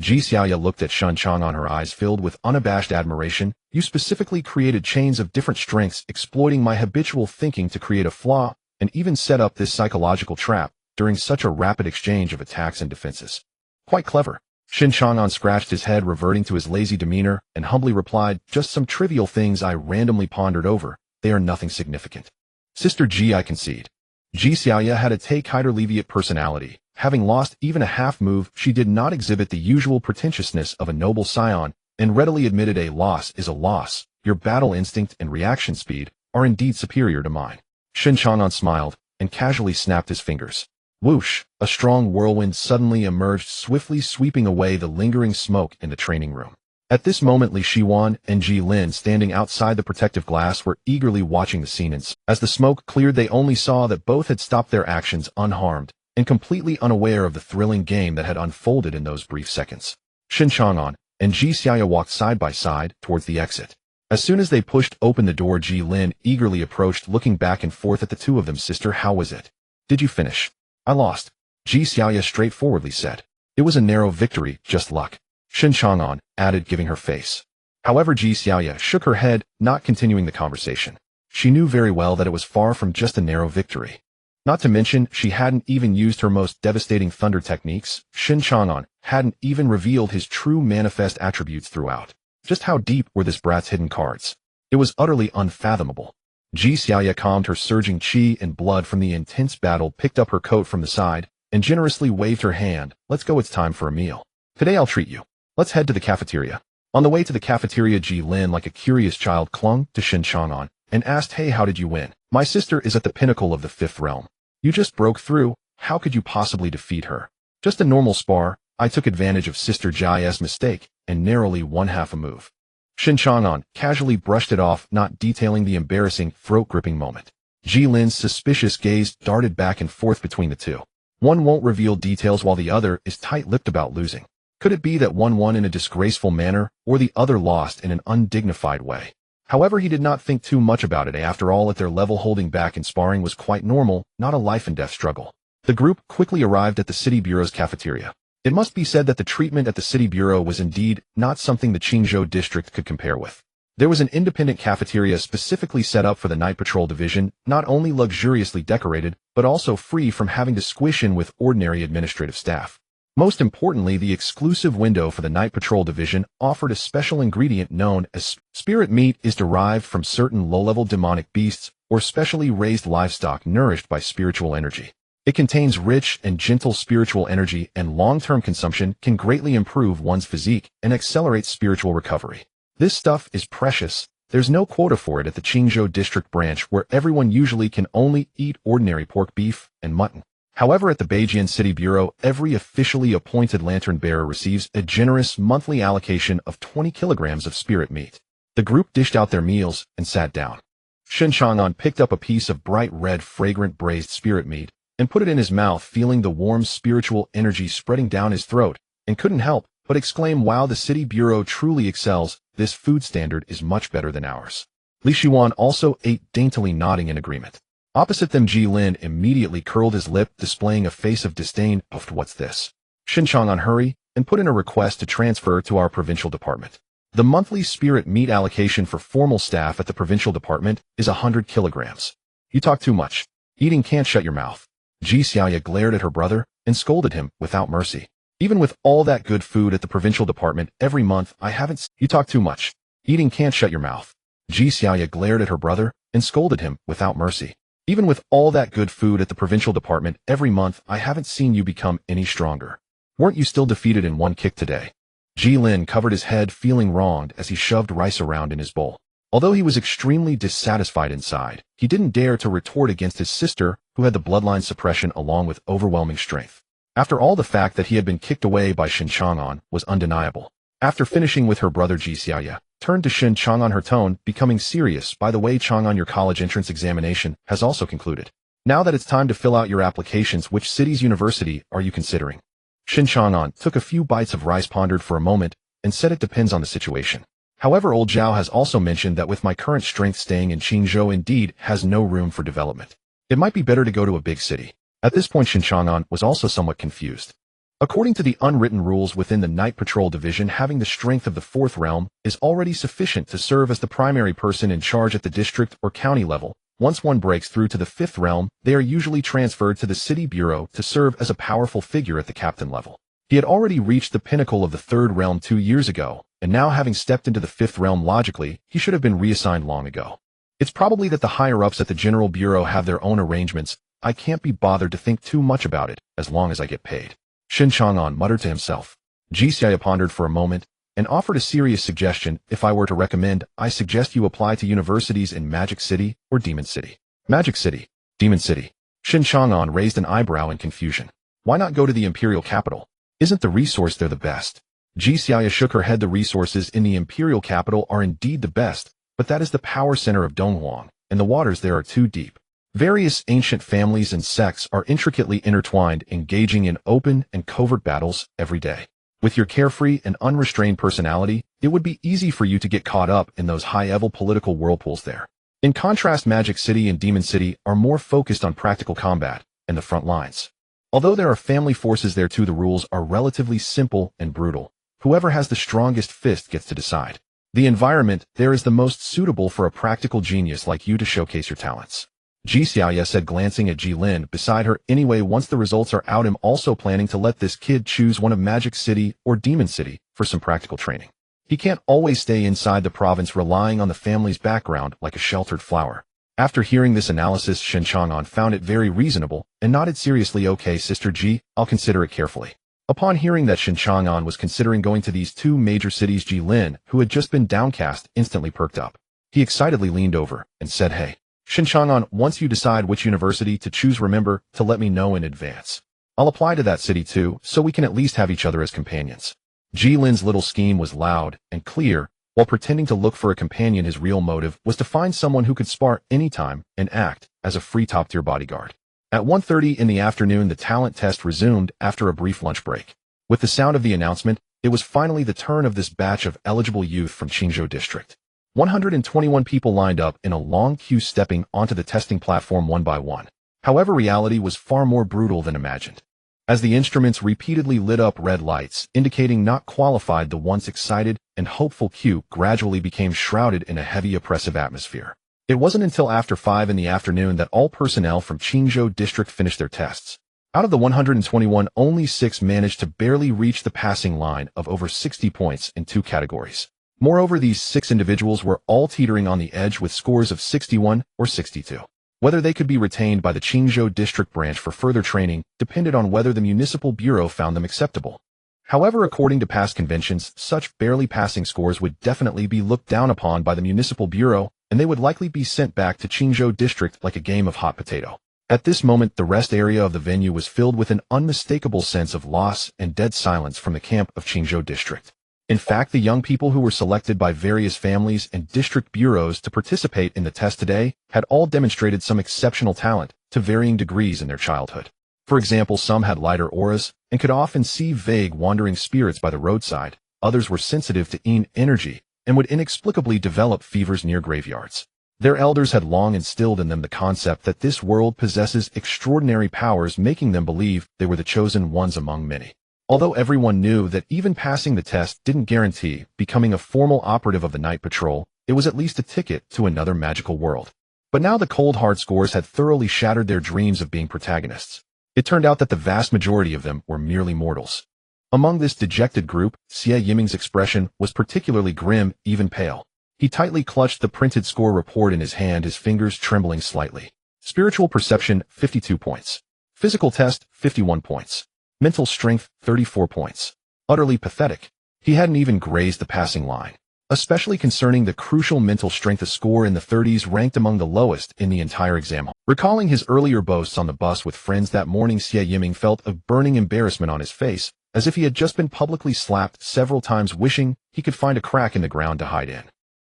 Ji Xiaoya looked at Shen Chang'an, her eyes filled with unabashed admiration. You specifically created chains of different strengths, exploiting my habitual thinking to create a flaw, and even set up this psychological trap during such a rapid exchange of attacks and defenses. Quite clever. Shen Chang'an scratched his head, reverting to his lazy demeanor, and humbly replied, "Just some trivial things I randomly pondered over. They are nothing significant." Sister Ji, I concede. Ji Xiaoya had a take-hider-leviate personality. Having lost even a half move, she did not exhibit the usual pretentiousness of a noble scion, and readily admitted a loss is a loss. Your battle instinct and reaction speed are indeed superior to mine. Shen Chang'an smiled and casually snapped his fingers. Whoosh! A strong whirlwind suddenly emerged, swiftly sweeping away the lingering smoke in the training room. At this moment, Li Shuan and Ji Lin, standing outside the protective glass, were eagerly watching the scene. As the smoke cleared, they only saw that both had stopped their actions unharmed, and completely unaware of the thrilling game that had unfolded in those brief seconds. Shen Chang'an and Ji Xiaoya walked side by side towards the exit. As soon as they pushed open the door, Ji Lin eagerly approached, looking back and forth at the two of them. Sister, how was it? Did you finish? I lost, Ji Xiaoya straightforwardly said. It was a narrow victory, just luck, Shen Chang'an added, giving her face. However, Ji Xiaoya shook her head, not continuing the conversation. She knew very well that it was far from just a narrow victory. Not to mention, she hadn't even used her most devastating thunder techniques. Shen Chang'an hadn't even revealed his true manifest attributes throughout. Just how deep were this brat's hidden cards? It was utterly unfathomable. Ji Xiaoya calmed her surging qi and blood from the intense battle, picked up her coat from the side, and generously waved her hand. Let's go, it's time for a meal. Today I'll treat you. Let's head to the cafeteria. On the way to the cafeteria, Ji Lin, like a curious child, clung to Shen Chang'an and asked, hey, how did you win? My sister is at the pinnacle of the fifth realm. You just broke through. How could you possibly defeat her? Just a normal spar. I took advantage of Sister Jai's mistake and narrowly won half a move. Shen Chang'an casually brushed it off, not detailing the embarrassing, throat-gripping moment. Ji Lin's suspicious gaze darted back and forth between the two. One won't reveal details while the other is tight-lipped about losing. Could it be that one won in a disgraceful manner, or the other lost in an undignified way? However, he did not think too much about it. After all, at their level, holding back in sparring was quite normal, not a life-and-death struggle. The group quickly arrived at the city bureau's cafeteria. It must be said that the treatment at the city bureau was indeed not something the Qingzhou district could compare with. There was an independent cafeteria specifically set up for the Night Patrol Division, not only luxuriously decorated, but also free from having to squish in with ordinary administrative staff. Most importantly, the exclusive window for the Night Patrol Division offered a special ingredient known as spirit meat, is derived from certain low-level demonic beasts or specially raised livestock nourished by spiritual energy. It contains rich and gentle spiritual energy, and long-term consumption can greatly improve one's physique and accelerate spiritual recovery. This stuff is precious. There's no quota for it at the Qingzhou district branch, where everyone usually can only eat ordinary pork, beef, and mutton. However, at the Beijian City Bureau, every officially appointed lantern bearer receives a generous monthly allocation of 20 kilograms of spirit meat. The group dished out their meals and sat down. Shen Chang'an picked up a piece of bright red, fragrant braised spirit meat and put it in his mouth, feeling the warm spiritual energy spreading down his throat, and couldn't help but exclaim, wow, the City Bureau truly excels. This food standard is much better than ours. Li Xuan also ate daintily, nodding in agreement. Opposite them, Ji Lin immediately curled his lip, displaying a face of disdain. Puffed, what's this? Shen Chang'an, hurry and put in a request to transfer to our provincial department. The monthly spirit meat allocation for formal staff at the provincial department is 100 kilograms. You talk too much. Eating can't shut your mouth. Ji Xiaoya glared at her brother and scolded him without mercy. Even with all that good food at the provincial department every month, I haven't. You talk too much. Eating can't shut your mouth. Ji Xiaoya glared at her brother and scolded him without mercy. Even with all that good food at the provincial department every month, I haven't seen you become any stronger. Weren't you still defeated in one kick today? Ji Lin covered his head, feeling wronged as he shoved rice around in his bowl. Although he was extremely dissatisfied inside, he didn't dare to retort against his sister, who had the bloodline suppression along with overwhelming strength. After all, the fact that he had been kicked away by Shen Chang'an was undeniable. After finishing with her brother, Ji Xiaoya turned to Shen Chang'an, her tone becoming serious. By the way, Chang'an, your college entrance examination has also concluded. Now that it's time to fill out your applications, which city's university are you considering? Shen Chang'an took a few bites of rice, pondered for a moment, and said, it depends on the situation. However, old Zhao has also mentioned that with my current strength, staying in Qingzhou indeed has no room for development. It might be better to go to a big city. At this point, Shen Chang'an was also somewhat confused. According to the unwritten rules within the Night Patrol Division, having the strength of the fourth realm is already sufficient to serve as the primary person in charge at the district or county level. Once one breaks through to the fifth realm, they are usually transferred to the city bureau to serve as a powerful figure at the captain level. He had already reached the pinnacle of the third realm 2 years ago, and now having stepped into the fifth realm, logically, he should have been reassigned long ago. It's probably that the higher-ups at the general bureau have their own arrangements. I can't be bothered to think too much about it, as long as I get paid. Shen Chang'an muttered to himself. Ji Xiaoya pondered for a moment and offered a serious suggestion. If I were to recommend, I suggest you apply to universities in Magic City or Demon City. Magic City, Demon City. Shen Chang'an raised an eyebrow in confusion. Why not go to the imperial capital? Isn't the resource there the best? Ji Xiaoya shook her head. The resources in the imperial capital are indeed the best, but that is the power center of Donghuang, and the waters there are too deep. Various ancient families and sects are intricately intertwined, engaging in open and covert battles every day. With your carefree and unrestrained personality, it would be easy for you to get caught up in those high-level political whirlpools there. In contrast, Magic City and Demon City are more focused on practical combat and the front lines. Although there are family forces there too, the rules are relatively simple and brutal. Whoever has the strongest fist gets to decide. The environment there is the most suitable for a practical genius like you to showcase your talents. Ji Xiaoye said, glancing at Ji Lin beside her. Anyway, once the results are out, I'm also planning to let this kid choose one of Magic City or Demon City for some practical training. He can't always stay inside the province relying on the family's background like a sheltered flower. After hearing this analysis, Shen Chang'an found it very reasonable and nodded seriously. Okay, Sister Ji, I'll consider it carefully. Upon hearing that Shen Chang'an was considering going to these two major cities, Ji Lin, who had just been downcast, instantly perked up. He excitedly leaned over and said, Hey, Shen Chang'an, once you decide which university to choose, remember to let me know in advance. I'll apply to that city too, so we can at least have each other as companions. Ji Lin's little scheme was loud and clear. While pretending to look for a companion, his real motive was to find someone who could spar anytime and act as a free top-tier bodyguard. At 1:30 in the afternoon, the talent test resumed after a brief lunch break. With the sound of the announcement, it was finally the turn of this batch of eligible youth from Qingzhou District. 121 people lined up in a long queue, stepping onto the testing platform one by one. However, reality was far more brutal than imagined. As the instruments repeatedly lit up red lights, indicating not qualified, the once excited and hopeful queue gradually became shrouded in a heavy, oppressive atmosphere. It wasn't until after 5 in the afternoon that all personnel from Qingzhou District finished their tests. Out of the 121, only 6 managed to barely reach the passing line of over 60 points in 2 categories. Moreover, these 6 individuals were all teetering on the edge with scores of 61 or 62. Whether they could be retained by the Qingzhou District branch for further training depended on whether the municipal bureau found them acceptable. However, according to past conventions, such barely passing scores would definitely be looked down upon by the municipal bureau, and they would likely be sent back to Qingzhou District like a game of hot potato. At this moment, the rest area of the venue was filled with an unmistakable sense of loss and dead silence from the camp of Qingzhou District. In fact, the young people who were selected by various families and district bureaus to participate in the test today had all demonstrated some exceptional talent to varying degrees in their childhood. For example, some had lighter auras and could often see vague wandering spirits by the roadside. Others were sensitive to yin energy and would inexplicably develop fevers near graveyards. Their elders had long instilled in them the concept that this world possesses extraordinary powers, making them believe they were the chosen ones among many. Although everyone knew that even passing the test didn't guarantee becoming a formal operative of the Night Patrol, it was at least a ticket to another magical world. But now the cold hard scores had thoroughly shattered their dreams of being protagonists. It turned out that the vast majority of them were merely mortals. Among this dejected group, Xie Yiming's expression was particularly grim, even pale. He tightly clutched the printed score report in his hand, his fingers trembling slightly. Spiritual perception, 52 points. Physical test, 51 points. Mental strength, 34 points. Utterly pathetic. He hadn't even grazed the passing line. Especially concerning the crucial mental strength, a score in the 30s ranked among the lowest in the entire exam hall. Recalling his earlier boasts on the bus with friends that morning, Xie Yiming felt a burning embarrassment on his face, as if he had just been publicly slapped several times, wishing he could find a crack in the ground to hide in.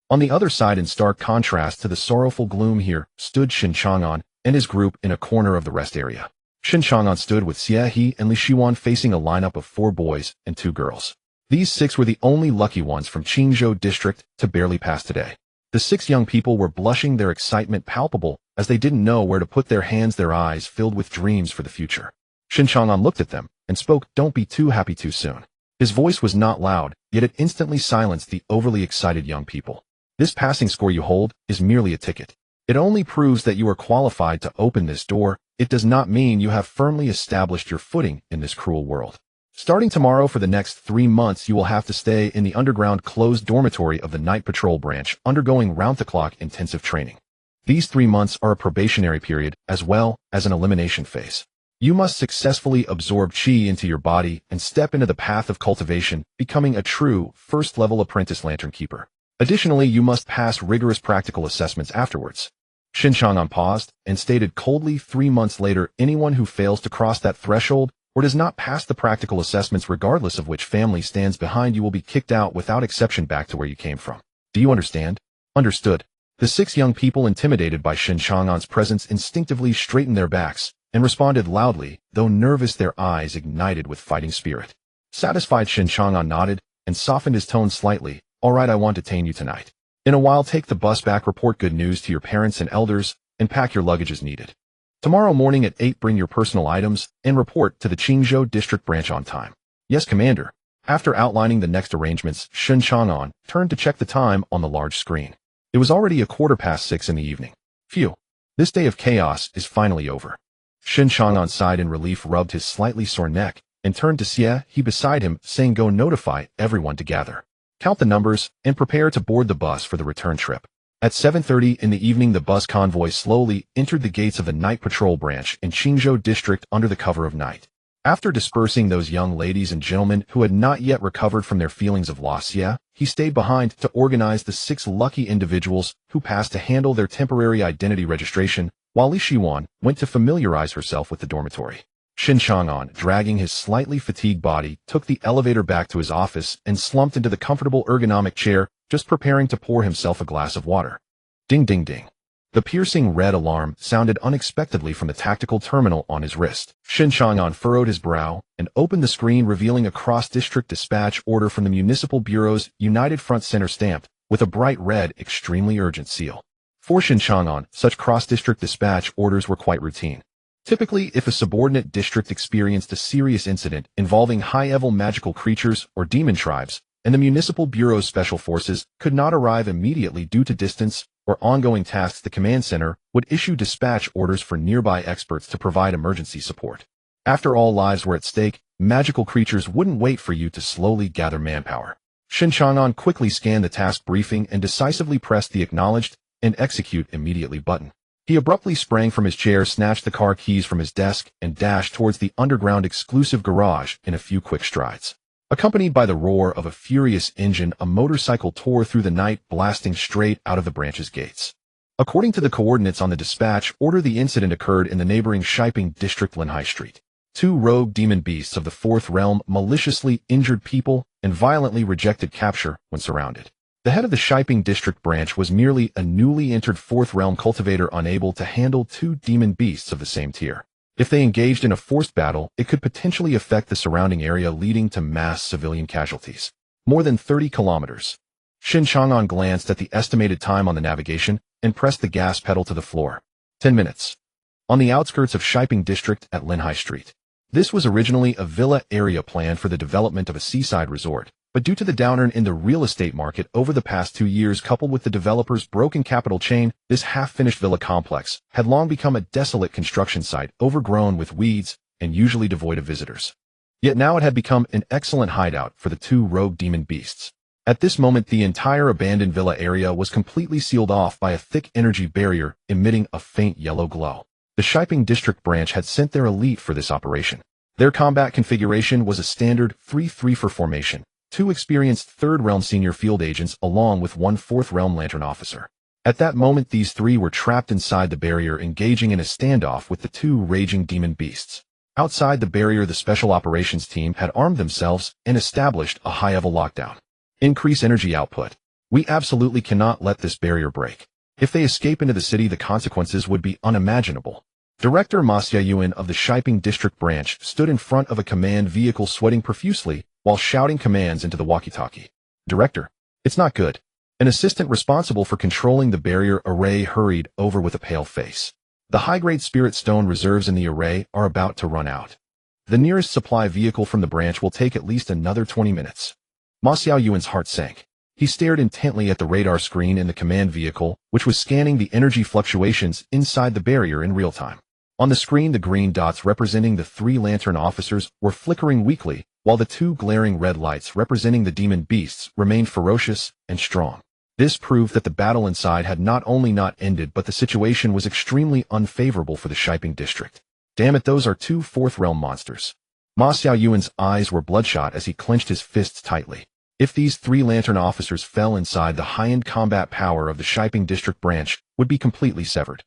On the other side, in stark contrast to the sorrowful gloom here, stood Shen Chang'an and his group in a corner of the rest area. Shen Chang'an stood with Xie He and Li Shiwan facing a lineup of 4 boys and 2 girls. These 6 were the only lucky ones from Qingzhou District to barely pass today. The 6 young people were blushing, their excitement palpable, as they didn't know where to put their hands, their eyes filled with dreams for the future. Shen Chang'an looked at them and spoke, "Don't be too happy too soon." His voice was not loud, yet it instantly silenced the overly excited young people. This passing score you hold is merely a ticket. It only proves that you are qualified to open this door. It does not mean you have firmly established your footing in this cruel world. Starting tomorrow, for the next 3 months, you will have to stay in the underground closed dormitory of the Night Patrol branch, undergoing round-the-clock intensive training. These 3 months are a probationary period as well as an elimination phase. You must successfully absorb qi into your body and step into the path of cultivation, becoming a true first-level apprentice lantern keeper. Additionally, you must pass rigorous practical assessments afterwards. Shen Chang'an paused and stated coldly, 3 months later, anyone who fails to cross that threshold or does not pass the practical assessments, regardless of which family stands behind you, will be kicked out without exception back to where you came from. Do you understand? Understood. The 6 young people, intimidated by Shen Chang'an's presence, instinctively straightened their backs and responded loudly, though nervous, their eyes ignited with fighting spirit. Satisfied, Shen Chang'an nodded and softened his tone slightly. "All right, I won't detain you tonight. In a while, take the bus back, report good news to your parents and elders, and pack your luggage as needed. Tomorrow morning at 8, bring your personal items and report to the Qingzhou District Branch on time." "Yes, Commander." After outlining the next arrangements, Shen Chang'an turned to check the time on the large screen. It was already 6:15 in the evening. Phew. This day of chaos is finally over. Shen Chang'an sighed in relief, rubbed his slightly sore neck, and turned to Xie He beside him, saying, "Go notify everyone to gather. Count the numbers, and prepare to board the bus for the return trip." At 7:30 in the evening, the bus convoy slowly entered the gates of the Night Patrol Branch in Qingzhou District under the cover of night. After dispersing those young ladies and gentlemen who had not yet recovered from their feelings of loss, he stayed behind to organize the 6 lucky individuals who passed to handle their temporary identity registration, while Li Shiwan went to familiarize herself with the dormitory. Shen Chang'an, dragging his slightly fatigued body, took the elevator back to his office and slumped into the comfortable ergonomic chair, just preparing to pour himself a glass of water. Ding ding ding. The piercing red alarm sounded unexpectedly from the tactical terminal on his wrist. Shen Chang'an furrowed his brow and opened the screen, revealing a cross-district dispatch order from the Municipal Bureau's United Front Center, stamped with a bright red, extremely urgent seal. For Shen Chang'an, such cross-district dispatch orders were quite routine. Typically, if a subordinate district experienced a serious incident involving high-level magical creatures or demon tribes, and the Municipal Bureau's special forces could not arrive immediately due to distance or ongoing tasks, the command center would issue dispatch orders for nearby experts to provide emergency support. After all, lives were at stake, magical creatures wouldn't wait for you to slowly gather manpower. Shen Chang'an quickly scanned the task briefing and decisively pressed the acknowledged and execute immediately button. He abruptly sprang from his chair, snatched the car keys from his desk, and dashed towards the underground exclusive garage in a few quick strides. Accompanied by the roar of a furious engine, a motorcycle tore through the night, blasting straight out of the branch's gates. According to the coordinates on the dispatch order, the incident occurred in the neighboring Shiping District, Linhai Street. 2 rogue demon beasts of the 4th realm maliciously injured people and violently rejected capture when surrounded. The head of the Shiping District branch was merely a newly entered 4th realm cultivator, unable to handle 2 demon beasts of the same tier. If they engaged in a forced battle, it could potentially affect the surrounding area, leading to mass civilian casualties. More than 30 kilometers. Shen Chang'an glanced at the estimated time on the navigation and pressed the gas pedal to the floor. 10 minutes. On the outskirts of Shiping District at Linhai Street. This was originally a villa area planned for the development of a seaside resort, but due to the downturn in the real estate market over the past 2 years, coupled with the developer's broken capital chain, this half-finished villa complex had long become a desolate construction site, overgrown with weeds and usually devoid of visitors. Yet now it had become an excellent hideout for the 2 rogue demon beasts. At this moment, the entire abandoned villa area was completely sealed off by a thick energy barrier emitting a faint yellow glow. The Shiping District branch had sent their elite for this operation. Their combat configuration was a standard 3-3-4 formation. 2 experienced 3rd realm senior field agents along with 1 4th realm lantern officer. At that moment, these 3 were trapped inside the barrier, engaging in a standoff with the 2 raging demon beasts. Outside the barrier, the special operations team had armed themselves and established a high-level lockdown. Increase energy output. We absolutely cannot let this barrier break. If they escape into the city, the consequences would be unimaginable. Director Ma Xiaoyuan of the Shiping District branch stood in front of a command vehicle, sweating profusely while shouting commands into the walkie-talkie. "Director, it's not good." An assistant responsible for controlling the barrier array hurried over with a pale face. "The high-grade spirit stone reserves in the array are about to run out. The nearest supply vehicle from the branch will take at least another 20 minutes. Ma Xiaoyuan's heart sank. He stared intently at the radar screen in the command vehicle, which was scanning the energy fluctuations inside the barrier in real time. On the screen, the green dots representing the 3 lantern officers were flickering weakly, while the 2 glaring red lights representing the demon beasts remained ferocious and strong. This proved that the battle inside had not only not ended, but the situation was extremely unfavorable for the Shiping District. Damn it, those are 2 4th realm monsters. Ma Xiaoyuan's eyes were bloodshot as he clenched his fists tightly. If these 3 lantern officers fell inside, the high-end combat power of the Shiping District branch would be completely severed.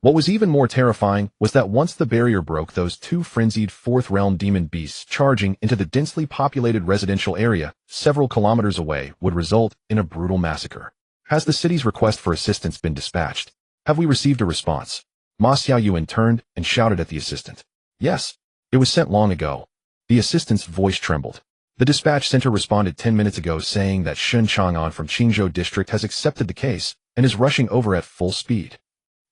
What was even more terrifying was that once the barrier broke, those 2 frenzied 4th realm demon beasts charging into the densely populated residential area several kilometers away would result in a brutal massacre. Has the city's request for assistance been dispatched? Have we received a response? Ma Xiaoyuan turned and shouted at the assistant. Yes. It was sent long ago. The assistant's voice trembled. The dispatch center responded 10 minutes ago saying that Shen Chang'an from Qingzhou district has accepted the case and is rushing over at full speed.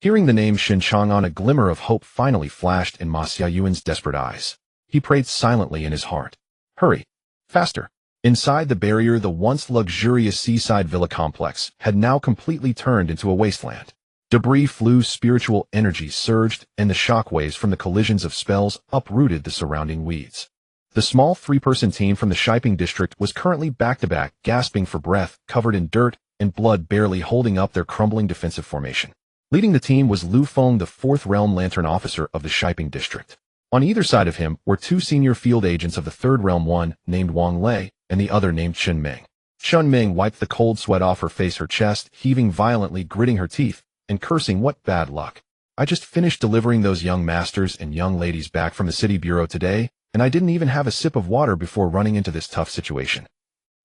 Hearing the name Shen Chang'an, a glimmer of hope finally flashed in Ma Xiaoyuan's desperate eyes. He prayed silently in his heart. Hurry. Faster. Inside the barrier, the once luxurious seaside villa complex had now completely turned into a wasteland. Debris flew, spiritual energy surged, and the shockwaves from the collisions of spells uprooted the surrounding weeds. The small three-person team from the Shiping district was currently back-to-back, gasping for breath, covered in dirt and blood, barely holding up their crumbling defensive formation. Leading the team was Lu Feng, the 4th Realm Lantern Officer of the Shiping district. On either side of him were 2 senior field agents of the 3rd Realm, one named Wang Lei and the other named Chen Ming. Chen Ming wiped the cold sweat off her face, her chest heaving violently, gritting her teeth and cursing, "What bad luck. I just finished delivering those young masters and young ladies back from the city bureau today, and I didn't even have a sip of water before running into this tough situation."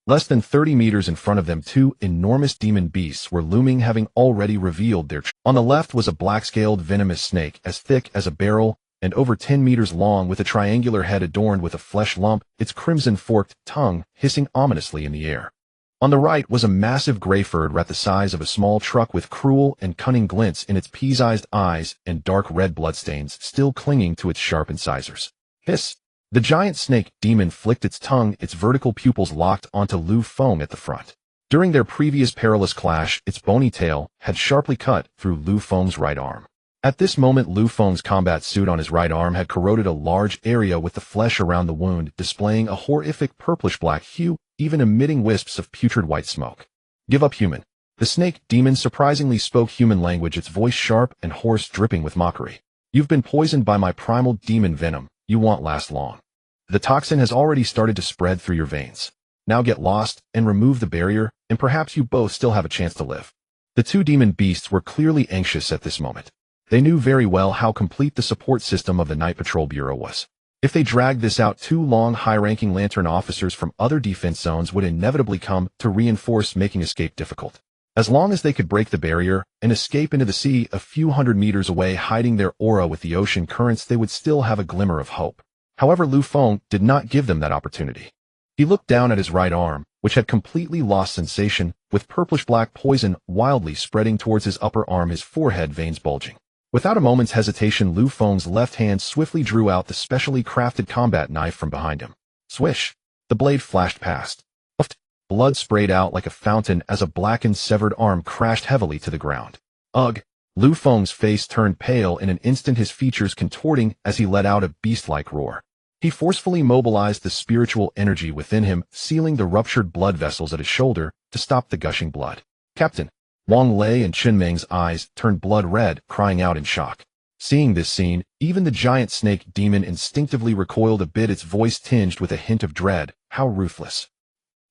Less than 30 meters in front of them, 2 enormous demon beasts were looming, having already revealed their On the left was a black-scaled venomous snake as thick as a barrel and over 10 meters long, with a triangular head adorned with a flesh lump, its crimson forked tongue hissing ominously in the air. On the right was a massive gray-furred rat the size of a small truck, with cruel and cunning glints in its pea-sized eyes and dark red bloodstains still clinging to its sharp incisors. Hiss! The giant snake demon flicked its tongue, its vertical pupils locked onto Lu Feng at the front. During their previous perilous clash, its bony tail had sharply cut through Lu Feng's right arm. At this moment, Lu Feng's combat suit on his right arm had corroded a large area, with the flesh around the wound displaying a horrific purplish-black hue, even emitting wisps of putrid white smoke. "Give up, human." The snake demon surprisingly spoke human language, its voice sharp and hoarse, dripping with mockery. "You've been poisoned by my primal demon venom. You won't last long. The toxin has already started to spread through your veins. Now get lost and remove the barrier, and perhaps you both still have a chance to live." The 2 demon beasts were clearly anxious at this moment. They knew very well how complete the support system of the Night Patrol Bureau was. If they dragged this out, 2 long, high-ranking Lantern officers from other defense zones would inevitably come to reinforce, making escape difficult. As long as they could break the barrier and escape into the sea a few hundred meters away, hiding their aura with the ocean currents, they would still have a glimmer of hope. However, Lu Feng did not give them that opportunity. He looked down at his right arm, which had completely lost sensation, with purplish-black poison wildly spreading towards his upper arm, his forehead veins bulging. Without a moment's hesitation, Lu Feng's left hand swiftly drew out the specially crafted combat knife from behind him. Swish! The blade flashed past. Puffed! Blood sprayed out like a fountain as a blackened, severed arm crashed heavily to the ground. Ugh! Lu Feng's face turned pale in an instant, his features contorting as he let out a beast-like roar. He forcefully mobilized the spiritual energy within him, sealing the ruptured blood vessels at his shoulder to stop the gushing blood. "Captain!" Wang Lei and Chen Ming's eyes turned blood red, crying out in shock. Seeing this scene, even the giant snake demon instinctively recoiled a bit, its voice tinged with a hint of dread. How ruthless.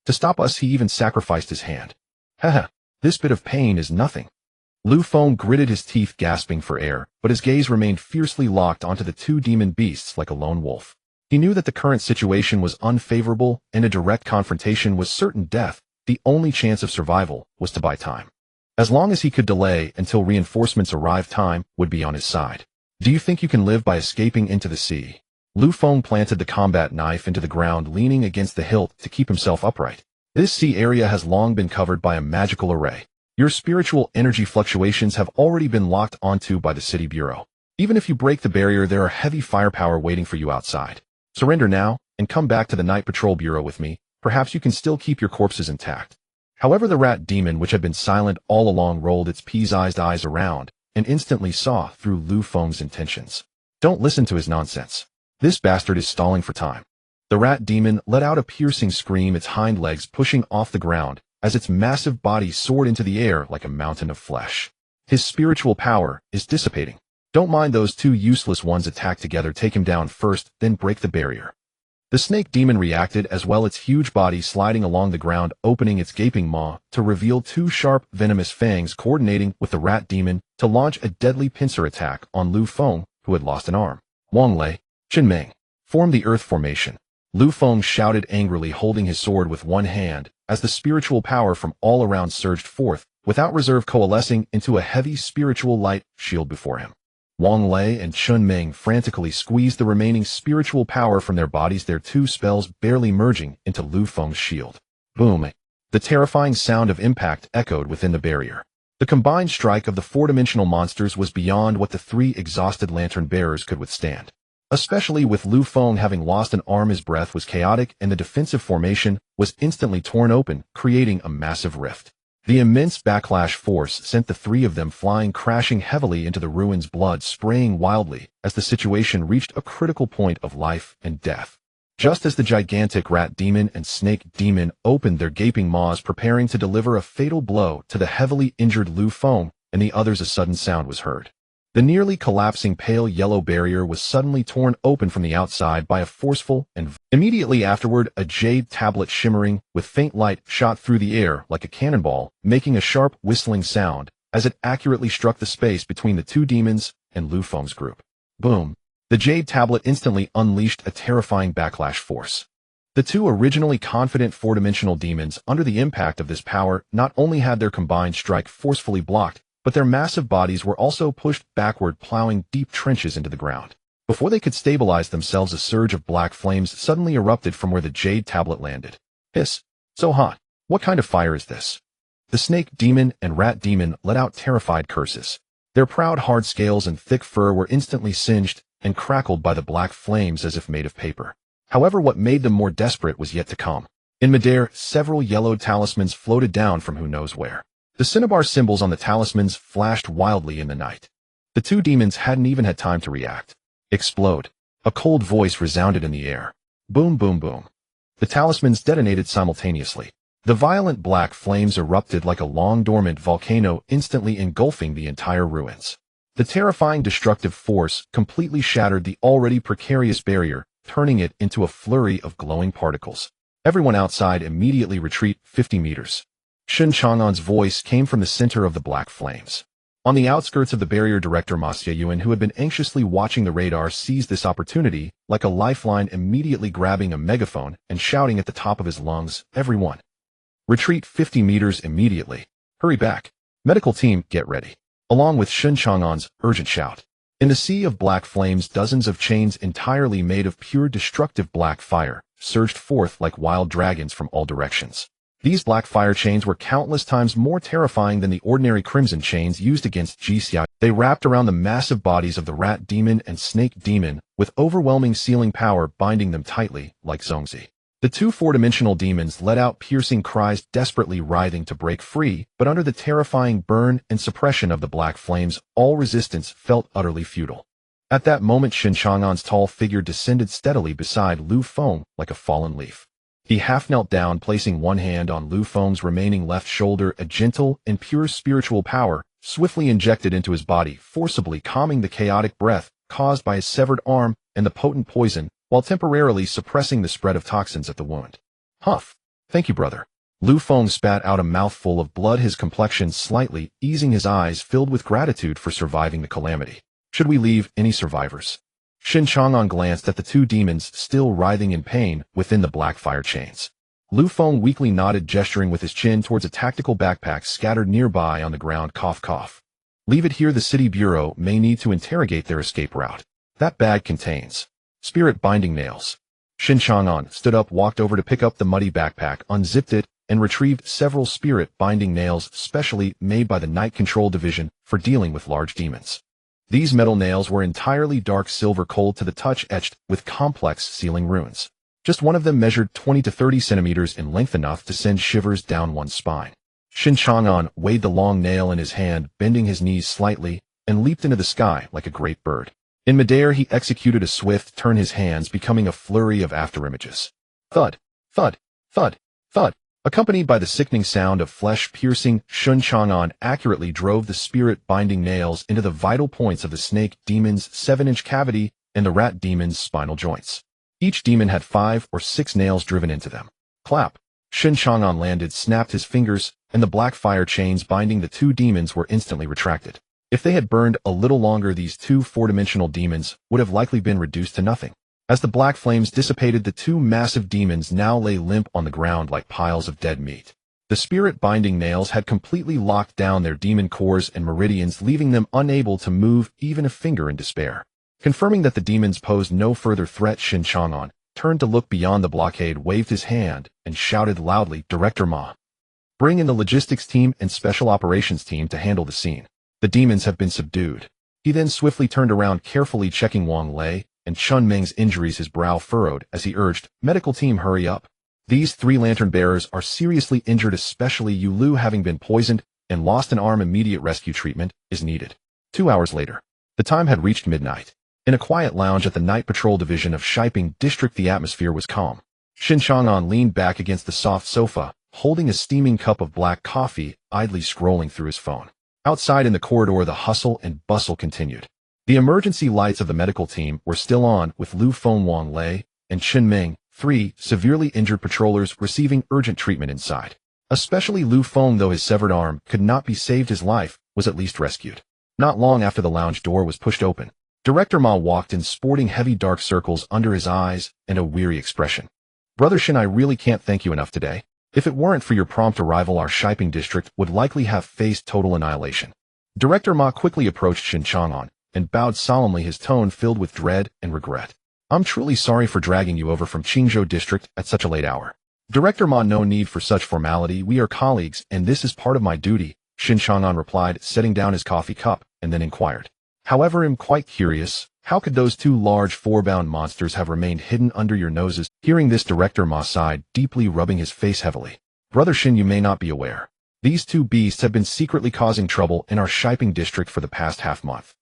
To stop us, he even sacrificed his hand. Haha, this bit of pain is nothing. Lu Feng gritted his teeth, gasping for air, but his gaze remained fiercely locked onto the 2 demon beasts like a lone wolf. He knew that the current situation was unfavorable, and a direct confrontation was certain death. The only chance of survival was to buy time. As long as he could delay until reinforcements arrived, time would be on his side. "Do you think you can live by escaping into the sea?" Lu Feng planted the combat knife into the ground, leaning against the hilt to keep himself upright. "This sea area has long been covered by a magical array. Your spiritual energy fluctuations have already been locked onto by the city bureau. Even if you break the barrier, there are heavy firepower waiting for you outside. Surrender now, and come back to the Night Patrol Bureau with me. Perhaps you can still keep your corpses intact." However, the rat demon, which had been silent all along, rolled its pea-sized eyes around and instantly saw through Lu Feng's intentions. "Don't listen to his nonsense. This bastard is stalling for time." The rat demon let out a piercing scream, its hind legs pushing off the ground as its massive body soared into the air like a mountain of flesh. "His spiritual power is dissipating. Don't mind those 2 useless ones. Attack together. Take him down first, then break the barrier." The snake demon reacted as well, its huge body sliding along the ground, opening its gaping maw to reveal 2 sharp, venomous fangs, coordinating with the rat demon to launch a deadly pincer attack on Lu Feng, who had lost an arm. Wang Lei, Chen Ming, form the Earth Formation. Lu Feng shouted angrily, holding his sword with one hand, as the spiritual power from all around surged forth, without reserve coalescing into a heavy spiritual light shield before him. Wang Lei and Chun Ming frantically squeezed the remaining spiritual power from their bodies, their two spells barely merging into Lu Feng's shield. Boom! The terrifying sound of impact echoed within the barrier. The combined strike of the four-dimensional monsters was beyond what the three exhausted lantern-bearers could withstand. Especially with Lu Feng having lost an arm, his breath was chaotic and the defensive formation was instantly torn open, creating a massive rift. The immense backlash force sent the three of them flying, crashing heavily into the ruins, blood spraying wildly as the situation reached a critical point of life and death. Just as the gigantic rat demon and snake demon opened their gaping maws preparing to deliver a fatal blow to the heavily injured Lu Feng and the others, a sudden sound was heard. The nearly collapsing pale yellow barrier was suddenly torn open from the outside by a forceful and immediately afterward a jade tablet shimmering with faint light shot through the air like a cannonball, making a sharp whistling sound as it accurately struck the space between the two demons and Lu Feng's group. Boom! The jade tablet instantly unleashed a terrifying backlash force. The two originally confident four-dimensional demons, under the impact of this power, not only had their combined strike forcefully blocked, but their massive bodies were also pushed backward, plowing deep trenches into the ground. Before they could stabilize themselves, a surge of black flames suddenly erupted from where the jade tablet landed. Hiss! So hot! What kind of fire is this? The snake demon and rat demon let out terrified curses. Their proud hard scales and thick fur were instantly singed and crackled by the black flames as if made of paper. However, what made them more desperate was yet to come. In midair, several yellowed talismans floated down from who knows where. The cinnabar symbols on the talismans flashed wildly in the night. The two demons hadn't even had time to react. Explode! A cold voice resounded in the air. Boom, boom, boom. The talismans detonated simultaneously. The violent black flames erupted like a long-dormant volcano, instantly engulfing the entire ruins. The terrifying destructive force completely shattered the already precarious barrier, turning it into a flurry of glowing particles. Everyone outside immediately retreat 50 meters. Shen Chang'an's voice came from the center of the black flames. On the outskirts of the barrier, Director Ma Xieyuan, who had been anxiously watching the radar, seized this opportunity like a lifeline, immediately grabbing a megaphone and shouting at the top of his lungs, "Everyone! Retreat 50 meters immediately! Hurry back! Medical team, get ready!" Along with Shen Chang'an's urgent shout. In the sea of black flames, dozens of chains entirely made of pure destructive black fire surged forth like wild dragons from all directions. These black fire chains were countless times more terrifying than the ordinary crimson chains used against Jixia. They wrapped around the massive bodies of the rat demon and snake demon, with overwhelming sealing power binding them tightly, like Zongzi. The two four-dimensional demons let out piercing cries, desperately writhing to break free, but under the terrifying burn and suppression of the black flames, all resistance felt utterly futile. At that moment, Shen Chang'an's tall figure descended steadily beside Lu Feng like a fallen leaf. He half knelt down, placing one hand on Lu Feng's remaining left shoulder. A gentle and pure spiritual power swiftly injected into his body, forcibly calming the chaotic breath caused by his severed arm and the potent poison, while temporarily suppressing the spread of toxins at the wound. Huff! Thank you, brother. Lu Feng spat out a mouthful of blood, his complexion slightly easing, his eyes filled with gratitude for surviving the calamity. Should we leave any survivors? Shen Chang'an glanced at the two demons still writhing in pain within the black fire chains. Lu Feng weakly nodded, gesturing with his chin towards a tactical backpack scattered nearby on the ground. Cough, cough. Leave it here. The city bureau may need to interrogate their escape route. That bag contains spirit binding nails. Shen Chang'an stood up, walked over to pick up the muddy backpack, unzipped it, and retrieved several spirit binding nails specially made by the Night Control Division for dealing with large demons. These metal nails were entirely dark silver, cold to the touch, etched with complex sealing runes. Just one of them measured 20 to 30 centimeters in length, enough to send shivers down one's spine. Shen Chang'an weighed the long nail in his hand, bending his knees slightly, and leaped into the sky like a great bird. In midair, he executed a swift turn, his hands becoming a flurry of afterimages. Thud, thud, thud, thud. Accompanied by the sickening sound of flesh-piercing, Shen Chang'an accurately drove the spirit-binding nails into the vital points of the snake demon's 7-inch cavity and the rat demon's spinal joints. Each demon had 5 or 6 nails driven into them. Clap! Shen Chang'an landed, snapped his fingers, and the black fire chains binding the two demons were instantly retracted. If they had burned a little longer, these two four-dimensional demons would have likely been reduced to nothing. As the black flames dissipated, the two massive demons now lay limp on the ground like piles of dead meat. The spirit-binding nails had completely locked down their demon cores and meridians, leaving them unable to move even a finger in despair. Confirming that the demons posed no further threat, Shen Chang'an turned to look beyond the blockade, waved his hand, and shouted loudly, "Director Ma, bring in the logistics team and special operations team to handle the scene. The demons have been subdued." He then swiftly turned around, carefully checking Wang Lei and Chun Meng's injuries, his brow furrowed as he urged, "Medical team, hurry up. These 3 lantern bearers are seriously injured, especially Yu Lu, having been poisoned and lost an arm. Immediate rescue treatment is needed." 2 hours later, the time had reached midnight. In a quiet lounge at the Night Patrol Division of Shiping District, the atmosphere was calm. Shen Chang'an leaned back against the soft sofa, holding a steaming cup of black coffee, idly scrolling through his phone. Outside in the corridor, the hustle and bustle continued. The emergency lights of the medical team were still on, with Lu Feng, Wang Lei, and Chen Meng, 3 severely injured patrollers, receiving urgent treatment inside. Especially Lu Feng, though his severed arm could not be saved, his life was at least rescued. Not long after the lounge door was pushed open, Director Ma walked in, sporting heavy dark circles under his eyes and a weary expression. "Brother Shen, I really can't thank you enough today. If it weren't for your prompt arrival, our Shiping district would likely have faced total annihilation." Director Ma quickly approached Shen Chang'an and bowed solemnly, his tone filled with dread and regret. "I'm truly sorry for dragging you over from Qingzhou district at such a late hour." "Director Ma, no need for such formality. We are colleagues, and this is part of my duty," Shen Chang'an replied, setting down his coffee cup, and then inquired, "However, I'm quite curious, how could those 2 large 4-bound monsters have remained hidden under your noses?" Hearing this, Director Ma sighed deeply, rubbing his face heavily. "Brother Shen, you may not be aware. These 2 beasts have been secretly causing trouble in our Shiping district for the past half-month.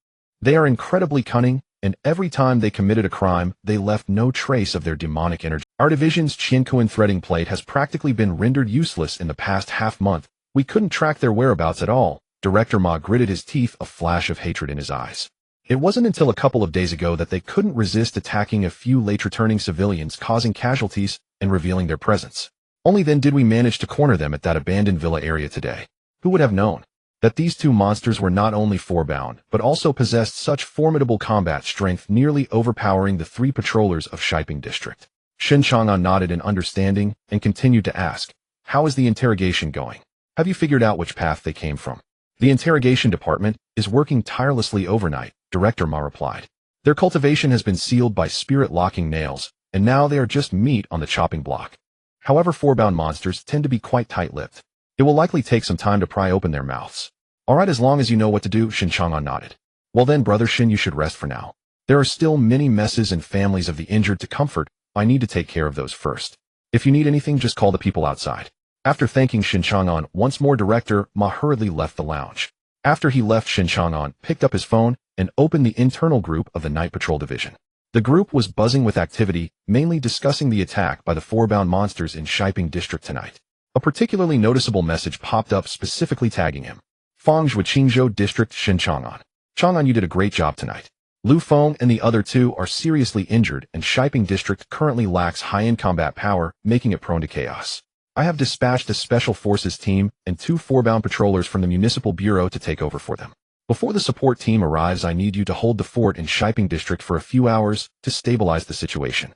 They are incredibly cunning, and every time they committed a crime, they left no trace of their demonic energy. Our division's Qiankuan threading plate has practically been rendered useless in the past half-month. We couldn't track their whereabouts at all." Director Ma gritted his teeth, a flash of hatred in his eyes. It wasn't until a couple of days ago that they couldn't resist attacking a few late-returning civilians, causing casualties and revealing their presence. Only then did we manage to corner them at that abandoned villa area today. Who would have known that these 2 monsters were not only 4-bound, but also possessed such formidable combat strength, nearly overpowering the 3 patrollers of Shiping district? Shen Chang'an nodded in understanding and continued to ask, "How is the interrogation going? Have you figured out which path they came from?" "The interrogation department is working tirelessly overnight," Director Ma replied. "Their cultivation has been sealed by spirit-locking nails, and now they are just meat on the chopping block. However, 4-bound monsters tend to be quite tight-lipped. It will likely take some time to pry open their mouths." "All right, as long as you know what to do," Shen Chang'an nodded. "Well then, Brother Shen, you should rest for now. There are still many messes and families of the injured to comfort. I need to take care of those first. If you need anything, just call the people outside." After thanking Shen Chang'an once more, Director Ma hurriedly left the lounge. After he left, Shen Chang'an picked up his phone and opened the internal group of the Night Patrol Division. The group was buzzing with activity, mainly discussing the attack by the 4-bound monsters in Shiping district tonight. A particularly noticeable message popped up, specifically tagging him. "Fangzhou, Qingzhou district, Shen Chang'an. Chang'an, you did a great job tonight. Lu Feng and the other 2 are seriously injured, and Shiping district currently lacks high-end combat power, making it prone to chaos. I have dispatched a special forces team and 2 4-bound patrollers from the municipal bureau to take over for them. Before the support team arrives, I need you to hold the fort in Shiping district for a few hours to stabilize the situation."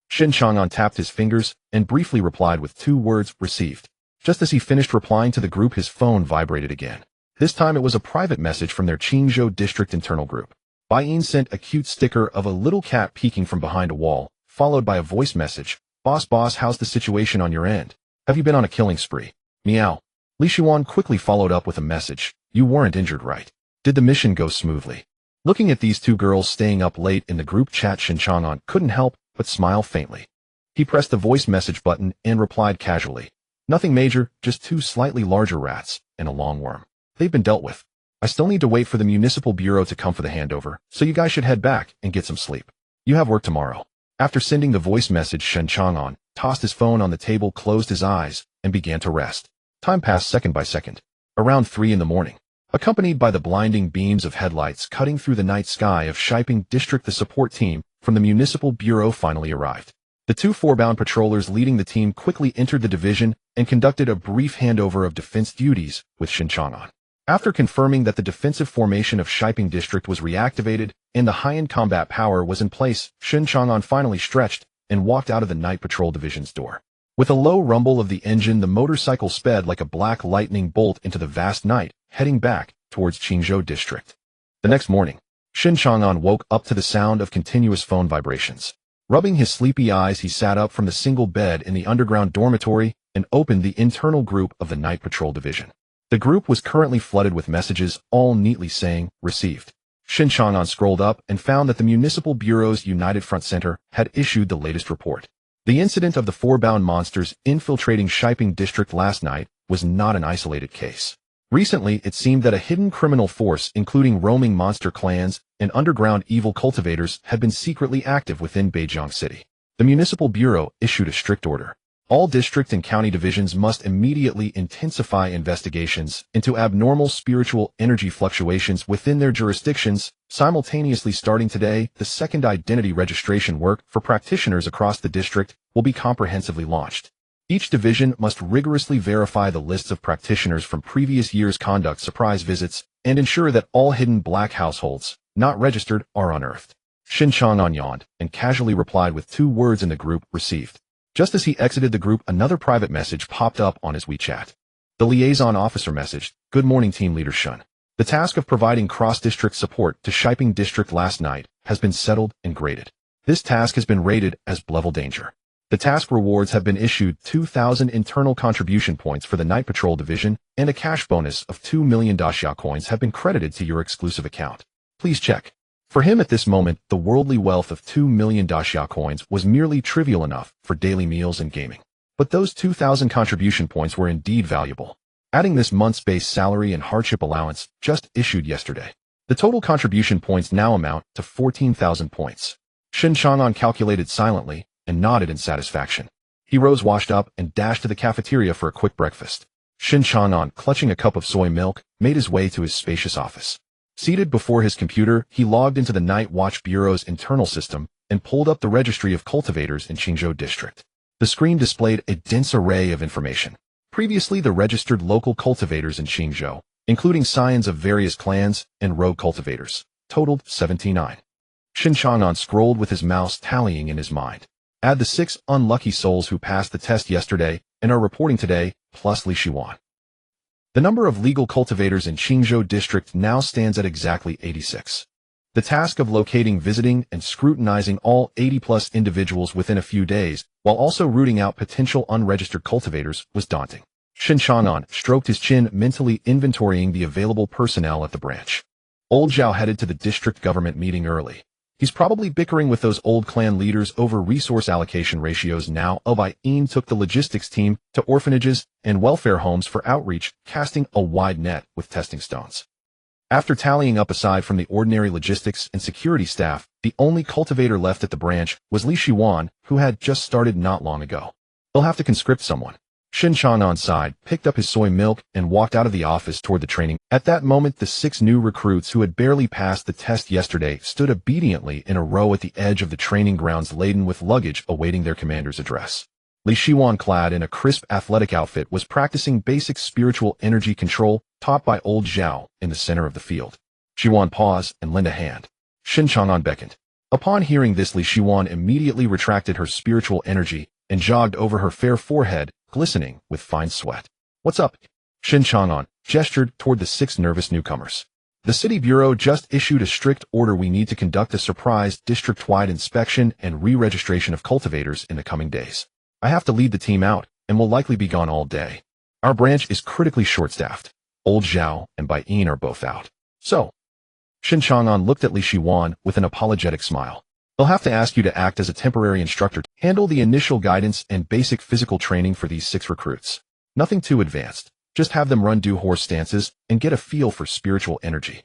Shen Chang'an tapped his fingers and briefly replied with 2 words, "Received." Just as he finished replying to the group, his phone vibrated again. This time it was a private message from their Qingzhou district internal group. Bai Yin sent a cute sticker of a little cat peeking from behind a wall, followed by a voice message, Boss, how's the situation on your end? Have you been on a killing spree? Meow." Li Xuan quickly followed up with a message, "You weren't injured, right? Did the mission go smoothly?" Looking at these 2 girls staying up late in the group chat, Shen Chang'an couldn't help but smile faintly. He pressed the voice message button and replied casually, "Nothing major, just 2 slightly larger rats and a long worm. They've been dealt with. I still need to wait for the municipal bureau to come for the handover, so you guys should head back and get some sleep. You have work tomorrow." After sending the voice message, Shen Chang'an tossed his phone on the table, closed his eyes, and began to rest. Time passed second by second. Around 3 in the morning, accompanied by the blinding beams of headlights cutting through the night sky of Shiping district, the support team from the municipal bureau finally arrived. The 2 4-bound patrollers leading the team quickly entered the division and conducted a brief handover of defense duties with Shen Chang'an. After confirming that the defensive formation of Shiping district was reactivated and the high-end combat power was in place, Shen Chang'an finally stretched and walked out of the Night Patrol Division's door. With a low rumble of the engine, the motorcycle sped like a black lightning bolt into the vast night, heading back towards Qingzhou district. The next morning, Shen Chang'an woke up to the sound of continuous phone vibrations. Rubbing his sleepy eyes, he sat up from the single bed in the underground dormitory and opened the internal group of the Night Patrol Division. The group was currently flooded with messages, all neatly saying, "Received." Shen Chang'an scrolled up and found that the Municipal Bureau's United Front Center had issued the latest report. The incident of the four-bound monsters infiltrating Shiping District last night was not an isolated case. Recently, it seemed that a hidden criminal force, including roaming monster clans and underground evil cultivators, had been secretly active within Beijiang City. The Municipal Bureau issued a strict order. All district and county divisions must immediately intensify investigations into abnormal spiritual energy fluctuations within their jurisdictions. Simultaneously, starting today, the second identity registration work for practitioners across the district will be comprehensively launched. Each division must rigorously verify the lists of practitioners from previous years, conduct surprise visits, and ensure that all hidden black households, not registered, are unearthed. Shen Chang'an yawned and casually replied with 2 words in the group, "Received." Just as he exited the group, another private message popped up on his WeChat. The liaison officer messaged, "Good morning, Team Leader Shen. The task of providing cross-district support to Shiping District last night has been settled and graded. This task has been rated as level danger. The task rewards have been issued 2,000 internal contribution points for the Night Patrol Division, and a cash bonus of 2 million daxia coins have been credited to your exclusive account. Please check." For him at this moment, the worldly wealth of 2 million daxia coins was merely trivial enough for daily meals and gaming. But those 2,000 contribution points were indeed valuable. Adding this month's base salary and hardship allowance, just issued yesterday, the total contribution points now amount to 14,000 points. Shen Chang'an calculated silently and nodded in satisfaction. He rose, washed up, and dashed to the cafeteria for a quick breakfast. Shen Chang'an, clutching a cup of soy milk, made his way to his spacious office. Seated before his computer, he logged into the Night Watch Bureau's internal system and pulled up the registry of cultivators in Qingzhou District. The screen displayed a dense array of information. Previously, the registered local cultivators in Qingzhou, including scions of various clans and rogue cultivators, totaled 79. Shen Chang'an scrolled with his mouse, tallying in his mind. Add the 6 unlucky souls who passed the test yesterday and are reporting today, plus Li Shiwan. The number of legal cultivators in Qingzhou District now stands at exactly 86. The task of locating, visiting, and scrutinizing all 80-plus individuals within a few days, while also rooting out potential unregistered cultivators, was daunting. Shen Chang'an stroked his chin, mentally inventorying the available personnel at the branch. Old Zhao headed to the district government meeting early. He's probably bickering with those old clan leaders over resource allocation ratios now. Yin took the logistics team to orphanages and welfare homes for outreach, casting a wide net with testing stones. After tallying up, aside from the ordinary logistics and security staff, the only cultivator left at the branch was Li Shiwan, who had just started not long ago. They'll have to conscript someone. Shen Chang'an sighed, picked up his soy milk, and walked out of the office toward the training. At that moment, the 6 new recruits who had barely passed the test yesterday stood obediently in a row at the edge of the training grounds, laden with luggage awaiting their commander's address. Li Shiwan, clad in a crisp athletic outfit, was practicing basic spiritual energy control taught by old Zhao in the center of the field. Shiwan paused and lent a hand. Shen Chang'an beckoned. Upon hearing this, Li Shiwan immediately retracted her spiritual energy and jogged over her fair forehead, glistening with fine sweat. "What's up?" Shen Chang'an gestured toward the 6 nervous newcomers. "The city bureau just issued a strict order. We need to conduct a surprise district-wide inspection and re-registration of cultivators in the coming days. I have to lead the team out and will likely be gone all day. Our branch is critically short-staffed. Old Zhao and Bai Yin are both out. So," Shen Chang'an looked at Li Shiwan with an apologetic smile. "They'll have to ask you to act as a temporary instructor, handle the initial guidance and basic physical training for these 6 recruits. Nothing too advanced. Just have them run do horse stances and get a feel for spiritual energy.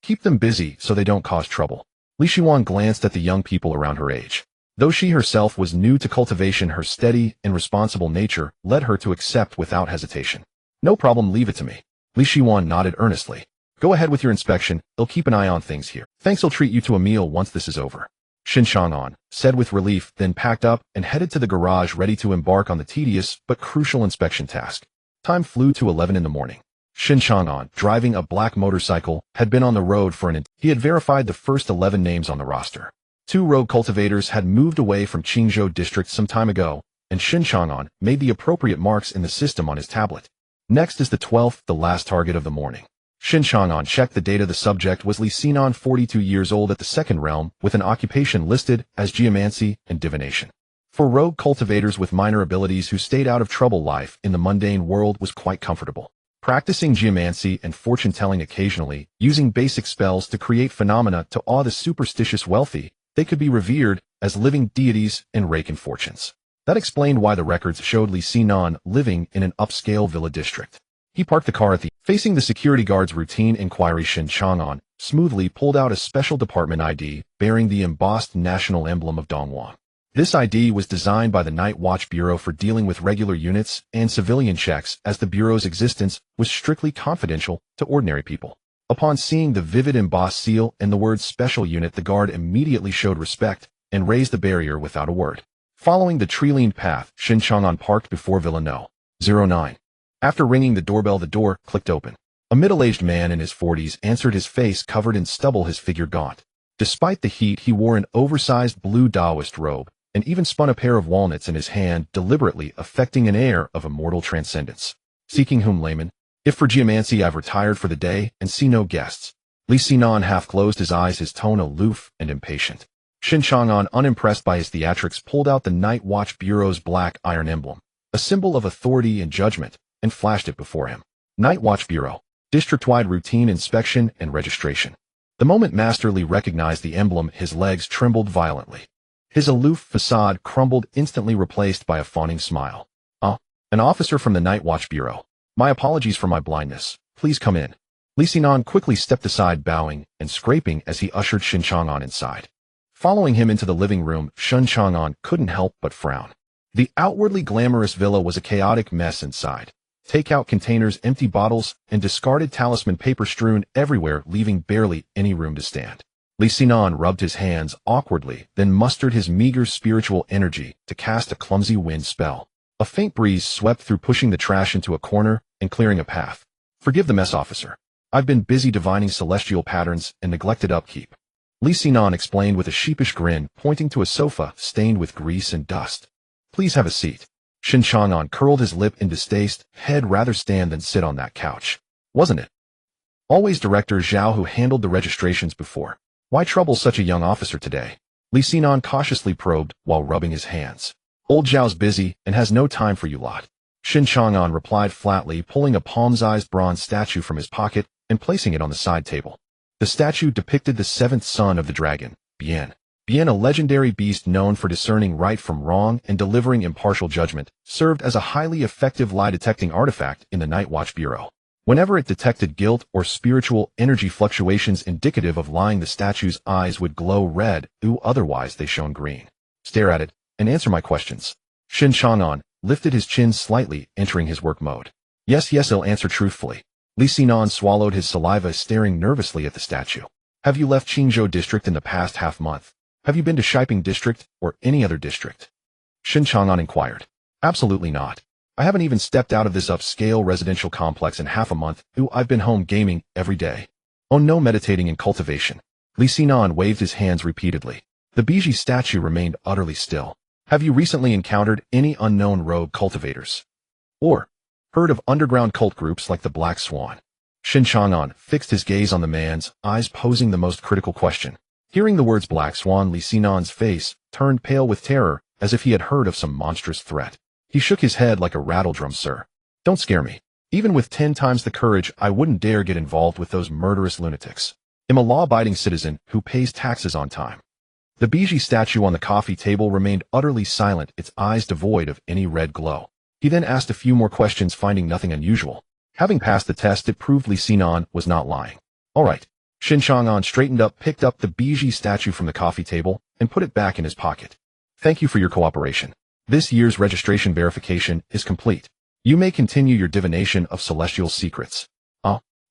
Keep them busy so they don't cause trouble." Li Shiwan glanced at the young people around her age. Though she herself was new to cultivation, her steady and responsible nature led her to accept without hesitation. "No problem, leave it to me." Li Shiwan nodded earnestly. "Go ahead with your inspection. I'll keep an eye on things here. Thanks, I'll treat you to a meal once this is over," Shen Chang'an said with relief, then packed up and headed to the garage, ready to embark on the tedious but crucial inspection task. Time flew to 11 in the morning. Shen Chang'an, driving a black motorcycle, had been on the road for he had verified the first 11 names on the roster. 2 rogue cultivators had moved away from Qingzhou District some time ago, and Shen Chang'an made the appropriate marks in the system on his tablet. Next is the 12th, the last target of the morning. Shen Chang'an checked the data. The subject was Li Xinan, 42 years old, at the second realm, with an occupation listed as geomancy and divination. For rogue cultivators with minor abilities who stayed out of trouble, life in the mundane world was quite comfortable. Practicing geomancy and fortune-telling occasionally, using basic spells to create phenomena to awe the superstitious wealthy, they could be revered as living deities and rake in fortunes. That explained why the records showed Li Xinan living in an upscale villa district. He parked the car at the facing the security guard's routine inquiry. Shen Chang'an smoothly pulled out a special department ID bearing the embossed national emblem of Dongguan. This ID was designed by the Night Watch Bureau for dealing with regular units and civilian checks, as the Bureau's existence was strictly confidential to ordinary people. Upon seeing the vivid embossed seal and the word special unit, the guard immediately showed respect and raised the barrier without a word. Following the tree-lined path, Shen Chang'an parked before Villa No. 09. After ringing the doorbell, the door clicked open. A middle-aged man in his 40s answered, his face covered in stubble, his figure gaunt. Despite the heat, he wore an oversized blue Taoist robe, and even spun a pair of walnuts in his hand, deliberately affecting an air of immortal transcendence. Seeking whom, layman? If for geomancy, I've retired for the day and see no guests. Li Xinan half closed his eyes, his tone aloof and impatient. Shen Chang'an, unimpressed by his theatrics, pulled out the Night Watch Bureau's black iron emblem, a symbol of authority and judgment, and flashed it before him. Night Watch Bureau. District-wide routine inspection and registration. The moment Master Li recognized the emblem, his legs trembled violently. His aloof facade crumbled, instantly replaced by a fawning smile. An officer from the Night Watch Bureau. My apologies for my blindness. Please come in. Li Xinan quickly stepped aside, bowing and scraping as he ushered Shen Chang'an inside. Following him into the living room, Shen Chang'an couldn't help but frown. The outwardly glamorous villa was a chaotic mess inside. Takeout containers, empty bottles, and discarded talisman paper strewn everywhere, leaving barely any room to stand. Li Xinan rubbed his hands awkwardly, then mustered his meager spiritual energy to cast a clumsy wind spell. A faint breeze swept through, pushing the trash into a corner and clearing a path. Forgive the mess, officer. I've been busy divining celestial patterns and neglected upkeep. Li Xinan explained with a sheepish grin, pointing to a sofa stained with grease and dust. Please have a seat. Shen Chang'an curled his lip in distaste. He'd rather stand than sit on that couch. Wasn't it? Always Director Zhao, who handled the registrations before. Why trouble such a young officer today? Li Xinan cautiously probed while rubbing his hands. Old Zhao's busy and has no time for you lot. Shen Chang'an replied flatly, pulling a palm-sized bronze statue from his pocket and placing it on the side table. The statue depicted the seventh son of the dragon, Bian. Bian, a legendary beast known for discerning right from wrong and delivering impartial judgment, served as a highly effective lie-detecting artifact in the Night Watch Bureau. Whenever it detected guilt or spiritual energy fluctuations indicative of lying, the statue's eyes would glow red, otherwise they shone green. Stare at it and answer my questions. Shen Chang'an lifted his chin slightly, entering his work mode. Yes, I'll answer truthfully. Li Xinan swallowed his saliva, staring nervously at the statue. Have you left Qingzhou district in the past half-month? Have you been to Shiping district or any other district? Shen Chang'an inquired. Absolutely not. I haven't even stepped out of this upscale residential complex in half a month. I've been home gaming every day. Oh no, meditating and cultivation. Li Xinan waved his hands repeatedly. The Biji statue remained utterly still. Have you recently encountered any unknown rogue cultivators? Or heard of underground cult groups like the Black Swan? Shen Chang'an fixed his gaze on the man's eyes, posing the most critical question. Hearing the words Black Swan, Li Xinan's face turned pale with terror, as if he had heard of some monstrous threat. He shook his head like a rattledrum. Sir, don't scare me. Even with 10 times the courage, I wouldn't dare get involved with those murderous lunatics. I'm a law-abiding citizen who pays taxes on time. The Biji statue on the coffee table remained utterly silent, its eyes devoid of any red glow. He then asked a few more questions, finding nothing unusual. Having passed the test, it proved Li Xinan was not lying. All right. Shen Chang'an straightened up, picked up the Biji statue from the coffee table, and put it back in his pocket. Thank you for your cooperation. This year's registration verification is complete. You may continue your divination of celestial secrets.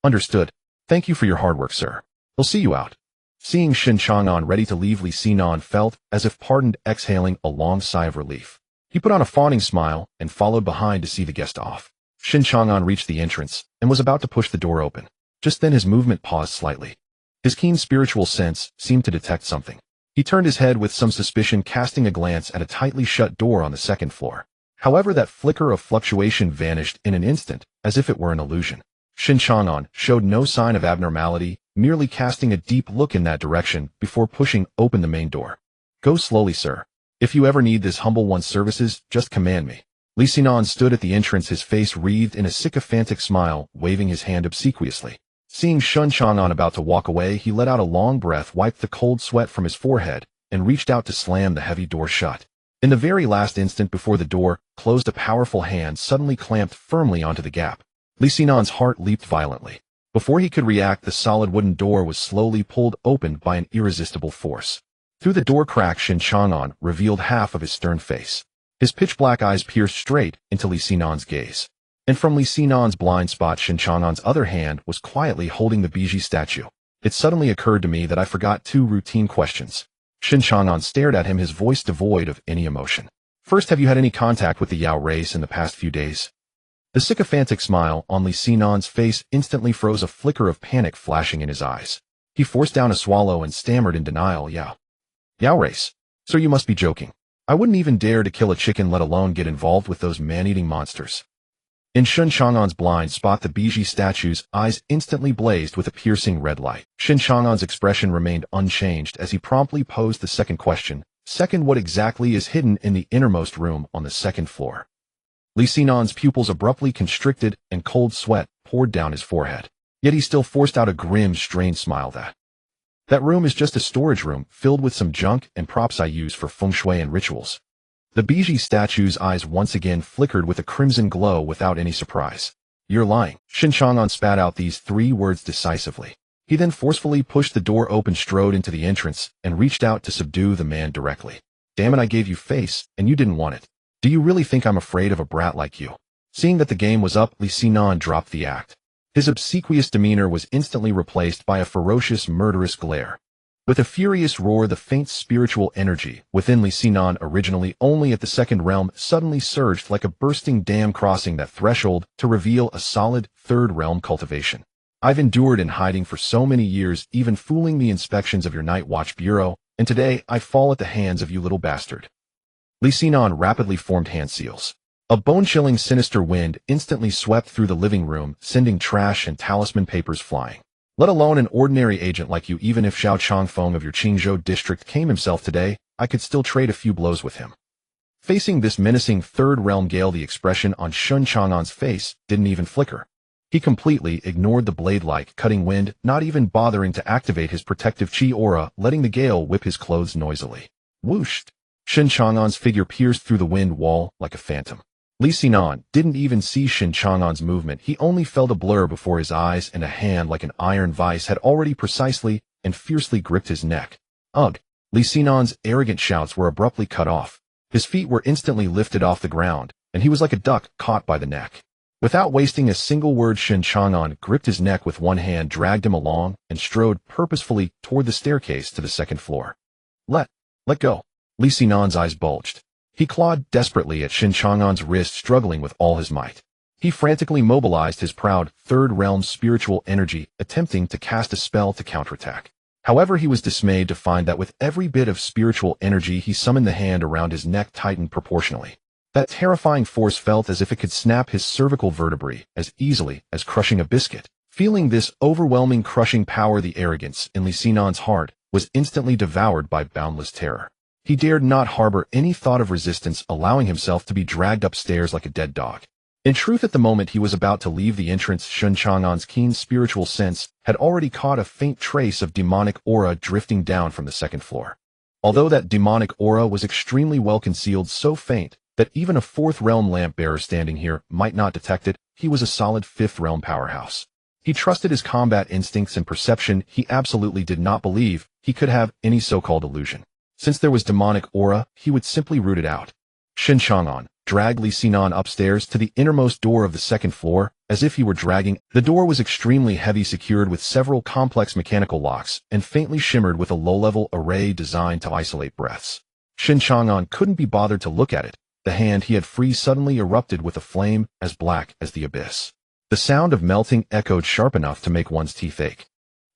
Understood. Thank you for your hard work, sir. We'll see you out. Seeing Shen Chang'an ready to leave, Li Xinan felt as if pardoned, exhaling a long sigh of relief. He put on a fawning smile and followed behind to see the guest off. Shen Chang'an reached the entrance and was about to push the door open. Just then his movement paused slightly. His keen spiritual sense seemed to detect something. He turned his head with some suspicion, casting a glance at a tightly shut door on the second floor. However, that flicker of fluctuation vanished in an instant, as if it were an illusion. Shen Chang'an showed no sign of abnormality, merely casting a deep look in that direction before pushing open the main door. "Go slowly, sir. If you ever need this humble one's services, just command me." Li Xinan stood at the entrance, his face wreathed in a sycophantic smile, waving his hand obsequiously. Seeing Shen Chang'an about to walk away, he let out a long breath, wiped the cold sweat from his forehead, and reached out to slam the heavy door shut. In the very last instant before the door closed, a powerful hand suddenly clamped firmly onto the gap. Li Xinan's heart leaped violently. Before he could react, the solid wooden door was slowly pulled open by an irresistible force. Through the door crack, Shen Chang'an revealed half of his stern face. His pitch-black eyes pierced straight into Li Xinan's gaze. And from Li Xinan's blind spot, Shen Chang'an's other hand was quietly holding the Biji statue. "It suddenly occurred to me that I forgot 2 routine questions." Shen Chang'an stared at him, his voice devoid of any emotion. "First, have you had any contact with the Yao race in the past few days?" The sycophantic smile on Li Xinan's face instantly froze, a flicker of panic flashing in his eyes. He forced down a swallow and stammered in denial, Yao race? Sir, you must be joking. I wouldn't even dare to kill a chicken, let alone get involved with those man-eating monsters." In Shen Chang'an's blind spot, the Biji statue's eyes instantly blazed with a piercing red light. Shen Chang'an's expression remained unchanged as he promptly posed the second question. "Second, what exactly is hidden in the innermost room on the second floor?" Li Xinan's pupils abruptly constricted and cold sweat poured down his forehead. Yet he still forced out a grim, strained smile. That room is just a storage room filled with some junk and props I use for feng shui and rituals." The Biji statue's eyes once again flickered with a crimson glow without any surprise. "You're lying." Shen Chang'an spat out these 3 words decisively. He then forcefully pushed the door open, strode into the entrance, and reached out to subdue the man directly. "Damn it, I gave you face, and you didn't want it. Do you really think I'm afraid of a brat like you?" Seeing that the game was up, Li Xinan dropped the act. His obsequious demeanor was instantly replaced by a ferocious, murderous glare. With a furious roar, the faint spiritual energy within Li Xinan, originally only at the second realm, suddenly surged like a bursting dam, crossing that threshold to reveal a solid third realm cultivation. "I've endured in hiding for so many years, even fooling the inspections of your Night Watch Bureau, and today I fall at the hands of you, little bastard." Li Xinan rapidly formed hand seals. A bone-chilling, sinister wind instantly swept through the living room, sending trash and talisman papers flying. "Let alone an ordinary agent like you, even if Xiao Changfeng of your Qingzhou district came himself today, I could still trade a few blows with him." Facing this menacing third realm gale, the expression on Shen Chang'an's face didn't even flicker. He completely ignored the blade-like cutting wind, not even bothering to activate his protective chi aura, letting the gale whip his clothes noisily. Whoosh! Shen Chang'an's figure pierced through the wind wall like a phantom. Li Xinan didn't even see Shen Chang'an's movement. He only felt a blur before his eyes, and a hand like an iron vice had already precisely and fiercely gripped his neck. "Ugh!" Li Xinan's arrogant shouts were abruptly cut off. His feet were instantly lifted off the ground, and he was like a duck caught by the neck. Without wasting a single word, Shen Chang'an gripped his neck with one hand, dragged him along, and strode purposefully toward the staircase to the second floor. Let go." Li Xinan's eyes bulged. He clawed desperately at Shen Chang'an's wrist, struggling with all his might. He frantically mobilized his proud third realm spiritual energy, attempting to cast a spell to counterattack. However, he was dismayed to find that with every bit of spiritual energy he summoned, the hand around his neck tightened proportionally. That terrifying force felt as if it could snap his cervical vertebrae as easily as crushing a biscuit. Feeling this overwhelming, crushing power, the arrogance in Li Xinan's heart was instantly devoured by boundless terror. He dared not harbor any thought of resistance, allowing himself to be dragged upstairs like a dead dog. In truth, at the moment he was about to leave the entrance, Shen Chang'an's keen spiritual sense had already caught a faint trace of demonic aura drifting down from the second floor. Although that demonic aura was extremely well concealed, so faint that even a fourth realm lamp bearer standing here might not detect it, he was a solid fifth realm powerhouse. He trusted his combat instincts and perception. He absolutely did not believe he could have any so-called illusion. Since there was demonic aura, he would simply root it out. Shen Chang'an dragged Li Xinan upstairs to the innermost door of the second floor, as if he were dragging. The door was extremely heavy, secured with several complex mechanical locks, and faintly shimmered with a low-level array designed to isolate breaths. Shen Chang'an couldn't be bothered to look at it. The hand he had freed suddenly erupted with a flame as black as the abyss. The sound of melting echoed sharp enough to make one's teeth ache.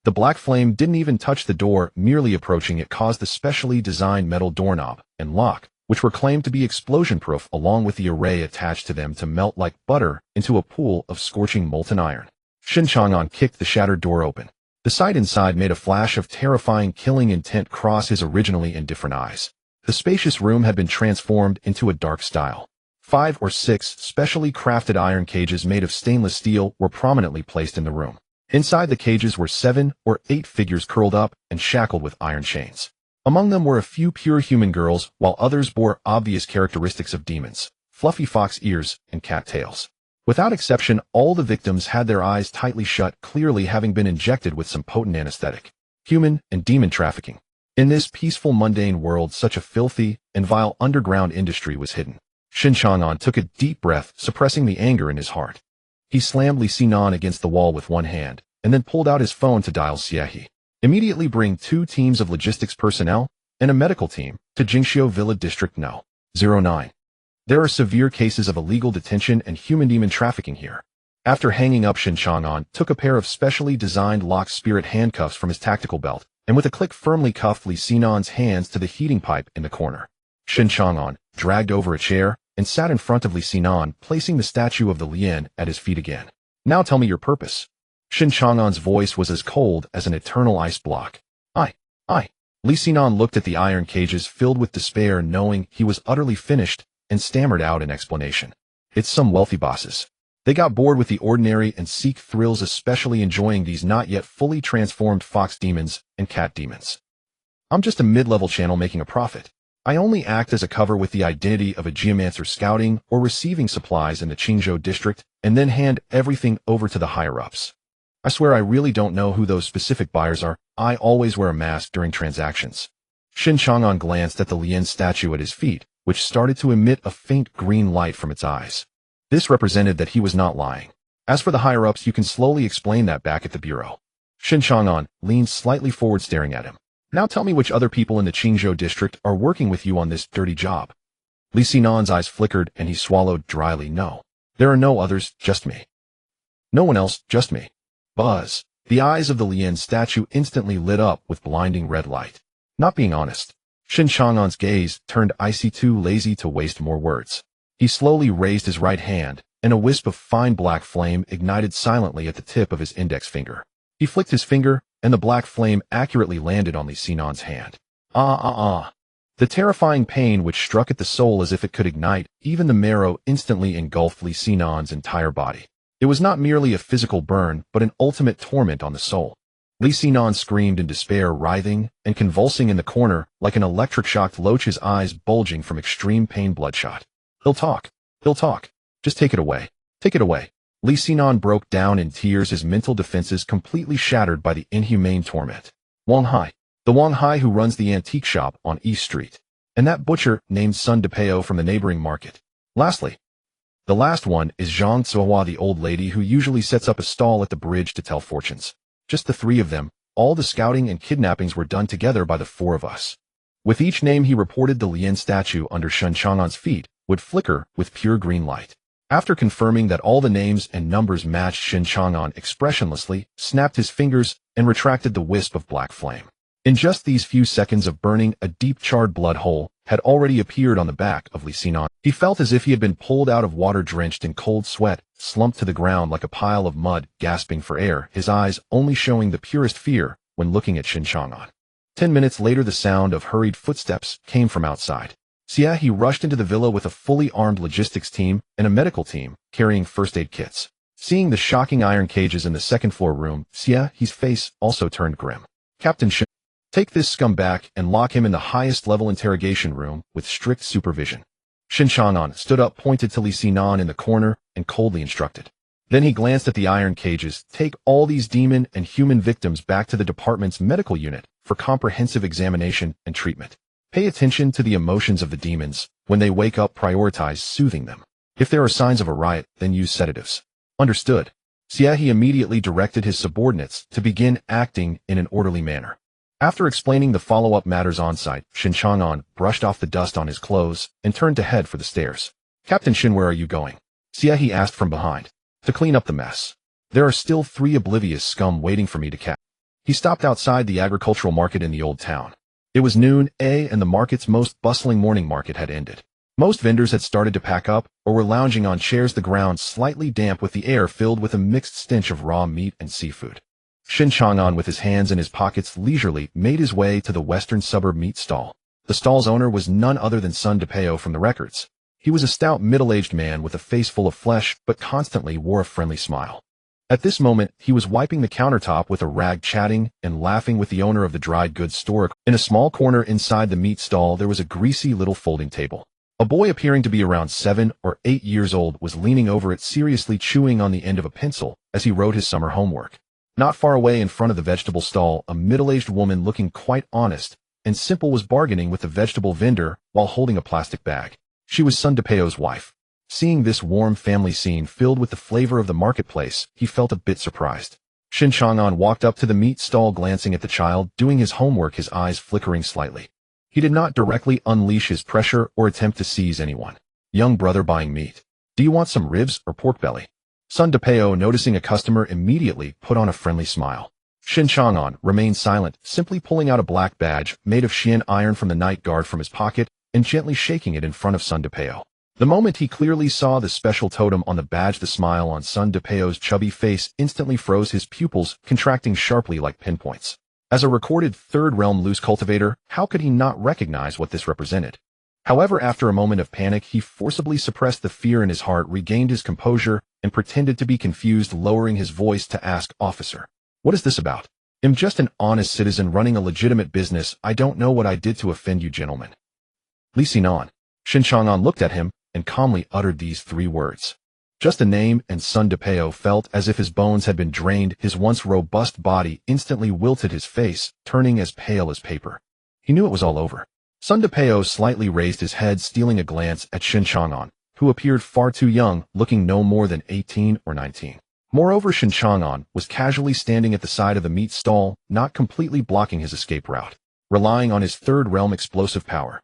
The black flame didn't even touch the door, merely approaching it caused the specially designed metal doorknob and lock, which were claimed to be explosion-proof along with the array attached to them to melt like butter into a pool of scorching molten iron. Shen Chang'an kicked the shattered door open. The sight inside made a flash of terrifying killing intent cross his originally indifferent eyes. The spacious room had been transformed into a dark style. 5 or 6 specially crafted iron cages made of stainless steel were prominently placed in the room. Inside the cages were 7 or 8 figures curled up and shackled with iron chains. Among them were a few pure human girls, while others bore obvious characteristics of demons, fluffy fox ears, and cat tails. Without exception, all the victims had their eyes tightly shut, clearly having been injected with some potent anesthetic. Human and demon trafficking. In this peaceful, mundane world, such a filthy and vile underground industry was hidden. Shen Chang'an took a deep breath, suppressing the anger in his heart. He slammed Li Xinan against the wall with one hand, and then pulled out his phone to dial Xiehe. Immediately bring 2 teams of logistics personnel and a medical team to Jingxiu Villa District No. 09. There are severe cases of illegal detention and human demon trafficking here. After hanging up, Shen Chang'an took a pair of specially designed lock spirit handcuffs from his tactical belt, and with a click firmly cuffed Li Xinan's hands to the heating pipe in the corner. Shen Chang'an dragged over a chair and sat in front of Li Xinan, placing the statue of the Lian at his feet again. Now tell me your purpose. Shen Chang'an's voice was as cold as an eternal ice block. I. Li Xinan looked at the iron cages filled with despair, knowing he was utterly finished, and stammered out an explanation. It's some wealthy bosses. They got bored with the ordinary and seek thrills, especially enjoying these not yet fully transformed fox demons and cat demons. I'm just a mid-level channel making a profit. I only act as a cover with the identity of a geomancer scouting or receiving supplies in the Qingzhou district, and then hand everything over to the higher-ups. I swear I really don't know who those specific buyers are. I always wear a mask during transactions. Shen Chang'an glanced at the Lian statue at his feet, which started to emit a faint green light from its eyes. This represented that he was not lying. As for the higher-ups, you can slowly explain that back at the bureau. Shen Chang'an leaned slightly forward, staring at him. Now tell me which other people in the Qingzhou district are working with you on this dirty job. Li Xinan's eyes flickered and he swallowed dryly. No. There are no others, just me. No one else, just me. Buzz. The eyes of the Lian statue instantly lit up with blinding red light. Not being honest. Shen Chang'an's gaze turned icy, too lazy to waste more words. He slowly raised his right hand, and a wisp of fine black flame ignited silently at the tip of his index finger. He flicked his finger, and the black flame accurately landed on Li Xinan's hand. The terrifying pain which struck at the soul as if it could ignite even the marrow instantly engulfed Li Xinan's entire body. It was not merely a physical burn, but an ultimate torment on the soul. Li Xinan screamed in despair, writhing and convulsing in the corner like an electric-shocked loach, his eyes bulging from extreme pain. Bloodshot. He'll talk. Just take it away. Take it away. Li Xinan broke down in tears, his mental defenses completely shattered by the inhumane torment. Wang Hai. The Wang Hai who runs the antique shop on East Street. And that butcher named Sun DePeo from the neighboring market. Lastly, the last one is Zhang Zuohua, the old lady who usually sets up a stall at the bridge to tell fortunes. Just the 3 of them. All the scouting and kidnappings were done together by the 4 of us. With each name he reported, the Lian statue under Shen Chang'an's feet would flicker with pure green light. After confirming that all the names and numbers matched, Shen Chang'an expressionlessly snapped his fingers and retracted the wisp of black flame. In just these few seconds of burning, a deep charred blood hole had already appeared on the back of Li Xinan. He felt as if he had been pulled out of water, drenched in cold sweat, slumped to the ground like a pile of mud, gasping for air, his eyes only showing the purest fear when looking at Shen Chang'an. 10 minutes later, the sound of hurried footsteps came from outside. Xiehe rushed into the villa with a fully armed logistics team and a medical team carrying first aid kits. Seeing the shocking iron cages in the second-floor room, Xiehe's face also turned grim. Captain Shen, take this scum back and lock him in the highest-level interrogation room with strict supervision. Shen Chang'an stood up, pointed to Li Xinan in the corner, and coldly instructed. Then he glanced at the iron cages. Take all these demon and human victims back to the department's medical unit for comprehensive examination and treatment. Pay attention to the emotions of the demons. When they wake up, prioritize soothing them. If there are signs of a riot, then use sedatives. Understood. Xiehe immediately directed his subordinates to begin acting in an orderly manner. After explaining the follow-up matters on site, Shen Chang'an brushed off the dust on his clothes and turned to head for the stairs. Captain Shen, where are you going? Xiehe asked from behind. To clean up the mess. There are still 3 oblivious scum waiting for me to catch. He stopped outside the agricultural market in the old town. It was noon, and the market's most bustling morning market had ended. Most vendors had started to pack up or were lounging on chairs, the ground slightly damp with the air filled with a mixed stench of raw meat and seafood. Shen Chang'an, with his hands in his pockets, leisurely made his way to the western suburb meat stall. The stall's owner was none other than Sun DePeo from the records. He was a stout, middle-aged man with a face full of flesh, but constantly wore a friendly smile. At this moment, he was wiping the countertop with a rag, chatting and laughing with the owner of the dried goods store. In a small corner inside the meat stall, there was a greasy little folding table. A boy appearing to be around 7 or 8 years old was leaning over it, seriously chewing on the end of a pencil as he wrote his summer homework. Not far away in front of the vegetable stall, a middle-aged woman looking quite honest and simple was bargaining with the vegetable vendor while holding a plastic bag. She was Sun DePeo's wife. Seeing this warm family scene filled with the flavor of the marketplace, he felt a bit surprised. Shen Chang'an walked up to the meat stall, glancing at the child doing his homework, his eyes flickering slightly. He did not directly unleash his pressure or attempt to seize anyone. Young brother buying meat. Do you want some ribs or pork belly? Sun DePeo, noticing a customer, immediately put on a friendly smile. Shen Chang'an remained silent, simply pulling out a black badge made of Xian iron from the night guard from his pocket and gently shaking it in front of Sun DePeo. The moment he clearly saw the special totem on the badge, the smile on Sun DePeo's chubby face instantly froze, his pupils contracting sharply like pinpoints. As a recorded Third Realm loose cultivator, how could he not recognize what this represented? However, after a moment of panic, he forcibly suppressed the fear in his heart, regained his composure, and pretended to be confused, lowering his voice to ask, "Officer, what is this about? I'm just an honest citizen running a legitimate business. I don't know what I did to offend you gentlemen." Li Sinan. Shen Chang'an looked at him and calmly uttered these 3 words. Just a name, and Sun DePeo felt as if his bones had been drained. His once robust body instantly wilted, his face turning as pale as paper. He knew it was all over. Sun DePeo slightly raised his head, stealing a glance at Shen Chang'an, who appeared far too young, looking no more than 18 or 19. Moreover, Shen Chang'an was casually standing at the side of the meat stall, not completely blocking his escape route, relying on his Third Realm explosive power.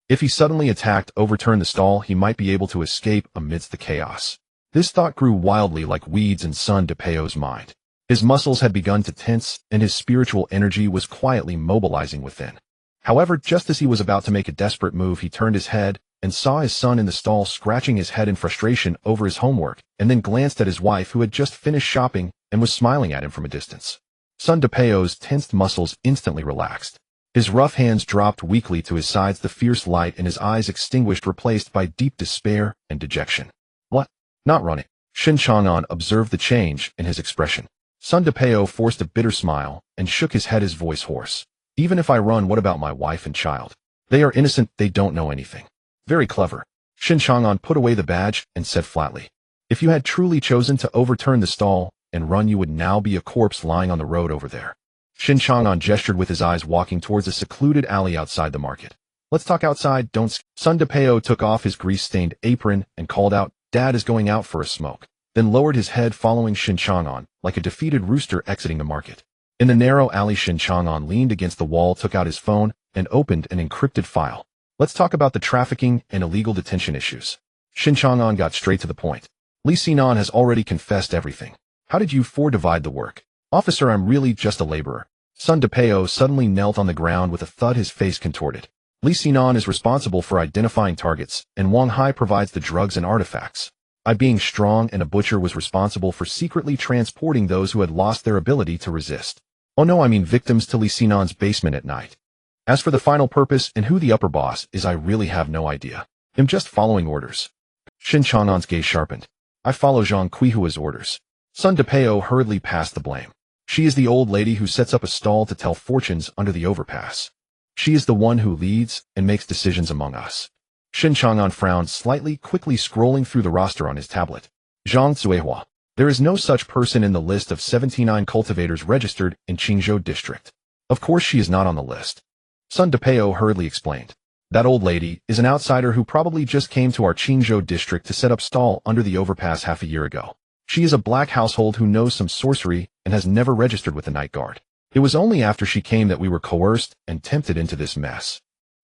If he suddenly attacked, overturned the stall, he might be able to escape amidst the chaos. This thought grew wildly like weeds in Sun DePeo's mind. His muscles had begun to tense, and his spiritual energy was quietly mobilizing within. However, just as he was about to make a desperate move, he turned his head and saw his son in the stall, scratching his head in frustration over his homework, and then glanced at his wife, who had just finished shopping and was smiling at him from a distance. Sun DePeo's tensed muscles instantly relaxed. His rough hands dropped weakly to his sides, the fierce light in his eyes extinguished, replaced by deep despair and dejection. "What? Not running?" Shen Chang'an observed the change in his expression. Sun DePeo forced a bitter smile and shook his head, his voice hoarse. "Even if I run, what about my wife and child? They are innocent, they don't know anything." "Very clever." Shen Chang'an put away the badge and said flatly, "If you had truly chosen to overturn the stall and run, you would now be a corpse lying on the road over there." Shen Chang'an gestured with his eyes, walking towards a secluded alley outside the market. "Let's talk outside, don't." Sun DePeo took off his grease-stained apron and called out, "Dad is going out for a smoke," then lowered his head, following Shen Chang'an like a defeated rooster exiting the market. In the narrow alley, Shen Chang'an leaned against the wall, took out his phone, and opened an encrypted file. "Let's talk about the trafficking and illegal detention issues." Shen Chang'an got straight to the point. "Li Sinan has already confessed everything. How did you 4 divide the work?" "Officer, I'm really just a laborer." Sun DePeo suddenly knelt on the ground with a thud, his face contorted. "Li Sinan is responsible for identifying targets, and Wang Hai provides the drugs and artifacts. I, being strong and a butcher, was responsible for secretly transporting those who had lost their ability to resist. Oh no, I mean victims, to Li Sinan's basement at night. As for the final purpose and who the upper boss is, I really have no idea. I'm just following orders." Shen Chang'an's gaze sharpened. "I follow Zhang Qihua's orders." Sun DePeo hurriedly passed the blame. "She is the old lady who sets up a stall to tell fortunes under the overpass. She is the one who leads and makes decisions among us." Shen Chang'an frowned slightly, quickly scrolling through the roster on his tablet. Zhang Zuihua. There is no such person in the list of 79 cultivators registered in Qingzhou district. Of course she is not on the list. Sun DePeo hurriedly explained. "That old lady is an outsider who probably just came to our Qingzhou district to set up stall under the overpass half a year ago. She is a black household who knows some sorcery and has never registered with the night guard. It was only after she came that we were coerced and tempted into this mess.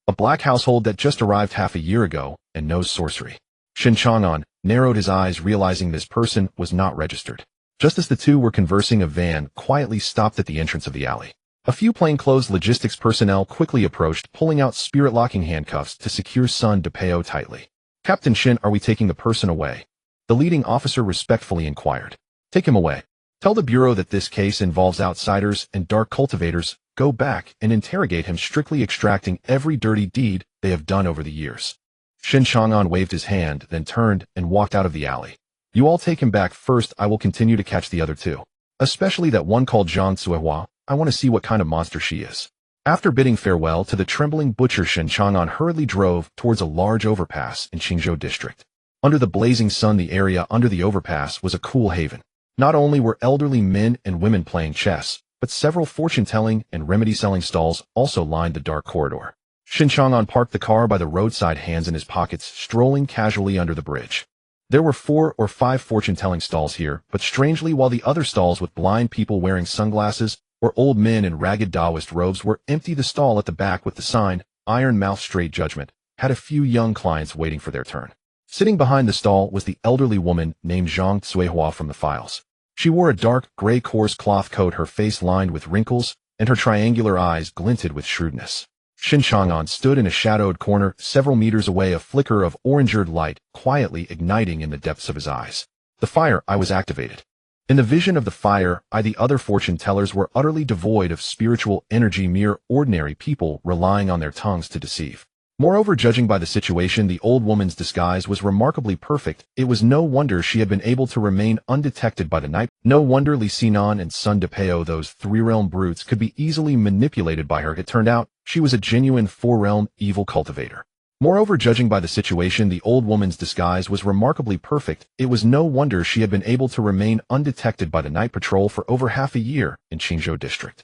A black household that just arrived half a year ago and knows sorcery." Shen Chang'an narrowed his eyes, realizing this person was not registered. Just as the two were conversing, a van quietly stopped at the entrance of the alley. A few plainclothes logistics personnel quickly approached, pulling out spirit-locking handcuffs to secure Sun DePeo tightly. "Captain Shen, are we taking the person away?" the leading officer respectfully inquired. "Take him away. Tell the Bureau that this case involves outsiders and dark cultivators. Go back and interrogate him, strictly extracting every dirty deed they have done over the years." Shen Chang'an waved his hand, then turned and walked out of the alley. "You all take him back first. I will continue to catch the other two. Especially that one called Zhang Cuihua. I want to see what kind of monster she is." After bidding farewell to the trembling butcher, Shen Chang'an hurriedly drove towards a large overpass in Qingzhou district. Under the blazing sun, the area under the overpass was a cool haven. Not only were elderly men and women playing chess, but several fortune-telling and remedy-selling stalls also lined the dark corridor. Shen Chang'an parked the car by the roadside, hands in his pockets, strolling casually under the bridge. There were 4 or 5 fortune-telling stalls here, but strangely, while the other stalls with blind people wearing sunglasses or old men in ragged Taoist robes were empty, the stall at the back with the sign, "Iron Mouth Straight Judgment," had a few young clients waiting for their turn. Sitting behind the stall was the elderly woman named Zhang Cuihua from the files. She wore a dark, gray coarse cloth coat, her face lined with wrinkles, and her triangular eyes glinted with shrewdness. Shen Chang'an stood in a shadowed corner several meters away, a flicker of orange-eared light quietly igniting in the depths of his eyes. The fire eye was activated. In the vision of the fire eye, the other fortune-tellers were utterly devoid of spiritual energy, mere ordinary people relying on their tongues to deceive. Moreover, judging by the situation, the old woman's disguise was remarkably perfect. It was no wonder she had been able to remain undetected by the night. No wonder Li Xinan and Sun DePeo, those 3-realm brutes, could be easily manipulated by her. It turned out she was a genuine 4-realm evil cultivator. Moreover, judging by the situation, the old woman's disguise was remarkably perfect. It was no wonder she had been able to remain undetected by the night patrol for over half a year in Qingzhou district.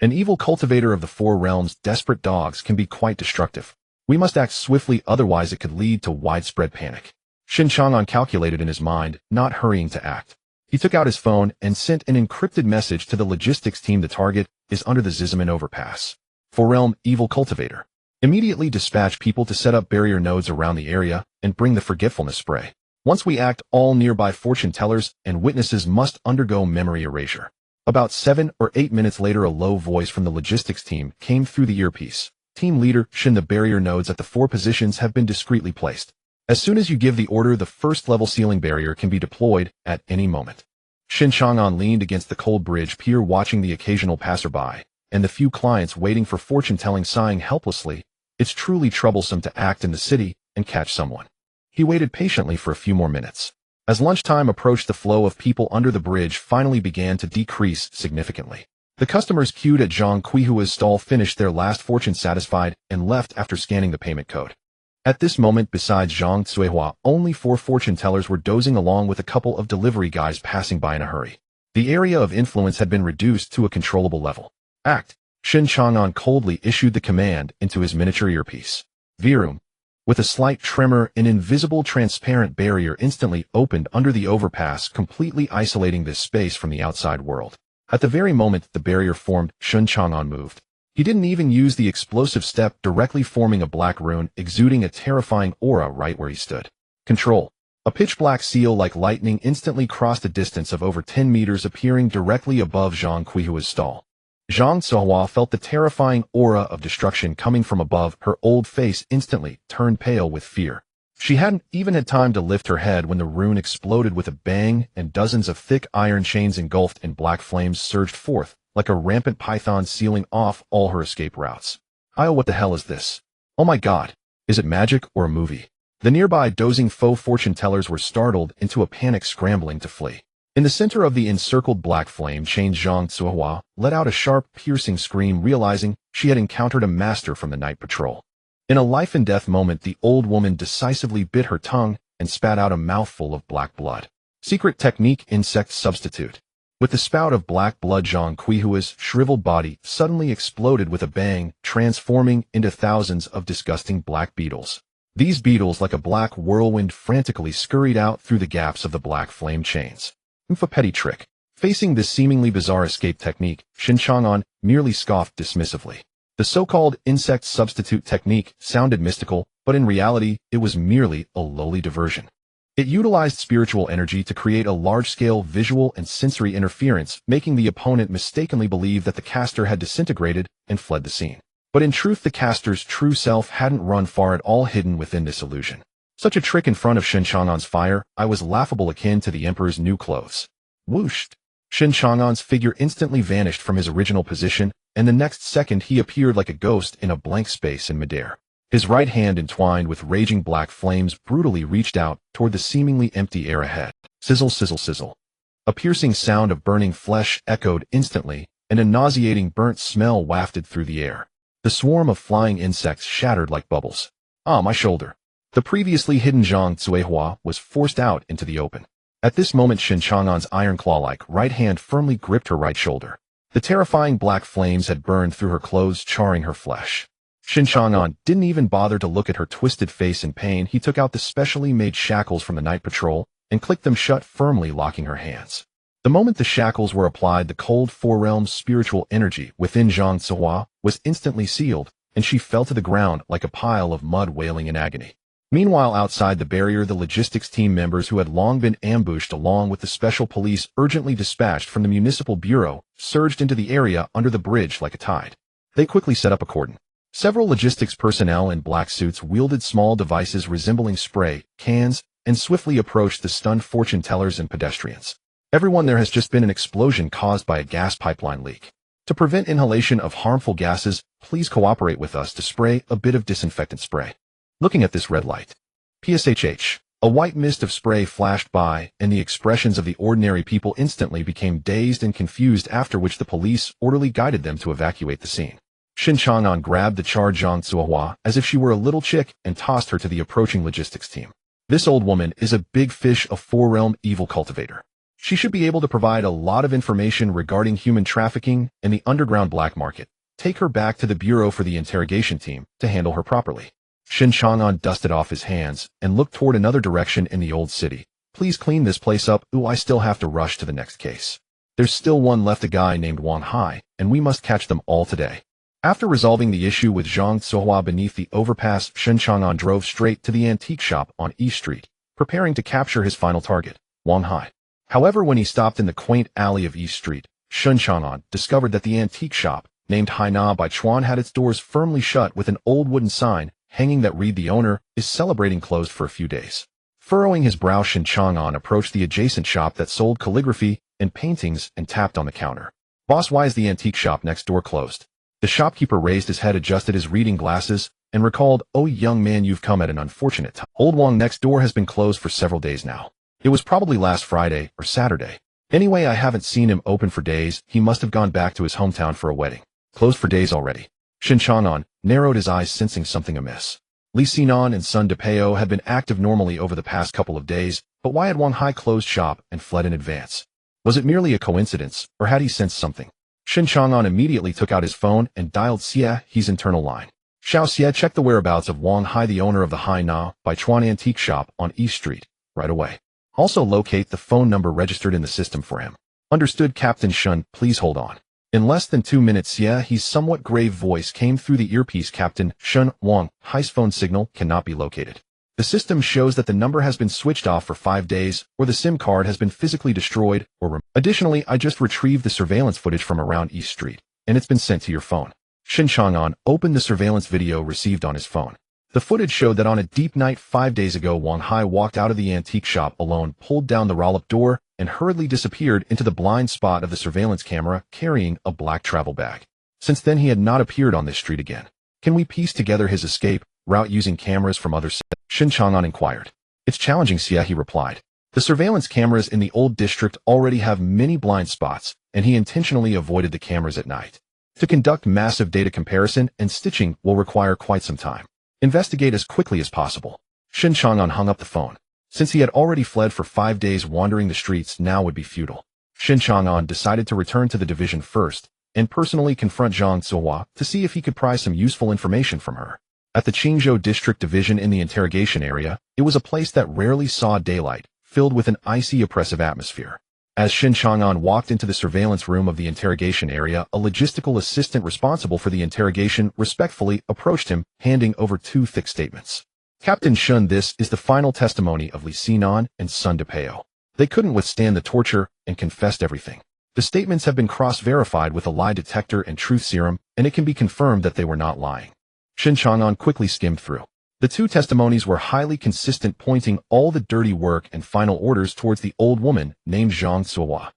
An evil cultivator of the 4 realms, desperate dogs, can be quite destructive. We must act swiftly, otherwise it could lead to widespread panic. Shen Chang'an calculated in his mind, not hurrying to act. He took out his phone and sent an encrypted message to the logistics team. "The target is under the Zizaman overpass. 4-realm evil cultivator. Immediately dispatch people to set up barrier nodes around the area and bring the forgetfulness spray. Once we act, all nearby fortune tellers and witnesses must undergo memory erasure." About 7 or 8 minutes later, a low voice from the logistics team came through the earpiece. "Team leader Shen, the barrier nodes at the 4 positions have been discreetly placed. As soon as you give the order, the first-level ceiling barrier can be deployed at any moment." Shen Chang'an leaned against the cold bridge pier, watching the occasional passerby and the few clients waiting for fortune-telling, sighing helplessly. It's truly troublesome to act in the city and catch someone. He waited patiently for a few more minutes. As lunchtime approached, the flow of people under the bridge finally began to decrease significantly. The customers queued at Zhang Cuihua's stall finished their last fortune satisfied and left after scanning the payment code. At this moment, besides Zhang Cuihua, only 4 fortune tellers were dozing along with a couple of delivery guys passing by in a hurry. The area of influence had been reduced to a controllable level. "Act!" Shen Chang'an coldly issued the command into his miniature earpiece. Virum. With a slight tremor, an invisible transparent barrier instantly opened under the overpass, completely isolating this space from the outside world. At the very moment the barrier formed, Shen Chang'an moved. He didn't even use the explosive step, directly forming a black rune, exuding a terrifying aura right where he stood. Control. A pitch-black seal like lightning instantly crossed a distance of over 10 meters, appearing directly above Zhang Cuihua's stall. Zhang Cuihua felt the terrifying aura of destruction coming from above. Her old face instantly turned pale with fear. She hadn't even had time to lift her head when the rune exploded with a bang, and dozens of thick iron chains engulfed in black flames surged forth, like a rampant python, sealing off all her escape routes. "Oh, what the hell is this? Oh my god. Is it magic or a movie?" The nearby dozing faux fortune tellers were startled into a panic, scrambling to flee. In the center of the encircled black flame chain, Zhang Cuihua let out a sharp, piercing scream, realizing she had encountered a master from the night patrol. In a life-and-death moment, the old woman decisively bit her tongue and spat out a mouthful of black blood. Secret technique: insect substitute. With the spout of black blood, Zhang Cuihua's shriveled body suddenly exploded with a bang, transforming into thousands of disgusting black beetles. These beetles, like a black whirlwind, frantically scurried out through the gaps of the black flame chains. A petty trick. Facing this seemingly bizarre escape technique, Shen Chang'an merely scoffed dismissively. The so-called insect substitute technique sounded mystical, but in reality, it was merely a lowly diversion. It utilized spiritual energy to create a large-scale visual and sensory interference, making the opponent mistakenly believe that the caster had disintegrated and fled the scene. But in truth, the caster's true self hadn't run far at all, hidden within this illusion. Such a trick in front of Shen Chang'an's fire, I was laughable, akin to the emperor's new clothes. Whooshed! Shen Chang'an's figure instantly vanished from his original position, and the next second he appeared like a ghost in a blank space in midair. His right hand, entwined with raging black flames, brutally reached out toward the seemingly empty air ahead. Sizzle, sizzle, sizzle. A piercing sound of burning flesh echoed instantly, and a nauseating burnt smell wafted through the air. The swarm of flying insects shattered like bubbles. Ah, my shoulder. The previously hidden Zhang Zuihua was forced out into the open. At this moment, Shen Chang'an's iron claw-like right hand firmly gripped her right shoulder. The terrifying black flames had burned through her clothes, charring her flesh. Shen Chang'an didn't even bother to look at her twisted face in pain. He took out the specially made shackles from the night patrol and clicked them shut, firmly locking her hands. The moment the shackles were applied, the cold four realms spiritual energy within Zhang Zuihua was instantly sealed, and she fell to the ground like a pile of mud, wailing in agony. Meanwhile, outside the barrier, the logistics team members who had long been ambushed along with the special police urgently dispatched from the municipal bureau surged into the area under the bridge like a tide. They quickly set up a cordon. Several logistics personnel in black suits wielded small devices resembling spray cans and swiftly approached the stunned fortune tellers and pedestrians. Everyone, there has just been an explosion caused by a gas pipeline leak. To prevent inhalation of harmful gases, please cooperate with us to spray a bit of disinfectant spray. Looking at this red light. PSHH. A white mist of spray flashed by, and the expressions of the ordinary people instantly became dazed and confused, after which the police orderly guided them to evacuate the scene. Shen Chang'an grabbed the charred Zhang Zuihua as if she were a little chick and tossed her to the approaching logistics team. This old woman is a big fish, a four-realm evil cultivator. She should be able to provide a lot of information regarding human trafficking and the underground black market. Take her back to the bureau for the interrogation team to handle her properly. Shen Chang'an dusted off his hands and looked toward another direction in the old city. Please clean this place up. Ooh, I still have to rush to the next case. There's still one left, a guy named Wang Hai, and we must catch them all today. After resolving the issue with Zhang Zuihua beneath the overpass, Shen Chang'an drove straight to the antique shop on East Street, preparing to capture his final target, Wang Hai. However, when he stopped in the quaint alley of East Street, Shen Chang'an discovered that the antique shop, named Haina by Chuan, had its doors firmly shut with an old wooden sign hanging that read, "The owner is celebrating, closed for a few days." Furrowing his brow, Shen Chang'an approached the adjacent shop that sold calligraphy and paintings and tapped on the counter. "Boss, why is the antique shop next door closed?" The shopkeeper raised his head, adjusted his reading glasses, and recalled, "Oh, young man, you've come at an unfortunate time. Old Wang next door has been closed for several days now. It was probably last Friday or Saturday. Anyway, I haven't seen him open for days. He must have gone back to his hometown for a wedding. Closed for days already." Shen Chang'an narrowed his eyes, sensing something amiss. Li Xinan and Sun DePeo had been active normally over the past couple of days, but why had Wang Hai closed shop and fled in advance? Was it merely a coincidence, or had he sensed something? Shen Chang'an immediately took out his phone and dialed Xie He's internal line. "Xiao Xie, check the whereabouts of Wang Hai, the owner of the Hai Na by Chuan antique shop on East Street, right away. Also locate the phone number registered in the system for him." "Understood, Captain Shen, please hold on." In less than 2 minutes, Xie He's somewhat grave voice came through the earpiece. "Captain Shen, Wang Hai's phone signal cannot be located. The system shows that the number has been switched off for 5 days, or the SIM card has been physically destroyed or removed. Additionally, I just retrieved the surveillance footage from around East Street, and it's been sent to your phone." Shen Chang'an opened the surveillance video received on his phone. The footage showed that on a deep night 5 days ago, Wang Hai walked out of the antique shop alone, pulled down the roll-up door, and hurriedly disappeared into the blind spot of the surveillance camera, carrying a black travel bag. Since then, he had not appeared on this street again. Can we piece together his escape route using cameras from other cities? Shen Chang'an inquired. "It's challenging, Xie," he replied. "The surveillance cameras in the old district already have many blind spots, and he intentionally avoided the cameras at night. To conduct massive data comparison and stitching will require quite some time. Investigate as quickly as possible." Shen Chang'an hung up the phone. Since he had already fled for 5 days, wandering the streets now would be futile. Shen Chang'an decided to return to the division first and personally confront Zhang Zuihua to see if he could pry some useful information from her. At the Qingzhou District Division in the interrogation area, it was a place that rarely saw daylight, filled with an icy, oppressive atmosphere. As Shen Chang'an walked into the surveillance room of the interrogation area, a logistical assistant responsible for the interrogation respectfully approached him, handing over 2 thick statements. Captain Shun, this is the final testimony of Li Xinan and Sun DePeo. They couldn't withstand the torture and confessed everything. The statements have been cross-verified with a lie detector and truth serum, and it can be confirmed that they were not lying. Shen Chang'an quickly skimmed through. The two testimonies were highly consistent, pointing all the dirty work and final orders towards the old woman named Zhang Zuohua.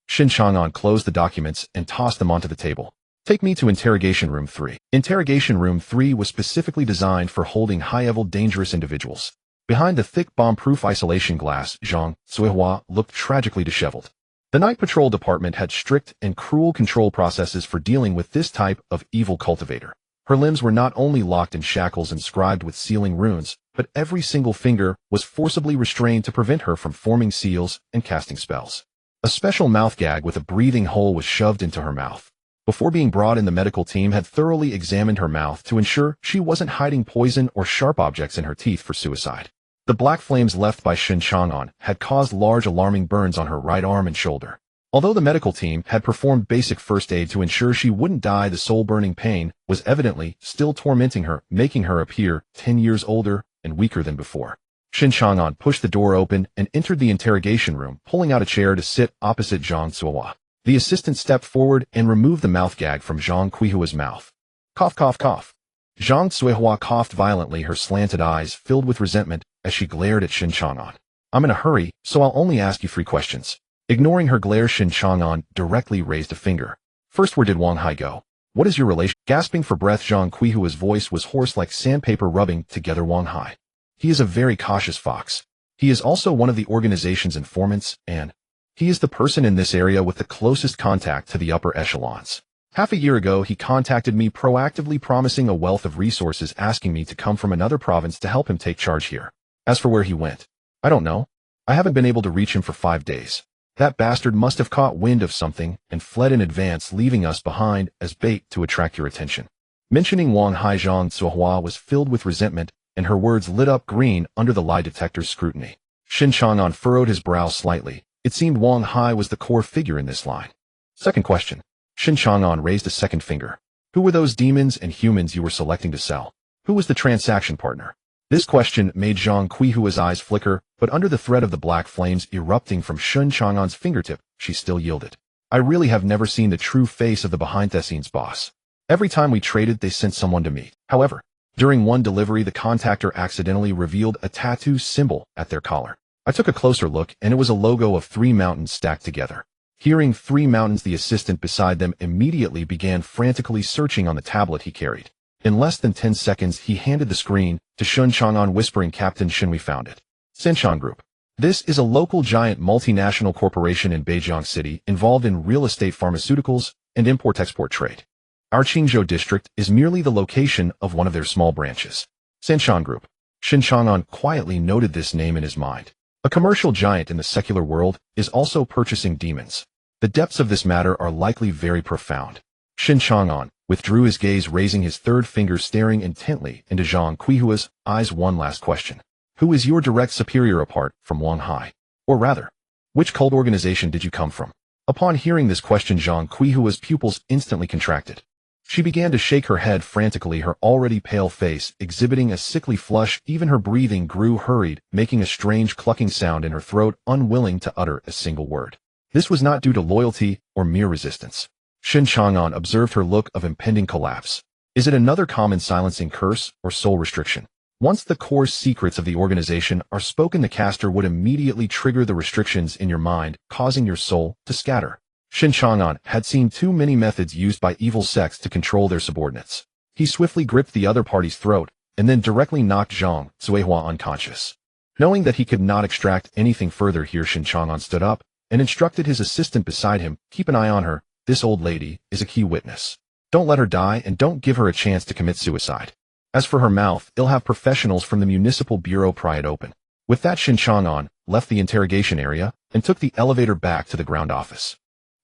Shen Chang'an closed the documents and tossed them onto the table. Take me to Interrogation Room 3. Interrogation Room 3 was specifically designed for holding high-level dangerous individuals. Behind the thick bomb-proof isolation glass, Zhang Zuohua looked tragically disheveled. The Night Patrol Department had strict and cruel control processes for dealing with this type of evil cultivator. Her limbs were not only locked in shackles inscribed with sealing runes, but every single finger was forcibly restrained to prevent her from forming seals and casting spells. A special mouth gag with a breathing hole was shoved into her mouth. Before being brought in, the medical team had thoroughly examined her mouth to ensure she wasn't hiding poison or sharp objects in her teeth for suicide. The black flames left by Shen Chang'an had caused large alarming burns on her right arm and shoulder. Although the medical team had performed basic first aid to ensure she wouldn't die, the soul-burning pain was evidently still tormenting her, making her appear 10 years older and weaker than before. Shen Chang'an pushed the door open and entered the interrogation room, pulling out a chair to sit opposite Zhang Zuohua. The assistant stepped forward and removed the mouth gag from Zhang Quihua's mouth. Cough, cough, cough. Zhang Zuohua coughed violently, her slanted eyes filled with resentment as she glared at Shen Chang'an. I'm in a hurry, so I'll only ask you 3 questions. Ignoring her glare, Shen Chang'an directly raised a finger. First, where did Wang Hai go? What is your relation? Gasping for breath, Zhang Quihua's voice was hoarse like sandpaper rubbing together. Wang Hai. He is a very cautious fox. He is also one of the organization's informants, and he is the person in this area with the closest contact to the upper echelons. Half a year ago, he contacted me proactively, promising a wealth of resources, asking me to come from another province to help him take charge here. As for where he went, I don't know. I haven't been able to reach him for 5 days. That bastard must have caught wind of something and fled in advance, leaving us behind as bait to attract your attention. Mentioning Wang Hai, Zhang Zuohua was filled with resentment, and her words lit up green under the lie detector's scrutiny. Shen Chang'an furrowed his brow slightly. It seemed Wang Hai was the core figure in this line. Second question. Shen Chang'an raised a second finger. Who were those demons and humans you were selecting to sell? Who was the transaction partner? This question made Zhang Quihua's eyes flicker, but under the threat of the black flames erupting from Shen Chang'an's fingertip, she still yielded. I really have never seen the true face of the behind-the-scenes boss. Every time we traded, they sent someone to meet. However, during one delivery, the contactor accidentally revealed a tattoo symbol at their collar. I took a closer look, and it was a logo of 3 mountains stacked together. Hearing 3 mountains, the assistant beside them immediately began frantically searching on the tablet he carried. In less than 10 seconds, he handed the screen to Shen Chang'an, whispering, Captain Shen, we found it. Shen Group. This is a local giant multinational corporation in Beijiang City involved in real estate, pharmaceuticals, and import-export trade. Our Qingzhou district is merely the location of one of their small branches. Shen Group. Shen Chang'an quietly noted this name in his mind. A commercial giant in the secular world is also purchasing demons. The depths of this matter are likely very profound. Shen Chang'an withdrew his gaze, raising his third finger, staring intently into Zhang Quihua's eyes. One last question. Who is your direct superior apart from Wang Hai? Or rather, which cult organization did you come from? Upon hearing this question, Zhang Quihua's pupils instantly contracted. She began to shake her head frantically, her already pale face exhibiting a sickly flush. Even her breathing grew hurried, making a strange clucking sound in her throat, unwilling to utter a single word. This was not due to loyalty or mere resistance. Shen Chang'an observed her look of impending collapse. Is it another common silencing curse or soul restriction? Once the core secrets of the organization are spoken, the caster would immediately trigger the restrictions in your mind, causing your soul to scatter. Shen Chang'an had seen too many methods used by evil sects to control their subordinates. He swiftly gripped the other party's throat and then directly knocked Zhang Zuohua unconscious. Knowing that he could not extract anything further here, Shen Chang'an stood up and instructed his assistant beside him, keep an eye on her. This old lady is a key witness. Don't let her die and don't give her a chance to commit suicide. As for her mouth, I'll have professionals from the municipal bureau pry it open. With that, Shen Chang'an left the interrogation area and took the elevator back to the ground office.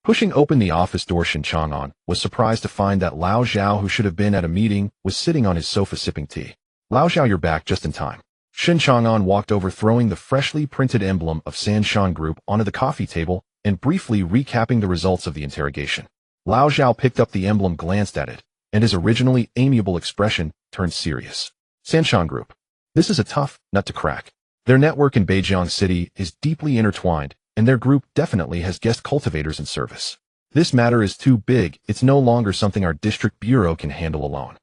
Pushing open the office door, Shen Chang'an was surprised to find that Lao Zhao, who should have been at a meeting, was sitting on his sofa sipping tea. Lao Zhao, you're back just in time. Shen Chang'an walked over, throwing the freshly printed emblem of Shen Chang'an Group onto the coffee table and briefly recapping the results of the interrogation. Lao Zhao picked up the emblem, glanced at it, and his originally amiable expression turned serious. Shen Chang'an Group. This is a tough nut to crack. Their network in Beijing City is deeply intertwined, and their group definitely has guest cultivators in service. This matter is too big, it's no longer something our district bureau can handle alone.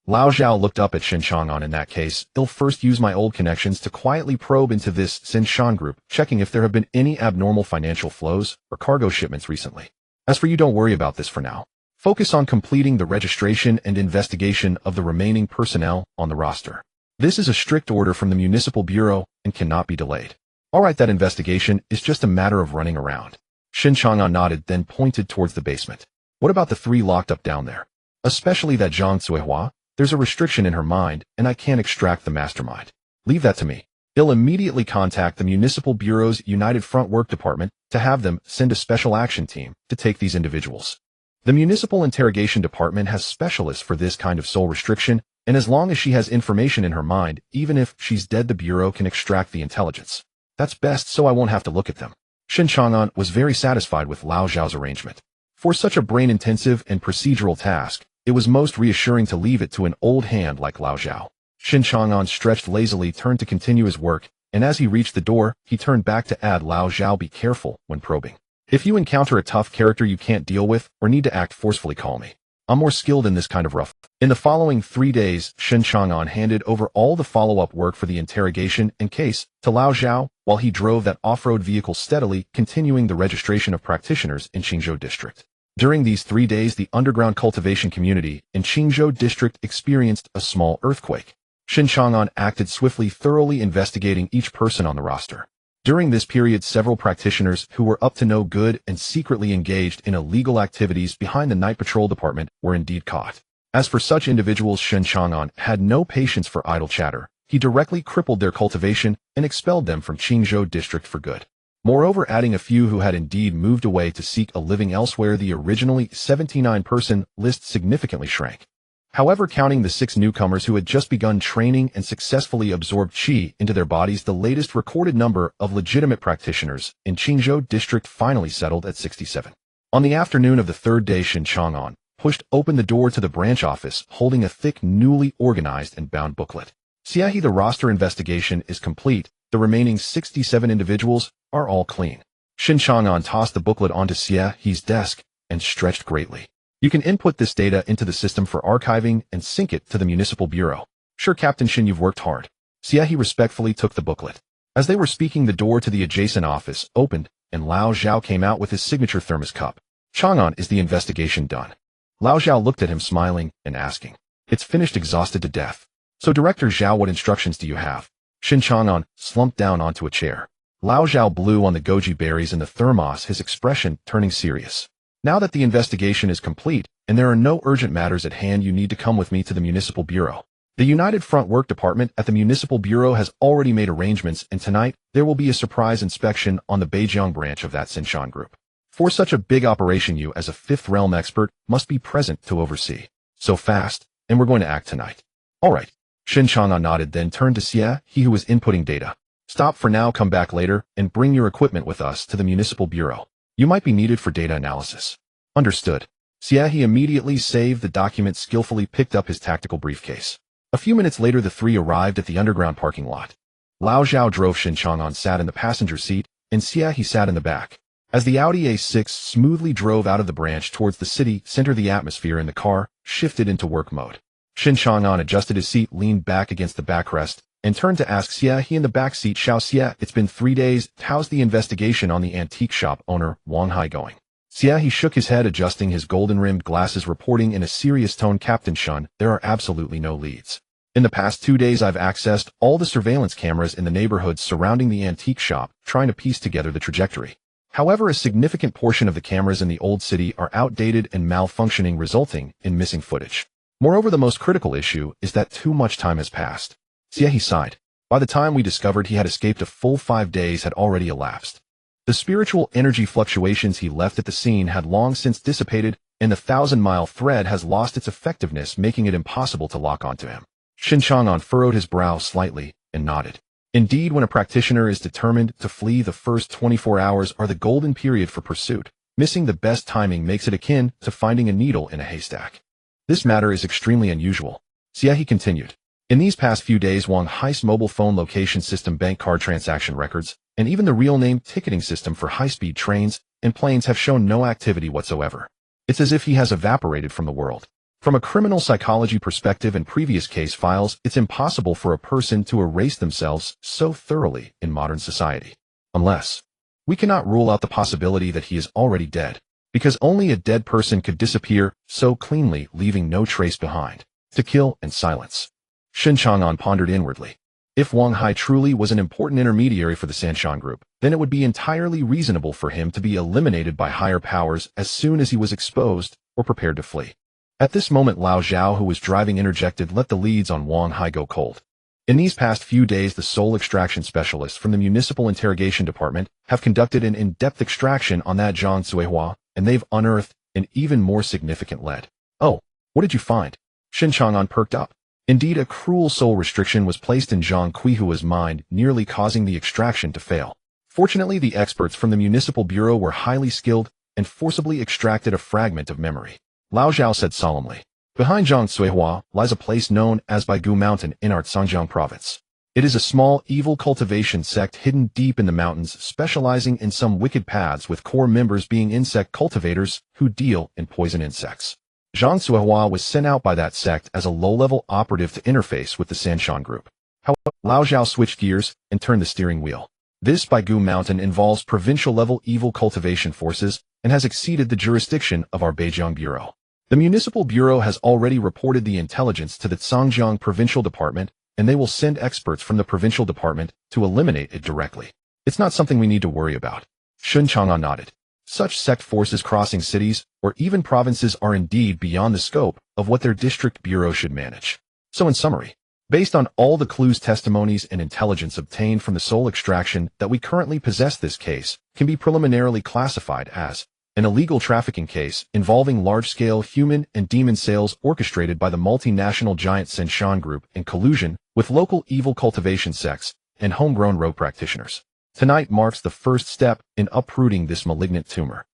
Lao Zhao looked up at Shen Chang'an. In that case, I'll first use my old connections to quietly probe into this Shen Chang'an group, checking if there have been any abnormal financial flows or cargo shipments recently. As for you, don't worry about this for now. Focus on completing the registration and investigation of the remaining personnel on the roster. This is a strict order from the Municipal Bureau and cannot be delayed. Alright, that investigation is just a matter of running around. Shen Chang'an nodded, then pointed towards the basement. What about the 3 locked up down there? Especially that Zhang Cuihua? There's a restriction in her mind, and I can't extract the mastermind. Leave that to me. I'll immediately contact the Municipal Bureau's United Front Work Department to have them send a special action team to take these individuals. The Municipal Interrogation Department has specialists for this kind of soul restriction, and as long as she has information in her mind, even if she's dead, the Bureau can extract the intelligence. That's best, so I won't have to look at them. Shen Chang'an was very satisfied with Lao Zhao's arrangement. For such a brain-intensive and procedural task, it was most reassuring to leave it to an old hand like Lao Zhao. Shen Chang'an stretched lazily, turned to continue his work, and as he reached the door, he turned back to add, Lao Zhao, be careful when probing. If you encounter a tough character you can't deal with or need to act forcefully, call me. I'm more skilled in this kind of rough. In the following 3 days, Shen Chang'an handed over all the follow-up work for the interrogation and case to Lao Zhao while he drove that off-road vehicle steadily, continuing the registration of practitioners in Qingzhou District. During these 3 days, the underground cultivation community in Qingzhou District experienced a small earthquake. Shen Chang'an acted swiftly, thoroughly investigating each person on the roster. During this period, several practitioners who were up to no good and secretly engaged in illegal activities behind the Night Patrol Department were indeed caught. As for such individuals, Shen Chang'an had no patience for idle chatter. He directly crippled their cultivation and expelled them from Qingzhou District for good. Moreover, adding a few who had indeed moved away to seek a living elsewhere, the originally 79-person list significantly shrank. However, counting the 6 newcomers who had just begun training and successfully absorbed qi into their bodies, the latest recorded number of legitimate practitioners in Qingzhou District finally settled at 67. On the afternoon of the 3rd day, Shen Chang'an pushed open the door to the branch office, holding a thick, newly organized and bound booklet. Siahi, the roster investigation is complete. The remaining 67 individuals are all clean. Shen Chang'an tossed the booklet onto Siahi's desk and stretched greatly. You can input this data into the system for archiving and sync it to the Municipal Bureau. Sure, Captain Shen, you've worked hard. Siahi respectfully took the booklet. As they were speaking, the door to the adjacent office opened, and Lao Zhao came out with his signature thermos cup. Chang'an, is the investigation done? Lao Zhao looked at him, smiling and asking. It's finished, exhausted to death. So, Director Zhao, what instructions do you have? Shen Chang'an slumped down onto a chair. Lao Zhao blew on the goji berries in the thermos, his expression turning serious. Now that the investigation is complete, and there are no urgent matters at hand, you need to come with me to the Municipal Bureau. The United Front Work Department at the Municipal Bureau has already made arrangements, and tonight, there will be a surprise inspection on the Beijing branch of that Shen Chang'an group. For such a big operation, you, as a 5th realm expert, must be present to oversee. So fast, and we're going to act tonight. Alright. Shen Chang'an nodded, then turned to Xia, he who was inputting data. Stop for now, come back later, and bring your equipment with us to the Municipal Bureau. You might be needed for data analysis. Understood. Siahi immediately saved the document, skillfully picked up his tactical briefcase. A few minutes later, the 3 arrived at the underground parking lot. Lao Zhao drove, Shen Chang'an sat in the passenger seat, and Siahi sat in the back. As the Audi A6 smoothly drove out of the branch towards the city center, the atmosphere in the car shifted into work mode. Shen Chang'an adjusted his seat, leaned back against the backrest, and turned to ask Siahi in the back seat, Xiao Xia, it's been 3 days, how's the investigation on the antique shop owner, Wang Hai, going? Siahi shook his head, adjusting his golden-rimmed glasses, reporting in a serious tone, Captain Shen, there are absolutely no leads. In the past 2 days, I've accessed all the surveillance cameras in the neighborhoods surrounding the antique shop, trying to piece together the trajectory. However, a significant portion of the cameras in the old city are outdated and malfunctioning, resulting in missing footage. Moreover, the most critical issue is that too much time has passed. Siahi sighed. By the time we discovered he had escaped, a full 5 days had already elapsed. The spiritual energy fluctuations he left at the scene had long since dissipated, and the 1,000-mile thread has lost its effectiveness, making it impossible to lock onto him. Shen Chang'an furrowed his brow slightly and nodded. Indeed, when a practitioner is determined to flee, the first 24 hours are the golden period for pursuit. Missing the best timing makes it akin to finding a needle in a haystack. This matter is extremely unusual. Siahi continued. In these past few days, Wang Hai's mobile phone location system, bank card transaction records, and even the real-name ticketing system for high-speed trains and planes have shown no activity whatsoever. It's as if he has evaporated from the world. From a criminal psychology perspective and previous case files, it's impossible for a person to erase themselves so thoroughly in modern society. Unless we cannot rule out the possibility that he is already dead, because only a dead person could disappear so cleanly, leaving no trace behind to kill and silence. Shen Chang'an pondered inwardly. If Wang Hai truly was an important intermediary for the Sanshan group, then it would be entirely reasonable for him to be eliminated by higher powers as soon as he was exposed or prepared to flee. At this moment, Lao Zhao, who was driving, interjected, "Let the leads on Wang Hai go cold." In these past few days, the soul extraction specialists from the Municipal Interrogation Department have conducted an in-depth extraction on that Zhang Cuihua, and they've unearthed an even more significant lead. "Oh, what did you find?" Shen Chang'an perked up. Indeed, a cruel soul restriction was placed in Zhang Cuihua's mind, nearly causing the extraction to fail. Fortunately, the experts from the Municipal Bureau were highly skilled and forcibly extracted a fragment of memory. Lao Zhao said solemnly, "Behind Zhang Cuihua lies a place known as Baigu Mountain in our Zhejiang province. It is a small, evil cultivation sect hidden deep in the mountains, specializing in some wicked paths, with core members being insect cultivators who deal in poison insects. Zhang Cuihua was sent out by that sect as a low-level operative to interface with the Sanshan group." However, Lao Zhao switched gears and turned the steering wheel. "This Baigu Mountain involves provincial-level evil cultivation forces and has exceeded the jurisdiction of our Beijiang Bureau. The Municipal Bureau has already reported the intelligence to the Zhangjiang Provincial Department, and they will send experts from the Provincial Department to eliminate it directly. It's not something we need to worry about." Shen Chang'an nodded. Such sect forces crossing cities or even provinces are indeed beyond the scope of what their district bureau should manage. So in summary, based on all the clues, testimonies, and intelligence obtained from the soul extraction that we currently possess, this case can be preliminarily classified as an illegal trafficking case involving large-scale human and demon sales orchestrated by the multinational giant Sanshan group in collusion with local evil cultivation sects and homegrown rogue practitioners. Tonight marks the first step in uprooting this malignant tumor.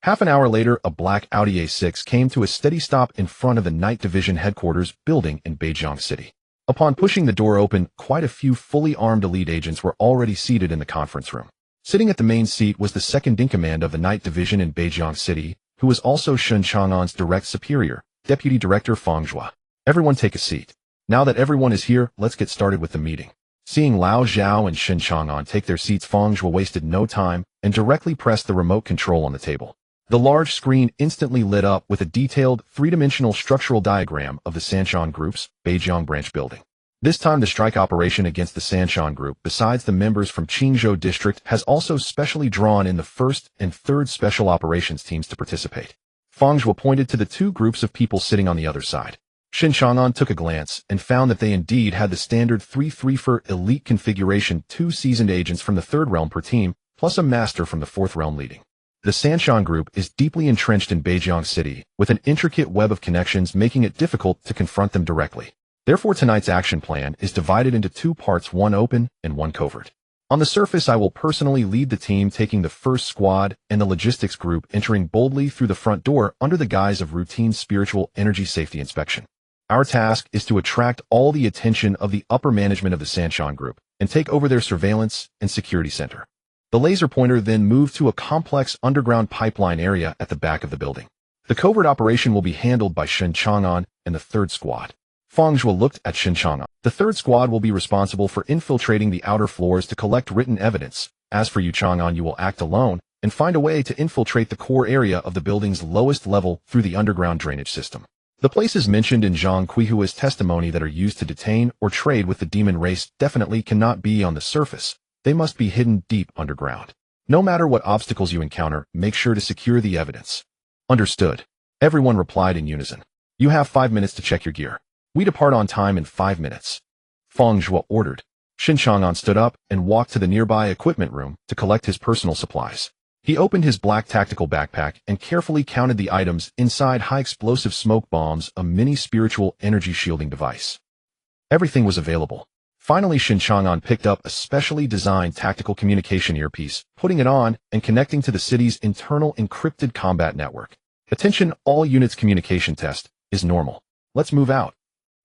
Half an hour later, a black Audi A6 came to a steady stop in front of the Night Division headquarters building in Beijiang City. Upon pushing the door open, quite a few fully armed elite agents were already seated in the conference room. Sitting at the main seat was the second-in-command of the Night Division in Beijiang City, who was also Shen Chang'an's direct superior, Deputy Director Fang Zhua. "Everyone take a seat. Now that everyone is here, let's get started with the meeting." Seeing Lao Zhao and Shen Chang'an take their seats, Fang Zhua wasted no time and directly pressed the remote control on the table. The large screen instantly lit up with a detailed, three-dimensional structural diagram of the Sanshan Group's Beijiang branch building. This time, the strike operation against the Sanshan Group, besides the members from Qingzhou District, has also specially drawn in the 1st and 3rd Special Operations teams to participate. Fang Zhua pointed to the two groups of people sitting on the other side. Shen Chang'an took a glance and found that they indeed had the standard 3-3 for elite configuration, 2 seasoned agents from the 3rd realm per team, plus a master from the 4th realm leading. The Sanshan Group is deeply entrenched in Beijiang City, with an intricate web of connections making it difficult to confront them directly. Therefore, tonight's action plan is divided into 2 parts, one open and one covert. On the surface, I will personally lead the team taking the first squad and the logistics group entering boldly through the front door under the guise of routine spiritual energy safety inspection. Our task is to attract all the attention of the upper management of the Sanshan Group and take over their surveillance and security center. The laser pointer then moved to a complex underground pipeline area at the back of the building. The covert operation will be handled by Shen Chang'an and the 3rd squad. Fang Zhua looked at Shen Chang'an. The 3rd squad will be responsible for infiltrating the outer floors to collect written evidence. As for you, Chang'an, you will act alone and find a way to infiltrate the core area of the building's lowest level through the underground drainage system. The places mentioned in Zhang Cuihua's testimony that are used to detain or trade with the demon race definitely cannot be on the surface. They must be hidden deep underground. No matter what obstacles you encounter, make sure to secure the evidence. Understood. Everyone replied in unison. You have 5 minutes to check your gear. We depart on time in 5 minutes. Fang Zhua ordered. Shen Chang'an stood up and walked to the nearby equipment room to collect his personal supplies. He opened his black tactical backpack and carefully counted the items inside: high-explosive smoke bombs, a mini spiritual energy shielding device. Everything was available. Finally, Shen Chang'an picked up a specially designed tactical communication earpiece, putting it on and connecting to the city's internal encrypted combat network. Attention, all units, communication test is normal. Let's move out.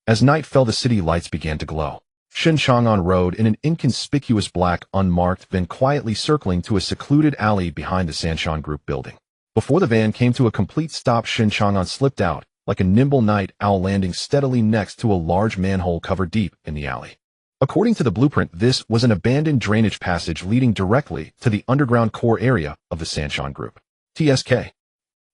As night fell, the city lights began to glow. Shen Chang'an rode in an inconspicuous black, unmarked van, quietly circling to a secluded alley behind the Sanshan Group building. Before the van came to a complete stop, Shen Chang'an slipped out, like a nimble night owl, landing steadily next to a large manhole covered deep in the alley. According to the blueprint, this was an abandoned drainage passage leading directly to the underground core area of the Sanshan Group. TSK.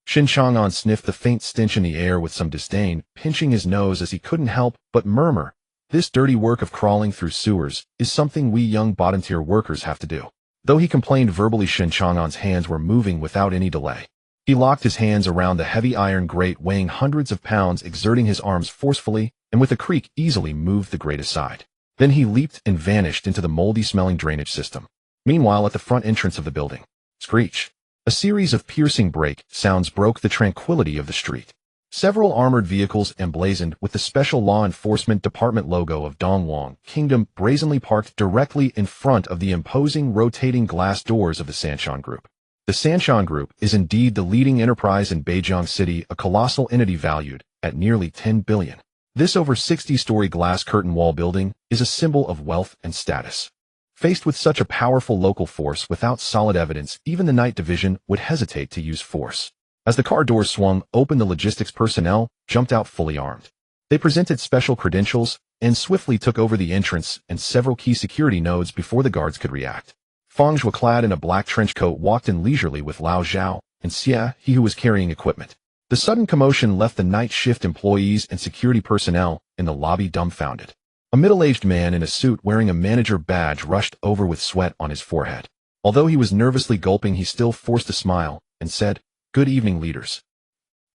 Shen Chang'an sniffed the faint stench in the air with some disdain, pinching his nose as he couldn't help but murmur, "This dirty work of crawling through sewers is something we young bottom-tier workers have to do." Though he complained verbally, Shen Chang'an's hands were moving without any delay. He locked his hands around the heavy iron grate weighing hundreds of pounds, exerting his arms forcefully, and with a creak easily moved the grate aside. Then he leaped and vanished into the moldy-smelling drainage system. Meanwhile, at the front entrance of the building, screech! A series of piercing brake sounds broke the tranquility of the street. Several armored vehicles emblazoned with the Special Law Enforcement Department logo of Dongwang Kingdom brazenly parked directly in front of the imposing rotating glass doors of the Sanshan Group. The Sanshan Group is indeed the leading enterprise in Beijiang City, a colossal entity valued at nearly 10 billion. This over 60-story glass curtain wall building is a symbol of wealth and status. Faced with such a powerful local force without solid evidence, even the Night Division would hesitate to use force. As the car doors swung open, the logistics personnel jumped out fully armed. They presented special credentials and swiftly took over the entrance and several key security nodes before the guards could react. Fang Zhuo, clad in a black trench coat, walked in leisurely with Lao Zhao and Xia, he who was carrying equipment. The sudden commotion left the night shift employees and security personnel in the lobby dumbfounded. A middle-aged man in a suit wearing a manager badge rushed over with sweat on his forehead. Although he was nervously gulping, he still forced a smile and said, "Good evening, leaders."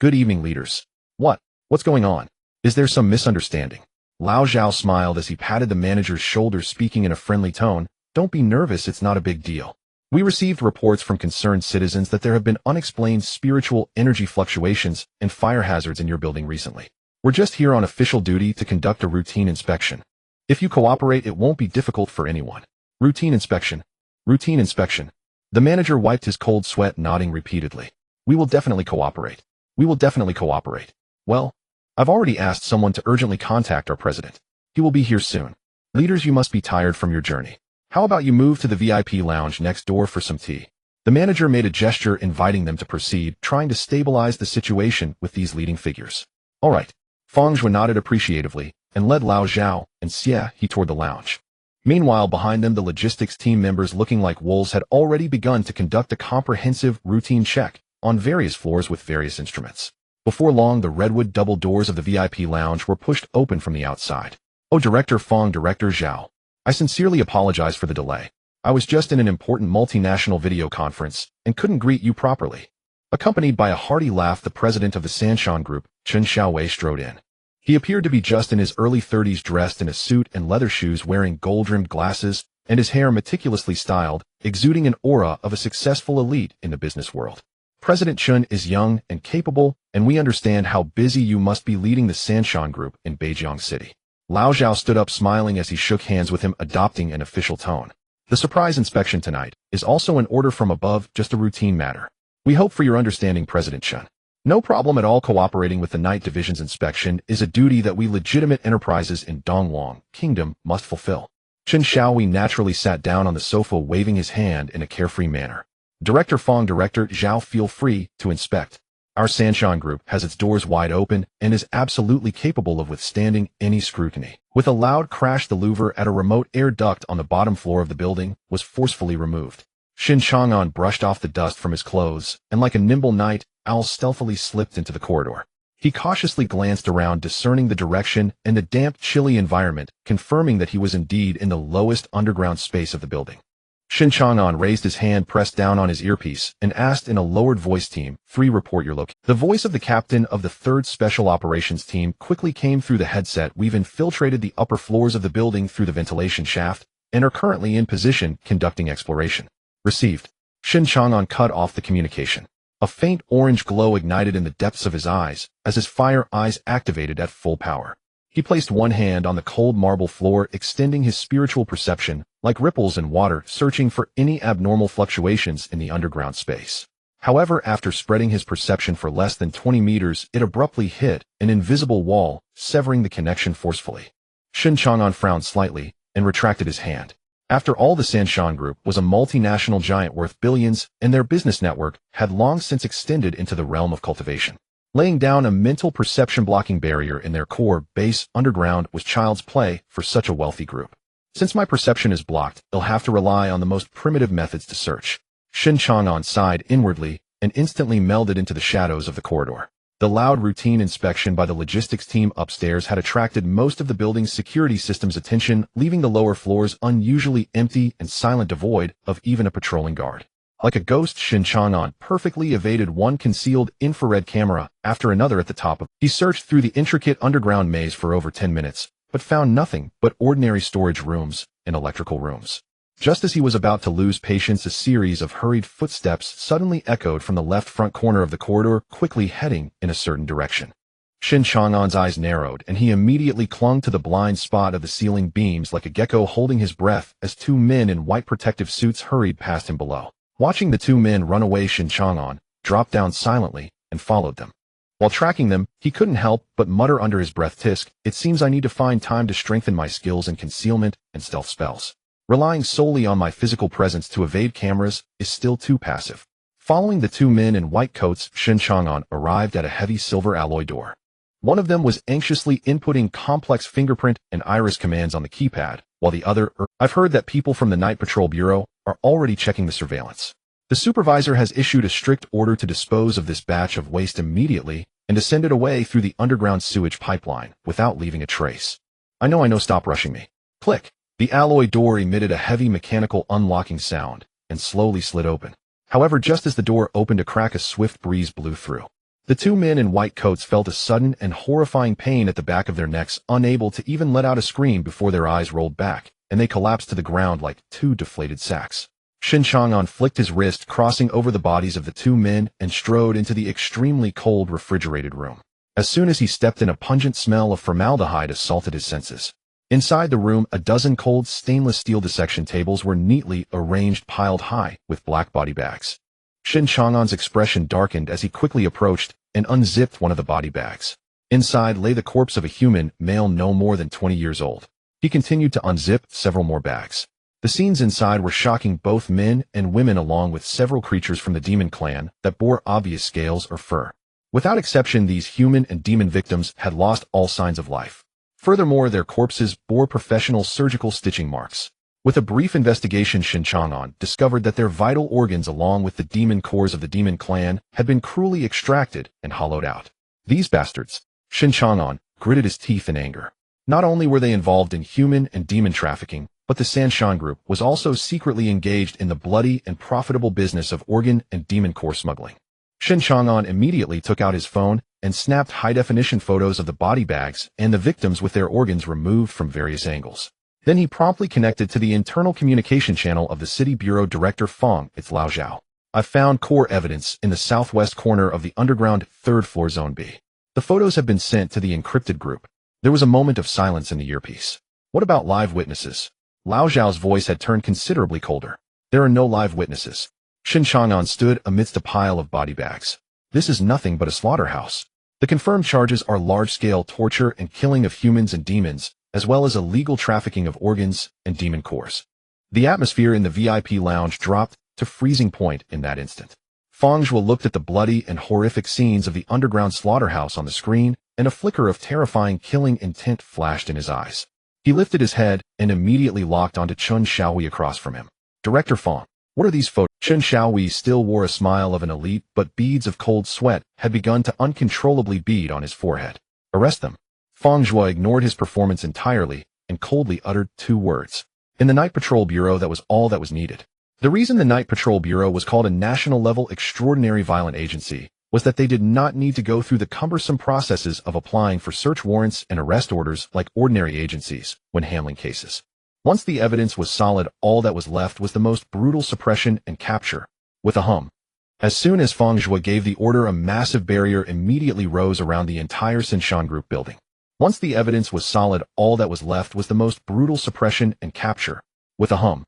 "Good evening, leaders. What's going on? Is there some misunderstanding?" Lao Zhao smiled as he patted the manager's shoulder, speaking in a friendly tone, "Don't be nervous, it's not a big deal. We received reports from concerned citizens that there have been unexplained spiritual energy fluctuations and fire hazards in your building recently. We're just here on official duty to conduct a routine inspection. If you cooperate, it won't be difficult for anyone." Routine inspection. Routine inspection. The manager wiped his cold sweat, nodding repeatedly. "We will definitely cooperate. We will definitely cooperate. Well, I've already asked someone to urgently contact our president. He will be here soon. Leaders, you must be tired from your journey. How about you move to the VIP lounge next door for some tea?" The manager made a gesture inviting them to proceed, trying to stabilize the situation with these leading figures. "All right." Fang Zhuo nodded appreciatively and led Lao Zhao and Xia he toward the lounge. Meanwhile, behind them, the logistics team members, looking like wolves, had already begun to conduct a comprehensive routine check on various floors with various instruments. Before long, the redwood double doors of the VIP lounge were pushed open from the outside. "Oh, Director Fang, Director Zhao. I sincerely apologize for the delay. I was just in an important multinational video conference and couldn't greet you properly." Accompanied by a hearty laugh, the president of the Sanshan Group, Chen Xiaowei, strode in. He appeared to be just in his early 30s, dressed in a suit and leather shoes, wearing gold-rimmed glasses, and his hair meticulously styled, exuding an aura of a successful elite in the business world. "President Chen is young and capable, and we understand how busy you must be leading the Sanshan Group in Beijiang City." Lao Zhao stood up, smiling as he shook hands with him, adopting an official tone. "The surprise inspection tonight is also an order from above, just a routine matter. We hope for your understanding, President Chen. No problem at all. Cooperating with the Night Division's inspection is a duty that we legitimate enterprises in Dongwang Kingdom must fulfill." Chen Xiaowei naturally sat down on the sofa, waving his hand in a carefree manner. "Director Fang, Director Zhao, feel free to inspect. Our Sanshan Group has its doors wide open and is absolutely capable of withstanding any scrutiny." With a loud crash, the louver at a remote air duct on the bottom floor of the building was forcefully removed. Shen Chang'an brushed off the dust from his clothes and, like a nimble night owl, stealthily slipped into the corridor. He cautiously glanced around, discerning the direction and the damp, chilly environment, confirming that he was indeed in the lowest underground space of the building. Shen Chang'an raised his hand, pressed down on his earpiece, and asked in a lowered voice, "Team 3, report your location." The voice of the captain of the 3rd Special Operations Team quickly came through the headset. "We've infiltrated the upper floors of the building through the ventilation shaft and are currently in position conducting exploration." Received. Shen Chang'an cut off the communication. A faint orange glow ignited in the depths of his eyes as his fire eyes activated at full power. He placed one hand on the cold marble floor, extending his spiritual perception like ripples in water, searching for any abnormal fluctuations in the underground space. However, after spreading his perception for less than 20 meters, it abruptly hit an invisible wall, severing the connection forcefully. Shen Chang'an frowned slightly and retracted his hand. After all, the Sanshan Group was a multinational giant worth billions, and their business network had long since extended into the realm of cultivation. Laying down a mental perception-blocking barrier in their core base underground was child's play for such a wealthy group. Since my perception is blocked, they'll have to rely on the most primitive methods to search. Shen Chang'an sighed inwardly and instantly melded into the shadows of the corridor. The loud routine inspection by the logistics team upstairs had attracted most of the building's security system's attention, leaving the lower floors unusually empty and silent, devoid of even a patrolling guard. Like a ghost, Shen Chang'an perfectly evaded one concealed infrared camera after another at the top. He searched through the intricate underground maze for over 10 minutes, but found nothing but ordinary storage rooms and electrical rooms. Just as he was about to lose patience, a series of hurried footsteps suddenly echoed from the left front corner of the corridor, quickly heading in a certain direction. Shen Chang'an's eyes narrowed, and he immediately clung to the blind spot of the ceiling beams like a gecko, holding his breath as two men in white protective suits hurried past him below. Watching the two men run away, Shen Chang'an dropped down silently and followed them. While tracking them, he couldn't help but mutter under his breath, "Tisk, it seems I need to find time to strengthen my skills in concealment and stealth spells. Relying solely on my physical presence to evade cameras is still too passive." Following the two men in white coats, Shen Chang'an arrived at a heavy silver alloy door. One of them was anxiously inputting complex fingerprint and iris commands on the keypad, while the other, "I've heard that people from the Night Patrol Bureau are already checking the surveillance. The supervisor has issued a strict order to dispose of this batch of waste immediately and to send it away through the underground sewage pipeline without leaving a trace." I know, stop rushing me." Click. The alloy door emitted a heavy mechanical unlocking sound and slowly slid open. However, just as the door opened a crack, a swift breeze blew through. The two men in white coats felt a sudden and horrifying pain at the back of their necks, unable to even let out a scream before their eyes rolled back, and they collapsed to the ground like two deflated sacks. Shen Chang'an flicked his wrist, crossing over the bodies of the two men, and strode into the extremely cold refrigerated room. As soon as he stepped in, a pungent smell of formaldehyde assaulted his senses. Inside the room, a dozen cold stainless steel dissection tables were neatly arranged, piled high with black body bags. Shen Chang'an's expression darkened as he quickly approached and unzipped one of the body bags. Inside lay the corpse of a human male no more than 20 years old. He continued to unzip several more bags. The scenes inside were shocking, both men and women, along with several creatures from the demon clan that bore obvious scales or fur. Without exception, these human and demon victims had lost all signs of life. Furthermore, their corpses bore professional surgical stitching marks. With a brief investigation, Shen Chang'an discovered that their vital organs, along with the demon cores of the demon clan, had been cruelly extracted and hollowed out. These bastards! Shen Chang'an gritted his teeth in anger. Not only were they involved in human and demon trafficking, but the Sanshan Group was also secretly engaged in the bloody and profitable business of organ and demon core smuggling. Shen Chang'an immediately took out his phone and snapped high-definition photos of the body bags and the victims with their organs removed from various angles. Then he promptly connected to the internal communication channel of the City Bureau Director Fong. "It's Lao Zhao. I've found core evidence in the southwest corner of the underground third-floor Zone B. The photos have been sent to the encrypted group." There was a moment of silence in the earpiece. "What about live witnesses?" Lao Zhao's voice had turned considerably colder. "There are no live witnesses." Shen Chang'an stood amidst a pile of body bags. "This is nothing but a slaughterhouse. The confirmed charges are large-scale torture and killing of humans and demons, as well as illegal trafficking of organs and demon cores." The atmosphere in the VIP lounge dropped to freezing point in that instant. Feng Zhuo looked at the bloody and horrific scenes of the underground slaughterhouse on the screen, and a flicker of terrifying killing intent flashed in his eyes. He lifted his head and immediately locked onto Chen Xiaohui across from him. "Director Feng, what are these photos?" Chen Xiaohui still wore a smile of an elite, but beads of cold sweat had begun to uncontrollably bead on his forehead. "Arrest them." Feng Zhuo ignored his performance entirely and coldly uttered two words. In the Night Patrol Bureau, that was all that was needed. The reason the Night Patrol Bureau was called a national-level extraordinary violent agency was that they did not need to go through the cumbersome processes of applying for search warrants and arrest orders like ordinary agencies when handling cases. Once the evidence was solid, all that was left was the most brutal suppression and capture. With a hum. As soon as Feng Zhuo gave the order, a massive barrier immediately rose around the entire Sanshan Group building. Once the evidence was solid, all that was left was the most brutal suppression and capture. With a hum.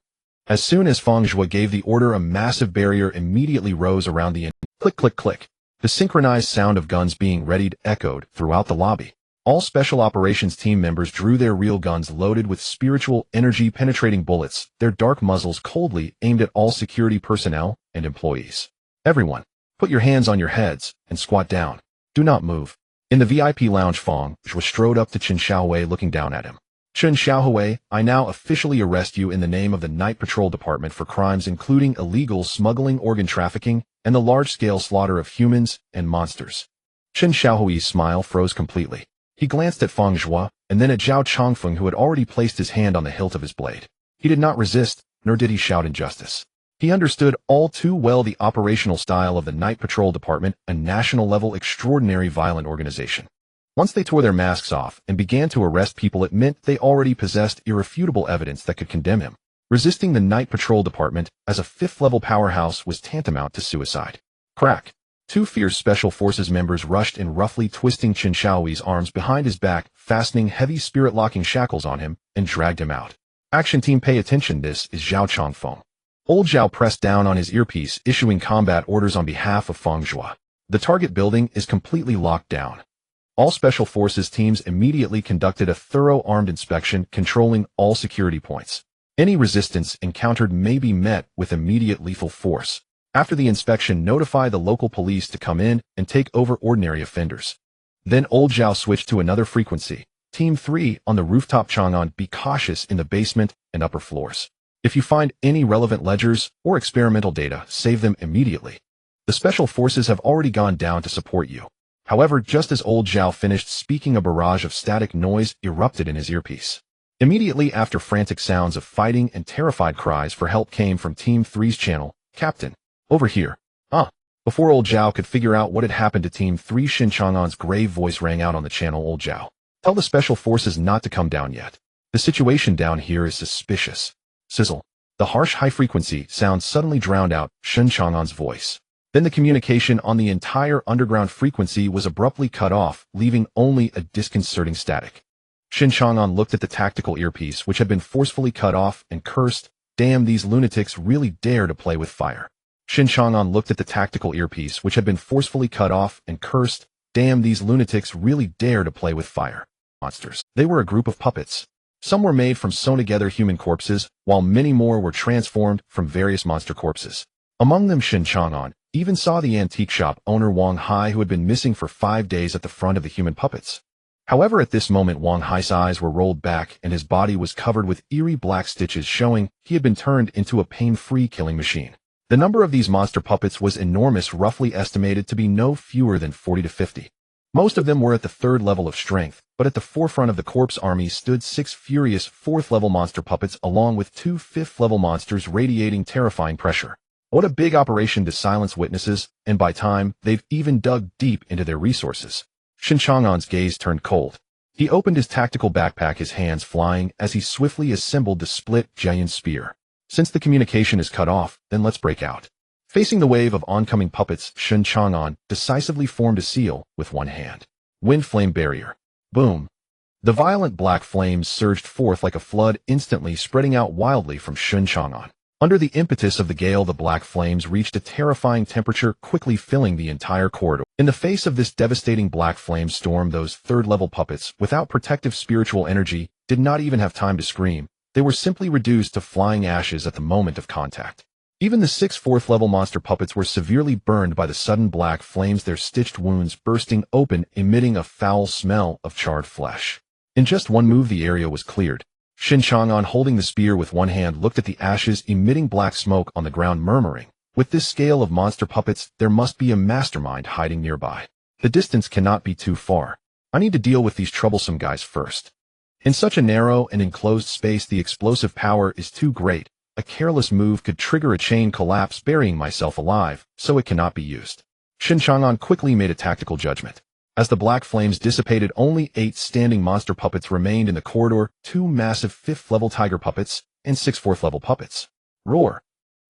As soon as Feng Zhuo gave the order, a massive barrier immediately rose around the Click, click, click. The synchronized sound of guns being readied echoed throughout the lobby. All Special Operations team members drew their real guns loaded with spiritual energy-penetrating bullets, their dark muzzles coldly aimed at all security personnel and employees. Everyone, put your hands on your heads and squat down. Do not move. In the VIP lounge, Fang Zhuo strode up to Chen Xiaohui, looking down at him. Chen Xiaohui, I now officially arrest you in the name of the Night Patrol Department for crimes including illegal smuggling, organ trafficking, and the large-scale slaughter of humans and monsters. Chen Xiaohui's smile froze completely. He glanced at Fang Zhuo, and then at Zhao Changfeng, who had already placed his hand on the hilt of his blade. He did not resist, nor did he shout injustice. He understood all too well the operational style of the Night Patrol Department, a national-level extraordinary violent organization. Once they tore their masks off and began to arrest people, it meant they already possessed irrefutable evidence that could condemn him. Resisting the Night Patrol Department as a fifth-level powerhouse was tantamount to suicide. Crack. Two fierce Special Forces members rushed in, roughly twisting Chen Xiaohui's arms behind his back, fastening heavy spirit-locking shackles on him, and dragged him out. Action team, pay attention, this is Zhao Changfeng. Old Zhao pressed down on his earpiece, issuing combat orders on behalf of Fang Zhuo. The target building is completely locked down. All Special Forces teams immediately conducted a thorough armed inspection, controlling all security points. Any resistance encountered may be met with immediate lethal force. After the inspection, notify the local police to come in and take over ordinary offenders. Then Old Zhao switched to another frequency. Team 3 on the rooftop, Chang'an, be cautious in the basement and upper floors. If you find any relevant ledgers or experimental data, save them immediately. The Special Forces have already gone down to support you. However, just as Old Zhao finished speaking, a barrage of static noise erupted in his earpiece. Immediately after, frantic sounds of fighting and terrified cries for help came from Team 3's channel. Captain, over here. Before Old Zhao could figure out what had happened to Team 3, Shen Chang'an's grave voice rang out on the channel. Old Zhao, tell the Special Forces not to come down yet. The situation down here is suspicious. Sizzle. The harsh high-frequency sound suddenly drowned out Shen Chang'an's voice. Then the communication on the entire underground frequency was abruptly cut off, leaving only a disconcerting static. Shen Chang'an looked at the tactical earpiece, which had been forcefully cut off, and cursed, "Damn, these lunatics really dare to play with fire." Shen Chang'an looked at the tactical earpiece, which had been forcefully cut off, and cursed, "Damn, these lunatics really dare to play with fire." Monsters. They were a group of puppets. Some were made from sewn-together human corpses, while many more were transformed from various monster corpses. Among them, Shen Chang'an even saw the antique shop owner Wang Hai, who had been missing for 5 days at the front of the human puppets. However, at this moment, Wang Hai's eyes were rolled back and his body was covered with eerie black stitches, showing he had been turned into a pain-free killing machine. The number of these monster puppets was enormous, roughly estimated to be no fewer than 40 to 50. Most of them were at the 3rd level of strength, but at the forefront of the corpse army stood 6 furious 4th-level monster puppets, along with 2 5th-level monsters radiating terrifying pressure. What a big operation to silence witnesses, and by time, they've even dug deep into their resources. Shen Chang'an's gaze turned cold. He opened his tactical backpack, his hands flying as he swiftly assembled the split giant spear. Since the communication is cut off, then let's break out. Facing the wave of oncoming puppets, Shen Chang'an decisively formed a seal with one hand. Wind flame barrier. Boom. The violent black flames surged forth like a flood, instantly spreading out wildly from Shen Chang'an. Under the impetus of the gale, the black flames reached a terrifying temperature, quickly filling the entire corridor. In the face of this devastating black flame storm, those 3rd-level puppets, without protective spiritual energy, did not even have time to scream. They were simply reduced to flying ashes at the moment of contact. Even the 6 4th-level monster puppets were severely burned by the sudden black flames, their stitched wounds bursting open, emitting a foul smell of charred flesh. In just one move, the area was cleared. Shen Chang'an, holding the spear with one hand, looked at the ashes emitting black smoke on the ground, murmuring, "With this scale of monster puppets, there must be a mastermind hiding nearby. The distance cannot be too far. I need to deal with these troublesome guys first." In such a narrow and enclosed space, the explosive power is too great. A careless move could trigger a chain collapse, burying myself alive, so it cannot be used. Shen Chang'an quickly made a tactical judgment. As the black flames dissipated, only 8 standing monster puppets remained in the corridor, 2 massive 5th-level tiger puppets, and 6 4th-level puppets. Roar!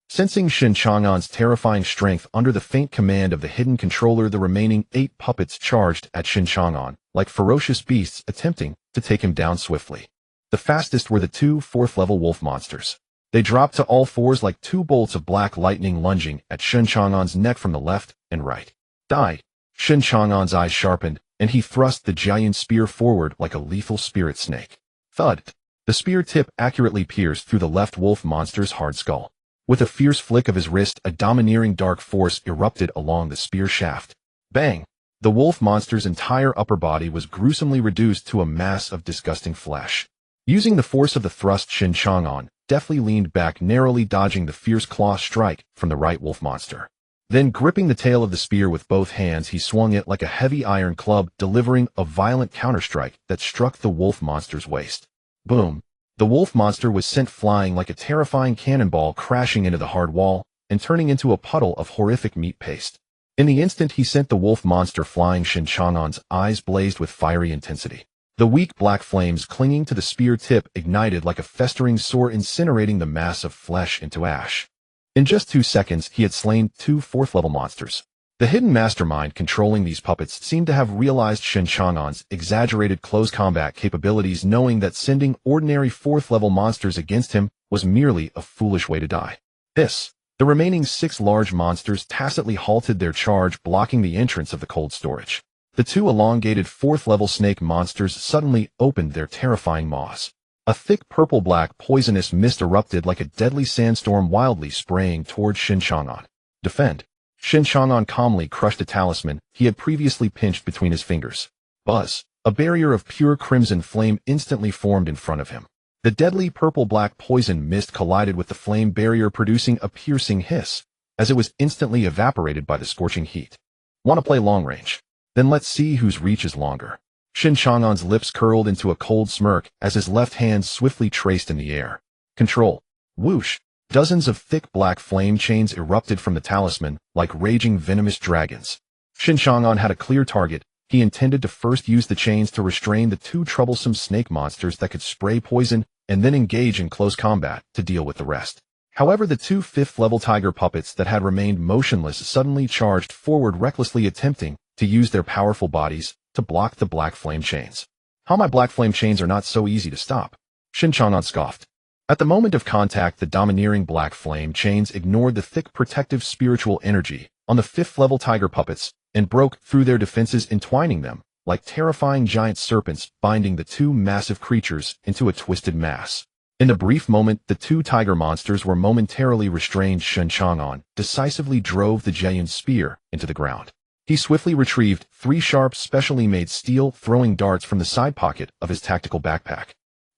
Sensing Shen Chang'an's terrifying strength under the faint command of the hidden controller, the remaining 8 puppets charged at Shen Chang'an, like ferocious beasts attempting to take him down swiftly. The fastest were the 2 4th-level wolf monsters. They dropped to all fours like two bolts of black lightning lunging at Shen Chang'an's neck from the left and right. Die! Shen Chang'an's eyes sharpened, and he thrust the giant spear forward like a lethal spirit snake. Thud! The spear tip accurately pierced through the left wolf monster's hard skull. With a fierce flick of his wrist, a domineering dark force erupted along the spear shaft. Bang! The wolf monster's entire upper body was gruesomely reduced to a mass of disgusting flesh. Using the force of the thrust, Shen Chang'an deftly leaned back, narrowly dodging the fierce claw strike from the right wolf monster. Then, gripping the tail of the spear with both hands, he swung it like a heavy iron club, delivering a violent counterstrike that struck the wolf monster's waist. Boom! The wolf monster was sent flying like a terrifying cannonball, crashing into the hard wall and turning into a puddle of horrific meat paste. In the instant he sent the wolf monster flying, Shen Chang'an's eyes blazed with fiery intensity. The weak black flames clinging to the spear tip ignited like a festering sore, incinerating the mass of flesh into ash. In just 2 seconds, he had slain 2 4th-level monsters. The hidden mastermind controlling these puppets seemed to have realized Shen Chang'an's exaggerated close combat capabilities, knowing that sending ordinary 4th-level monsters against him was merely a foolish way to die. The remaining 6 large monsters tacitly halted their charge, blocking the entrance of the cold storage. The 2 elongated 4th-level snake monsters suddenly opened their terrifying maws. A thick purple-black poisonous mist erupted like a deadly sandstorm, wildly spraying towards Shen Chang'an. Defend! Shen Chang'an calmly crushed a talisman he had previously pinched between his fingers. Buzz! A barrier of pure crimson flame instantly formed in front of him. The deadly purple-black poison mist collided with the flame barrier, producing a piercing hiss, as it was instantly evaporated by the scorching heat. Want to play long range? Then let's see whose reach is longer. Shen Chang'an's lips curled into a cold smirk as his left hand swiftly traced in the air. Control. Whoosh! Dozens of thick black flame chains erupted from the talisman like raging venomous dragons. Shen Chang'an had a clear target. He intended to first use the chains to restrain the 2 troublesome snake monsters that could spray poison, and then engage in close combat to deal with the rest. However, the 2 5th-level tiger puppets that had remained motionless suddenly charged forward, recklessly attempting to use their powerful bodies to block the black flame chains. How my black flame chains are not so easy to stop? Shen Chang'an scoffed. At the moment of contact, the domineering black flame chains ignored the thick protective spiritual energy on the 5th-level tiger puppets and broke through their defenses, entwining them like terrifying giant serpents, binding the 2 massive creatures into a twisted mass. In the brief moment the 2 tiger monsters were momentarily restrained, Shen Chang'an decisively drove the giant spear into the ground. He swiftly retrieved 3 sharp, specially made steel throwing darts from the side pocket of his tactical backpack.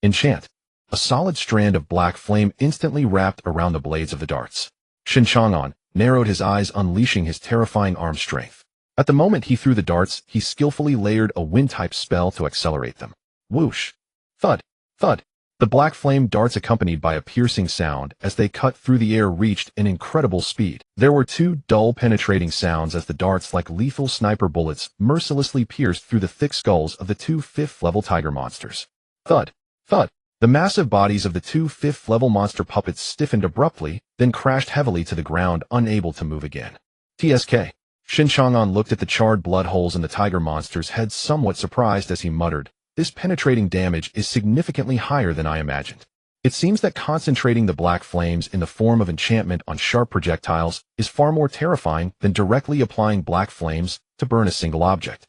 Enchant! A solid strand of black flame instantly wrapped around the blades of the darts. Shen Chang'an narrowed his eyes, unleashing his terrifying arm strength. At the moment he threw the darts, he skillfully layered a wind-type spell to accelerate them. Whoosh! Thud! Thud! The black flame darts, accompanied by a piercing sound as they cut through the air, reached an incredible speed. There were 2 dull, penetrating sounds as the darts, like lethal sniper bullets, mercilessly pierced through the thick skulls of the 2 5th-level tiger monsters. Thud! Thud! The massive bodies of the 2 5th-level monster puppets stiffened abruptly, then crashed heavily to the ground, unable to move again. TSK. Shen Chang'an looked at the charred blood holes in the tiger monster's head, somewhat surprised as he muttered, "This penetrating damage is significantly higher than I imagined." It seems that concentrating the black flames in the form of enchantment on sharp projectiles is far more terrifying than directly applying black flames to burn a single object.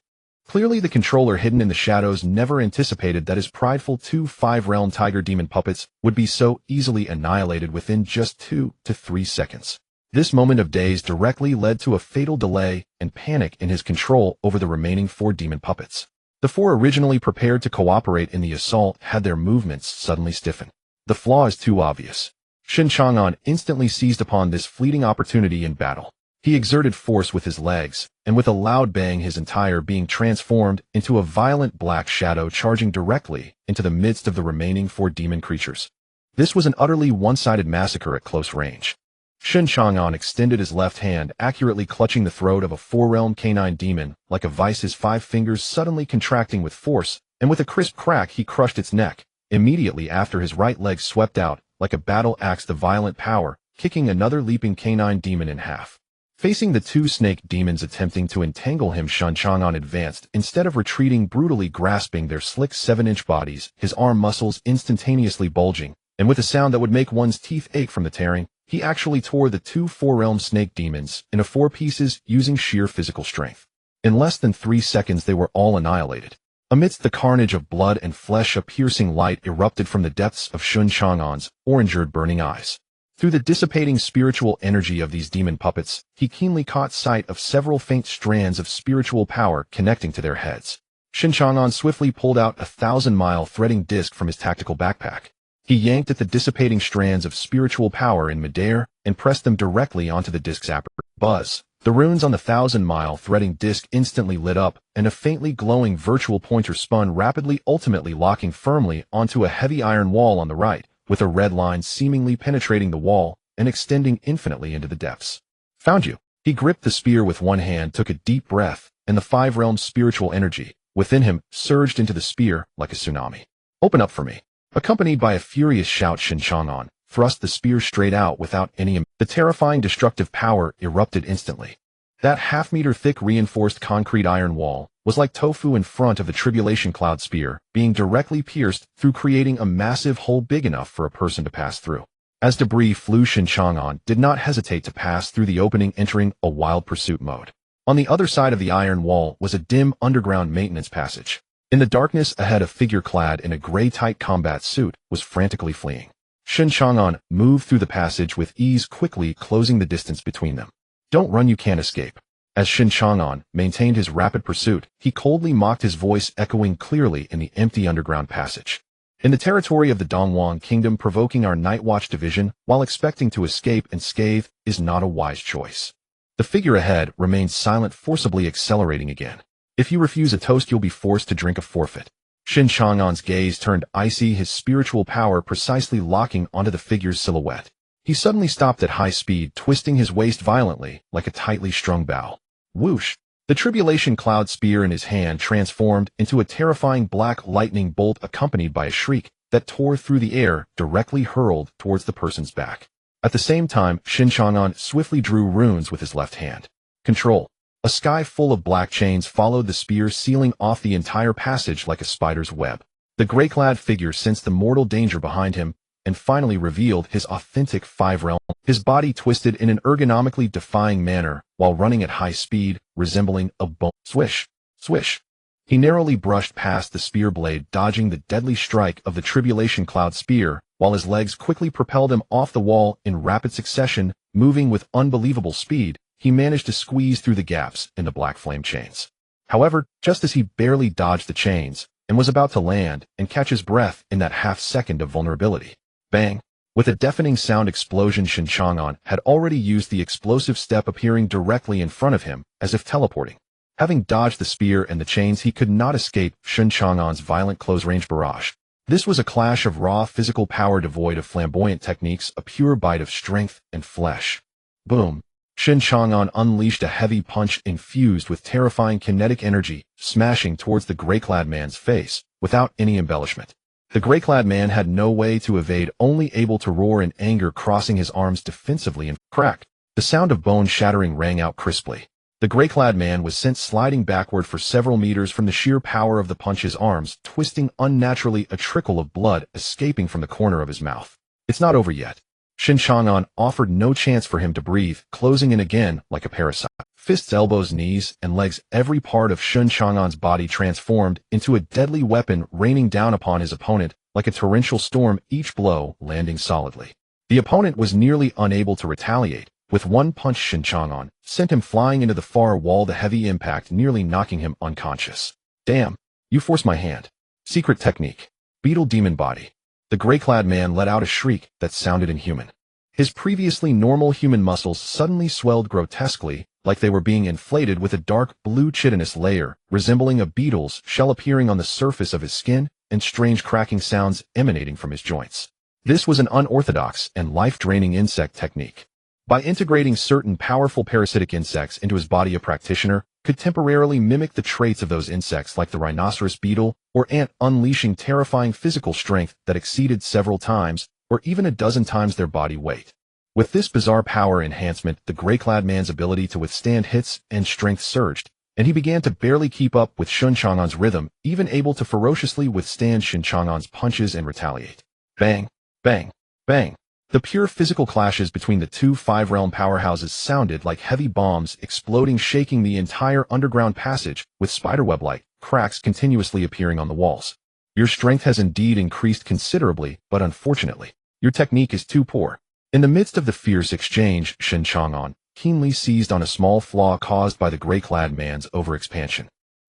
Clearly the controller, hidden in the shadows, never anticipated that his prideful 2 5-realm tiger demon puppets would be so easily annihilated within just 2 to 3 seconds. This moment of daze directly led to a fatal delay and panic in his control over the remaining 4 demon puppets. The 4 originally prepared to cooperate in the assault had their movements suddenly stiffen. The flaw is too obvious. Shen Chang'an instantly seized upon this fleeting opportunity in battle. He exerted force with his legs, and with a loud bang his entire being transformed into a violent black shadow, charging directly into the midst of the remaining 4 demon creatures. This was an utterly one-sided massacre at close range. Shen Chang'an extended his left hand, accurately clutching the throat of a 4-realm canine demon like a vice, his 5 fingers suddenly contracting with force, and with a crisp crack he crushed its neck. Immediately after, his right leg swept out like a battle axe, the violent power kicking another leaping canine demon in half. Facing the 2 snake demons attempting to entangle him, Shen Chang'an advanced, instead of retreating, brutally grasping their slick 7-inch bodies, his arm muscles instantaneously bulging and with a sound that would make one's teeth ache from the tearing, he actually tore the two four-realm snake demons into 4 pieces using sheer physical strength. In less than 3 seconds they were all annihilated. Amidst the carnage of blood and flesh, a piercing light erupted from the depths of Shen Chang'an's orange-red burning eyes. Through the dissipating spiritual energy of these demon puppets, he keenly caught sight of several faint strands of spiritual power connecting to their heads. Shen Chang'an swiftly pulled out a 1,000-mile threading disc from his tactical backpack. He yanked at the dissipating strands of spiritual power in midair and pressed them directly onto the disc's aperture. Buzz! The runes on the 1,000-mile threading disc instantly lit up, and a faintly glowing virtual pointer spun rapidly, ultimately locking firmly onto a heavy iron wall on the right, with a red line seemingly penetrating the wall and extending infinitely into the depths. Found you. He gripped the spear with one hand, took a deep breath, and the 5-realm spiritual energy within him surged into the spear like a tsunami. Open up for me. Accompanied by a furious shout, Shen Chang'an thrust the spear straight out without any. The terrifying destructive power erupted instantly. That half-meter thick reinforced concrete iron wall was like tofu in front of the tribulation cloud spear, being directly pierced through, creating a massive hole big enough for a person to pass through. As debris flew, Shen Chang'an did not hesitate to pass through the opening, entering a wild pursuit mode. On the other side of the iron wall was a dim underground maintenance passage. In the darkness ahead, a figure clad in a gray tight combat suit was frantically fleeing. Shen Chang'an moved through the passage with ease, quickly closing the distance between them. Don't run, you can't escape. As Shen Chang'an maintained his rapid pursuit, he coldly mocked, his voice echoing clearly in the empty underground passage. In the territory of the Dongwang Kingdom, provoking our Night Watch division while expecting to escape unscathed is not a wise choice. The figure ahead remained silent, forcibly accelerating again. If you refuse a toast, you'll be forced to drink a forfeit. Shen Chang'an's gaze turned icy, his spiritual power precisely locking onto the figure's silhouette. He suddenly stopped at high speed, twisting his waist violently like a tightly strung bow. Whoosh! The tribulation cloud spear in his hand transformed into a terrifying black lightning bolt, accompanied by a shriek that tore through the air, directly hurled towards the person's back. At the same time, Shen Chang'an swiftly drew runes with his left hand. Control. A sky full of black chains followed the spear, sealing off the entire passage like a spider's web. The gray-clad figure sensed the mortal danger behind him and finally revealed his authentic 5-realm. His body twisted in an ergonomically defying manner while running at high speed, resembling a bone. Swish! Swish! He narrowly brushed past the spear blade, dodging the deadly strike of the tribulation cloud spear, while his legs quickly propelled him off the wall in rapid succession. Moving with unbelievable speed, he managed to squeeze through the gaps in the black flame chains. However, just as he barely dodged the chains and was about to land and catch his breath in that half-second of vulnerability, bang! With a deafening sound explosion, Shen Chang'an had already used the explosive step, appearing directly in front of him, as if teleporting. Having dodged the spear and the chains, he could not escape Shen Chang'an's violent close-range barrage. This was a clash of raw physical power devoid of flamboyant techniques, a pure bite of strength and flesh. Boom! Shen Chang'an unleashed a heavy punch infused with terrifying kinetic energy, smashing towards the gray-clad man's face, without any embellishment. The gray-clad man had no way to evade, only able to roar in anger, crossing his arms defensively, and crack! The sound of bone shattering rang out crisply. The gray-clad man was sent sliding backward for several meters from the sheer power of the punch, his arms twisting unnaturally, a trickle of blood escaping from the corner of his mouth. It's not over yet. Shen Chang'an offered no chance for him to breathe, closing in again like a parasite. Fists, elbows, knees, and legs, every part of Shen Chang'an's body transformed into a deadly weapon, raining down upon his opponent like a torrential storm, each blow landing solidly. The opponent was nearly unable to retaliate. With one punch, Shen Chang'an sent him flying into the far wall, the heavy impact nearly knocking him unconscious. Damn! You forced my hand. Secret technique. Beetle demon body. The gray-clad man let out a shriek that sounded inhuman. His previously normal human muscles suddenly swelled grotesquely, like they were being inflated, with a dark blue chitinous layer, resembling a beetle's shell, appearing on the surface of his skin, and strange cracking sounds emanating from his joints. This was an unorthodox and life-draining insect technique. By integrating certain powerful parasitic insects into his body, a practitioner could temporarily mimic the traits of those insects, like the rhinoceros beetle or ant, unleashing terrifying physical strength that exceeded several times or even a dozen times their body weight. With this bizarre power enhancement, the gray-clad man's ability to withstand hits and strength surged, and he began to barely keep up with Shen Chang'an's rhythm, even able to ferociously withstand Shen Chang'an's punches and retaliate. Bang! Bang! Bang! The pure physical clashes between the two five-realm powerhouses sounded like heavy bombs exploding, shaking the entire underground passage, with spiderweb-like cracks continuously appearing on the walls. Your strength has indeed increased considerably, but unfortunately, your technique is too poor. In the midst of the fierce exchange, Shen Chang'an keenly seized on a small flaw caused by the gray-clad man's overexpansion.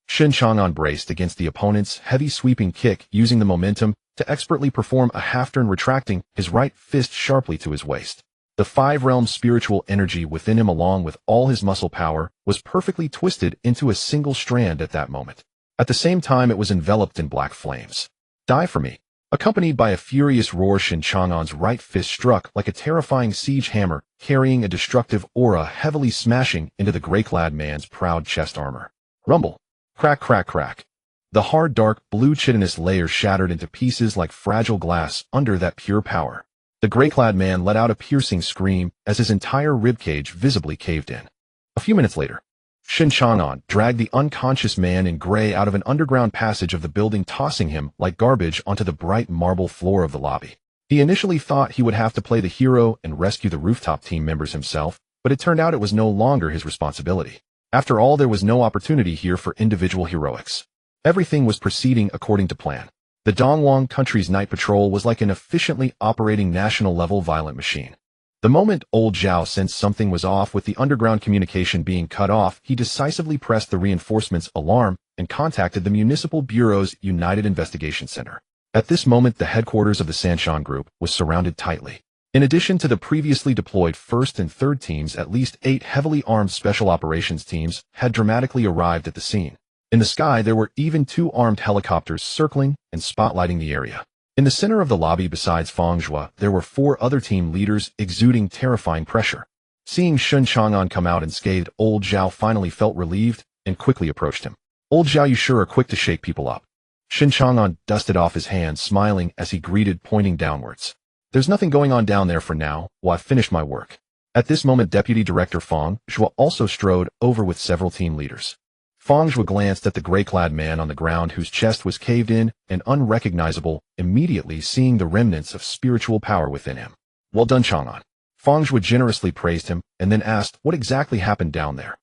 Shen Chang'an braced against the opponent's heavy sweeping kick, using the momentum to expertly perform a half-turn, retracting his right fist sharply to his waist. The five-realm spiritual energy within him, along with all his muscle power, was perfectly twisted into a single strand at that moment. At the same time, it was enveloped in black flames. Die for me! Accompanied by a furious roar, Shen Chang'an's right fist struck like a terrifying siege hammer, carrying a destructive aura, heavily smashing into the gray-clad man's proud chest armor. Rumble! Crack, crack, crack. The hard, dark, blue chitinous layer shattered into pieces like fragile glass under that pure power. The gray-clad man let out a piercing scream as his entire ribcage visibly caved in. A few minutes later, Shen Chang'an dragged the unconscious man in gray out of an underground passage of the building, tossing him like garbage onto the bright marble floor of the lobby. He initially thought he would have to play the hero and rescue the rooftop team members himself, but it turned out it was no longer his responsibility. After all, there was no opportunity here for individual heroics. Everything was proceeding according to plan. The Dongwang country's night patrol was like an efficiently operating national-level violent machine. The moment old Zhao sensed something was off with the underground communication being cut off, he decisively pressed the reinforcements alarm and contacted the Municipal Bureau's United Investigation Center. At this moment, the headquarters of the Sanshan Group was surrounded tightly. In addition to the previously deployed 1st and 3rd teams, at least 8 heavily armed special operations teams had dramatically arrived at the scene. In the sky, there were even 2 armed helicopters circling and spotlighting the area. In the center of the lobby, besides Fang Zhuo, there were 4 other team leaders exuding terrifying pressure. Seeing Shen Chang'an come out unscathed, old Zhao finally felt relieved and quickly approached him. Old Zhao, you sure are quick to shake people up. Shen Chang'an dusted off his hands, smiling as he greeted, pointing downwards. There's nothing going on down there for now, while I've finished my work. At this moment, Deputy Director Fang Zhuo also strode over with several team leaders. Fang Zhuo glanced at the gray-clad man on the ground, whose chest was caved in and unrecognizable, immediately seeing the remnants of spiritual power within him. Well done, Chang'an. Fang Zhuo generously praised him and then asked what exactly happened down there.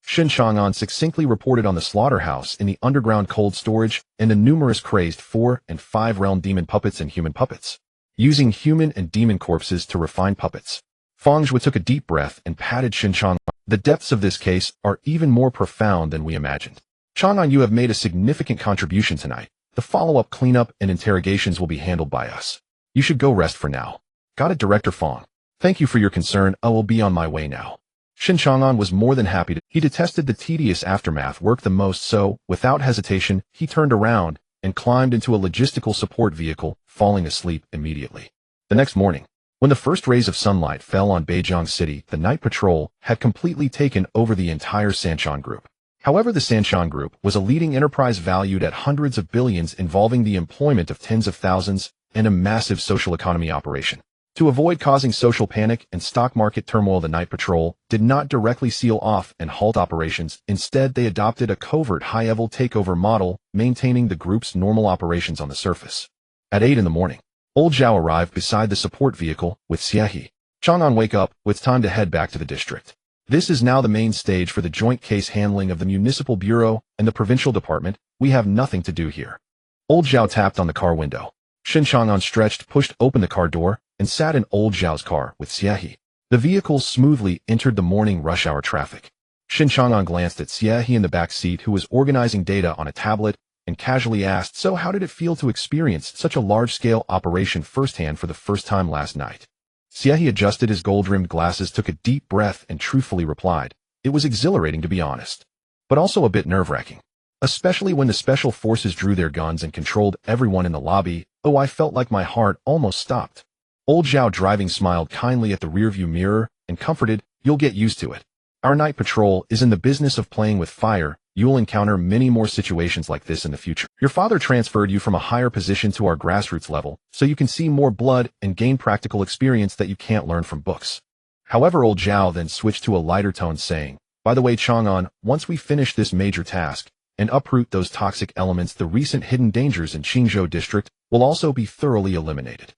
Shen Chang'an succinctly reported on the slaughterhouse in the underground cold storage and the numerous crazed 4- and 5-realm demon puppets and human puppets. Using human and demon corpses to refine puppets. Fang Zhuo took a deep breath and patted Shen Chang'an. The depths of this case are even more profound than we imagined. Chang'an, you have made a significant contribution tonight. The follow-up cleanup and interrogations will be handled by us. You should go rest for now. Got it, Director Fang. Thank you for your concern. I will be on my way now. Shen Chang'an was more than happy to. He detested the tedious aftermath work the most, so, without hesitation, he turned around and climbed into a logistical support vehicle, falling asleep immediately. The next morning, when the first rays of sunlight fell on Beijiang City, the night patrol had completely taken over the entire Sanshan Group. However, the Sanshan Group was a leading enterprise valued at hundreds of billions, involving the employment of tens of thousands and a massive social economy operation. To avoid causing social panic and stock market turmoil, the night patrol did not directly seal off and halt operations. Instead, they adopted a covert high-level takeover model, maintaining the group's normal operations on the surface. At 8 in the morning, old Zhao arrived beside the support vehicle with Xiehe. Chang'an, wake up, it's time to head back to the district. This is now the main stage for the joint case handling of the Municipal Bureau and the Provincial Department. We have nothing to do here. Old Zhao tapped on the car window. Shen Chang'an stretched, pushed open the car door, and sat in old Zhao's car with Xiehe. The vehicle smoothly entered the morning rush hour traffic. Shen Chang'an glanced at Xiehe in the back seat, who was organizing data on a tablet, and casually asked, so how did it feel to experience such a large-scale operation firsthand for the first time last night? Xiehe adjusted his gold-rimmed glasses, took a deep breath, and truthfully replied, it was exhilarating, to be honest, but also a bit nerve-wracking. Especially when the special forces drew their guns and controlled everyone in the lobby. Oh, I felt like my heart almost stopped. Old Zhao driving smiled kindly at the rearview mirror and comforted, you'll get used to it. Our night patrol is in the business of playing with fire. You'll encounter many more situations like this in the future. Your father transferred you from a higher position to our grassroots level, so you can see more blood and gain practical experience that you can't learn from books. However, old Zhao then switched to a lighter tone, saying, by the way, Chang'an, once we finish this major task and uproot those toxic elements, the recent hidden dangers in Qingzhou district will also be thoroughly eliminated.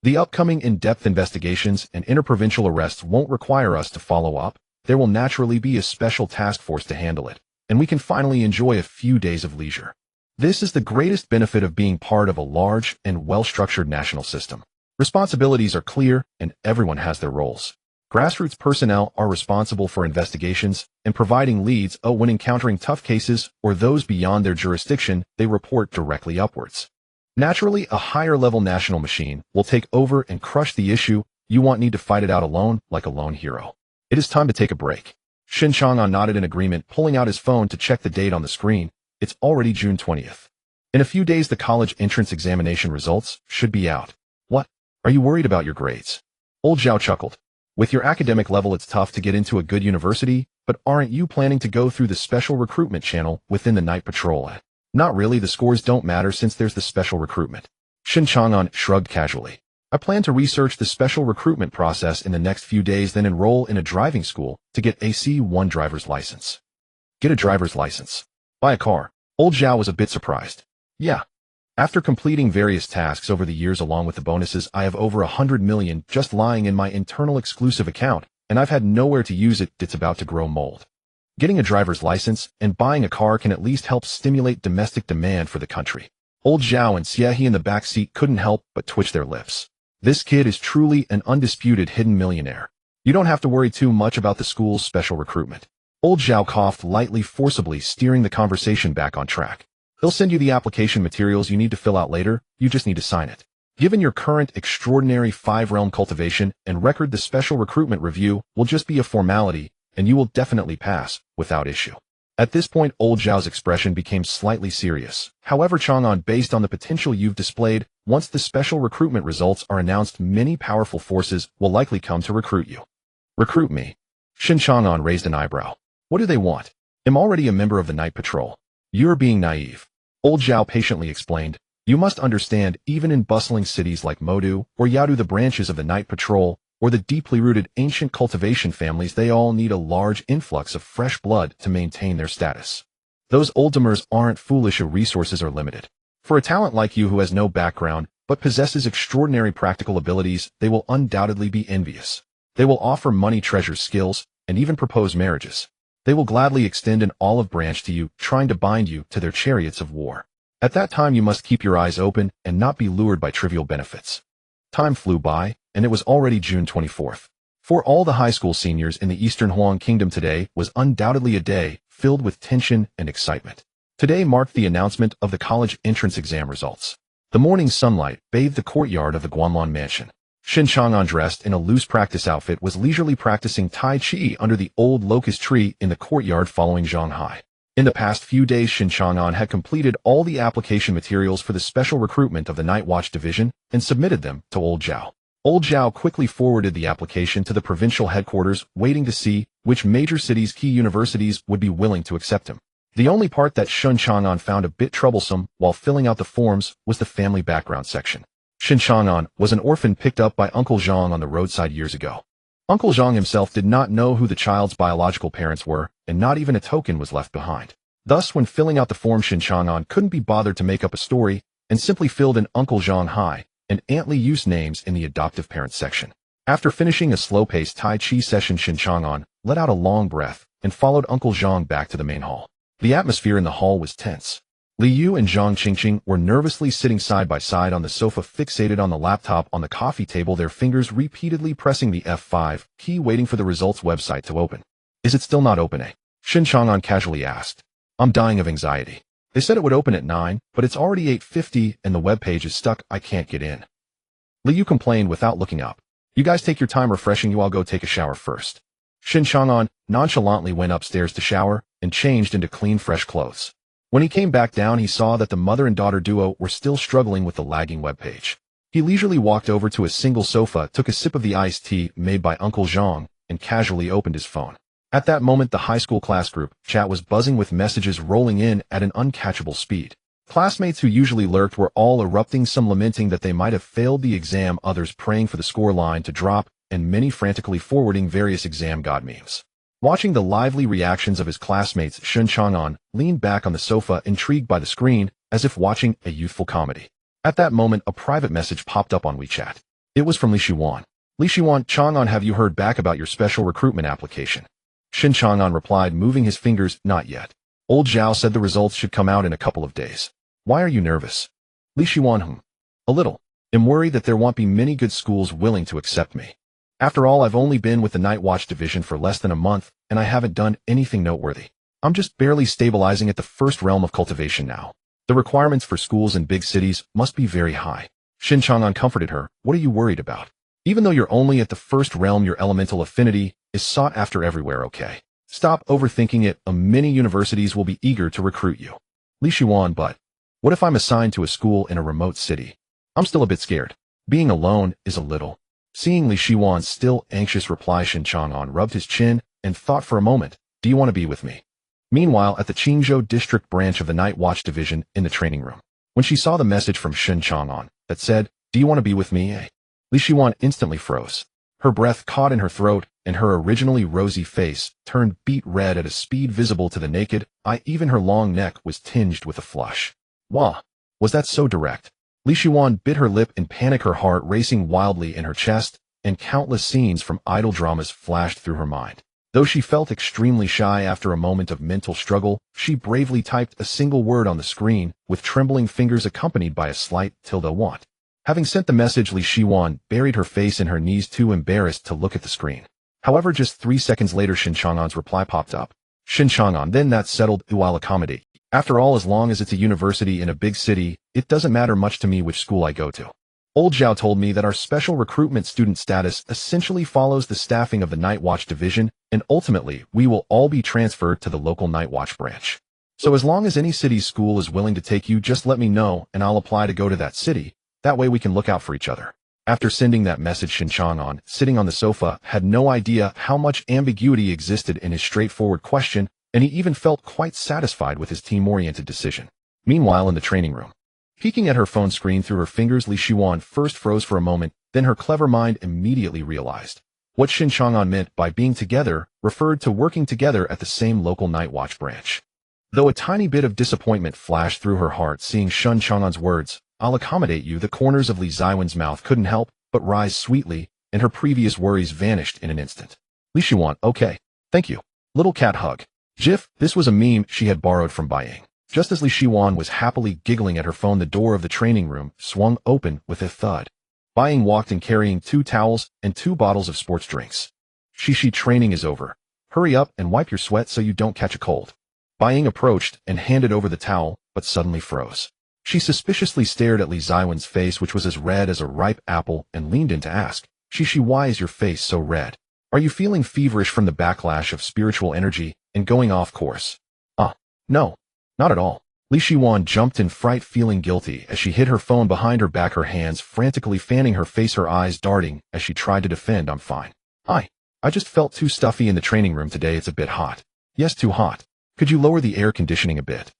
The upcoming in-depth investigations and interprovincial arrests won't require us to follow up. There will naturally be a special task force to handle it, and we can finally enjoy a few days of leisure. This is the greatest benefit of being part of a large and well-structured national system. Responsibilities are clear, and everyone has their roles. Grassroots personnel are responsible for investigations and providing leads when encountering tough cases or those beyond their jurisdiction, they report directly upwards. Naturally, a higher-level national machine will take over and crush the issue. You won't need to fight it out alone like a lone hero. It is time to take a break. Shen Chang'an nodded in agreement, pulling out his phone to check the date on the screen. It's already June 20th. In a few days, the college entrance examination results should be out. What? Are you worried about your grades? Old Zhao chuckled. With your academic level, it's tough to get into a good university, but aren't you planning to go through the special recruitment channel within the Night Patrol? Not really, the scores don't matter since there's the special recruitment. Shen Chang'an shrugged casually. I plan to research the special recruitment process in the next few days, then enroll in a driving school to get a C1 driver's license. Get a driver's license. Buy a car. Old Zhao was a bit surprised. Yeah. After completing various tasks over the years along with the bonuses, I have over 100 million just lying in my internal exclusive account, and I've had nowhere to use it. It's about to grow mold. Getting a driver's license and buying a car can at least help stimulate domestic demand for the country. Old Zhao and Xiehe in the back seat couldn't help but twitch their lips. This kid is truly an undisputed hidden millionaire. You don't have to worry too much about the school's special recruitment. Old Zhao coughed lightly, forcibly steering the conversation back on track. They'll send you the application materials you need to fill out later, you just need to sign it. Given your current extraordinary 5-realm cultivation and record, the special recruitment review will just be a formality, and you will definitely pass, without issue. At this point, Old Zhao's expression became slightly serious. However, Chang'an, based on the potential you've displayed, once the special recruitment results are announced, many powerful forces will likely come to recruit you. Recruit me? Shen Chang'an raised an eyebrow. What do they want? I'm already a member of the Night Patrol. You're being naive. Old Zhao patiently explained. You must understand, even in bustling cities like Modu or Yadu, the branches of the Night Patrol, or the deeply rooted ancient cultivation families, they all need a large influx of fresh blood to maintain their status. Those oldtimers aren't foolish, or resources are limited. For a talent like you who has no background, but possesses extraordinary practical abilities, they will undoubtedly be envious. They will offer money, treasures, skills, and even propose marriages. They will gladly extend an olive branch to you, trying to bind you to their chariots of war. At that time, you must keep your eyes open and not be lured by trivial benefits. Time flew by, and it was already June 24th. For all the high school seniors in the Eastern Huang Kingdom, today was undoubtedly a day filled with tension and excitement. Today marked the announcement of the college entrance exam results. The morning sunlight bathed the courtyard of the Guanlan mansion. Shen Chang'an, dressed in a loose practice outfit, was leisurely practicing Tai Chi under the old locust tree in the courtyard following Zhanghai. In the past few days, Shen Chang'an had completed all the application materials for the special recruitment of the Night Watch Division and submitted them to Old Zhao. Old Zhao quickly forwarded the application to the provincial headquarters, waiting to see which major cities' key universities would be willing to accept him. The only part that Shen Chang'an found a bit troublesome while filling out the forms was the family background section. Shen Chang'an was an orphan picked up by Uncle Zhang on the roadside years ago. Uncle Zhang himself did not know who the child's biological parents were, and not even a token was left behind. Thus, when filling out the form, Shen Chang'an couldn't be bothered to make up a story and simply filled in Uncle Zhang Hai and Aunt Li Yu's names in the adoptive parents section. After finishing a slow-paced Tai Chi session, Shen Chang'an let out a long breath and followed Uncle Zhang back to the main hall. The atmosphere in the hall was tense. Li Yu and Zhang Qingqing were nervously sitting side by side on the sofa, fixated on the laptop on the coffee table, their fingers repeatedly pressing the F5 key, waiting for the results website to open. Is it still not open, eh? Shen Chang'an casually asked. I'm dying of anxiety. They said it would open at 9, but it's already 8:50 and the webpage is stuck. I can't get in. Li Yu complained without looking up. You guys take your time refreshing you, I'll go take a shower first. Shen Chang'an nonchalantly went upstairs to shower and changed into clean, fresh clothes. When he came back down, he saw that the mother and daughter duo were still struggling with the lagging webpage. He leisurely walked over to a single sofa, took a sip of the iced tea made by Uncle Zhang, and casually opened his phone. At that moment, the high school class group chat was buzzing with messages rolling in at an uncatchable speed. Classmates who usually lurked were all erupting, some lamenting that they might have failed the exam, others praying for the score line to drop, and many frantically forwarding various exam god memes. Watching the lively reactions of his classmates, Shen Chang'an leaned back on the sofa, intrigued by the screen, as if watching a youthful comedy. At that moment, a private message popped up on WeChat. It was from Li Shuan. Li Shuan, Chang'an, have you heard back about your special recruitment application? Shen Chang'an replied, moving his fingers, not yet. Old Zhao said the results should come out in a couple of days. Why are you nervous? Li Shuan, a little. I'm worried that there won't be many good schools willing to accept me. After all, I've only been with the Night Watch Division for less than a month, and I haven't done anything noteworthy. I'm just barely stabilizing at the first realm of cultivation now. The requirements for schools in big cities must be very high. Shen Chang'an comforted her. What are you worried about? Even though you're only at the first realm, your elemental affinity is sought after everywhere, okay? Stop overthinking it. Many universities will be eager to recruit you. Li Shuan, but what if I'm assigned to a school in a remote city? I'm still a bit scared. Being alone is a little. Seeing Li Shuan's still anxious reply, Shen Chang'an rubbed his chin and thought for a moment. Do you want to be with me? Meanwhile, at the Qingzhou district branch of the Night Watch Division in the training room, when she saw the message from Shen Chang'an that said, do you want to be with me, Li Shuan instantly froze. Her breath caught in her throat, and her originally rosy face turned beet red at a speed visible to the naked eye. Even her long neck was tinged with a flush. Wah! Was that so direct? Li Shuan bit her lip in panic, her heart racing wildly in her chest, and countless scenes from idol dramas flashed through her mind. Though she felt extremely shy after a moment of mental struggle, she bravely typed a single word on the screen, with trembling fingers accompanied by a slight want. Having sent the message, Li Shuan buried her face in her knees, too embarrassed to look at the screen. However, just 3 seconds later, Shen Chang'an's reply popped up. Shen Chang'an, then that's settled. I'll accommodate. After all, as long as it's a university in a big city, it doesn't matter much to me which school I go to. Old Zhao told me that our special recruitment student status essentially follows the staffing of the Night Watch Division, and ultimately, we will all be transferred to the local Night Watch branch. So as long as any city's school is willing to take you, just let me know, and I'll apply to go to that city. That way we can look out for each other. After sending that message, Shen Chang'an, sitting on the sofa, had no idea how much ambiguity existed in his straightforward question, and he even felt quite satisfied with his team-oriented decision. Meanwhile, in the training room, peeking at her phone screen through her fingers, Li Shuan first froze for a moment, then her clever mind immediately realized. What Shen Chang'an meant by being together referred to working together at the same local Night Watch branch. Though a tiny bit of disappointment flashed through her heart seeing Shen Chang'an's words, I'll accommodate you, the corners of Li Ziwen's mouth couldn't help but rise sweetly, and her previous worries vanished in an instant. Li Shuan, okay. Thank you. Little cat hug. GIF, this was a meme she had borrowed from Baiying. Just as Li Shuan was happily giggling at her phone, the door of the training room swung open with a thud. Baiying walked in carrying 2 towels and 2 bottles of sports drinks. Shishi, training is over. Hurry up and wipe your sweat so you don't catch a cold. Baiying approached and handed over the towel, but suddenly froze. She suspiciously stared at Li Ziwen's face, which was as red as a ripe apple, and leaned in to ask, Shishi, why is your face so red? Are you feeling feverish from the backlash of spiritual energy and going off course? No. Not at all. Li Shuan jumped in fright, feeling guilty as she hid her phone behind her back, her hands frantically fanning her face, her eyes darting as she tried to defend, I'm fine. I just felt too stuffy in the training room today. It's a bit hot. Yes, too hot. Could you lower the air conditioning a bit?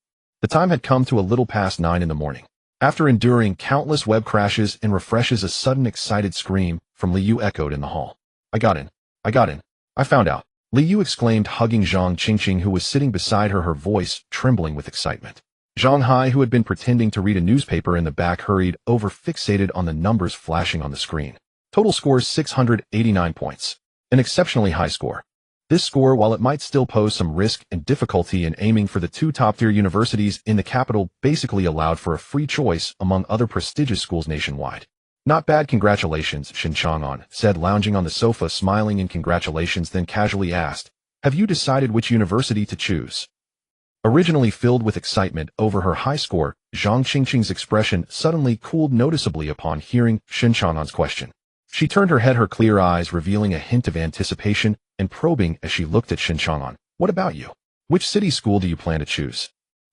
The time had come to a little past 9 in the morning. After enduring countless web crashes and refreshes, a sudden excited scream from Li Yu echoed in the hall. I got in. I found out. Li Yu exclaimed, hugging Zhang Qingqing, who was sitting beside her, her voice trembling with excitement. Zhang Hai, who had been pretending to read a newspaper in the back, hurried over, fixated on the numbers flashing on the screen. Total score 689 points. An exceptionally high score. This score, while it might still pose some risk and difficulty in aiming for the 2 top-tier universities in the capital, basically allowed for a free choice among other prestigious schools nationwide. Not bad, congratulations, Shen Chang'an said, lounging on the sofa, smiling in congratulations, then casually asked, have you decided which university to choose? Originally filled with excitement over her high score, Zhang Qingqing's expression suddenly cooled noticeably upon hearing Shen Chang'an's question. She turned her head, her clear eyes revealing a hint of anticipation and probing as she looked at Shen Chang'an. What about you? Which city school do you plan to choose?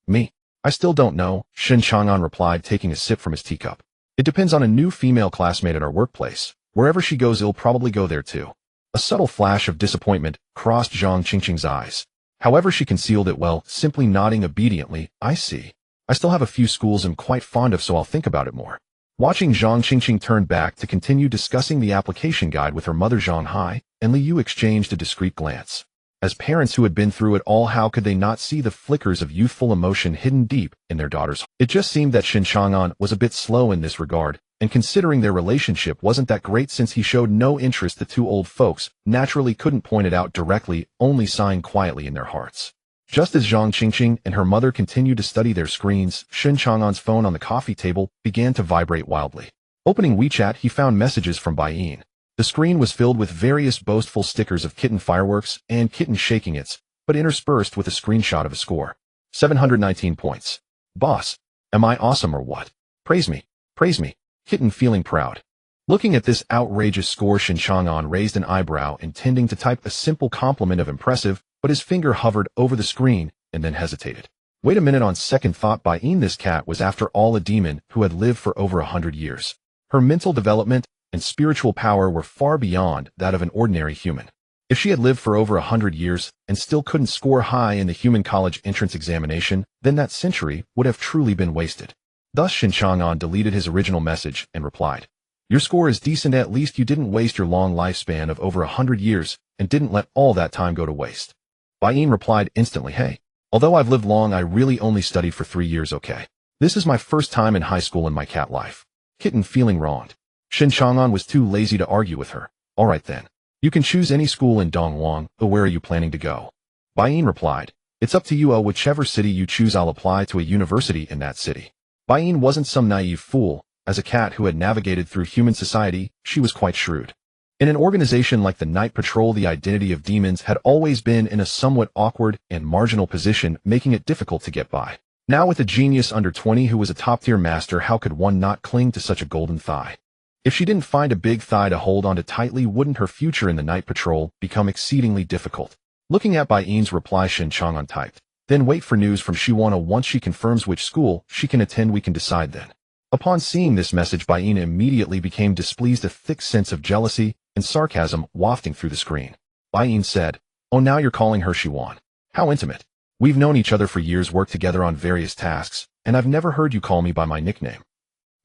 Me? I still don't know, Shen Chang'an replied, taking a sip from his teacup. It depends on a new female classmate at our workplace. Wherever she goes, I'll probably go there too. A subtle flash of disappointment crossed Zhang Qingqing's eyes. However, she concealed it well, simply nodding obediently. I see. I still have a few schools I'm quite fond of, so I'll think about it more. Watching Zhang Qingqing turn back to continue discussing the application guide with her mother Zhang Hai, and Li Yu exchanged a discreet glance. As parents who had been through it all, how could they not see the flickers of youthful emotion hidden deep in their daughters? It just seemed that Shen Chang'an was a bit slow in this regard, and considering their relationship wasn't that great since he showed no interest, the two old folks naturally couldn't point it out directly, only sighing quietly in their hearts. Just as Zhang Qingqing and her mother continued to study their screens, Shen Chang'an's phone on the coffee table began to vibrate wildly. Opening WeChat, he found messages from Bai Yin. The screen was filled with various boastful stickers of kitten fireworks and kitten shaking its, but interspersed with a screenshot of a score. 719 points. Boss, am I awesome or what? Praise me. Praise me. Kitten feeling proud. Looking at this outrageous score, Shen Chang'an raised an eyebrow, intending to type a simple compliment of impressive, but his finger hovered over the screen and then hesitated. Wait a minute, on second thought, Bai Yin, this cat was after all a demon who had lived for over 100 years. Her mental development and spiritual power were far beyond that of an ordinary human. If she had lived for over 100 years and still couldn't score high in the human college entrance examination, then that century would have truly been wasted. Thus Shen Chang'an deleted his original message and replied, "Your score is decent, at least you didn't waste your long lifespan of over 100 years and didn't let all that time go to waste." Bai Yin replied instantly, "Hey, although I've lived long, I really only studied for 3 years, okay? This is my first time in high school in my cat life." Kitten feeling wronged. Shen Chang'an was too lazy to argue with her. "Alright then. You can choose any school in Dongwang, but where are you planning to go?" Bai Yin replied, "It's up to you, whichever city you choose I'll apply to a university in that city." Bai Yin wasn't some naive fool. As a cat who had navigated through human society, she was quite shrewd. In an organization like the Night Patrol, the identity of demons had always been in a somewhat awkward and marginal position, making it difficult to get by. Now with a genius under 20 who was a top-tier master, how could one not cling to such a golden thigh? If she didn't find a big thigh to hold onto tightly, wouldn't her future in the Night Patrol become exceedingly difficult? Looking at Bai Yin's reply, Shen Chang'an typed, "Then wait for news from Shiwana. Once she confirms which school she can attend, we can decide then." Upon seeing this message, Bai Yin immediately became displeased, a thick sense of jealousy and sarcasm wafting through the screen. Bai Yin said, "Oh, now you're calling her Shiwan. How intimate. We've known each other for years, worked together on various tasks, and I've never heard you call me by my nickname.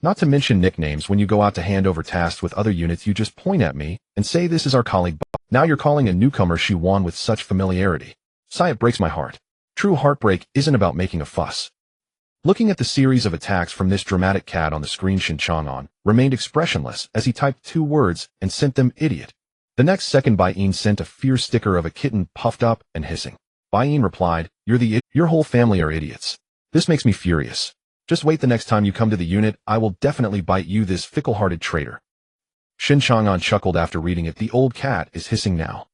Not to mention nicknames, when you go out to hand over tasks with other units, you just point at me and say this is our colleague. Now you're calling a newcomer Shiwan with such familiarity. Sigh, it breaks my heart. True heartbreak isn't about making a fuss." Looking at the series of attacks from this dramatic cat on the screen, Shen Chang'an remained expressionless as he typed 2 words and sent them, "Idiot." The next second, Bai Yin sent a fierce sticker of a kitten puffed up and hissing. Bai Yin replied, "You're the idiot. Your whole family are idiots. This makes me furious. Just wait, the next time you come to the unit, I will definitely bite you, this fickle-hearted traitor." Shen Chang'an chuckled after reading it. The old cat is hissing now.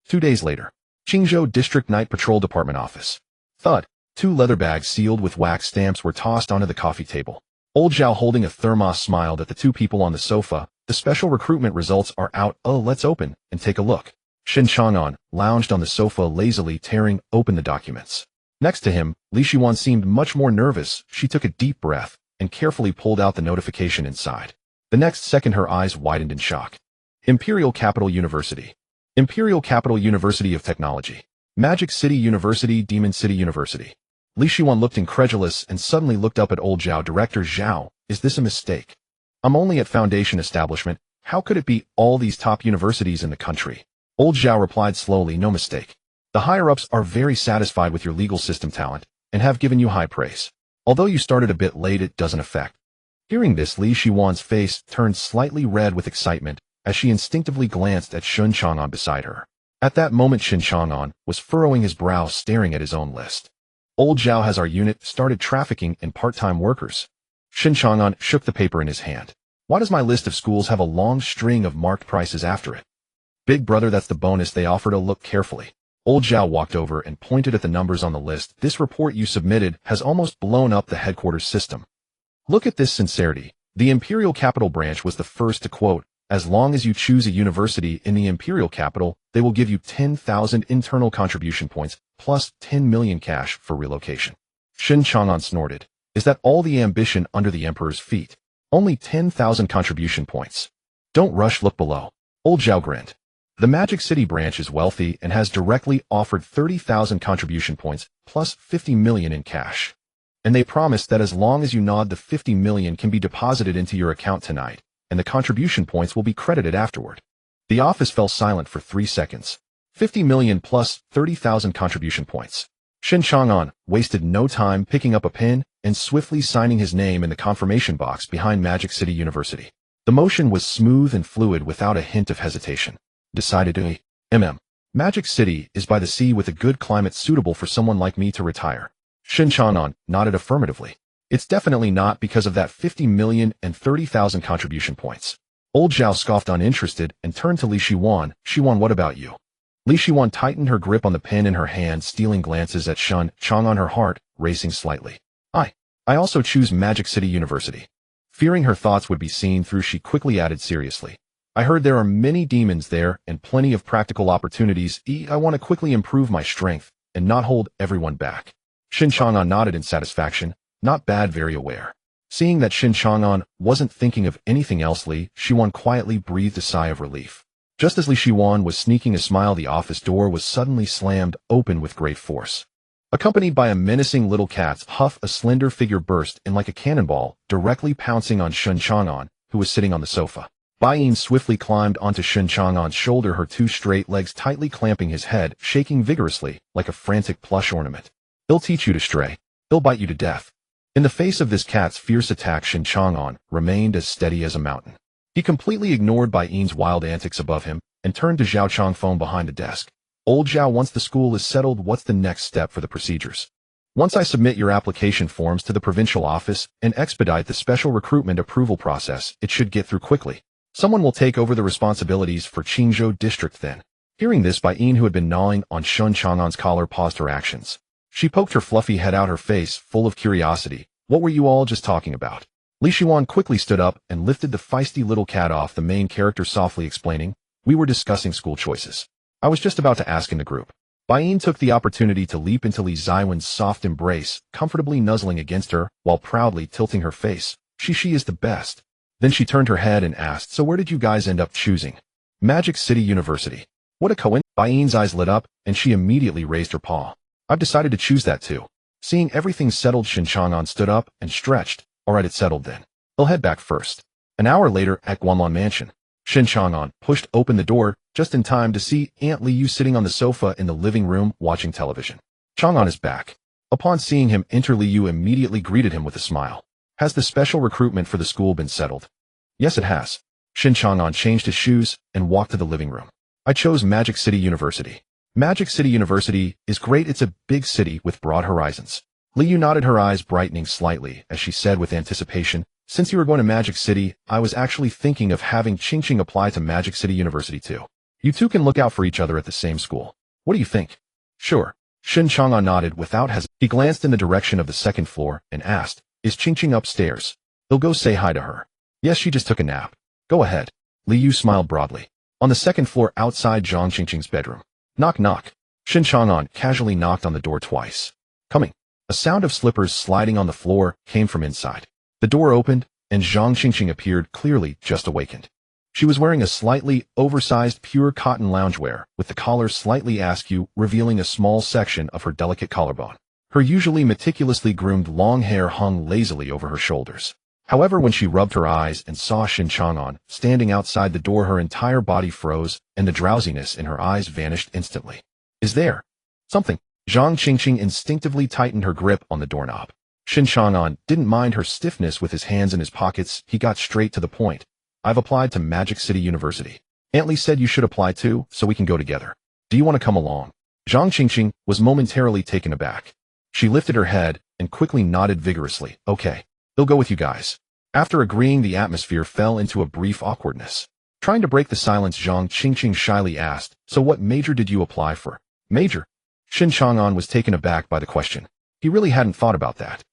2 days later. Qingzhou District Night Patrol Department Office. Thud. 2 leather bags sealed with wax stamps were tossed onto the coffee table. Old Zhao, holding a thermos, smiled at the 2 people on the sofa. "The special recruitment results are out. Oh, let's open and take a look." Shen Chang'an lounged on the sofa, lazily tearing open the documents. Next to him, Li Shiwan seemed much more nervous. She took a deep breath and carefully pulled out the notification inside. The next second, her eyes widened in shock. Imperial Capital University. Imperial Capital University of Technology. Magic City University, Demon City University. Li Shiwan looked incredulous and suddenly looked up at old Zhao. "Director Zhao, is this a mistake? I'm only at Foundation Establishment. How could it be all these top universities in the country?" Old Zhao replied slowly, "No mistake. The higher-ups are very satisfied with your legal system talent and have given you high praise. Although you started a bit late, it doesn't affect." Hearing this, Li Shiwan's face turned slightly red with excitement as she instinctively glanced at Shen Chang'an beside her. At that moment, Shen Chang'an was furrowing his brow, staring at his own list. "Old Zhao has our unit started trafficking in part-time workers." Shen Chang'an shook the paper in his hand. "Why does my list of schools have a long string of marked prices after it?" "Big brother, that's the bonus they offered. Look carefully." Old Zhao walked over and pointed at the numbers on the list. "This report you submitted has almost blown up the headquarters system. Look at this sincerity." The Imperial Capital branch was the first to quote, "As long as you choose a university in the Imperial Capital, they will give you 10,000 internal contribution points plus 10 million cash for relocation." Shen Chang'an snorted. "Is that all the ambition under the Emperor's feet? Only 10,000 contribution points. Don't rush, look below." Old Zhao grinned. "The Magic City branch is wealthy and has directly offered 30,000 contribution points plus 50 million in cash. And they promised that as long as you nod, the 50 million can be deposited into your account tonight, and the contribution points will be credited afterward." The office fell silent for 3 seconds. 50 million plus 30,000 contribution points. Shen Chang'an wasted no time picking up a pen and swiftly signing his name in the confirmation box behind Magic City University. The motion was smooth and fluid without a hint of hesitation. Decidedly, Magic City is by the sea with a good climate suitable for someone like me to retire. Shen Chang'an nodded affirmatively. It's definitely not because of that 50,030,000 contribution points. Old Zhao scoffed uninterested and turned to Li Shiwan. Shiwan, what about you? Li Shiwan tightened her grip on the pen in her hand, stealing glances at Shen Chang'an, her heart racing slightly. I also choose Magic City University. Fearing her thoughts would be seen through, she quickly added seriously. I heard there are many demons there and plenty of practical opportunities. I want to quickly improve my strength and not hold everyone back. Shen Chang'an nodded in satisfaction. Not bad, very aware. Seeing that Shen Chang'an wasn't thinking of anything else, Li Shiwan quietly breathed a sigh of relief. Just as Li Shiwan was sneaking a smile, the office door was suddenly slammed open with great force. Accompanied by a menacing little cat's huff, a slender figure burst in like a cannonball, directly pouncing on Shen Chang'an, who was sitting on the sofa. Bai swiftly climbed onto Shen Chang'an's shoulder, her two straight legs tightly clamping his head, shaking vigorously, like a frantic plush ornament. He'll teach you to stray. He'll bite you to death. In the face of this cat's fierce attack, Shen Chang'an remained as steady as a mountain. He completely ignored Bai's wild antics above him and turned to Zhao Changfeng behind the desk. Old Zhao, once the school is settled, what's the next step for the procedures? Once I submit your application forms to the provincial office and expedite the special recruitment approval process, it should get through quickly. Someone will take over the responsibilities for Qingzhou district then. Hearing this, Bai, who had been gnawing on Shen Chang'an's collar, paused her actions. She poked her fluffy head out, her face full of curiosity. What were you all just talking about? Li Shiwan quickly stood up and lifted the feisty little cat off the main character, softly explaining, we were discussing school choices. I was just about to ask in the group. Bai took the opportunity to leap into Li Ziwen's soft embrace, comfortably nuzzling against her, while proudly tilting her face. She is the best. Then she turned her head and asked, so where did you guys end up choosing? Magic City University. What a coincidence. Bai's eyes lit up, and she immediately raised her paw. I've decided to choose that too. Seeing everything settled, Shen Chang'an stood up and stretched. Alright, it's settled then. He'll head back first. An hour later, at Guanlan Mansion, Shen Chang'an pushed open the door just in time to see Aunt Liu sitting on the sofa in the living room watching television. Chang'an is back. Upon seeing him enter, Liu immediately greeted him with a smile. Has the special recruitment for the school been settled? Yes, it has. Shen Chang'an changed his shoes and walked to the living room. I chose Magic City University. Magic City University is great. It's a big city with broad horizons. Liu nodded, her eyes brightening slightly as she said with anticipation, since you were going to Magic City, I was actually thinking of having Qingqing apply to Magic City University too. You two can look out for each other at the same school. What do you think? Sure. Shen Chang'an nodded without hesitation. He glanced in the direction of the second floor and asked, is Qingqing upstairs? He'll go say hi to her. Yes, she just took a nap. Go ahead. Liu smiled broadly. On the second floor outside Zhang Qingqing's bedroom. Knock knock. Shen Chang'an casually knocked on the door twice. Coming. A sound of slippers sliding on the floor came from inside. The door opened, and Zhang Qingqing appeared, clearly just awakened. She was wearing a slightly oversized pure cotton loungewear, with the collar slightly askew, revealing a small section of her delicate collarbone. Her usually meticulously groomed long hair hung lazily over her shoulders. However, when she rubbed her eyes and saw Shen Chang'an standing outside the door, her entire body froze, and the drowsiness in her eyes vanished instantly. Is there something? Zhang Qingqing instinctively tightened her grip on the doorknob. Shen Chang'an didn't mind her stiffness. With his hands in his pockets, he got straight to the point. I've applied to Magic City University. Aunt Li said you should apply too, so we can go together. Do you want to come along? Zhang Qingqing was momentarily taken aback. She lifted her head and quickly nodded vigorously. Okay, he'll go with you guys. After agreeing, the atmosphere fell into a brief awkwardness. Trying to break the silence, Zhang Qingqing shyly asked, so what major did you apply for? Major? Shen Chang'an was taken aback by the question. He really hadn't thought about that.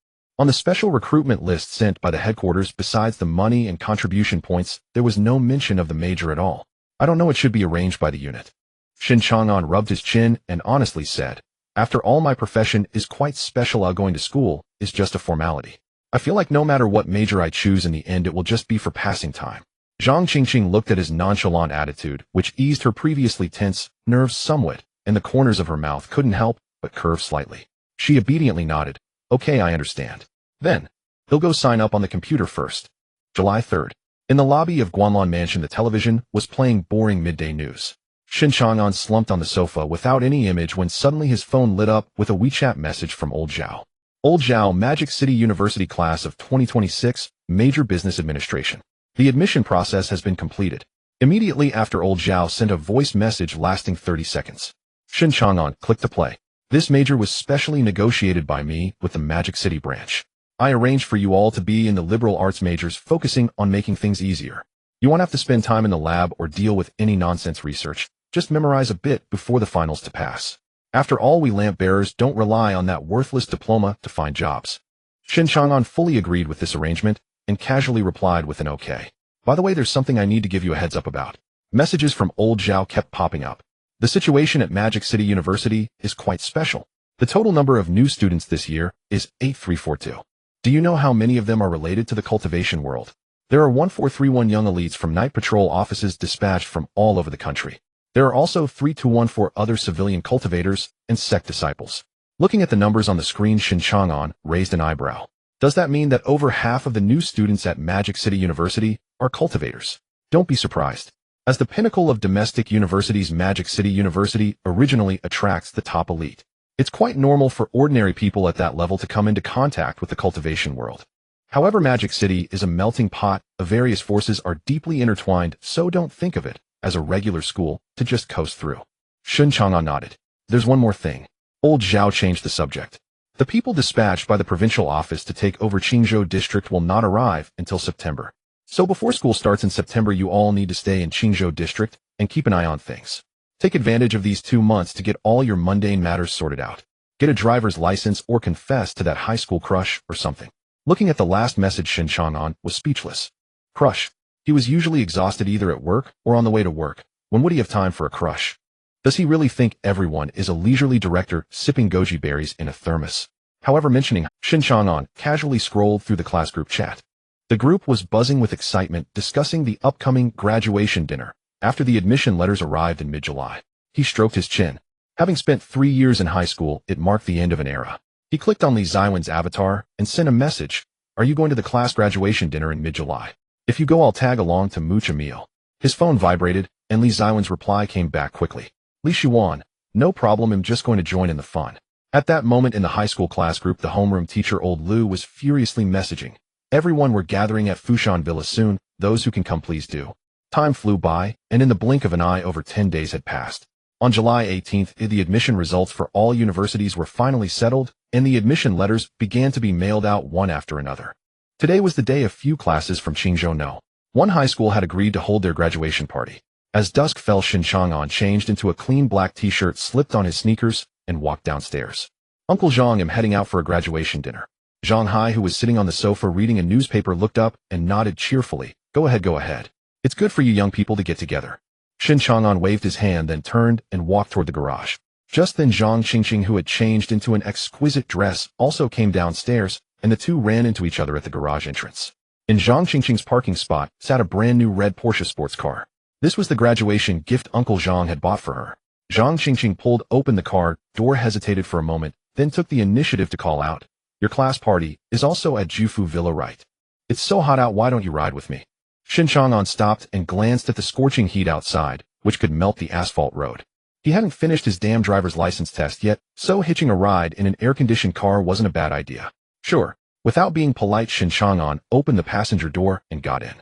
On the special recruitment list sent by the headquarters, besides the money and contribution points, there was no mention of the major at all. I don't know, it should be arranged by the unit. Shen Chang'an rubbed his chin and honestly said, after all, my profession is quite special. Going to school is just a formality. I feel like no matter what major I choose, in the end it will just be for passing time. Zhang Qingqing looked at his nonchalant attitude, which eased her previously tense nerves somewhat, and the corners of her mouth couldn't help but curve slightly. She obediently nodded. Okay, I understand. Then, he'll go sign up on the computer first. July 3rd. In the lobby of Guanlan Mansion, the television was playing boring midday news. Shen Chang'an slumped on the sofa without any image when suddenly his phone lit up with a WeChat message from Old Zhao. Old Zhao, Magic City University class of 2026, Major Business Administration. The admission process has been completed. Immediately after Old Zhao sent a voice message lasting 30 seconds. Shen Chang'an clicked to play. This major was specially negotiated by me with the Magic City branch. I arranged for you all to be in the liberal arts majors focusing on making things easier. You won't have to spend time in the lab or deal with any nonsense research. Just memorize a bit before the finals to pass. After all, we lamp bearers don't rely on that worthless diploma to find jobs. Shen Chang'an fully agreed with this arrangement and casually replied with an okay. By the way, there's something I need to give you a heads up about. Messages from Old Zhao kept popping up. The situation at Magic City University is quite special. The total number of new students this year is 8342. Do you know how many of them are related to the cultivation world? There are 1431 young elites from night patrol offices dispatched from all over the country. There are also 3214 other civilian cultivators and sect disciples. Looking at the numbers on the screen, Shen Chang'an raised an eyebrow. Does that mean that over half of the new students at Magic City University are cultivators? Don't be surprised. As the pinnacle of domestic universities, Magic City University originally attracts the top elite. It's quite normal for ordinary people at that level to come into contact with the cultivation world. However, Magic City is a melting pot of various forces are deeply intertwined, so don't think of it as a regular school to just coast through. Shen Chang'an nodded. There's one more thing. Old Zhao changed the subject. The people dispatched by the provincial office to take over Qingzhou district will not arrive until September. So before school starts in September, you all need to stay in Qingzhou district and keep an eye on things. Take advantage of these 2 months to get all your mundane matters sorted out. Get a driver's license or confess to that high school crush or something. Looking at the last message, Shen Chang'an was speechless. Crush. He was usually exhausted either at work or on the way to work. When would he have time for a crush? Does he really think everyone is a leisurely director sipping goji berries in a thermos? However, mentioning Shen Chang'an casually scrolled through the class group chat. The group was buzzing with excitement, discussing the upcoming graduation dinner. After the admission letters arrived in mid-July, he stroked his chin. Having spent 3 years in high school, it marked the end of an era. He clicked on Li Ziwen's avatar and sent a message. Are you going to the class graduation dinner in mid-July? If you go, I'll tag along to mooch a meal. His phone vibrated, and Li Ziwen's reply came back quickly. Li Xuan, no problem, I'm just going to join in the fun. At that moment in the high school class group, the homeroom teacher Old Lu was furiously messaging. Everyone were gathering at Fushan Villa soon, those who can come please do. Time flew by, and in the blink of an eye over 10 days had passed. On July 18th, the admission results for all universities were finally settled, and the admission letters began to be mailed out one after another. Today was the day a few classes from Qingzhou No. 1 high school had agreed to hold their graduation party. As dusk fell, Shen Chang'an changed into a clean black t-shirt, slipped on his sneakers, and walked downstairs. Uncle Zhang, am heading out for a graduation dinner. Zhang Hai, who was sitting on the sofa reading a newspaper, looked up and nodded cheerfully. Go ahead, go ahead. It's good for you young people to get together. Shen Chang'an waved his hand, then turned and walked toward the garage. Just then Zhang Qingqing, who had changed into an exquisite dress, also came downstairs, and the two ran into each other at the garage entrance. In Zhang Qingqing's parking spot sat a brand new red Porsche sports car. This was the graduation gift Uncle Zhang had bought for her. Zhang Qingqing pulled open the car door, hesitated for a moment, then took the initiative to call out, your class party is also at Jufu Villa, right? It's so hot out, why don't you ride with me? Shen Chang'an stopped and glanced at the scorching heat outside, which could melt the asphalt road. He hadn't finished his damn driver's license test yet, so hitching a ride in an air-conditioned car wasn't a bad idea. Sure. Without being polite, Shen Chang'an opened the passenger door and got in.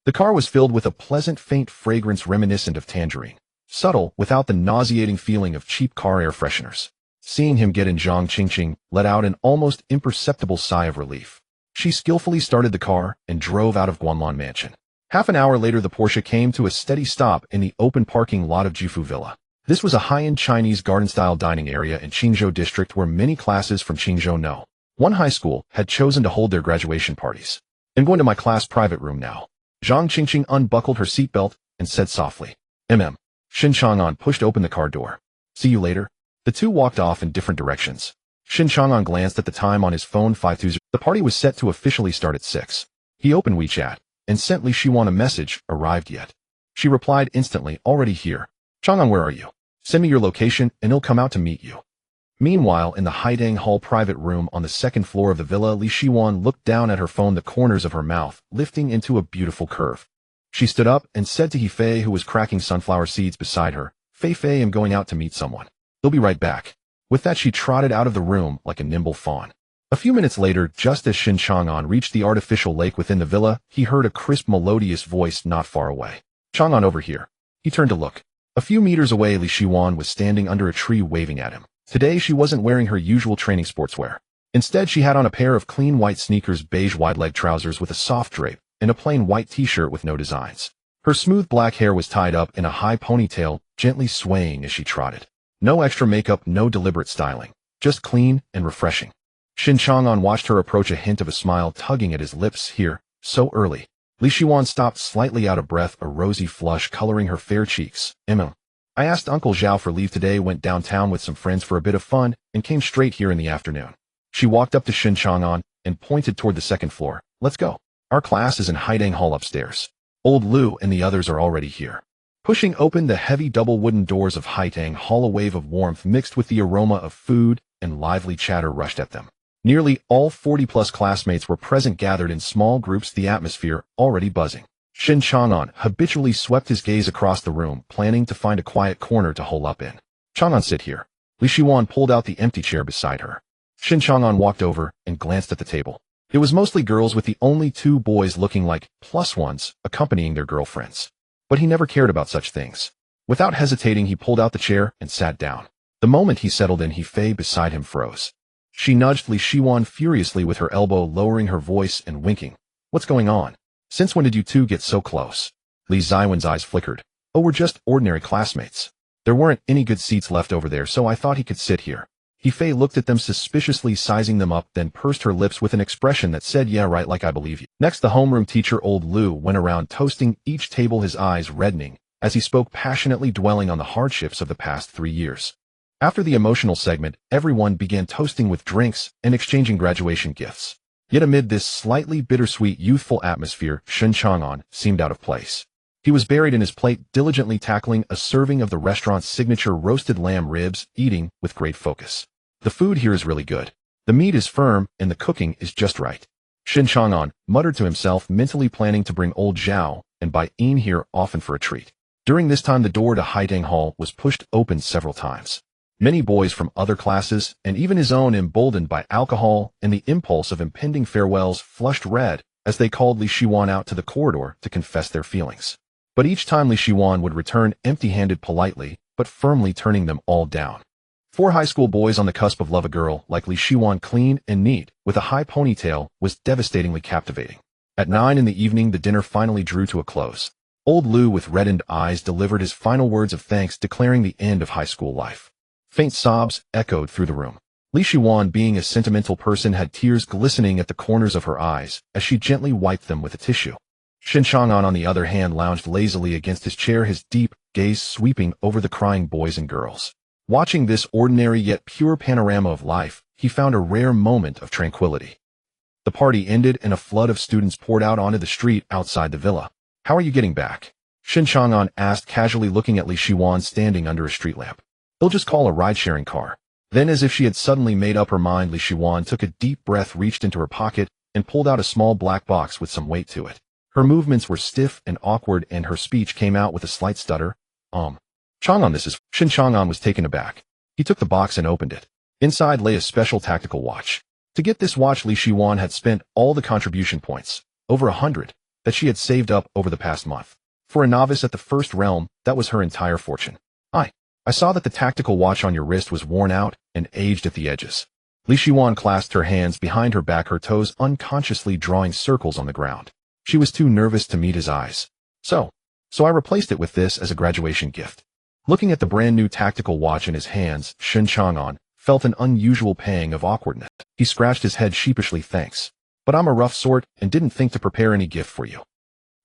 The car was filled with a pleasant faint fragrance reminiscent of tangerine, subtle without the nauseating feeling of cheap car air fresheners. Seeing him get in, Zhang Qingqing let out an almost imperceptible sigh of relief. She skillfully started the car and drove out of Guanlan Mansion. Half an hour later, the Porsche came to a steady stop in the open parking lot of Jufu Villa. This was a high-end Chinese garden-style dining area in Qingzhou district where many classes from Qingzhou No. 1 high school had chosen to hold their graduation parties. I'm going to my class private room now. Zhang Qingqing unbuckled her seatbelt and said softly, Shen Chang'an pushed open the car door. See you later. The two walked off in different directions. Shen Chang'an glanced at the time on his phone, 520. The party was set to officially start at 6. He opened WeChat and sent Li Xuan a message, arrived yet? She replied instantly, already here. Chang'an, where are you? Send me your location and he'll come out to meet you. Meanwhile, in the Haidang Hall private room on the 2nd floor of the villa, Li Xuan looked down at her phone, the corners of her mouth lifting into a beautiful curve. She stood up and said to Hefei, who was cracking sunflower seeds beside her, Fei, I'm going out to meet someone. He'll be right back." With that, she trotted out of the room like a nimble fawn. A few minutes later, just as Shen Chang'an reached the artificial lake within the villa, he heard a crisp, melodious voice not far away. "Chang'an, over here." He turned to look. A few meters away, Li Shiwan was standing under a tree waving at him. Today, she wasn't wearing her usual training sportswear. Instead, she had on a pair of clean white sneakers, beige wide-leg trousers with a soft drape, and a plain white t-shirt with no designs. Her smooth black hair was tied up in a high ponytail, gently swaying as she trotted. No extra makeup, no deliberate styling. Just clean and refreshing. Shen Chang'an watched her approach, a hint of a smile tugging at his lips. "Here, so early." Li Shiwan stopped, slightly out of breath, a rosy flush coloring her fair cheeks. "I asked Uncle Zhao for leave today, went downtown with some friends for a bit of fun, and came straight here in the afternoon." She walked up to Shen Chang'an and pointed toward the second floor. "Let's go. Our class is in Haidang Hall upstairs. Old Lu and the others are already here." Pushing open the heavy double wooden doors of Haidang Hall, a wave of warmth mixed with the aroma of food and lively chatter rushed at them. Nearly all 40-plus classmates were present, gathered in small groups, the atmosphere already buzzing. Shen Chang'an habitually swept his gaze across the room, planning to find a quiet corner to hole up in. "Chang'an, sit here." Li Shiwan pulled out the empty chair beside her. Shen Chang'an walked over and glanced at the table. It was mostly girls, with the only two boys looking like +1s accompanying their girlfriends. But he never cared about such things. Without hesitating, he pulled out the chair and sat down. The moment he settled in, Fei beside him froze. She nudged Li Shiwan furiously with her elbow, lowering her voice and winking. "What's going on? Since when did you two get so close?" Li Ziwen's eyes flickered. "Oh, we're just ordinary classmates. There weren't any good seats left over there, so I thought he could sit here." Fei looked at them suspiciously, sizing them up, then pursed her lips with an expression that said, "Yeah, right, like I believe you." Next, the homeroom teacher, Old Lu, went around toasting each table, his eyes reddening as he spoke passionately, dwelling on the hardships of the past 3 years. After the emotional segment, everyone began toasting with drinks and exchanging graduation gifts. Yet amid this slightly bittersweet, youthful atmosphere, Shen Chang'an seemed out of place. He was buried in his plate, diligently tackling a serving of the restaurant's signature roasted lamb ribs, eating with great focus. "The food here is really good. The meat is firm, and the cooking is just right." Shen Chang'an muttered to himself, mentally planning to bring old Zhao and Bai Yin here often for a treat. During this time, the door to Haidang Hall was pushed open several times. Many boys from other classes, and even his own, emboldened by alcohol and the impulse of impending farewells, flushed red as they called Li Shiwan out to the corridor to confess their feelings. But each time Li Shiwan would return empty-handed, politely but firmly turning them all down. 4 high school boys on the cusp of love. A girl like Li Shiwan, clean and neat, with a high ponytail, was devastatingly captivating. At 9 in the evening, the dinner finally drew to a close. Old Lu, with reddened eyes, delivered his final words of thanks, declaring the end of high school life. Faint sobs echoed through the room. Li Shiwan, being a sentimental person, had tears glistening at the corners of her eyes as she gently wiped them with a tissue. Shen Chang'an, on the other hand, lounged lazily against his chair, his deep gaze sweeping over the crying boys and girls. Watching this ordinary yet pure panorama of life, he found a rare moment of tranquility. The party ended and a flood of students poured out onto the street outside the villa. "How are you getting back?" Shen Chang'an asked, casually looking at Li Shiwan standing under a street lamp. "He'll just call a ride-sharing car." Then, as if she had suddenly made up her mind, Li Shiwan took a deep breath, reached into her pocket, and pulled out a small black box with some weight to it. Her movements were stiff and awkward, and her speech came out with a slight stutter. Chang'an, this is..." Shen Chang'an was taken aback. He took the box and opened it. Inside lay a special tactical watch. To get this watch, Li Shiwan had spent all the contribution points, over 100, that she had saved up over the past month. For a novice at the first realm, that was her entire fortune. I saw that the tactical watch on your wrist was worn out and aged at the edges." Li Shiwan clasped her hands behind her back, her toes unconsciously drawing circles on the ground. She was too nervous to meet his eyes. So I replaced it with this as a graduation gift." Looking at the brand new tactical watch in his hands, Shen Chang'an felt an unusual pang of awkwardness. He scratched his head sheepishly. "Thanks. But I'm a rough sort and didn't think to prepare any gift for you."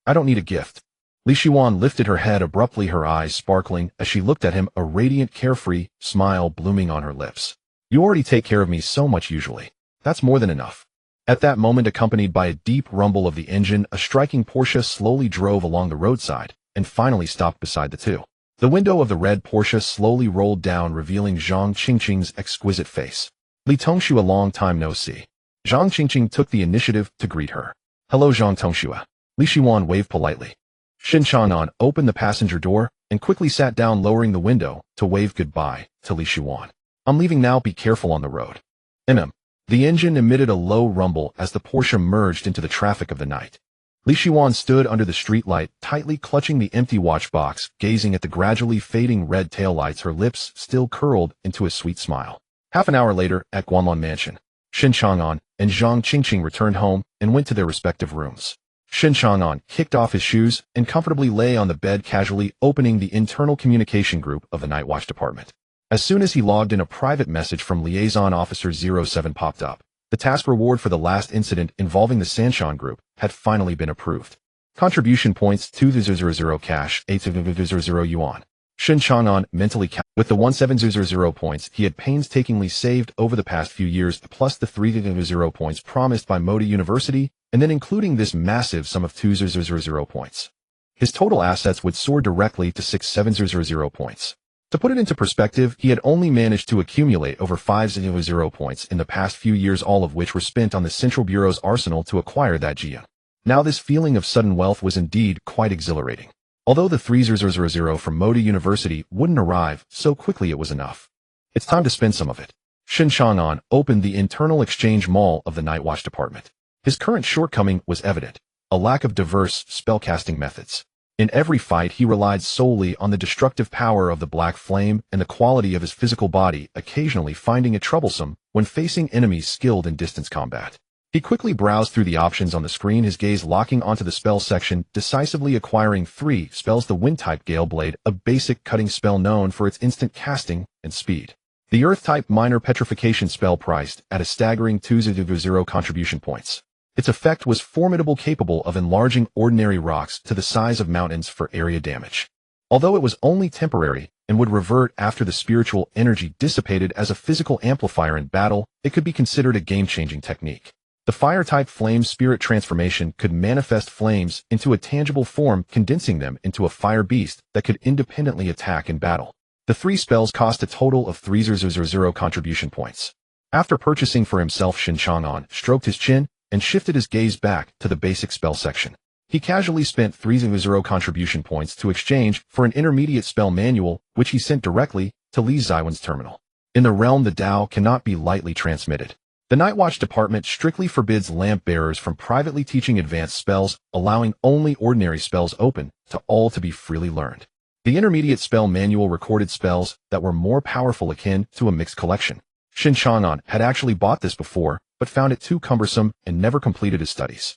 "I don't need a gift." Li Shiwan lifted her head abruptly, her eyes sparkling as she looked at him, a radiant, carefree smile blooming on her lips. "You already take care of me so much usually. That's more than enough." At that moment, accompanied by a deep rumble of the engine, a striking Porsche slowly drove along the roadside and finally stopped beside the two. The window of the red Porsche slowly rolled down, revealing Zhang Qingqing's exquisite face. "Li Tongshu, a long time no see." Zhang Qingqing took the initiative to greet her. "Hello, Zhang Tongshu." Li Shiwan waved politely. Shen Chang'an opened the passenger door and quickly sat down, lowering the window to wave goodbye to Li Shuan. I'm leaving now, be careful on the road. The engine emitted a low rumble as the Porsche merged into the traffic of the night. Li Shuan stood under the streetlight, tightly clutching the empty watch box, gazing at the gradually fading red taillights, her lips still curled into a sweet smile. Half an hour later, at Guanlun Mansion, Shen Chang'an and Zhang Qingqing returned home and went to their respective rooms. Shen Chang'an kicked off his shoes and comfortably lay on the bed, casually opening the internal communication group of the Night Watch Department. As soon as he logged in, a private message from Liaison Officer 07 popped up. The task reward for the last incident involving the Sanshan group had finally been approved. Contribution points 2,000 cash, 8,000 yuan. Shen Chang'an mentally counted with the 1,700 points he had painstakingly saved over the past few years, plus the 3,000 points promised by Moda University, and then including this massive sum of 2,000 points. His total assets would soar directly to 6,700 points. To put it into perspective, he had only managed to accumulate over 5,000 points in the past few years, all of which were spent on the Central Bureau's arsenal to acquire that Jia. Now this feeling of sudden wealth was indeed quite exhilarating. Although the 3,000 from Moda University wouldn't arrive so quickly, it was enough. It's time to spend some of it. Shen Chang'an opened the internal exchange mall of the Night Watch Department. His current shortcoming was evident, a lack of diverse spellcasting methods. In every fight, he relied solely on the destructive power of the black flame and the quality of his physical body, occasionally finding it troublesome when facing enemies skilled in distance combat. He quickly browsed through the options on the screen, his gaze locking onto the spell section, decisively acquiring 3 spells: the Wind-type Gale Blade, a basic cutting spell known for its instant casting and speed. The Earth-type Minor Petrification spell, priced at a staggering 2,000 contribution points. Its effect was formidable, capable of enlarging ordinary rocks to the size of mountains for area damage. Although it was only temporary and would revert after the spiritual energy dissipated as a physical amplifier in battle, it could be considered a game-changing technique. The fire-type Flame Spirit transformation could manifest flames into a tangible form, condensing them into a fire beast that could independently attack in battle. The 3 spells cost a total of 3,000 contribution points. After purchasing for himself, Shen Chang'an stroked his chin and shifted his gaze back to the basic spell section. He casually spent 3,000 contribution points to exchange for an intermediate spell manual, which he sent directly to Li Ziwen's terminal. In the realm, the Tao cannot be lightly transmitted. The Night Watch Department strictly forbids lamp bearers from privately teaching advanced spells, allowing only ordinary spells open to all to be freely learned. The intermediate spell manual recorded spells that were more powerful, akin to a mixed collection. Shen Chang'an had actually bought this before, but found it too cumbersome and never completed his studies.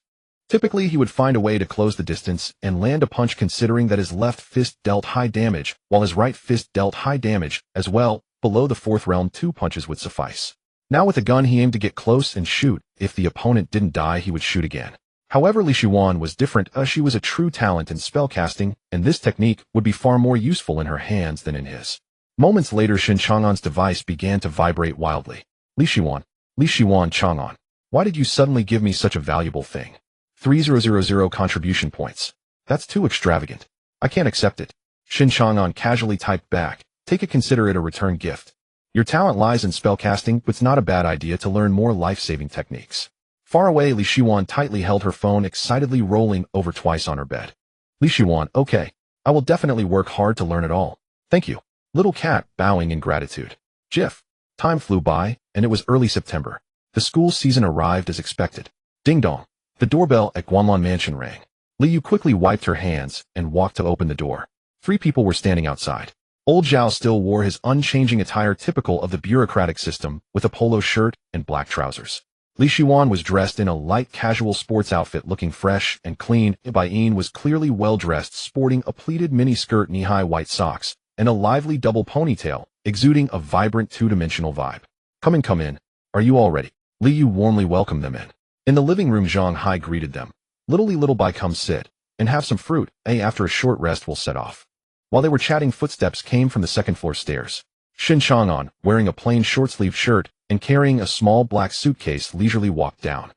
Typically, he would find a way to close the distance and land a punch, considering that his left fist dealt high damage, while his right fist dealt high damage as well. Below the 4th realm, 2 punches would suffice. Now with a gun, he aimed to get close and shoot. If the opponent didn't die, he would shoot again. However, Li Shuan was different. She was a true talent in spellcasting, and this technique would be far more useful in her hands than in his. Moments later, Shen Chang'an's device began to vibrate wildly. Li Shuan Chang'an, why did you suddenly give me such a valuable thing? 3,000 contribution points. That's too extravagant. I can't accept it. Shen Chang'an casually typed back, take it, consider it a return gift. Your talent lies in spellcasting, but it's not a bad idea to learn more life-saving techniques. Far away, Li Shuan tightly held her phone, excitedly rolling over twice on her bed. Li Shuan, okay. I will definitely work hard to learn it all. Thank you. Little cat, bowing in gratitude. Jiff. Time flew by, and it was early September. The school season arrived as expected. Ding dong. The doorbell at Guanlun Mansion rang. Li Yu quickly wiped her hands and walked to open the door. 3 people were standing outside. Old Zhao still wore his unchanging attire, typical of the bureaucratic system, with a polo shirt and black trousers. Li Shuan was dressed in a light casual sports outfit, looking fresh and clean. Baiyin was clearly well-dressed, sporting a pleated mini-skirt, knee-high white socks, and a lively double ponytail, exuding a vibrant 2-dimensional vibe. Come in. Are you all ready? Li Yu warmly welcomed them in. In the living room, Zhang Hai greeted them. Little by, come sit and have some fruit. After a short rest, we'll set off. While they were chatting, footsteps came from the 2nd floor stairs. Shen Chang'an, wearing a plain short-sleeved shirt and carrying a small black suitcase, leisurely walked down.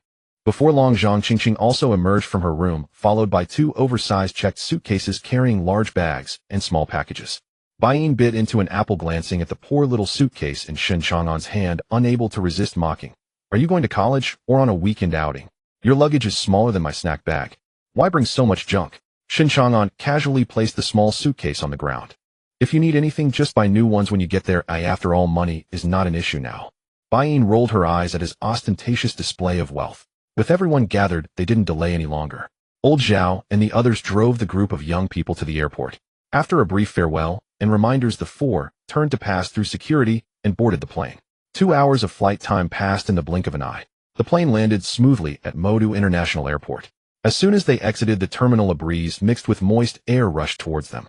Before long, Zhang Qingqing also emerged from her room, followed by 2 oversized checked suitcases carrying large bags and small packages. Baiyin bit into an apple, glancing at the poor little suitcase in Shen Chang'an's hand, unable to resist mocking. Are you going to college or on a weekend outing? Your luggage is smaller than my snack bag. Why bring so much junk? Shen Chang'an casually placed the small suitcase on the ground. If you need anything, just buy new ones when you get there. After all, money is not an issue now. Bai rolled her eyes at his ostentatious display of wealth. With everyone gathered, they didn't delay any longer. Old Zhao and the others drove the group of young people to the airport. After a brief farewell and reminders, the four turned to pass through security and boarded the plane. 2 hours of flight time passed in the blink of an eye. The plane landed smoothly at Modu International Airport. As soon as they exited the terminal, a breeze mixed with moist air rushed towards them.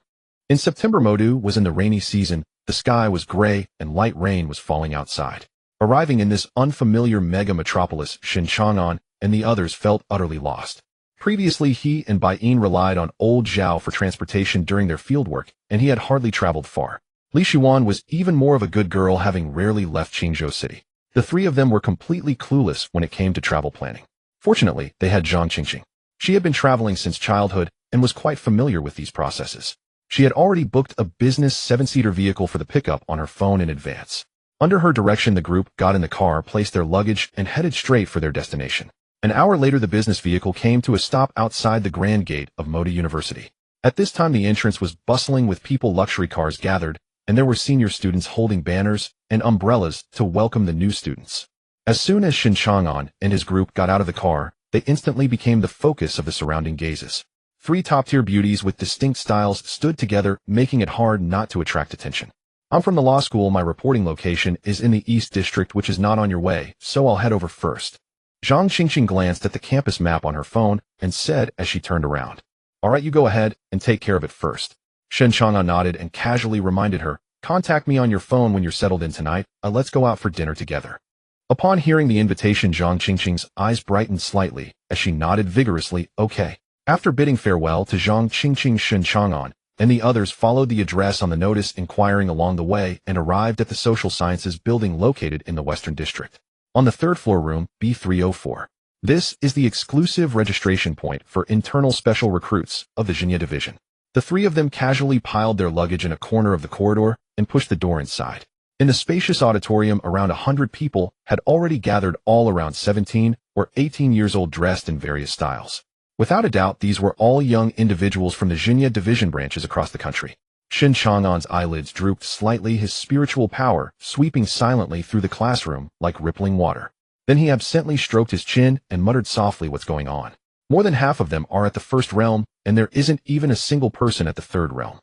In September, Modu was in the rainy season. The sky was gray and light rain was falling outside. Arriving in this unfamiliar mega metropolis, Shen Chang'an and the others felt utterly lost. Previously, he and Bai relied on old Zhao for transportation during their fieldwork, and he had hardly traveled far. Li Xuan was even more of a good girl, having rarely left Qingzhou City. The three of them were completely clueless when it came to travel planning. Fortunately, they had Zhang Qingqing. She had been traveling since childhood and was quite familiar with these processes. She had already booked a business 7-seater vehicle for the pickup on her phone in advance. Under her direction, the group got in the car, placed their luggage, and headed straight for their destination. An hour later, the business vehicle came to a stop outside the grand gate of Moda University. At this time, the entrance was bustling with people. Luxury cars gathered, and there were senior students holding banners and umbrellas to welcome the new students. As soon as Shen Chang'an and his group got out of the car, they instantly became the focus of the surrounding gazes. 3 top-tier beauties with distinct styles stood together, making it hard not to attract attention. I'm from the law school. My reporting location is in the East District, which is not on your way, so I'll head over first. Zhang Qingqing glanced at the campus map on her phone and said as she turned around. All right, you go ahead and take care of it first. Shen Chang'an nodded and casually reminded her, contact me on your phone when you're settled in tonight. Let's go out for dinner together. Upon hearing the invitation, Zhang Qingqing's eyes brightened slightly as she nodded vigorously, okay. After bidding farewell to Zhang Qingqing, Shen Chang'an and the others followed the address on the notice, inquiring along the way, and arrived at the Social Sciences building located in the Western District. On the 3rd floor, room B304. This is the exclusive registration point for internal special recruits of the Xingye Division. The 3 of them casually piled their luggage in a corner of the corridor and pushed the door inside. In the spacious auditorium, around 100 people had already gathered, all around 17 or 18 years old, dressed in various styles. Without a doubt, these were all young individuals from the Xingye Division branches across the country. Shen Chang'an's eyelids drooped slightly, his spiritual power sweeping silently through the classroom like rippling water. Then he absently stroked his chin and muttered softly, what's going on? More than half of them are at the 1st realm, and there isn't even a single person at the 3rd realm.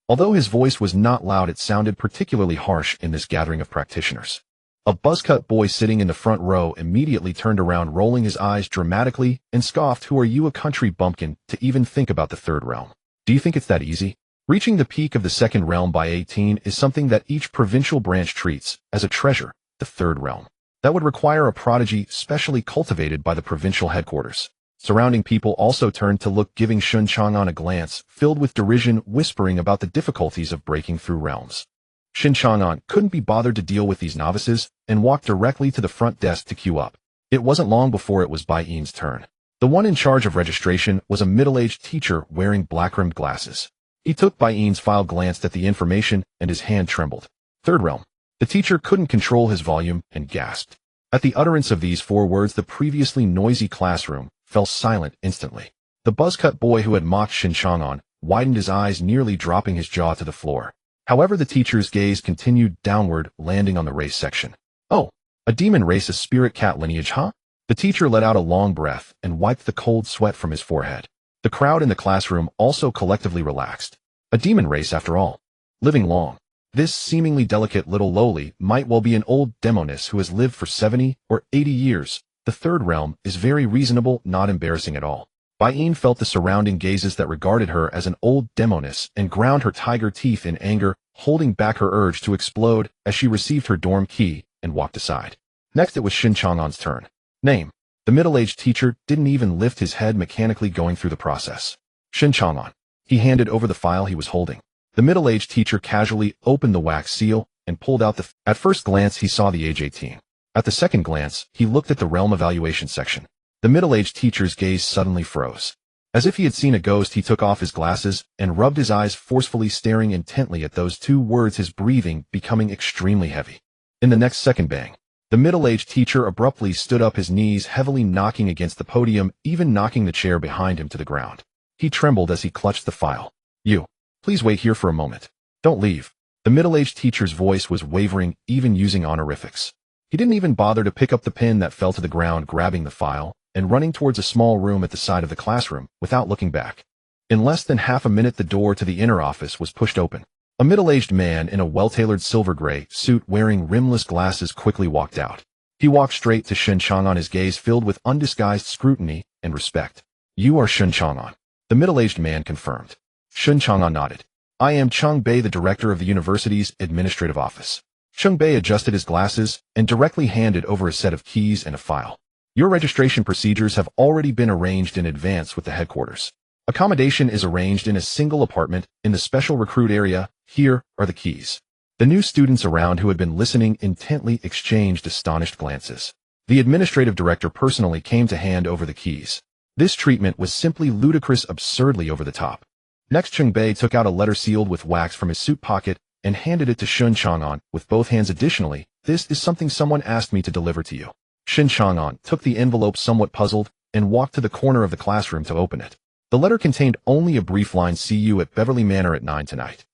Although his voice was not loud, it sounded particularly harsh in this gathering of practitioners. A buzzcut boy sitting in the front row immediately turned around, rolling his eyes dramatically, and scoffed, who are you, a country bumpkin, to even think about the 3rd realm? Do you think it's that easy? Reaching the peak of the 2nd realm by 18 is something that each provincial branch treats as a treasure. The 3rd realm. That would require a prodigy specially cultivated by the provincial headquarters. Surrounding people also turned to look, giving Shen Chang'an a glance filled with derision, whispering about the difficulties of breaking through realms. Shen Chang'an couldn't be bothered to deal with these novices and walked directly to the front desk to queue up. It wasn't long before it was Bai Yin's turn. The one in charge of registration was a middle-aged teacher wearing black-rimmed glasses. He took Bai Yin's file, glanced at the information, and his hand trembled. 3rd realm. The teacher couldn't control his volume and gasped. At the utterance of these 4 words, the previously noisy classroom fell silent instantly. The buzzcut boy who had mocked Shen Chang'an widened his eyes, nearly dropping his jaw to the floor. However, the teacher's gaze continued downward, landing on the race section. Oh, a demon race, a spirit cat lineage, huh? The teacher let out a long breath and wiped the cold sweat from his forehead. The crowd in the classroom also collectively relaxed. A demon race, after all. Living long. This seemingly delicate little lowly might well be an old demoness who has lived for 70 or 80 years. The 3rd realm is very reasonable, not embarrassing at all. Bai Yin felt the surrounding gazes that regarded her as an old demoness and ground her tiger teeth in anger, holding back her urge to explode as she received her dorm key and walked aside. Next, it was Shen Chang'an's turn. Name. The middle-aged teacher didn't even lift his head, mechanically going through the process. Shen Chang'an. He handed over the file he was holding. The middle-aged teacher casually opened the wax seal and pulled out the... At first glance, he saw the age 18. At the second glance, he looked at the realm evaluation section. The middle-aged teacher's gaze suddenly froze. As if he had seen a ghost, he took off his glasses and rubbed his eyes, forcefully staring intently at those 2 words, his breathing becoming extremely heavy. In the next second, bang. The middle-aged teacher abruptly stood up, his knees heavily knocking against the podium, even knocking the chair behind him to the ground. He trembled as he clutched the file. You. Please wait here for a moment. Don't leave. The middle-aged teacher's voice was wavering, even using honorifics. He didn't even bother to pick up the pen that fell to the ground, grabbing the file and running towards a small room at the side of the classroom without looking back. In less than half a minute, the door to the inner office was pushed open. A middle-aged man in a well-tailored silver-gray suit wearing rimless glasses quickly walked out. He walked straight to Shen Chang'an, his gaze filled with undisguised scrutiny and respect. You are Shen Chang'an, the middle-aged man confirmed. Shen Chang'an nodded. I am Cheng Bei, the director of the university's administrative office. Cheng Bei adjusted his glasses and directly handed over a set of keys and a file. Your registration procedures have already been arranged in advance with the headquarters. Accommodation is arranged in a single apartment in the special recruit area. Here are the keys. The new students around who had been listening intently exchanged astonished glances. The administrative director personally came to hand over the keys. This treatment was simply ludicrous, absurdly over the top. Next, Cheng Bei took out a letter sealed with wax from his suit pocket and handed it to Shen Chang'an with both hands. Additionally, this is something someone asked me to deliver to you. Shen Chang'an took the envelope somewhat puzzled and walked to the corner of the classroom to open it. The letter contained only a brief line, "See you at Beverly Manor at 9 tonight.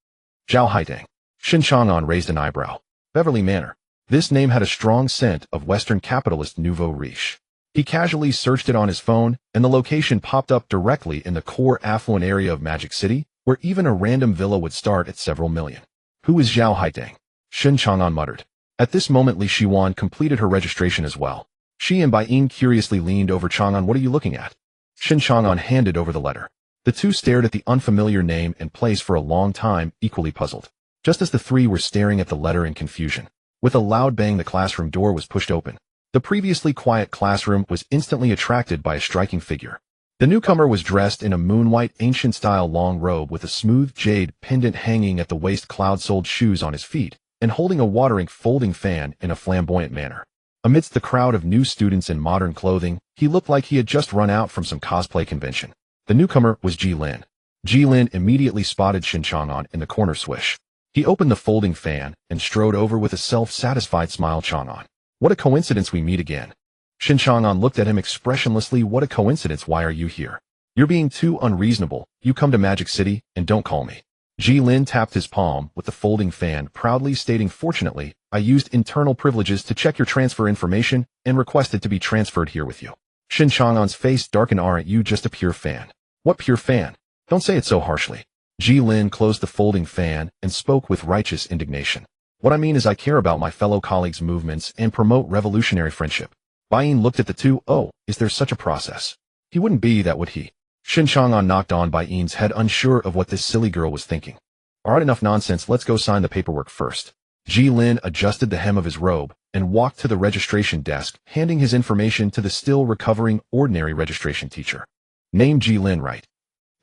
Zhao Haidang." Shen Chang'an raised an eyebrow. Beverly Manor. This name had a strong scent of Western capitalist nouveau riche. He casually searched it on his phone, and the location popped up directly in the core affluent area of Magic City, where even a random villa would start at several million. Who is Zhao Haidang? Shen Chang'an muttered. At this moment, Li Shiwan completed her registration as well. She and Bai Yin curiously leaned over. Chang'an, what are you looking at? Shen Chang'an handed over the letter. The two stared at the unfamiliar name and place for a long time, equally puzzled. Just as the three were staring at the letter in confusion, with a loud bang, the classroom door was pushed open. The previously quiet classroom was instantly attracted by a striking figure. The newcomer was dressed in a moon-white ancient-style long robe with a smooth jade pendant hanging at the waist, cloud-soled shoes on his feet, and holding a watering folding fan in a flamboyant manner. Amidst the crowd of new students in modern clothing, he looked like he had just run out from some cosplay convention. The newcomer was Ji Lin. Ji Lin immediately spotted Shen Chang'an in the corner. Swish. He opened the folding fan and strode over with a self-satisfied smile. Chang'an. What a coincidence we meet again. Shen Chang'an looked at him expressionlessly. What a coincidence. Why are you here? You're being too unreasonable. You come to Magic City and don't call me. Ji Lin tapped his palm with the folding fan, proudly stating, fortunately, I used internal privileges to check your transfer information and requested to be transferred here with you. Shen Chang'an's face darkened. Aren't you just a pure fan? What pure fan? Don't say it so harshly. Ji Lin closed the folding fan and spoke with righteous indignation. What I mean is I care about my fellow colleagues' movements and promote revolutionary friendship. Bai Yin looked at the two. Oh, is there such a process? He wouldn't be that, would he? Shen Chang'an knocked on Bai Yin's head, unsure of what this silly girl was thinking. Alright, enough nonsense, let's go sign the paperwork first. Ji Lin adjusted the hem of his robe and walked to the registration desk, handing his information to the still recovering ordinary registration teacher. Name Ji Lin, right?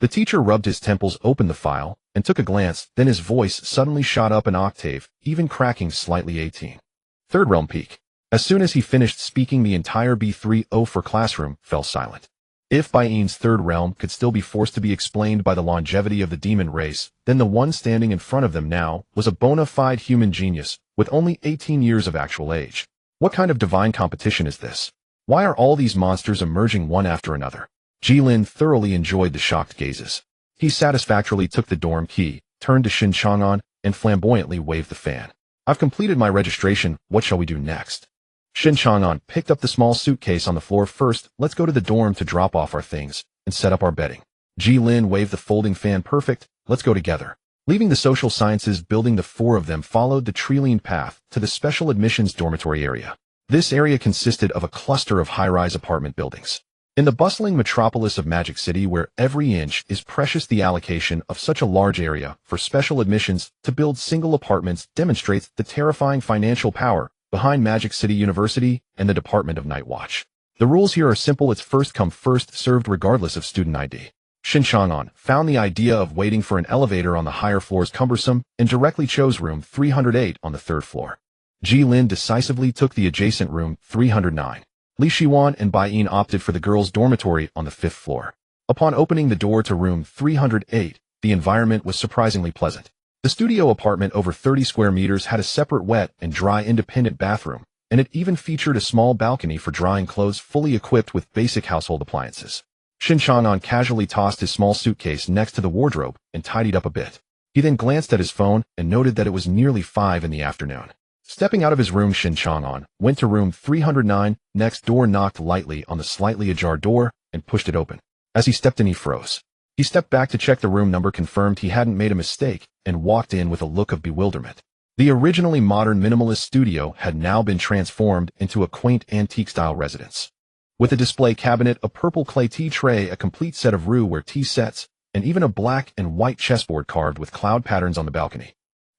The teacher rubbed his temples, opened the file, and took a glance, then his voice suddenly shot up an octave, even cracking slightly. 18. Third realm peak. As soon as he finished speaking, the entire B30 classroom fell silent. If Bai Yin's third realm could still be forced to be explained by the longevity of the demon race, then the one standing in front of them now was a bona fide human genius, with only 18 years of actual age. What kind of divine competition is this? Why are all these monsters emerging one after another? Ji Lin thoroughly enjoyed the shocked gazes. He satisfactorily took the dorm key, turned to Shen Chang'an, and flamboyantly waved the fan. I've completed my registration, what shall we do next? Shen Chang'an picked up the small suitcase on the floor. First, let's go to the dorm to drop off our things and set up our bedding. Ji Lin waved the folding fan. Perfect, let's go together. Leaving the social sciences building, the four of them followed the tree-lined path to the special admissions dormitory area. This area consisted of a cluster of high-rise apartment buildings. In the bustling metropolis of Magic City, where every inch is precious, the allocation of such a large area for special admissions to build single apartments demonstrates the terrifying financial power behind Magic City University and the Department of Night Watch. The rules here are simple. It's first come, first served regardless of student ID. Shen Chang'an found the idea of waiting for an elevator on the higher floors cumbersome and directly chose room 308 on the third floor. Ji Lin decisively took the adjacent room 309. Li Shiwan and Bai Yin opted for the girls' dormitory on the fifth floor. Upon opening the door to room 308, the environment was surprisingly pleasant. The studio apartment, over 30 square meters, had a separate wet and dry independent bathroom, and it even featured a small balcony for drying clothes, fully equipped with basic household appliances. Shen Chang'an casually tossed his small suitcase next to the wardrobe and tidied up a bit. He then glanced at his phone and noted that it was nearly 5 in the afternoon. Stepping out of his room, Shen Chang'an went to room 309, next door, knocked lightly on the slightly ajar door, and pushed it open. As he stepped in, he froze. He stepped back to check the room number, confirmed he hadn't made a mistake, and walked in with a look of bewilderment. The originally modern minimalist studio had now been transformed into a quaint antique-style residence. With a display cabinet, a purple clay tea tray, a complete set of roux-ware tea sets, and even a black and white chessboard carved with cloud patterns on the balcony.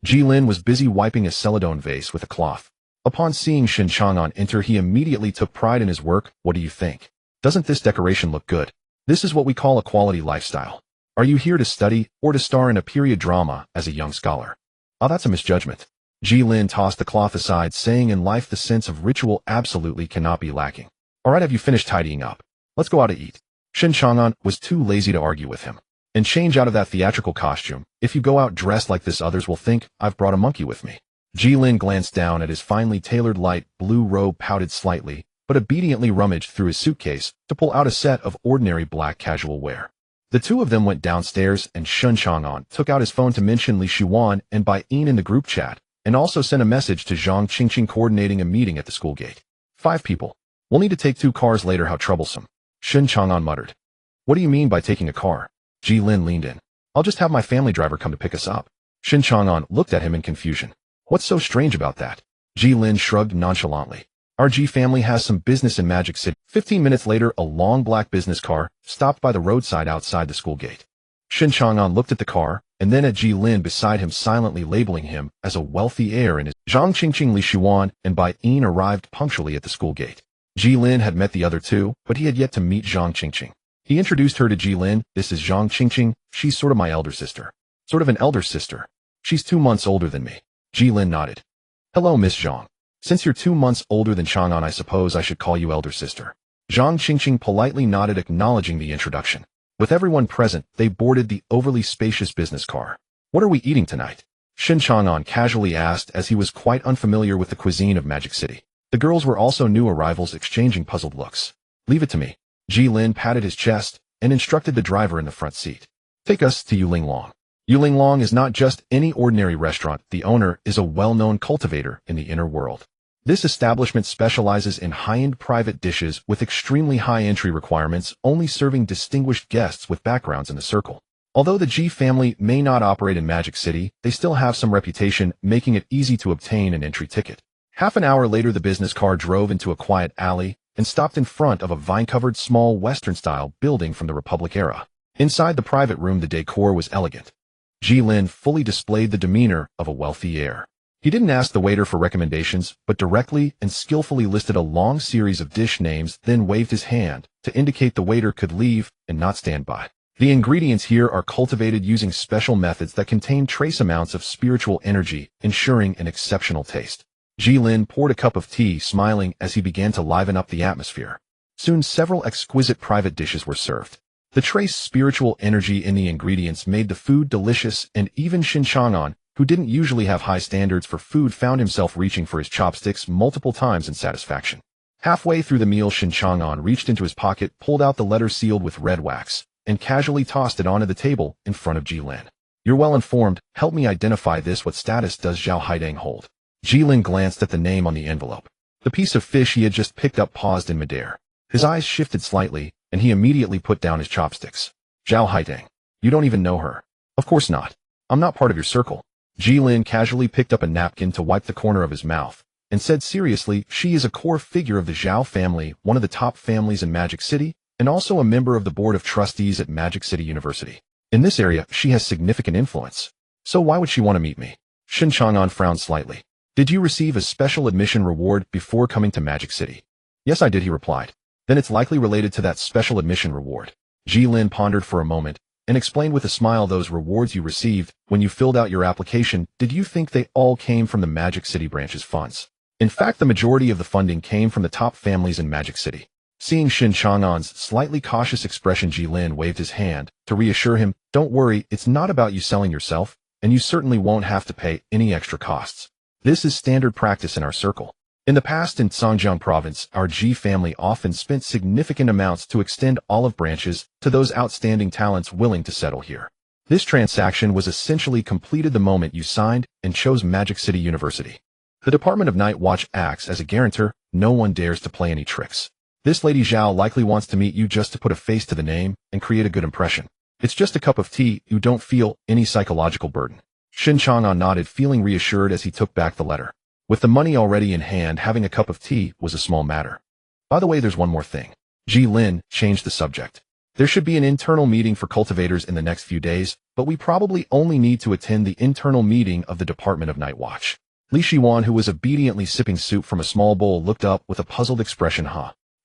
Jilin was busy wiping a celadon vase with a cloth. Upon seeing Shen Chang'an enter, he immediately took pride in his work. What do you think? Doesn't this decoration look good? This is what we call a quality lifestyle. Are you here to study or to star in a period drama as a young scholar? Oh, that's a misjudgment. Jilin tossed the cloth aside, saying in life the sense of ritual absolutely cannot be lacking. All right, have you finished tidying up? Let's go out to eat. Shen Chang'an was too lazy to argue with him. And change out of that theatrical costume. If you go out dressed like this, others will think I've brought a monkey with me. Jilin glanced down at his finely tailored light blue robe, pouted slightly, but obediently rummaged through his suitcase to pull out a set of ordinary black casual wear. The two of them went downstairs, and Shen Chang'an took out his phone to mention Li Xuan and Bai Yin in the group chat, and also sent a message to Zhang Qingqing coordinating a meeting at the school gate. 5 people. We'll need to take 2 cars later. How troublesome. Shen Chang'an muttered. What do you mean by taking a car? Jilin leaned in. I'll just have my family driver come to pick us up. Shen Chang'an looked at him in confusion. What's so strange about that? Jilin shrugged nonchalantly. Our G family has some business in Magic City. 15 minutes later, a long black business car stopped by the roadside outside the school gate. Shen Chang'an looked at the car, and then at Jilin beside him, silently labeling him as a wealthy heir in his. Zhang Qingqing, Li Xuan, and Bai Yin arrived punctually at the school gate. Jilin had met the other two, but he had yet to meet Zhang Qingqing. He introduced her to Jilin. This is Zhang Qingqing. She's sort of my elder sister. Sort of an elder sister. She's 2 months older than me. Jilin nodded. Hello, Miss Zhang. Since you're 2 months older than Chang'an, I suppose I should call you elder sister. Zhang Qingqing politely nodded, acknowledging the introduction. With everyone present, they boarded the overly spacious business car. What are we eating tonight? Shen Chang'an casually asked, as he was quite unfamiliar with the cuisine of Magic City. The girls were also new arrivals, exchanging puzzled looks. Leave it to me. Jilin patted his chest and instructed the driver in the front seat. Take us to Yulinglong. Yulinglong is not just any ordinary restaurant. The owner is a well-known cultivator in the inner world. This establishment specializes in high-end private dishes with extremely high entry requirements, only serving distinguished guests with backgrounds in the circle. Although the G family may not operate in Magic City, they still have some reputation, making it easy to obtain an entry ticket. Half an hour later, the business car drove into a quiet alley and stopped in front of a vine-covered small Western-style building from the Republic era. Inside the private room, the decor was elegant. Jilin fully displayed the demeanor of a wealthy heir. He didn't ask the waiter for recommendations, but directly and skillfully listed a long series of dish names, then waved his hand to indicate the waiter could leave and not stand by. The ingredients here are cultivated using special methods that contain trace amounts of spiritual energy, ensuring an exceptional taste. Jilin poured a cup of tea, smiling as he began to liven up the atmosphere. Soon several exquisite private dishes were served. The trace spiritual energy in the ingredients made the food delicious, and even Shen Chang'an, who didn't usually have high standards for food, found himself reaching for his chopsticks multiple times in satisfaction. Halfway through the meal, Shen Chang'an reached into his pocket, pulled out the letter sealed with red wax, and casually tossed it onto the table in front of Jilin. You're well informed. Help me identify this. What status does Zhao Haidang hold? Jilin glanced at the name on the envelope. The piece of fish he had just picked up paused in midair. His eyes shifted slightly, and he immediately put down his chopsticks. Zhao Haidang. You don't even know her. Of course not. I'm not part of your circle. Jilin casually picked up a napkin to wipe the corner of his mouth, and said seriously, she is a core figure of the Zhao family, one of the top families in Magic City, and also a member of the board of trustees at Magic City University. In this area, she has significant influence. So why would she want to meet me? Shen Chang'an frowned slightly. Did you receive a special admission reward before coming to Magic City? Yes, I did, he replied. Then it's likely related to that special admission reward. Jilin pondered for a moment, and explained with a smile, those rewards you received when you filled out your application, did you think they all came from the Magic City branch's funds? In fact, the majority of the funding came from the top families in Magic City. Seeing Shen Chang'an's slightly cautious expression, Jilin waved his hand to reassure him, don't worry, it's not about you selling yourself, and you certainly won't have to pay any extra costs. This is standard practice in our circle. In the past in Zhangjiang province, our Ji family often spent significant amounts to extend olive branches to those outstanding talents willing to settle here. This transaction was essentially completed the moment you signed and chose Magic City University. The Department of Night Watch acts as a guarantor. No one dares to play any tricks. This Lady Zhao likely wants to meet you just to put a face to the name and create a good impression. It's just a cup of tea. You don't feel any psychological burden. Shen Chang'an nodded, feeling reassured as he took back the letter. With the money already in hand, having a cup of tea was a small matter. By the way, there's one more thing. Ji Lin changed the subject. There should be an internal meeting for cultivators in the next few days, but we probably only need to attend the internal meeting of the Department of Night Watch. Li Shiwan, who was obediently sipping soup from a small bowl, looked up with a puzzled expression.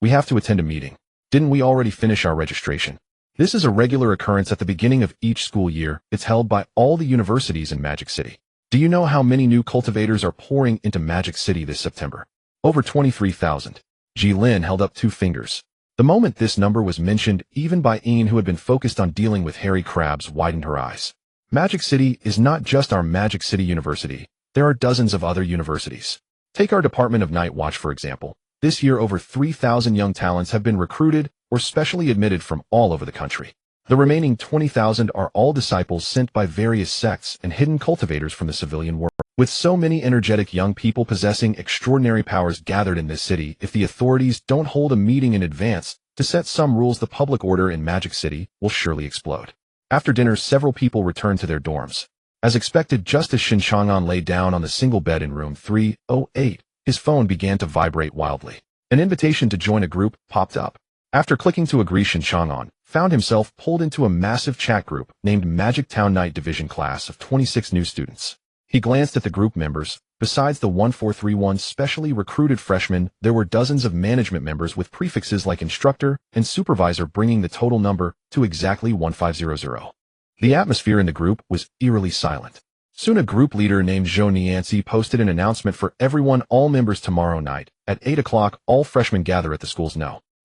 We have to attend a meeting. Didn't we already finish our registration? This is a regular occurrence at the beginning of each school year. It's held by all the universities in Magic City. Do you know how many new cultivators are pouring into Magic City this September? Over 23,000. Ji Lin held up 2 fingers. The moment this number was mentioned, even Bai Yin, who had been focused on dealing with hairy crabs, widened her eyes. Magic City is not just our Magic City University. There are dozens of other universities. Take our Department of Night Watch, for example. This year, over 3,000 young talents have been recruited or specially admitted from all over the country. The remaining 20,000 are all disciples sent by various sects and hidden cultivators from the civilian world. With so many energetic young people possessing extraordinary powers gathered in this city, if the authorities don't hold a meeting in advance to set some rules, the public order in Magic City will surely explode. After dinner, several people returned to their dorms. As expected, just as Shen Chang'an lay down on the single bed in room 308, his phone began to vibrate wildly. An invitation to join a group popped up. After clicking to agree, Shen Chang'an found himself pulled into a massive chat group named Magic Town Night Division class of 26 new students. He glanced at the group members. Besides the 1431 specially recruited freshmen, there were dozens of management members with prefixes like instructor and supervisor, bringing the total number to exactly 1500. The atmosphere in the group was eerily silent. Soon a group leader named Zhou Nianzi posted an announcement for everyone: all members tomorrow night at 8 o'clock, all freshmen gather at the school's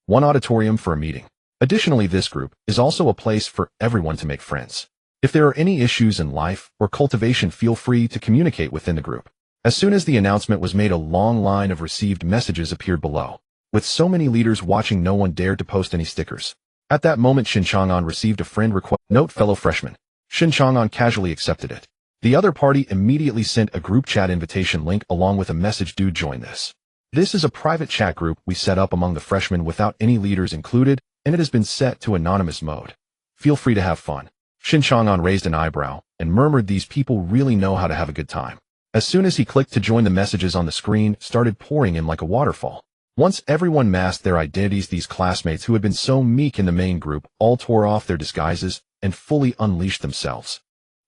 one auditorium for a meeting. Additionally, this group is also a place for everyone to make friends. If there are any issues in life or cultivation, feel free to communicate within the group. As soon as the announcement was made, a long line of received messages appeared below. With so many leaders watching, no one dared to post any stickers. At that moment, Shen Chang'an received a friend request. Note, fellow freshman. Shen Chang'an casually accepted it. The other party immediately sent a group chat invitation link along with a message: do join this. This is a private chat group we set up among the freshmen without any leaders included, and it has been set to anonymous mode. Feel free to have fun. Shen Chang'an raised an eyebrow and murmured, these people really know how to have a good time. As soon as he clicked to join, the messages on the screen started pouring in like a waterfall. Once everyone masked their identities, these classmates who had been so meek in the main group all tore off their disguises and fully unleashed themselves.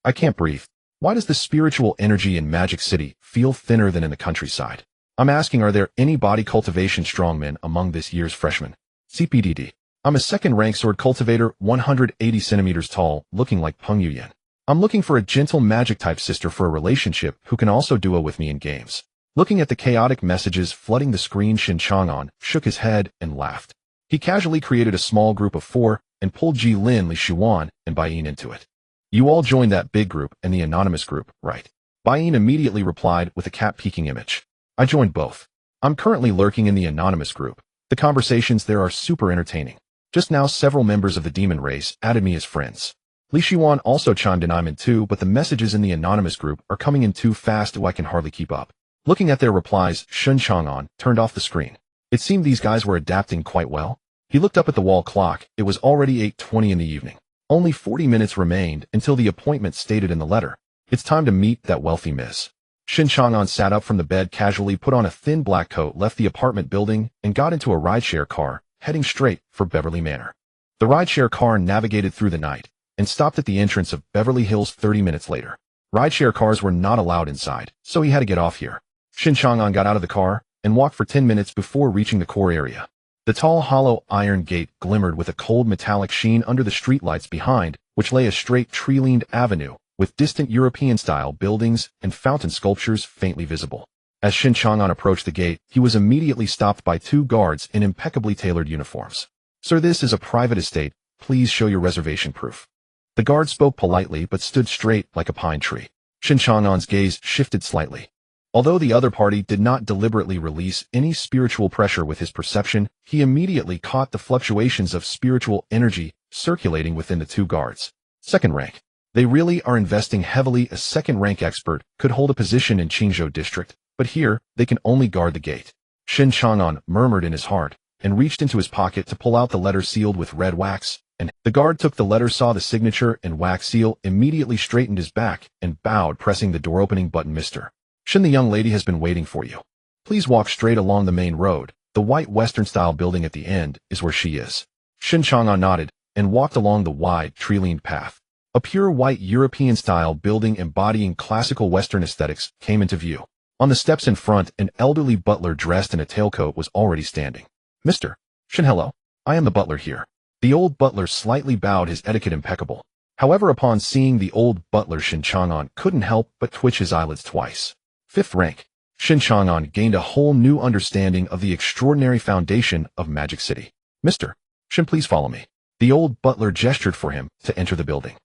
I can't breathe. Why does the spiritual energy in Magic City feel thinner than in the countryside? I'm asking, are there any body cultivation strongmen among this year's freshmen? CPDD. I'm a second-rank sword cultivator, 180 centimeters tall, looking like Peng Yuyan. I'm looking for a gentle magic-type sister for a relationship who can also duo with me in games. Looking at the chaotic messages flooding the screen, Shen Chang'an shook his head and laughed. He casually created a small group of 4 and pulled Ji Lin, Li Shuan, and Bai Yin into it. You all joined that big group and the anonymous group, right? Bai Yin immediately replied with a cat peeking image. I joined both. I'm currently lurking in the anonymous group. The conversations there are super entertaining. Just now, several members of the demon race added me as friends. Li Shiwan also chimed in. I'm in too, but the messages in the anonymous group are coming in too fast, I can hardly keep up. Looking at their replies, Shen Chang'an turned off the screen. It seemed these guys were adapting quite well. He looked up at the wall clock. It was already 8:20 in the evening. Only 40 minutes remained until the appointment stated in the letter. It's time to meet that wealthy miss. Shen Chang'an sat up from the bed, casually put on a thin black coat, left the apartment building, and got into a rideshare car, heading straight for Beverly Manor. The rideshare car navigated through the night and stopped at the entrance of Beverly Hills 30 minutes later. Rideshare cars were not allowed inside, so he had to get off here. Shen Chang'an got out of the car and walked for 10 minutes before reaching the core area. The tall, hollow iron gate glimmered with a cold metallic sheen under the streetlights behind, which lay a straight tree-lined avenue with distant European-style buildings and fountain sculptures faintly visible. As Shen Chang'an approached the gate, he was immediately stopped by 2 guards in impeccably tailored uniforms. Sir, this is a private estate. Please show your reservation proof. The guard spoke politely but stood straight like a pine tree. Shen Chang'an's gaze shifted slightly. Although the other party did not deliberately release any spiritual pressure with his perception, he immediately caught the fluctuations of spiritual energy circulating within the two guards. Second rank. They really are investing heavily. A second-rank expert could hold a position in Qingzhou district, but here, they can only guard the gate. Shen Chang'an murmured in his heart, and reached into his pocket to pull out the letter sealed with red wax, and the guard took the letter, saw the signature and wax seal, immediately straightened his back, and bowed, pressing the door-opening button. Mr. Shen, the young lady has been waiting for you. Please walk straight along the main road. The white Western-style building at the end is where she is. Shen Chang'an nodded, and walked along the wide, tree-lined path. A pure white European-style building embodying classical Western aesthetics came into view. On the steps in front, an elderly butler dressed in a tailcoat was already standing. Mr. Shen, hello. I am the butler here. The old butler slightly bowed, his etiquette impeccable. However, upon seeing the old butler, Shen Chang'an couldn't help but twitch his eyelids twice. Fifth rank. Shen Chang'an gained a whole new understanding of the extraordinary foundation of Magic City. Mr. Shen, please follow me. The old butler gestured for him to enter the building.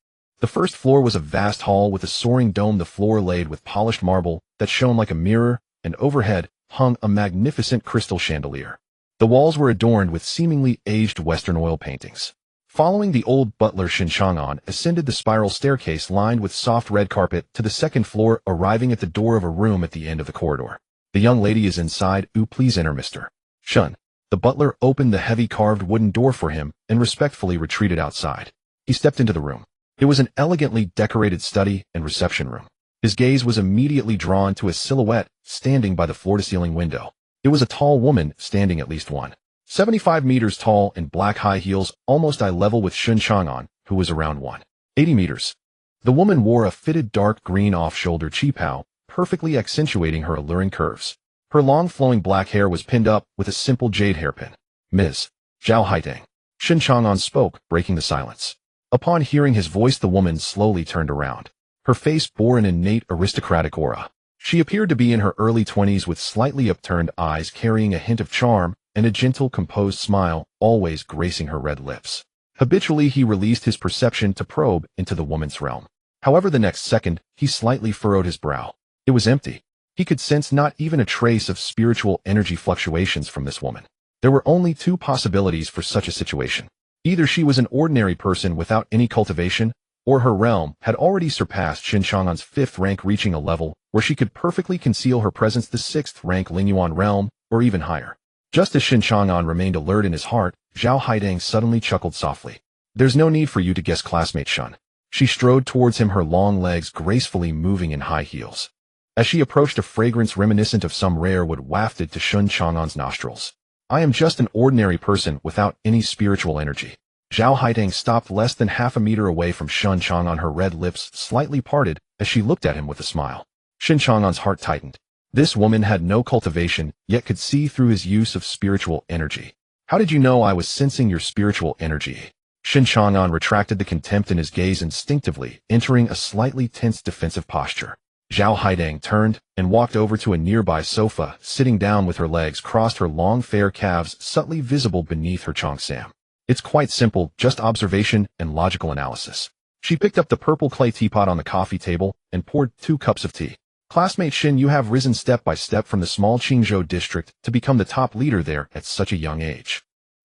The first floor was a vast hall with a soaring dome, the floor laid with polished marble that shone like a mirror, and overhead hung a magnificent crystal chandelier. The walls were adorned with seemingly aged Western oil paintings. Following the old butler, Shen Chang'an ascended the spiral staircase lined with soft red carpet to the second floor, arriving at the door of a room at the end of the corridor. The young lady is inside. Please enter, Mr. Shen. The butler opened the heavy carved wooden door for him and respectfully retreated outside. He stepped into the room. It was an elegantly decorated study and reception room. His gaze was immediately drawn to a silhouette standing by the floor-to-ceiling window. It was a tall woman, standing at least 175 meters tall in black high heels, almost eye level with Shen Chang'an, who was around 180 meters. The woman wore a fitted dark green off-shoulder qipao, perfectly accentuating her alluring curves. Her long flowing black hair was pinned up with a simple jade hairpin. Ms. Zhao Haidang. Shen Chang'an spoke, breaking the silence. Upon hearing his voice, the woman slowly turned around. Her face bore an innate aristocratic aura. She appeared to be in her early 20s with slightly upturned eyes carrying a hint of charm and a gentle, composed smile always gracing her red lips. Habitually, he released his perception to probe into the woman's realm. However, the next second, he slightly furrowed his brow. It was empty. He could sense not even a trace of spiritual energy fluctuations from this woman. There were only two possibilities for such a situation. Either she was an ordinary person without any cultivation, or her realm had already surpassed Shen Chang'an's 5th rank, reaching a level where she could perfectly conceal her presence, the 6th rank Lingyuan realm, or even higher. Just as Shen Chang'an remained alert in his heart, Zhao Haidang suddenly chuckled softly. There's no need for you to guess, classmate Shen. She strode towards him, her long legs gracefully moving in high heels. As she approached, a fragrance reminiscent of some rare wood wafted to Shen Chang'an's nostrils. I am just an ordinary person without any spiritual energy. Zhao Haidang stopped less than half a meter away from Shen Chang'an, her red lips slightly parted as she looked at him with a smile. Shen Chang'an's heart tightened. This woman had no cultivation, yet could see through his use of spiritual energy. How did you know I was sensing your spiritual energy? Shen Chang'an retracted the contempt in his gaze instinctively, entering a slightly tense defensive posture. Zhao Haidang turned and walked over to a nearby sofa, sitting down with her legs crossed, her long fair calves subtly visible beneath her cheongsam. It's quite simple, just observation and logical analysis. She picked up the purple clay teapot on the coffee table and poured 2 cups of tea. Classmate Shen, you have risen step by step from the small Qingzhou district to become the top leader there at such a young age.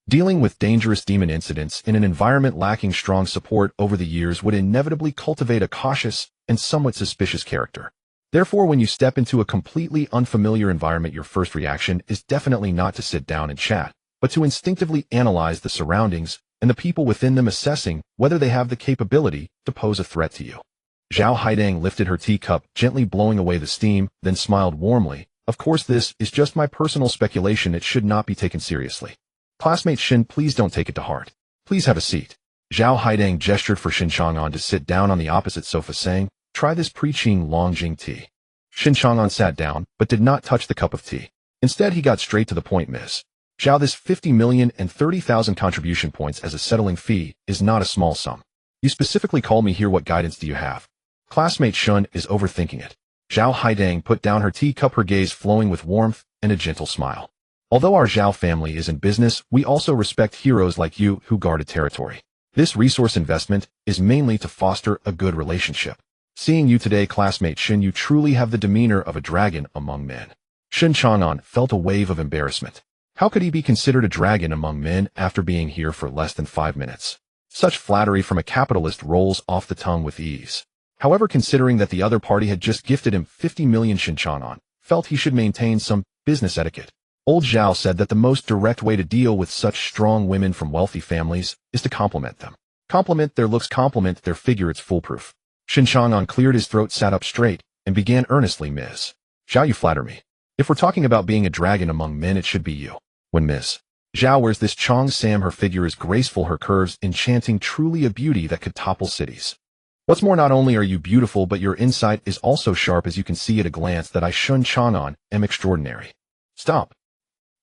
Dealing with dangerous demon incidents in an environment lacking strong support over the years would inevitably cultivate a cautious and somewhat suspicious character. Therefore, when you step into a completely unfamiliar environment, your first reaction is definitely not to sit down and chat, but to instinctively analyze the surroundings and the people within them, assessing whether they have the capability to pose a threat to you. Zhao Haidang lifted her teacup, gently blowing away the steam, then smiled warmly. Of course, this is just my personal speculation. It should not be taken seriously. Classmate Shen, please don't take it to heart. Please have a seat. Zhao Haidang gestured for Shen Chang'an to sit down on the opposite sofa, saying, try this pre-Qing Longjing tea. Shen Chang'an sat down, but did not touch the cup of tea. Instead, he got straight to the point. Ms. Zhao, this 50,030,000 contribution points as a settling fee is not a small sum. You specifically called me here. What guidance do you have? Classmate Shen is overthinking it. Zhao Haidang put down her teacup, her gaze flowing with warmth and a gentle smile. Although our Zhao family is in business, we also respect heroes like you who guard a territory. This resource investment is mainly to foster a good relationship. Seeing you today, classmate Shen, you truly have the demeanor of a dragon among men. Shen Chang'an felt a wave of embarrassment. How could he be considered a dragon among men after being here for less than 5 minutes? Such flattery from a capitalist rolls off the tongue with ease. However, considering that the other party had just gifted him 50 million, Shen Chang'an felt he should maintain some business etiquette. Old Zhao said that the most direct way to deal with such strong women from wealthy families is to compliment them. Compliment their looks, compliment their figure, it's foolproof. Shen Chang'an cleared his throat, sat up straight, and began earnestly, Ms. Zhao, you flatter me. If we're talking about being a dragon among men, it should be you. When Ms. Zhao wears this Chong Sam, her figure is graceful, her curves enchanting, truly a beauty that could topple cities. What's more, not only are you beautiful, but your insight is also sharp, as you can see at a glance that I, Shen Chang'an, am extraordinary. Stop.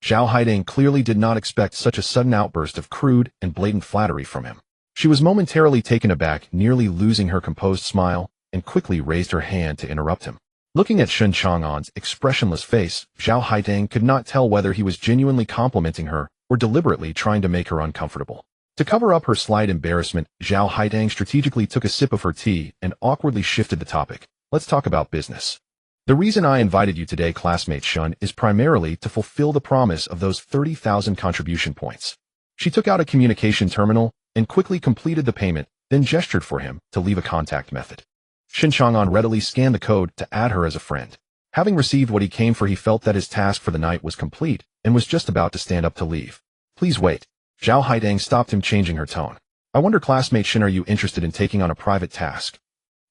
Zhao Haidang clearly did not expect such a sudden outburst of crude and blatant flattery from him. She was momentarily taken aback, nearly losing her composed smile, and quickly raised her hand to interrupt him. Looking at Shen Chang'an's expressionless face, Zhao Haidang could not tell whether he was genuinely complimenting her or deliberately trying to make her uncomfortable. To cover up her slight embarrassment, Zhao Haidang strategically took a sip of her tea and awkwardly shifted the topic. Let's talk about business. The reason I invited you today, classmate Shen, is primarily to fulfill the promise of those 30,000 contribution points. She took out a communication terminal and quickly completed the payment, then gestured for him to leave a contact method. Shen Chang'an readily scanned the code to add her as a friend. Having received what he came for, he felt that his task for the night was complete and was just about to stand up to leave. Please wait. Zhao Haidang stopped him, changing her tone. I wonder, classmate Shen, are you interested in taking on a private task?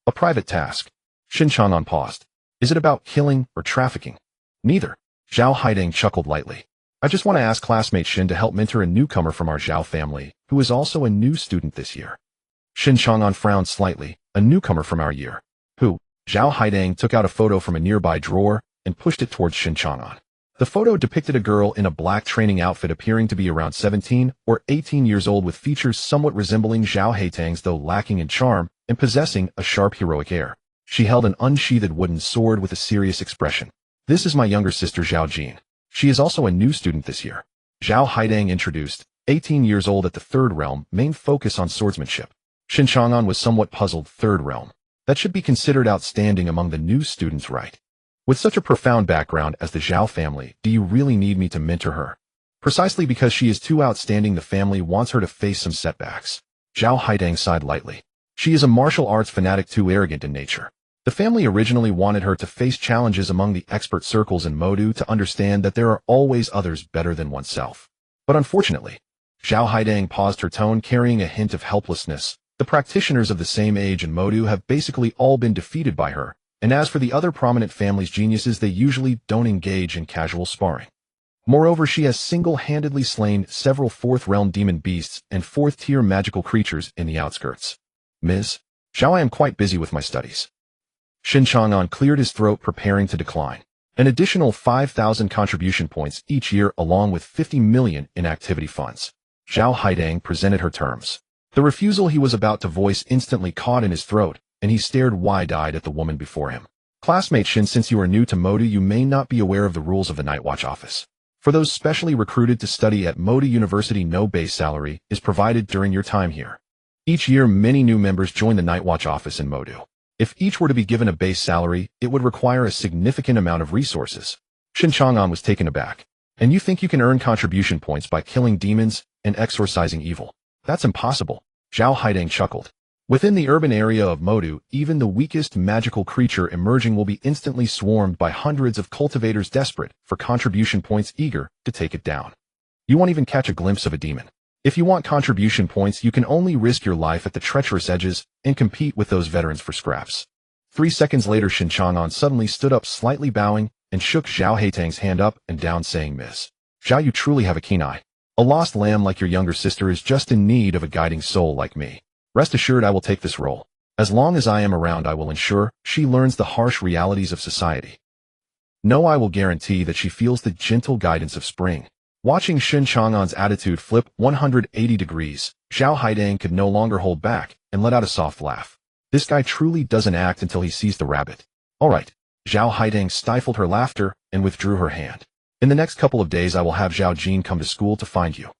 A private task? Shen Chang'an paused. Is it about killing or trafficking? Neither. Zhao Haidang chuckled lightly. I just want to ask classmate Shen to help mentor a newcomer from our Zhao family, who is also a new student this year. Shen Chang'an frowned slightly. A newcomer from our year. Who? Zhao Haidang took out a photo from a nearby drawer and pushed it towards Shen Chang'an. The photo depicted a girl in a black training outfit appearing to be around 17 or 18 years old, with features somewhat resembling Zhao Haidang's, though lacking in charm, and possessing a sharp, heroic air. She held an unsheathed wooden sword with a serious expression. This is my younger sister, Zhao Jin. She is also a new student this year. Zhao Haidang introduced, 18 years old at the Third Realm, main focus on swordsmanship. Shen Chang'an was somewhat puzzled. Third Realm. That should be considered outstanding among the new students, right? With such a profound background as the Zhao family, do you really need me to mentor her? Precisely because she is too outstanding, the family wants her to face some setbacks. Zhao Haidang sighed lightly. She is a martial arts fanatic, too arrogant in nature. The family originally wanted her to face challenges among the expert circles in Modu, to understand that there are always others better than oneself. But unfortunately, Zhao Haidang paused, her tone carrying a hint of helplessness. The practitioners of the same age in Modu have basically all been defeated by her, and as for the other prominent family's geniuses, they usually don't engage in casual sparring. Moreover, she has single-handedly slain several fourth-realm demon beasts and fourth-tier magical creatures in the outskirts. Ms. Zhao, I am quite busy with my studies. Shen Chang'an cleared his throat, preparing to decline. An additional 5,000 contribution points each year, along with 50 million in activity funds. Zhao Haidang presented her terms. The refusal he was about to voice instantly caught in his throat, and he stared wide-eyed at the woman before him. Classmate Shen, since you are new to Modu, you may not be aware of the rules of the Night Watch office. For those specially recruited to study at Modu University, no base salary is provided during your time here. Each year, many new members join the Night Watch office in Modu. If each were to be given a base salary, it would require a significant amount of resources. Shen Chang'an was taken aback. And you think you can earn contribution points by killing demons and exorcising evil? That's impossible. Zhao Haidang chuckled. Within the urban area of Modu, even the weakest magical creature emerging will be instantly swarmed by hundreds of cultivators desperate for contribution points, eager to take it down. You won't even catch a glimpse of a demon. If you want contribution points, you can only risk your life at the treacherous edges and compete with those veterans for scraps. 3 seconds later, Shen Chang'an suddenly stood up, slightly bowing, and shook Zhao Haitang's hand up and down, saying, Ms. Zhao, you truly have a keen eye. A lost lamb like your younger sister is just in need of a guiding soul like me. Rest assured, I will take this role. As long as I am around, I will ensure she learns the harsh realities of society. No, I will guarantee that she feels the gentle guidance of spring. Watching Shen Chang'an's attitude flip 180 degrees, Zhao Haidang could no longer hold back and let out a soft laugh. This guy truly doesn't act until he sees the rabbit. All right. Zhao Haidang stifled her laughter and withdrew her hand. In the next couple of days, I will have Zhao Jin come to school to find you.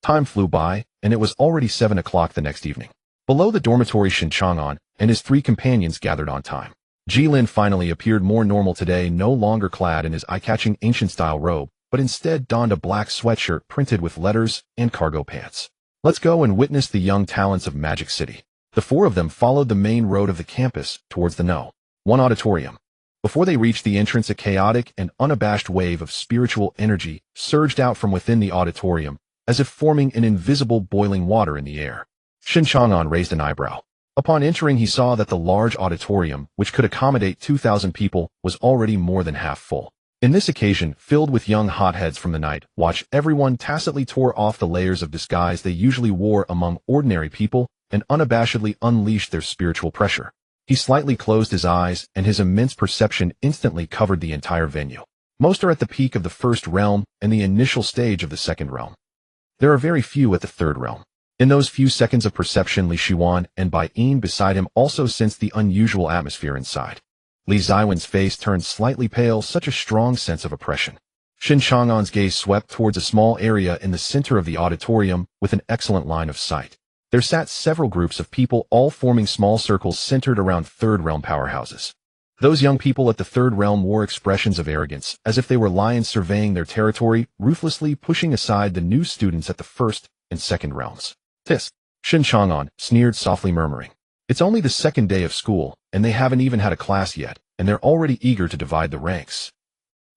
Time flew by, and it was already 7 o'clock the next evening. Below the dormitory, Shen Chang'an and his three companions gathered on time. Jilin finally appeared more normal today, no longer clad in his eye-catching ancient-style robe, but instead donned a black sweatshirt printed with letters and cargo pants. Let's go and witness the young talents of Magic City. The four of them followed the main road of the campus towards the No. 1 auditorium. Before they reached the entrance, a chaotic and unabashed wave of spiritual energy surged out from within the auditorium, as if forming an invisible boiling water in the air. Shen Chang'an raised an eyebrow. Upon entering, he saw that the large auditorium, which could accommodate 2,000 people, was already more than half full. In this occasion, filled with young hotheads from the Night Watch, everyone tacitly tore off the layers of disguise they usually wore among ordinary people and unabashedly unleashed their spiritual pressure. He slightly closed his eyes, and his immense perception instantly covered the entire venue. Most are at the peak of the first realm and the initial stage of the second realm. There are very few at the third realm. In those few seconds of perception, Li Shiwan and Bai Yin beside him also sensed the unusual atmosphere inside. Li Ziwen's face turned slightly pale, such a strong sense of oppression. Shen Chang'an's gaze swept towards a small area in the center of the auditorium with an excellent line of sight. There sat several groups of people, all forming small circles centered around third realm powerhouses. Those young people at the third realm wore expressions of arrogance, as if they were lions surveying their territory, ruthlessly pushing aside the new students at the first and second realms. "Tisk," Shen Chang'an sneered, softly murmuring. "It's only the second day of school, and they haven't even had a class yet, and they're already eager to divide the ranks."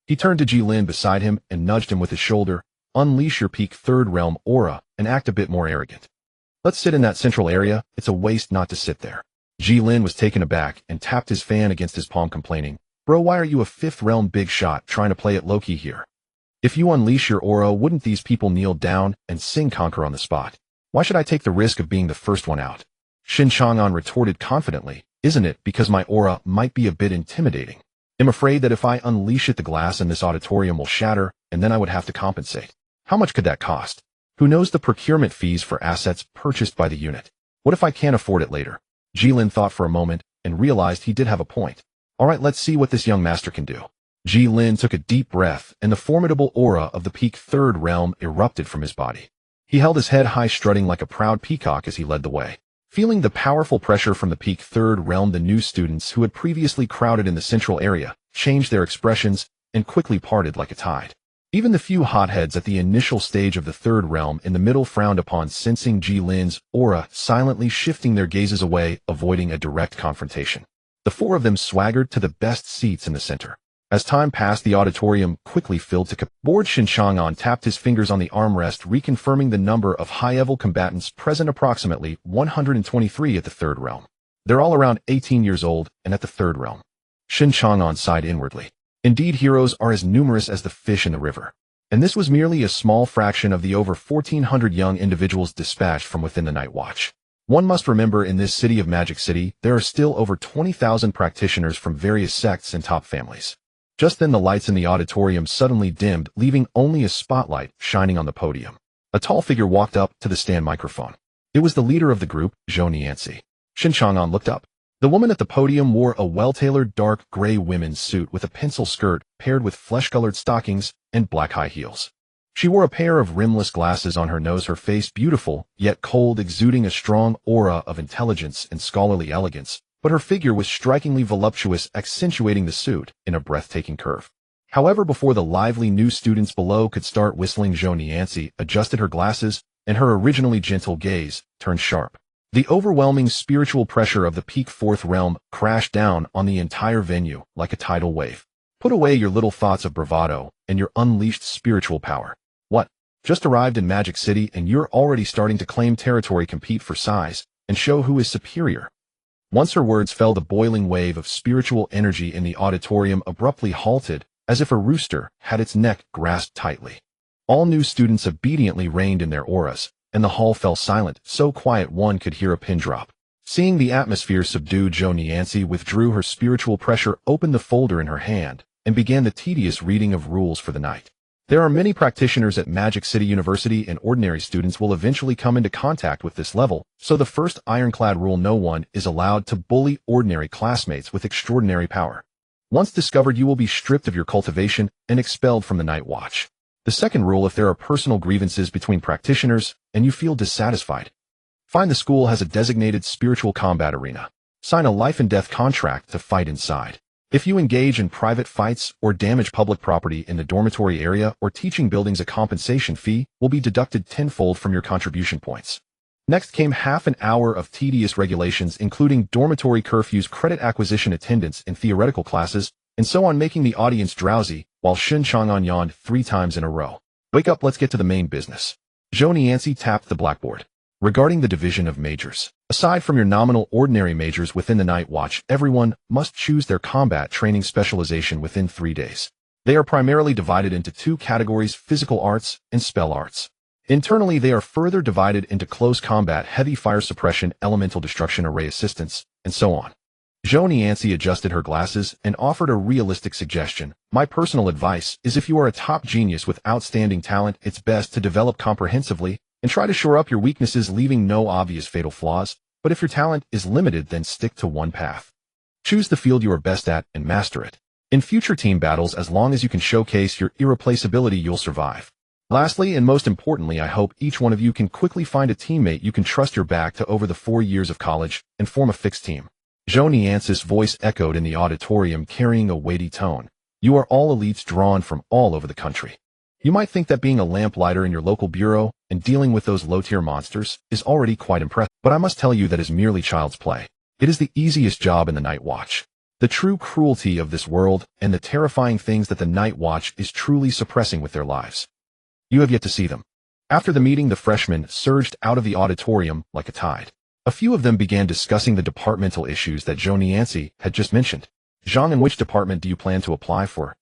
He turned to Jilin beside him and nudged him with his shoulder. "Unleash your peak third realm aura and act a bit more arrogant. Let's sit in that central area. It's a waste not to sit there." Jilin was taken aback and tapped his fan against his palm, complaining, "Bro, why are you a fifth realm big shot trying to play it low-key here? If you unleash your aura, wouldn't these people kneel down and sing Conquer on the spot? Why should I take the risk of being the first one out?" Shen Chang'an retorted confidently, "Isn't it because my aura might be a bit intimidating? I'm afraid that if I unleash it, the glass in this auditorium will shatter, and then I would have to compensate. How much could that cost? Who knows the procurement fees for assets purchased by the unit? What if I can't afford it later?" Jilin thought for a moment and realized he did have a point. "All right, let's see what this young master can do." Jilin took a deep breath, and the formidable aura of the peak third realm erupted from his body. He held his head high, strutting like a proud peacock as he led the way. Feeling the powerful pressure from the peak third realm, the new students who had previously crowded in the central area changed their expressions and quickly parted like a tide. Even the few hotheads at the initial stage of the third realm in the middle frowned upon sensing Jilin's aura, silently shifting their gazes away, avoiding a direct confrontation. The four of them swaggered to the best seats in the center. As time passed, the auditorium quickly filled to board. Shen Chang'an tapped his fingers on the armrest, reconfirming the number of high-level combatants present, approximately 123 at the third realm. They're all around 18 years old and at the third realm. Shen Chang'an sighed inwardly. Indeed, heroes are as numerous as the fish in the river. And this was merely a small fraction of the over 1,400 young individuals dispatched from within the Night Watch. One must remember, in this city of Magic City, there are still over 20,000 practitioners from various sects and top families. Just then the lights in the auditorium suddenly dimmed, leaving only a spotlight shining on the podium. A tall figure walked up to the stand microphone. It was the leader of the group, Zhou Nianzi. Shen Chang'an looked up. The woman at the podium wore a well-tailored dark gray women's suit with a pencil skirt paired with flesh-colored stockings and black high heels. She wore a pair of rimless glasses on her nose, her face beautiful, yet cold, exuding a strong aura of intelligence and scholarly elegance. But her figure was strikingly voluptuous, accentuating the suit in a breathtaking curve. However, before the lively new students below could start whistling, Zhou Nianzi adjusted her glasses, and her originally gentle gaze turned sharp. The overwhelming spiritual pressure of the peak fourth realm crashed down on the entire venue like a tidal wave. "Put away your little thoughts of bravado and your unleashed spiritual power. What? Just arrived in Magic City and you're already starting to claim territory, compete for size, and show who is superior?" Once her words fell, the boiling wave of spiritual energy in the auditorium abruptly halted, as if a rooster had its neck grasped tightly. All new students obediently reined in their auras, and the hall fell silent, so quiet one could hear a pin drop. Seeing the atmosphere subdued, Zhou Nianzi withdrew her spiritual pressure, opened the folder in her hand, and began the tedious reading of rules for the night. There are many practitioners at Magic City University, and ordinary students will eventually come into contact with this level, so the first ironclad rule: no one is allowed to bully ordinary classmates with extraordinary power. Once discovered, you will be stripped of your cultivation and expelled from the Night Watch. The second rule: if there are personal grievances between practitioners and you feel dissatisfied, Find the school has a designated spiritual combat arena. Sign a life and death contract to fight inside. If you engage in private fights or damage public property in the dormitory area or teaching buildings, a compensation fee will be deducted tenfold from your contribution points. Next came half an hour of tedious regulations, including dormitory curfews, credit acquisition, attendance in theoretical classes, and so on, making the audience drowsy, while Shen Chang'an yawned 3 times in a row. Wake up, let's get to the main business. Zhou Nianzi tapped the blackboard. Regarding the division of majors, aside from your nominal ordinary majors within the Night Watch, everyone must choose their combat training specialization within 3 days. They are primarily divided into 2 categories: physical arts and spell arts. Internally, they are further divided into close combat, heavy fire suppression, elemental destruction, array assistance, and so on. Zhou Nianzi adjusted her glasses and offered a realistic suggestion. My personal advice is, if you are a top genius with outstanding talent, it's best to develop comprehensively and try to shore up your weaknesses, leaving no obvious fatal flaws. But if your talent is limited, then stick to one path. Choose the field you are best at and master it. In future team battles, as long as you can showcase your irreplaceability, you'll survive. Lastly, and most importantly, I hope each one of you can quickly find a teammate you can trust your back to over the 4 years of college and form a fixed team. Zhou Nianzi's voice echoed in the auditorium, carrying a weighty tone. You are all elites drawn from all over the country. You might think that being a lamplighter in your local bureau and dealing with those low-tier monsters is already quite impressive, but I must tell you that is merely child's play. It is the easiest job in the Night Watch. The true cruelty of this world and the terrifying things that the Night Watch is truly suppressing with their lives. You have yet to see them. After the meeting, the freshmen surged out of the auditorium like a tide. A few of them began discussing the departmental issues that Zhou Nianzi had just mentioned. Zhang, in which department do you plan to apply for?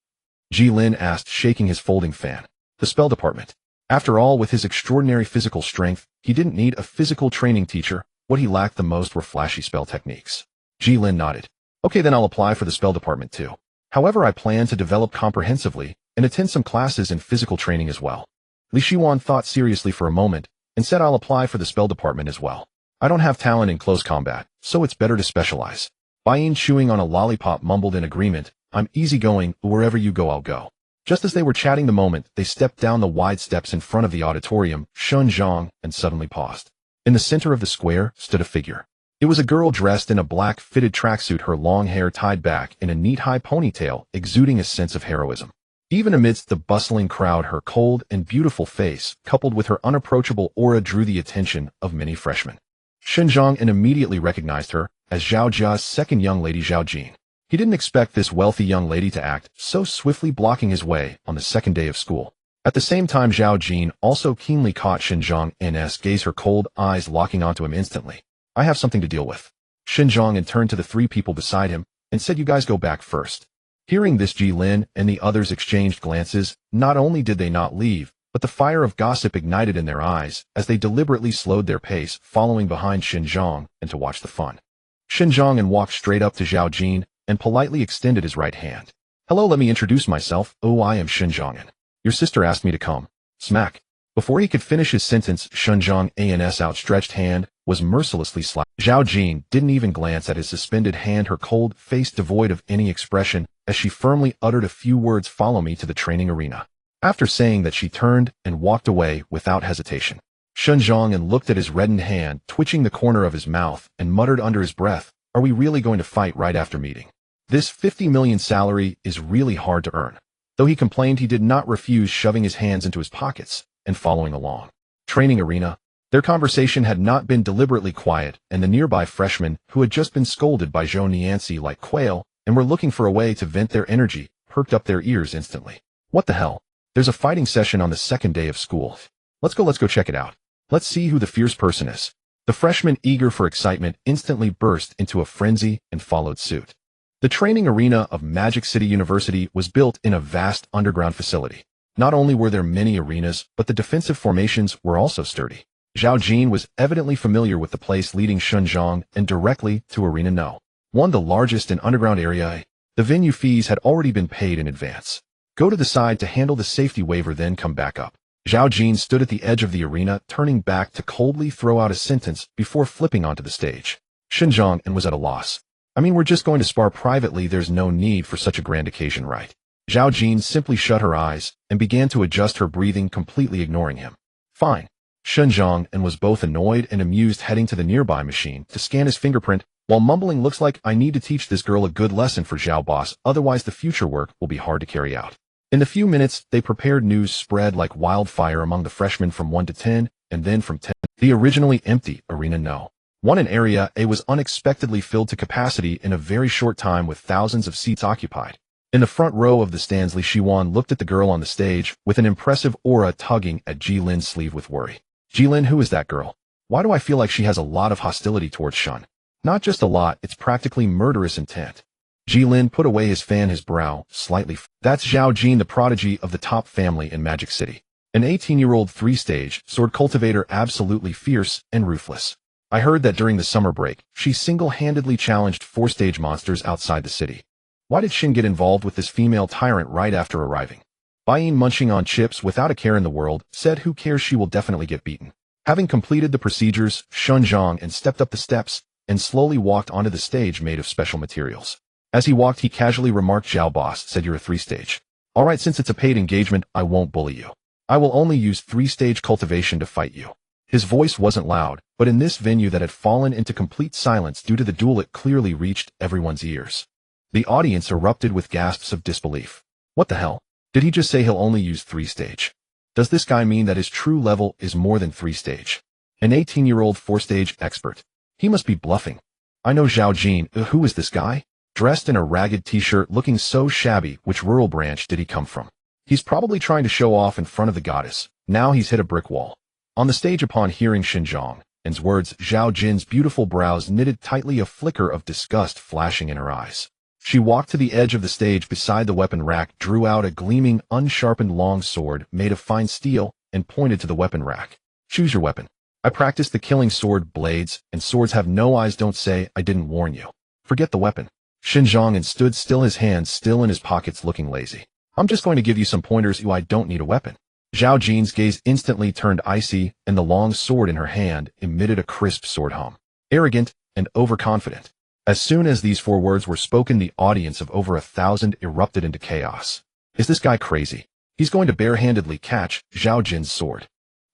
Ji Lin asked, shaking his folding fan. The spell department. After all, with his extraordinary physical strength, he didn't need a physical training teacher. What he lacked the most were flashy spell techniques. Ji Lin nodded. Okay, then I'll apply for the spell department too. However, I plan to develop comprehensively and attend some classes in physical training as well. Li Shiwan thought seriously for a moment and said, I'll apply for the spell department as well. I don't have talent in close combat, so it's better to specialize. Bai Yin, chewing on a lollipop, mumbled in agreement. I'm easygoing, wherever you go, I'll go. Just as they were chatting the moment, they stepped down the wide steps in front of the auditorium, Shen Chang'an, and suddenly paused. In the center of the square stood a figure. It was a girl dressed in a black fitted tracksuit, her long hair tied back in a neat high ponytail, exuding a sense of heroism. Even amidst the bustling crowd, her cold and beautiful face, coupled with her unapproachable aura, drew the attention of many freshmen. Shen Chang'an immediately recognized her as Zhao Jia's second young lady, Zhao Jin. He didn't expect this wealthy young lady to act so swiftly, blocking his way on the second day of school. At the same time, Zhao Jin also keenly caught Shen Chang'an's gaze, her cold eyes locking onto him instantly. I have something to deal with. Shen Chang'an turned to the 3 people beside him and said, you guys go back first. Hearing this, Ji Lin and the others exchanged glances. Not only did they not leave, but the fire of gossip ignited in their eyes as they deliberately slowed their pace, following behind Shen Chang'an and to watch the fun. Shen Chang'an walked straight up to Zhao Jin and politely extended his right hand. Hello, let me introduce myself. Oh, I am Shen Chang'an. Your sister asked me to come. Smack. Before he could finish his sentence, Shen Chang'an's outstretched hand was mercilessly slapped. Zhao Jin didn't even glance at his suspended hand, her cold face devoid of any expression, as she firmly uttered a few words, follow me to the training arena. After saying that, she turned and walked away without hesitation. Shen Chang'an looked at his reddened hand, twitching the corner of his mouth, and muttered under his breath, are we really going to fight right after meeting? This 50 million salary is really hard to earn. Though he complained, he did not refuse, shoving his hands into his pockets and following along. Training arena. Their conversation had not been deliberately quiet, and the nearby freshmen, who had just been scolded by Zhou Nianzi like quail and were looking for a way to vent their energy, perked up their ears instantly. What the hell? There's a fighting session on the second day of school. Let's go check it out. Let's see who the fierce person is. The freshmen, eager for excitement, instantly burst into a frenzy and followed suit. The training arena of Magic City University was built in a vast underground facility. Not only were there many arenas, but the defensive formations were also sturdy. Zhao Jin was evidently familiar with the place, leading Shen Chang'an and directly to Arena No. 1, the largest in underground area. The venue fees had already been paid in advance. Go to the side to handle the safety waiver, then come back up. Zhao Jin stood at the edge of the arena, turning back to coldly throw out a sentence before flipping onto the stage. Shen Chang'an was at a loss. I mean, we're just going to spar privately. There's no need for such a grand occasion, right? Zhao Jin simply shut her eyes and began to adjust her breathing, completely ignoring him. Fine. Shen Chang'an was both annoyed and amused, heading to the nearby machine to scan his fingerprint, while mumbling, "Looks like I need to teach this girl a good lesson for Zhao boss, otherwise the future work will be hard to carry out." In a few minutes, they prepared news spread like wildfire among the freshmen from 1 to 10, and then from 10. The originally empty Arena No. 1 in Area A was unexpectedly filled to capacity in a very short time, with thousands of seats occupied. In the front row of the stands, Li Shiwan looked at the girl on the stage with an impressive aura, tugging at Jilin's sleeve with worry. "Jilin, who is that girl? Why do I feel like she has a lot of hostility towards Shun? Not just a lot, it's practically murderous intent." Jilin put away his fan, his brow slightly. "That's Zhao Jin, the prodigy of the top family in Magic City. An 18-year-old 3-stage sword cultivator, absolutely fierce and ruthless. I heard that during the summer break, she single-handedly challenged 4-stage monsters outside the city. Why did Shin get involved with this female tyrant right after arriving?" Bayin, munching on chips without a care in the world, said, "Who cares, she will definitely get beaten." Having completed the procedures, Shen Chang'an stepped up the steps and slowly walked onto the stage made of special materials. As he walked, he casually remarked, "Zhao boss said you're a 3-stage. All right, since it's a paid engagement, I won't bully you. I will only use 3-stage cultivation to fight you." His voice wasn't loud, but in this venue that had fallen into complete silence due to the duel, it clearly reached everyone's ears. The audience erupted with gasps of disbelief. What the hell? Did he just say he'll only use 3-stage? Does this guy mean that his true level is more than 3-stage? An 18-year-old 4-stage expert. He must be bluffing. I know Zhao Jin. Who is this guy? Dressed in a ragged t-shirt, looking so shabby. Which rural branch did he come from? He's probably trying to show off in front of the goddess. Now he's hit a brick wall. On the stage, upon hearing Shen Chang'an's words, Zhao Jin's beautiful brows knitted tightly, a flicker of disgust flashing in her eyes. She walked to the edge of the stage beside the weapon rack, drew out a gleaming, unsharpened long sword made of fine steel, and pointed to the weapon rack. "Choose your weapon. I practice the killing sword. Blades and swords have no eyes. Don't say I didn't warn you. Forget the weapon." Shen Chang'an stood still, his hands still in his pockets, looking lazy. "I'm just going to give you some pointers. I don't need a weapon." Zhao Jin's gaze instantly turned icy, and the long sword in her hand emitted a crisp sword hum. Arrogant and overconfident. As soon as these 4 words were spoken, the audience of over 1,000 erupted into chaos. Is this guy crazy? He's going to barehandedly catch Zhao Jin's sword.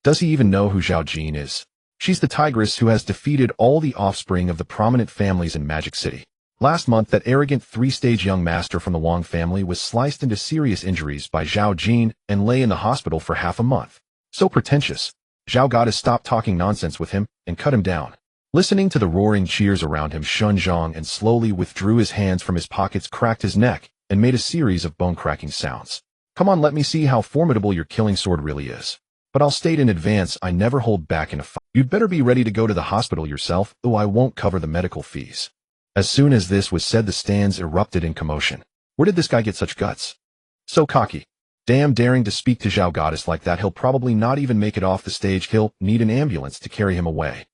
Does he even know who Zhao Jin is? She's the tigress who has defeated all the offspring of the prominent families in Magic City. Last month, that arrogant 3-stage young master from the Wang family was sliced into serious injuries by Zhao Jin and lay in the hospital for half a month. So pretentious. Zhao goddess stopped talking nonsense with him and cut him down. Listening to the roaring cheers around him, Shen Chang'an slowly withdrew his hands from his pockets, cracked his neck, and made a series of bone-cracking sounds. "Come on, let me see how formidable your killing sword really is. But I'll state in advance, I never hold back in a fight. You'd better be ready to go to the hospital yourself, though I won't cover the medical fees." As soon as this was said, the stands erupted in commotion. Where did this guy get such guts? So cocky. Damn, daring to speak to Zhao goddess like that. He'll probably not even make it off the stage. He'll need an ambulance to carry him away.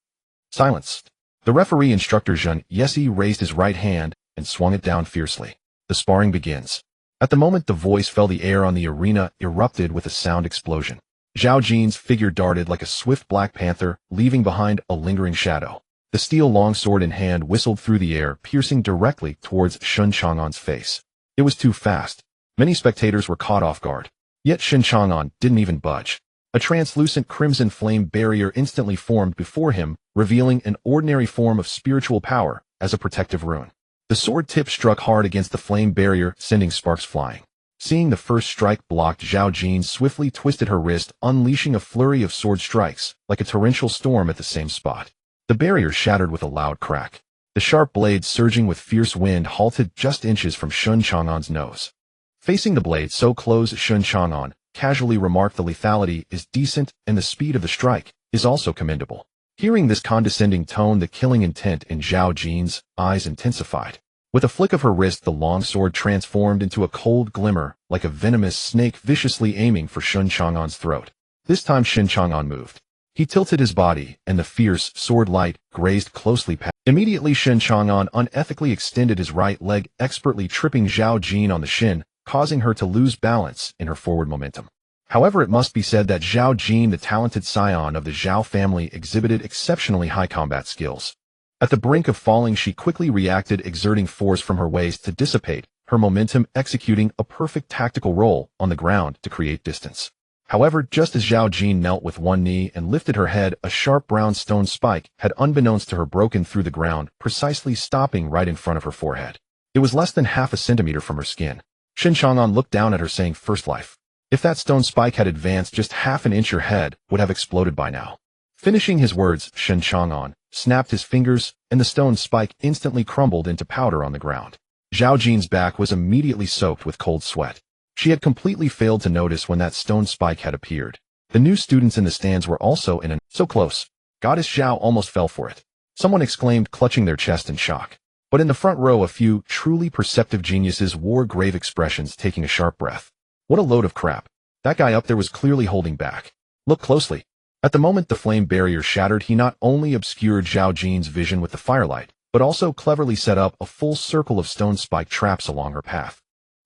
Silence. The referee, instructor Zhen Yesi, raised his right hand and swung it down fiercely. The sparring begins. At the moment the voice fell, the air on the arena erupted with a sound explosion. Zhao Jin's figure darted like a swift black panther, leaving behind a lingering shadow. The steel longsword in hand whistled through the air, piercing directly towards Shen Chang'an's face. It was too fast. Many spectators were caught off guard. Yet Shen Chang'an didn't even budge. A translucent crimson flame barrier instantly formed before him, revealing an ordinary form of spiritual power as a protective rune. The sword tip struck hard against the flame barrier, sending sparks flying. Seeing the first strike blocked, Zhao Jin swiftly twisted her wrist, unleashing a flurry of sword strikes, like a torrential storm at the same spot. The barrier shattered with a loud crack. The sharp blade, surging with fierce wind, halted just inches from Shen Chang'an's nose. Facing the blade so close, Shen Chang'an casually remarked, "The lethality is decent, and the speed of the strike is also commendable." Hearing this condescending tone, the killing intent in Zhao Jin's eyes intensified. With a flick of her wrist, the long sword transformed into a cold glimmer, like a venomous snake viciously aiming for Shen Chang'an's throat. This time Shen Chang'an moved. He tilted his body, and the fierce sword light grazed closely past. Immediately, Shen Chang'an unethically extended his right leg, expertly tripping Zhao Jin on the shin, causing her to lose balance in her forward momentum. However, it must be said that Zhao Jin, the talented scion of the Zhao family, exhibited exceptionally high combat skills. At the brink of falling, she quickly reacted, exerting force from her waist to dissipate her momentum, executing a perfect tactical roll on the ground to create distance. However, just as Zhao Jin knelt with one knee and lifted her head, a sharp brown stone spike had unbeknownst to her broken through the ground, precisely stopping right in front of her forehead. It was less than half a centimeter from her skin. Shen Chang'an looked down at her saying, "First life." If that stone spike had advanced just half an inch, her head would have exploded by now. Finishing his words, Shen Chang'an snapped his fingers, and the stone spike instantly crumbled into powder on the ground. Zhao Jin's back was immediately soaked with cold sweat. She had completely failed to notice when that stone spike had appeared. The new students in the stands were also in so close. Goddess Zhao almost fell for it. Someone exclaimed, clutching their chest in shock. But in the front row, a few truly perceptive geniuses wore grave expressions, taking a sharp breath. What a load of crap. That guy up there was clearly holding back. Look closely. At the moment the flame barrier shattered, he not only obscured Zhao Jin's vision with the firelight, but also cleverly set up a full circle of stone spike traps along her path.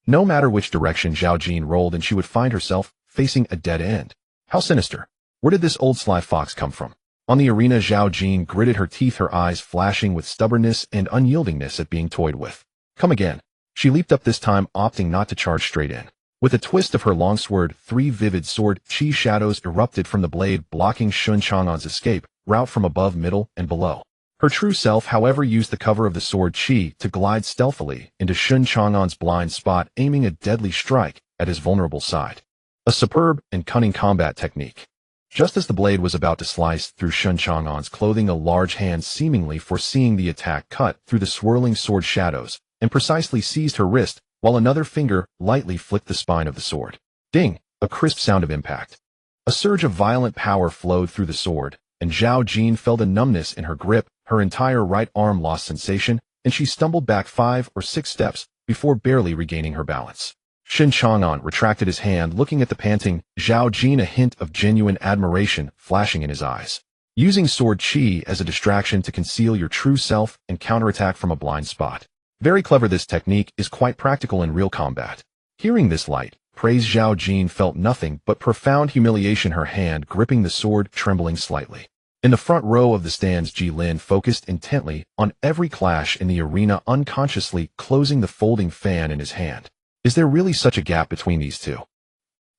No matter which direction Zhao Jin rolled, and she would find herself facing a dead end. How sinister. Where did this old sly fox come from? On the arena, Zhao Jin gritted her teeth, her eyes flashing with stubbornness and unyieldingness at being toyed with. Come again. She leaped up, this time opting not to charge straight in. With a twist of her long sword, 3 vivid sword chi shadows erupted from the blade, blocking Shen Chang'an's escape route from above, middle, and below. Her true self, however, used the cover of the sword chi to glide stealthily into Shen Chang'an's blind spot, aiming a deadly strike at his vulnerable side. A superb and cunning combat technique. Just as the blade was about to slice through Shen Chang'an's clothing, a large hand, seemingly foreseeing the attack, cut through the swirling sword shadows and precisely seized her wrist, while another finger lightly flicked the spine of the sword. Ding! A crisp sound of impact. A surge of violent power flowed through the sword, and Zhao Jin felt a numbness in her grip. Her entire right arm lost sensation, and she stumbled back 5 or 6 steps before barely regaining her balance. Shen Chang'an retracted his hand, looking at the panting Zhao Jin, a hint of genuine admiration flashing in his eyes. Using sword chi as a distraction to conceal your true self and counterattack from a blind spot. Very clever. This technique is quite practical in real combat. Hearing this light praise, Zhao Jin felt nothing but profound humiliation, her hand gripping the sword trembling slightly. In the front row of the stands, Ji Lin focused intently on every clash in the arena, unconsciously closing the folding fan in his hand. Is there really such a gap between these two?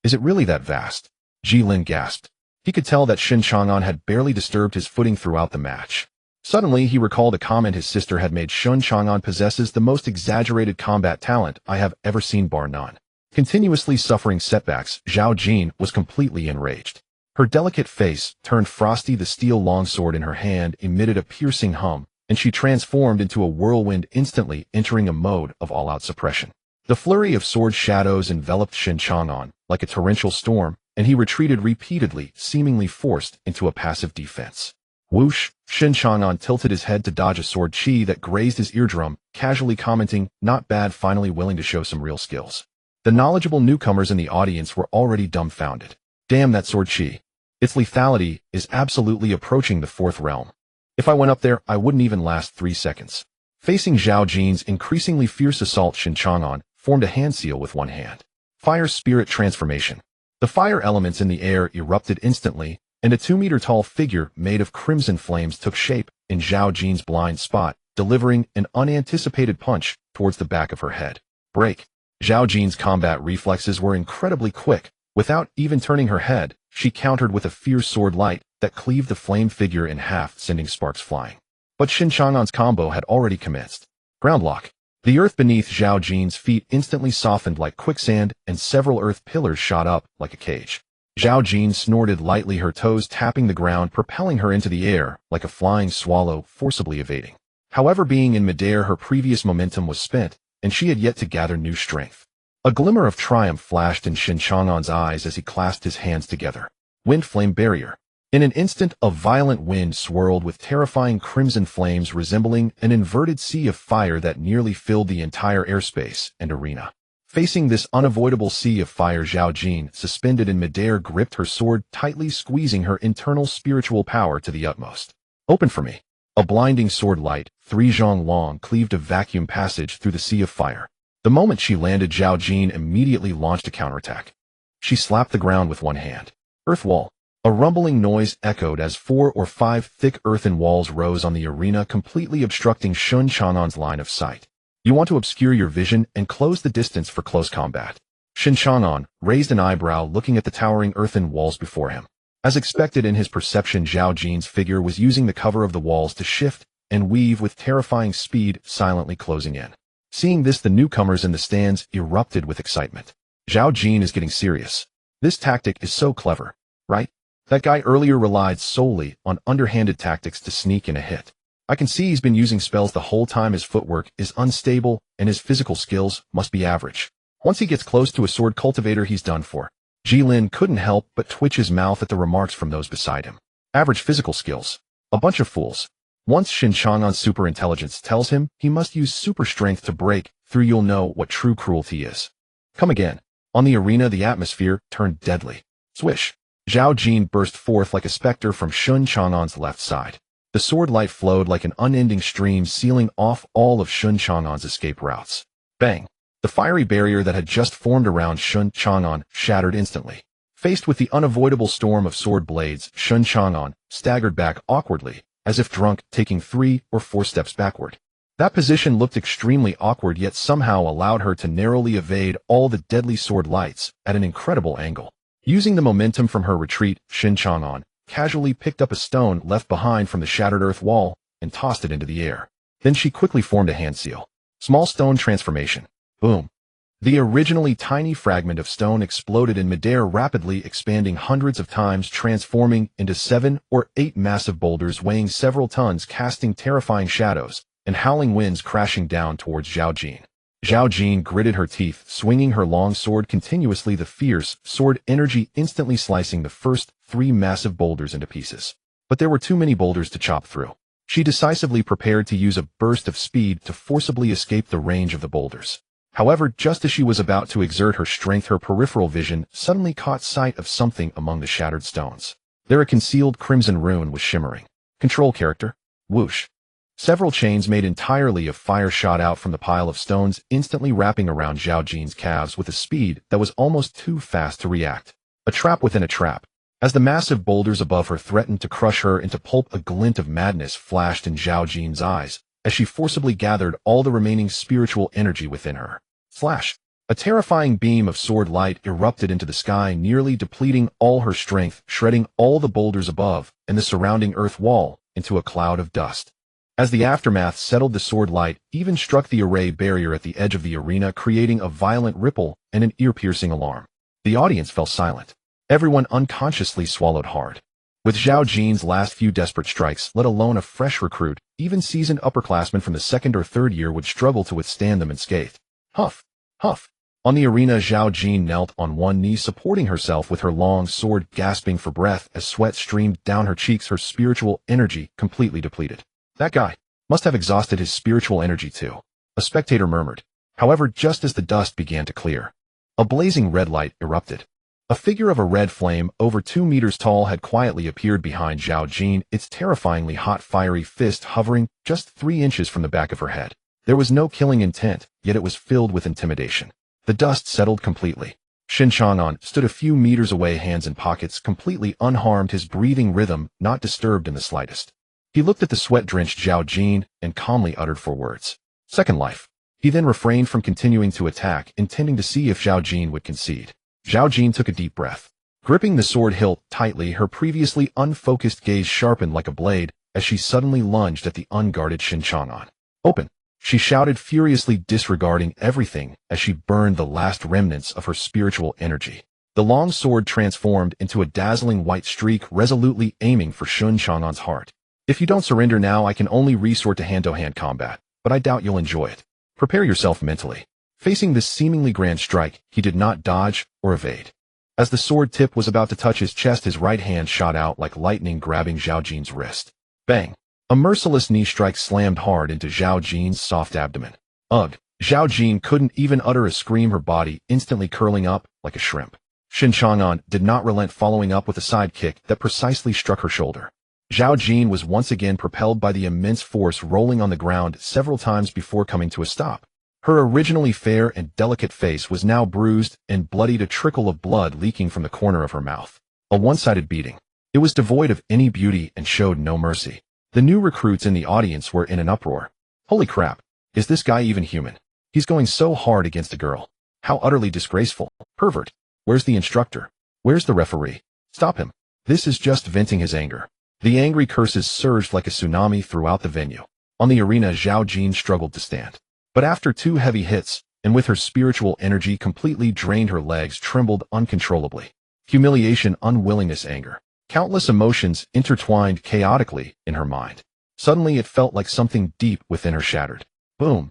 Is it really that vast? Ji Lin gasped. He could tell that Shen Chang'an had barely disturbed his footing throughout the match. Suddenly, he recalled a comment his sister had made. Shen Chang'an possesses the most exaggerated combat talent I have ever seen, bar none. Continuously suffering setbacks, Zhao Jin was completely enraged. Her delicate face turned frosty. The steel longsword in her hand emitted a piercing hum, and she transformed into a whirlwind, instantly entering a mode of all-out suppression. The flurry of sword shadows enveloped Shen Chang'an like a torrential storm, and he retreated repeatedly, seemingly forced into a passive defense. Whoosh! Shen Chang'an tilted his head to dodge a sword chi that grazed his eardrum, casually commenting, "Not bad," finally willing to show some real skills. The knowledgeable newcomers in the audience were already dumbfounded. Damn, that sword chi. Its lethality is absolutely approaching the 4th realm. If I went up there, I wouldn't even last 3 seconds. Facing Zhao Jin's increasingly fierce assault, Shen Chang'an formed a hand seal with one hand. Fire spirit transformation. The fire elements in the air erupted instantly, and a 2-meter-tall figure made of crimson flames took shape in Zhao Jin's blind spot, delivering an unanticipated punch towards the back of her head. Break. Zhao Jin's combat reflexes were incredibly quick. Without even turning her head, she countered with a fierce sword light that cleaved the flame figure in half, sending sparks flying. But Shen Chang'an's combo had already commenced. Ground lock. The earth beneath Zhao Jin's feet instantly softened like quicksand, and several earth pillars shot up like a cage. Zhao Jin snorted lightly, her toes tapping the ground, propelling her into the air like a flying swallow, forcibly evading. However, being in midair, her previous momentum was spent, and she had yet to gather new strength. A glimmer of triumph flashed in Shen Chang'an's eyes as he clasped his hands together. Wind flame barrier. In an instant, a violent wind swirled with terrifying crimson flames, resembling an inverted sea of fire that nearly filled the entire airspace and arena. Facing this unavoidable sea of fire, Zhao Jin, suspended in midair, gripped her sword tightly, squeezing her internal spiritual power to the utmost. Open for me. A blinding sword light, 3 zhong long, cleaved a vacuum passage through the sea of fire. The moment she landed, Zhao Jin immediately launched a counterattack. She slapped the ground with one hand. Earth wall. A rumbling noise echoed as 4 or 5 thick earthen walls rose on the arena, completely obstructing Shen Chang'an's line of sight. You want to obscure your vision and close the distance for close combat. Shen Chang'an raised an eyebrow looking at the towering earthen walls before him. As expected in his perception, Zhao Jin's figure was using the cover of the walls to shift and weave with terrifying speed, silently closing in. Seeing this, the newcomers in the stands erupted with excitement. Zhao Jin is getting serious. This tactic is so clever, right? That guy earlier relied solely on underhanded tactics to sneak in a hit. I can see he's been using spells the whole time. His footwork is unstable and his physical skills must be average. Once he gets close to a sword cultivator, he's done for. Jilin couldn't help but twitch his mouth at the remarks from those beside him. Average physical skills. A bunch of fools. Once Shen Chang'an's super intelligence tells him he must use super strength to break through, you'll know what true cruelty is. Come again. On the arena, the atmosphere turned deadly. Swish. Zhao Jin burst forth like a specter from Shen Chang'an's left side. The sword light flowed like an unending stream, sealing off all of Shen Chang'an's escape routes. Bang. The fiery barrier that had just formed around Shen Chang'an shattered instantly. Faced with the unavoidable storm of sword blades, Shen Chang'an staggered back awkwardly, as if drunk, taking 3 or 4 steps backward. That position looked extremely awkward, yet somehow allowed her to narrowly evade all the deadly sword lights at an incredible angle. Using the momentum from her retreat, Shen Chang'an casually picked up a stone left behind from the shattered earth wall and tossed it into the air. Then she quickly formed a hand seal. Small stone transformation. Boom. The originally tiny fragment of stone exploded in midair, rapidly expanding hundreds of times, transforming into 7 or 8 massive boulders weighing several tons, casting terrifying shadows and howling winds crashing down towards Zhao Jin. Zhao Jin gritted her teeth, swinging her long sword continuously, the fierce sword energy instantly slicing the first 3 massive boulders into pieces. But there were too many boulders to chop through. She decisively prepared to use a burst of speed to forcibly escape the range of the boulders. However, just as she was about to exert her strength, her peripheral vision suddenly caught sight of something among the shattered stones. There a concealed crimson rune was shimmering. Control character. Whoosh. Several chains made entirely of fire shot out from the pile of stones, instantly wrapping around Zhao Jin's calves with a speed that was almost too fast to react. A trap within a trap. As the massive boulders above her threatened to crush her into pulp, a glint of madness flashed in Zhao Jin's eyes as she forcibly gathered all the remaining spiritual energy within her. Flash! A terrifying beam of sword light erupted into the sky, nearly depleting all her strength, shredding all the boulders above and the surrounding earth wall into a cloud of dust. As the aftermath settled, the sword light even struck the array barrier at the edge of the arena, creating a violent ripple and an ear-piercing alarm. The audience fell silent. Everyone unconsciously swallowed hard. With Zhao Jin's last few desperate strikes, let alone a fresh recruit, even seasoned upperclassmen from the 2nd or 3rd year would struggle to withstand them unscathed. Huff! Huff! On the arena, Zhao Jin knelt on one knee, supporting herself with her long sword, gasping for breath as sweat streamed down her cheeks, her spiritual energy completely depleted. That guy must have exhausted his spiritual energy too, a spectator murmured. However, just as the dust began to clear, a blazing red light erupted. A figure of a red flame, over 2 meters tall, had quietly appeared behind Zhao Jin, its terrifyingly hot fiery fist hovering just 3 inches from the back of her head. There was no killing intent, yet it was filled with intimidation. The dust settled completely. Shen Chang'an stood a few meters away, hands in pockets, completely unharmed, his breathing rhythm not disturbed in the slightest. He looked at the sweat-drenched Zhao Jin and calmly uttered 4 words. Second life. He then refrained from continuing to attack, intending to see if Zhao Jin would concede. Zhao Jin took a deep breath. Gripping the sword hilt tightly, her previously unfocused gaze sharpened like a blade as she suddenly lunged at the unguarded Shen Chang'an. Open! She shouted, furiously disregarding everything as she burned the last remnants of her spiritual energy. The long sword transformed into a dazzling white streak, resolutely aiming for Shen Chang'an's heart. If you don't surrender now, I can only resort to hand-to-hand combat, but I doubt you'll enjoy it. Prepare yourself mentally. Facing this seemingly grand strike, he did not dodge or evade. As the sword tip was about to touch his chest, his right hand shot out like lightning, grabbing Zhao Jin's wrist. Bang! A merciless knee strike slammed hard into Zhao Jin's soft abdomen. Ugh! Zhao Jin couldn't even utter a scream, her body instantly curling up like a shrimp. Shen Chang'an did not relent, following up with a side kick that precisely struck her shoulder. Zhao Jin was once again propelled by the immense force, rolling on the ground several times before coming to a stop. Her originally fair and delicate face was now bruised and bloodied, a trickle of blood leaking from the corner of her mouth. A one-sided beating. It was devoid of any beauty and showed no mercy. The new recruits in the audience were in an uproar. Holy crap, is this guy even human? He's going so hard against a girl. How utterly disgraceful. Pervert. Where's the instructor? Where's the referee? Stop him. This is just venting his anger. The angry curses surged like a tsunami throughout the venue. On the arena, Zhao Jin struggled to stand. But after 2 heavy hits, and with her spiritual energy completely drained, her legs trembled uncontrollably. Humiliation, unwillingness, anger. Countless emotions intertwined chaotically in her mind. Suddenly it felt like something deep within her shattered. Boom.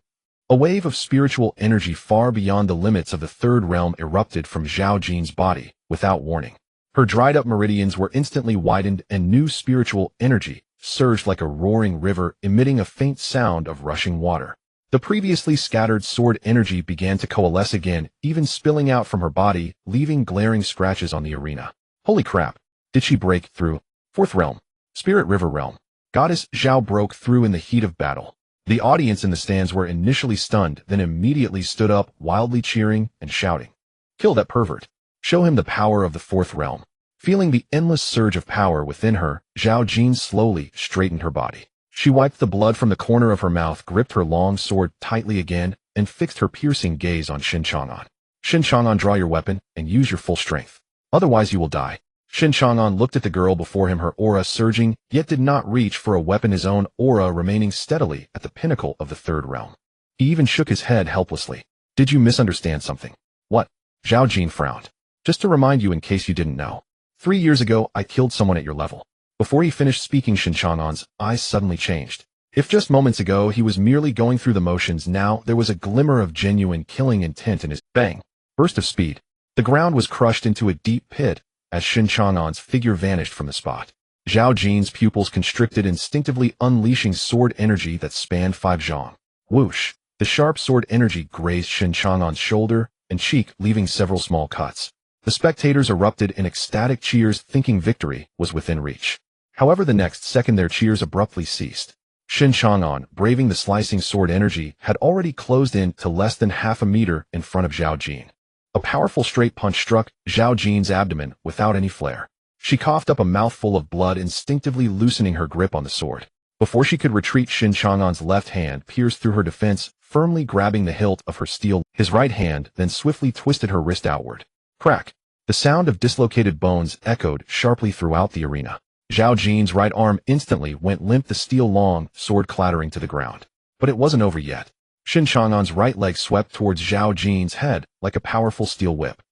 A wave of spiritual energy far beyond the limits of the third realm erupted from Zhao Jin's body, without warning. Her dried-up meridians were instantly widened and new spiritual energy surged like a roaring river, emitting a faint sound of rushing water. The previously scattered sword energy began to coalesce again, even spilling out from her body, leaving glaring scratches on the arena. Holy crap! Did she break through? Fourth realm. Spirit River realm. Goddess Zhao broke through in the heat of battle. The audience in the stands were initially stunned, then immediately stood up, wildly cheering and shouting. Kill that pervert. Show him the power of the fourth realm. Feeling the endless surge of power within her, Zhao Jin slowly straightened her body. She wiped the blood from the corner of her mouth, gripped her long sword tightly again, and fixed her piercing gaze on Shen Chang'an. Shen Chang'an, draw your weapon and use your full strength. Otherwise you will die. Shen Chang'an looked at the girl before him, her aura surging, yet did not reach for a weapon, his own aura remaining steadily at the pinnacle of the third realm. He even shook his head helplessly. Did you misunderstand something? What? Zhao Jin frowned. Just to remind you in case you didn't know. 3 years ago, I killed someone at your level. Before he finished speaking, Shen Chang'an's eyes suddenly changed. If just moments ago he was merely going through the motions, now there was a glimmer of genuine killing intent in his bang. Burst of speed. The ground was crushed into a deep pit as Shen Chang'an's figure vanished from the spot. Zhao Jin's pupils constricted, instinctively unleashing sword energy that spanned 5 zhang. Whoosh! The sharp sword energy grazed Shen Chang'an's shoulder and cheek, leaving several small cuts. The spectators erupted in ecstatic cheers, thinking victory was within reach. However, the next second their cheers abruptly ceased. Shen Chang'an, braving the slicing sword energy, had already closed in to less than half a meter in front of Zhao Jin. A powerful straight punch struck Zhao Jin's abdomen without any flair. She coughed up a mouthful of blood, instinctively loosening her grip on the sword. Before she could retreat, Shen Chang'an's left hand pierced through her defense, firmly grabbing the hilt of her steel. His right hand then swiftly twisted her wrist outward. Crack! The sound of dislocated bones echoed sharply throughout the arena. Zhao Jin's right arm instantly went limp, the steel-long sword clattering to the ground. But it wasn't over yet. Shen Chang'an's right leg swept towards Zhao Jin's head like a powerful steel whip.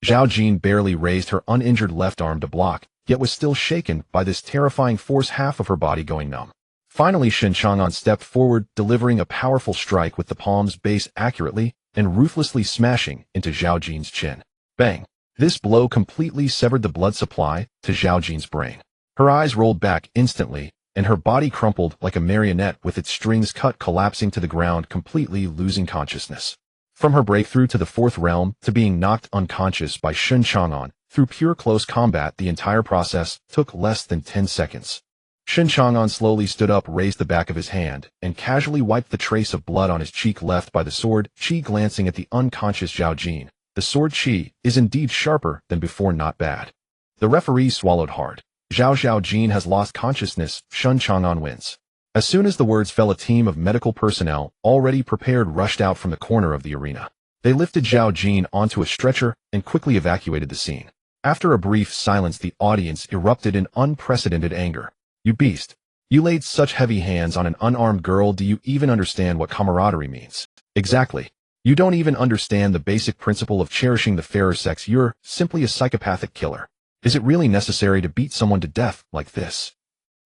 Zhao Jin barely raised her uninjured left arm to block, yet was still shaken by this terrifying force, half of her body going numb. Finally, Shen Chang'an stepped forward, delivering a powerful strike with the palm's base accurately and ruthlessly smashing into Zhao Jin's chin. Bang! This blow completely severed the blood supply to Zhao Jin's brain. Her eyes rolled back instantly, and her body crumpled like a marionette with its strings cut, collapsing to the ground, completely losing consciousness. From her breakthrough to the fourth realm to being knocked unconscious by Shen Chang'an through pure close combat, the entire process took less than 10 seconds. Shen Chang'an slowly stood up, raised the back of his hand, and casually wiped the trace of blood on his cheek left by the sword, chi glancing at the unconscious Zhao Jin. The sword chi is indeed sharper than before, not bad. The referee swallowed hard. Zhao Jin has lost consciousness. Shen Chang'an wins. As soon as the words fell, a team of medical personnel, already prepared, rushed out from the corner of the arena. They lifted Zhao Jin onto a stretcher and quickly evacuated the scene. After a brief silence, the audience erupted in unprecedented anger. You beast! You laid such heavy hands on an unarmed girl. Do you even understand what camaraderie means? Exactly. You don't even understand the basic principle of cherishing the fairer sex. You're simply a psychopathic killer. Is it really necessary to beat someone to death like this?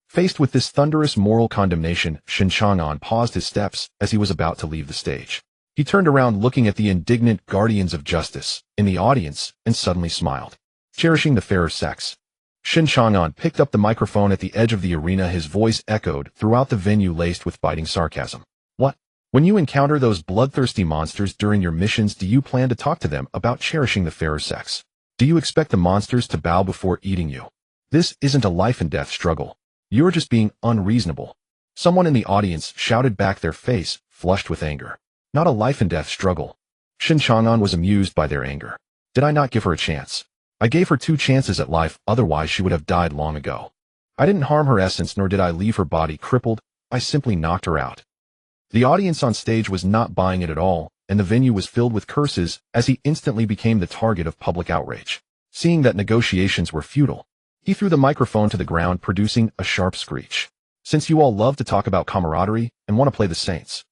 Faced with this thunderous moral condemnation, Shen Chang'an paused his steps as he was about to leave the stage. He turned around, looking at the indignant guardians of justice in the audience, and suddenly smiled. Cherishing the fairer sex. Shen Chang'an picked up the microphone at the edge of the arena. His voice echoed throughout the venue, laced with biting sarcasm. What? When you encounter those bloodthirsty monsters during your missions, do you plan to talk to them about cherishing the fairer sex? Do you expect the monsters to bow before eating you? This isn't a life and death struggle. You're just being unreasonable. Someone in the audience shouted back, their face flushed with anger. Not a life and death struggle. Shen Chang'an was amused by their anger. Did I not give her a chance? I gave her 2 chances at life, otherwise she would have died long ago. I didn't harm her essence, nor did I leave her body crippled. I simply knocked her out. The audience on stage was not buying it at all. and the venue was filled with curses as he instantly became the target of public outrage. Seeing that negotiations were futile, he threw the microphone to the ground, producing a sharp screech. Since you all love to talk about camaraderie and want to play the saints.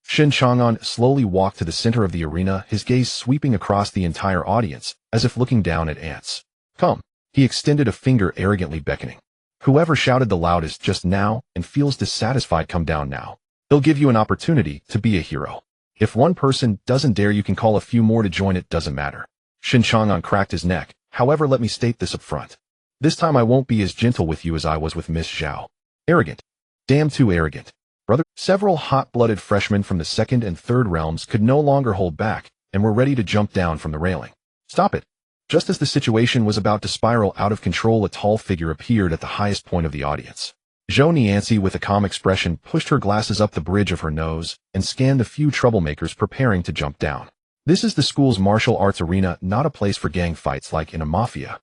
Shen Chang'an slowly walked to the center of the arena, his gaze sweeping across the entire audience, as if looking down at ants. Come. He extended a finger, arrogantly beckoning. Whoever shouted the loudest just now and feels dissatisfied, come down now. He'll give you an opportunity to be a hero. If one person doesn't dare, you can call a few more to join, it doesn't matter. Shen Chang'an cracked his neck. However, let me state this up front. This time I won't be as gentle with you as I was with Miss Zhao. Arrogant. Damn too arrogant. Brother. Several hot-blooded freshmen from the second and third realms could no longer hold back and were ready to jump down from the railing. Stop it. Just as the situation was about to spiral out of control, a tall figure appeared at the highest point of the audience. Zhou Nianzi, with a calm expression, pushed her glasses up the bridge of her nose and scanned the few troublemakers preparing to jump down. This is the school's martial arts arena, not a place for gang fights like in a mafia.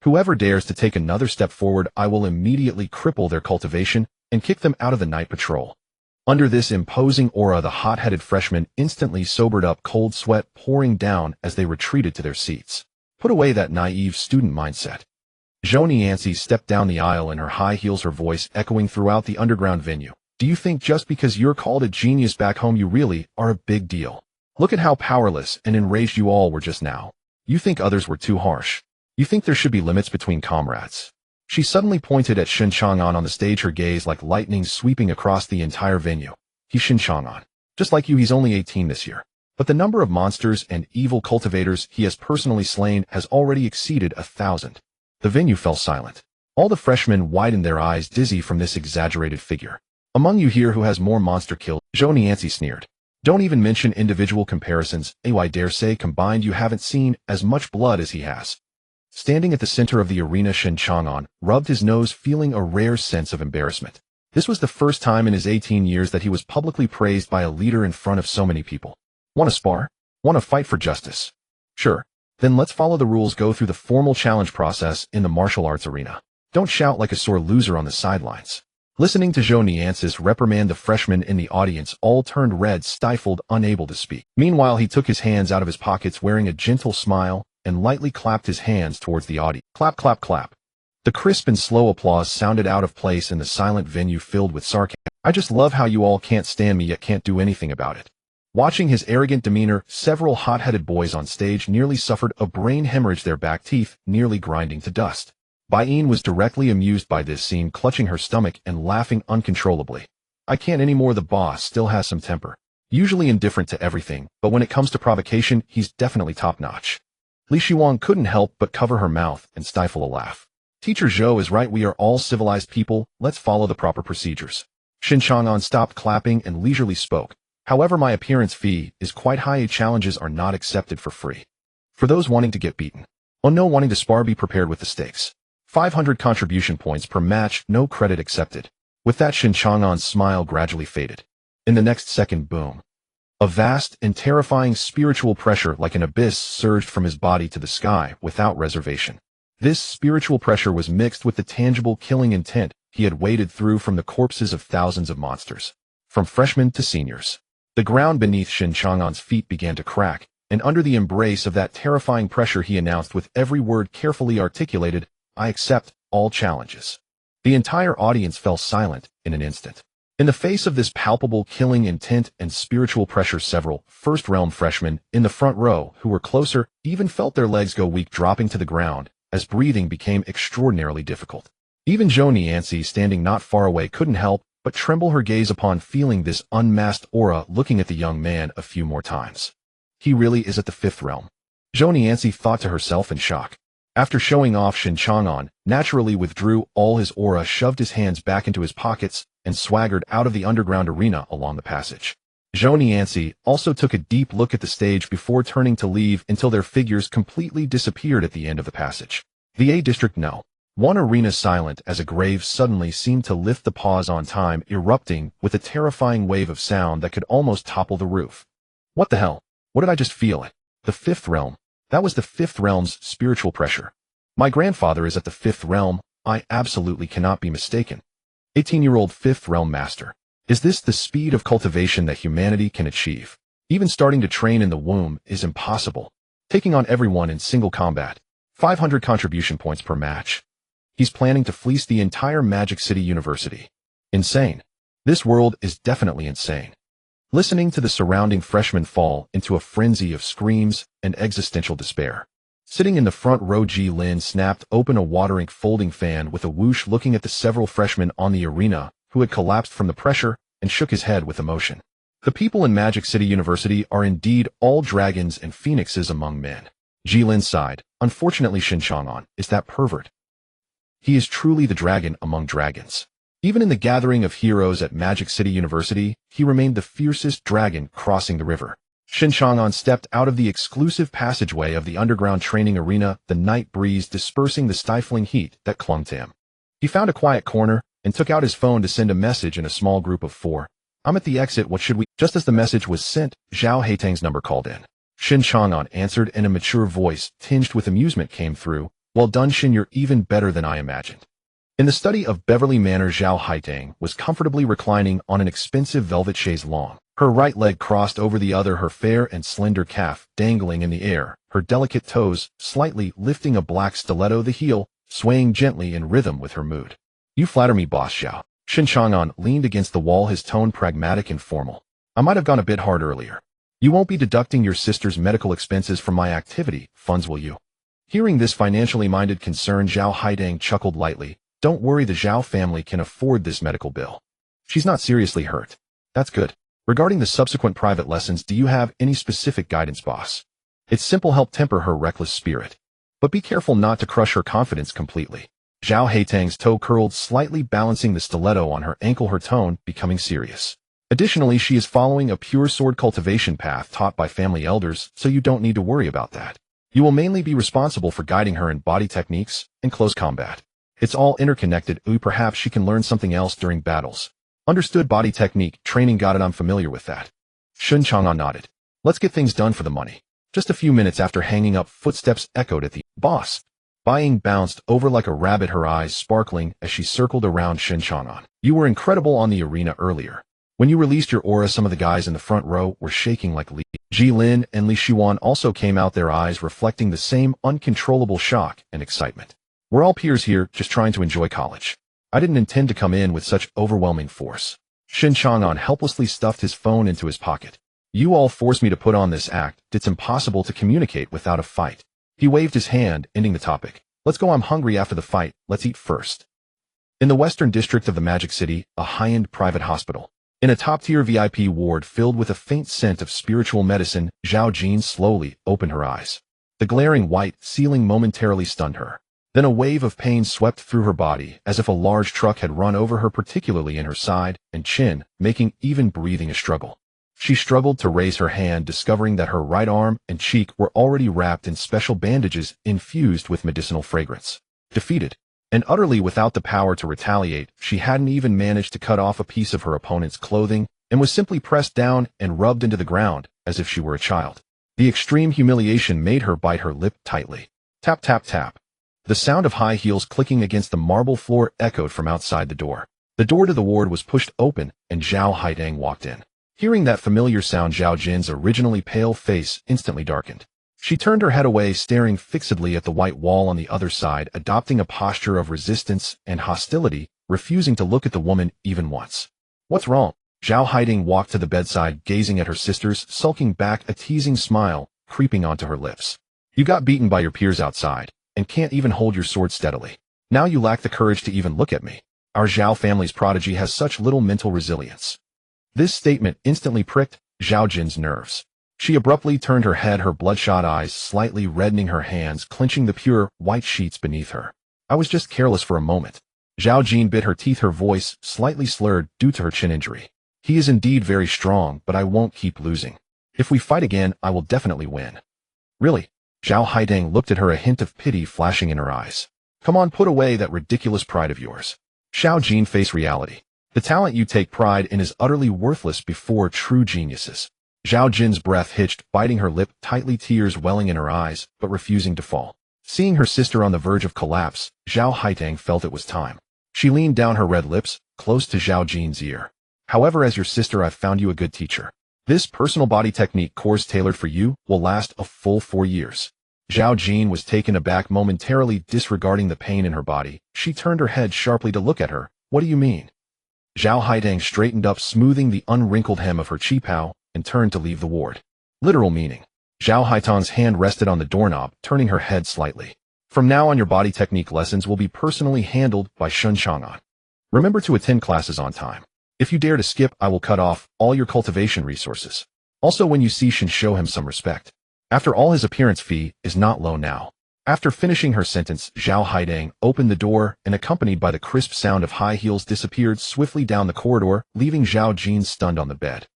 Whoever dares to take another step forward, I will immediately cripple their cultivation and kick them out of the night patrol. Under this imposing aura, the hot-headed freshmen instantly sobered up, cold sweat pouring down as they retreated to their seats. Put away that naive student mindset. Zhou Nianzi stepped down the aisle in her high heels, her voice echoing throughout the underground venue. Do you think just because you're called a genius back home you really are a big deal? Look at how powerless and enraged you all were just now. You think others were too harsh. You think there should be limits between comrades. She suddenly pointed at Shen Chang'an on the stage, her gaze like lightning sweeping across the entire venue. He's Shen Chang'an. Just like you, he's only 18 this year. But the number of monsters and evil cultivators he has personally slain has already exceeded 1,000. The venue fell silent. All the freshmen widened their eyes, dizzy from this exaggerated figure. Among you here who has more monster kills? Zhou Nianzi sneered. Don't even mention individual comparisons. I dare say combined you haven't seen as much blood as he has. Standing at the center of the arena, Shen Chang'an rubbed his nose, feeling a rare sense of embarrassment. This was the first time in his 18 years that he was publicly praised by a leader in front of so many people. Want to spar? Want to fight for justice? Sure. Then let's follow the rules, go through the formal challenge process in the martial arts arena. Don't shout like a sore loser on the sidelines. Listening to Zhou Nianzi's reprimand, the freshmen in the audience all turned red, stifled, unable to speak. Meanwhile, he took his hands out of his pockets, wearing a gentle smile, and lightly clapped his hands towards the audience. Clap, clap, clap. The crisp and slow applause sounded out of place in the silent venue filled with sarcasm. I just love how you all can't stand me yet can't do anything about it. Watching his arrogant demeanor, several hot-headed boys on stage nearly suffered a brain hemorrhage, their back teeth nearly grinding to dust. Baiyin was directly amused by this scene, clutching her stomach and laughing uncontrollably. I can't anymore. The boss still has some temper. Usually indifferent to everything, but when it comes to provocation, he's definitely top-notch. Li Shiwang couldn't help but cover her mouth and stifle a laugh. Teacher Zhou is right, we are all civilized people, let's follow the proper procedures. Shen Chang'an stopped clapping and leisurely spoke. However, my appearance fee is quite high. Challenges are not accepted for free. For those wanting to get beaten. Oh no, wanting to spar, be prepared with the stakes. 500 contribution points per match, no credit accepted. With that, Shen Chang'an's smile gradually faded. In the next second, boom. A vast and terrifying spiritual pressure like an abyss surged from his body to the sky without reservation. This spiritual pressure was mixed with the tangible killing intent he had waded through from the corpses of thousands of monsters. From freshmen to seniors. The ground beneath Shen Chang'an's feet began to crack, and under the embrace of that terrifying pressure he announced with every word carefully articulated, I accept all challenges. The entire audience fell silent in an instant. In the face of this palpable killing intent and spiritual pressure, several first-realm freshmen in the front row who were closer even felt their legs go weak, dropping to the ground as breathing became extraordinarily difficult. Even Zhou Nianzi, standing not far away, couldn't help but tremble her gaze upon feeling this unmasked aura, looking at the young man a few more times. He really is at the fifth realm. Zhou Nianzi thought to herself in shock. After showing off, Shen Chang'an naturally withdrew all his aura, shoved his hands back into his pockets, and swaggered out of the underground arena along the passage. Zhou Nianzi also took a deep look at the stage before turning to leave until their figures completely disappeared at the end of the passage. The A District, no. One arena silent as a grave suddenly seemed to lift the pause on time, erupting with a terrifying wave of sound that could almost topple the roof. What the hell? What did I just feel? The fifth realm. That was the fifth realm's spiritual pressure. My grandfather is at the fifth realm. I absolutely cannot be mistaken. 18-year-old fifth realm master. Is this the speed of cultivation that humanity can achieve? Even starting to train in the womb is impossible. Taking on everyone in single combat. 500 contribution points per match. He's planning to fleece the entire Magic City University. Insane. This world is definitely insane. Listening to the surrounding freshmen fall into a frenzy of screams and existential despair. Sitting in the front row, Ji-Lin snapped open a water-ink folding fan with a whoosh, looking at the several freshmen on the arena who had collapsed from the pressure, and shook his head with emotion. The people in Magic City University are indeed all dragons and phoenixes among men. Ji-Lin sighed. Unfortunately, Shen Chang'an is that pervert. He is truly the dragon among dragons. Even in the gathering of heroes at Magic City University, he remained the fiercest dragon crossing the river. Shen Chang'an stepped out of the exclusive passageway of the underground training arena, the night breeze dispersing the stifling heat that clung to him. He found a quiet corner and took out his phone to send a message in a small group of 4. I'm at the exit, what should we? Just as the message was sent, Zhao Haitang's number called in. Shen Chang'an answered, and a mature voice, tinged with amusement, came through. Well done, Shen, you're even better than I imagined. In the study of Beverly Manor, Zhao Haitang was comfortably reclining on an expensive velvet chaise longue. Her right leg crossed over the other, her fair and slender calf dangling in the air, her delicate toes slightly lifting a black stiletto, the heel swaying gently in rhythm with her mood. You flatter me, boss Zhao. Shen Chang'an leaned against the wall, his tone pragmatic and formal. I might have gone a bit hard earlier. You won't be deducting your sister's medical expenses from my activity funds, will you? Hearing this financially minded concern, Zhao Haitang chuckled lightly. Don't worry, the Zhao family can afford this medical bill. She's not seriously hurt. That's good. Regarding the subsequent private lessons, do you have any specific guidance, boss? It's simple, help temper her reckless spirit. But be careful not to crush her confidence completely. Zhao Haitang's toe curled slightly, balancing the stiletto on her ankle, her tone becoming serious. Additionally, she is following a pure sword cultivation path taught by family elders, so you don't need to worry about that. You will mainly be responsible for guiding her in body techniques and close combat. It's all interconnected. Perhaps she can learn something else during battles. Understood. Body technique training, got it, I'm familiar with that. Shen Chang'an nodded. Let's get things done for the money. Just a few minutes after hanging up, footsteps echoed at the boss. Buying bounced over like a rabbit, her eyes sparkling as she circled around Shen Chang'an. You were incredible on the arena earlier. When you released your aura, some of the guys in the front row were shaking like Li. Ji-Lin and Li Xuan also came out, their eyes reflecting the same uncontrollable shock and excitement. We're all peers here, just trying to enjoy college. I didn't intend to come in with such overwhelming force. Shen Chang'an helplessly stuffed his phone into his pocket. You all forced me to put on this act. It's impossible to communicate without a fight. He waved his hand, ending the topic. Let's go, I'm hungry after the fight, let's eat first. In the western district of the Magic City, a high-end private hospital. In a top-tier VIP ward filled with a faint scent of spiritual medicine, Zhao Jin slowly opened her eyes. The glaring white ceiling momentarily stunned her. Then a wave of pain swept through her body, as if a large truck had run over her, particularly in her side and chin, making even breathing a struggle. She struggled to raise her hand, discovering that her right arm and cheek were already wrapped in special bandages infused with medicinal fragrance. Defeated, and utterly without the power to retaliate, she hadn't even managed to cut off a piece of her opponent's clothing and was simply pressed down and rubbed into the ground as if she were a child. The extreme humiliation made her bite her lip tightly. Tap, tap, tap. The sound of high heels clicking against the marble floor echoed from outside the door. The door to the ward was pushed open, and Zhao Haitang walked in. Hearing that familiar sound, Zhao Jin's originally pale face instantly darkened. She turned her head away, staring fixedly at the white wall on the other side, adopting a posture of resistance and hostility, refusing to look at the woman even once. What's wrong? Zhao Haitang walked to the bedside, gazing at her sisters, sulking back, a teasing smile creeping onto her lips. You got beaten by your peers outside, and can't even hold your sword steadily. Now you lack the courage to even look at me. Our Zhao family's prodigy has such little mental resilience. This statement instantly pricked Zhao Jin's nerves. She abruptly turned her head, her bloodshot eyes slightly reddening, her hands clenching the pure, white sheets beneath her. I was just careless for a moment. Zhao Jin bit her teeth, her voice slightly slurred due to her chin injury. He is indeed very strong, but I won't keep losing. If we fight again, I will definitely win. Really? Zhao Haitang looked at her, a hint of pity flashing in her eyes. Come on, put away that ridiculous pride of yours. Zhao Jin faced reality. The talent you take pride in is utterly worthless before true geniuses. Zhao Jin's breath hitched, biting her lip tightly, tears welling in her eyes, but refusing to fall. Seeing her sister on the verge of collapse, Zhao Haitang felt it was time. She leaned down, her red lips close to Zhao Jin's ear. However, as your sister, I've found you a good teacher. This personal body technique course tailored for you will last a full 4 years. Zhao Jin was taken aback, momentarily disregarding the pain in her body. She turned her head sharply to look at her. What do you mean? Zhao Haidang straightened up, smoothing the unwrinkled hem of her qipao, and turned to leave the ward. Literal meaning. Zhao Haitang's hand rested on the doorknob, turning her head slightly. From now on, your body technique lessons will be personally handled by Shen Chang'an. Remember to attend classes on time. If you dare to skip, I will cut off all your cultivation resources. Also, when you see Shen, show him some respect. After all, his appearance fee is not low now. After finishing her sentence, Zhao Haidang opened the door and, accompanied by the crisp sound of high heels, disappeared swiftly down the corridor, leaving Zhao Jin stunned on the bed.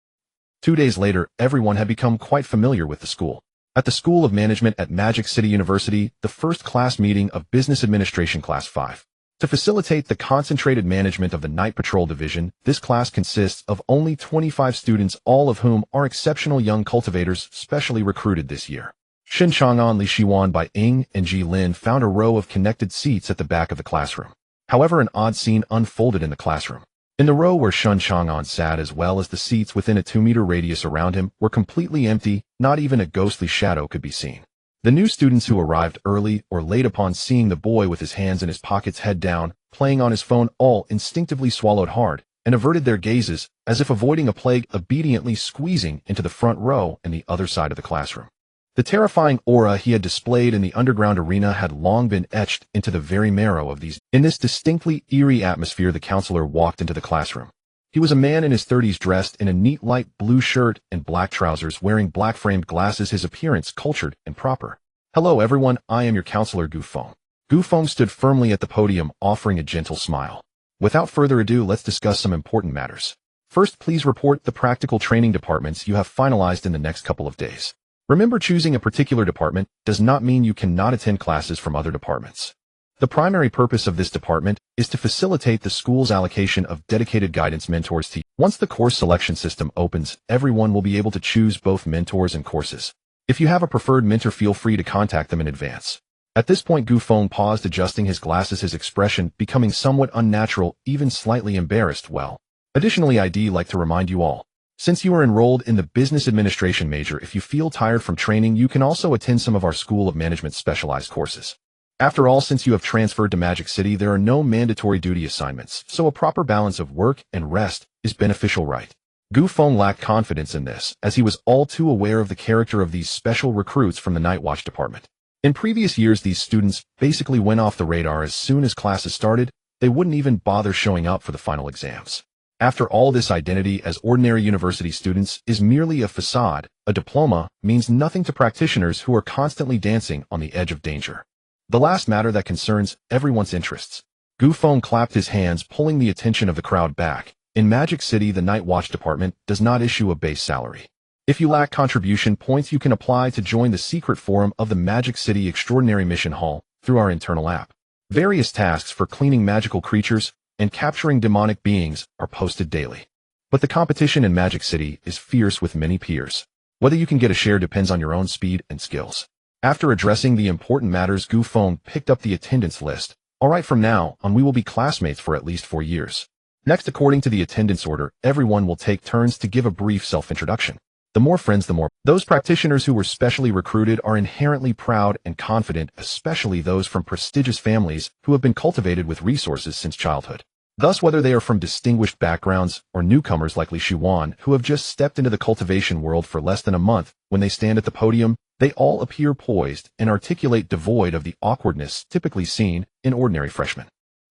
2 days later, everyone had become quite familiar with the school. At the School of Management at Magic City University, the first class meeting of Business Administration Class 5. To facilitate the concentrated management of the Night Patrol Division, this class consists of only 25 students, all of whom are exceptional young cultivators specially recruited this year. Shen Chang'an, Li Shiwan, Bai Ying, and Ji Lin found a row of connected seats at the back of the classroom. However, an odd scene unfolded in the classroom. In the row where Shen Chang'an sat, as well as the seats within a 2-meter radius around him, were completely empty. Not even a ghostly shadow could be seen. The new students who arrived early or late, upon seeing the boy with his hands in his pockets, head down, playing on his phone, all instinctively swallowed hard and averted their gazes, as if avoiding a plague, obediently squeezing into the front row and the other side of the classroom. The terrifying aura he had displayed in the underground arena had long been etched into the very marrow of these. In this distinctly eerie atmosphere, the counselor walked into the classroom. He was a man in his 30s, dressed in a neat light blue shirt and black trousers, wearing black-framed glasses, his appearance cultured and proper. Hello everyone, I am your counselor Gu Feng. Gu Feng stood firmly at the podium, offering a gentle smile. Without further ado, let's discuss some important matters. First, please report the practical training departments you have finalized in the next couple of days. Remember, choosing a particular department does not mean you cannot attend classes from other departments. The primary purpose of this department is to facilitate the school's allocation of dedicated guidance mentors to you. Once the course selection system opens, everyone will be able to choose both mentors and courses. If you have a preferred mentor, feel free to contact them in advance. At this point, Gu Feng paused, adjusting his glasses, his expression becoming somewhat unnatural, even slightly embarrassed. Well, additionally, I'd like to remind you all, since you are enrolled in the business administration major, if you feel tired from training, you can also attend some of our School of Management specialized courses. After all, since you have transferred to Magic City, there are no mandatory duty assignments, so a proper balance of work and rest is beneficial, right? Gu Feng lacked confidence in this, as he was all too aware of the character of these special recruits from the Night Watch Department. In previous years, these students basically went off the radar as soon as classes started. They wouldn't even bother showing up for the final exams. After all, this identity as ordinary university students is merely a facade. A diploma means nothing to practitioners who are constantly dancing on the edge of danger. The last matter that concerns everyone's interests. Gu Feng clapped his hands, pulling the attention of the crowd back. In Magic City, the Night Watch Department does not issue a base salary. If you lack contribution points, you can apply to join the secret forum of the Magic City Extraordinary Mission Hall through our internal app. Various tasks for cleaning magical creatures and capturing demonic beings are posted daily. But the competition in Magic City is fierce, with many peers. Whether you can get a share depends on your own speed and skills. After addressing the important matters, Gu Feng picked up the attendance list. Alright, from now on we will be classmates for at least 4 years. Next, according to the attendance order, everyone will take turns to give a brief self-introduction. The more friends, the more. Those practitioners who were specially recruited are inherently proud and confident, especially those from prestigious families who have been cultivated with resources since childhood. Thus, whether they are from distinguished backgrounds or newcomers like Li Shiwan, who have just stepped into the cultivation world for less than a month, when they stand at the podium, they all appear poised and articulate, devoid of the awkwardness typically seen in ordinary freshmen.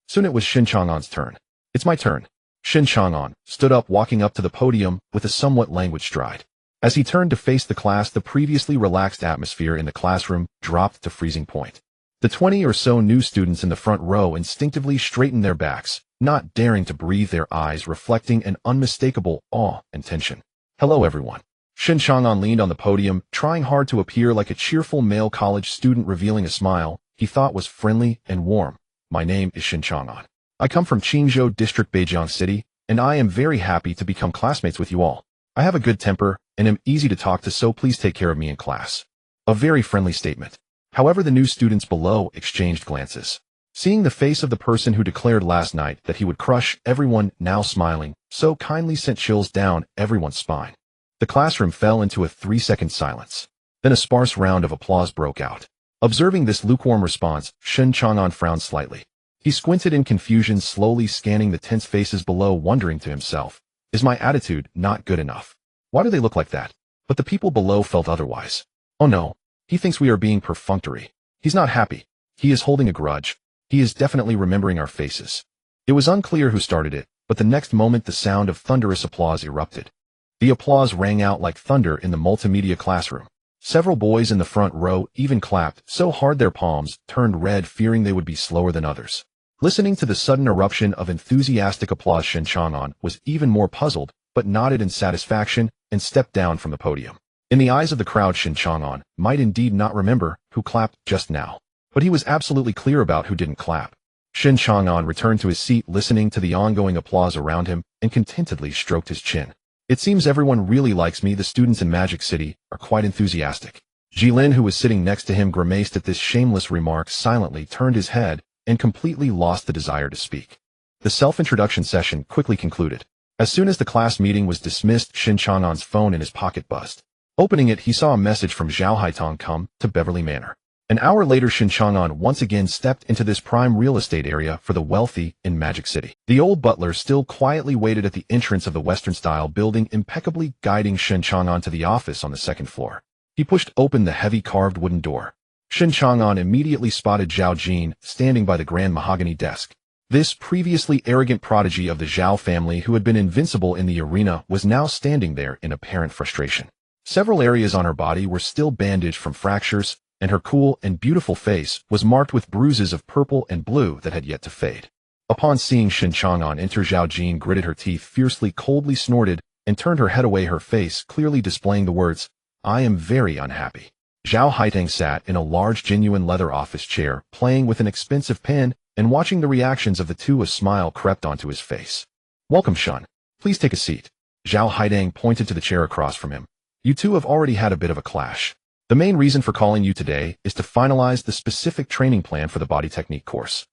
Soon it was Shen Chang'an's turn. It's my turn. Shen Chang'an stood up, walking up to the podium with a somewhat languid stride. As he turned to face the class, the previously relaxed atmosphere in the classroom dropped to freezing point. The 20 or so new students in the front row instinctively straightened their backs, not daring to breathe, their eyes reflecting an unmistakable awe and tension. Hello everyone. Shen Chang'an leaned on the podium, trying hard to appear like a cheerful male college student, revealing a smile he thought was friendly and warm. My name is Shen Chang'an. I come from Qingzhou District, Beijing City, and I am very happy to become classmates with you all. I have a good temper and am easy to talk to, so please take care of me in class. A very friendly statement. However, the new students below exchanged glances. Seeing the face of the person who declared last night that he would crush everyone now smiling so kindly sent chills down everyone's spine. The classroom fell into a 3-second silence. Then a sparse round of applause broke out. Observing this lukewarm response, Shen Chang'an frowned slightly. He squinted in confusion, slowly scanning the tense faces below, wondering to himself, is my attitude not good enough? Why do they look like that? But the people below felt otherwise. Oh no, he thinks we are being perfunctory. He's not happy. He is holding a grudge. He is definitely remembering our faces. It was unclear who started it, but the next moment the sound of thunderous applause erupted. The applause rang out like thunder in the multimedia classroom. Several boys in the front row even clapped so hard their palms turned red, fearing they would be slower than others. Listening to the sudden eruption of enthusiastic applause, Shen Chang'an was even more puzzled, but nodded in satisfaction and stepped down from the podium. In the eyes of the crowd, Shen Chang'an might indeed not remember who clapped just now, but he was absolutely clear about who didn't clap. Shen Chang'an returned to his seat, listening to the ongoing applause around him, and contentedly stroked his chin. It seems everyone really likes me. The students in Magic City are quite enthusiastic. Jilin, who was sitting next to him, grimaced at this shameless remark, silently turned his head, and completely lost the desire to speak. The self-introduction session quickly concluded. As soon as the class meeting was dismissed, Shen Chang'an's phone in his pocket buzzed. Opening it, he saw a message from Zhao Haitong: come to Beverly Manor. An hour later, Shen Chang'an once again stepped into this prime real estate area for the wealthy in Magic City. The old butler still quietly waited at the entrance of the Western-style building, impeccably guiding Shen Chang'an to the office on the second floor. He pushed open the heavy carved wooden door. Shen Chang'an immediately spotted Zhao Jin standing by the grand mahogany desk. This previously arrogant prodigy of the Zhao family, who had been invincible in the arena, was now standing there in apparent frustration. Several areas on her body were still bandaged from fractures, and her cool and beautiful face was marked with bruises of purple and blue that had yet to fade. Upon seeing Shen Chang'an enter, Zhao Jin gritted her teeth fiercely, coldly snorted, and turned her head away, her face clearly displaying the words, I am very unhappy. Zhao Haitong sat in a large genuine leather office chair, playing with an expensive pen, and watching the reactions of the two. A smile crept onto his face. Welcome, Shen. Please take a seat. Zhao Haitong pointed to the chair across from him. You two have already had a bit of a clash. The main reason for calling you today is to finalize the specific training plan for the body technique course.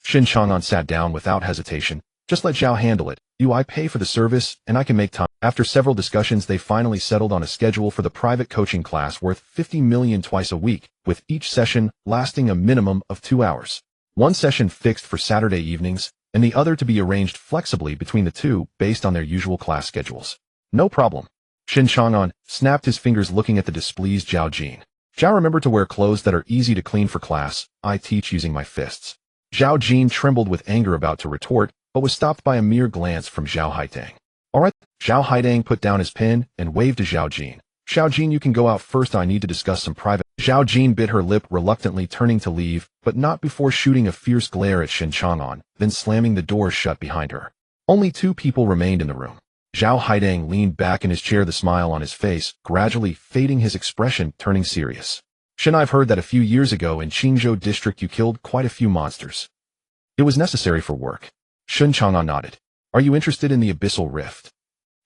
Shen Chang'an sat down without hesitation. Just let Zhao handle it. I pay for the service, and I can make time. After several discussions, they finally settled on a schedule for the private coaching class worth 50 million twice a week, with each session lasting a minimum of 2 hours. One session fixed for Saturday evenings, and the other to be arranged flexibly between the two based on their usual class schedules. No problem. Shen Chang'an snapped his fingers, looking at the displeased Zhao Jin. Zhao, remember to wear clothes that are easy to clean for class. I teach using my fists. Zhao Jin trembled with anger, about to retort, but was stopped by a mere glance from Zhao Haitong. All right. Zhao Haitong put down his pen and waved to Zhao Jin. Zhao Jin, you can go out first. I need to discuss some private. Zhao Jin bit her lip, reluctantly turning to leave, but not before shooting a fierce glare at Shen Chang'an, then slamming the door shut behind her. Only 2 people remained in the room. Zhao Haitong leaned back in his chair, the smile on his face gradually fading, his expression turning serious. Shen, I've heard that a few years ago in Qingzhou district you killed quite a few monsters. It was necessary for work. Shen Chang'an nodded. Are you interested in the Abyssal Rift?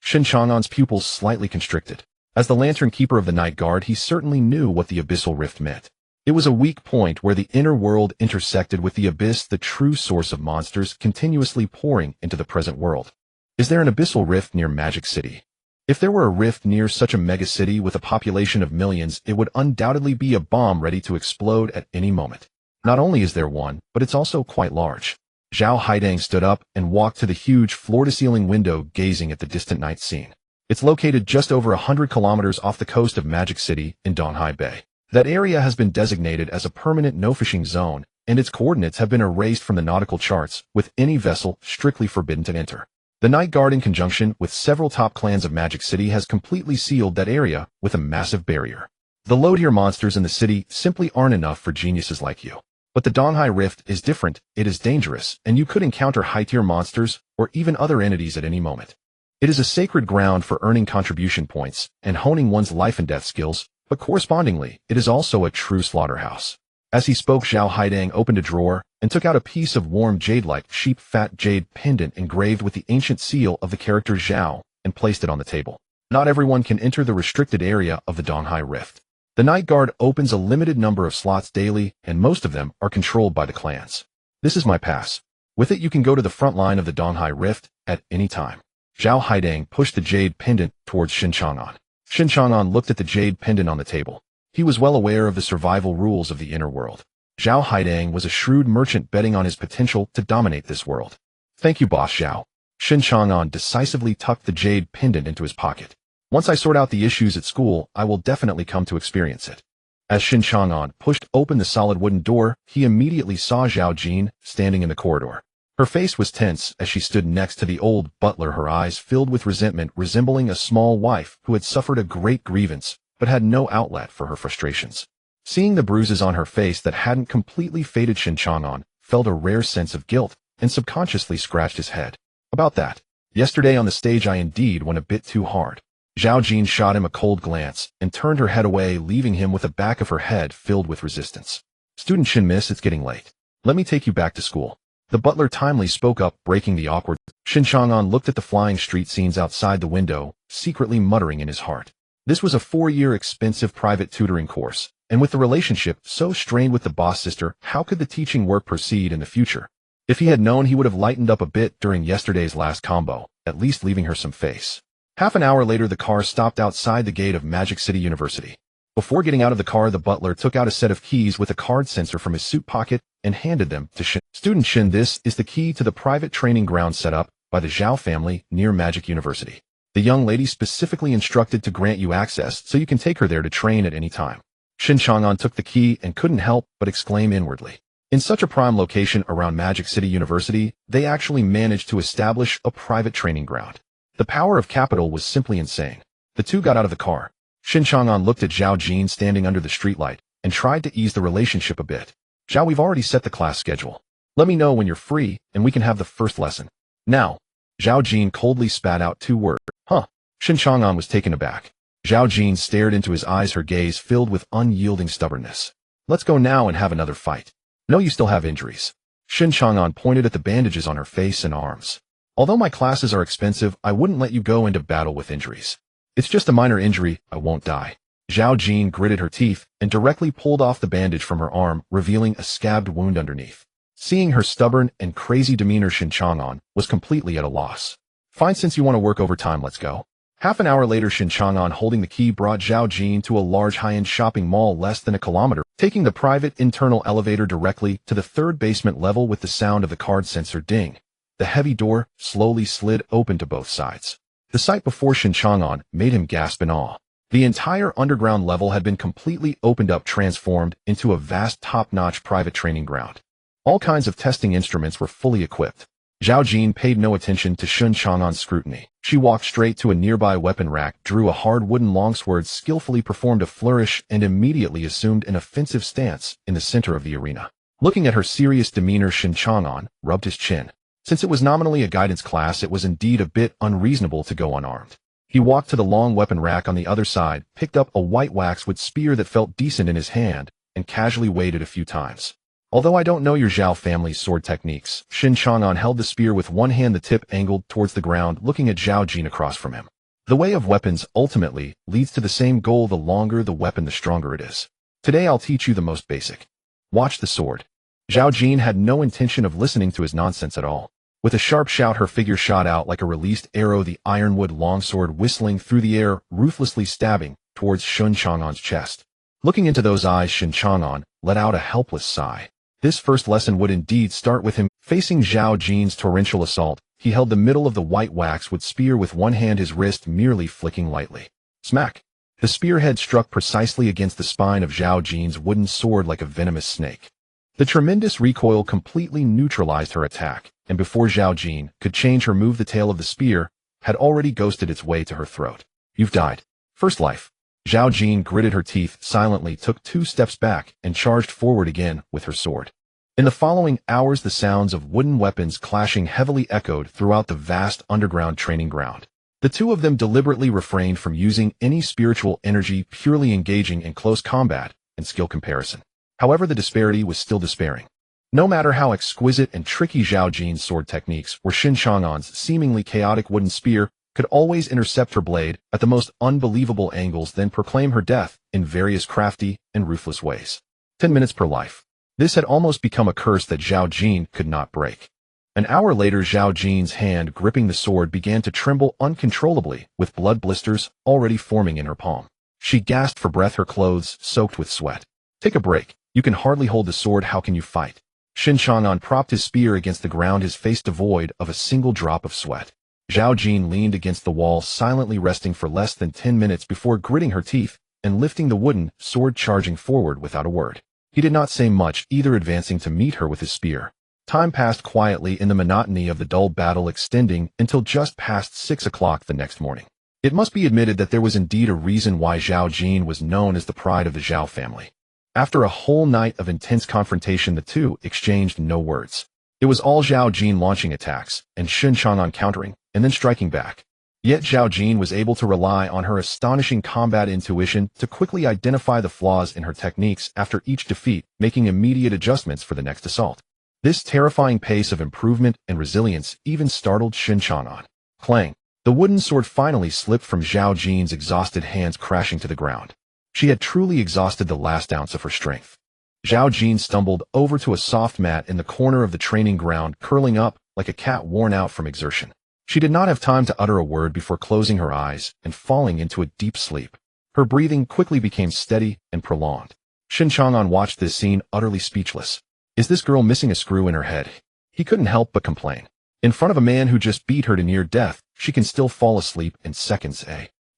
Shen Chang'an's pupils slightly constricted. As the lantern keeper of the night guard, he certainly knew what the Abyssal Rift meant. It was a weak point where the inner world intersected with the abyss, the true source of monsters continuously pouring into the present world. Is there an Abyssal Rift near Magic City? If there were a rift near such a megacity with a population of millions, it would undoubtedly be a bomb ready to explode at any moment. Not only is there one, but it's also quite large. Zhao Haitong stood up and walked to the huge floor-to-ceiling window, gazing at the distant night scene. It's located just over 100 kilometers off the coast of Magic City in Donghai Bay. That area has been designated as a permanent no-fishing zone, and its coordinates have been erased from the nautical charts, with any vessel strictly forbidden to enter. The Night Guard, in conjunction with several top clans of Magic City, has completely sealed that area with a massive barrier. The low-tier monsters in the city simply aren't enough for geniuses like you. But the Donghai Rift is different. It is dangerous, and you could encounter high-tier monsters or even other entities at any moment. It is a sacred ground for earning contribution points and honing one's life and death skills, but correspondingly, it is also a true slaughterhouse. As he spoke, Zhao Haitong opened a drawer and took out a piece of warm jade-like sheep fat jade pendant engraved with the ancient seal of the character Zhao and placed it on the table. Not everyone can enter the restricted area of the Donghai Rift. The Night Guard opens a limited number of slots daily, and most of them are controlled by the clans. This is my pass. With it, you can go to the front line of the Donghai Rift at any time. Zhao Haitong pushed the jade pendant towards Shen Chang'an. Shen Chang'an looked at the jade pendant on the table. He was well aware of the survival rules of the inner world. Zhao Haidang was a shrewd merchant betting on his potential to dominate this world. Thank you, Boss Zhao. Shen Chang'an decisively tucked the jade pendant into his pocket. Once I sort out the issues at school, I will definitely come to experience it. As Shen Chang'an pushed open the solid wooden door, he immediately saw Zhao Jin standing in the corridor. Her face was tense as she stood next to the old butler, her eyes filled with resentment, resembling a small wife who had suffered a great grievance but had no outlet for her frustrations. Seeing the bruises on her face that hadn't completely faded, Shen Chang'an felt a rare sense of guilt and subconsciously scratched his head. About that. Yesterday on the stage I indeed went a bit too hard. Zhao Jin shot him a cold glance and turned her head away, leaving him with the back of her head filled with resistance. Student Shen, miss, it's getting late. Let me take you back to school. The butler timely spoke up, breaking the awkward. Shen Chang'an looked at the flying street scenes outside the window, secretly muttering in his heart. This was a 4-year expensive private tutoring course, and with the relationship so strained with the boss sister, how could the teaching work proceed in the future? If he had known, he would have lightened up a bit during yesterday's last combo, at least leaving her some face. Half an hour later, the car stopped outside the gate of Magic City University. Before getting out of the car, the butler took out a set of keys with a card sensor from his suit pocket and handed them to Shen. Student Shen, this is the key to the private training ground set up by the Zhao family near Magic University. The young lady specifically instructed to grant you access so you can take her there to train at any time. Shen Chang'an took the key and couldn't help but exclaim inwardly. In such a prime location around Magic City University, they actually managed to establish a private training ground. The power of capital was simply insane. The two got out of the car. Shen Chang'an looked at Zhao Jin standing under the streetlight and tried to ease the relationship a bit. Zhao, we've already set the class schedule. Let me know when you're free and we can have the first lesson. Now. Zhao Jin coldly spat out 2 words. Huh. Shen Chang'an was taken aback. Zhao Jin stared into his eyes, her gaze filled with unyielding stubbornness. Let's go now and have another fight. No, you still have injuries. Shen Chang'an pointed at the bandages on her face and arms. Although my classes are expensive, I wouldn't let you go into battle with injuries. It's just a minor injury, I won't die. Zhao Jin gritted her teeth and directly pulled off the bandage from her arm, revealing a scabbed wound underneath. Seeing her stubborn and crazy demeanor, Shen Chang'an was completely at a loss. Fine, since you want to work overtime, let's go. Half an hour later, Shen Chang'an, holding the key, brought Zhao Jin to a large high-end shopping mall less than a kilometer, taking the private internal elevator directly to the 3rd basement level. With the sound of the card sensor ding, the heavy door slowly slid open to both sides. The sight before Shen Chang'an made him gasp in awe. The entire underground level had been completely opened up, transformed into a vast top-notch private training ground. All kinds of testing instruments were fully equipped. Zhao Jin paid no attention to Shen Chang'an's scrutiny. She walked straight to a nearby weapon rack, drew a hard wooden longsword, skillfully performed a flourish, and immediately assumed an offensive stance in the center of the arena. Looking at her serious demeanor, Shen Chang'an rubbed his chin. Since it was nominally a guidance class, it was indeed a bit unreasonable to go unarmed. He walked to the long weapon rack on the other side, picked up a white waxwood spear that felt decent in his hand, and casually waited a few times. Although I don't know your Zhao family's sword techniques, Shen Chang'an held the spear with one hand, the tip angled towards the ground, looking at Zhao Jin across from him. The way of weapons ultimately leads to the same goal. The longer the weapon, the stronger it is. Today I'll teach you the most basic. Watch the sword. Zhao Jin had no intention of listening to his nonsense at all. With a sharp shout, her figure shot out like a released arrow, the ironwood longsword whistling through the air, ruthlessly stabbing towards Shen Chang'an's chest. Looking into those eyes, Shen Chang'an let out a helpless sigh. This first lesson would indeed start with him. Facing Zhao Jin's torrential assault, he held the middle of the white waxwood spear with one hand, his wrist merely flicking lightly. Smack! The spearhead struck precisely against the spine of Zhao Jin's wooden sword like a venomous snake. The tremendous recoil completely neutralized her attack, and before Zhao Jin could change her move, the tail of the spear had already ghosted its way to her throat. You've died. First life. Zhao Jin gritted her teeth, silently took 2 steps back, and charged forward again with her sword. In the following hours, the sounds of wooden weapons clashing heavily echoed throughout the vast underground training ground. The two of them deliberately refrained from using any spiritual energy, purely engaging in close combat and skill comparison. However, the disparity was still despairing. No matter how exquisite and tricky Zhao Jin's sword techniques were, Shen Chang'an's seemingly chaotic wooden spear could always intercept her blade at the most unbelievable angles, then proclaim her death in various crafty and ruthless ways. 10 minutes per life. This had almost become a curse that Zhao Jin could not break. An hour later, Zhao Jin's hand gripping the sword began to tremble uncontrollably, with blood blisters already forming in her palm. She gasped for breath, her clothes soaked with sweat. Take a break. You can hardly hold the sword. How can you fight? Shen Chang'an propped his spear against the ground, his face devoid of a single drop of sweat. Zhao Jin leaned against the wall, silently resting for less than 10 minutes before gritting her teeth and lifting the wooden sword, charging forward without a word. He did not say much, either advancing to meet her with his spear. Time passed quietly in the monotony of the dull battle, extending until just past 6 o'clock the next morning. It must be admitted that there was indeed a reason why Zhao Jin was known as the pride of the Zhao family. After a whole night of intense confrontation, the two exchanged no words. It was all Zhao Jin launching attacks, and Shen Chang'an countering, and then striking back. Yet Zhao Jin was able to rely on her astonishing combat intuition to quickly identify the flaws in her techniques after each defeat, making immediate adjustments for the next assault. This terrifying pace of improvement and resilience even startled Shen Chang'an. Clang! The wooden sword finally slipped from Zhao Jin's exhausted hands, crashing to the ground. She had truly exhausted the last ounce of her strength. Zhao Jin stumbled over to a soft mat in the corner of the training ground, curling up like a cat worn out from exertion. She did not have time to utter a word before closing her eyes and falling into a deep sleep. Her breathing quickly became steady and prolonged. Shen Chang'an watched this scene, utterly speechless. Is this girl missing a screw in her head? He couldn't help but complain. In front of a man who just beat her to near death, she can still fall asleep in seconds.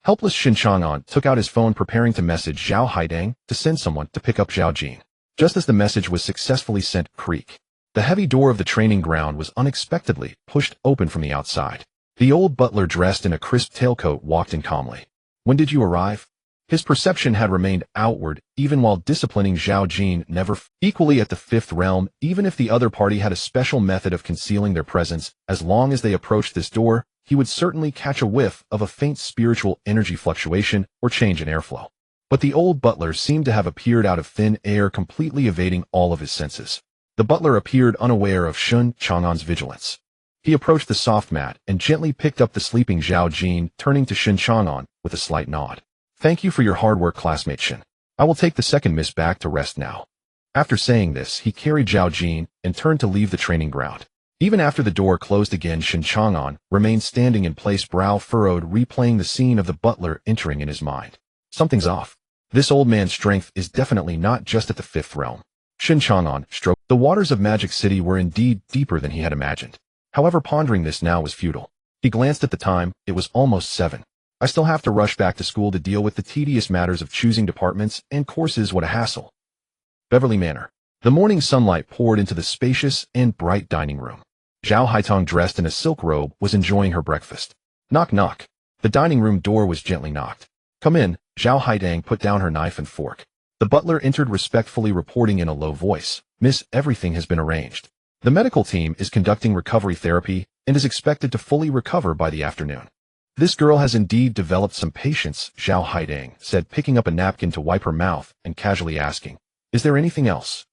Helpless Shen Chang'an took out his phone, preparing to message Zhao Haidang to send someone to pick up Zhao Jin. Just as the message was successfully sent, creak. The heavy door of the training ground was unexpectedly pushed open from the outside. The old butler, dressed in a crisp tailcoat, walked in calmly. When did you arrive? His perception had remained outward, even while disciplining Zhao Jin, never equally at the fifth realm. Even if the other party had a special method of concealing their presence, as long as they approached this door, he would certainly catch a whiff of a faint spiritual energy fluctuation or change in airflow. But the old butler seemed to have appeared out of thin air, completely evading all of his senses. The butler appeared unaware of Shen Chang'an's vigilance. He approached the soft mat and gently picked up the sleeping Zhao Jin, turning to Shen Chang'an with a slight nod. Thank you for your hard work, classmate Shen. I will take the second miss back to rest now. After saying this, he carried Zhao Jin and turned to leave the training ground. Even after the door closed again, Shen Chang'an remained standing in place, brow furrowed, replaying the scene of the butler entering in his mind. Something's off. This old man's strength is definitely not just at the fifth realm. Shen Chang'an stroked. The waters of Magic City were indeed deeper than he had imagined. However, pondering this now was futile. He glanced at the time. It was almost 7. I still have to rush back to school to deal with the tedious matters of choosing departments and courses. What a hassle. Beverly Manor. The morning sunlight poured into the spacious and bright dining room. Zhao Haitong, dressed in a silk robe, was enjoying her breakfast. Knock, knock. The dining room door was gently knocked. Come in. Zhao Haidang put down her knife and fork. The butler entered respectfully, reporting in a low voice. Miss, everything has been arranged. The medical team is conducting recovery therapy and is expected to fully recover by the afternoon. This girl has indeed developed some patience, Zhao Haidang said, picking up a napkin to wipe her mouth and casually asking, is there anything else?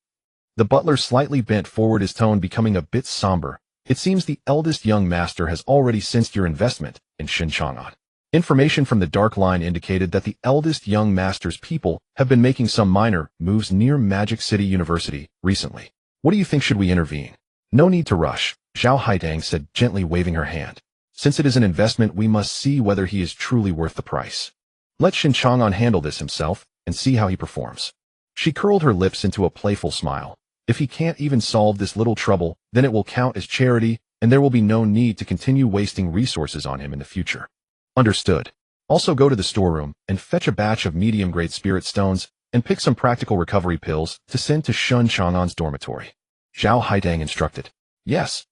The butler slightly bent forward, his tone becoming a bit somber. It seems the eldest young master has already sensed your investment in Shen Chang'an. Information from the Dark Line indicated that the eldest young master's people have been making some minor moves near Magic City University recently. What do you think? Should we intervene? No need to rush, Zhao Haidang said, gently waving her hand. Since it is an investment, we must see whether he is truly worth the price. Let Shen Chang'an handle this himself and see how he performs. She curled her lips into a playful smile. If he can't even solve this little trouble, then it will count as charity, and there will be no need to continue wasting resources on him in the future. Understood. Also go to the storeroom and fetch a batch of medium-grade spirit stones and pick some practical recovery pills to send to Shen Chang'an's dormitory. Zhao Haidang instructed. Yes.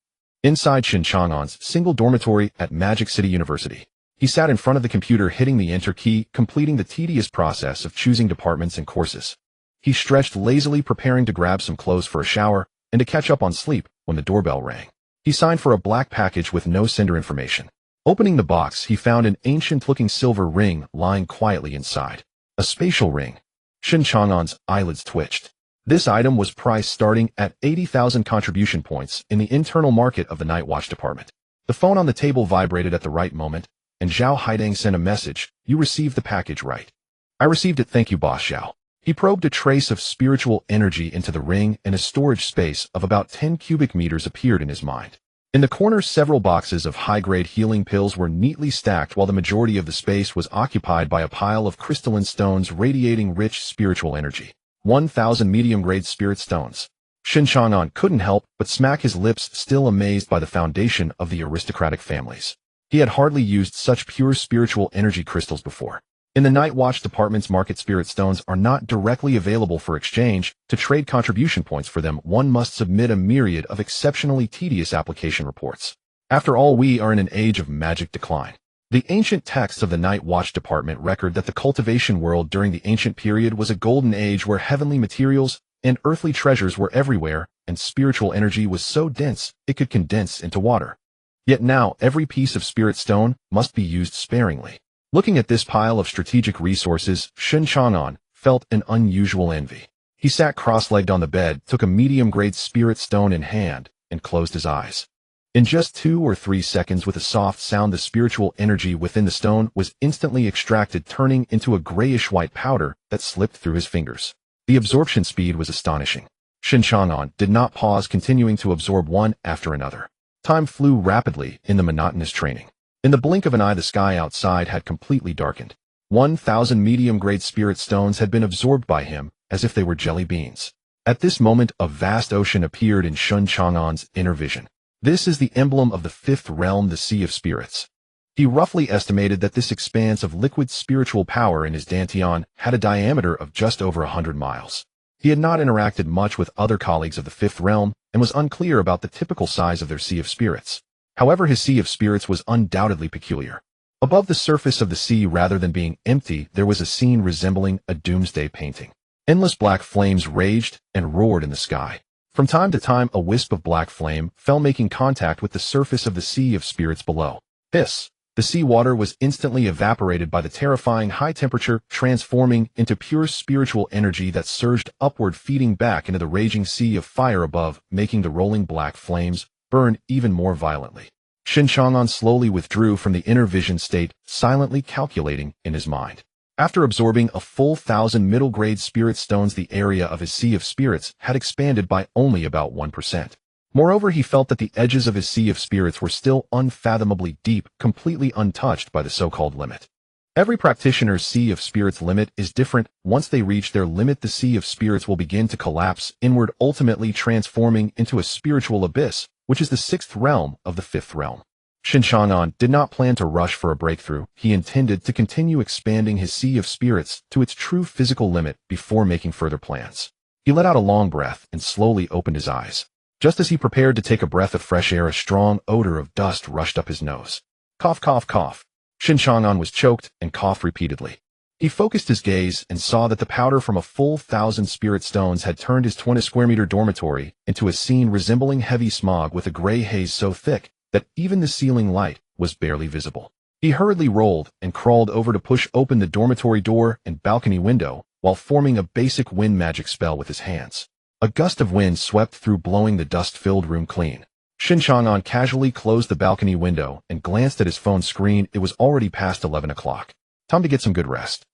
Inside Shen Chang'an's single dormitory at Magic City University, he sat in front of the computer, hitting the enter key, completing the tedious process of choosing departments and courses. He stretched lazily, preparing to grab some clothes for a shower and to catch up on sleep when the doorbell rang. He signed for a black package with no sender information. Opening the box, he found an ancient-looking silver ring lying quietly inside. A spatial ring. Shen Chang'an's eyelids twitched. This item was priced starting at 80,000 contribution points in the internal market of the Night Watch department. The phone on the table vibrated at the right moment, and Zhao Haidang sent a message. You received the package, right? I received it, thank you, Boss Zhao. He probed a trace of spiritual energy into the ring, and a storage space of about 10 cubic meters appeared in his mind. In the corner, several boxes of high-grade healing pills were neatly stacked, while the majority of the space was occupied by a pile of crystalline stones radiating rich spiritual energy. 1,000 medium-grade spirit stones. Shen Chang'an couldn't help but smack his lips, still amazed by the foundation of the aristocratic families. He had hardly used such pure spiritual energy crystals before. In the Night Watch Department's market, spirit stones are not directly available for exchange. To trade contribution points for them, one must submit a myriad of exceptionally tedious application reports. After all, we are in an age of magic decline. The ancient texts of the Night Watch Department record that the cultivation world during the ancient period was a golden age where heavenly materials and earthly treasures were everywhere, and spiritual energy was so dense it could condense into water. Yet now, every piece of spirit stone must be used sparingly. Looking at this pile of strategic resources, Shen Chang'an felt an unusual envy. He sat cross-legged on the bed, took a medium-grade spirit stone in hand, and closed his eyes. In just 2 or 3 seconds, with a soft sound, the spiritual energy within the stone was instantly extracted, turning into a grayish-white powder that slipped through his fingers. The absorption speed was astonishing. Shen Chang'an did not pause, continuing to absorb one after another. Time flew rapidly in the monotonous training. In the blink of an eye, the sky outside had completely darkened. 1,000 medium-grade spirit stones had been absorbed by him, as if they were jelly beans. At this moment, a vast ocean appeared in Shen Chang'an's inner vision. This is the emblem of the fifth realm, the Sea of Spirits. He roughly estimated that this expanse of liquid spiritual power in his dantian had a diameter of just over 100 miles. He had not interacted much with other colleagues of the fifth realm, and was unclear about the typical size of their Sea of Spirits. However, his Sea of Spirits was undoubtedly peculiar. Above the surface of the sea, rather than being empty, there was a scene resembling a doomsday painting. Endless black flames raged and roared in the sky. From time to time, a wisp of black flame fell, making contact with the surface of the Sea of Spirits below. The sea water was instantly evaporated by the terrifying high temperature, transforming into pure spiritual energy that surged upward, feeding back into the raging sea of fire above, making the rolling black flames burn even more violently. Shen Chang'an slowly withdrew from the inner vision state, silently calculating in his mind. After absorbing a full 1,000 middle-grade spirit stones, the area of his Sea of Spirits had expanded by only about 1%. Moreover, he felt that the edges of his Sea of Spirits were still unfathomably deep, completely untouched by the so-called limit. Every practitioner's Sea of Spirits limit is different. Once they reach their limit, the Sea of Spirits will begin to collapse inward, ultimately transforming into a spiritual abyss, which is the 6th realm of the 5th realm. Shen Chang'an did not plan to rush for a breakthrough. He intended to continue expanding his Sea of Spirits to its true physical limit before making further plans. He let out a long breath and slowly opened his eyes. Just as he prepared to take a breath of fresh air, a strong odor of dust rushed up his nose. Cough, cough, cough. Shen Chang'an was choked and coughed repeatedly. He focused his gaze and saw that the powder from a full 1,000 spirit stones had turned his 20-square-meter dormitory into a scene resembling heavy smog, with a gray haze so thick that even the ceiling light was barely visible. He hurriedly rolled and crawled over to push open the dormitory door and balcony window, while forming a basic wind magic spell with his hands. A gust of wind swept through, blowing the dust-filled room clean. Shen Chang'an casually closed the balcony window and glanced at his phone screen. It was already past 11 o'clock. Time to get some good rest.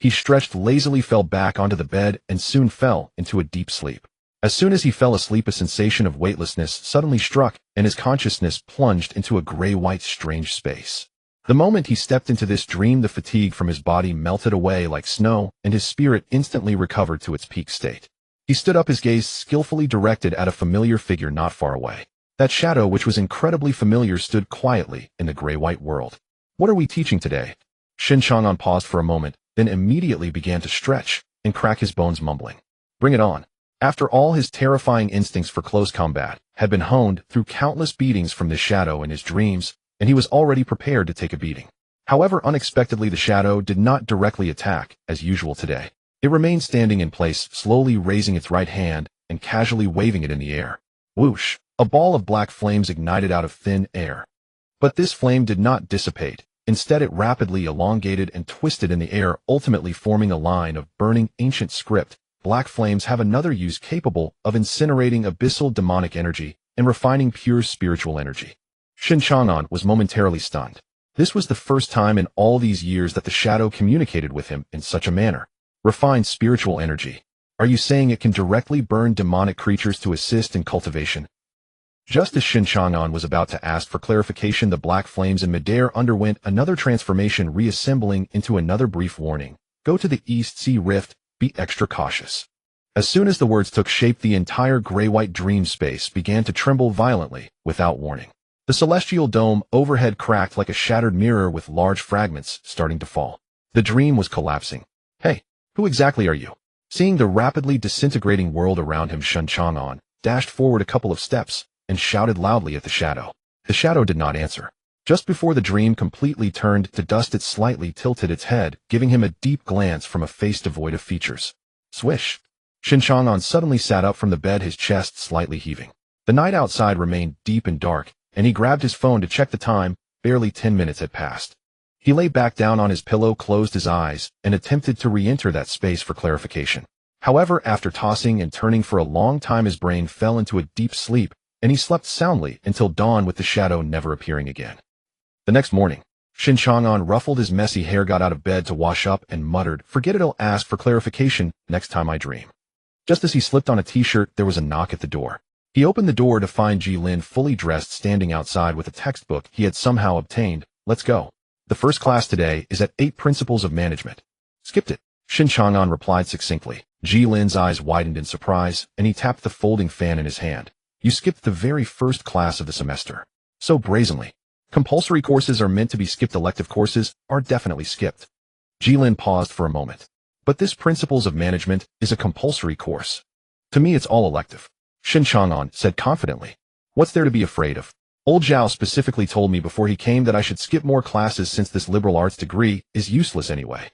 He stretched lazily, fell back onto the bed, and soon fell into a deep sleep. As soon as he fell asleep, a sensation of weightlessness suddenly struck, and his consciousness plunged into a gray-white strange space. The moment he stepped into this dream, the fatigue from his body melted away like snow, and his spirit instantly recovered to its peak state. He stood up, his gaze skillfully directed at a familiar figure not far away. That shadow, which was incredibly familiar, stood quietly in the gray-white world. What are we teaching today? Shen Chang'an paused for a moment, then immediately began to stretch and crack his bones, mumbling, "Bring it on." After all, his terrifying instincts for close combat had been honed through countless beatings from this shadow in his dreams, and he was already prepared to take a beating. However, unexpectedly, the shadow did not directly attack as usual today. It remained standing in place, slowly raising its right hand and casually waving it in the air. Whoosh! A ball of black flames ignited out of thin air. But this flame did not dissipate. Instead, it rapidly elongated and twisted in the air, ultimately forming a line of burning ancient script. Black flames have another use, capable of incinerating abyssal demonic energy and refining pure spiritual energy. Shen Chang'an was momentarily stunned. This was the first time in all these years that the shadow communicated with him in such a manner. Refined spiritual energy. Are you saying it can directly burn demonic creatures to assist in cultivation? Just as Shen Chang'an was about to ask for clarification, the black flames in midair underwent another transformation, reassembling into another brief warning. Go to the East Sea Rift, be extra cautious. As soon as the words took shape, the entire gray-white dream space began to tremble violently, without warning. The celestial dome overhead cracked like a shattered mirror, with large fragments starting to fall. The dream was collapsing. Hey, who exactly are you? Seeing the rapidly disintegrating world around him, Shen Chang'an dashed forward a couple of steps and shouted loudly at the shadow. The shadow did not answer. Just before the dream completely turned to dust, it slightly tilted its head, giving him a deep glance from a face devoid of features. Swish! Shen Chang'an suddenly sat up from the bed, his chest slightly heaving. The night outside remained deep and dark, and he grabbed his phone to check the time. Barely 10 minutes had passed. He lay back down on his pillow, closed his eyes, and attempted to re-enter that space for clarification. However, after tossing and turning for a long time, his brain fell into a deep sleep, and he slept soundly until dawn, with the shadow never appearing again. The next morning, Shen Chang'an ruffled his messy hair, got out of bed to wash up, and muttered, "Forget it, I'll ask for clarification next time I dream." Just as he slipped on a t-shirt, there was a knock at the door. He opened the door to find Jilin fully dressed, standing outside with a textbook he had somehow obtained. "Let's go. The first class today is at 8 Principles of Management." "Skipped it," Shen Chang'an replied succinctly. Jilin's eyes widened in surprise, and he tapped the folding fan in his hand. "You skipped the very first class of the semester. So brazenly. Compulsory courses are meant to be skipped. Elective courses are definitely skipped." Jilin paused for a moment. "But this Principles of Management is a compulsory course. To me, it's all elective," Shen Chang'an said confidently. "What's there to be afraid of? Old Zhao specifically told me before he came that I should skip more classes, since this liberal arts degree is useless anyway."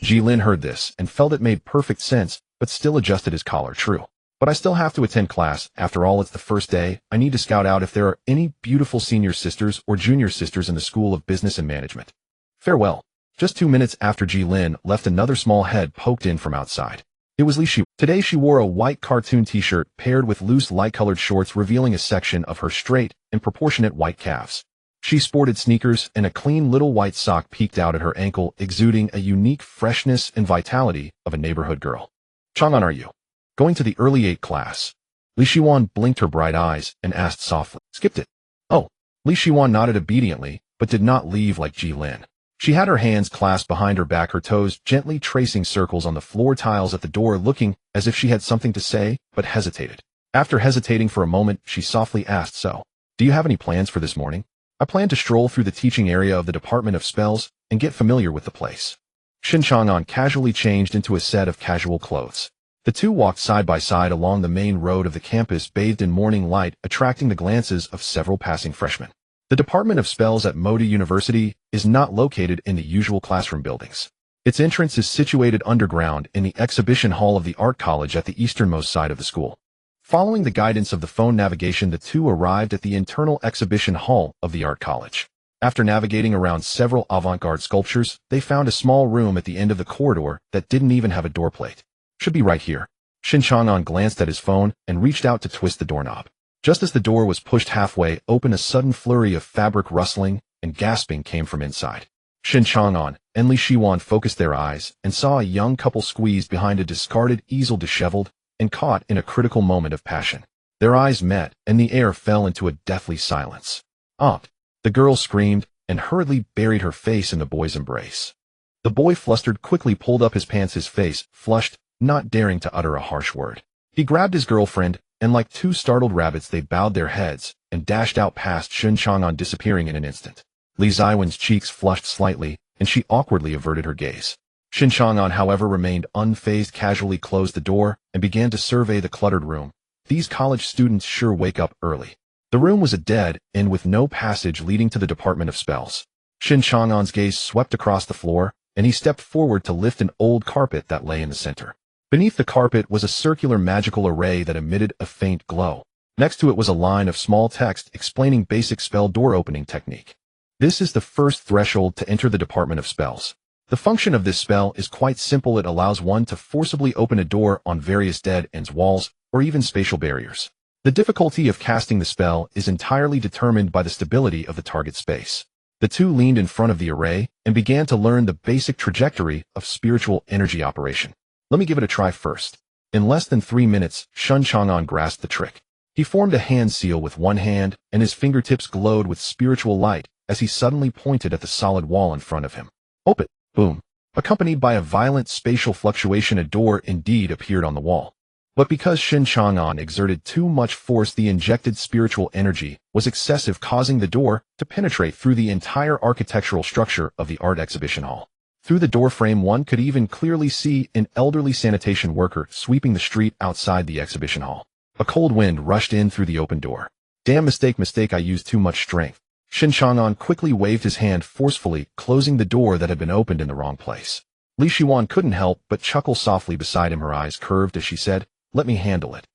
Jilin heard this and felt it made perfect sense, but still adjusted his collar. "True. But I still have to attend class. After all, it's the first day. I need to scout out if there are any beautiful senior sisters or junior sisters in the School of Business and Management. Farewell." Just 2 minutes after Jilin left, another small head poked in from outside. It was Li Shi. Today she wore a white cartoon t-shirt paired with loose light-colored shorts, revealing a section of her straight and proportionate white calves. She sported sneakers, and a clean little white sock peeked out at her ankle, exuding a unique freshness and vitality of a neighborhood girl. "Chang'an, are you going to the early 8 class?" Li Shiwan blinked her bright eyes and asked softly. "Skipped it." "Oh." Li Shiwan nodded obediently, but did not leave like Jilin. She had her hands clasped behind her back, her toes gently tracing circles on the floor tiles at the door, looking as if she had something to say, but hesitated. After hesitating for a moment, she softly asked, "So, do you have any plans for this morning?" "I plan to stroll through the teaching area of the Department of Spells and get familiar with the place." Shen Chang'an casually changed into a set of casual clothes. The two walked side by side along the main road of the campus, bathed in morning light, attracting the glances of several passing freshmen. The Department of Spells at Modi University is not located in the usual classroom buildings. Its entrance is situated underground in the exhibition hall of the Art College at the easternmost side of the school. Following the guidance of the phone navigation, the two arrived at the internal exhibition hall of the Art College. After navigating around several avant-garde sculptures, they found a small room at the end of the corridor that didn't even have a door plate. "Should be right here." Shen Chang'an glanced at his phone and reached out to twist the doorknob. Just as the door was pushed halfway open, a sudden flurry of fabric rustling and gasping came from inside. Shen Chang'an and Li Shiwan focused their eyes and saw a young couple squeezed behind a discarded easel, disheveled and caught in a critical moment of passion. Their eyes met, and the air fell into a deathly silence. "Aunt!" The girl screamed and hurriedly buried her face in the boy's embrace. The boy, flustered, quickly pulled up his pants, his face flushed, not daring to utter a harsh word. He grabbed his girlfriend, and like two startled rabbits, they bowed their heads and dashed out past Shen Chang'an, disappearing in an instant. Li Ziwen's cheeks flushed slightly, and she awkwardly averted her gaze. Shen Chang'an, however, remained unfazed, casually closed the door, and began to survey the cluttered room. These college students sure wake up early. The room was a dead end with no passage leading to the Department of Spells. Shen Chang'an's gaze swept across the floor, and he stepped forward to lift an old carpet that lay in the center. Beneath the carpet was a circular magical array that emitted a faint glow. Next to it was a line of small text explaining basic spell door opening technique. "This is the first threshold to enter the Department of Spells. The function of this spell is quite simple. It allows one to forcibly open a door on various dead ends, walls, or even spatial barriers. The difficulty of casting the spell is entirely determined by the stability of the target space." The two leaned in front of the array and began to learn the basic trajectory of spiritual energy operation. "Let me give it a try first." In less than 3 minutes, Shen Chang'an grasped the trick. He formed a hand seal with one hand, and his fingertips glowed with spiritual light as he suddenly pointed at the solid wall in front of him. Open! Boom! Accompanied by a violent spatial fluctuation, a door indeed appeared on the wall. But because Shen Chang'an exerted too much force, the injected spiritual energy was excessive, causing the door to penetrate through the entire architectural structure of the art exhibition hall. Through the doorframe, one could even clearly see an elderly sanitation worker sweeping the street outside the exhibition hall. A cold wind rushed in through the open door. Damn mistake, I used too much strength. Shen Chang'an quickly waved his hand forcefully, closing the door that had been opened in the wrong place. Li Shiwan couldn't help but chuckle softly beside him, her eyes curved as she said, "Let me handle it."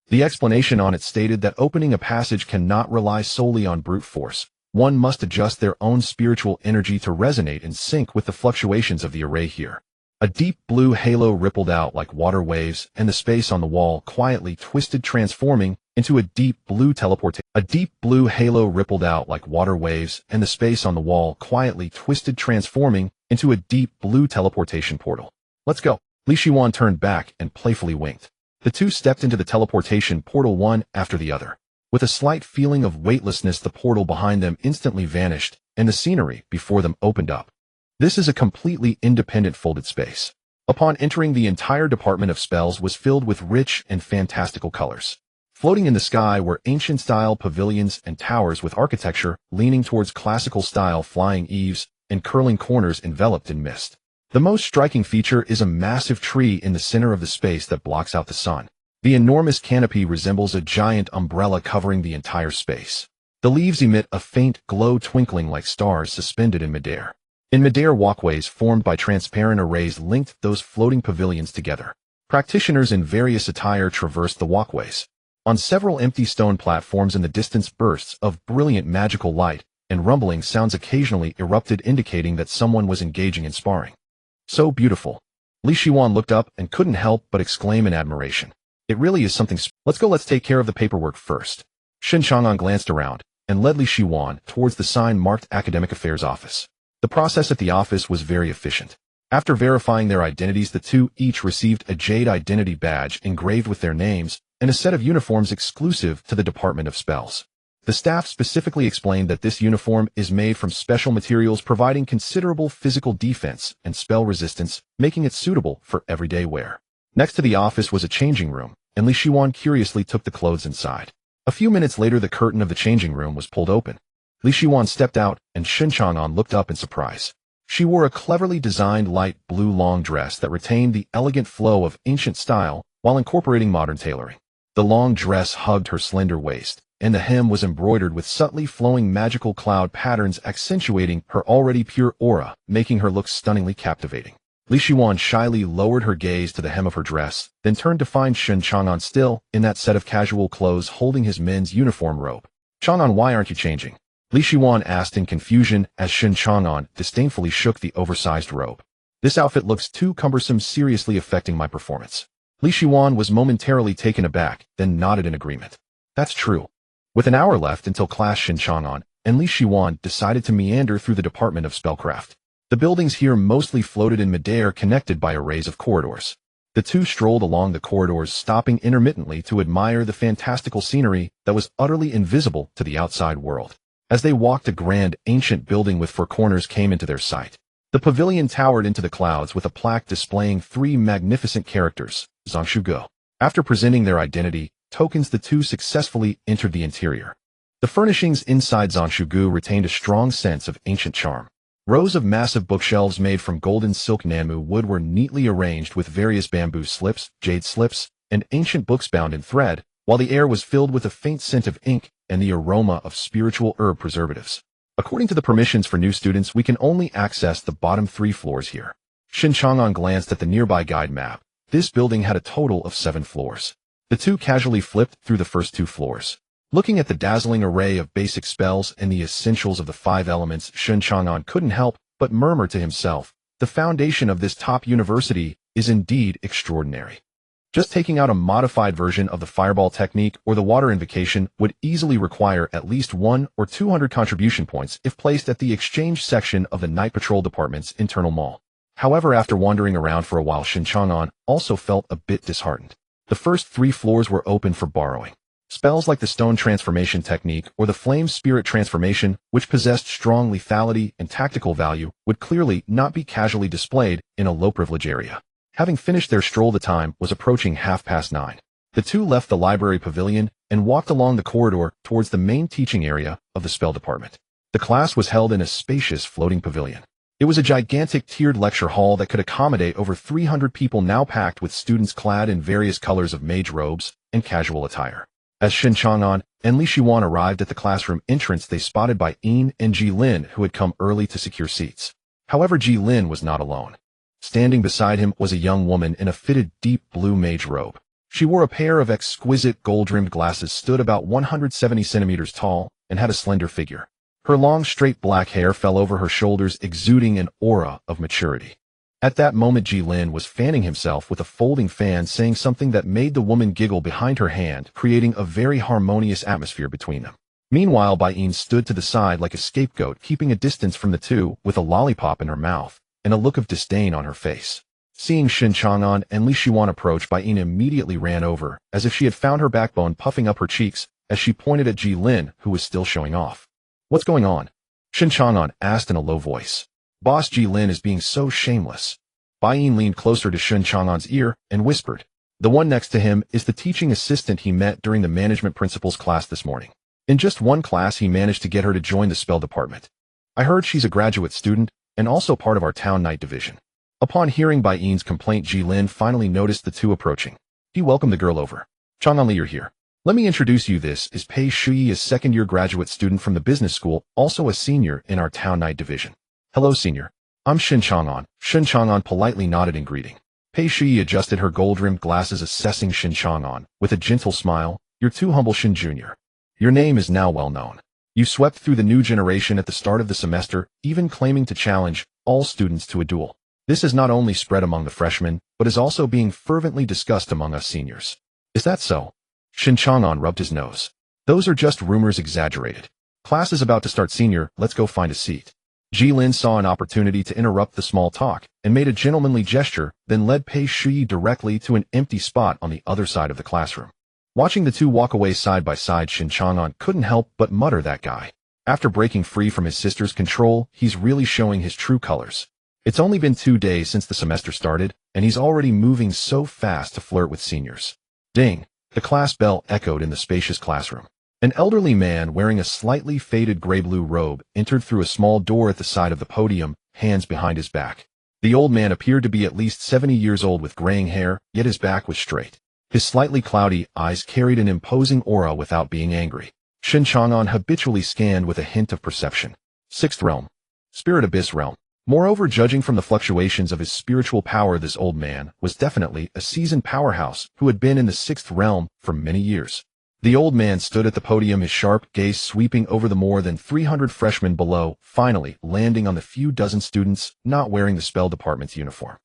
The explanation on it stated that opening a passage cannot rely solely on brute force. One must adjust their own spiritual energy to resonate and sync with the fluctuations of the array here. A deep blue halo rippled out like water waves, and the space on the wall quietly twisted, transforming into a deep blue teleportation. A deep blue halo rippled out like water waves, and the space on the wall quietly twisted, transforming into a deep blue teleportation portal. "Let's go." Li Shiwan turned back and playfully winked. The two stepped into the teleportation portal one after the other. With a slight feeling of weightlessness, the portal behind them instantly vanished, and the scenery before them opened up. This is a completely independent folded space. Upon entering, the entire department of spells was filled with rich and fantastical colors. Floating in the sky were ancient-style pavilions and towers with architecture leaning towards classical-style flying eaves and curling corners enveloped in mist. The most striking feature is a massive tree in the center of the space that blocks out the sun. The enormous canopy resembles a giant umbrella covering the entire space. The leaves emit a faint glow, twinkling like stars suspended in midair. In midair, walkways formed by transparent arrays linked those floating pavilions together. Practitioners in various attire traversed the walkways. On several empty stone platforms in the distance, bursts of brilliant magical light and rumbling sounds occasionally erupted, indicating that someone was engaging in sparring. "So beautiful." Li Shiwan looked up and couldn't help but exclaim in admiration. "It really is something let's take care of the paperwork first." Shen Chang'an glanced around and led Li Shiwan towards the sign marked Academic Affairs Office. The process at the office was very efficient. After verifying their identities, the two each received a jade identity badge engraved with their names and a set of uniforms exclusive to the Department of Spells. The staff specifically explained that this uniform is made from special materials, providing considerable physical defense and spell resistance, making it suitable for everyday wear. Next to the office was a changing room, and Li Shiwan curiously took the clothes inside. A few minutes later, the curtain of the changing room was pulled open. Li Shiwan stepped out, and Shen Chang'an looked up in surprise. She wore a cleverly designed light blue long dress that retained the elegant flow of ancient style while incorporating modern tailoring. The long dress hugged her slender waist, and the hem was embroidered with subtly flowing magical cloud patterns, accentuating her already pure aura, making her look stunningly captivating. Li Shiwan shyly lowered her gaze to the hem of her dress, then turned to find Shen Chang'an still in that set of casual clothes, holding his men's uniform robe. "Chang'an, why aren't you changing?" Li Shiwan asked in confusion as Shen Chang'an disdainfully shook the oversized robe. "This outfit looks too cumbersome, seriously affecting my performance." Li Shiwan was momentarily taken aback, then nodded in agreement. "That's true." With an hour left until class, Shen Chang'an and Li Shiwan decided to meander through the Department of Spellcraft. The buildings here mostly floated in midair, connected by arrays of corridors. The two strolled along the corridors, stopping intermittently to admire the fantastical scenery that was utterly invisible to the outside world. As they walked, a grand, ancient building with four corners came into their sight. The pavilion towered into the clouds with a plaque displaying three magnificent characters, Zhongshugo. After presenting their identity tokens, the two successfully entered the interior. The furnishings inside Zhongshugo retained a strong sense of ancient charm. Rows of massive bookshelves made from golden silk Nanmu wood were neatly arranged with various bamboo slips, jade slips, and ancient books bound in thread, while the air was filled with a faint scent of ink and the aroma of spiritual herb preservatives. "According to the permissions for new students, we can only access the bottom 3 floors here." Shen Chang'an glanced at the nearby guide map. This building had a total of 7 floors. The two casually flipped through the first 2 floors. Looking at the dazzling array of basic spells and the essentials of the 5 elements, Shen Chang'an couldn't help but murmur to himself, "The foundation of this top university is indeed extraordinary." Just taking out a modified version of the fireball technique or the water invocation would easily require at least 100 or 200 contribution points if placed at the exchange section of the Night Patrol Department's internal mall. However, after wandering around for a while, Shen Chang'an also felt a bit disheartened. The first 3 floors were open for borrowing. Spells like the Stone Transformation Technique or the Flame Spirit Transformation, which possessed strong lethality and tactical value, would clearly not be casually displayed in a low-privilege area. Having finished their stroll, the time was approaching 9:30. The two left the library pavilion and walked along the corridor towards the main teaching area of the spell department. The class was held in a spacious floating pavilion. It was a gigantic tiered lecture hall that could accommodate over 300 people, now packed with students clad in various colors of mage robes and casual attire. As Shen Chang'an and Li Shiwan arrived at the classroom entrance, they spotted Bai Yin and Ji Lin, who had come early to secure seats. However, Ji Lin was not alone. Standing beside him was a young woman in a fitted deep blue mage robe. She wore a pair of exquisite gold-rimmed glasses, stood about 170 centimeters tall, and had a slender figure. Her long, straight black hair fell over her shoulders, exuding an aura of maturity. At that moment, Ji Lin was fanning himself with a folding fan, saying something that made the woman giggle behind her hand, creating a very harmonious atmosphere between them. Meanwhile, Bai Yin stood to the side like a scapegoat, keeping a distance from the two, with a lollipop in her mouth and a look of disdain on her face. Seeing Shen Chang'an and Li Shiwan approach, Bai Yin immediately ran over, as if she had found her backbone puffing up her cheeks, as she pointed at Ji Lin, who was still showing off. "What's going on?" Shen Chang'an asked in a low voice. "Boss, Ji Lin is being so shameless." Bai Yin leaned closer to Shen Chang'an's ear and whispered, "The one next to him is the teaching assistant he met during the management principles class this morning. In just one class, he managed to get her to join the spell department. I heard she's a graduate student and also part of our town night division." Upon hearing Bai Yin's complaint, Ji Lin finally noticed the two approaching. He welcomed the girl over. "Chang'an Li, you're here. Let me introduce you. This is Pei Shuyi, a second-year graduate student from the business school, also a senior in our town night division." "Hello, senior. I'm Shen Chang'an." Shen Chang'an politely nodded in greeting. Pei Shuyi adjusted her gold-rimmed glasses, assessing Shen Chang'an with a gentle smile. "You're too humble, Shen Jr. Your name is now well known. You swept through the new generation at the start of the semester, even claiming to challenge all students to a duel. This is not only spread among the freshmen, but is also being fervently discussed among us seniors." "Is that so?" Shen Chang'an rubbed his nose. "Those are just rumors, exaggerated. Class is about to start, senior. Let's go find a seat." Ji Lin saw an opportunity to interrupt the small talk and made a gentlemanly gesture, then led Pei Shuyi directly to an empty spot on the other side of the classroom. Watching the two walk away side by side, Shen Chang'an couldn't help but mutter, "That guy. After breaking free from his sister's control, he's really showing his true colors. It's only been 2 days since the semester started, and he's already moving so fast to flirt with seniors." Ding! The class bell echoed in the spacious classroom. An elderly man wearing a slightly faded gray-blue robe entered through a small door at the side of the podium, hands behind his back. The old man appeared to be at least 70 years old, with graying hair, yet his back was straight. His slightly cloudy eyes carried an imposing aura without being angry. Shen Chang'an habitually scanned with a hint of perception. Sixth realm. Spirit Abyss realm. Moreover, judging from the fluctuations of his spiritual power, this old man was definitely a seasoned powerhouse who had been in the sixth realm for many years. The old man stood at the podium, his sharp gaze sweeping over the more than 300 freshmen below, finally landing on the few dozen students not wearing the spell department's uniform.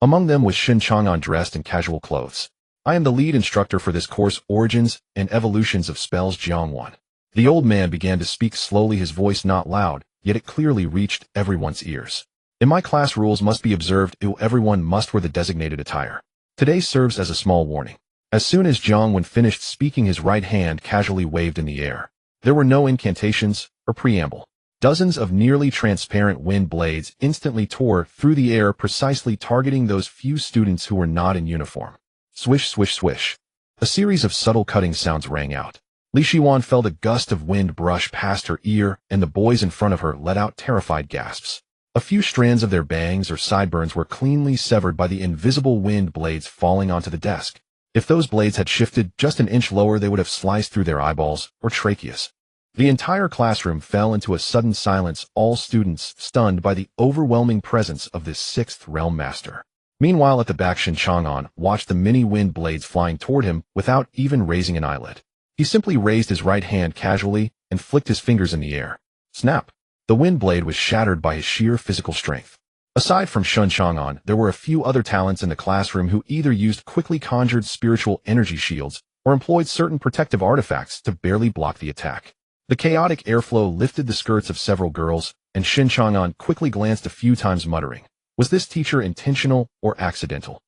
Among them was Shen Chang'an, dressed in casual clothes. "I am the lead instructor for this course, Origins and Evolutions of Spells, Jiang 1. The old man began to speak slowly, his voice not loud, yet it clearly reached everyone's ears. "In my class, rules must be observed. Everyone must wear the designated attire. Today serves as a small warning." As soon as Jiang Wen finished speaking, his right hand casually waved in the air. There were no incantations or preamble. Dozens of nearly transparent wind blades instantly tore through the air, precisely targeting those few students who were not in uniform. Swish, swish, swish. A series of subtle cutting sounds rang out. Li Shiwan felt a gust of wind brush past her ear, and the boys in front of her let out terrified gasps. A few strands of their bangs or sideburns were cleanly severed by the invisible wind blades falling onto the desk. If those blades had shifted just an inch lower, they would have sliced through their eyeballs or tracheas. The entire classroom fell into a sudden silence, all students stunned by the overwhelming presence of this sixth realm master. Meanwhile, at the back, Shen Chang'an watched the many wind blades flying toward him without even raising an eyelid. He simply raised his right hand casually and flicked his fingers in the air. Snap! The wind blade was shattered by his sheer physical strength. Aside from Shen Chang'an, there were a few other talents in the classroom who either used quickly conjured spiritual energy shields or employed certain protective artifacts to barely block the attack. The chaotic airflow lifted the skirts of several girls, and Shen Chang'an quickly glanced a few times, muttering, "Was this teacher intentional or accidental?"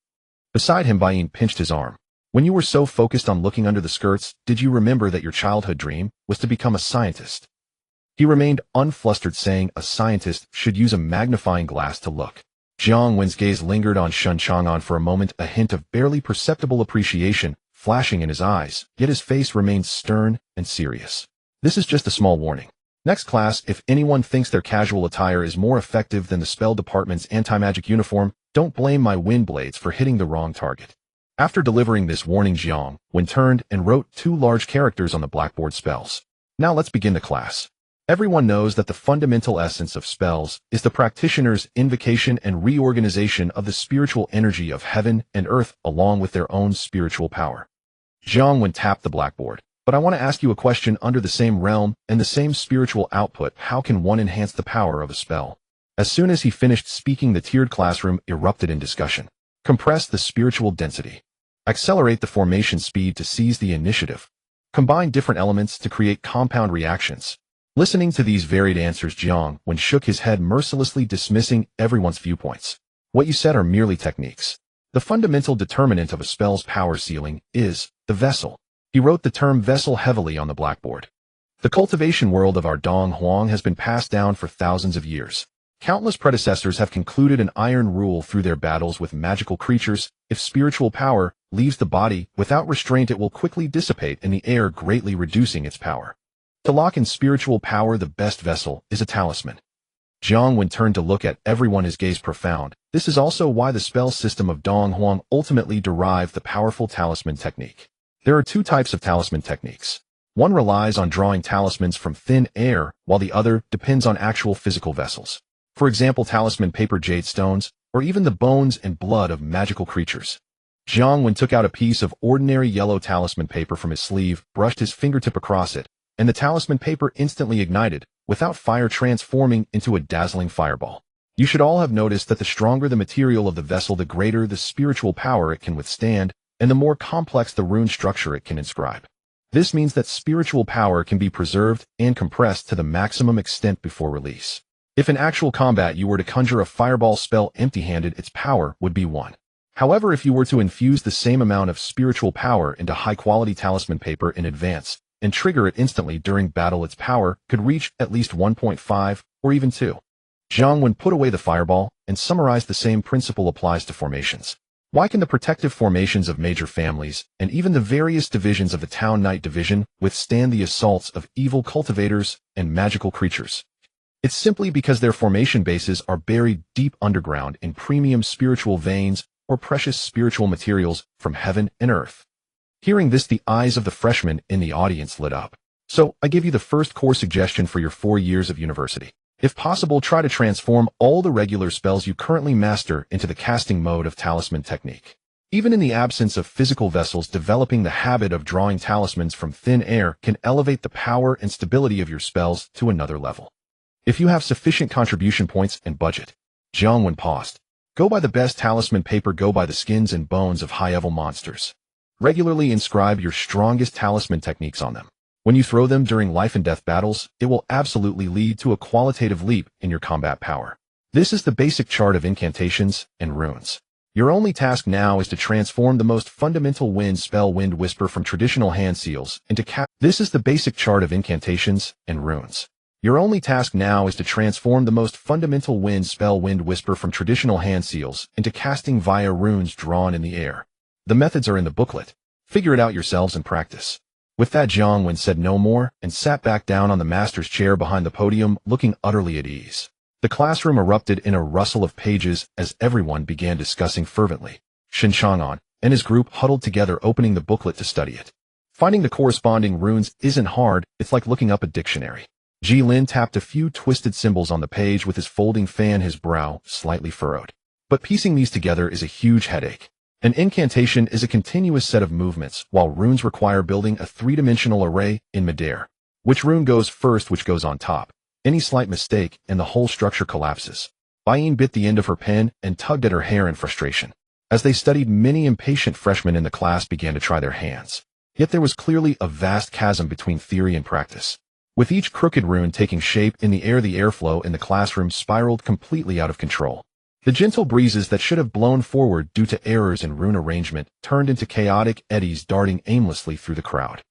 Beside him, Bai Yin pinched his arm. When you were so focused on looking under the skirts, did you remember that your childhood dream was to become a scientist? He remained unflustered, saying a scientist should use a magnifying glass to look. Jiang Wen's gaze lingered on Shen Chang'an for a moment, a hint of barely perceptible appreciation flashing in his eyes, yet his face remained stern and serious. This is just a small warning. Next class, if anyone thinks their casual attire is more effective than the spell department's anti-magic uniform, don't blame my wind blades for hitting the wrong target. After delivering this warning, Jiang Wen turned and wrote 2 large characters on the blackboard: spells. Now let's begin the class. Everyone knows that the fundamental essence of spells is the practitioner's invocation and reorganization of the spiritual energy of heaven and earth along with their own spiritual power. Jiang Wen tapped the blackboard. But I want to ask you a question. Under the same realm and the same spiritual output, how can one enhance the power of a spell? As soon as he finished speaking, the tiered classroom erupted in discussion. Compress the spiritual density. Accelerate the formation speed to seize the initiative. Combine different elements to create compound reactions. Listening to these varied answers, Jiang Wen shook his head, mercilessly dismissing everyone's viewpoints. What you said are merely techniques. The fundamental determinant of a spell's power ceiling is the vessel. He wrote the term vessel heavily on the blackboard. The cultivation world of our Dong Huang has been passed down for thousands of years. Countless predecessors have concluded an iron rule through their battles with magical creatures. If spiritual power leaves the body without restraint, it will quickly dissipate in the air, greatly reducing its power. To lock in spiritual power, the best vessel is a talisman. Jiang Wen turned to look at everyone, his gaze profound. This is also why the spell system of Dong Huang ultimately derived the powerful talisman technique. There are 2 types of talisman techniques. One relies on drawing talismans from thin air, while the other depends on actual physical vessels. For example, talisman paper, jade stones, or even the bones and blood of magical creatures. Jiang Wen took out a piece of ordinary yellow talisman paper from his sleeve, brushed his fingertip across it, and the talisman paper instantly ignited, without fire, transforming into a dazzling fireball. You should all have noticed that the stronger the material of the vessel, the greater the spiritual power it can withstand, and the more complex the rune structure it can inscribe. This means that spiritual power can be preserved and compressed to the maximum extent before release. If in actual combat you were to conjure a fireball spell empty-handed, its power would be 1. However, if you were to infuse the same amount of spiritual power into high-quality talisman paper in advance and trigger it instantly during battle, its power could reach at least 1.5 or even 2. Jiang Wen put away the fireball and summarized: the same principle applies to formations. Why can the protective formations of major families, and even the various divisions of the Town Night Division, withstand the assaults of evil cultivators and magical creatures? It's simply because their formation bases are buried deep underground in premium spiritual veins or precious spiritual materials from heaven and earth. Hearing this, the eyes of the freshmen in the audience lit up. So, I give you the first core suggestion for your 4 years of university. If possible, try to transform all the regular spells you currently master into the casting mode of talisman technique. Even in the absence of physical vessels, developing the habit of drawing talismans from thin air can elevate the power and stability of your spells to another level. If you have sufficient contribution points and budget. Jiang Wen paused. Go buy the best talisman paper, go buy the skins and bones of high-level monsters. Regularly inscribe your strongest talisman techniques on them. When you throw them during life and death battles, it will absolutely lead to a qualitative leap in your combat power. This is the basic chart of incantations and runes. Your only task now is to transform the most fundamental wind spell, Wind Whisper, from traditional hand seals into This is the basic chart of incantations and runes. Your only task now is to transform the most fundamental wind spell, Wind Whisper, from traditional hand seals into casting via runes drawn in the air. The methods are in the booklet. Figure it out yourselves and practice. With that, Jiang Wen said no more and sat back down on the master's chair behind the podium, looking utterly at ease. The classroom erupted in a rustle of pages as everyone began discussing fervently. Shen Chang'an and his group huddled together, opening the booklet to study it. Finding the corresponding runes isn't hard, it's like looking up a dictionary. Ji Lin tapped a few twisted symbols on the page with his folding fan, his brow slightly furrowed. But piecing these together is a huge headache. An incantation is a continuous set of movements, while runes require building a 3-dimensional array in midair. Which rune goes first, which goes on top? Any slight mistake, and the whole structure collapses. Bayin bit the end of her pen and tugged at her hair in frustration. As they studied, many impatient freshmen in the class began to try their hands. Yet there was clearly a vast chasm between theory and practice. With each crooked rune taking shape in the air, the airflow in the classroom spiraled completely out of control. The gentle breezes that should have blown forward due to errors in rune arrangement turned into chaotic eddies darting aimlessly through the crowd.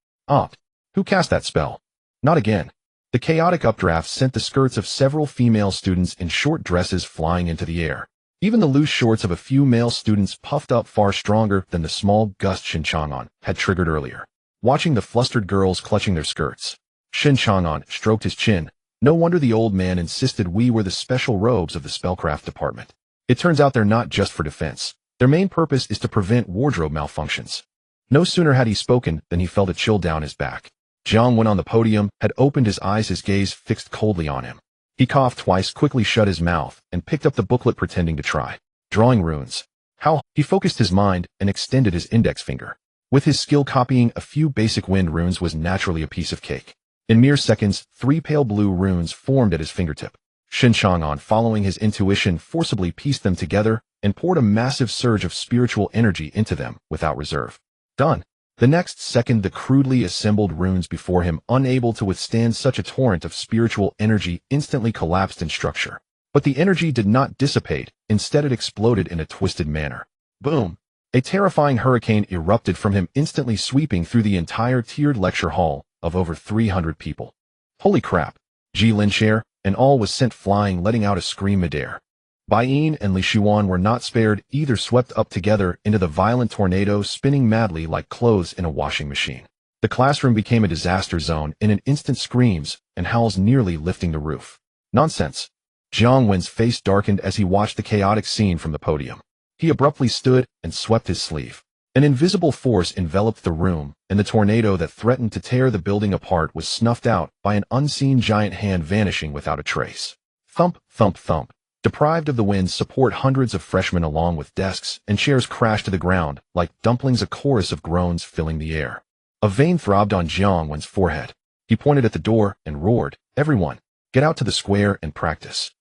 Who cast that spell? Not again. The chaotic updraft sent the skirts of several female students in short dresses flying into the air. Even the loose shorts of a few male students puffed up far stronger than the small gust Shen Chang'an had triggered earlier. Watching the flustered girls clutching their skirts, Shen Chang'an stroked his chin. No wonder the old man insisted we were the special robes of the spellcraft department. It turns out they're not just for defense. Their main purpose is to prevent wardrobe malfunctions. No sooner had he spoken than he felt a chill down his back. Jiang Wen on the podium had opened his eyes, his gaze fixed coldly on him. He coughed twice, quickly shut his mouth, and picked up the booklet pretending to try. Drawing runes. How? He focused his mind and extended his index finger. With his skill, copying a few basic wind runes was naturally a piece of cake. In mere seconds, 3 pale blue runes formed at his fingertip. Shen Chang'an, following his intuition, forcibly pieced them together and poured a massive surge of spiritual energy into them without reserve. Done. The next second, the crudely assembled runes before him, unable to withstand such a torrent of spiritual energy, instantly collapsed in structure. But the energy did not dissipate. Instead, it exploded in a twisted manner. Boom! A terrifying hurricane erupted from him, instantly sweeping through the entire tiered lecture hall of over 300 people. Holy crap! Ji Linshare and all was sent flying, letting out a scream midair. Bai Yin and Li Shuan were not spared either, swept up together into the violent tornado, spinning madly like clothes in a washing machine. The classroom became a disaster zone in an instant, screams and howls nearly lifting the roof. Nonsense. Jiang Wen's face darkened as he watched the chaotic scene from the podium. He abruptly stood and swept his sleeve. An invisible force enveloped the room, and the tornado that threatened to tear the building apart was snuffed out by an unseen giant hand vanishing without a trace. Thump, thump, thump. Deprived of the wind's support, hundreds of freshmen along with desks and chairs crashed to the ground like dumplings, a chorus of groans filling the air. A vein throbbed on Jiang Wen's forehead. He pointed at the door and roared, "Everyone, get out to the square and practice."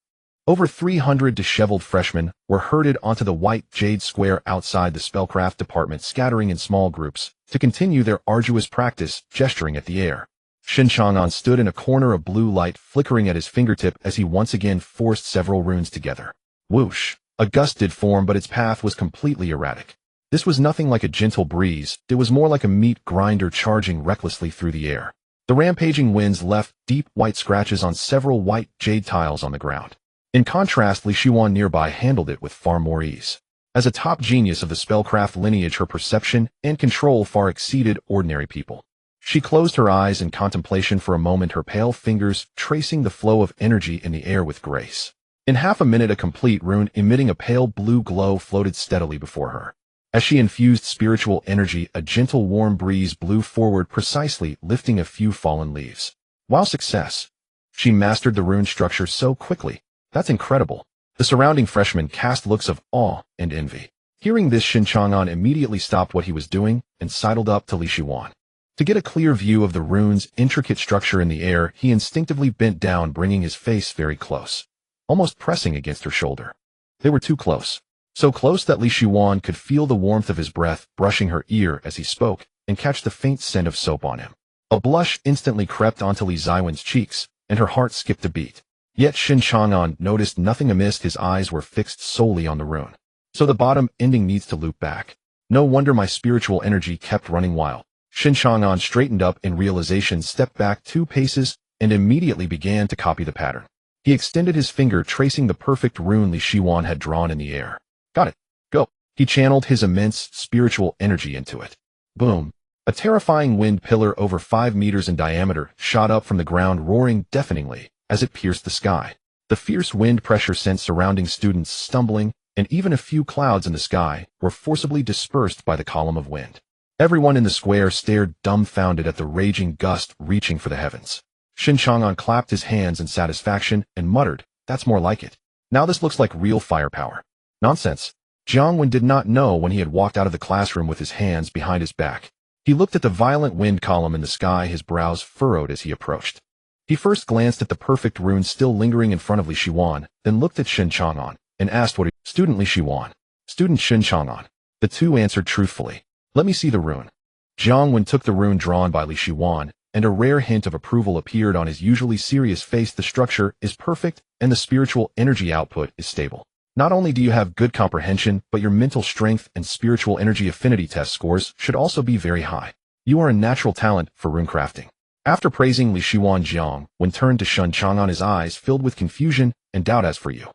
Over 300 disheveled freshmen were herded onto the white jade square outside the spellcraft department, scattering in small groups to continue their arduous practice, gesturing at the air. Shen Chang'an stood in a corner, of blue light flickering at his fingertip as he once again forced several runes together. Whoosh! A gust did form, but its path was completely erratic. This was nothing like a gentle breeze, it was more like a meat grinder charging recklessly through the air. The rampaging winds left deep white scratches on several white jade tiles on the ground. In contrast, Li Shuan nearby handled it with far more ease. As a top genius of the spellcraft lineage, her perception and control far exceeded ordinary people. She closed her eyes in contemplation for a moment, her pale fingers tracing the flow of energy in the air with grace. In half a minute, a complete rune emitting a pale blue glow floated steadily before her. As she infused spiritual energy, a gentle warm breeze blew forward, precisely lifting a few fallen leaves. Wow, success! She mastered the rune structure so quickly. That's incredible. The surrounding freshmen cast looks of awe and envy. Hearing this, Shen Chang'an immediately stopped what he was doing and sidled up to Li Shuan. To get a clear view of the rune's intricate structure in the air, he instinctively bent down, bringing his face very close, almost pressing against her shoulder. They were too close. So close that Li Shuan could feel the warmth of his breath brushing her ear as he spoke and catch the faint scent of soap on him. A blush instantly crept onto Li Ziwen's cheeks, and her heart skipped a beat. Yet Shen Chang'an noticed nothing amiss. His eyes were fixed solely on the rune. So the bottom ending needs to loop back. No wonder my spiritual energy kept running wild. Shen Chang'an straightened up in realization, stepped back 2 paces, and immediately began to copy the pattern. He extended his finger, tracing the perfect rune Li Shuan had drawn in the air. Got it. Go. He channeled his immense spiritual energy into it. Boom. A terrifying wind pillar over 5 meters in diameter shot up from the ground, roaring deafeningly as it pierced the sky. The fierce wind pressure sent surrounding students stumbling, and even a few clouds in the sky were forcibly dispersed by the column of wind. Everyone in the square stared dumbfounded at the raging gust reaching for the heavens. Shen Chang'an clapped his hands in satisfaction and muttered, "That's more like it. Now this looks like real firepower." Nonsense. Jiang Wen did not know when he had walked out of the classroom with his hands behind his back. He looked at the violent wind column in the sky, his brows furrowed as he approached. He first glanced at the perfect rune still lingering in front of Li Shuan, then looked at Shen Chang'an and asked, "What are you?" "Student Li Shuan." "Student Shen Chang'an." The two answered truthfully. "Let me see the rune." Jiang Wen took the rune drawn by Li Shuan, and a rare hint of approval appeared on his usually serious face. "The structure is perfect, and the spiritual energy output is stable. Not only do you have good comprehension, but your mental strength and spiritual energy affinity test scores should also be very high. You are a natural talent for rune crafting. After praising Li Shiwan Jiang, Wen turned to Shen Chang'an, his eyes filled with confusion and doubt. As for you,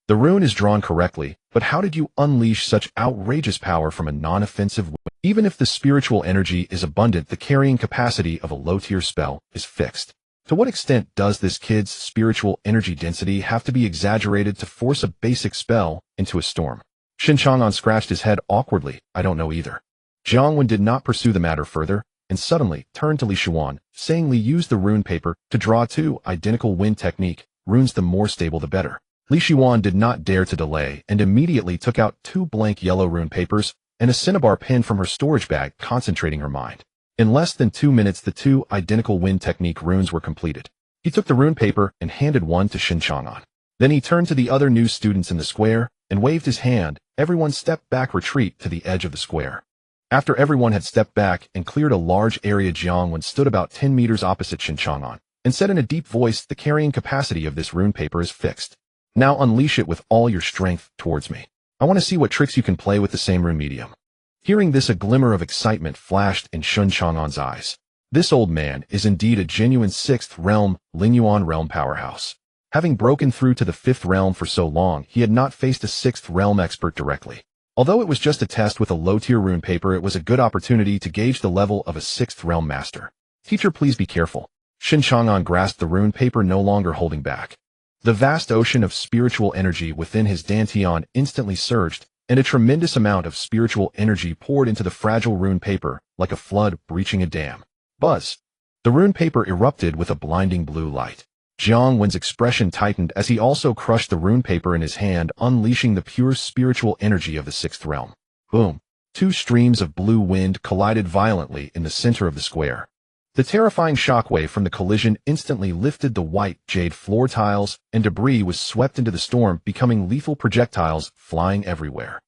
the rune is drawn correctly, but how did you unleash such outrageous power from a non-offensive weapon? Even if the spiritual energy is abundant, the carrying capacity of a low-tier spell is fixed. To what extent does this kid's spiritual energy density have to be exaggerated to force a basic spell into a storm? Shen Chang'an scratched his head awkwardly. I don't know either. Jiang Wen did not pursue the matter further, and suddenly turned to Li Shiwan, saying, Li, use the rune paper to draw 2 identical wind technique runes, the more stable the better. Li Shiwan did not dare to delay and immediately took out 2 blank yellow rune papers and a cinnabar pen from her storage bag, concentrating her mind. In less than 2 minutes, the 2 identical wind technique runes were completed. He took the rune paper and handed one to Shen Chang'an. Then he turned to the other new students in the square and waved his hand. Everyone stepped back, retreat to the edge of the square. After everyone had stepped back and cleared a large area, Jiang Wen stood about 10 meters opposite Shen Chang'an and said in a deep voice, the carrying capacity of this rune paper is fixed. Now unleash it with all your strength towards me. I want to see what tricks you can play with the same rune medium. Hearing this, a glimmer of excitement flashed in Shen Chang'an's eyes. This old man is indeed a genuine 6th realm, Lingyuan realm powerhouse. Having broken through to the 5th realm for so long, he had not faced a 6th realm expert directly. Although it was just a test with a low-tier rune paper, it was a good opportunity to gauge the level of a 6th realm master. Teacher, please be careful. Shen Chang'an grasped the rune paper, no longer holding back. The vast ocean of spiritual energy within his dantian instantly surged, and a tremendous amount of spiritual energy poured into the fragile rune paper, like a flood breaching a dam. Buzz! The rune paper erupted with a blinding blue light. Jiang Wen's expression tightened as he also crushed the rune paper in his hand, unleashing the pure spiritual energy of the 6th realm. Boom! 2 streams of blue wind collided violently in the center of the square. The terrifying shockwave from the collision instantly lifted the white jade floor tiles, and debris was swept into the storm, becoming lethal projectiles flying everywhere.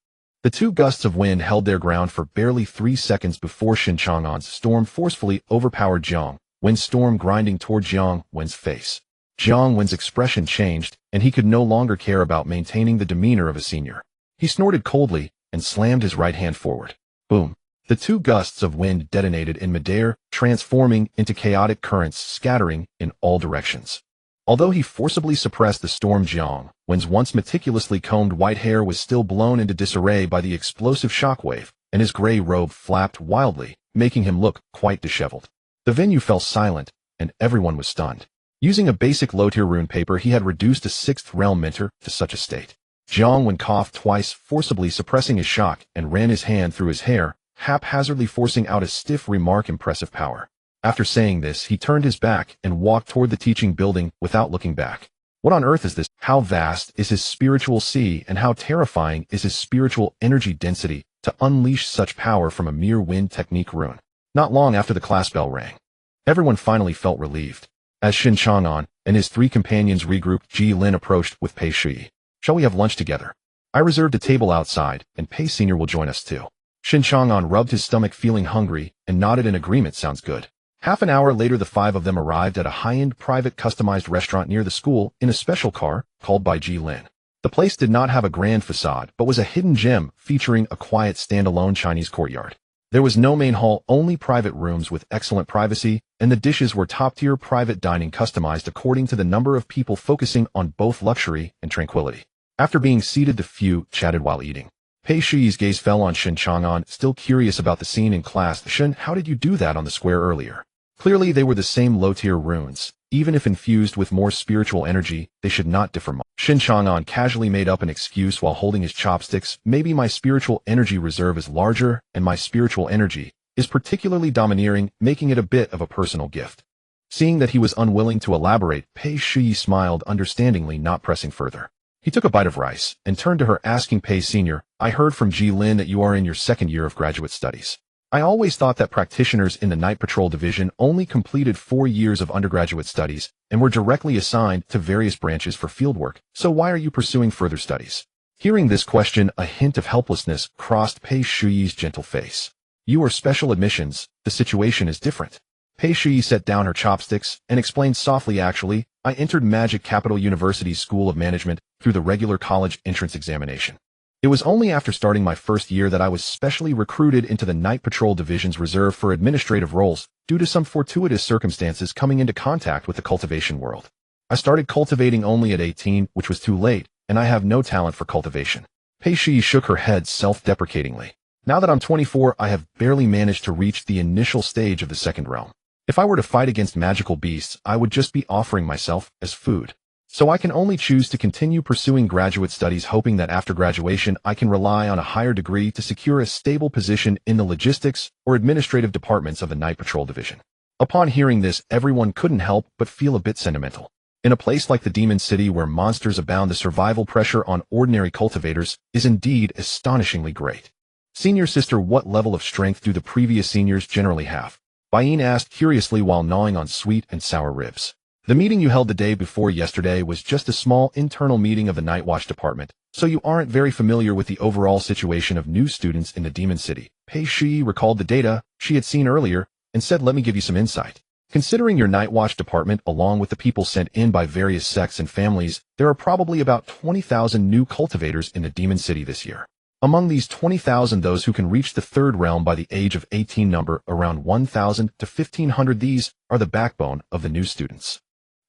The 2 gusts of wind held their ground for barely 3 seconds before Shen Chang'an's storm forcefully overpowered Jiang Wen's storm, grinding toward Jiang Wen's face. Jiang Wen's expression changed, and he could no longer care about maintaining the demeanor of a senior. He snorted coldly and slammed his right hand forward. Boom! The 2 gusts of wind detonated in midair, transforming into chaotic currents scattering in all directions. Although he forcibly suppressed the storm, Jiang Wen's once meticulously combed white hair was still blown into disarray by the explosive shockwave, and his gray robe flapped wildly, making him look quite disheveled. The venue fell silent, and everyone was stunned. Using a basic low-tier rune paper, he had reduced a 6th realm mentor to such a state. Jiang Wen coughed twice, forcibly suppressing his shock, and ran his hand through his hair, haphazardly forcing out a stiff remark, impressive power. After saying this, he turned his back and walked toward the teaching building without looking back. What on earth is this? How vast is his spiritual sea, and how terrifying is his spiritual energy density to unleash such power from a mere wind technique rune? Not long after the class bell rang, everyone finally felt relieved. As Shen Chang'an and his 3 companions regrouped, Ji Lin approached with Pei Shui. Shall we have lunch together? I reserved a table outside, and Pei Senior will join us too. Shen Chang'an rubbed his stomach, feeling hungry, and nodded in agreement. Sounds good. Half an hour later, the 5 of them arrived at a high-end private customized restaurant near the school in a special car called by Ji Lin. The place did not have a grand facade, but was a hidden gem featuring a quiet standalone Chinese courtyard. There was no main hall, only private rooms with excellent privacy, and the dishes were top-tier private dining customized according to the number of people, focusing on both luxury and tranquility. After being seated, the few chatted while eating. Pei Shui's gaze fell on Shen Chang'an, still curious about the scene in class. Shen, how did you do that on the square earlier? Clearly they were the same low-tier runes. Even if infused with more spiritual energy, they should not differ much. Shen Chang'an casually made up an excuse while holding his chopsticks. Maybe my spiritual energy reserve is larger, and my spiritual energy is particularly domineering, making it a bit of a personal gift. Seeing that he was unwilling to elaborate, Pei Shui smiled understandingly, not pressing further. He took a bite of rice and turned to her, asking, Pei Senior, I heard from Ji Lin that you are in your 2nd year of graduate studies. I always thought that practitioners in the Night Patrol Division only completed 4 years of undergraduate studies and were directly assigned to various branches for fieldwork, so why are you pursuing further studies? Hearing this question, a hint of helplessness crossed Pei Shui's gentle face. You are special admissions, the situation is different. Pei Shi set down her chopsticks and explained softly, actually, I entered Magic Capital University's School of Management through the regular college entrance examination. It was only after starting my first year that I was specially recruited into the Night Patrol Division's reserve for administrative roles due to some fortuitous circumstances coming into contact with the cultivation world. I started cultivating only at 18, which was too late, and I have no talent for cultivation. Pei Shi shook her head self-deprecatingly. Now that I'm 24, I have barely managed to reach the initial stage of the second realm. If I were to fight against magical beasts, I would just be offering myself as food. So I can only choose to continue pursuing graduate studies, hoping that after graduation I can rely on a higher degree to secure a stable position in the logistics or administrative departments of the Night Patrol Division. Upon hearing this, everyone couldn't help but feel a bit sentimental. In a place like the Demon City where monsters abound, the survival pressure on ordinary cultivators is indeed astonishingly great. Senior sister, what level of strength do the previous seniors generally have? Bain asked curiously while gnawing on sweet and sour ribs. The meeting you held the day before yesterday was just a small internal meeting of the Night Watch Department, so you aren't very familiar with the overall situation of new students in the Demon City. Pei Shi recalled the data she had seen earlier and said, let me give you some insight. Considering your Night Watch Department along with the people sent in by various sects and families, there are probably about 20,000 new cultivators in the Demon City this year. Among these 20,000, those who can reach the third realm by the age of 18 number around 1,000 to 1,500. These are the backbone of the new students.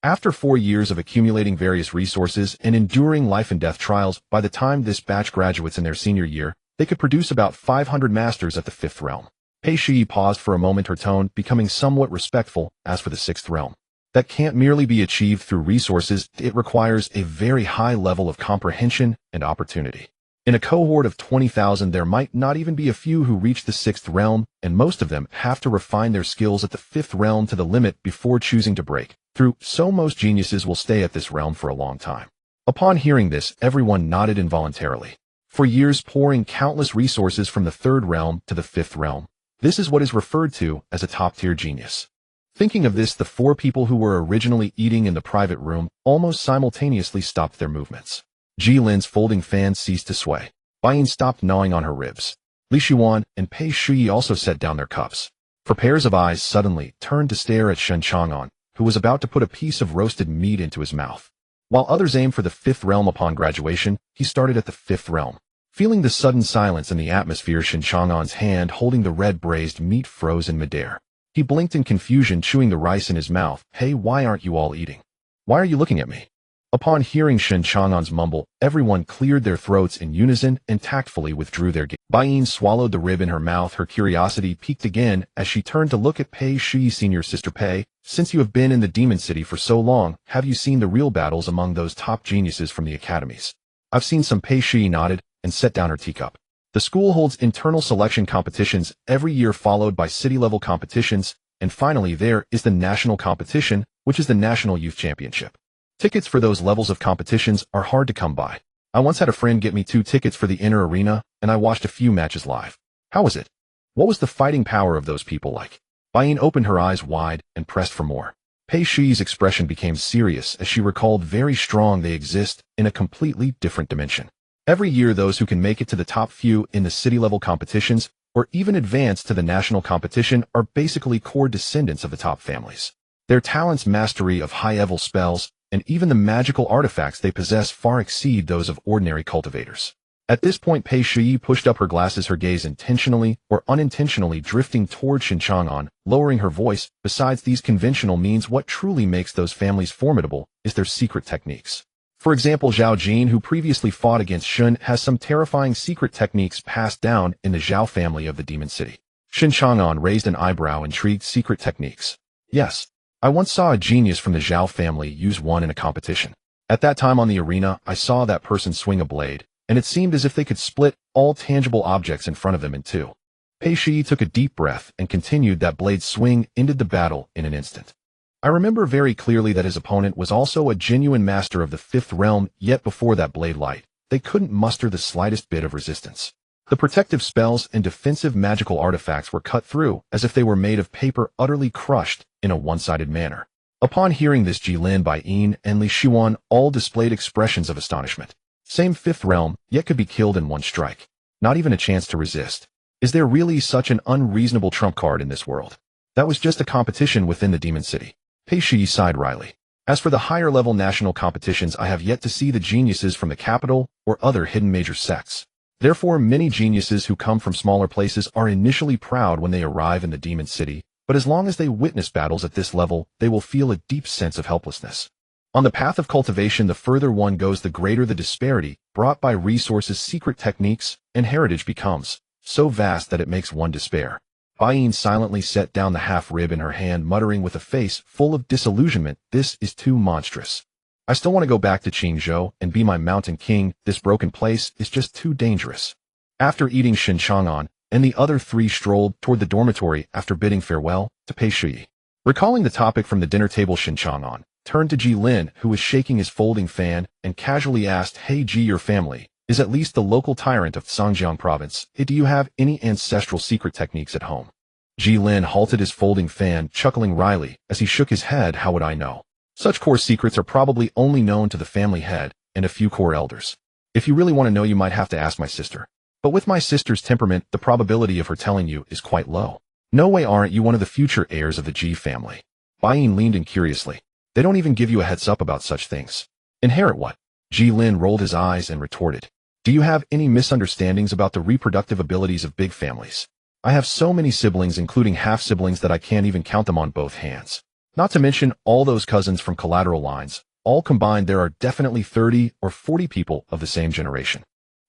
After 4 years of accumulating various resources and enduring life and death trials, by the time this batch graduates in their senior year, they could produce about 500 masters at the 5th realm. Pei Shi paused for a moment, her tone becoming somewhat respectful. As for the 6th realm, that can't merely be achieved through resources, it requires a very high level of comprehension and opportunity. In a cohort of 20,000, there might not even be a few who reach the 6th realm, and most of them have to refine their skills at the 5th realm to the limit before choosing to break through, so most geniuses will stay at this realm for a long time. Upon hearing this, everyone nodded involuntarily. For years, pouring countless resources from the 3rd realm to the 5th realm, this is what is referred to as a top-tier genius. Thinking of this, the 4 people who were originally eating in the private room almost simultaneously stopped their movements. Ji Lin's folding fan ceased to sway. Bain stopped gnawing on her ribs. Li Xuan and Pei Shi also set down their cups. For pairs of eyes suddenly turned to stare at Shen Chang'an, who was about to put a piece of roasted meat into his mouth. While others aimed for the 5th realm upon graduation, he started at the 5th realm. Feeling the sudden silence in the atmosphere, Shen Chang'an's hand holding the red braised meat froze in midair. He blinked in confusion, chewing the rice in his mouth. Hey, why aren't you all eating? Why are you looking at me? Upon hearing Shen Chang'an's mumble, everyone cleared their throats in unison and tactfully withdrew their gaze. Bain swallowed the rib in her mouth, her curiosity piqued again as she turned to look at Pei Shi. Senior sister Pei, since you have been in the Demon City for so long, have you seen the real battles among those top geniuses from the academies? I've seen some. Pei Shi nodded and set down her teacup. The school holds internal selection competitions every year, followed by city-level competitions, and finally there is the national competition, which is the National Youth Championship. Tickets for those levels of competitions are hard to come by. I once had a friend get me 2 tickets for the inner arena, and I watched a few matches live. How was it? What was the fighting power of those people like? Bain opened her eyes wide and pressed for more. Pei Shi's expression became serious as she recalled very strong they exist in a completely different dimension. Every year, those who can make it to the top few in the city-level competitions or even advance to the national competition are basically core descendants of the top families. Their talents, mastery of high-level spells, and even the magical artifacts they possess far exceed those of ordinary cultivators. At this point, Pei Shi pushed up her glasses, her gaze intentionally or unintentionally drifting toward Shen Chang'an, lowering her voice. Besides these conventional means, what truly makes those families formidable is their secret techniques. For example, Zhao Jin, who previously fought against Shun, has some terrifying secret techniques passed down in the Zhao family of the Demon City. Shen Chang'an raised an eyebrow, intrigued. Secret techniques? Yes. I once saw a genius from the Zhao family use one in a competition. At that time on the arena, I saw that person swing a blade, and it seemed as if they could split all tangible objects in front of them in two. Pei Shi took a deep breath and continued. That blade swing ended the battle in an instant. I remember very clearly that his opponent was also a genuine master of the 5th realm, yet before that blade light, they couldn't muster the slightest bit of resistance. The protective spells and defensive magical artifacts were cut through as if they were made of paper, utterly crushed in a one-sided manner. Upon hearing this, Jilin, Baiyin, and Li Xuan all displayed expressions of astonishment. Same 5th realm, yet could be killed in one strike. Not even a chance to resist. Is there really such an unreasonable trump card in this world? That was just a competition within the Demon City. Pei Shi sighed wryly. As for the higher-level national competitions, I have yet to see the geniuses from the capital or other hidden major sects. Therefore, many geniuses who come from smaller places are initially proud when they arrive in the Demon City, but as long as they witness battles at this level, they will feel a deep sense of helplessness. On the path of cultivation, the further one goes, the greater the disparity brought by resources, secret techniques, and heritage becomes, so vast that it makes one despair. Baiyin silently set down the half-rib in her hand, muttering with a face full of disillusionment, "This is too monstrous. I still want to go back to Qingzhou and be my mountain king. This broken place is just too dangerous." After eating, Shen Chang'an and the other three strolled toward the dormitory after bidding farewell to Pei Shi. Recalling the topic from the dinner table, Shen Chang'an turned to Ji Lin, who was shaking his folding fan, and casually asked, "Hey Ji, your family is at least the local tyrant of Zhejiang province. Do you have any ancestral secret techniques at home?" Ji Lin halted his folding fan, chuckling wryly as he shook his head. "How would I know? Such core secrets are probably only known to the family head and a few core elders. If you really want to know, you might have to ask my sister. But with my sister's temperament, the probability of her telling you is quite low." "No way, aren't you one of the future heirs of the Ji family?" Baiyin leaned in curiously. "They don't even give you a heads up about such things." "Inherit what?" Ji Lin rolled his eyes and retorted. "Do you have any misunderstandings about the reproductive abilities of big families? I have so many siblings, including half-siblings, that I can't even count them on both hands. Not to mention all those cousins from collateral lines. All combined, there are definitely 30 or 40 people of the same generation.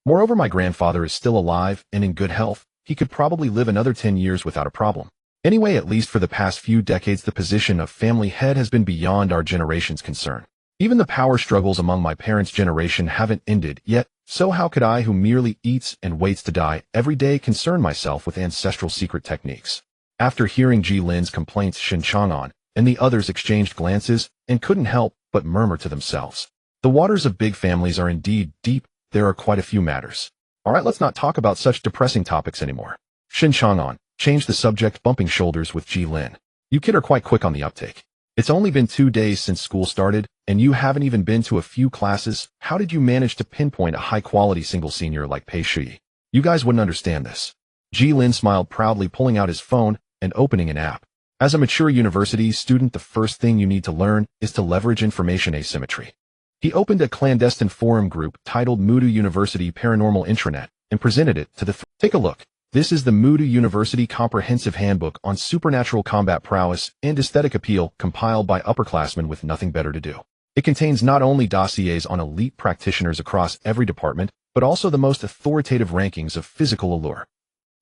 Moreover, my grandfather is still alive and in good health. He could probably live another 10 years without a problem. Anyway, at least for the past few decades, the position of family head has been beyond our generation's concern. Even the power struggles among my parents' generation haven't ended yet, so how could I, who merely eats and waits to die every day, concern myself with ancestral secret techniques?" After hearing Ji Lin's complaints, Shen Chang'an and the others exchanged glances and couldn't help but murmur to themselves. The waters of big families are indeed deep. There are quite a few matters. All right, let's not talk about such depressing topics anymore. Shen Chang'an changed the subject, bumping shoulders with Ji Lin. "You kid are quite quick on the uptake. It's only been 2 days since school started, and you haven't even been to a few classes. How did you manage to pinpoint a high-quality single senior like Pei Shi? You guys wouldn't understand this." Ji Lin smiled proudly, pulling out his phone and opening an app. "As a mature university student, the first thing you need to learn is to leverage information asymmetry." He opened a clandestine forum group titled Mudu University Paranormal Intranet and presented it to the "Take a look. This is the Mudu University Comprehensive Handbook on Supernatural Combat Prowess and Aesthetic Appeal, compiled by upperclassmen with nothing better to do. It contains not only dossiers on elite practitioners across every department, but also the most authoritative rankings of physical allure."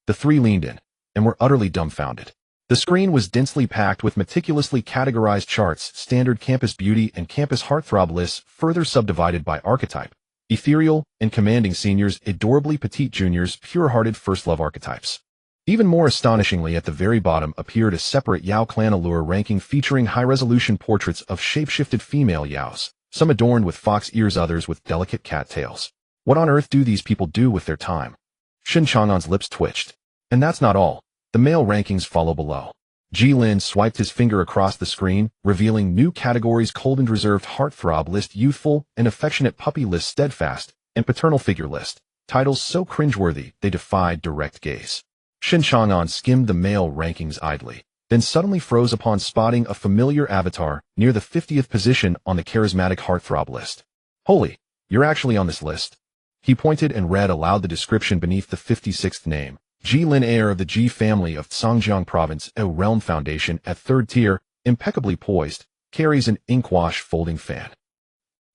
The three leaned in and were utterly dumbfounded. The screen was densely packed with meticulously categorized charts, standard campus beauty and campus heartthrob lists, further subdivided by archetype. Ethereal and commanding seniors, adorably petite juniors, pure-hearted first love archetypes. Even more astonishingly, at the very bottom appeared a separate Yao clan allure ranking featuring high-resolution portraits of shape-shifted female Yaos, some adorned with fox ears, others with delicate cat tails. What on earth do these people do with their time? Shen Chang'an's lips twitched. And that's not all. The male rankings follow below. Ji Lin swiped his finger across the screen, revealing new categories: cold and reserved heartthrob list, youthful and affectionate puppy list, steadfast and paternal figure list. Titles so cringeworthy they defied direct gaze. Shen Chang'an skimmed the male rankings idly, then suddenly froze upon spotting a familiar avatar near the 50th position on the charismatic heartthrob list. "Holy, you're actually on this list." He pointed and read aloud the description beneath the 56th name. Ji Lin, heir of the Ji family of Zhejiang province, a realm foundation at 3rd tier, impeccably poised, carries an inkwash folding fan.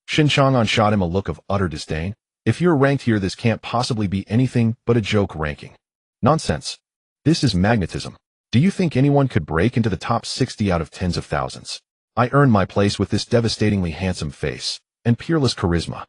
Shen Chang'an shot him a look of utter disdain. "If you're ranked here, this can't possibly be anything but a joke ranking. Nonsense. This is magnetism. Do you think anyone could break into the top 60 out of tens of thousands? I earned my place with this devastatingly handsome face and peerless charisma.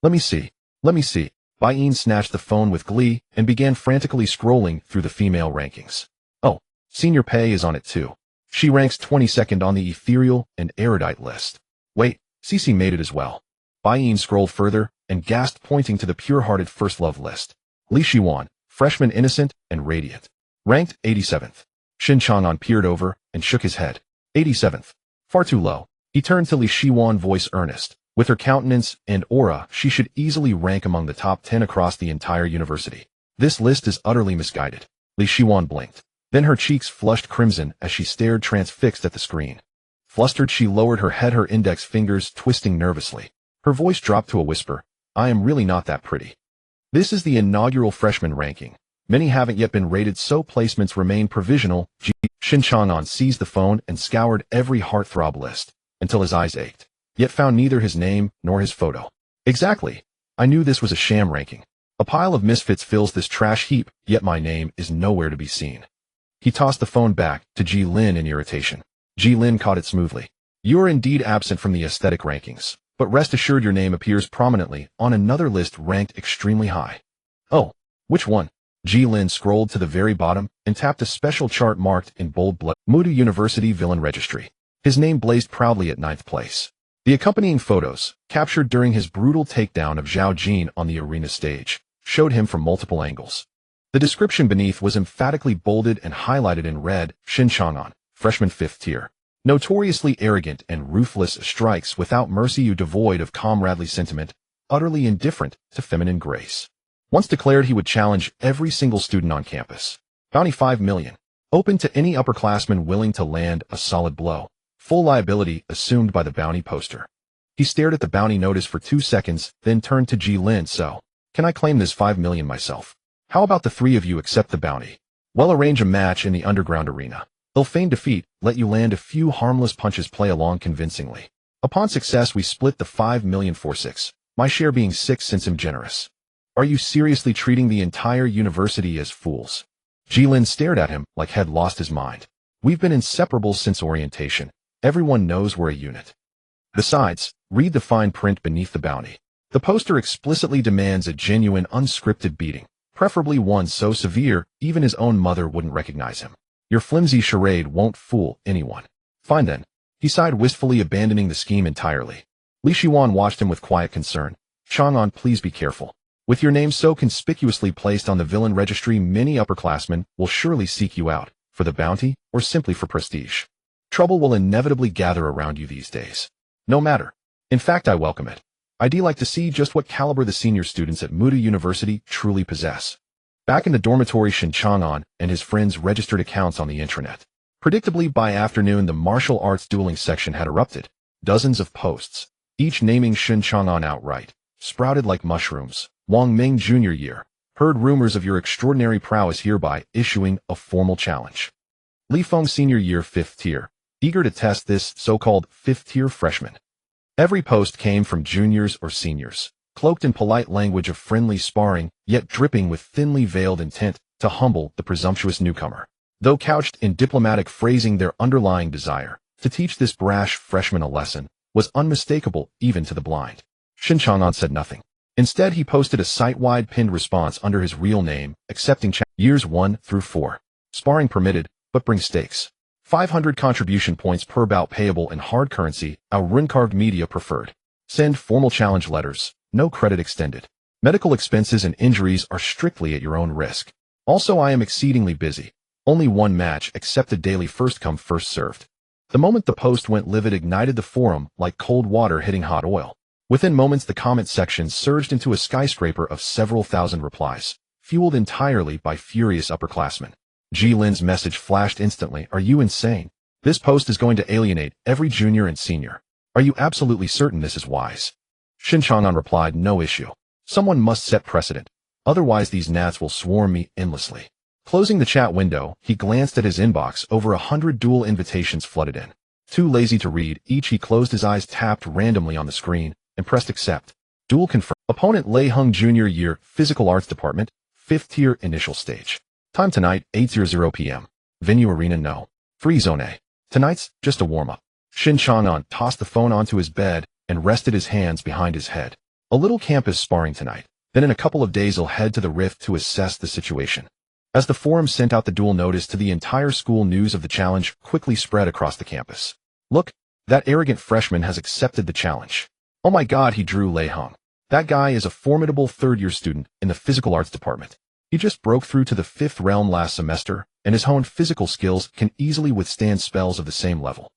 Let me see. Let me see." Baiyin snatched the phone with glee and began frantically scrolling through the female rankings. "Oh, Senior Pei is on it too. She ranks 22nd on the ethereal and erudite list. Wait, Cece made it as well." Baiyin scrolled further and gasped, pointing to the pure-hearted first love list. "Li Shiwan, freshman, innocent and radiant. Ranked 87th. Shen Chang'an peered over and shook his head. 87th. Far too low. He turned to Li Shiwan, voice earnest. With her countenance and aura, she should easily rank among the top 10 across the entire university. This list is utterly misguided. Li Shiwan blinked. Then her cheeks flushed crimson as she stared transfixed at the screen. Flustered, she lowered her head, her index fingers twisting nervously. Her voice dropped to a whisper. I am really not that pretty. This is the inaugural freshman ranking. Many haven't yet been rated, so placements remain provisional. Shen Chang'an seized the phone and scoured every heartthrob list until his eyes ached, yet found neither his name nor his photo. Exactly. I knew this was a sham ranking. A pile of misfits fills this trash heap, yet my name is nowhere to be seen. He tossed the phone back to Ji Lin in irritation. Ji Lin caught it smoothly. You are indeed absent from the aesthetic rankings, but rest assured your name appears prominently on another list ranked extremely high. Oh, which one? Ji Lin scrolled to the very bottom and tapped a special chart marked in bold blood. Mudu University Villain Registry. His name blazed proudly at 9th place. The accompanying photos, captured during his brutal takedown of Zhao Jin on the arena stage, showed him from multiple angles. The description beneath was emphatically bolded and highlighted in red. Shen Chang'an, freshman 5th tier. Notoriously arrogant and ruthless, strikes without mercy, you devoid of comradely sentiment, utterly indifferent to feminine grace. Once declared he would challenge every single student on campus. Bounty 5 million. Open to any upperclassman willing to land a solid blow. Full liability assumed by the bounty poster. He stared at the bounty notice for 2 seconds, then turned to Ji Lin. So, can I claim this 5 million myself? How about the 3 of you accept the bounty? We'll arrange a match in the underground arena. They'll feign defeat, let you land a few harmless punches, play along convincingly. Upon success, we split the 5 million for 6, my share being 6 since I'm generous. Are you seriously treating the entire university as fools? Ji Lin stared at him like he'd lost his mind. We've been inseparable since orientation. Everyone knows we're a unit. Besides, read the fine print beneath the bounty. The poster explicitly demands a genuine, unscripted beating, preferably one so severe even his own mother wouldn't recognize him. Your flimsy charade won't fool anyone. Fine then. He sighed wistfully, abandoning the scheme entirely. Li Shiwan watched him with quiet concern. Chang'an, please be careful. With your name so conspicuously placed on the villain registry, many upperclassmen will surely seek you out, for the bounty or simply for prestige. Trouble will inevitably gather around you these days. No matter. In fact, I welcome it. I'd like to see just what caliber the senior students at Mudu University truly possess. Back in the dormitory, Shen Chang'an and his friends registered accounts on the intranet. Predictably, by afternoon, the martial arts dueling section had erupted. Dozens of posts, each naming Shen Chang'an outright, sprouted like mushrooms. Wang Ming Junior Year. Heard rumors of your extraordinary prowess, hereby issuing a formal challenge. Li Feng Senior Year 5th tier. Eager to test this so-called 5th tier freshman. Every post came from juniors or seniors, cloaked in polite language of friendly sparring, yet dripping with thinly veiled intent to humble the presumptuous newcomer. Though couched in diplomatic phrasing, their underlying desire to teach this brash freshman a lesson was unmistakable even to the blind. Shen Chang'an said nothing. Instead, he posted a site-wide pinned response under his real name, accepting years 1 through 4. Sparring permitted, but bring stakes. 500 contribution points per bout payable in hard currency, our rune-carved media preferred. Send formal challenge letters, no credit extended. Medical expenses and injuries are strictly at your own risk. Also, I am exceedingly busy. Only one match, accepted daily, first come first served. The moment the post went live, it ignited the forum like cold water hitting hot oil. Within moments, the comment section surged into a skyscraper of several thousand replies, fueled entirely by furious upperclassmen. Ji Lin's message flashed instantly. Are you insane? This post is going to alienate every junior and senior. Are you absolutely certain this is wise? Shen Chang'an replied, no issue. Someone must set precedent. Otherwise these gnats will swarm me endlessly. Closing the chat window, he glanced at his inbox. Over 100 duel invitations flooded in. Too lazy to read each, he closed his eyes, tapped randomly on the screen, and pressed accept. Duel confirmed. Opponent Lei Hung Junior Year, Physical Arts Department, 5th tier, initial stage. Time tonight, 8:00 p.m. Venue Arena No. Free Zone A. Tonight's just a warm-up. Shen Chang'an tossed the phone onto his bed and rested his hands behind his head. A little campus sparring tonight. Then in a couple of days he'll head to the Rift to assess the situation. As the forum sent out the duel notice to the entire school, news of the challenge quickly spread across the campus. Look, that arrogant freshman has accepted the challenge. Oh my god, he drew Lei Hung. That guy is a formidable third-year student in the physical arts department. He just broke through to the 5th realm last semester, and his honed physical skills can easily withstand spells of the same level.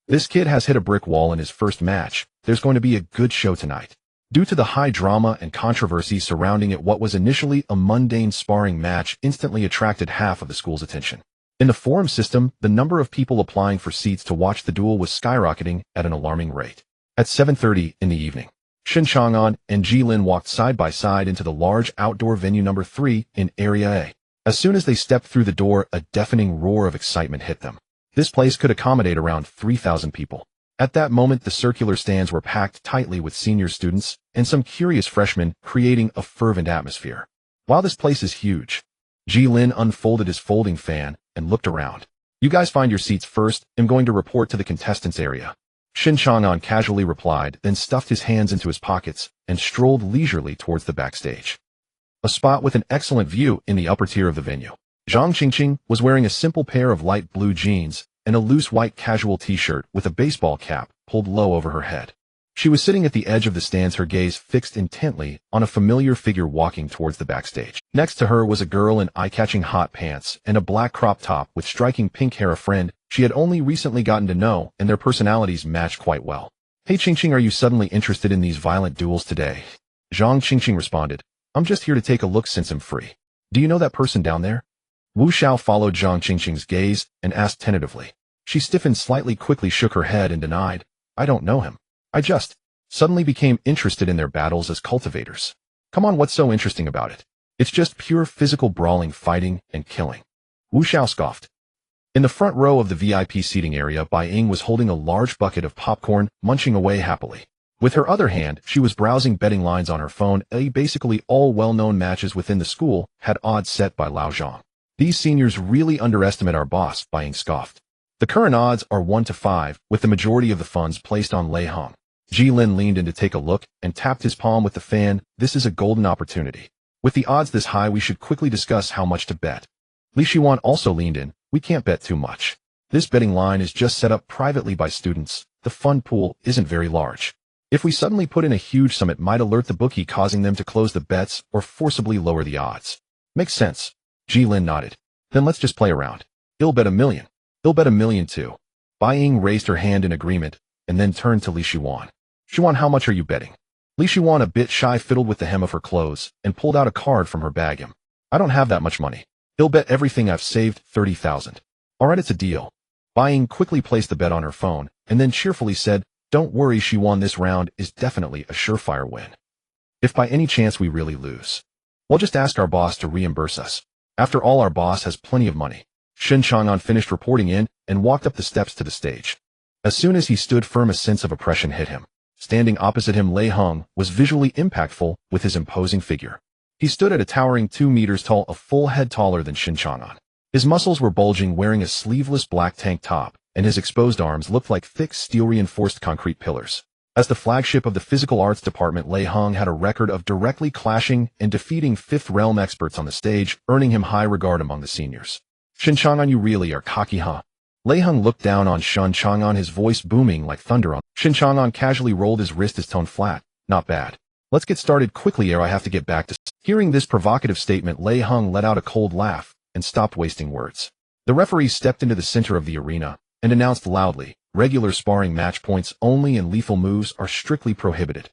This kid has hit a brick wall in his first match. There's going to be a good show tonight. Due to the high drama and controversy surrounding it, what was initially a mundane sparring match instantly attracted half of the school's attention. In the forum system, the number of people applying for seats to watch the duel was skyrocketing at an alarming rate. At 7:30 in the evening, Shen Chang'an and Jilin walked side by side into the large outdoor venue number 3 in Area A. As soon as they stepped through the door, a deafening roar of excitement hit them. This place could accommodate around 3,000 people. At that moment, the circular stands were packed tightly with senior students and some curious freshmen, creating a fervent atmosphere. Wow, this place is huge. Jilin unfolded his folding fan and looked around. You guys find your seats first. I'm going to report to the contestants area. Shen Chang'an casually replied, then stuffed his hands into his pockets and strolled leisurely towards the backstage. A spot with an excellent view in the upper tier of the venue. Zhang Qingqing was wearing a simple pair of light blue jeans and a loose white casual t-shirt with a baseball cap pulled low over her head. She was sitting at the edge of the stands, her gaze fixed intently on a familiar figure walking towards the backstage. Next to her was a girl in eye-catching hot pants and a black crop top with striking pink hair, a friend she had only recently gotten to know, and their personalities matched quite well. Hey Qingqing, are you suddenly interested in these violent duels today? Zhang Qingqing responded. I'm just here to take a look since I'm free. Do you know that person down there? Wu Xiao followed Zhang Qingqing's gaze and asked tentatively. She stiffened slightly, quickly shook her head and denied. I don't know him. I just suddenly became interested in their battles as cultivators. Come on, what's so interesting about it? It's just pure physical brawling, fighting, and killing. Wu Xiao scoffed. In the front row of the VIP seating area, Bai Ying was holding a large bucket of popcorn, munching away happily. With her other hand, she was browsing betting lines on her phone. Basically all well-known matches within the school had odds set by Lao Zhang. These seniors really underestimate our boss, Bai Ying scoffed. The current odds are 1 to 5, with the majority of the funds placed on Lei Hong. Jilin leaned in to take a look and tapped his palm with the fan. This is a golden opportunity. With the odds this high, we should quickly discuss how much to bet. Li Shiwan also leaned in. We can't bet too much. This betting line is just set up privately by students. The fund pool isn't very large. If we suddenly put in a huge sum, it might alert the bookie, causing them to close the bets or forcibly lower the odds. Makes sense. Jilin nodded. Then let's just play around. He'll bet $1 million. He'll bet $1 million too. Bai Ying raised her hand in agreement and then turned to Li Shiwan. Shiwan, how much are you betting? Li Shiwan, a bit shy, fiddled with the hem of her clothes and pulled out a card from her bag. I don't have that much money. He'll bet everything I've saved, 30,000. Alright, it's a deal. Bai Ying quickly placed the bet on her phone and then cheerfully said, Don't worry, Shiwan, this round is definitely a surefire win. If by any chance we really lose, we'll just ask our boss to reimburse us. After all, our boss has plenty of money. Shen Chang'an finished reporting in and walked up the steps to the stage. As soon as he stood firm, a sense of oppression hit him. Standing opposite him, Lei Hong was visually impactful with his imposing figure. He stood at a towering 2 meters tall, a full head taller than Shen Chang'an. His muscles were bulging, wearing a sleeveless black tank top, and his exposed arms looked like thick steel-reinforced concrete pillars. As the flagship of the physical arts department, Lei Hong had a record of directly clashing and defeating Fifth Realm experts on the stage, earning him high regard among the seniors. Shen Chang'an, you really are cocky, huh? Lei Hong looked down on Shen Chang'an, his voice booming like thunder. Shen Chang'an casually rolled his wrist, his tone flat. Not bad. Let's get started quickly, or I have to get back to... Hearing this provocative statement, Lei Hong let out a cold laugh and stopped wasting words. The referee stepped into the center of the arena and announced loudly, regular sparring match, points only, and lethal moves are strictly prohibited.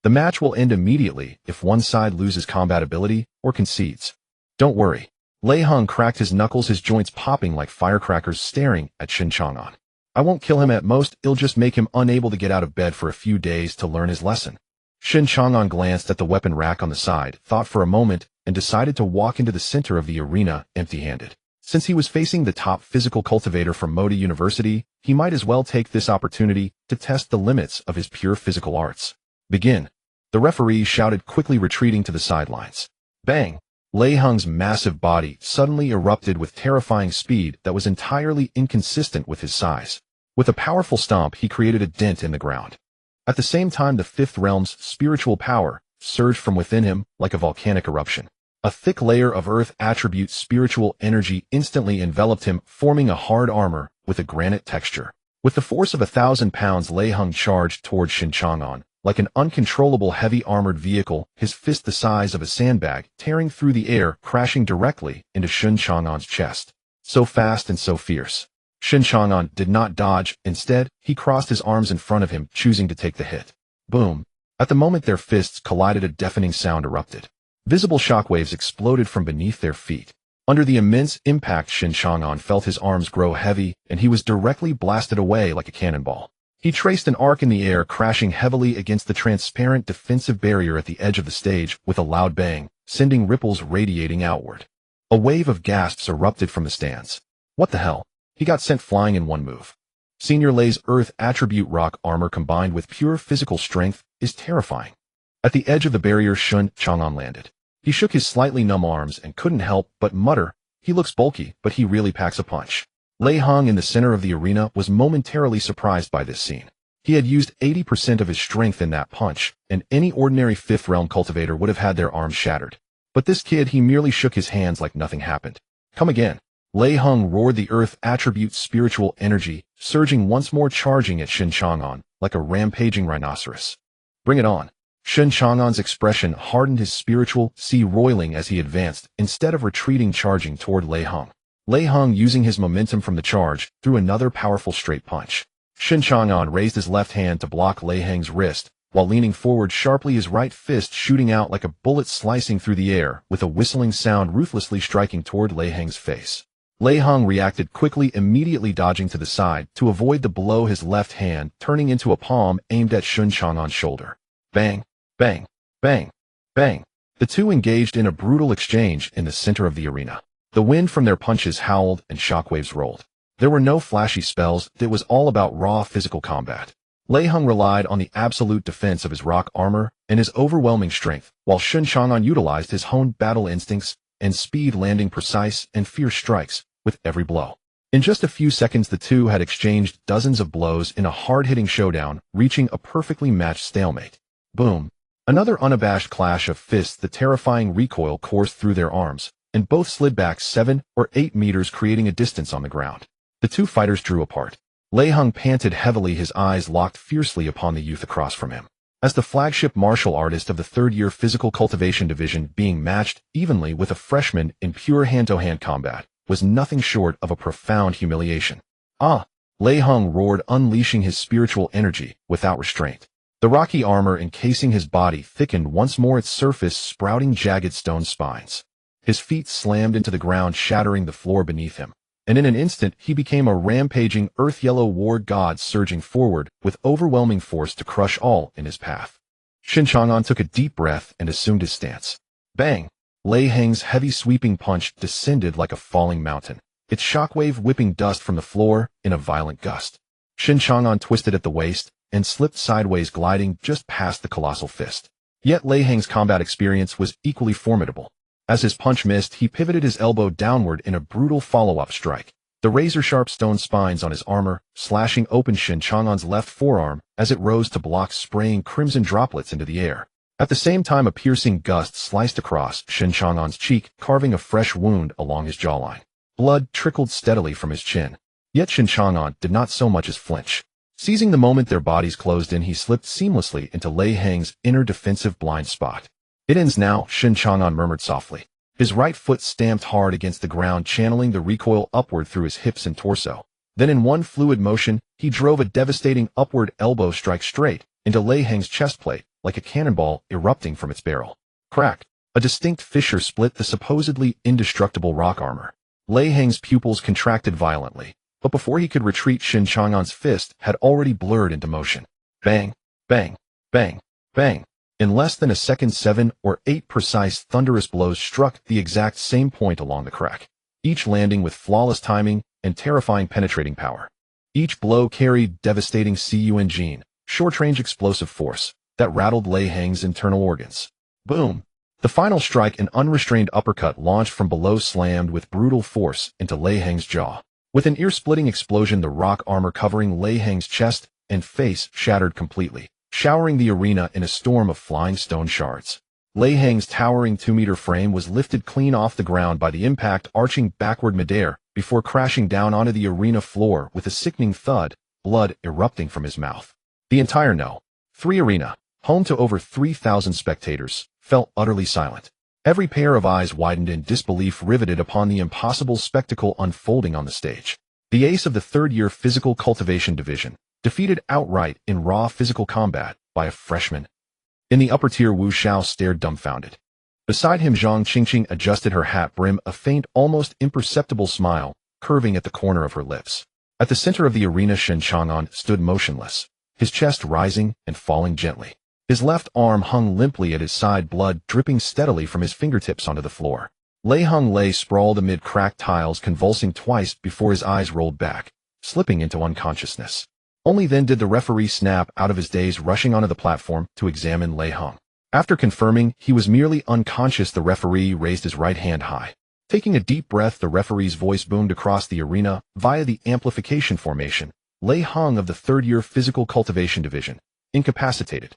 The match will end immediately if one side loses combat ability or concedes. Don't worry. Lei Hong cracked his knuckles, his joints popping like firecrackers, staring at Shen Chang'an. I won't kill him. At most, it'll just make him unable to get out of bed for a few days to learn his lesson. Shen Chang'an glanced at the weapon rack on the side, thought for a moment, and decided to walk into the center of the arena empty-handed. Since he was facing the top physical cultivator from Modi University, he might as well take this opportunity to test the limits of his pure physical arts. Begin. The referee shouted, quickly retreating to the sidelines. Bang! Lei Hong's massive body suddenly erupted with terrifying speed that was entirely inconsistent with his size. With a powerful stomp, he created a dent in the ground. At the same time, the Fifth Realm's spiritual power surged from within him like a volcanic eruption. A thick layer of earth attribute spiritual energy instantly enveloped him, forming a hard armor with a granite texture. With the force of 1,000 pounds, Lei Hong charged toward Shen Chang'an. Like an uncontrollable heavy armored vehicle, his fist the size of a sandbag, tearing through the air, crashing directly into Shen Chang'an's chest. So fast and so fierce. Shen Chang'an did not dodge. Instead, he crossed his arms in front of him, choosing to take the hit. Boom. At the moment their fists collided, a deafening sound erupted. Visible shockwaves exploded from beneath their feet. Under the immense impact, Shen Chang'an felt his arms grow heavy, and he was directly blasted away like a cannonball. He traced an arc in the air, crashing heavily against the transparent defensive barrier at the edge of the stage with a loud bang, sending ripples radiating outward. A wave of gasps erupted from the stands. What the hell? He got sent flying in one move. Senior Lei's Earth attribute rock armor combined with pure physical strength is terrifying. At the edge of the barrier, Shen Chang'an landed. He shook his slightly numb arms and couldn't help but mutter, "He looks bulky, but he really packs a punch." Lei Hong in the center of the arena was momentarily surprised by this scene. He had used 80% of his strength in that punch, and any ordinary fifth realm cultivator would have had their arms shattered. But this kid, he merely shook his hands like nothing happened. Come again. Lei Hong roared the Earth attribute spiritual energy, surging once more, charging at Shen Chang'an like a rampaging rhinoceros. Bring it on. Shen Chang'an's expression hardened, his spiritual sea roiling as he advanced, instead of retreating, charging toward Lei Hong. Lei Hong, using his momentum from the charge, threw another powerful straight punch. Shen Chang'an raised his left hand to block Lei Hong's wrist, while leaning forward sharply, his right fist shooting out like a bullet, slicing through the air with a whistling sound, ruthlessly striking toward Lei Hong's face. Lei Hong reacted quickly, immediately dodging to the side to avoid the blow, his left hand turning into a palm aimed at Shen Chang'an's shoulder. Bang! Bang! Bang! Bang! The two engaged in a brutal exchange in the center of the arena. The wind from their punches howled and shockwaves rolled. There were no flashy spells, it was all about raw physical combat. Lei Hong relied on the absolute defense of his rock armor and his overwhelming strength, while Shen Chang'an utilized his honed battle instincts and speed, landing precise and fierce strikes with every blow. In just a few seconds, the two had exchanged dozens of blows in a hard-hitting showdown, reaching a perfectly matched stalemate. Boom! Another unabashed clash of fists. The terrifying recoil coursed through their arms, and both slid back 7 or 8 meters, creating a distance on the ground. The two fighters drew apart. Lei Hong panted heavily, his eyes locked fiercely upon the youth across from him. As the flagship martial artist of the third-year Physical Cultivation Division, being matched evenly with a freshman in pure hand-to-hand combat was nothing short of a profound humiliation. Ah! Lei Hong roared, unleashing his spiritual energy without restraint. The rocky armor encasing his body thickened once more, its surface sprouting jagged stone spines. His feet slammed into the ground, shattering the floor beneath him, and in an instant he became a rampaging earth-yellow war god, surging forward with overwhelming force to crush all in his path. Shen Chang'an took a deep breath and assumed his stance. Bang! Lei Hong's heavy sweeping punch descended like a falling mountain, its shockwave whipping dust from the floor in a violent gust. Shen Chang'an twisted at the waist and slipped sideways, gliding just past the colossal fist. Yet Lei Hong's combat experience was equally formidable. As his punch missed, he pivoted his elbow downward in a brutal follow-up strike, the razor-sharp stone spines on his armor slashing open Shen Chang'an's left forearm as it rose to block spraying crimson droplets into the air. At the same time, a piercing gust sliced across Shen Chang'an's cheek, carving a fresh wound along his jawline. Blood trickled steadily from his chin. Yet Shen Chang'an did not so much as flinch. Seizing the moment their bodies closed in, he slipped seamlessly into Lei Hong's inner defensive blind spot. It ends now, Shen Chang'an murmured softly. His right foot stamped hard against the ground, channeling the recoil upward through his hips and torso. Then in one fluid motion, he drove a devastating upward elbow strike straight into Lei Hong's chest plate, like a cannonball erupting from its barrel. Crack! A distinct fissure split the supposedly indestructible rock armor. Lei Hong's pupils contracted violently, but before he could retreat, Shen Chang'an's fist had already blurred into motion. Bang! Bang! Bang! Bang! In less than a second, 7 or 8 precise, thunderous blows struck the exact same point along the crack, each landing with flawless timing and terrifying penetrating power. Each blow carried devastating CUNG, short-range explosive force, that rattled Lei Hong's internal organs. Boom! The final strike, an unrestrained uppercut launched from below, slammed with brutal force into Lei Hong's jaw. With an ear-splitting explosion, the rock armor covering Lei Hong's chest and face shattered completely, showering the arena in a storm of flying stone shards. Lei Hong's towering 2-meter frame was lifted clean off the ground by the impact, arching backward midair before crashing down onto the arena floor with a sickening thud, blood erupting from his mouth. The entire No. 3 arena, home to over 3,000 spectators, fell utterly silent. Every pair of eyes widened in disbelief, riveted upon the impossible spectacle unfolding on the stage. The ace of the third-year Physical Cultivation Division, defeated outright in raw physical combat by a freshman. In the upper tier, Wu Xiao stared dumbfounded. Beside him, Shen Chang'an adjusted her hat brim, a faint, almost imperceptible smile curving at the corner of her lips. At the center of the arena, Shen Chang'an stood motionless, his chest rising and falling gently. His left arm hung limply at his side, blood dripping steadily from his fingertips onto the floor. Lei Hung lay sprawled amid cracked tiles, convulsing twice before his eyes rolled back, slipping into unconsciousness. Only then did the referee snap out of his daze, rushing onto the platform to examine Lei Hung. After confirming he was merely unconscious, the referee raised his right hand high. Taking a deep breath, the referee's voice boomed across the arena via the amplification formation. Lei Hung of the third-year Physical Cultivation Division, incapacitated.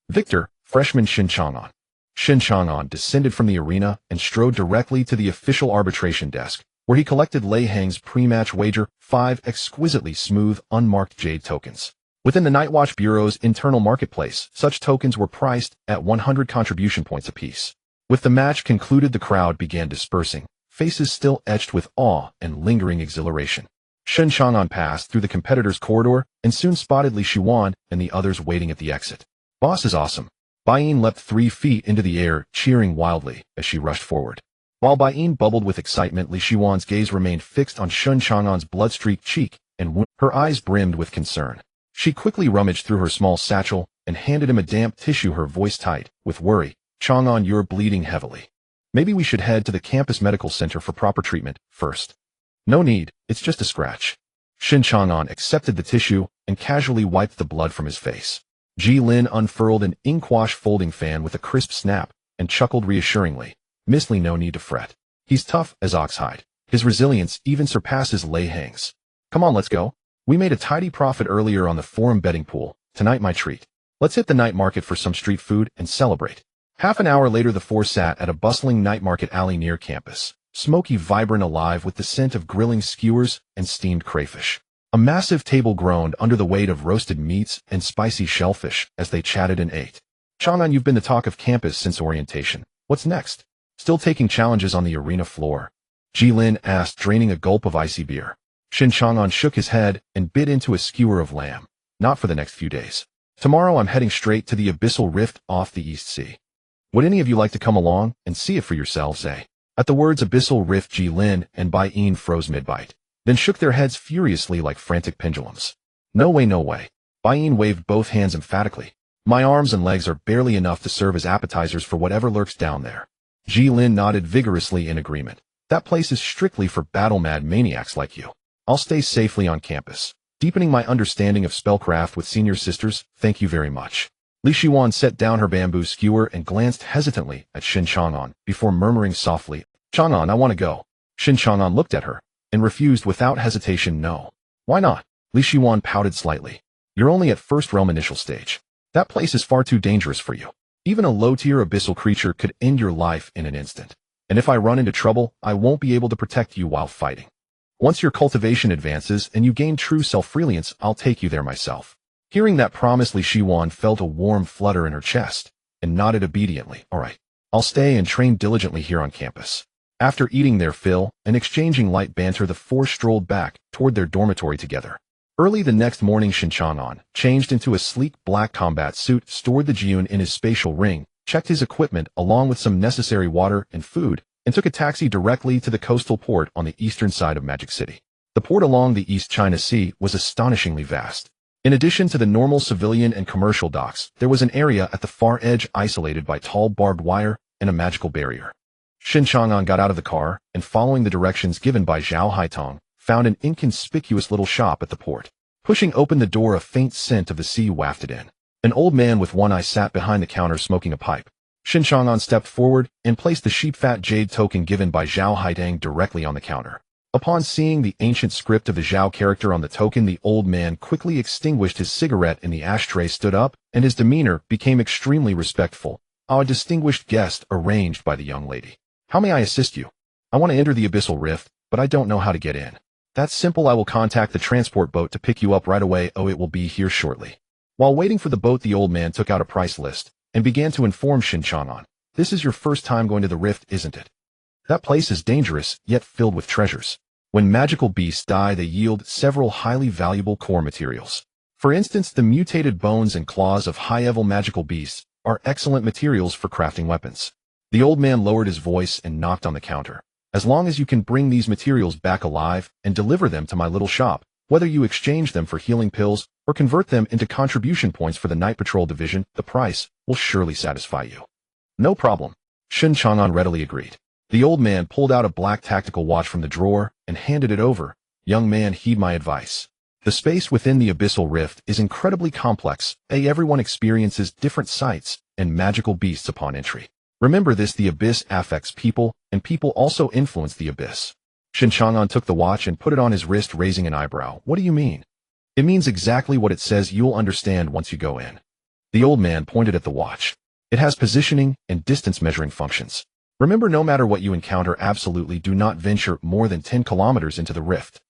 Victor, freshman Shen Chang'an. Shen Chang'an descended from the arena and strode directly to the official arbitration desk, where he collected Lei Hung's pre-match wager, 5 exquisitely smooth, unmarked jade tokens. Within the Nightwatch Bureau's internal marketplace, such tokens were priced at 100 contribution points apiece. With the match concluded, the crowd began dispersing, faces still etched with awe and lingering exhilaration. Shen Chang'an passed through the competitors' corridor and soon spotted Li Shiwan and the others waiting at the exit. "Boss is awesome." Baiyin leapt 3 feet into the air, cheering wildly as she rushed forward. While Baiyin bubbled with excitement, Li Shiwan's gaze remained fixed on Shen Chang'an's blood-streaked cheek, and her eyes brimmed with concern. She quickly rummaged through her small satchel and handed him a damp tissue, her voice tight with worry. "Chang'an, you're bleeding heavily. Maybe we should head to the campus medical center for proper treatment first." "No need, it's just a scratch." Shen Chang'an accepted the tissue and casually wiped the blood from his face. Ji Lin unfurled an inkwash folding fan with a crisp snap and chuckled reassuringly. "Miss Li, no need to fret. He's tough as oxhide. His resilience even surpasses Lei Hung's. Come on, let's go. We made a tidy profit earlier on the forum betting pool. Tonight my treat. Let's hit the night market for some street food and celebrate." Half an hour later, the four sat at a bustling night market alley near campus, smoky, vibrant, alive with the scent of grilling skewers and steamed crayfish. A massive table groaned under the weight of roasted meats and spicy shellfish as they chatted and ate. "Chang'an, you've been the talk of campus since orientation. What's next? Still taking challenges on the arena floor?" Ji Lin asked, draining a gulp of icy beer. Shen Chang'an shook his head and bit into a skewer of lamb. "Not for the next few days. Tomorrow I'm heading straight to the Abyssal Rift off the East Sea. Would any of you like to come along and see it for yourselves, eh?" At the words Abyssal Rift, Ji Lin and Baiyin froze mid-bite, then shook their heads furiously like frantic pendulums. "No way, no way." Baiyin waved both hands emphatically. "My arms and legs are barely enough to serve as appetizers for whatever lurks down there." Ji Lin nodded vigorously in agreement. "That place is strictly for battle-mad maniacs like you. I'll stay safely on campus, deepening my understanding of spellcraft with senior sisters. Thank you very much." Li Shiwan set down her bamboo skewer and glanced hesitantly at Shen Chang'an before murmuring softly, "Chang'an, I want to go." Shen Chang'an looked at her and refused without hesitation. "No." "Why not?" Li Shiwan pouted slightly. "You're only at first realm initial stage. That place is far too dangerous for you. Even a low-tier abyssal creature could end your life in an instant. And if I run into trouble, I won't be able to protect you while fighting. Once your cultivation advances and you gain true self-reliance, I'll take you there myself." Hearing that promise, Li Shiwan felt a warm flutter in her chest and nodded obediently. "All right, I'll stay and train diligently here on campus." After eating their fill and exchanging light banter, the four strolled back toward their dormitory together. Early the next morning, Shen Chang'an, changed into a sleek black combat suit, stored the Jiun in his spatial ring, checked his equipment along with some necessary water and food, and took a taxi directly to the coastal port on the eastern side of Magic City. The port along the East China Sea was astonishingly vast. In addition to the normal civilian and commercial docks, there was an area at the far edge isolated by tall barbed wire and a magical barrier. Shen Chang'an got out of the car and, following the directions given by Zhao Haitong, found an inconspicuous little shop at the port. Pushing open the door, a faint scent of the sea wafted in. An old man with one eye sat behind the counter smoking a pipe. Shen Chang'an stepped forward and placed the sheep-fat jade token given by Zhao Haitong directly on the counter. Upon seeing the ancient script of the Zhao character on the token, the old man quickly extinguished his cigarette in the ashtray, stood up, and his demeanor became extremely respectful. "A distinguished guest arranged by the young lady. How may I assist you?" "I want to enter the Abyssal Rift, but I don't know how to get in." "That's simple. I will contact the transport boat to pick you up right away. Oh, it will be here shortly." While waiting for the boat, the old man took out a price list and began to inform Shen Chang'an. "This is your first time going to the Rift, isn't it? That place is dangerous, yet filled with treasures. When magical beasts die, they yield several highly valuable core materials. For instance, the mutated bones and claws of high-level magical beasts are excellent materials for crafting weapons. The old man lowered his voice and knocked on the counter. As long as you can bring these materials back alive and deliver them to my little shop, whether you exchange them for healing pills or convert them into contribution points for the Night Patrol Division, the price will surely satisfy you. No problem. Shen Chang'an readily agreed. The old man pulled out a black tactical watch from the drawer and handed it over. Young man, heed my advice. The space within the abyssal rift is incredibly complex. Everyone experiences different sights and magical beasts upon entry. Remember this, the abyss affects people, and people also influence the abyss. Shen Chang'an took the watch and put it on his wrist, raising an eyebrow. What do you mean? It means exactly what it says. You'll understand once you go in. The old man pointed at the watch. It has positioning and distance measuring functions. Remember, no matter what you encounter, absolutely do not venture more than 10 kilometers into the rift.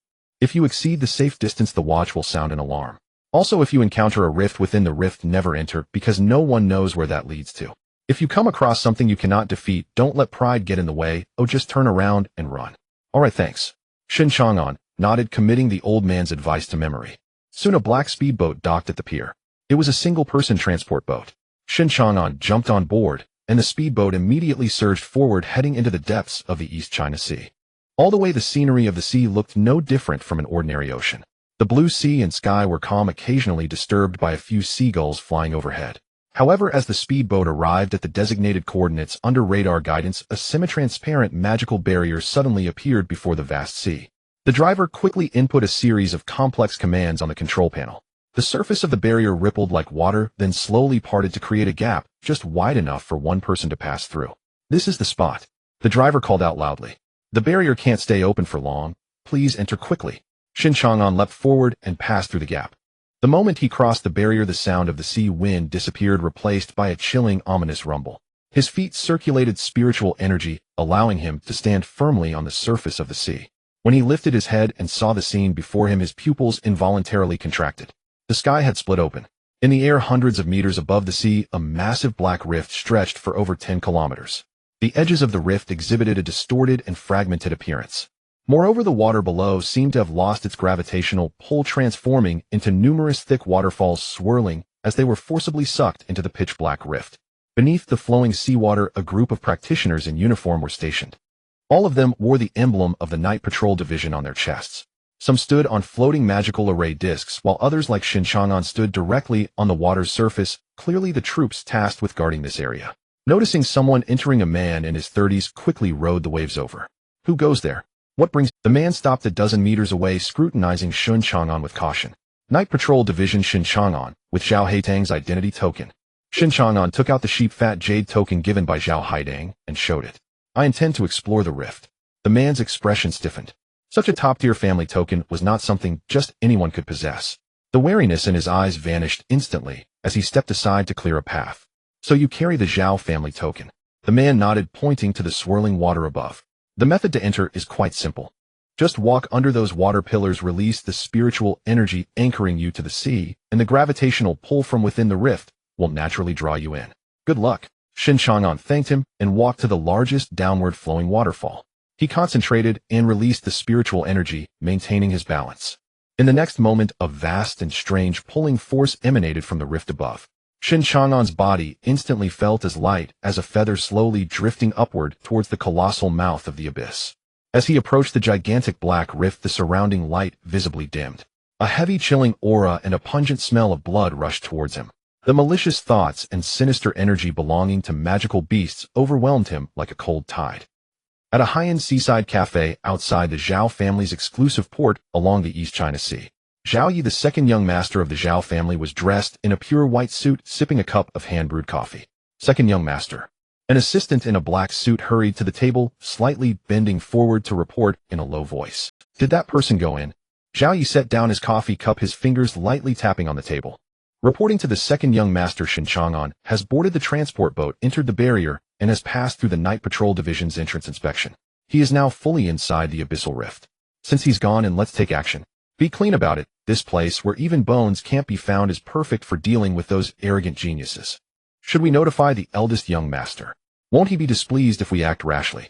If you exceed the safe distance, the watch will sound an alarm. Also, if you encounter a rift within the rift, never enter, because no one knows where that leads to. If you come across something you cannot defeat, don't let pride get in the way. Just turn around and run. All right, thanks. Shen Chang'an nodded, committing the old man's advice to memory. Soon a black speedboat docked at the pier. It was a single-person transport boat. Shen Chang'an jumped on board, and the speedboat immediately surged forward, heading into the depths of the East China Sea. All the way, the scenery of the sea looked no different from an ordinary ocean. The blue sea and sky were calm, occasionally disturbed by a few seagulls flying overhead. However, as the speedboat arrived at the designated coordinates under radar guidance, a semi-transparent magical barrier suddenly appeared before the vast sea. The driver quickly input a series of complex commands on the control panel. The surface of the barrier rippled like water, then slowly parted to create a gap just wide enough for one person to pass through. This is the spot. The driver called out loudly. The barrier can't stay open for long. Please enter quickly. Shen Chang'an leapt forward and passed through the gap. The moment he crossed the barrier, the sound of the sea wind disappeared, replaced by a chilling, ominous rumble. His feet circulated spiritual energy, allowing him to stand firmly on the surface of the sea. When he lifted his head and saw the scene before him, his pupils involuntarily contracted. The sky had split open. In the air, hundreds of meters above the sea, a massive black rift stretched for over 10 kilometers. The edges of the rift exhibited a distorted and fragmented appearance. Moreover, the water below seemed to have lost its gravitational pull, transforming into numerous thick waterfalls, swirling as they were forcibly sucked into the pitch-black rift. Beneath the flowing seawater, a group of practitioners in uniform were stationed. All of them wore the emblem of the Night Patrol Division on their chests. Some stood on floating magical array discs, while others, like Shen Chang'an, stood directly on the water's surface, clearly the troops tasked with guarding this area. Noticing someone entering, a man in his 30s quickly rode the waves over. Who goes there? What brings? The man stopped a dozen meters away, scrutinizing Shen Chang'an with caution. Night Patrol Division, Shen Chang'an, with Zhao Haitang's identity token. Shen Chang'an took out the sheep-fat jade token given by Zhao Haitang and showed it. I intend to explore the rift. The man's expression stiffened. Such a top-tier family token was not something just anyone could possess. The wariness in his eyes vanished instantly as he stepped aside to clear a path. So you carry the Zhao family token? The man nodded, pointing to the swirling water above. The method to enter is quite simple. Just walk under those water pillars, release the spiritual energy anchoring you to the sea, and the gravitational pull from within the rift will naturally draw you in. Good luck. Shen Chang'an thanked him and walked to the largest downward flowing waterfall. He concentrated and released the spiritual energy, maintaining his balance. In the next moment, a vast and strange pulling force emanated from the rift above. Shen Chang'an's body instantly felt as light as a feather, slowly drifting upward towards the colossal mouth of the abyss. As he approached the gigantic black rift, the surrounding light visibly dimmed. A heavy, chilling aura and a pungent smell of blood rushed towards him. The malicious thoughts and sinister energy belonging to magical beasts overwhelmed him like a cold tide. At a high-end seaside cafe outside the Zhao family's exclusive port along the East China Sea, Zhao Yi, the second young master of the Zhao family, was dressed in a pure white suit, sipping a cup of hand-brewed coffee. Second young master. An assistant in a black suit hurried to the table, slightly bending forward to report in a low voice. Did that person go in? Zhao Yi set down his coffee cup, his fingers lightly tapping on the table. Reporting to the second young master, Shen Chang'an has boarded the transport boat, entered the barrier, and has passed through the Night Patrol Division's entrance inspection. He is now fully inside the abyssal rift. Since he's gone, and let's take action. Be clean about it. This place, where even bones can't be found, is perfect for dealing with those arrogant geniuses. Should we notify the eldest young master? Won't he be displeased if we act rashly?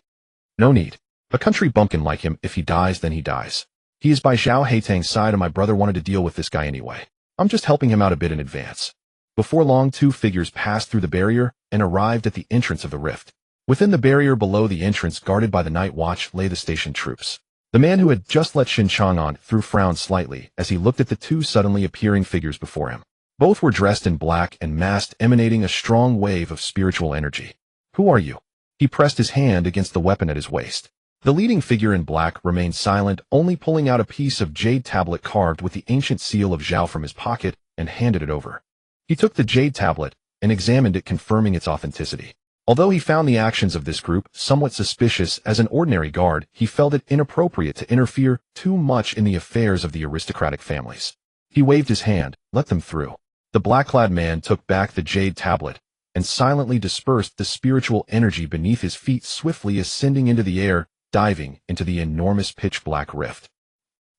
No need. A country bumpkin like him, if he dies, then he dies. He is by Zhao Haitang's side, and my brother wanted to deal with this guy anyway. I'm just helping him out a bit in advance. Before long, two figures passed through the barrier and arrived at the entrance of the rift. Within the barrier below the entrance guarded by the night watch lay the station troops. The man who had just let Shen Chang'an through frowned slightly as he looked at the two suddenly appearing figures before him. Both were dressed in black and masked, emanating a strong wave of spiritual energy. "Who are you?" He pressed his hand against the weapon at his waist. The leading figure in black remained silent, only pulling out a piece of jade tablet carved with the ancient seal of Zhao from his pocket and handed it over. He took the jade tablet and examined it, confirming its authenticity. Although he found the actions of this group somewhat suspicious, as an ordinary guard, he felt it inappropriate to interfere too much in the affairs of the aristocratic families. He waved his hand, "Let them through." The black-clad man took back the jade tablet and silently dispersed the spiritual energy beneath his feet, swiftly ascending into the air, diving into the enormous pitch-black rift.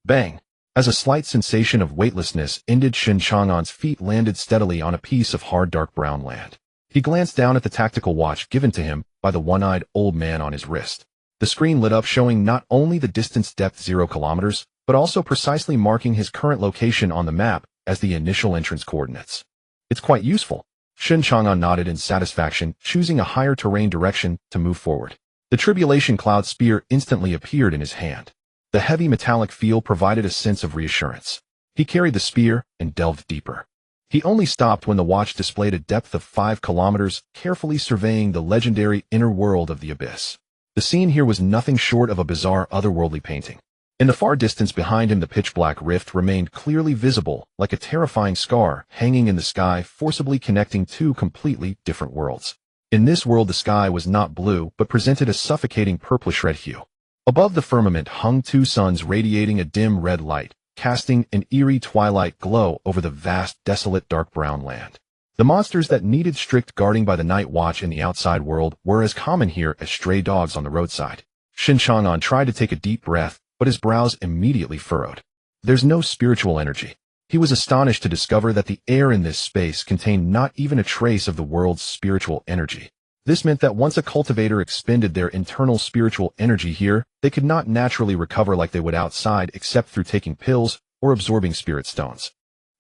Bang! As a slight sensation of weightlessness ended, Shen Chang'an's feet landed steadily on a piece of hard dark brown land. He glanced down at the tactical watch given to him by the one-eyed old man on his wrist. The screen lit up, showing not only the distance depth 0 kilometers, but also precisely marking his current location on the map as the initial entrance coordinates. "It's quite useful." Shen Chang'an nodded in satisfaction, choosing a higher terrain direction to move forward. The Tribulation Cloud Spear instantly appeared in his hand. The heavy metallic feel provided a sense of reassurance. He carried the spear and delved deeper. He only stopped when the watch displayed a depth of 5 kilometers, carefully surveying the legendary inner world of the abyss. The scene here was nothing short of a bizarre otherworldly painting. In the far distance behind him, the pitch-black rift remained clearly visible, like a terrifying scar hanging in the sky, forcibly connecting two completely different worlds. In this world, the sky was not blue, but presented a suffocating purplish red hue. Above the firmament hung two suns radiating a dim red light, casting an eerie twilight glow over the vast, desolate dark brown land. The monsters that needed strict guarding by the night watch in the outside world were as common here as stray dogs on the roadside. Shen Chang'an tried to take a deep breath, but his brows immediately furrowed. There's no spiritual energy. He was astonished to discover that the air in this space contained not even a trace of the world's spiritual energy. This meant that once a cultivator expended their internal spiritual energy here, they could not naturally recover like they would outside, except through taking pills or absorbing spirit stones.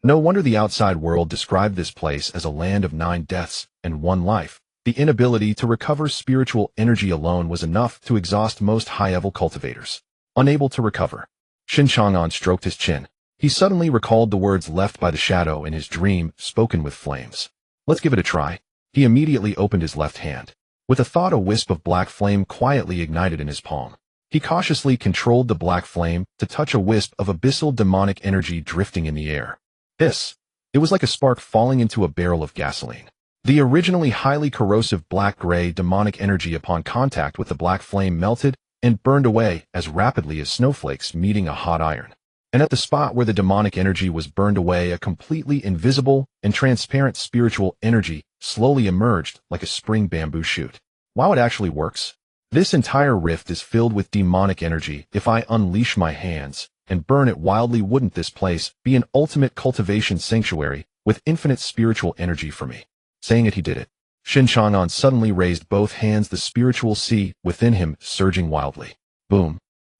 No wonder the outside world described this place as a land of 9 deaths and 1 life. The inability to recover spiritual energy alone was enough to exhaust most high-level cultivators. Unable to recover. Shen Chang'an stroked his chin. He suddenly recalled the words left by the shadow in his dream, spoken with flames. "Let's give it a try." He immediately opened his left hand. With a thought, a wisp of black flame quietly ignited in his palm. He cautiously controlled the black flame to touch a wisp of abyssal demonic energy drifting in the air. Hiss! It was like a spark falling into a barrel of gasoline. The originally highly corrosive black-gray demonic energy upon contact with the black flame melted and burned away as rapidly as snowflakes meeting a hot iron. And at the spot where the demonic energy was burned away, a completely invisible and transparent spiritual energy slowly emerged like a spring bamboo shoot. Wow, it actually works. This entire rift is filled with demonic energy. If I unleash my hands and burn it wildly, wouldn't this place be an ultimate cultivation sanctuary with infinite spiritual energy for me? Saying it, he did it. Shen Chang'an suddenly raised both hands, the spiritual sea within him surging wildly. Boom.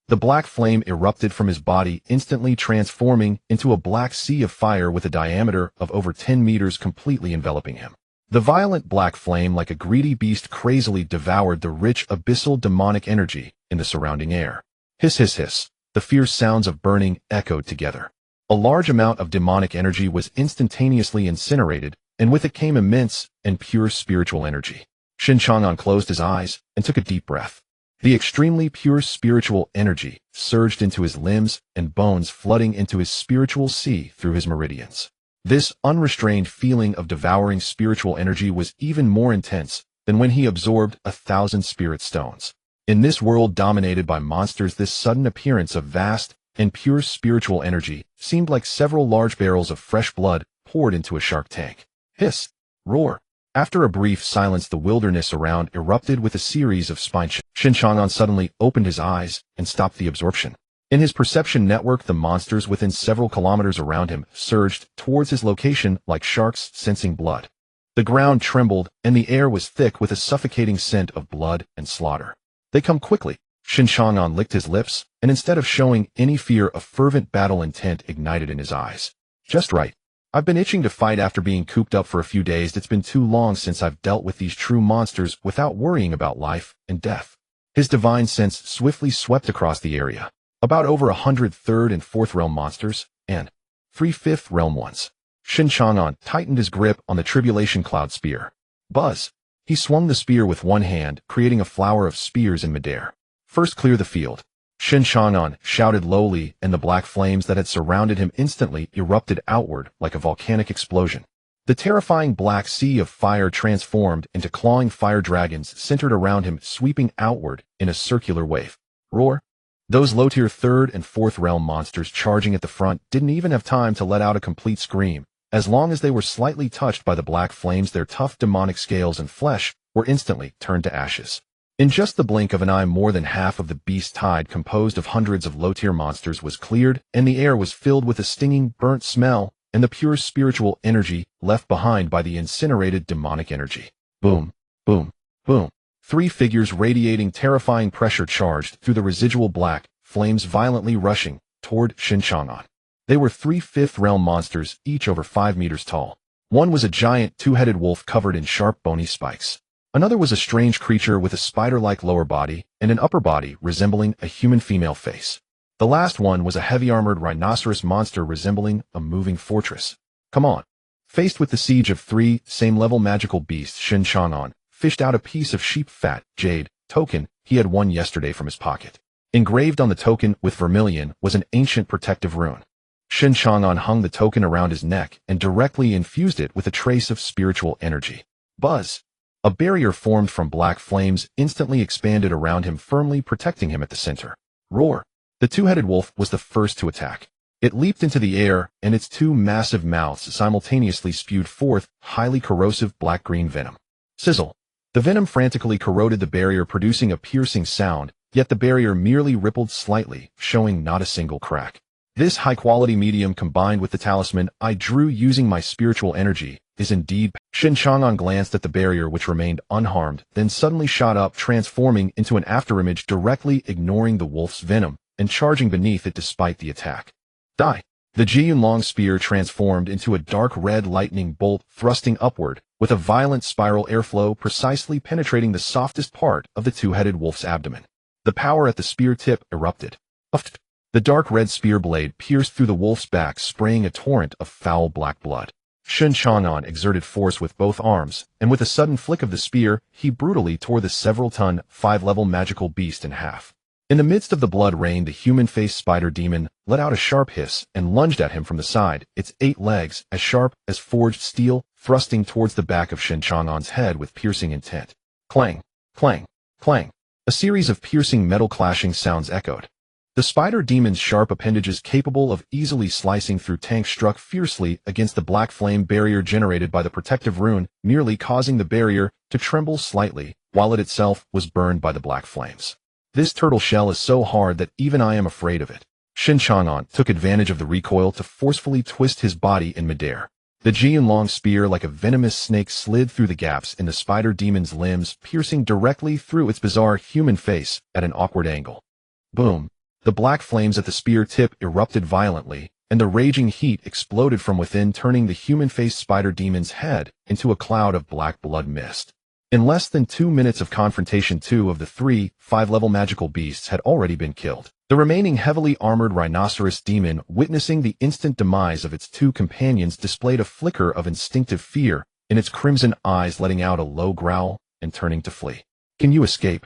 The black flame erupted from his body, instantly transforming into a black sea of fire with a diameter of over 10 meters, completely enveloping him. The violent black flame, like a greedy beast, crazily devoured the rich abyssal demonic energy in the surrounding air. Hiss, hiss, hiss. The fierce sounds of burning echoed together. A large amount of demonic energy was instantaneously incinerated, and with it came immense and pure spiritual energy. Shen Chang'an closed his eyes and took a deep breath. The extremely pure spiritual energy surged into his limbs and bones, flooding into his spiritual sea through his meridians. This unrestrained feeling of devouring spiritual energy was even more intense than when he absorbed 1,000 spirit stones. In this world dominated by monsters, this sudden appearance of vast and pure spiritual energy seemed like several large barrels of fresh blood poured into a shark tank. Hiss! Roar! After a brief silence, the wilderness around erupted with a series of spines. Shen Chang'an suddenly opened his eyes and stopped the absorption. In his perception network, the monsters within several kilometers around him surged towards his location like sharks sensing blood. The ground trembled, and the air was thick with a suffocating scent of blood and slaughter. "They come quickly." Shen Chang'an licked his lips, and instead of showing any fear, a fervent battle intent ignited in his eyes. "Just right. I've been itching to fight after being cooped up for a few days. It's been too long since I've dealt with these true monsters without worrying about life and death. His divine sense swiftly swept across the area. About over 100 third and fourth realm monsters, and 3 fifth realm ones. Shen Chang'an tightened his grip on the Tribulation Cloud Spear. Buzz! He swung the spear with one hand, creating a flower of spears in midair. First clear the field. Shen Chang'an shouted lowly, and the black flames that had surrounded him instantly erupted outward like a volcanic explosion. The terrifying black sea of fire transformed into clawing fire dragons centered around him, sweeping outward in a circular wave. Roar! Those low-tier third and fourth realm monsters charging at the front didn't even have time to let out a complete scream. As long as they were slightly touched by the black flames, their tough demonic scales and flesh were instantly turned to ashes. In just the blink of an eye, more than half of the beast tide, composed of hundreds of low-tier monsters, was cleared, and the air was filled with a stinging, burnt smell and the pure spiritual energy left behind by the incinerated demonic energy. Boom, boom, boom. 3 figures radiating terrifying pressure charged through the residual black flames, violently rushing toward Shen Chang'an. They were 3 fifth realm monsters, each over 5 meters tall. One was a giant two-headed wolf covered in sharp bony spikes. Another was a strange creature with a spider-like lower body and an upper body resembling a human female face. The last one was a heavy-armored rhinoceros monster resembling a moving fortress. Come on. Faced with the siege of 3 same-level magical beasts, Shen Chang'an fished out a piece of sheep fat jade token he had won yesterday from his pocket. Engraved on the token with vermilion was an ancient protective rune. Shen Chang'an hung the token around his neck and directly infused it with a trace of spiritual energy. Buzz! A barrier formed from black flames instantly expanded around him, firmly protecting him at the center. Roar! The two-headed wolf was the first to attack. It leaped into the air, and its 2 massive mouths simultaneously spewed forth highly corrosive black-green venom. Sizzle! The venom frantically corroded the barrier, producing a piercing sound, yet the barrier merely rippled slightly, showing not a single crack. This high-quality medium, combined with the talisman I drew using my spiritual energy, is indeed. Shen Chang'an glanced at the barrier, which remained unharmed, then suddenly shot up, transforming into an afterimage, directly ignoring the wolf's venom and charging beneath it despite the attack. Die! The Jiyun-long spear transformed into a dark red lightning bolt, thrusting upward, with a violent spiral airflow precisely penetrating the softest part of the two-headed wolf's abdomen. The power at the spear tip erupted. Uft! The dark red spear blade pierced through the wolf's back, spraying a torrent of foul black blood. Shen Chang'an exerted force with both arms, and with a sudden flick of the spear, he brutally tore the several-ton, 5-level magical beast in half. In the midst of the blood rain, the human-faced spider demon let out a sharp hiss and lunged at him from the side, its 8 legs, as sharp as forged steel, thrusting towards the back of Shen Chang'an's head with piercing intent. Clang, clang, clang. A series of piercing metal clashing sounds echoed. The spider demon's sharp appendages, capable of easily slicing through tanks, struck fiercely against the black flame barrier generated by the protective rune, merely causing the barrier to tremble slightly, while it itself was burned by the black flames. This turtle shell is so hard that even I am afraid of it. Shen Chang'an took advantage of the recoil to forcefully twist his body in midair. The Jiyun-long spear, like a venomous snake, slid through the gaps in the spider demon's limbs, piercing directly through its bizarre human face at an awkward angle. Boom! The black flames at the spear tip erupted violently, and the raging heat exploded from within, turning the human-faced spider demon's head into a cloud of black blood mist. In less than 2 minutes of confrontation, 2 of the 3 5-level magical beasts had already been killed. The remaining heavily armored rhinoceros demon, witnessing the instant demise of its 2 companions, displayed a flicker of instinctive fear in its crimson eyes, letting out a low growl and turning to flee. Can you escape?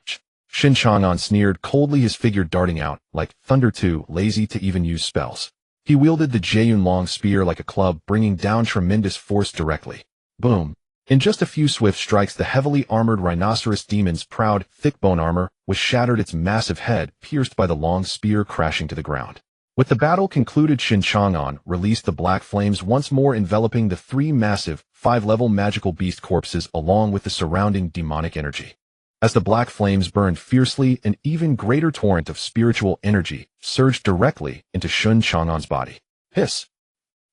Shen Chang'an sneered coldly, his figure darting out like thunder, too lazy to even use spells. He wielded the Jiyun-long spear like a club, bringing down tremendous force directly. Boom! In just a few swift strikes, the heavily armored rhinoceros demon's proud, thick bone armor was shattered, its massive head pierced by the long spear, crashing to the ground. With the battle concluded, Shen Chang'an released the black flames, once more enveloping the 3 massive, 5-level magical beast corpses along with the surrounding demonic energy. As the black flames burned fiercely, an even greater torrent of spiritual energy surged directly into Shen Chang'an's body. Hiss!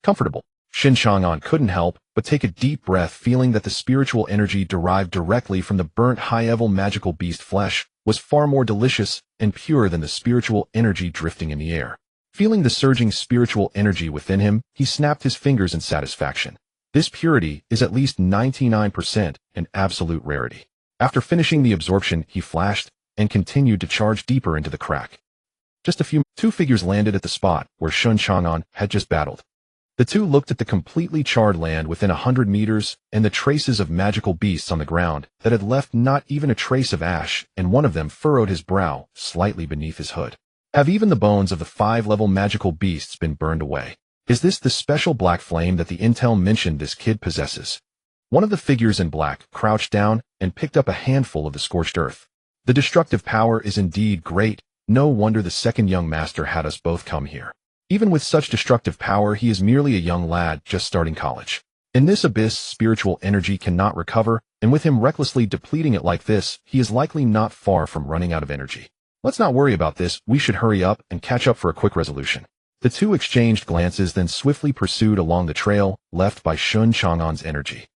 Comfortable. Shen Chang'an couldn't help but take a deep breath, feeling that the spiritual energy derived directly from the burnt high-level magical beast flesh was far more delicious and pure than the spiritual energy drifting in the air. Feeling the surging spiritual energy within him, he snapped his fingers in satisfaction. This purity is at least 99% an absolute rarity. After finishing the absorption, he flashed and continued to charge deeper into the crack. Two figures landed at the spot where Shen Chang'an had just battled. The two looked at the completely charred land within 100 meters and the traces of magical beasts on the ground that had left not even a trace of ash, and one of them furrowed his brow slightly beneath his hood. Have even the bones of the 5-level magical beasts been burned away? Is this the special black flame that the intel mentioned this kid possesses? One of the figures in black crouched down and picked up a handful of the scorched earth. The destructive power is indeed great. No wonder the second young master had us both come here. Even with such destructive power, he is merely a young lad just starting college. In this abyss, spiritual energy cannot recover, and with him recklessly depleting it like this, he is likely not far from running out of energy. Let's not worry about this, we should hurry up and catch up for a quick resolution. The two exchanged glances, then swiftly pursued along the trail left by Shen Chang'an's energy.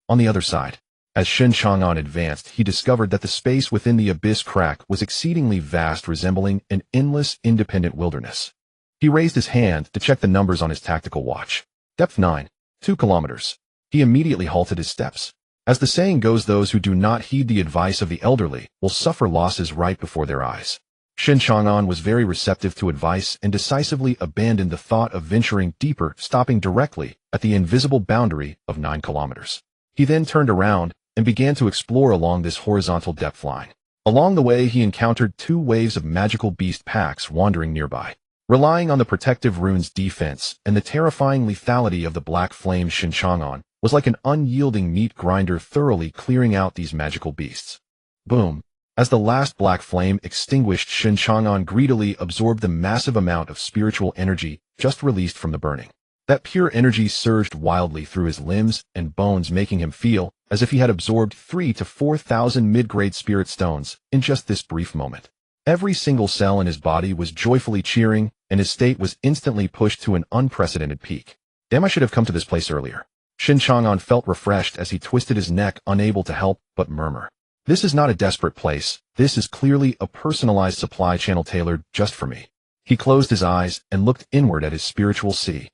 On the other side, as Shen Chang'an advanced, he discovered that the space within the abyss crack was exceedingly vast, resembling an endless, independent wilderness. He raised his hand to check the numbers on his tactical watch. Depth 9, 2 kilometers. He immediately halted his steps. As the saying goes, those who do not heed the advice of the elderly will suffer losses right before their eyes. Shen Chang'an was very receptive to advice and decisively abandoned the thought of venturing deeper, stopping directly at the invisible boundary of 9 kilometers. He then turned around and began to explore along this horizontal depth line. Along the way, he encountered 2 waves of magical beast packs wandering nearby. Relying on the protective rune's defense and the terrifying lethality of the black flame, Shen Chang'an was like an unyielding meat grinder, thoroughly clearing out these magical beasts. Boom! As the last black flame extinguished, Shen Chang'an greedily absorbed the massive amount of spiritual energy just released from the burning. That pure energy surged wildly through his limbs and bones, making him feel as if he had absorbed 3,000 to 4,000 mid-grade spirit stones in just this brief moment. Every single cell in his body was joyfully cheering, and his state was instantly pushed to an unprecedented peak. Damn, I should have come to this place earlier. Shen Chang'an felt refreshed as he twisted his neck, unable to help but murmur. This is not a desperate place. This is clearly a personalized supply channel tailored just for me. He closed his eyes and looked inward at his spiritual sea.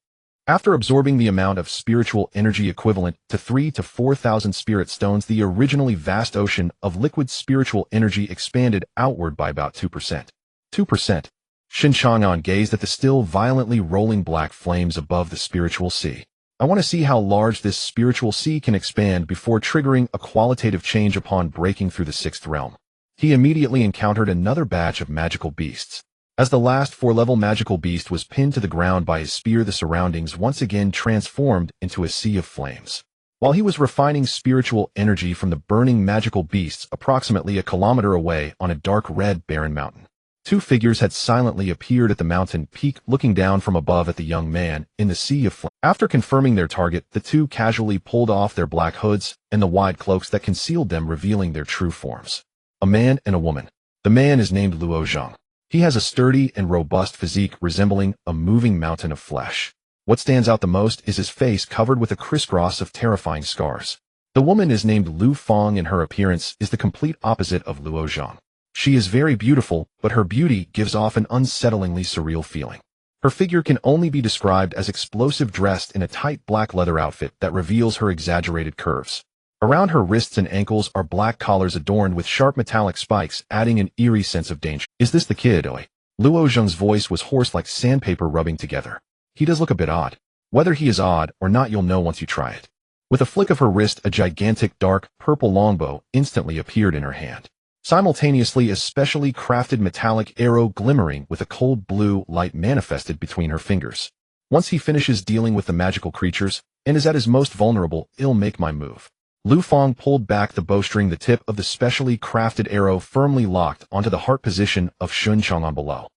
After absorbing the amount of spiritual energy equivalent to 3,000 to 4,000 spirit stones, the originally vast ocean of liquid spiritual energy expanded outward by about 2%. 2%. Shen Chang'an gazed at the still violently rolling black flames above the spiritual sea. I want to see how large this spiritual sea can expand before triggering a qualitative change upon breaking through the 6th realm. He immediately encountered another batch of magical beasts. As the last 4-level magical beast was pinned to the ground by his spear, the surroundings once again transformed into a sea of flames. While he was refining spiritual energy from the burning magical beasts approximately a kilometer away on a dark red barren mountain, 2 figures had silently appeared at the mountain peak, looking down from above at the young man in the sea of flames. After confirming their target, the 2 casually pulled off their black hoods and the wide cloaks that concealed them, revealing their true forms. A man and a woman. The man is named Luo Zhang. He has a sturdy and robust physique resembling a moving mountain of flesh. What stands out the most is his face, covered with a crisscross of terrifying scars. The woman is named Lu Feng, and her appearance is the complete opposite of Luo Zhang. She is very beautiful, but her beauty gives off an unsettlingly surreal feeling. Her figure can only be described as explosive, dressed in a tight black leather outfit that reveals her exaggerated curves. Around her wrists and ankles are black collars adorned with sharp metallic spikes, adding an eerie sense of danger. Is this the kid, oi? Luo Zhang's voice was hoarse like sandpaper rubbing together. He does look a bit odd. Whether he is odd or not, you'll know once you try it. With a flick of her wrist, a gigantic dark purple longbow instantly appeared in her hand. Simultaneously, a specially crafted metallic arrow glimmering with a cold blue light manifested between her fingers. Once he finishes dealing with the magical creatures and is at his most vulnerable, I'll make my move. Lu Feng pulled back the bowstring, the tip of the specially crafted arrow firmly locked onto the heart position of Shen Chang'an below.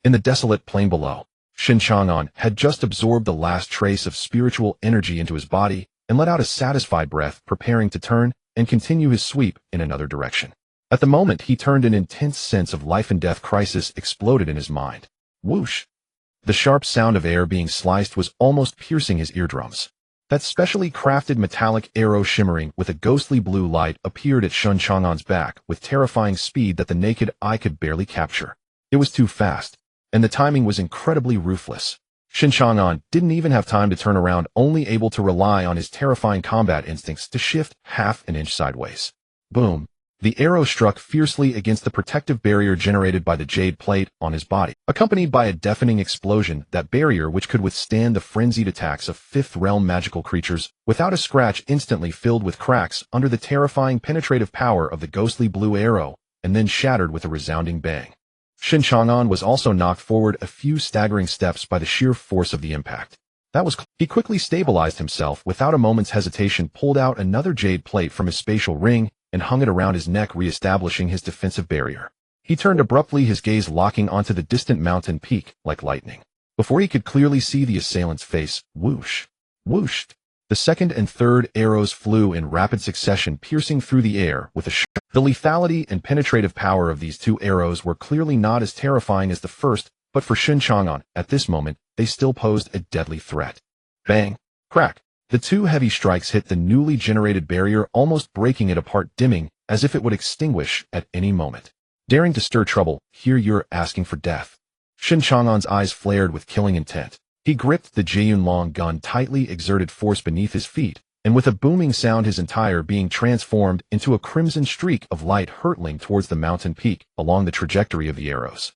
In the desolate plain below, Shen Chang'an had just absorbed the last trace of spiritual energy into his body and let out a satisfied breath, preparing to turn and continue his sweep in another direction. At the moment he turned, an intense sense of life and death crisis exploded in his mind. Whoosh! The sharp sound of air being sliced was almost piercing his eardrums. That specially crafted metallic arrow, shimmering with a ghostly blue light, appeared at Shen Chang'an's back with terrifying speed that the naked eye could barely capture. It was too fast. and the timing was incredibly ruthless. Shen Chang'an didn't even have time to turn around, only able to rely on his terrifying combat instincts to shift half an inch sideways. Boom! The arrow struck fiercely against the protective barrier generated by the jade plate on his body, accompanied by a deafening explosion. That barrier, which could withstand the frenzied attacks of fifth-realm magical creatures without a scratch, instantly filled with cracks under the terrifying penetrative power of the ghostly blue arrow, and then shattered with a resounding bang. Shen Chang'an was also knocked forward a few staggering steps by the sheer force of the impact. He quickly stabilized himself, without a moment's hesitation pulled out another jade plate from his spatial ring and hung it around his neck, re-establishing his defensive barrier. He turned abruptly, his gaze locking onto the distant mountain peak like lightning. Before he could clearly see the assailant's face, whoosh, whoosh. The second and third arrows flew in rapid succession, piercing through the air with a shock. The lethality and penetrative power of these two arrows were clearly not as terrifying as the first, but for Shen Chang'an, at this moment, they still posed a deadly threat. Bang! Crack! The two heavy strikes hit the newly generated barrier, almost breaking it apart, dimming, as if it would extinguish at any moment. Daring to stir trouble, here you're asking for death. Shen Chang'an's eyes flared with killing intent. He gripped the Jianlong gun tightly, exerted force beneath his feet, and with a booming sound his entire being transformed into a crimson streak of light hurtling towards the mountain peak along the trajectory of the arrows.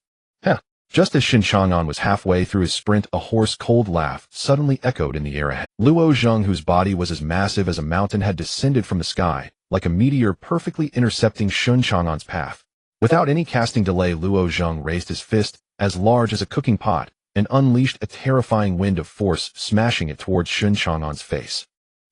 Just as Shen Chang'an was halfway through his sprint, a hoarse, cold laugh suddenly echoed in the air ahead. Luo Zheng, whose body was as massive as a mountain, had descended from the sky, like a meteor, perfectly intercepting Shen Chang'an's path. Without any casting delay, Luo Zheng raised his fist, as large as a cooking pot, and unleashed a terrifying wind of force, smashing it towards Shen Chang'an's face.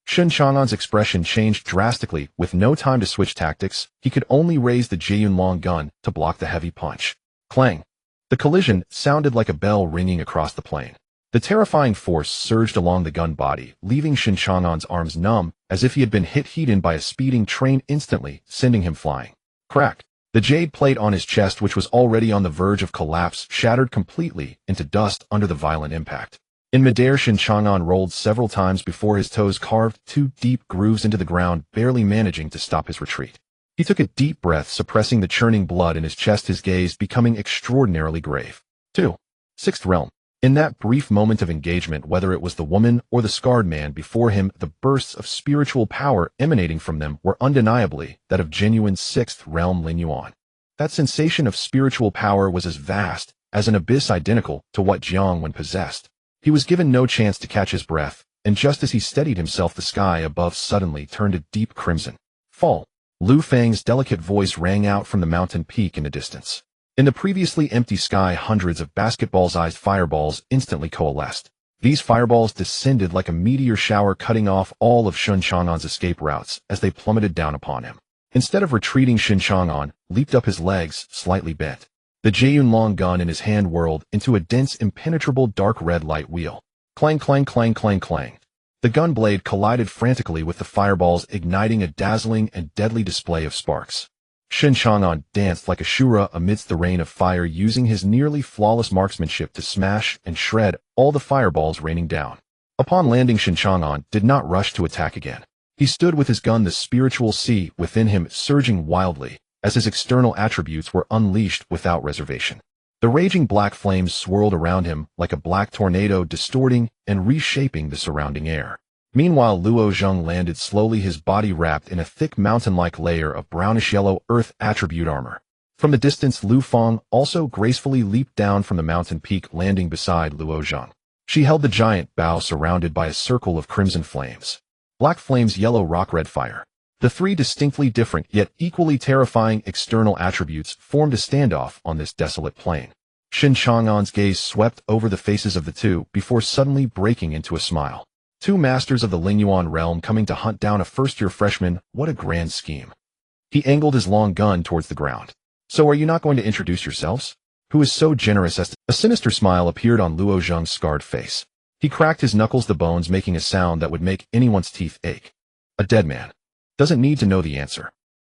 Shen Chang'an's expression changed drastically. With no time to switch tactics, he could only raise the Jianlong gun to block the heavy punch. Clang! The collision sounded like a bell ringing across the plain. The terrifying force surged along the gun body, leaving Shen Chang'an's arms numb, as if he had been hit by a speeding train, instantly sending him flying. Crack! The jade plate on his chest, which was already on the verge of collapse, shattered completely into dust under the violent impact. In midair, Shen Chang'an rolled several times before his toes carved two deep grooves into the ground, barely managing to stop his retreat. He took a deep breath, suppressing the churning blood in his chest, his gaze becoming extraordinarily grave. 2. Sixth Realm. In that brief moment of engagement, whether it was the woman or the scarred man before him, the bursts of spiritual power emanating from them were undeniably that of genuine Sixth Realm Lin Yuan. That sensation of spiritual power was as vast as an abyss, identical to what Jiang when possessed. He was given no chance to catch his breath, and just as he steadied himself, the sky above suddenly turned a deep crimson. Fall! Lu Fang's delicate voice rang out from the mountain peak in the distance. In the previously empty sky, hundreds of basketball-sized fireballs instantly coalesced. These fireballs descended like a meteor shower, cutting off all of Shen Chang'an's escape routes as they plummeted down upon him. Instead of retreating, Shen Chang'an leaped up, his legs slightly bent. The Jianlong gun in his hand whirled into a dense, impenetrable dark red light wheel. Clang, clang, clang, clang, clang. The gun blade collided frantically with the fireballs, igniting a dazzling and deadly display of sparks. Shen Chang'an danced like a shura amidst the rain of fire, using his nearly flawless marksmanship to smash and shred all the fireballs raining down. Upon landing, Shen Chang'an did not rush to attack again. He stood with his gun, the spiritual sea within him surging wildly, as his external attributes were unleashed without reservation. The raging black flames swirled around him like a black tornado, distorting and reshaping the surrounding air. Meanwhile, Luo Zheng landed slowly, his body wrapped in a thick mountain-like layer of brownish-yellow earth attribute armor. From the distance, Lu Fang also gracefully leaped down from the mountain peak, landing beside Luo Zheng. She held the giant bow surrounded by a circle of crimson flames. Black flames, yellow rock, red fire. The three distinctly different yet equally terrifying external attributes formed a standoff on this desolate plain. Shen Chang'an's gaze swept over the faces of the two before suddenly breaking into a smile. Two masters of the Lin Yuan realm coming to hunt down a first-year freshman, what a grand scheme. He angled his long gun towards the ground. So are you not going to introduce yourselves? Who is so generous as to... A sinister smile appeared on Luo Zheng's scarred face. He cracked his knuckles, the bones making a sound that would make anyone's teeth ache. A dead man doesn't need to know the answer.